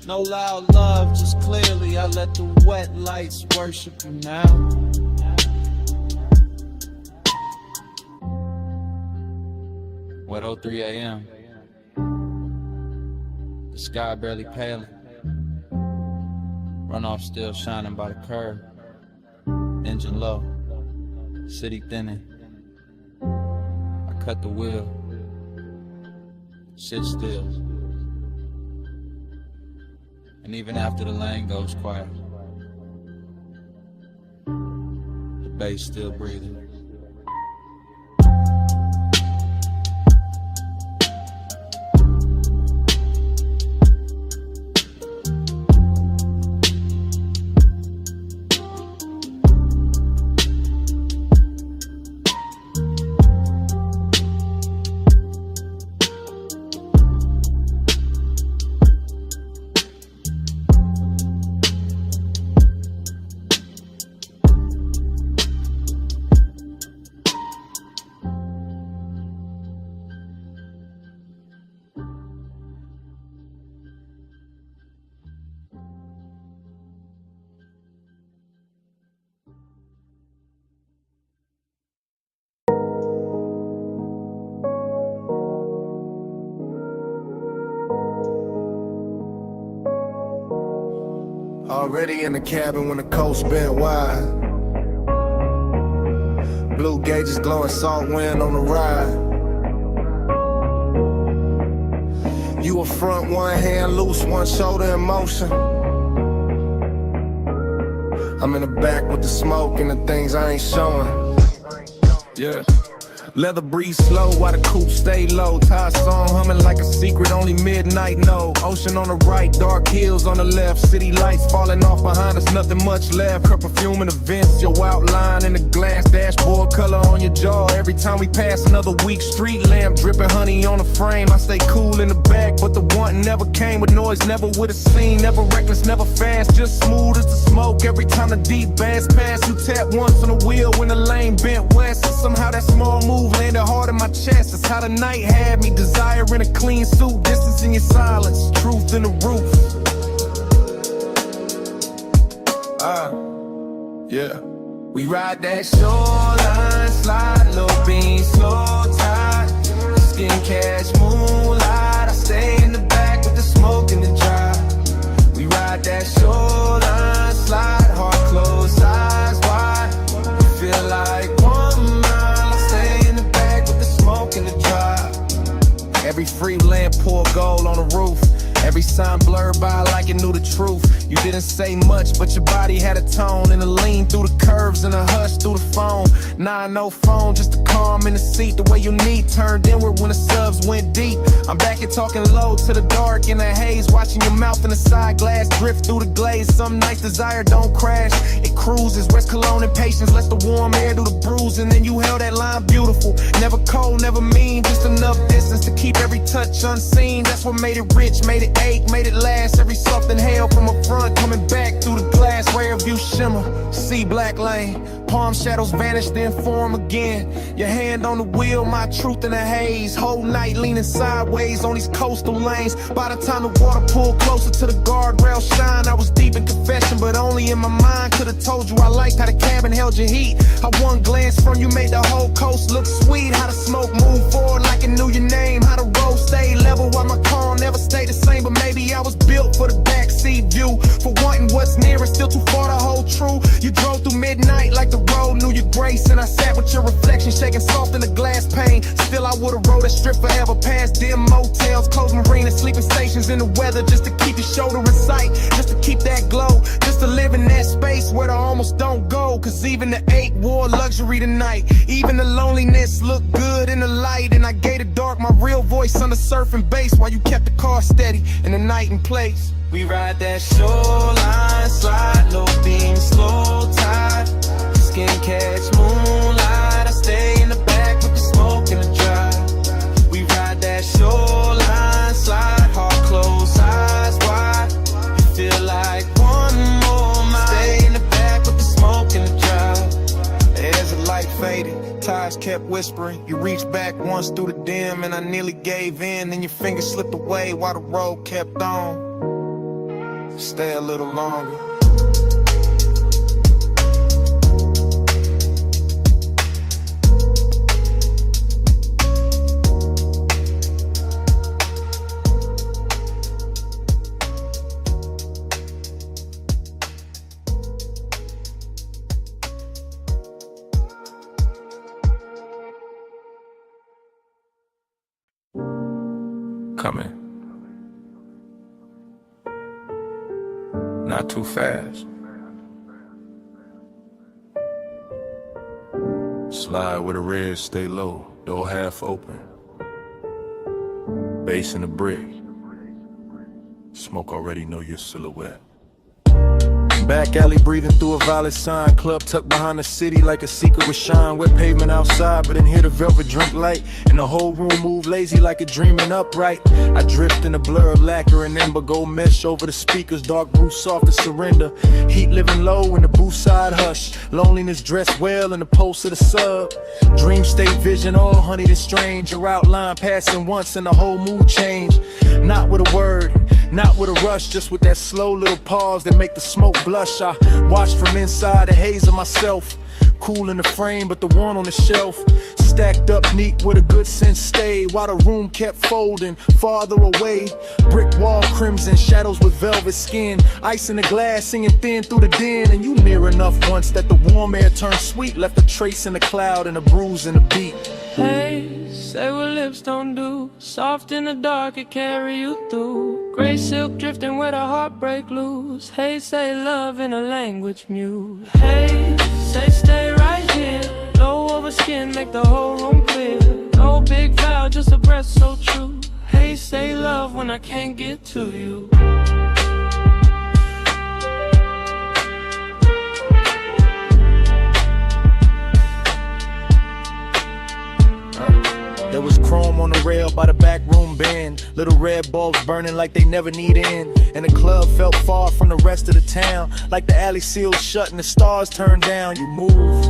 No loud love, just clearly I let the wet lights worship you now. Wet 03 a.m. The sky barely paling. Runoff still shining by the curb. Engine low, city thinning. I cut the wheel, shit still. And even after the lane goes quiet, the Bass still breathing. Already in the cabin when the coast bent wide. Blue gauges glowing, salt wind on the ride. You a front, one hand loose, one shoulder in motion. I'm in the back with the smoke and the things I ain't showing. Yeah. Leather breeze slow while the coupe stay low. Ty song humming like a secret, only midnight know. Ocean on the right, dark hills on the left. City lights falling off behind us, nothing much left. Her perfume in the vents, your outline in the glass. Dashboard color on your jaw. Every time we pass another week, street lamp dripping honey on the frame. I stay cool in the back, but the want never came with noise, never with a scene. Never reckless, never fast, just smooth as the smoke. Every time the deep bass pass, you tap once on the wheel when the lane bent west. And somehow that small move landed hard in my chest. That's how the night had me, desiring a clean suit. Distance in your silence, truth in the roof. Yeah. We ride that shoreline, slide, low beam, slow tide. Skin catch moonlight. I stay in the back with the smoke and the drive. We ride that shoreline, slide, heart closed, eyes wide. Feel like 1 mile. I stay in the back with the smoke and the drive. Every free lamp pour gold on the roof. Every sign blurred by like it knew the truth. You didn't say much, but your body had a tone. And a lean through the curves and a hush through the phone. Nah, no phone, just a calm in the seat. The way you need turned inward when the subs went deep. I'm back here talking low to the dark in the haze. Watching your mouth in the side glass drift through the glaze. Some nights desire don't crash, it cruises. West Cologne and patience, lets the warm air do the bruise. And then you held that line beautiful. Never cold, never mean, just enough distance to keep every touch unseen. That's what made it rich, made it ache, made it last. Every something held from a front, coming back through the glass. Rare view shimmer, see black lane. Palm shadows vanish, then form again. Your hand on the wheel, my truth in the haze. Whole night leaning sideways on these coastal lanes. By the time the water pulled closer to the guardrail shine, I was deep in confession, but only in my mind. Could've told you I liked how the cabin held your heat. How one glance from you made the whole coast look sweet. How the smoke moved forward like it knew your name. How the road stayed level while my car never stayed the same. But maybe I was built for the backseat view. For wanting what's near and still too far to hold true. You drove through midnight like the road knew your grace. And I sat with your reflection shaking soft in the glass pane. Still I would've rode that strip forever past dim motels, closed marinas, sleeping stations in the weather. Just to keep your shoulder in sight, just to keep that glow. Just to live in that space where the almost don't go. Cause even the 8 wore luxury tonight. Even the loneliness looked good in the light. And I gave the dark my real voice under surfing bass. While you kept the car steady in the night and place. We ride that shoreline, slide, low beam, slow tide. Skin catch moonlight. I stay in the back with the smoke and the drive. We ride that shoreline, slide, heart closed, eyes wide. You feel like 1 more mile. Stay in the back with the smoke and the drive. As the light faded, ties kept whispering. You reached back once through the dim, and I nearly gave in. Then your fingers slipped away while the road kept on. Stay a little longer. Coming. Not too fast. Slide with a red, stay low, door half open. Bass in the brick. Smoke already know your silhouette. Back alley breathing through a violet sign. Club tucked behind the city like a secret with shine. Wet pavement outside, but in here the velvet drink light. And the whole room move lazy like a dreaming upright. I drift in a blur of lacquer and ember. Gold mesh over the speakers, dark blue soft to surrender. Heat living low in the booth side hush. Loneliness dressed well in the pulse of the sub. Dream state vision all honeyed and strange. Your outline passing once and the whole mood change. Not with a word, not with a rush, just with that slow little pause that make the smoke blush. I watch from inside the haze of myself. Cool in the frame, but the one on the shelf stacked up neat with a good sense stayed. While the room kept folding farther away. Brick wall crimson, shadows with velvet skin. Ice in the glass singing thin through the den. And you near enough once that the warm air turned sweet. Left a trace in the cloud and a bruise in the beat. Hey, say what lips don't do. Soft in the dark, it carry you through. Gray silk drifting where the heartbreak loose. Hey, say love in a language mute. Hey, say stay right here. Low over skin, make the whole room clear. No big vow, just a breath so true. Hey, say love when I can't get to you. There was chrome on the rail by the back room bend. Little red bulbs burning like they never need end. And the club felt far from the rest of the town. Like the alley sealed shut and the stars turned down. You move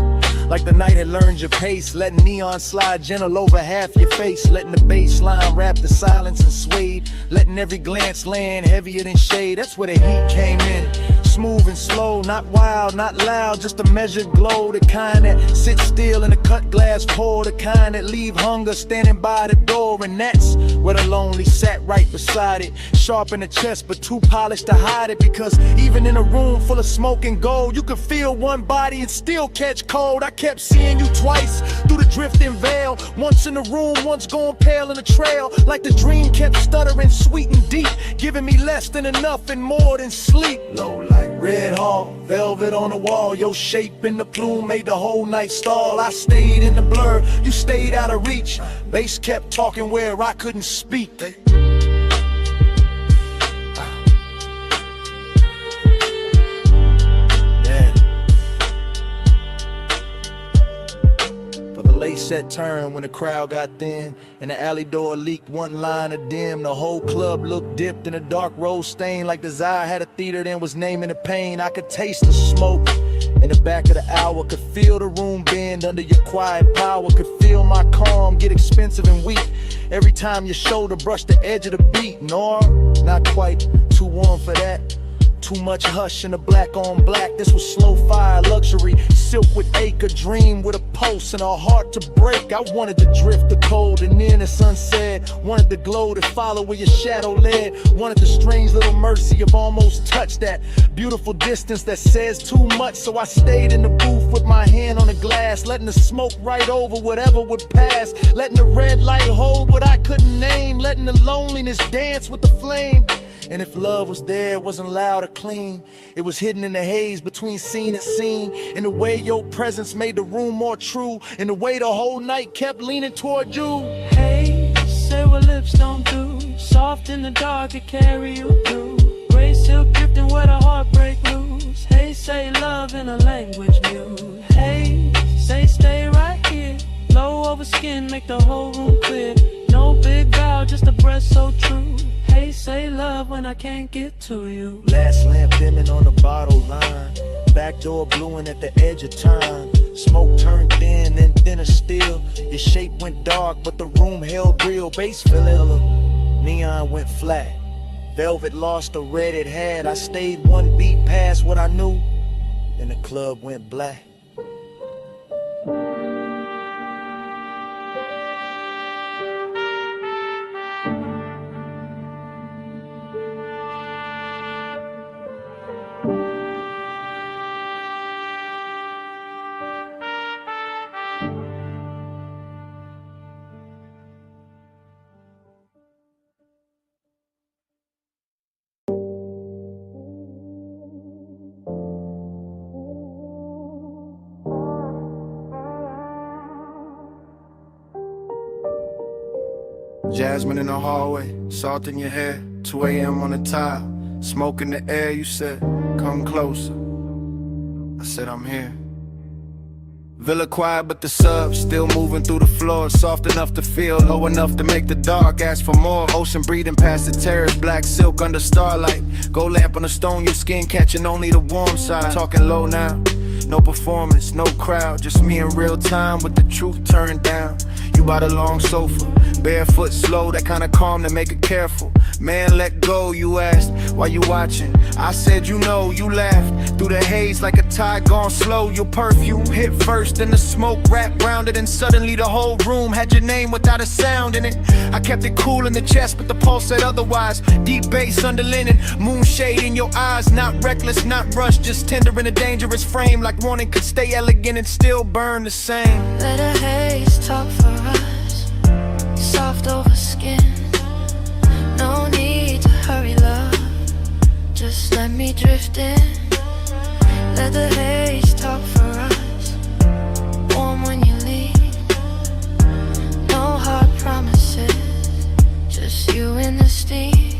like the night had learned your pace. Letting neon slide gentle over half your face. Letting the bass line wrap the silence and suede. Letting every glance land heavier than shade. That's where the heat came in. Smooth and slow, not wild, not loud, just a measured glow. The kind that sits still in a cut glass pour. The kind that leave hunger standing by the door. And that's where the lonely sat right beside it. Sharp in the chest, but too polished to hide it. Because even in a room full of smoke and gold, you could feel one body and still catch cold. I kept seeing you twice through the drifting veil. Once in the room, once going pale in the trail. Like the dream kept stuttering sweet and deep, giving me less than enough and more than sleep. Low light, red hall, velvet on the wall. Your shape in the plume made the whole night stall. I stayed in the blur, you stayed out of reach. Bass kept talking where I couldn't speak. Late set turn when the crowd got thin and the alley door leaked one line of dim. The whole club looked dipped in a dark rose stain, like Desire had a theater then was naming the pain. I could taste the smoke in the back of the hour, could feel the room bend under your quiet power, could feel my calm get expensive and weak every time your shoulder brushed the edge of the beat. No, not quite too warm for that. Too much hush in the black on black. This was slow fire luxury, silk with acre, dream with a pulse and a heart to break. I wanted to drift the cold and then the sunset. Wanted the glow to follow where your shadow led. Wanted the strange little mercy of almost touch, that beautiful distance that says too much. So I stayed in the booth with my hand on the glass, letting the smoke right over whatever would pass. Letting the red light hold what I couldn't name. Letting the loneliness dance with the flame. And if love was there, it wasn't loud or clean. It was hidden in the haze between scene and scene. In the way your presence made the room more true. In the way the whole night kept leaning toward you. Hey, say what lips don't do. Soft in the dark, it carry you through. Gray silk drifting where the heartbreak loose. Hey, say love in a language mute. Hey, say stay right here. Low over skin, make the whole room clear. No big vow, just a breath so true. Hey, say love when I can't get to you. Last lamp dimming on the bottle line. Back door bluing at the edge of time. Smoke turned thin and thinner still. Your shape went dark, but the room held real. Bass vanilla, neon went flat. Velvet lost the red it had. I stayed one beat past what I knew, and the club went black. Jasmine in the hallway, salt in your hair, 2 a.m. on the tile, smoke in the air. You said, come closer. I said, I'm here. Villa quiet, but the subs still moving through the floor. Soft enough to feel, low enough to make the dark ask for more. Ocean breathing past the terrace, black silk under starlight. Gold lamp on the stone, your skin catching only the warm side. Talking low now, no performance, no crowd, just me in real time with the truth turned down. You by the long sofa, barefoot slow, that kind of calm to make it careful. Man, let go, you asked, why you watching? I said, you know, you laughed through the haze like a tide gone slow. Your perfume hit first, then the smoke wrapped round it, and suddenly the whole room had your name without a sound in it. I kept it cool in the chest, but the pulse said otherwise. Deep bass under linen, moonshade in your eyes, not reckless, not rushed, just tender in a dangerous frame, like wanting could stay elegant and still burn the same. Let a haze talk for us, soft over skin. No need to hurry, love, just let me drift in. Let the haze talk for us, warm when you leave. No hard promises, just you and the steam.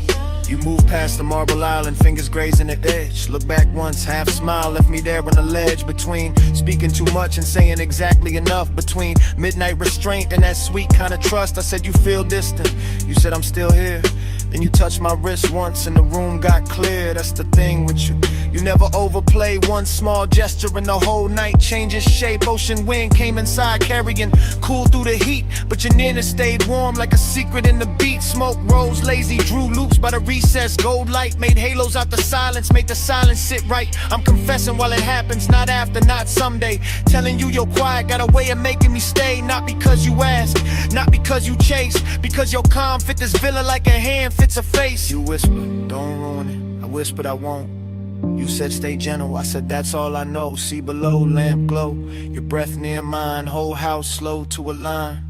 You moved past the marble island, fingers grazing the edge. Look back once, half smile, left me there on the ledge. Between speaking too much and saying exactly enough. Between midnight restraint and that sweet kind of trust. I said you feel distant, you said I'm still here. Then you touched my wrist once and the room got clear. That's the thing with you, you never overplay. One small gesture and the whole night changes shape. Ocean wind came inside carrying cool through the heat, but your nearness stayed warm like a secret in the beat. Smoke rose lazy, drew loops by the recess. Gold light made halos out the silence, made the silence sit right. I'm confessing while it happens, not after, not someday. Telling you you're quiet got a way of making me stay. Not because you asked, not because you chased, because your calm fit this villa like a hand fits a face. You whispered, don't ruin it. I whispered I won't. You said stay gentle, I said that's all I know. See below, lamp glow, your breath near mine. Whole house slow to a line.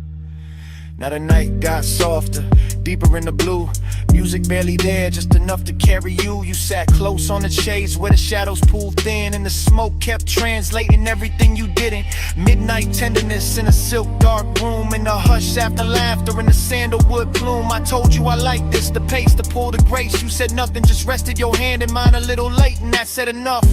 Now the night got softer, deeper in the blue. Music barely there, just enough to carry you. You sat close on the shades where the shadows pulled thin, and the smoke kept translating everything you didn't. Midnight tenderness in a silk dark room, in the hush after laughter in the sandalwood plume. I told you I like this, the pace, the pull, the grace. You said nothing, just rested your hand in mine a little late, and that said enough.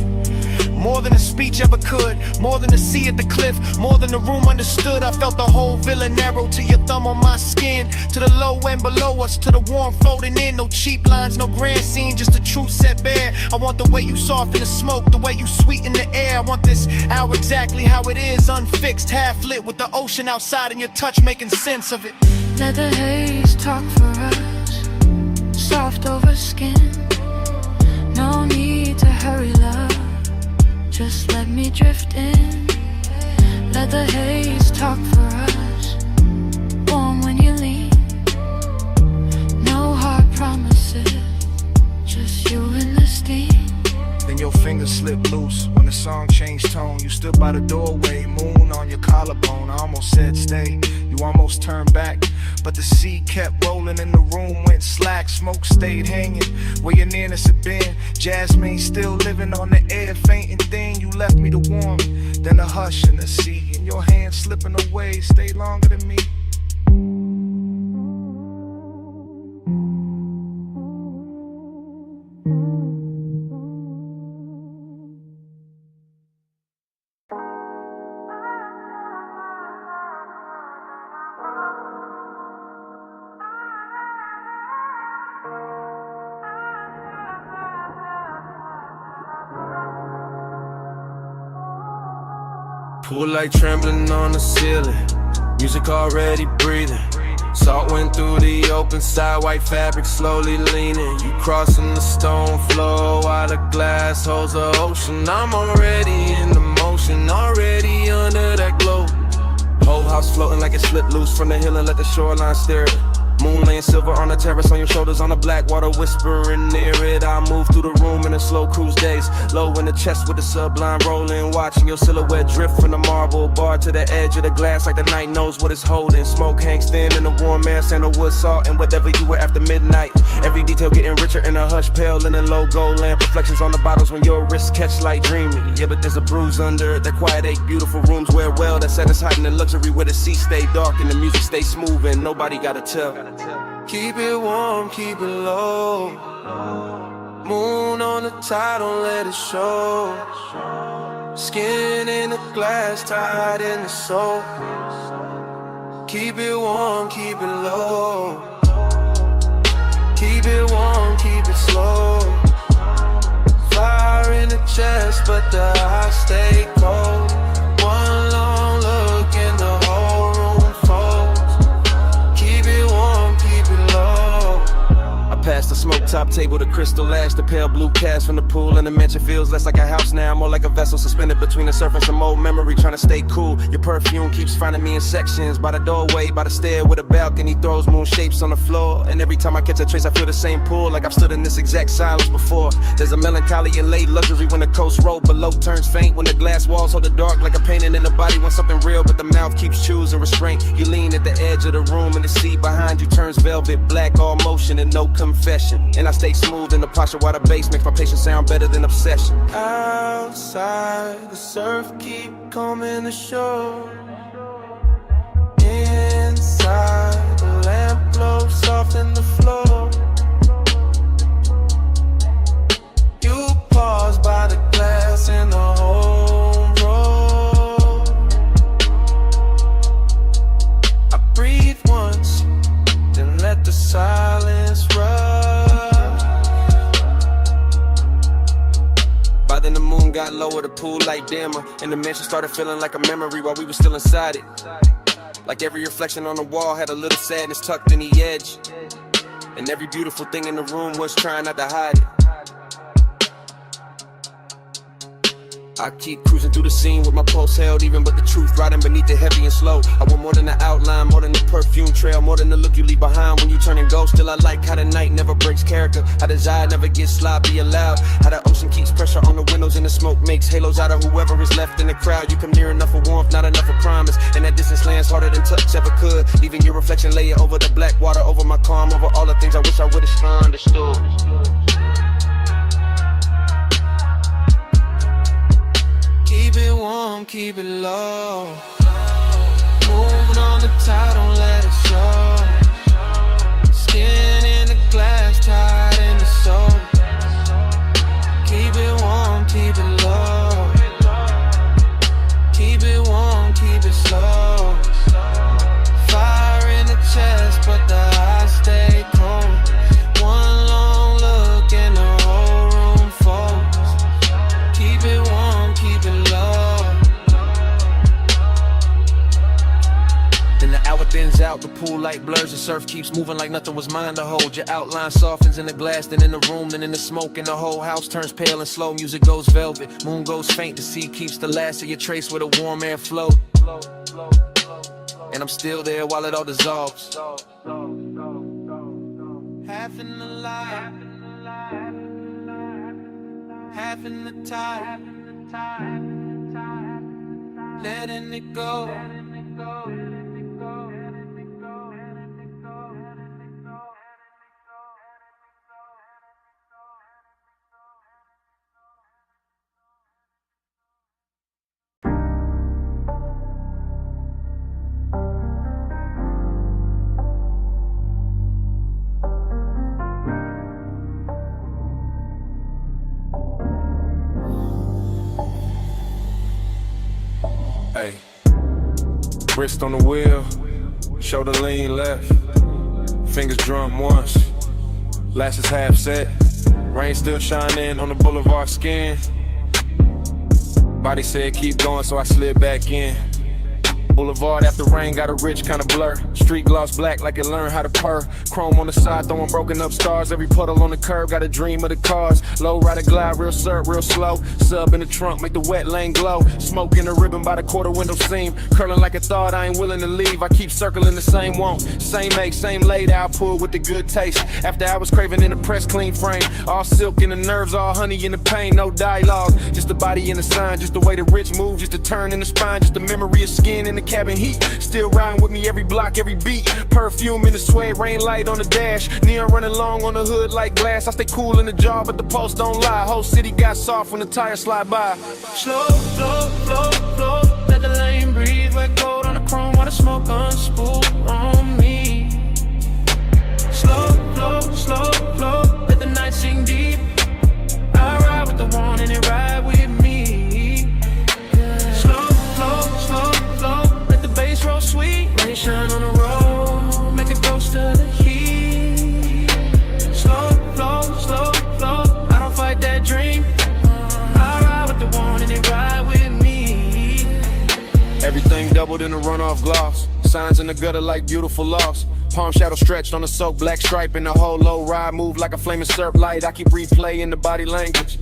More than a speech ever could, more than a sea at the cliff, more than the room understood. I felt the whole villa narrow to your thumb on my skin, to the low end below us, to the warm folding in. No cheap lines, no grand scene, just the truth set bare. I want the way you soften the smoke, the way you sweeten the air. I want this hour exactly how it is, unfixed, half lit, with the ocean outside and your touch making sense of it. Let the haze talk for us, soft over skin. No need to hurry, love, just let me drift in. Let the haze talk for us, warm when you leave. No hard promises, just you and the steam. Then your fingers slipped loose when the song changed tone. You stood by the doorway, moon on your collarbone. I almost said stay, you almost turned back, but the sea kept rolling and the room went slack. Smoke stayed hanging where your nearness had been. Jasmine still living on the air, fainting thin. You left me to warm, then the hush in the sea, and your hand slipping away stayed longer than me. Pool light trembling on the ceiling, music already breathing. Salt went through the open side, white fabric slowly leaning. You crossing the stone floor while the glass holds the ocean. I'm already in the motion, already under that glow. Whole house floating like it slipped loose from the hill and let the shoreline stare it. Moon laying silver on the terrace, on your shoulders, on the black water whispering near it. I move through the room in a slow cruise days, low in the chest with the sublime rolling, watching your silhouette drift from the marble bar to the edge of the glass like the night knows what it's holding. Smoke hangs thin in the warm air, sandalwood salt and whatever you were after midnight. Every detail getting richer in a hush, pale in a low gold lamp, reflections on the bottles when your wrists catch light dreaming. Yeah, but there's a bruise under that quiet ache, beautiful rooms wear well, that set us hiding in luxury where the sea stay dark and the music stay smooth and nobody gotta tell. Keep it warm, keep it low. Moon on the tide, don't let it show. Skin in the glass, tied in the soul. Keep it warm, keep it low. Keep it warm, keep it slow. Fire in the chest, but the eyes stay cold. One long look and the whole room folds. Keep it warm, keep it low. I passed the smoke top table, the crystal ash, the pale blue cast from the pool, and the mansion feels less like a house now, more like a vessel suspended between the surf and some old memory, trying to stay cool. Your perfume keeps finding me in sections, by the doorway, by the stair with a balcony, throws moon shapes on the floor, and every time I catch a trace I feel the same pull, like I've stood in this exact silence before. There's a melancholy and late luxury when the coast road below turns faint, when the glass walls hold the dark like a painting in the body, when something real but the mouth keeps choosing restraint. You lean at the edge of the room and the sea behind you turns velvet black, all motion and no confession, and I stay smooth in the posture while the bass makes my patience sound better than obsession. Outside, the surf keep coming ashore. Inside, the lamp glow soft in the floor. You pause by the glass in the home row. I breathe once, then let the silence rush. By then the moon got lower, the pool light dimmer, and the mansion started feeling like a memory while we were still inside it. Like every reflection on the wall had a little sadness tucked in the edge, and every beautiful thing in the room was trying not to hide it. I keep cruising through the scene with my pulse held even, but the truth riding beneath it heavy and slow. I want more than the outline, more than the perfume trail, more than the look you leave behind when you turn and go. Still I like how the night never breaks character, how desire never gets sloppy allowed, how the ocean keeps pressure on the windows and the smoke makes halos out of whoever is left in the crowd. You come near enough for warmth, not enough for promise, and that distance lands harder than touch ever could. Leaving your reflection layer over the black water, over my calm, over all the things I wish I would've understood. Keep it warm, keep it low. Moving on the tide, don't let it show. Skin in the glass, tied in the soul. Keep it warm, keep it low. Keep it warm, keep it slow. Fire in the chest, but the eyes stay cold. One long look and the whole room folds. Keep it warm, keep it low. Then the hour thins out, the pool light blurs, the surf keeps moving like nothing was mine to hold. Your outline softens in the glass, then in the room, then in the smoke, and the whole house turns pale and slow. Music goes velvet, moon goes faint, the sea keeps the last of your trace with a warm air flow. And I'm still there while it all dissolves. Half in the light, half in the tide, letting it go. Hey, wrist on the wheel, shoulder lean left, fingers drum once, lashes half set, rain still shining on the boulevard skin. Body said keep going, so I slid back in. Boulevard after rain got a rich kind of blur. Street gloss black like it learned how to purr. Chrome on the side throwing broken up stars. Every puddle on the curb got a dream of the cars. Low rider glide real surf real slow. Sub in the trunk make the wet lane glow. Smoke in the ribbon by the quarter window seam. Curling like a thought I ain't willing to leave. I keep circling the same want. Same make, same laid out pull with the good taste. After I was craving in the press clean frame. All silk in the nerves, all honey in the pain. No dialogue, just the body and the sign. Just the way the rich move, just the turn in the spine. Just the memory of skin in the cabin heat. Still riding with me every block, every beat. Perfume in the suede, rain light on the dash. Neon running long on the hood like glass. I stay cool in the jar, but the post don't lie. Whole city got soft when the tires slide by. Slow, flow, flow, flow. Let the lane breathe. Wet cold on the chrome while the smoke unspool on me. in a runoff gloss. Signs in the gutter like beautiful loss. Palm shadow stretched on the soaked black stripe, and the whole low ride move like a flaming syrup light. I keep replaying the body language.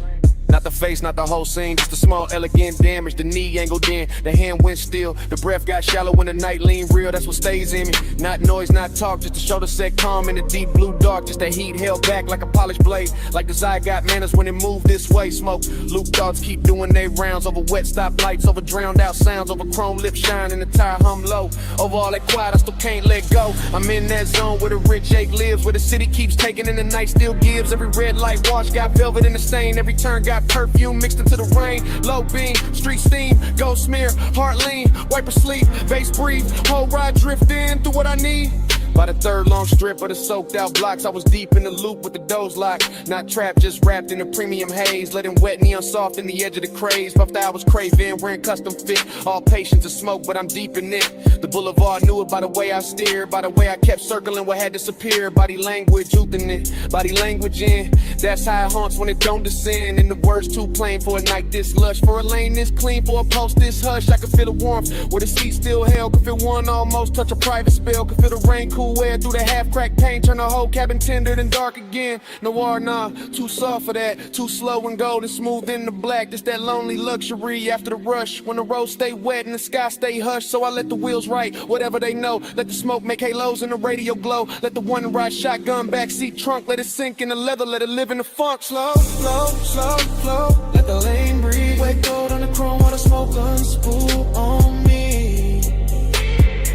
Not the face, not the whole scene, just a small elegant damage. The knee angled in, the hand went still. The breath got shallow when the night lean real, that's what stays in me. Not noise, not talk, just to show the set calm in the deep blue dark. Just that heat held back like a polished blade. Like the eye got manners when it moved this way. Smoke, loop thoughts keep doing their rounds. Over wet stop lights, over drowned out sounds. Over chrome lip shine and the tire hum low. Over all that quiet, I still can't let go. I'm in that zone where the rich ache lives, where the city keeps taking and the night still gives. Every red light wash got velvet in the stain. Every turn got perfume mixed into the rain. Low beam, street steam, go smear, heart lean, wipe asleep, bass breathe, whole ride drift in through what I need. By the third long strip of the soaked out blocks, I was deep in the loop with the doors locked. Not trapped, just wrapped in a premium haze. Letting wet neon soft in the edge of the craze. Puffed I was craving, wearing custom fit. All patience to smoke, but I'm deep in it. The boulevard knew it by the way I steered. By the way I kept circling what had disappeared. Body language, youthing it. Body language in. That's how it haunts when it don't descend. And the words too plain for a night this lush. For a lane this clean, for a post this hush. I could feel the warmth where the seat still held. Could feel one almost touch a private spell. Could feel the rain cool air through the half-cracked paint, turn the whole cabin tender and dark again. Noir, nah, too soft for that. Too slow and gold and smooth in the black. It's that lonely luxury after the rush. When the roads stay wet and the sky stay hushed. So I let the wheels write whatever they know. Let the smoke make halos and the radio glow. Let the one ride shotgun backseat trunk. Let it sink in the leather, let it live in the funk. Slow, slow, slow, slow. Let the lane breathe. Wet gold on the chrome while the smoke unspool on me.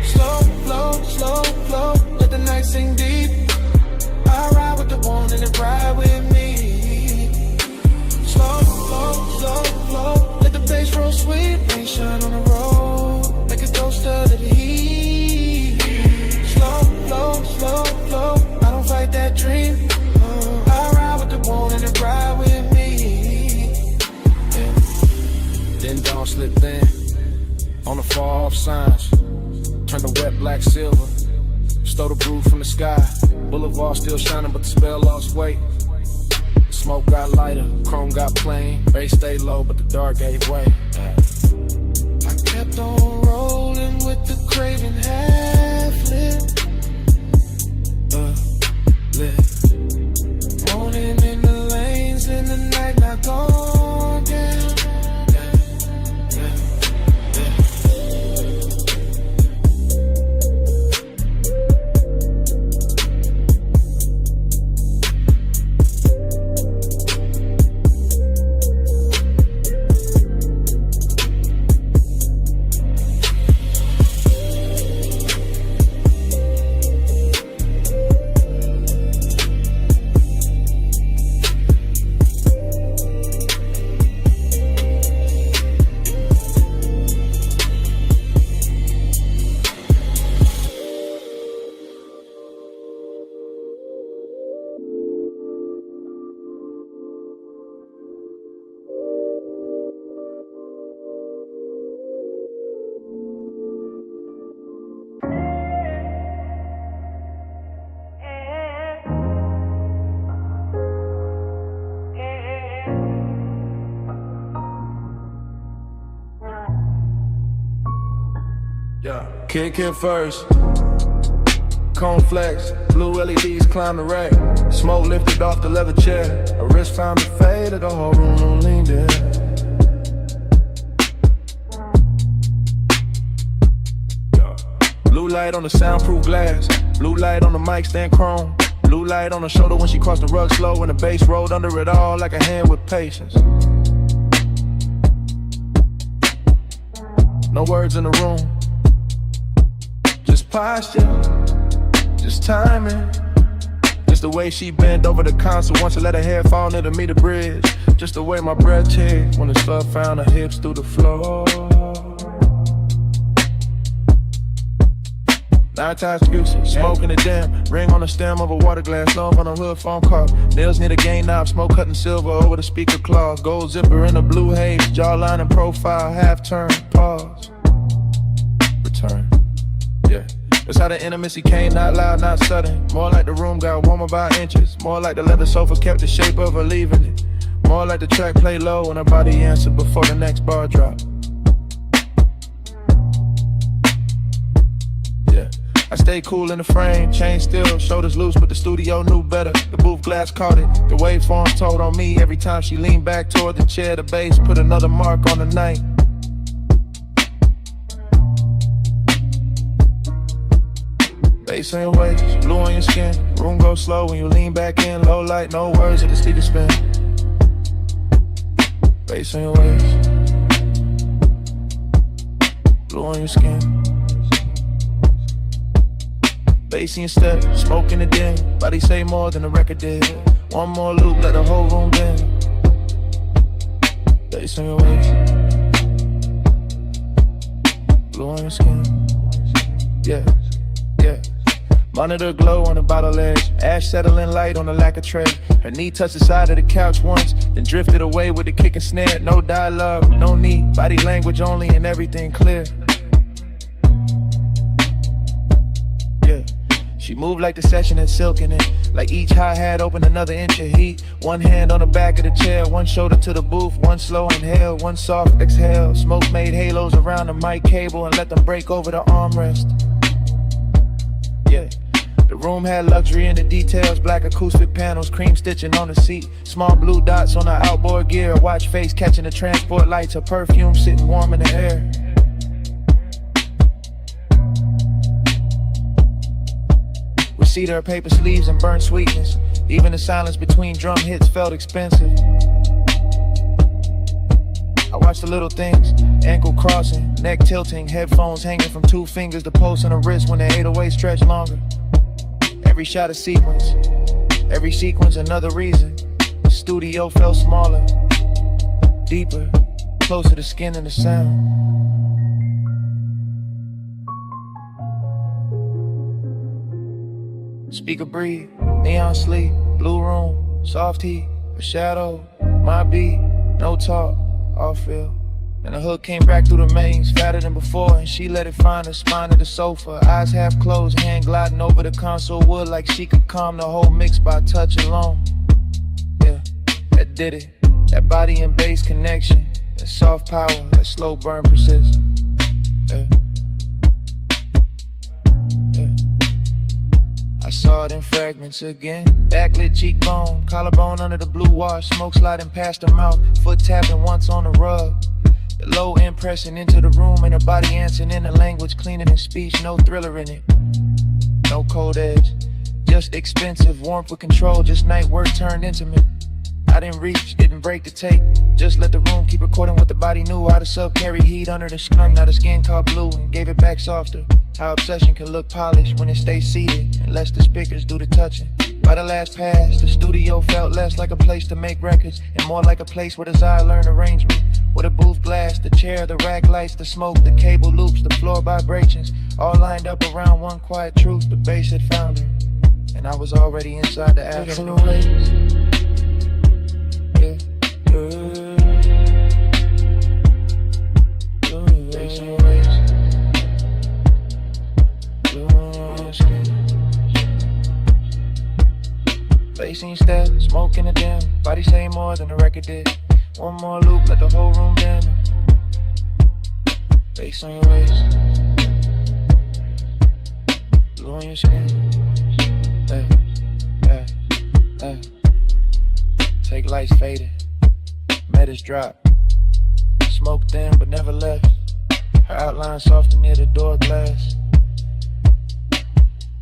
Slow, slow, slow, slow. Let the night sing deep. I ride with the one and it ride with me. Slow, slow, slow, slow. Let the bass roll sweet. Rain shine on the road. Make a ghost of the heat. Slow, slow, slow, slow. I don't fight that dream. I ride with the one and it ride with me. Yeah. Then dawn slipped in on the far off signs. Turn the wet black silver. Stole the brew from the sky. Boulevard still shining, but the spell lost weight. Smoke got lighter, chrome got plain. Bass stayed low, but the dark gave way. I kept on rolling with the craving half lit. Lit. Morning in the lanes, in the night not gone down. Kick it first. Cone flex, blue LEDs climb the rack. Smoke lifted off the leather chair. A wrist found to fade, the whole room leaned in. Blue light on the soundproof glass. Blue light on the mic stand chrome. Blue light on the shoulder when she crossed the rug slow. And the bass rolled under it all like a hand with patience. No words in the room. Just posture, just timing. Just the way she bent over the console once I let her hair fall near to meet the bridge. Just the way my breath checked when the slug found her hips through the floor. 9 times excuses, smoking the jam. Ring on the stem of a water glass, love on a hood phone call. Nails near the gain knob, smoke cutting silver over the speaker claws. Gold zipper in the blue haze, jawline and profile, half turn, pause. Return, yeah. That's how the intimacy came, not loud, not sudden. More like the room got warmer by inches. More like the leather sofa kept the shape of her leaving it. More like the track played low and her body answered before the next bar dropped. I stay cool in the frame, chain still, shoulders loose, but the studio knew better. The booth glass caught it, the waveform told on me. Every time she leaned back toward the chair, the bass put another mark on the night. Bass on your waist, blue on your skin. Room goes slow when you lean back in. Low light, no words, at the speaker spin. Bass on your waist, blue on your skin. Bass in your step, smoke in the den. Body say more than the record did. One more loop, let the whole room bend. Bass on your waist, blue on your skin. Yeah, yeah. Monitor glow on the bottle edge. Ash settling light on the lacquer tray. Her knee touched the side of the couch once, then drifted away with the kick and snare. No dialogue, no need. Body language only and everything clear. Yeah. She moved like the session had silk in it. Like each hi-hat opened another inch of heat. One hand on the back of the chair, one shoulder to the booth. One slow inhale, one soft exhale. Smoke made halos around the mic cable and let them break over the armrest. Yeah. The room had luxury in the details, black acoustic panels, cream stitching on the seat, small blue dots on the outboard gear, a watch face catching the transport lights, her perfume sitting warm in the air. We see her paper sleeves and burnt sweetness, even the silence between drum hits felt expensive. I watch the little things, ankle crossing, neck tilting, headphones hanging from 2 fingers, the pulse on the wrist when the 808 stretch longer. Every shot a sequence, every sequence another reason. The studio felt smaller, deeper, closer to skin and the sound. Speaker breathe, neon sleep, blue room, soft heat, a shadow, my beat, no talk, all feel. And the hook came back through the mains, fatter than before, and she let it find her spine of the sofa. Eyes half closed, hand gliding over the console wood like she could calm the whole mix by touch alone. Yeah, that did it. That body and bass connection, that soft power, that slow burn persist. Yeah. Yeah. I saw it in fragments again. Backlit cheekbone, collarbone under the blue wash, smoke sliding past her mouth, foot tapping once on the rug. The low end pressing into the room and her body answering in a language cleaner than speech, no thriller in it. No cold edge, just expensive warmth with control, just night work turned intimate. I didn't reach, didn't break the tape, just let the room keep recording what the body knew. How the sub carry heat under the skunk, now the skin caught blue and gave it back softer. How obsession can look polished when it stays seated and lets the speakers do the touching. By the last pass, the studio felt less like a place to make records and more like a place where desire learned arrangement. With a booth glass, the chair, the rack lights, the smoke, the cable loops, the floor vibrations, all lined up around one quiet truth. The bass had found her, and I was already inside the action. Yeah, bass in your step, smoke in the dim, body say more than the record did. One more loop, let the whole room bend. Bass on your waist, blue on your skin. Hey, hey, hey. Take lights faded, metas drop. Smoke thin but never left. Her outline softer near the door glass.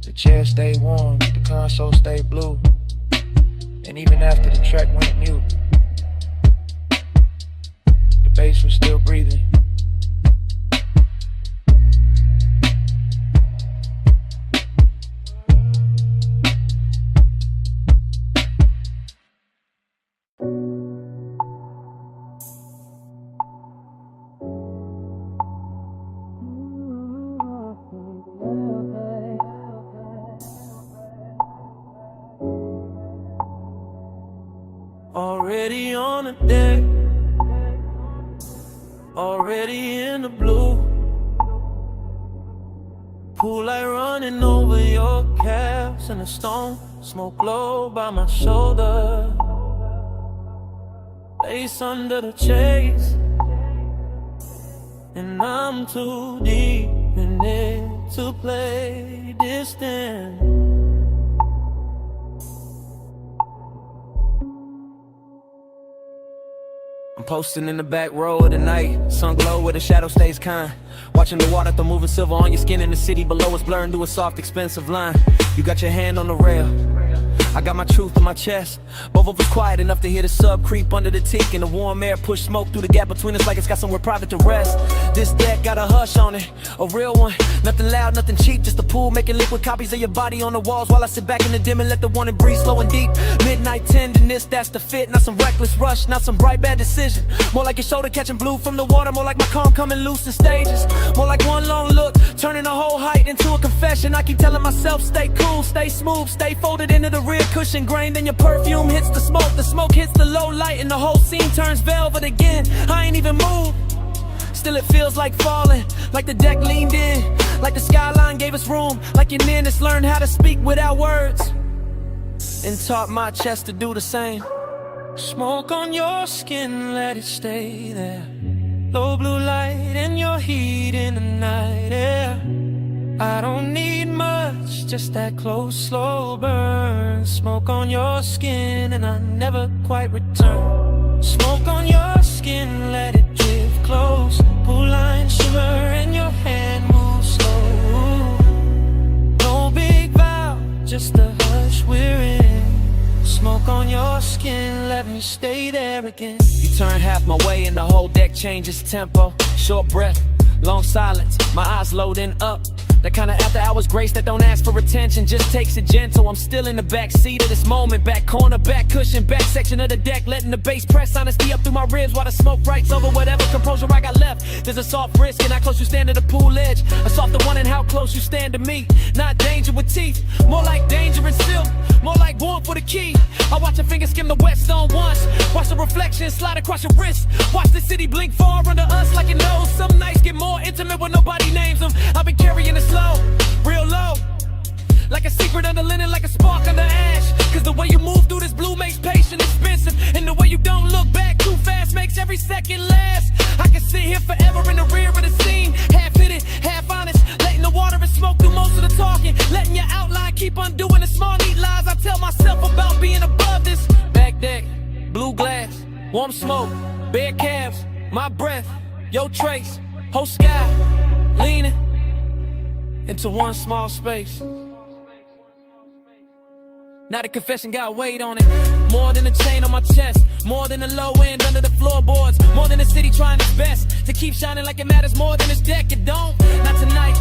The chair stayed warm, the console stayed blue. And even after the track went mute, the bass was still breathing. Already on the deck, already in the blue. Pool light running over your calves and the stone smoke low by my shoulder. Face under the chase, and I'm too deep in it. to play distant. I'm posting in the back row of the night, sun glow where the shadow stays kind. Watching the water throw moving silver on your skin in the city below us, blurring to a soft, expensive line. You got your hand on the rail, I got my truth in my chest. Both of us quiet enough to hear the sub creep under the teak, and the warm air push smoke through the gap between us like it's got somewhere private to rest. This deck got a hush on it, a real one. Nothing loud, nothing cheap, just a pool making liquid copies of your body on the walls while I sit back in the dim and let the wanted breathe slow and deep. Midnight tenderness, that's the fit. Not some reckless rush, not some bright bad decision. More like your shoulder catching blue from the water, more like my calm coming loose in stages. More like one long look, turning a whole height into a confession. I keep telling myself, stay cool, stay smooth, stay folded into the rear cushion grain. Then your perfume hits the smoke hits the low light, and the whole scene turns velvet again. I ain't even moved, still it feels like falling, like the deck leaned in, like the skyline gave us room, like your nearness learned how to speak without words, and taught my chest to do the same. Smoke on your skin, let it stay there. Low blue light and your heat in the night air. I don't need much, just that close, slow burn. Smoke on your skin and I never quite return. Smoke on your skin, let it drift close. Blue line shimmer and your hand moves slow. No big vow, just a hush we're in. Smoke on your skin, let me stay there again. You turn half my way and the whole deck changes tempo. Short breath, long silence, my eyes loading up. That kind of after hours grace that don't ask for attention, just takes it gentle. I'm still in the back seat of this moment, back corner, back cushion, back section of the deck, letting the bass press honesty up through my ribs while the smoke writes over whatever composure I got left. There's a soft risk in how close you stand to the pool edge, a softer one in how close you stand to me. Not danger with teeth, more like danger and silk, more like warmth for the key. I watch your fingers skim the wet stone once, watch the reflection slide across your wrist, watch the city blink far under us like it knows. Some nights get more intimate when nobody names them. I've been carrying the slow, real low, like a secret under linen, like a spark under ash. Cause the way you move through this blue makes patience expensive, and the way you don't look back too fast makes every second last. I can sit here forever in the rear of the scene, half hidden, half honest, letting the water and smoke do most of the talking, letting your outline keep undoing the small neat lies I tell myself about being above this. Back deck, blue glass, warm smoke, bare calves, my breath, your trace, whole sky, leaning into one small space. Now the confession got weight on it, more than a chain on my chest, more than the low end under the floorboards, more than the city trying its best to keep shining like it matters more than this deck. It don't, not tonight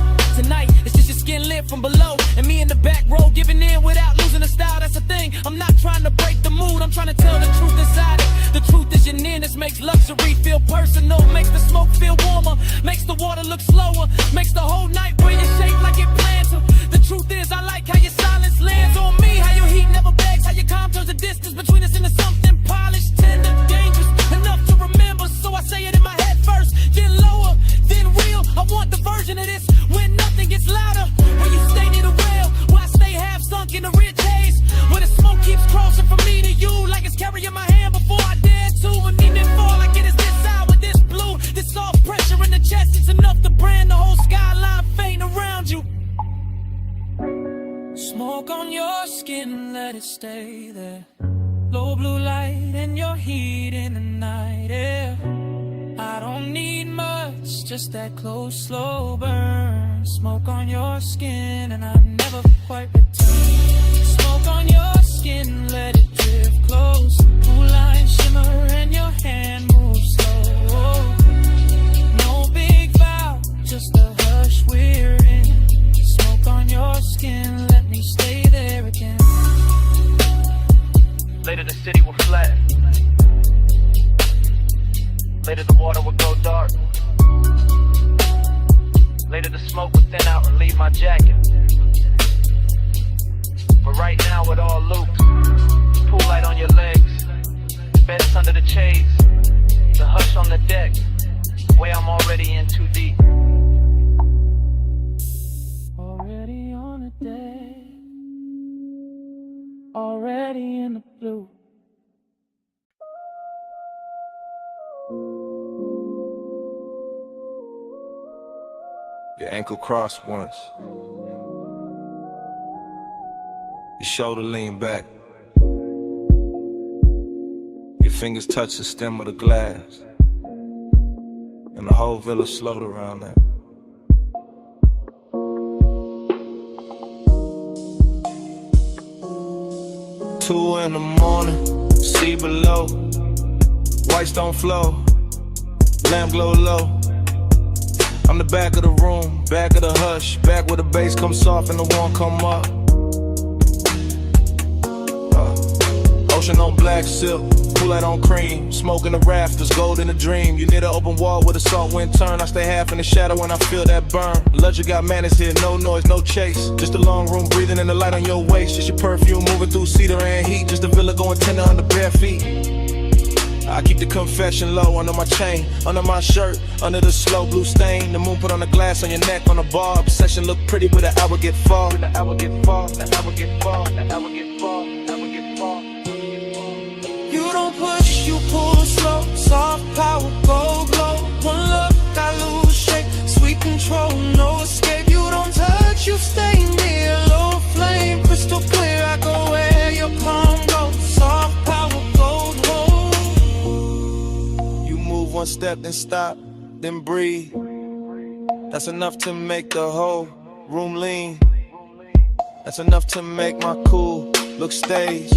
it's just your skin lit from below, and me in the back row giving in without losing the style. That's the thing, I'm not trying to break the mood, I'm trying to tell the truth inside it. The truth is your nearness makes luxury feel personal, makes the smoke feel warmer, makes the water look slower, makes the whole night wear your shape like it planned to. The truth is I like how your silence lands on me, how your heat never begs, how your calm turns the distance between us into something polished, tender, dangerous, enough to remember. So I say it in my head first, then lower, then real. I want the version of this when nothing gets louder, where you stay near the rail, where I stay half sunk in the rich haze, where the smoke keeps crossing from me to you like it's carrying my hand before I dare to, and even fall like it is this hour, this blue, this soft pressure in the chest. It's enough to brand the whole skyline faint around you. Smoke on your skin, let it stay there. Low blue light and your heat in the night air. I don't need much, just that close, slow burn. Smoke on your skin and I never quite return. Smoke on your skin, let it drift close. Blue line shimmer and your hand moves slow. No big vow, just a hush we're in. Smoke on your skin, let me stay there again. Later the city will flat. Later the water will go dark. Later the smoke will thin out and leave my jacket. But right now it all loops. Pool light on your legs, beds under the shades, the hush on the deck, way I'm already in too deep. Already on the deck, already in the blue. You ankle crossed once. Your shoulder lean back. Your fingers touch the stem of the glass. And the whole villa slowed around that. Two in the morning, see below. Whites don't flow, lamp glow low. I'm the back of the room, back of the hush, back where the bass comes soft and the warm come up. Ocean on black silk, Kool-Aid on cream, smoke in the rafters, gold in a dream. You near the open wall where the salt wind turn. I stay half in the shadow when I feel that burn. Luxury got manners here, no noise, no chase. Just a long room breathing in the light on your waist. Just your perfume moving through cedar and heat. Just a villa going tender under bare feet. I keep the confession low under my chain, under my shirt, under the slow blue stain. The moon put on the glass on your neck on the bar. Obsession look pretty, but the hour get far. The hour get far, the hour get far, the hour get far, the hour get far. You don't push, you pull slow. Soft power, go glow. One look, I lose shape. Sweet control, no escape. You don't touch, you stay near. Low flame, crystal clear. I go where your palm goes. Soft power, gold hold. You move one step, then stop, then breathe. That's enough to make the whole room lean. That's enough to make my cool look staged.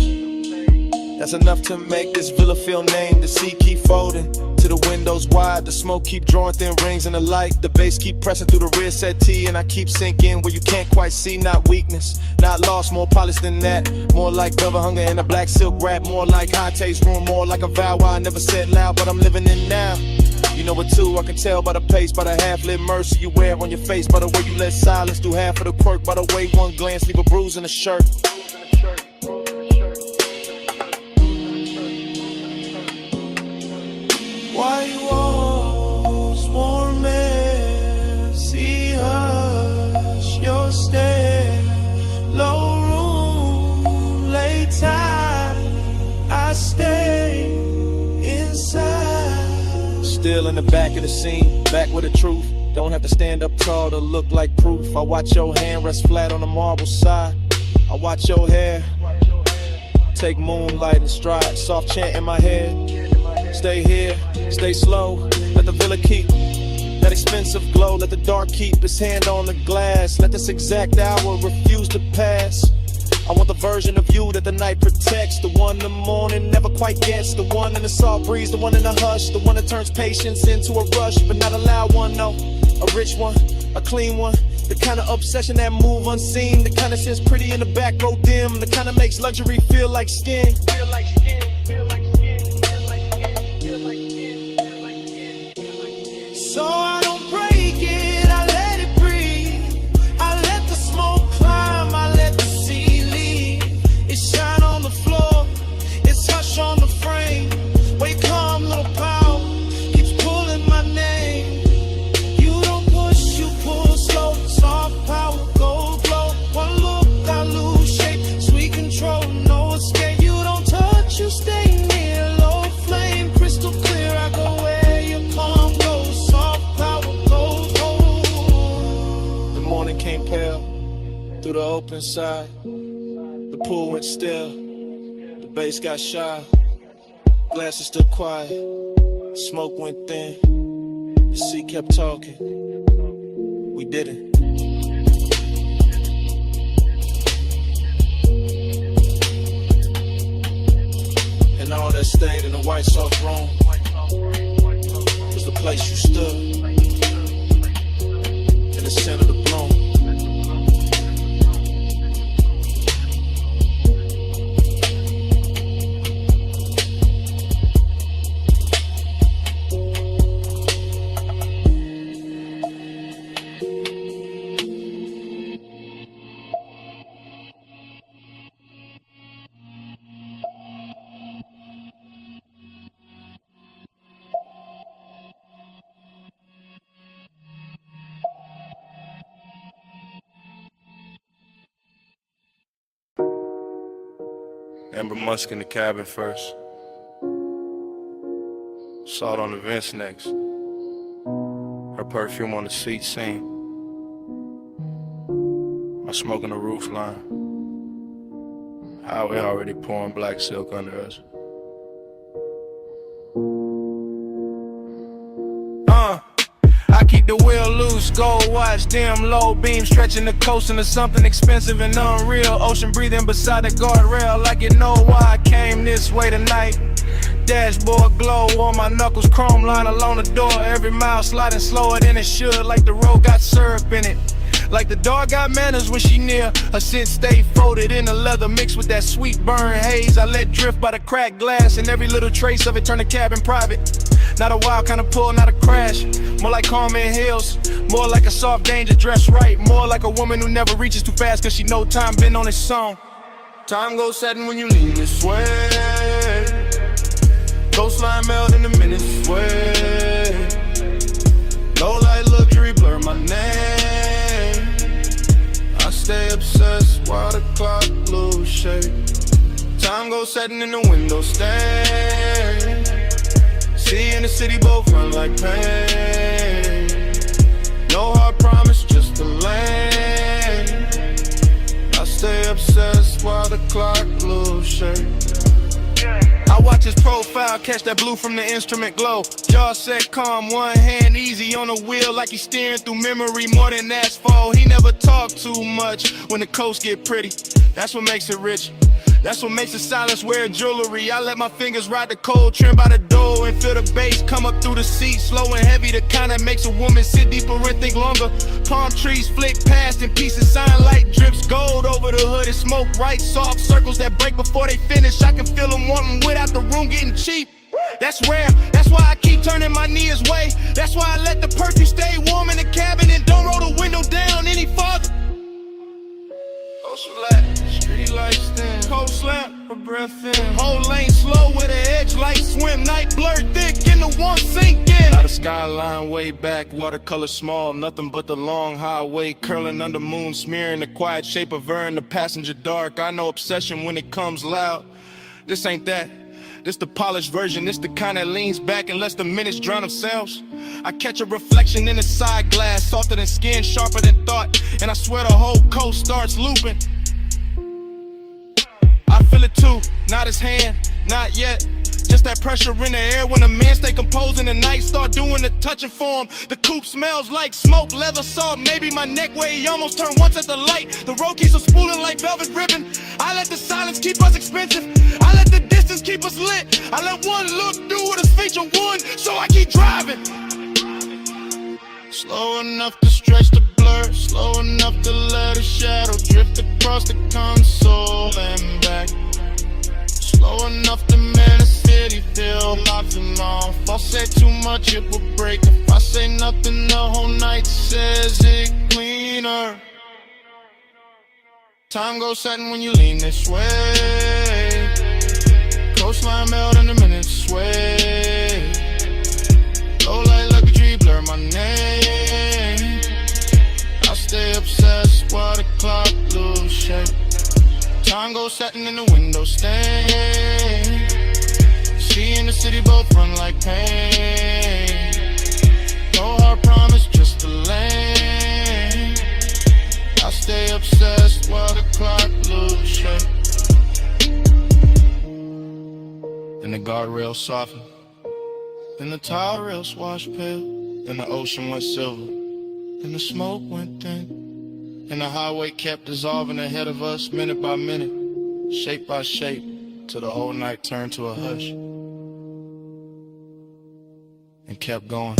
That's enough to make this villa feel named. The sea keep folding to the windows wide. The smoke keep drawing thin rings in the light. The bass keep pressing through the rear settee. And I keep sinking where you can't quite see. Not weakness, not lost, more polished than that. More like velvet hunger in a black silk wrap. More like high taste room, more like a vow I never said loud, but I'm living in now. You know it too, I can tell by the pace, by the half-lit mercy you wear on your face, by the way you let silence do half of the quirk, by the way one glance leave a bruise in the shirt. Why you always warm air? See hush your stare. Low room, late time. I stay inside. Still in the back of the scene, back with the truth. Don't have to stand up tall to look like proof. I watch your hand rest flat on the marble side. I watch your hair take moonlight and stride. Soft chant in my head. Stay here, stay slow. Let the villa keep that expensive glow. Let the dark keep its hand on the glass. Let this exact hour refuse to pass. I want the version of you that the night protects. The one the morning never quite gets. The one in the soft breeze, the one in the hush. The one that turns patience into a rush. But not a loud one, no. A rich one, a clean one. The kind of obsession that move unseen. The kind that sits pretty in the back row dim. The kind that makes luxury feel like skin. Feel like skin, feel like skin, feel like skin, feel like skin, feel like skin, feel like skin. So I don't break it, I let it breathe. I let the smoke climb, I let the sea leave. It shine on the floor, it's hush on the frame. Wake calm, little power, keeps pulling my name. You don't push, you pull slow. Soft power, gold glow. One look, I lose shape. Sweet control, no escape. You don't touch, you stay near. Low flame, crystal clear. I go where your palm goes. Soft power, gold gold. The morning came pale through the open side. The pool went still. The bass got shy. Glasses stood quiet. Smoke went thin. The sea kept talking. We did it. And all that stayed in the white soft room was the place you stood in the center of the bloom. Amber Musk in the cabin first. Salt on the vents next. Her perfume on the seat seen. smoking a roof line. Highway already pouring black silk under us. I keep the wheel loose, gold watch, dim low beam, stretching the coast into something expensive and unreal. Ocean breathing beside the guardrail, like you know why I came this way tonight. Dashboard glow on my knuckles, chrome line along the door. Every mile sliding slower than it should, like the road got syrup in it. Like the dog got manners when she near. Her scent stay folded in the leather mixed with that sweet burn haze I let drift by the cracked glass, and every little trace of it turn the cabin private. Not a wild kind of pull, not a crash. More like Carmen Hills, more like a soft danger dressed right. More like a woman who never reaches too fast cause she know time been on its song. Time goes setting when you lean this way. Coastline melt in the minutes way. Low light luxury blur my name. I stay obsessed while the clock lose shape. Time goes setting in the window stand. See in the city both run like pain. No hard promise, just a lane. I stay obsessed while the clock lose shape. I watch his profile, catch that blue from the instrument glow. Jaw set calm, one hand easy on the wheel, like he's steering through memory more than asphalt. He never talk too much when the coast get pretty. That's what makes it rich. That's what makes the silence wear jewelry. I let my fingers ride the cold, trim by the door, and feel the bass come up through the seat, slow and heavy, the kind that makes a woman sit deeper and think longer. Palm trees flick past in pieces, sign light drips gold over the hood and smoke right, soft circles that break before they finish. I can feel them wanting without the room getting cheap. That's rare, that's why I keep turning my knee his way. That's why I let the perfume stay warm in the cabin and don't roll the window down any farther. Street lights dim, cold slap, a breath in. Whole lane slow with an edge light swim. Night blurred thick in the one sink in. Out of skyline way back, watercolor small. Nothing but the long highway curling under moon, smearing the quiet shape of her in the passenger dark. I know obsession when it comes loud. This ain't that. This the polished version. This the kind that leans back and lets the minutes drown themselves. I catch a reflection in the side glass, softer than skin, sharper than thought, and I swear the whole coast starts looping. I feel it too, not his hand, not yet. Just that pressure in the air when a man stay composed and the night start doing the touching for him. The coupe smells like smoke, leather soft, maybe my neck where he almost turned once at the light. The road keeps us spooling like velvet ribbon. I let the silence keep us expensive. I let the distance keep us lit. I let one look do what is feature one, so I keep driving. Slow enough to stretch the blur, slow enough to let a shadow drift across the console and back. Slow enough to make the city feel locked and off. If I say too much, it will break. If I say nothing, the whole night says it cleaner. Time goes setting when you lean this way. Coastline melt in the minutes sway. Low light luxury blur my name. I stay obsessed while the clock lose shape. Time goes setting in the window stain. See in the city both run like pain. No hard promise, just a lane. I stay obsessed while the clock lose shape. Then the guardrail softened. Then the tall rails washed pale. Then the ocean went silver. Then the smoke went thin. And the highway kept dissolving ahead of us, minute by minute, shape by shape, till the whole night turned to a hush. And kept going.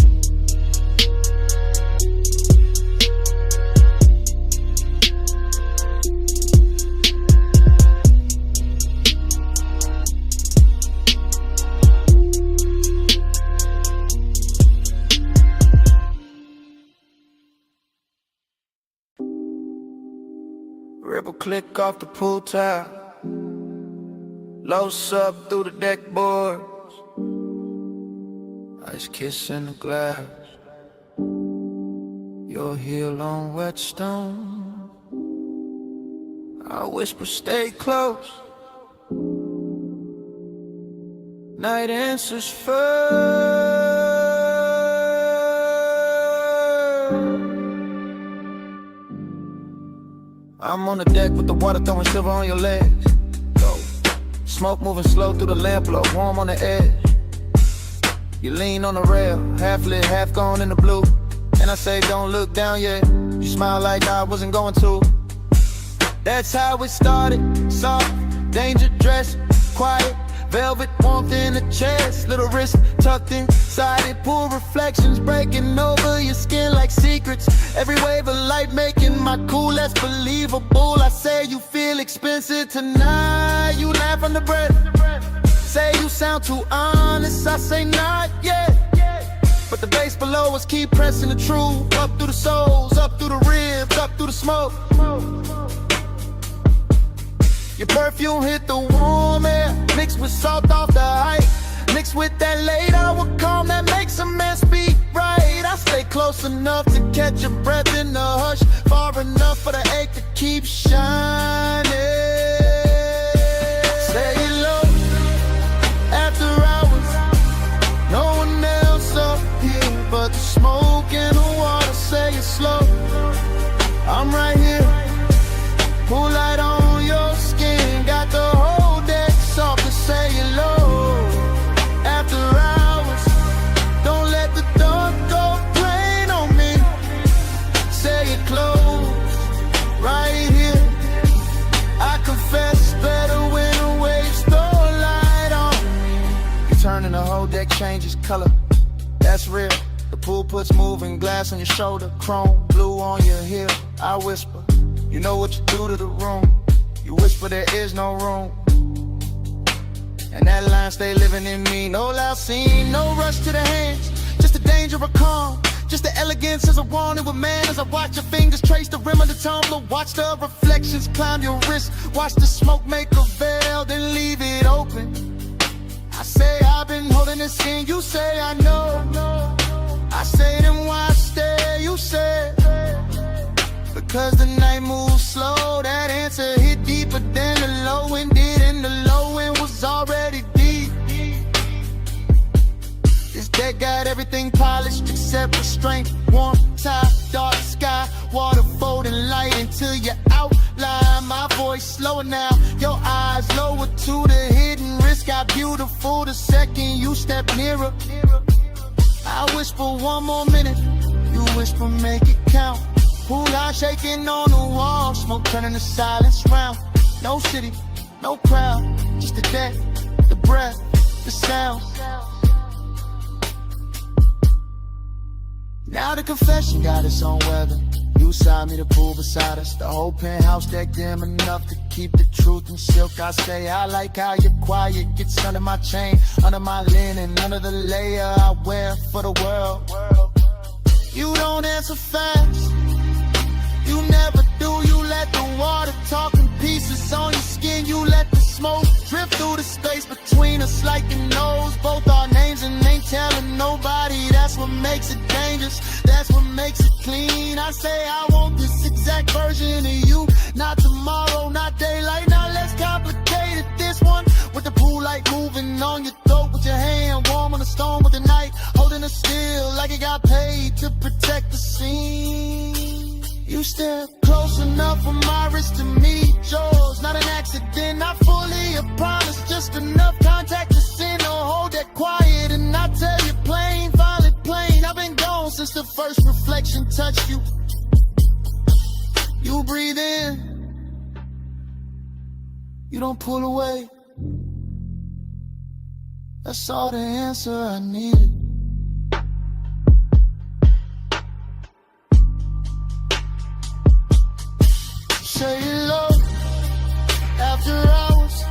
Ripple click off the pool tile. Low sub through the deck boards. Ice kiss in the glass. Your heel on whetstone. I whisper stay close. Night answers first. I'm on the deck with the water throwing silver on your legs. Go. Smoke moving slow through the lamp glow, warm on the edge. You lean on the rail, half lit, half gone in the blue. And I say don't look down yet. You smile like I wasn't going to. That's how it started. Soft, danger dress, quiet, velvet warmth in the chest. Little wrist tucked inside it, pool reflections breaking over your skin like secrets. Every wave of light making my cool less believable. I say you feel expensive tonight. You laugh under breath. Say you sound too honest. I say not yet. But the bass below us keep pressing the truth. Up through the souls, up through the ribs, up through the smoke. Your perfume hit the warm air, mixed with salt off the height, mixed with that late hour calm that makes a man speak right. I stay close enough to catch your breath in the hush, far enough for the ache to keep shining. Say it low, after hours, no one else up here but the smoke and the water. Say it slow, I'm right here, pull light on your skin, got the whole deck soft to say it low. After hours, don't let the dark go plain on me. Say it close, right here. I confess better when the waves throw light on me. You turning the whole deck changes color, that's real. The pool puts moving glass on your shoulder, chrome blue on your heel. I whisper, you know what you do to the room. You whisper there is no room, and that line stay living in me. No loud scene, no rush to the hands, just the danger of calm, just the elegance as I want it with man. As I watch your fingers trace the rim of the tumbler, watch the reflections climb your wrist, watch the smoke make a veil, then leave it open. I say I've been holding this in, you say I know. I say then why stay, you say because the night moves slow. That answer hit deeper than the low end did, and the low end was already deep. This deck got everything polished except restraint. Warm top, dark sky, water folding light into your outline. My voice slower now, your eyes lower to the hidden risk. How beautiful the second you step nearer. I whisper one more minute, you whisper make it count. Pool light shaking on the wall, smoke turning to silence round. No city, no crowd, just the deck, the breath, the sound. Now the confession got its own weather. You side me, the pool beside us. The whole penthouse deck dim enough to keep the truth in silk. I say I like how you're quiet, gets under my chain, under my linen, under the layer I wear for the world. You don't answer fast, you never do. You let the water talk in pieces on your skin. You let the smoke drift through the space between us like you knows both our names and ain't telling nobody. That's what makes it dangerous, that's what makes it clean. I say I want this exact version of you, not tomorrow, not daylight, not less complicated. This one with the pool light moving on your throat, with your hand warm on the stone with the night, holding it still like it got paid to protect the scene. You step close enough for my wrist to meet yours. Not an accident, not fully a promise, just enough contact to send or hold that quiet. And I tell you plain, finally plain, I've been gone since the first reflection touched you. You breathe in, you don't pull away. That's all the answer I needed. Say it low, after hours,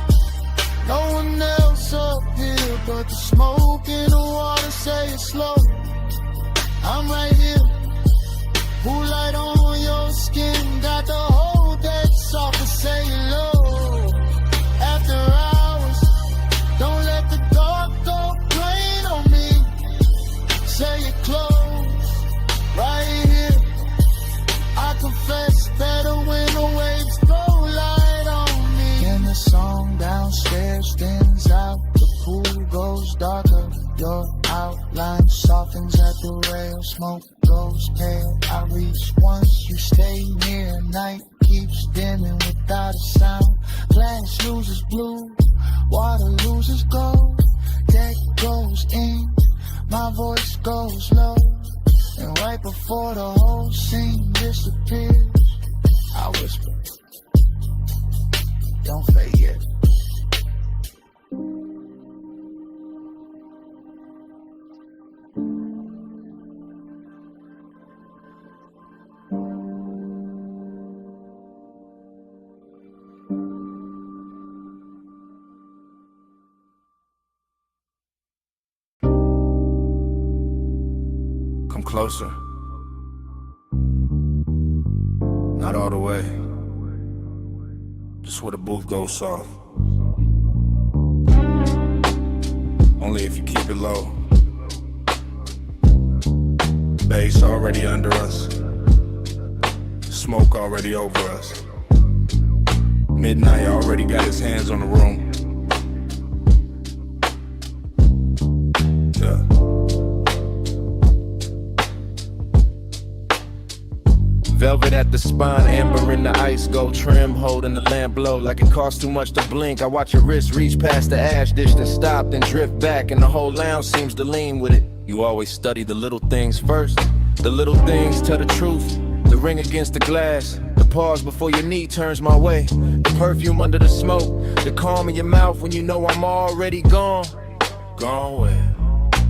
no one else up here but the smoke and the water. Say it slow, I'm right here, pool light on your skin, got the whole deck soft. Say it low, after hours, don't let the dark go plain on me. Say it close, right here, I confess better when the waves throw light on me. And the song downstairs thins out, the pool goes darker, your outline softens at the rail, smoke goes pale. I reach once, you stay near, night keeps dimming without a sound. Glass loses blue, water loses gold. Deck goes in, my voice goes low. And right before the whole scene disappears, I whisper, don't fade yet. Come closer. Not all the way. Just where the booth goes soft. Only if you keep it low. Bass already under us. Smoke already over us. Midnight already got his hands on the room. Yeah. Velvet at the spine, amber in the ice, gold trim, holding the lamp blow like it costs too much to blink. I watch your wrist reach past the ash dish, then stop, then drift back, and the whole lounge seems to lean with it. You always study the little things first. The little things tell the truth. The ring against the glass, the pause before your knee turns my way. The perfume under the smoke, the calm in your mouth when you know I'm already gone. Gone where?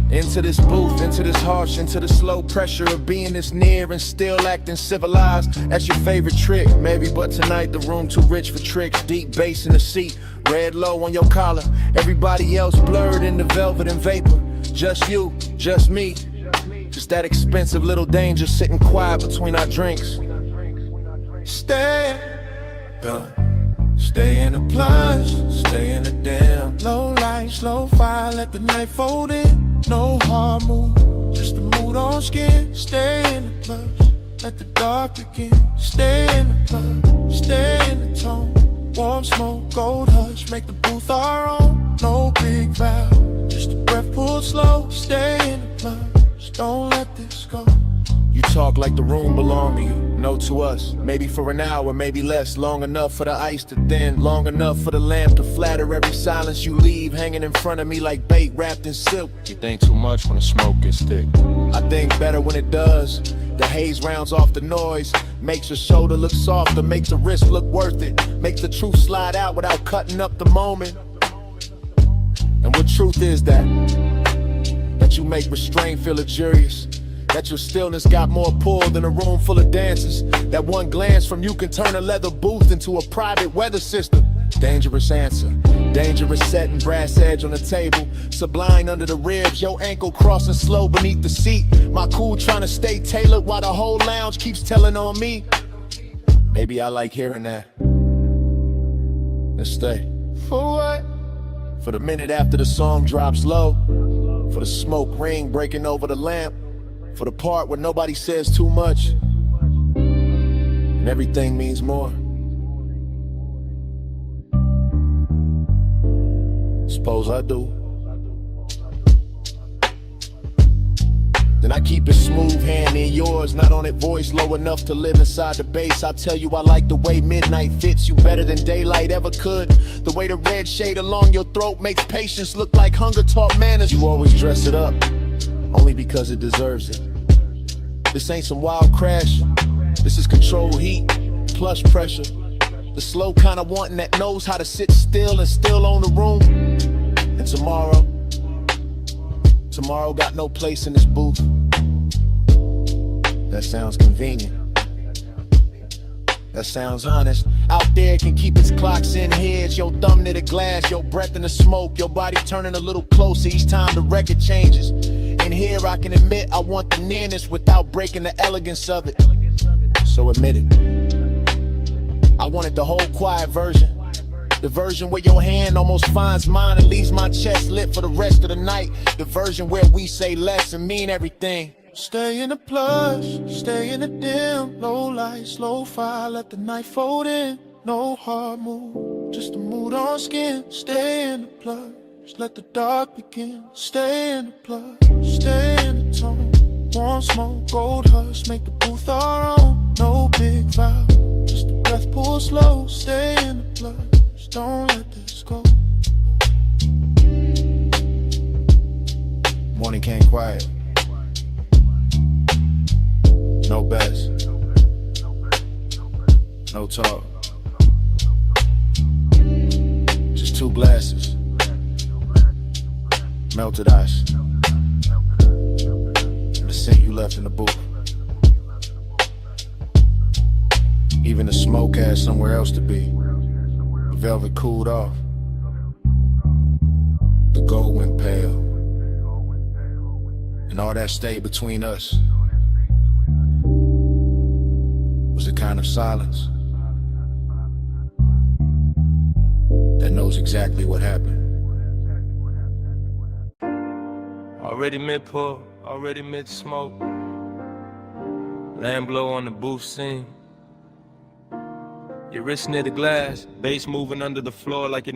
Into this booth, into this harsh, into the slow pressure of being this near and still acting civilized. That's your favorite trick, maybe, but tonight the room too rich for tricks. Deep bass in the seat, red low on your collar. Everybody else blurred into velvet and vapor. Just you, just me. Just that expensive little danger sitting quiet between our drinks. Stay, stay in the plunge, stay in the damn. Low light, slow fire, let the night fold in. No hard move, just the mood on skin. Stay in the plush, let the dark begin. Stay in the plug, stay in the tone. Warm smoke, gold hush, make the booth our own. No big vow, just a breath pulled slow. Stay in the plush, don't let this go. You talk like the room belonged to you, no to us. Maybe for an hour, maybe less. Long enough for the ice to thin, long enough for the lamp to flatter every silence you leave, hanging in front of me like bait wrapped in silk. You think too much when the smoke gets thick. I think better when it does. The haze rounds off the noise, makes your shoulder look softer, makes the wrist look worth it, makes the truth slide out without cutting up the moment. And what truth is that? That you make restraint feel luxurious. That your stillness got more pull than a room full of dancers. That one glance from you can turn a leather booth into a private weather system. Dangerous answer, dangerous setting, brass edge on the table. Sublime under the ribs, your ankle crossing slow beneath the seat. My cool trying to stay tailored while the whole lounge keeps telling on me. Maybe I like hearing that. Let's stay. For what? For the minute after the song drops low. For the smoke ring breaking over the lamp. For the part where nobody says too much and everything means more. Suppose I do. Then I keep it smooth hand in yours, not on it voice low enough to live inside the bass. I tell you I like the way midnight fits you better than daylight ever could. The way the red shade along your throat makes patience look like hunger taught manners. You always dress it up, only because it deserves it. This ain't some wild crash, this is controlled heat, plush pressure. The slow kind of wanting that knows how to sit still and still own the room. And tomorrow got no place in this booth. That sounds convenient. That sounds honest. Out there it can keep its clocks in heads. Your thumb near the glass, your breath in the smoke, your body turning a little closer each time the record changes. And here I can admit I want the nearness without breaking the elegance of it. So admit it. I wanted the whole quiet version. The version where your hand almost finds mine and leaves my chest lit for the rest of the night. The version where we say less and mean everything. Stay in the plush, stay in the dim. Low light, slow fire, let the night fold in. No hard move, just a mood on skin. Stay in the plush, let the dark begin. Stay in the plush, stay in the tone. Warm smoke, gold hush, make the booth our own. No big vow, just a breath breath, pull slow, stay in the plush, don't let this go. Morning came quiet. No bets. No talk. Just 2 glasses. Melted ice. And the scent you left in the booth. Even the smoke had somewhere else to be. The velvet cooled off. The gold went pale. And all that stayed between us was a kind of silence that knows exactly what happened. Already mid-pull, already mid-smoke. Lamb blow on the booth scene. Your wrist near the glass, bass moving under the floor like it knew